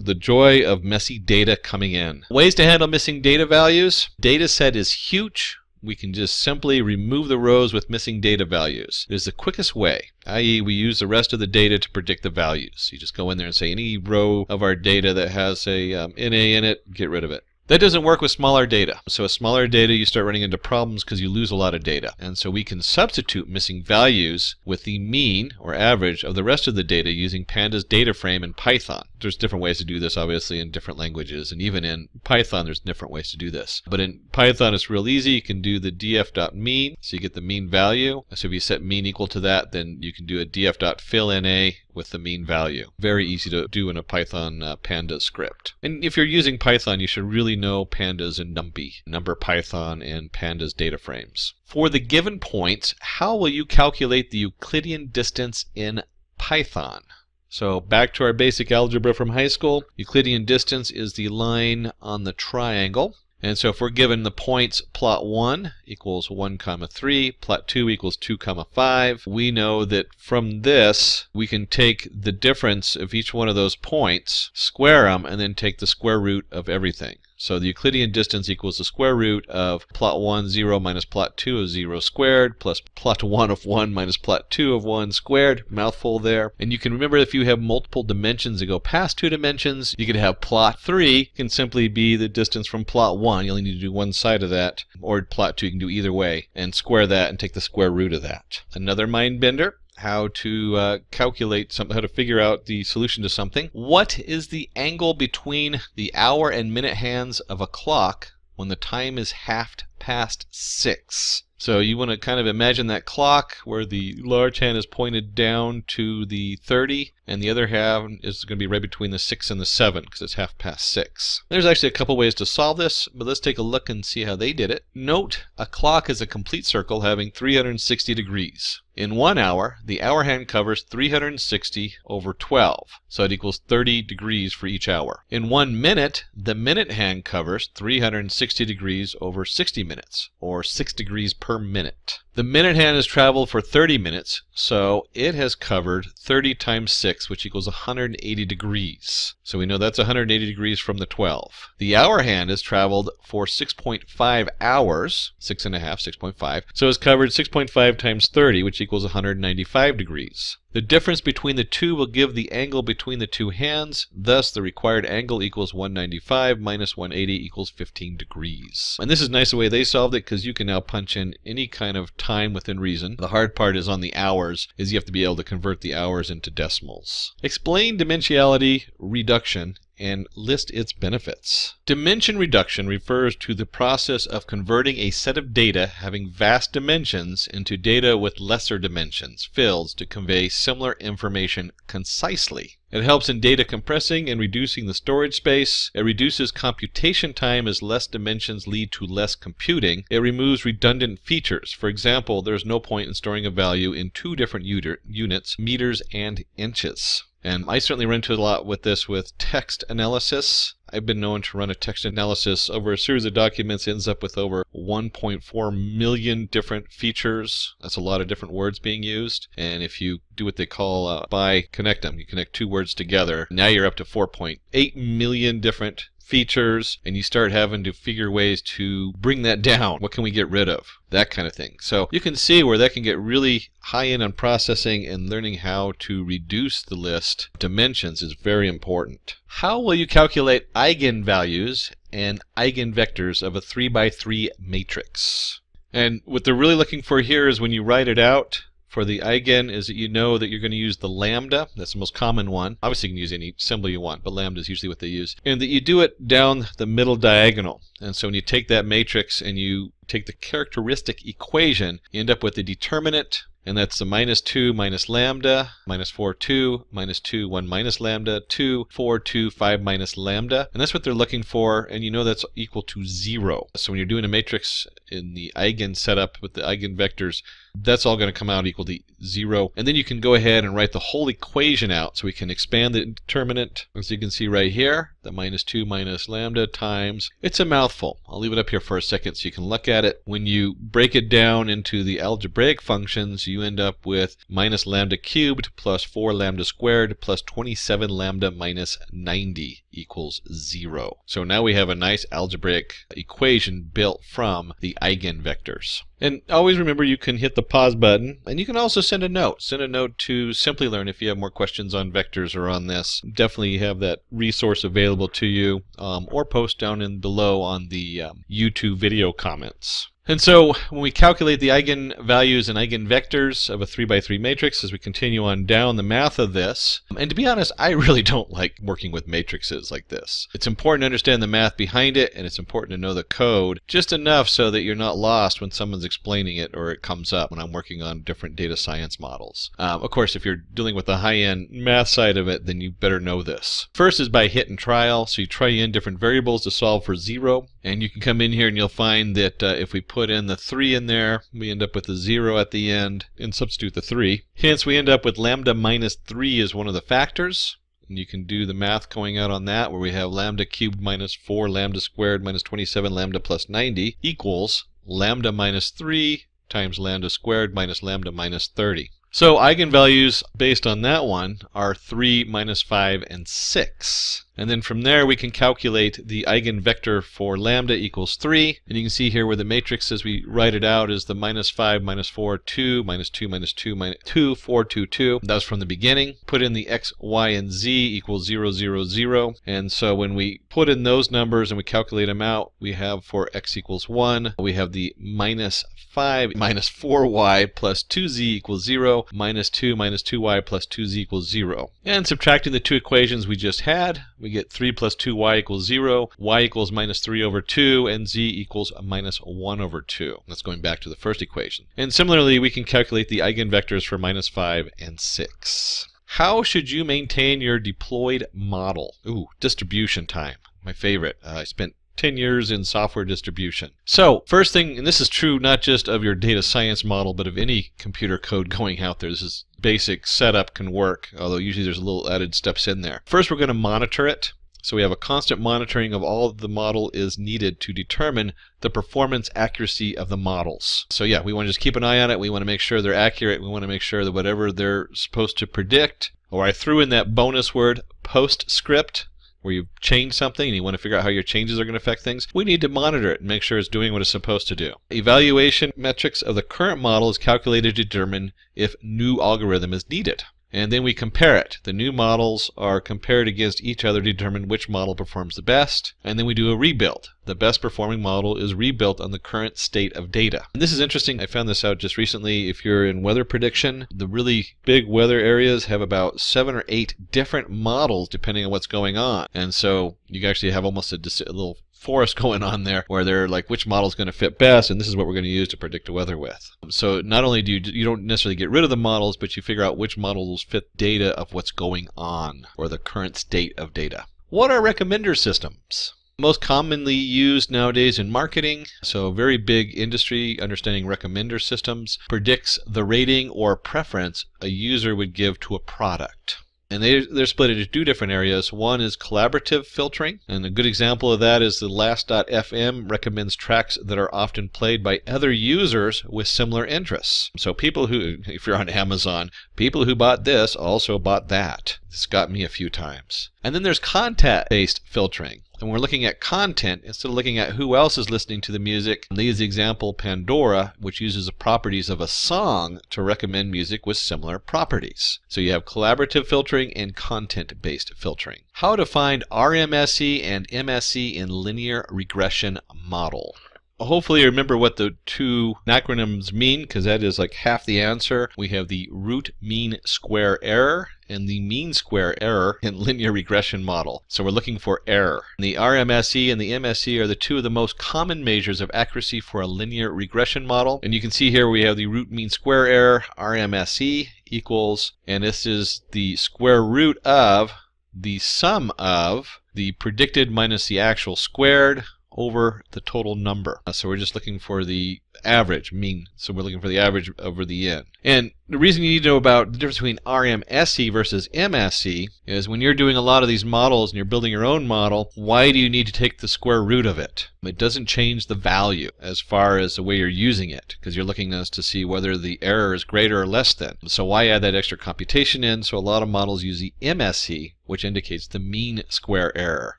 the joy of messy data coming in. Ways to handle missing data values. Data set is huge. We can just simply remove the rows with missing data values. It is the quickest way, i.e. we use the rest of the data to predict the values. You just go in there and say any row of our data that has a NA in it, get rid of it. That doesn't work with smaller data. So with smaller data, you start running into problems because you lose a lot of data. And so we can substitute missing values with the mean or average of the rest of the data using Panda's data frame in Python. There's different ways to do this, obviously, in different languages. And even in Python, there's different ways to do this. But in Python, it's real easy. You can do the df.mean, so you get the mean value. So if you set mean equal to that, then you can do a df.fillNA with the mean value. Very easy to do in a Python Pandas script. And if you're using Python, you should really know Pandas and NumPy, NumPython and Pandas data frames. For the given points, how will you calculate the Euclidean distance in Python? So back to our basic algebra from high school. Euclidean distance is the line on the triangle. And so if we're given the points plot 1 equals 1, 3, plot 2 equals 2, 5, we know that from this we can take the difference of each one of those points, square them, and then take the square root of everything. So the Euclidean distance equals the square root of plot 1, 0 minus plot 2 of 0 squared plus plot 1 of 1 minus plot 2 of 1 squared. Mouthful there. And you can remember if you have multiple dimensions that go past 2 dimensions, you could have plot 3 can simply be the distance from plot 1. You only need to do one side of that. Or plot 2, you can do either way and square that and take the square root of that. Another mind bender. How to calculate something, how to figure out the solution to something. What is the angle between the hour and minute hands of a clock when the time is half past 6? So you want to kind of imagine that clock where the large hand is pointed down to the 30 and the other half is going to be right between the 6 and the 7 because it's half past 6. There's actually a couple ways to solve this, but let's take a look and see how they did it. Note, a clock is a complete circle having 360 degrees. In 1 hour, the hour hand covers 360 over 12, so it equals 30 degrees for each hour. In 1 minute, the minute hand covers 360 degrees over 60 minutes, or 6 degrees per minute. The minute hand has traveled for 30 minutes, so it has covered 30 times 6, which equals 180 degrees. So we know that's 180 degrees from the 12. The hour hand has traveled for 6.5 hours, 6.5, 6.5, so it's covered 6.5 times 30, which equals 195 degrees. The difference between the two will give the angle between the two hands. Thus, the required angle equals 195 minus 180 equals 15 degrees. And this is nice the way they solved it because you can now punch in any kind of time within reason. The hard part is on the hours, is you have to be able to convert the hours into decimals. Explain dimensionality reduction and list its benefits. Dimension reduction refers to the process of converting a set of data having vast dimensions into data with lesser dimensions, fills, to convey similar information concisely. It helps in data compressing and reducing the storage space. It reduces computation time as less dimensions lead to less computing. It removes redundant features. For example, there's no point in storing a value in 2 different units, meters and inches. And I certainly run into a lot with this with text analysis. I've been known to run a text analysis over a series of documents, ends up with over 1.4 million different features. That's a lot of different words being used. And if you do what they call connect them, you connect 2 words together, now you're up to 4.8 million different features, and you start having to figure ways to bring that down. What can we get rid of? That kind of thing. So you can see where that can get really high in on processing, and learning how to reduce the list of dimensions is very important. How will you calculate eigenvalues and eigenvectors of a 3x3 matrix? And what they're really looking for here is when you write it out, for the eigen is that you know that you're going to use the lambda. That's the most common one. Obviously you can use any symbol you want, but lambda is usually what they use. And that you do it down the middle diagonal. And so when you take that matrix and you take the characteristic equation, you end up with the determinant, and that's the minus 2 minus lambda, minus 4, 2, minus 2, 1 minus lambda, 2, 4, 2, 5 minus lambda. And that's what they're looking for, and you know that's equal to 0. So when you're doing a matrix in the eigen setup with the eigenvectors, that's all going to come out equal to 0. And then you can go ahead and write the whole equation out. So we can expand the determinant, as you can see right here, the minus 2 minus lambda times. It's a mouthful. I'll leave it up here for a second so you can look at it. When you break it down into the algebraic functions, you end up with minus lambda cubed plus 4 lambda squared plus 27 lambda minus 90 equals 0. So now we have a nice algebraic equation built from the eigenvectors. And always remember, you can hit the pause button, and you can also send a note. Send a note to Simplilearn if you have more questions on vectors or on this. Definitely have that resource available to you, or post down in below on the YouTube video comments. And so when we calculate the eigenvalues and eigenvectors of a 3x3 matrix, as we continue on down the math of this, and to be honest, I really don't like working with matrices like this. It's important to understand the math behind it, and it's important to know the code just enough so that you're not lost when someone's explaining it or it comes up when I'm working on different data science models. Of course, if you're dealing with the high-end math side of it, then you better know this. First is by hit and trial. So you try in different variables to solve for 0, and you can come in here and you'll find that if we put in the 3 in there, we end up with a 0 at the end, and substitute the 3. Hence, we end up with lambda minus 3 as one of the factors. And you can do the math going out on that, where we have lambda cubed minus 4 lambda squared minus 27 lambda plus 90 equals lambda minus 3 times lambda squared minus lambda minus 30. So eigenvalues based on that one are 3, minus 5, and 6. And then from there we can calculate the eigenvector for lambda equals 3. And you can see here where the matrix as we write it out is the minus 5, minus 4, 2, minus 2, minus 2, minus 2, 4, 2, 2. That was from the beginning. Put in the x, y, and z equals 0, 0, 0. And so when we put in those numbers and we calculate them out, we have for x equals 1, we have the minus 5 minus 4y plus 2z equals 0, minus 2 minus 2y plus 2z equals 0. And subtracting the two equations we just had, we get 3 plus 2y equals 0, y equals minus 3 over 2, and z equals minus 1 over 2. That's going back to the first equation. And similarly, we can calculate the eigenvectors for minus 5 and 6. How should you maintain your deployed model? Ooh, distribution time, my favorite. I spent 10 years in software distribution. So first thing, and this is true not just of your data science model, but of any computer code going out there. This is basic setup can work, although usually there's a little added steps in there. First, we're going to monitor it. So we have a constant monitoring of all the model is needed to determine the performance accuracy of the models. So yeah, we want to just keep an eye on it. We want to make sure they're accurate. We want to make sure that whatever they're supposed to predict, or I threw in that bonus word, postscript, where you've changed something and you want to figure out how your changes are going to affect things, we need to monitor it and make sure it's doing what it's supposed to do. Evaluation metrics of the current model is calculated to determine if new algorithm is needed. And then we compare it. The new models are compared against each other to determine which model performs the best. And then we do a rebuild. The best performing model is rebuilt on the current state of data. And this is interesting. I found this out just recently. If you're in weather prediction, the really big weather areas have about 7 or 8 different models depending on what's going on. And so you actually have almost a little forest going on there where they're like, which model is going to fit best, and this is what we're going to use to predict the weather with. So not only do you don't necessarily get rid of the models, but you figure out which models fit data of what's going on, or the current state of data. What are recommender systems? Most commonly used nowadays in marketing, so very big industry, understanding recommender systems, predicts the rating or preference a user would give to a product. And they're split into 2 different areas. One is collaborative filtering, and a good example of that is the Last.fm recommends tracks that are often played by other users with similar interests. So people who, if you're on Amazon, people who bought this also bought that. This got me a few times. And then there's content-based filtering. And we're looking at content instead of looking at who else is listening to the music. They use the example Pandora, which uses the properties of a song to recommend music with similar properties. So you have collaborative filtering and content-based filtering. How to find RMSE and MSE in linear regression model. Hopefully you remember what the 2 acronyms mean, because that is like half the answer. We have the root mean square error and the mean square error in linear regression model. So we're looking for error. The RMSE and the MSE are the 2 of the most common measures of accuracy for a linear regression model. And you can see here we have the root mean square error, RMSE equals, and this is the square root of the sum of the predicted minus the actual squared, over the total number. So we're just looking for the average, mean. So we're looking for the average over the n. And the reason you need to know about the difference between RMSE versus MSE is when you're doing a lot of these models and you're building your own model, why do you need to take the square root of it? It doesn't change the value as far as the way you're using it, because you're looking to see whether the error is greater or less than. So why add that extra computation in? So a lot of models use the MSE, which indicates the mean square error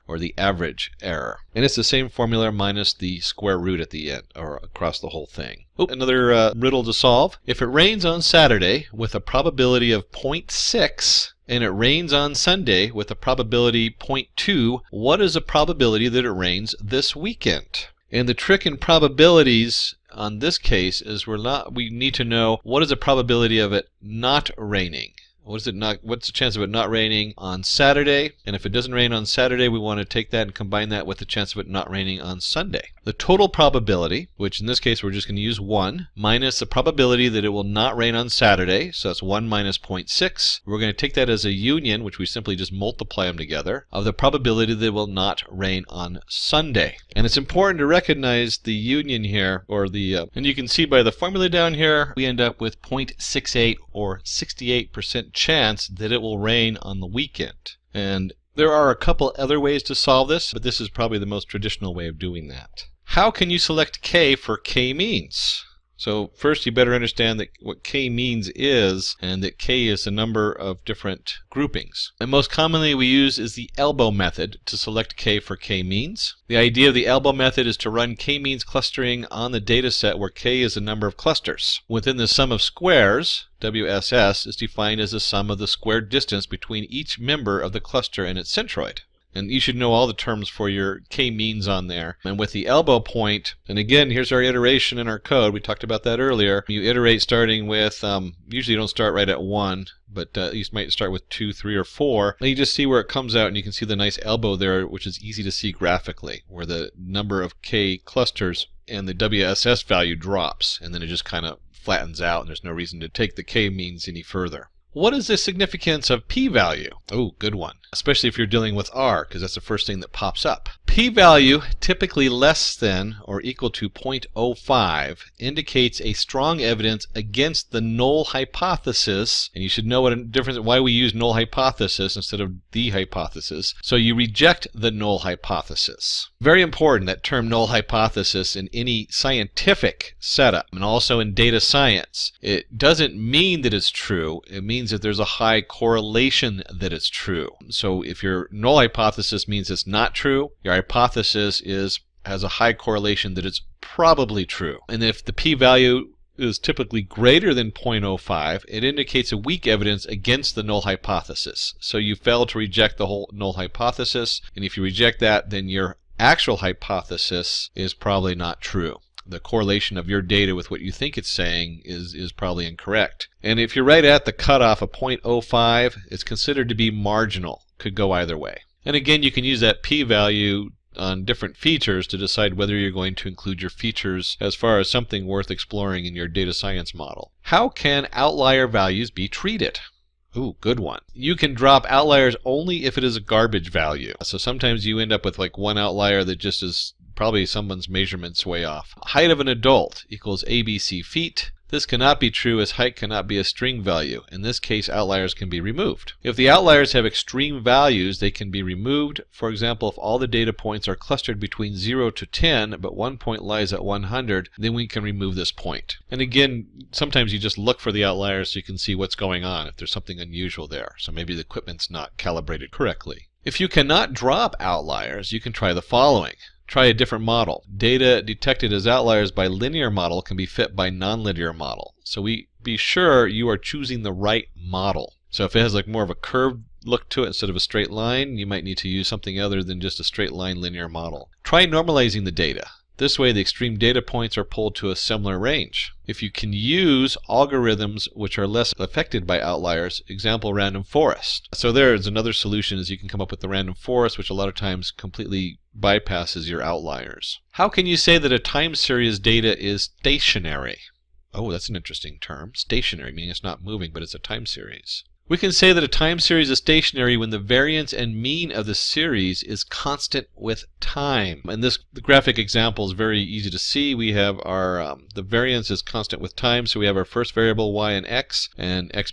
or the average error. And it's the same formula minus the square root at the end or across the whole thing. Another riddle to solve. If it rains on Saturday with a probability of 0.6 and it rains on Sunday with a probability 0.2, what is the probability that it rains this weekend? And the trick in probabilities on this case is we need to know what is the probability of it not raining. What's the chance of it not raining on Saturday? And if it doesn't rain on Saturday, we want to take that and combine that with the chance of it not raining on Sunday. The total probability, which in this case we're just going to use 1, minus the probability that it will not rain on Saturday, so that's 1 minus 0.6. We're going to take that as a union, which we simply just multiply them together, of the probability that it will not rain on Sunday. And it's important to recognize the union here, or and you can see by the formula down here, we end up with 0.68 or 68% chance that it will rain on the weekend. And there are a couple other ways to solve this, but this is probably the most traditional way of doing that. How can you select k for k-means? So first you better understand that what k-means is, and that k is a number of different groupings. And most commonly we use is the elbow method to select k for k-means. The idea of the elbow method is to run k-means clustering on the data set where k is a number of clusters. Within the sum of squares, WSS is defined as the sum of the squared distance between each member of the cluster and its centroid. And you should know all the terms for your k-means on there. And with the elbow point, and again, here's our iteration in our code. We talked about that earlier. You iterate starting with, usually you don't start right at 1, but you might start with 2, 3, or 4. And you just see where it comes out, and you can see the nice elbow there, which is easy to see graphically, where the number of k clusters and the WSS value drops, and then it just kind of flattens out, and there's no reason to take the k-means any further. What is the significance of p-value? Oh, good one. Especially if you're dealing with R, because that's the first thing that pops up. P-value, typically less than or equal to 0.05, indicates a strong evidence against the null hypothesis. And you should know why we use null hypothesis instead of the hypothesis. So you reject the null hypothesis. Very important, that term null hypothesis in any scientific setup, and also in data science. It doesn't mean that it's true. It means that there's a high correlation that it's true. So if your null hypothesis means it's not true, your hypothesis has a high correlation that it's probably true. And if the p-value is typically greater than 0.05, it indicates a weak evidence against the null hypothesis. So you fail to reject the whole null hypothesis, and if you reject that, then your actual hypothesis is probably not true. The correlation of your data with what you think it's saying is probably incorrect. And if you're right at the cutoff of 0.05, it's considered to be marginal. Could go either way. And again, you can use that p-value on different features to decide whether you're going to include your features as far as something worth exploring in your data science model. How can outlier values be treated? Ooh, good one. You can drop outliers only if it is a garbage value. So sometimes you end up with like one outlier that just is probably someone's measurements way off. Height of an adult equals ABC feet. This cannot be true as height cannot be a string value. In this case, outliers can be removed. If the outliers have extreme values, they can be removed. For example, if all the data points are clustered between 0 to 10, but one point lies at 100, then we can remove this point. And again, sometimes you just look for the outliers so you can see what's going on, if there's something unusual there. So maybe the equipment's not calibrated correctly. If you cannot drop outliers, you can try the following. Try a different model. Data detected as outliers by linear model can be fit by nonlinear model. So be sure you are choosing the right model. So if it has like more of a curved look to it instead of a straight line, you might need to use something other than just a straight line linear model. Try normalizing the data. This way the extreme data points are pulled to a similar range. If you can use algorithms which are less affected by outliers, example random forest. So there's another solution is you can come up with the random forest, which a lot of times completely bypasses your outliers. How can you say that a time series data is stationary? Oh, that's an interesting term. Stationary, meaning it's not moving, but it's a time series. We can say that a time series is stationary when the variance and mean of the series is constant with time. And this graphic example is very easy to see. We have our the variance is constant with time, so we have our first variable y and x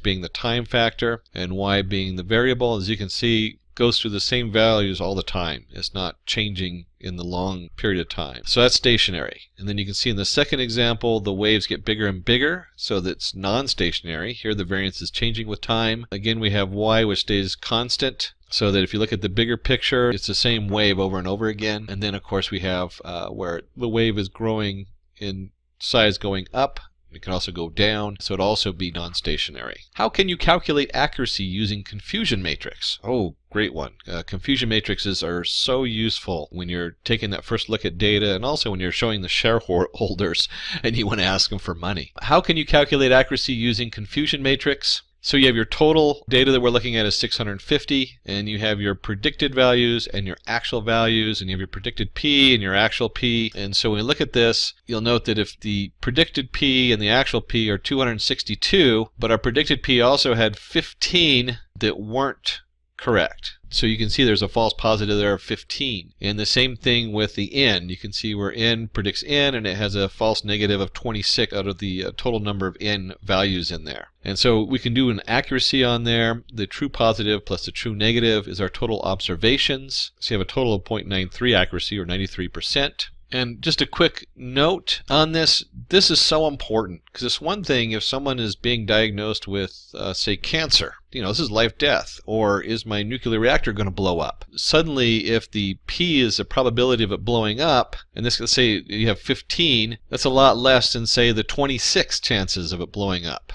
being the time factor and y being the variable. As you can see, goes through the same values all the time. It's not changing in the long period of time. So that's stationary. And then you can see in the second example, the waves get bigger and bigger, so that's non-stationary. Here the variance is changing with time. Again, we have y, which stays constant, so that if you look at the bigger picture, it's the same wave over and over again. And then, of course, we have where the wave is growing in size going up. It can also go down, so it'll also be non-stationary. How can you calculate accuracy using confusion matrix? Oh, great one. Confusion matrices are so useful when you're taking that first look at data, and also when you're showing the shareholders and you want to ask them for money. How can you calculate accuracy using confusion matrix? So you have your total data that we're looking at is 650, and you have your predicted values and your actual values, and you have your predicted P and your actual P. And so when we look at this, you'll note that if the predicted P and the actual P are 262, but our predicted P also had 15 that weren't correct. So you can see there's a false positive there of 15. And the same thing with the N. You can see where N predicts N, and it has a false negative of 26 out of the total number of N values in there. And so we can do an accuracy on there. The true positive plus the true negative is our total observations. So you have a total of 0.93 accuracy, or 93%. And just a quick note on this, this is so important, because it's one thing if someone is being diagnosed with, say, cancer. This is life-death, or is my nuclear reactor going to blow up? Suddenly, if the P is the probability of it blowing up, and this, let's say you have 15, that's a lot less than, say, the 26 chances of it blowing up.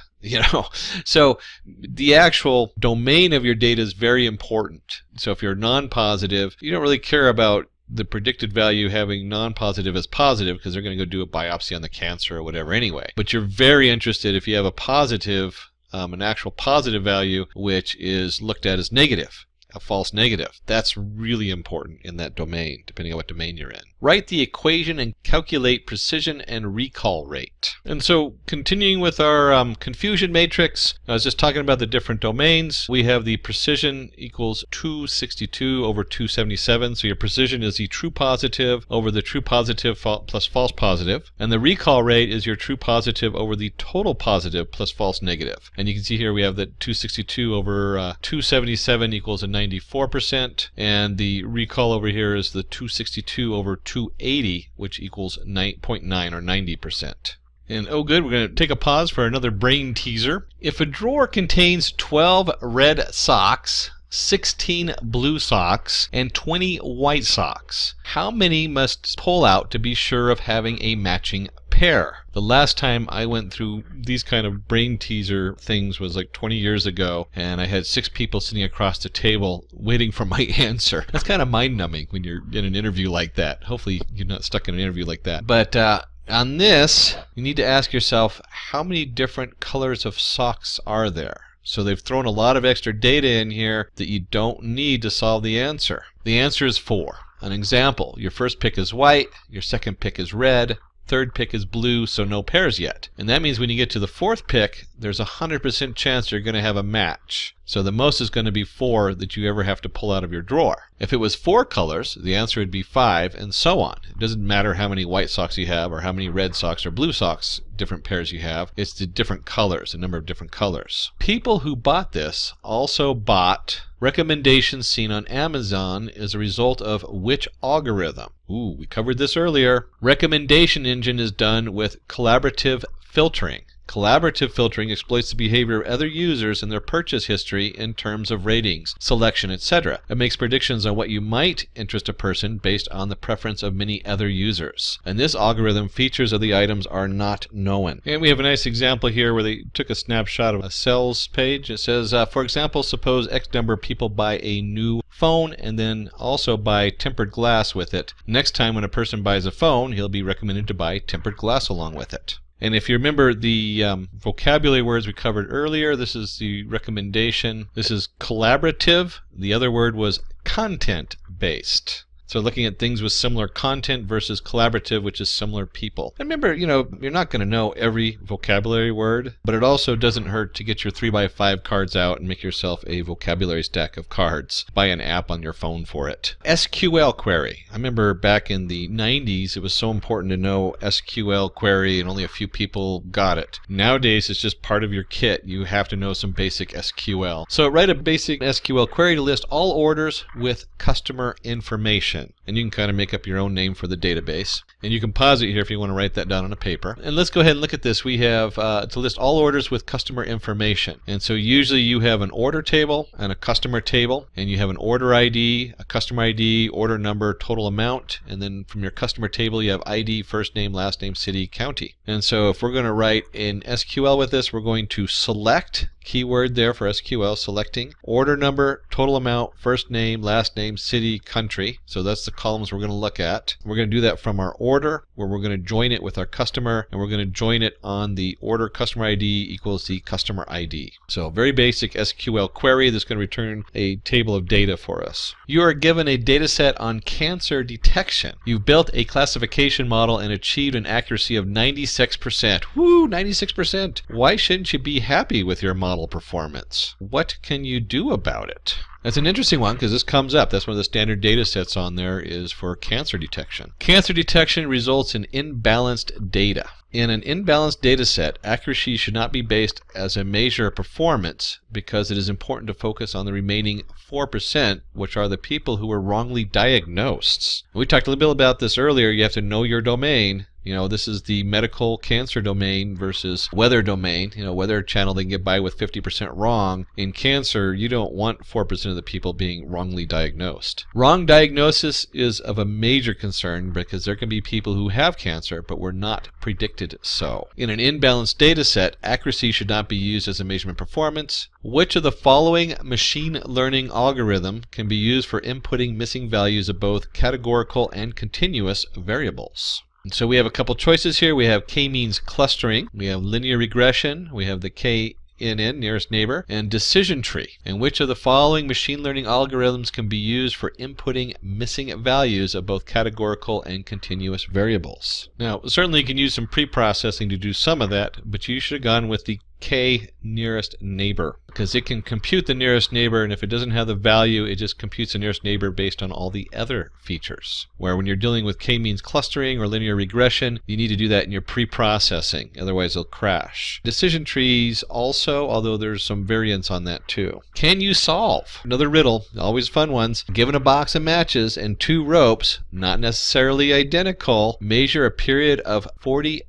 So the actual domain of your data is very important. So if you're non-positive, you don't really care about the predicted value having non-positive as positive, because they're going to go do a biopsy on the cancer or whatever anyway. But you're very interested if you have a positive, an actual positive value, which is looked at as negative, a false negative. That's really important in that domain, depending on what domain you're in. Write the equation and calculate precision and recall rate. And so continuing with our confusion matrix, I was just talking about the different domains. We have the precision equals 262 over 277. So your precision is the true positive over the true positive plus false positive. And the recall rate is your true positive over the total positive plus false negative. And you can see here we have that 262 over 277 equals a 94%. And the recall over here is the 262 over 280, which equals 9.9 or 90%. And oh good, we're going to take a pause for another brain teaser. If a drawer contains 12 red socks, 16 blue socks, and 20 white socks, how many must pull out to be sure of having a matching pair? The last time I went through these kind of brain teaser things was like 20 years ago, and I had 6 people sitting across the table waiting for my answer. That's kind of mind-numbing when you're in an interview like that. Hopefully you're not stuck in an interview like that. But on this, you need to ask yourself, how many different colors of socks are there? So they've thrown a lot of extra data in here that you don't need to solve the answer. The answer is 4. An example, your first pick is white, your second pick is red, third pick is blue, so no pairs yet. And that means when you get to the fourth pick, there's a 100% chance you're going to have a match. So the most is going to be 4 that you ever have to pull out of your drawer. If it was 4 colors, the answer would be 5, and so on. It doesn't matter how many white socks you have or how many red socks or blue socks, different pairs you have. It's the different colors, the number of different colors. People who bought this also bought recommendations seen on Amazon as a result of which algorithm? Ooh, we covered this earlier. Recommendation engine is done with collaborative filtering. Collaborative filtering exploits the behavior of other users and their purchase history in terms of ratings, selection, etc. It makes predictions on what you might interest a person based on the preference of many other users. In this algorithm, features of the items are not known. And we have a nice example here where they took a snapshot of a sales page. It says, for example, suppose X number of people buy a new phone and then also buy tempered glass with it. Next time when a person buys a phone, he'll be recommended to buy tempered glass along with it. And if you remember the vocabulary words we covered earlier, this is the recommendation. This is collaborative. The other word was content-based. So looking at things with similar content versus collaborative, which is similar people. And remember, you're not going to know every vocabulary word, but it also doesn't hurt to get your 3x5 cards out and make yourself a vocabulary stack of cards. Buy an app on your phone for it. SQL query. I remember back in the 90s, it was so important to know SQL query and only a few people got it. Nowadays, it's just part of your kit. You have to know some basic SQL. So write a basic SQL query to list all orders with customer information. And you can kind of make up your own name for the database. And you can pause it here if you want to write that down on a paper. And let's go ahead and look at this. We have to list all orders with customer information. And so usually you have an order table and a customer table. And you have an order ID, a customer ID, order number, total amount. And then from your customer table you have ID, first name, last name, city, county. And so if we're going to write in SQL with this, we're going to select, keyword there for SQL, selecting, order number, total amount, first name, last name, city, country. So that's the columns we're going to look at. We're going to do that from our order, where we're going to join it with our customer, and we're going to join it on the order customer ID equals the customer ID. So very basic SQL query that's going to return a table of data for us. You are given a data set on cancer detection. You've built a classification model and achieved an accuracy of 96%. Woo, 96%. Why shouldn't you be happy with your model performance? What can you do about it? That's an interesting one because this comes up. That's one of the standard data sets on there is for cancer detection. Cancer detection results in imbalanced data. In an imbalanced data set, accuracy should not be based as a measure of performance because it is important to focus on the remaining 4%, which are the people who were wrongly diagnosed. We talked a little bit about this earlier. You have to know your domain. This is the medical cancer domain versus weather domain. Weather channel, they can get by with 50% wrong. In cancer, you don't want 4% of the people being wrongly diagnosed. Wrong diagnosis is of a major concern because there can be people who have cancer but were not predicted so. In an imbalanced data set, accuracy should not be used as a measurement of performance. Which of the following machine learning algorithm can be used for inputting missing values of both categorical and continuous variables? And so we have a couple choices here. We have k-means clustering, we have linear regression, we have the KNN, nearest neighbor, and decision tree. And which of the following machine learning algorithms can be used for inputting missing values of both categorical and continuous variables? Now, certainly you can use some pre-processing to do some of that, but you should have gone with the K nearest neighbor because it can compute the nearest neighbor, and if it doesn't have the value, it just computes the nearest neighbor based on all the other features. Where when you're dealing with k-means clustering or linear regression, you need to do that in your pre-processing, otherwise it'll crash. Decision trees also, although there's some variance on that too. Can you solve? Another riddle, always fun ones. Given a box of matches and two ropes, not necessarily identical, measure a period of 45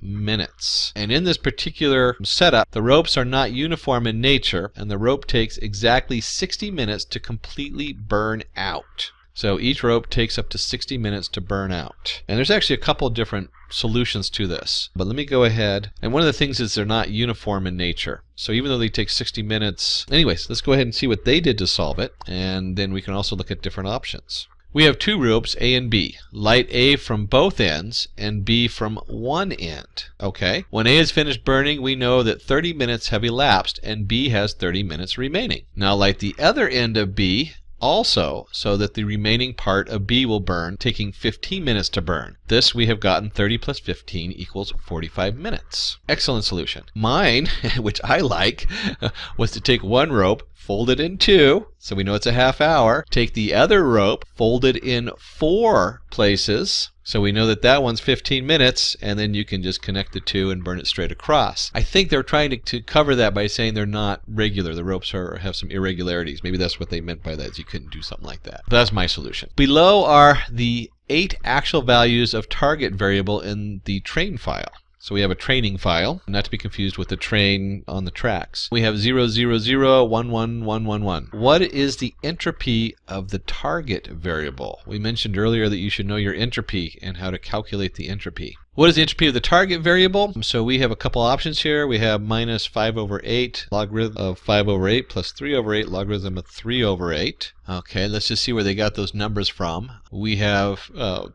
minutes. And in this particular setup, the ropes are not uniform in nature, and the rope takes exactly 60 minutes to completely burn out. So each rope takes up to 60 minutes to burn out. And there's actually a couple different solutions to this. But let me go ahead. And one of the things is they're not uniform in nature. So even though they take 60 minutes... Anyways, let's go ahead and see what they did to solve it. And then we can also look at different options. We have two ropes, A and B. Light A from both ends and B from one end. Okay. When A is finished burning, we know that 30 minutes have elapsed and B has 30 minutes remaining. Now light the other end of B also so that the remaining part of B will burn, taking 15 minutes to burn. This we have gotten 30 plus 15 equals 45 minutes. Excellent solution. Mine, which I like, was to take one rope, fold it in two, so we know it's a half hour. Take the other rope, fold it in 4 places, so we know that that one's 15 minutes, and then you can just connect the two and burn it straight across. I think they're trying to cover that by saying they're not regular. The ropes have some irregularities. Maybe that's what they meant by that, is you couldn't do something like that. But that's my solution. Below are the 8 actual values of target variable in the train file. So we have a training file, not to be confused with the train on the tracks. We have 0, 0, 0, 1, 1, 1, 1, 1. What is the entropy of the target variable? We mentioned earlier that you should know your entropy and how to calculate the entropy. What is the entropy of the target variable? So we have a couple options here. We have minus 5 over 8 logarithm of 5 over 8 plus 3 over 8 logarithm of 3 over 8. Okay, let's just see where they got those numbers from. We have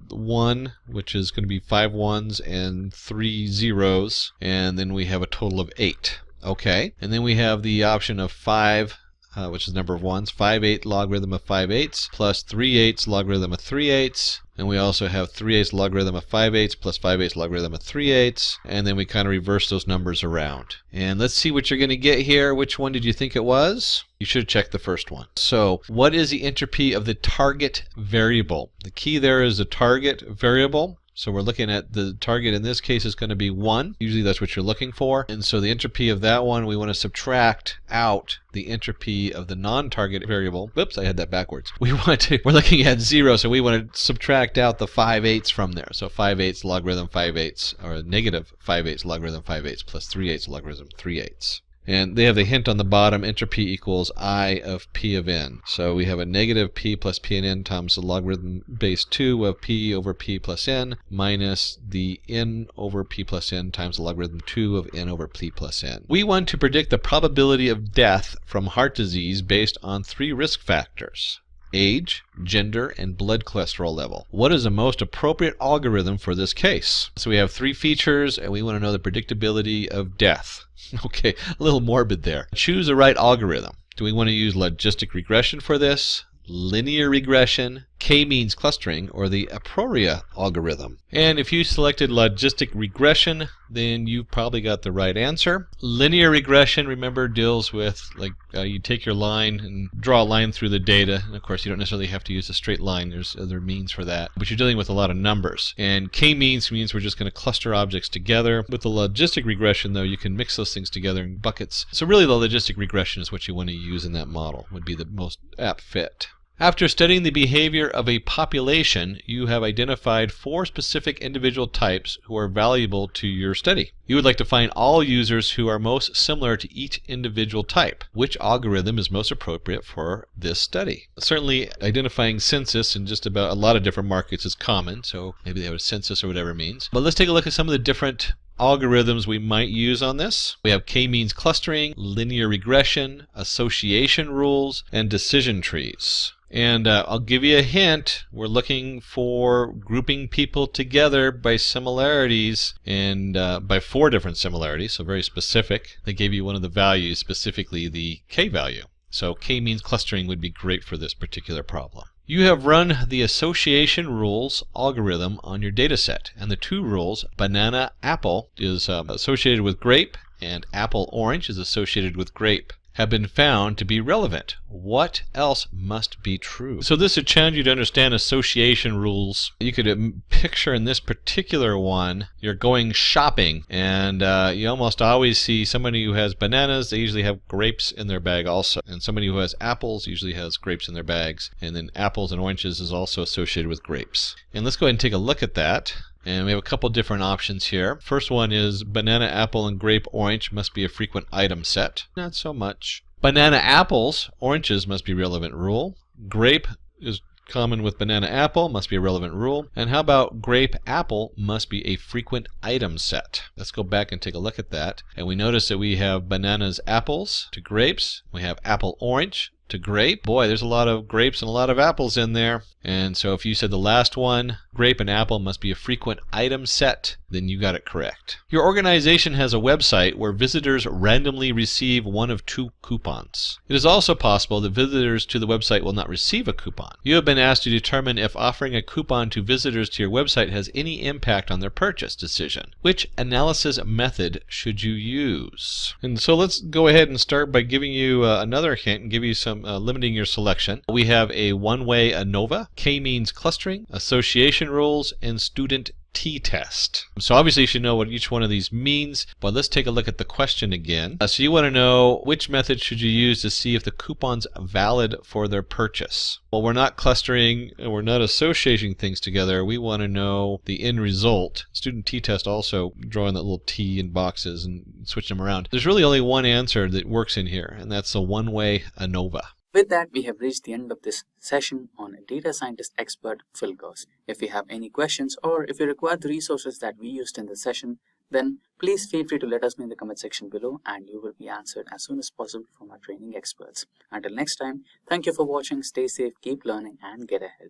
1, which is going to be 5 ones and 3 zeros, and then we have a total of 8. Okay, and then we have the option of 5 which is number of ones, 5/8 logarithm of 5/8 plus 3/8 logarithm of 3/8. And we also have 3/8 logarithm of 5/8 plus 5/8 logarithm of 3/8. And then we kind of reverse those numbers around. And let's see what you're going to get here. Which one did you think it was? You should have checked the first one. So what is the entropy of the target variable? The key there is the target variable. So we're looking at the target in this case is going to be 1. Usually that's what you're looking for. And so the entropy of that one, we want to subtract out the entropy of the non-target variable. Whoops, I had that backwards. We're looking at 0, so we want to subtract out the 5/8 from there. So 5/8 logarithm 5/8, or negative 5/8 logarithm 5/8 plus 3/8 logarithm 3/8. And they have the hint on the bottom, entropy equals I of P of n. So we have a negative P plus P and n times the logarithm base 2 of P over P plus n minus the n over P plus n times the logarithm 2 of n over P plus n. We want to predict the probability of death from heart disease based on 3 risk factors: age, gender, and blood cholesterol level. What is the most appropriate algorithm for this case? So we have 3 features, and we want to know the predictability of death. Okay, a little morbid there. Choose the right algorithm. Do we want to use logistic regression for this, linear regression, k-means clustering, or the Aporia algorithm? And if you selected logistic regression, then you probably got the right answer. Linear regression, remember, deals with you take your line and draw a line through the data. And of course, you don't necessarily have to use a straight line. There's other means for that. But you're dealing with a lot of numbers. And k-means means we're just going to cluster objects together. With the logistic regression, though, you can mix those things together in buckets. So really, the logistic regression is what you want to use in that model, would be the most apt fit. After studying the behavior of a population, you have identified 4 specific individual types who are valuable to your study. You would like to find all users who are most similar to each individual type. Which algorithm is most appropriate for this study? Certainly, identifying census in just about a lot of different markets is common, so maybe they have a census or whatever it means. But let's take a look at some of the different algorithms we might use on this. We have k-means clustering, linear regression, association rules, and decision trees. And I'll give you a hint. We're looking for grouping people together by similarities, and by 4 different similarities, so very specific. They gave you one of the values, specifically the k value. So k-means clustering would be great for this particular problem. You have run the association rules algorithm on your data set, and the 2 rules, banana apple is associated with grape, and apple orange is associated with grape, have been found to be relevant. What else must be true? So this would challenge you to understand association rules. You could picture in this particular one, you're going shopping, and you almost always see somebody who has bananas, they usually have grapes in their bag also. And somebody who has apples usually has grapes in their bags. And then apples and oranges is also associated with grapes. And let's go ahead and take a look at that. And we have a couple different options here. First one is banana, apple, and grape, orange must be a frequent item set. Not so much. Banana, apples, oranges must be relevant rule. Grape is common with banana, apple, must be a relevant rule. And how about grape, apple must be a frequent item set? Let's go back and take a look at that. And we notice that we have bananas, apples to grapes. We have apple, orange to grape. Boy, there's a lot of grapes and a lot of apples in there. And so if you said the last one, grape and apple must be a frequent item set, then you got it correct. Your organization has a website where visitors randomly receive one of 2 coupons. It is also possible that visitors to the website will not receive a coupon. You have been asked to determine if offering a coupon to visitors to your website has any impact on their purchase decision. Which analysis method should you use? And so let's go ahead and start by giving you another hint and give you some limiting your selection. We have a one-way ANOVA, k-means clustering, association rules, and student t-test. So obviously you should know what each one of these means, but let's take a look at the question again. So you want to know which method should you use to see if the coupon's valid for their purchase. Well, we're not clustering and we're not associating things together. We want to know the end result. Student t-test also drawing that little t in boxes and switching them around. There's really only one answer that works in here, and that's the one-way ANOVA. With that, we have reached the end of this session on a data scientist expert, Phil Goss. If you have any questions or if you require the resources that we used in the session, then please feel free to let us know in the comment section below, and you will be answered as soon as possible from our training experts. Until next time, thank you for watching, stay safe, keep learning, and get ahead.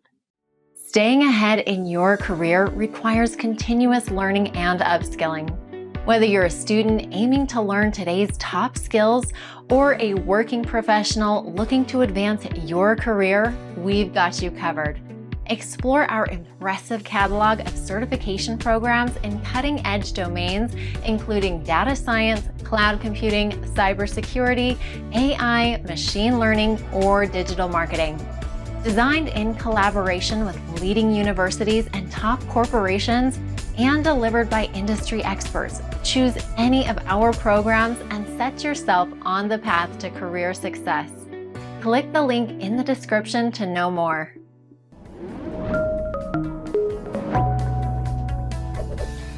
Staying ahead in your career requires continuous learning and upskilling. Whether you're a student aiming to learn today's top skills or a working professional looking to advance your career, we've got you covered. Explore our impressive catalog of certification programs in cutting-edge domains, including data science, cloud computing, cybersecurity, AI, machine learning, or digital marketing. Designed in collaboration with leading universities and top corporations, and delivered by industry experts, choose any of our programs and set yourself on the path to career success. Click the link in the description to know more.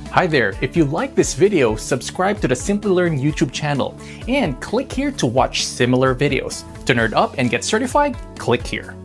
Hi there, if you like this video, subscribe to the Simplilearn YouTube channel and click here to watch similar videos. To nerd up and get certified, click here.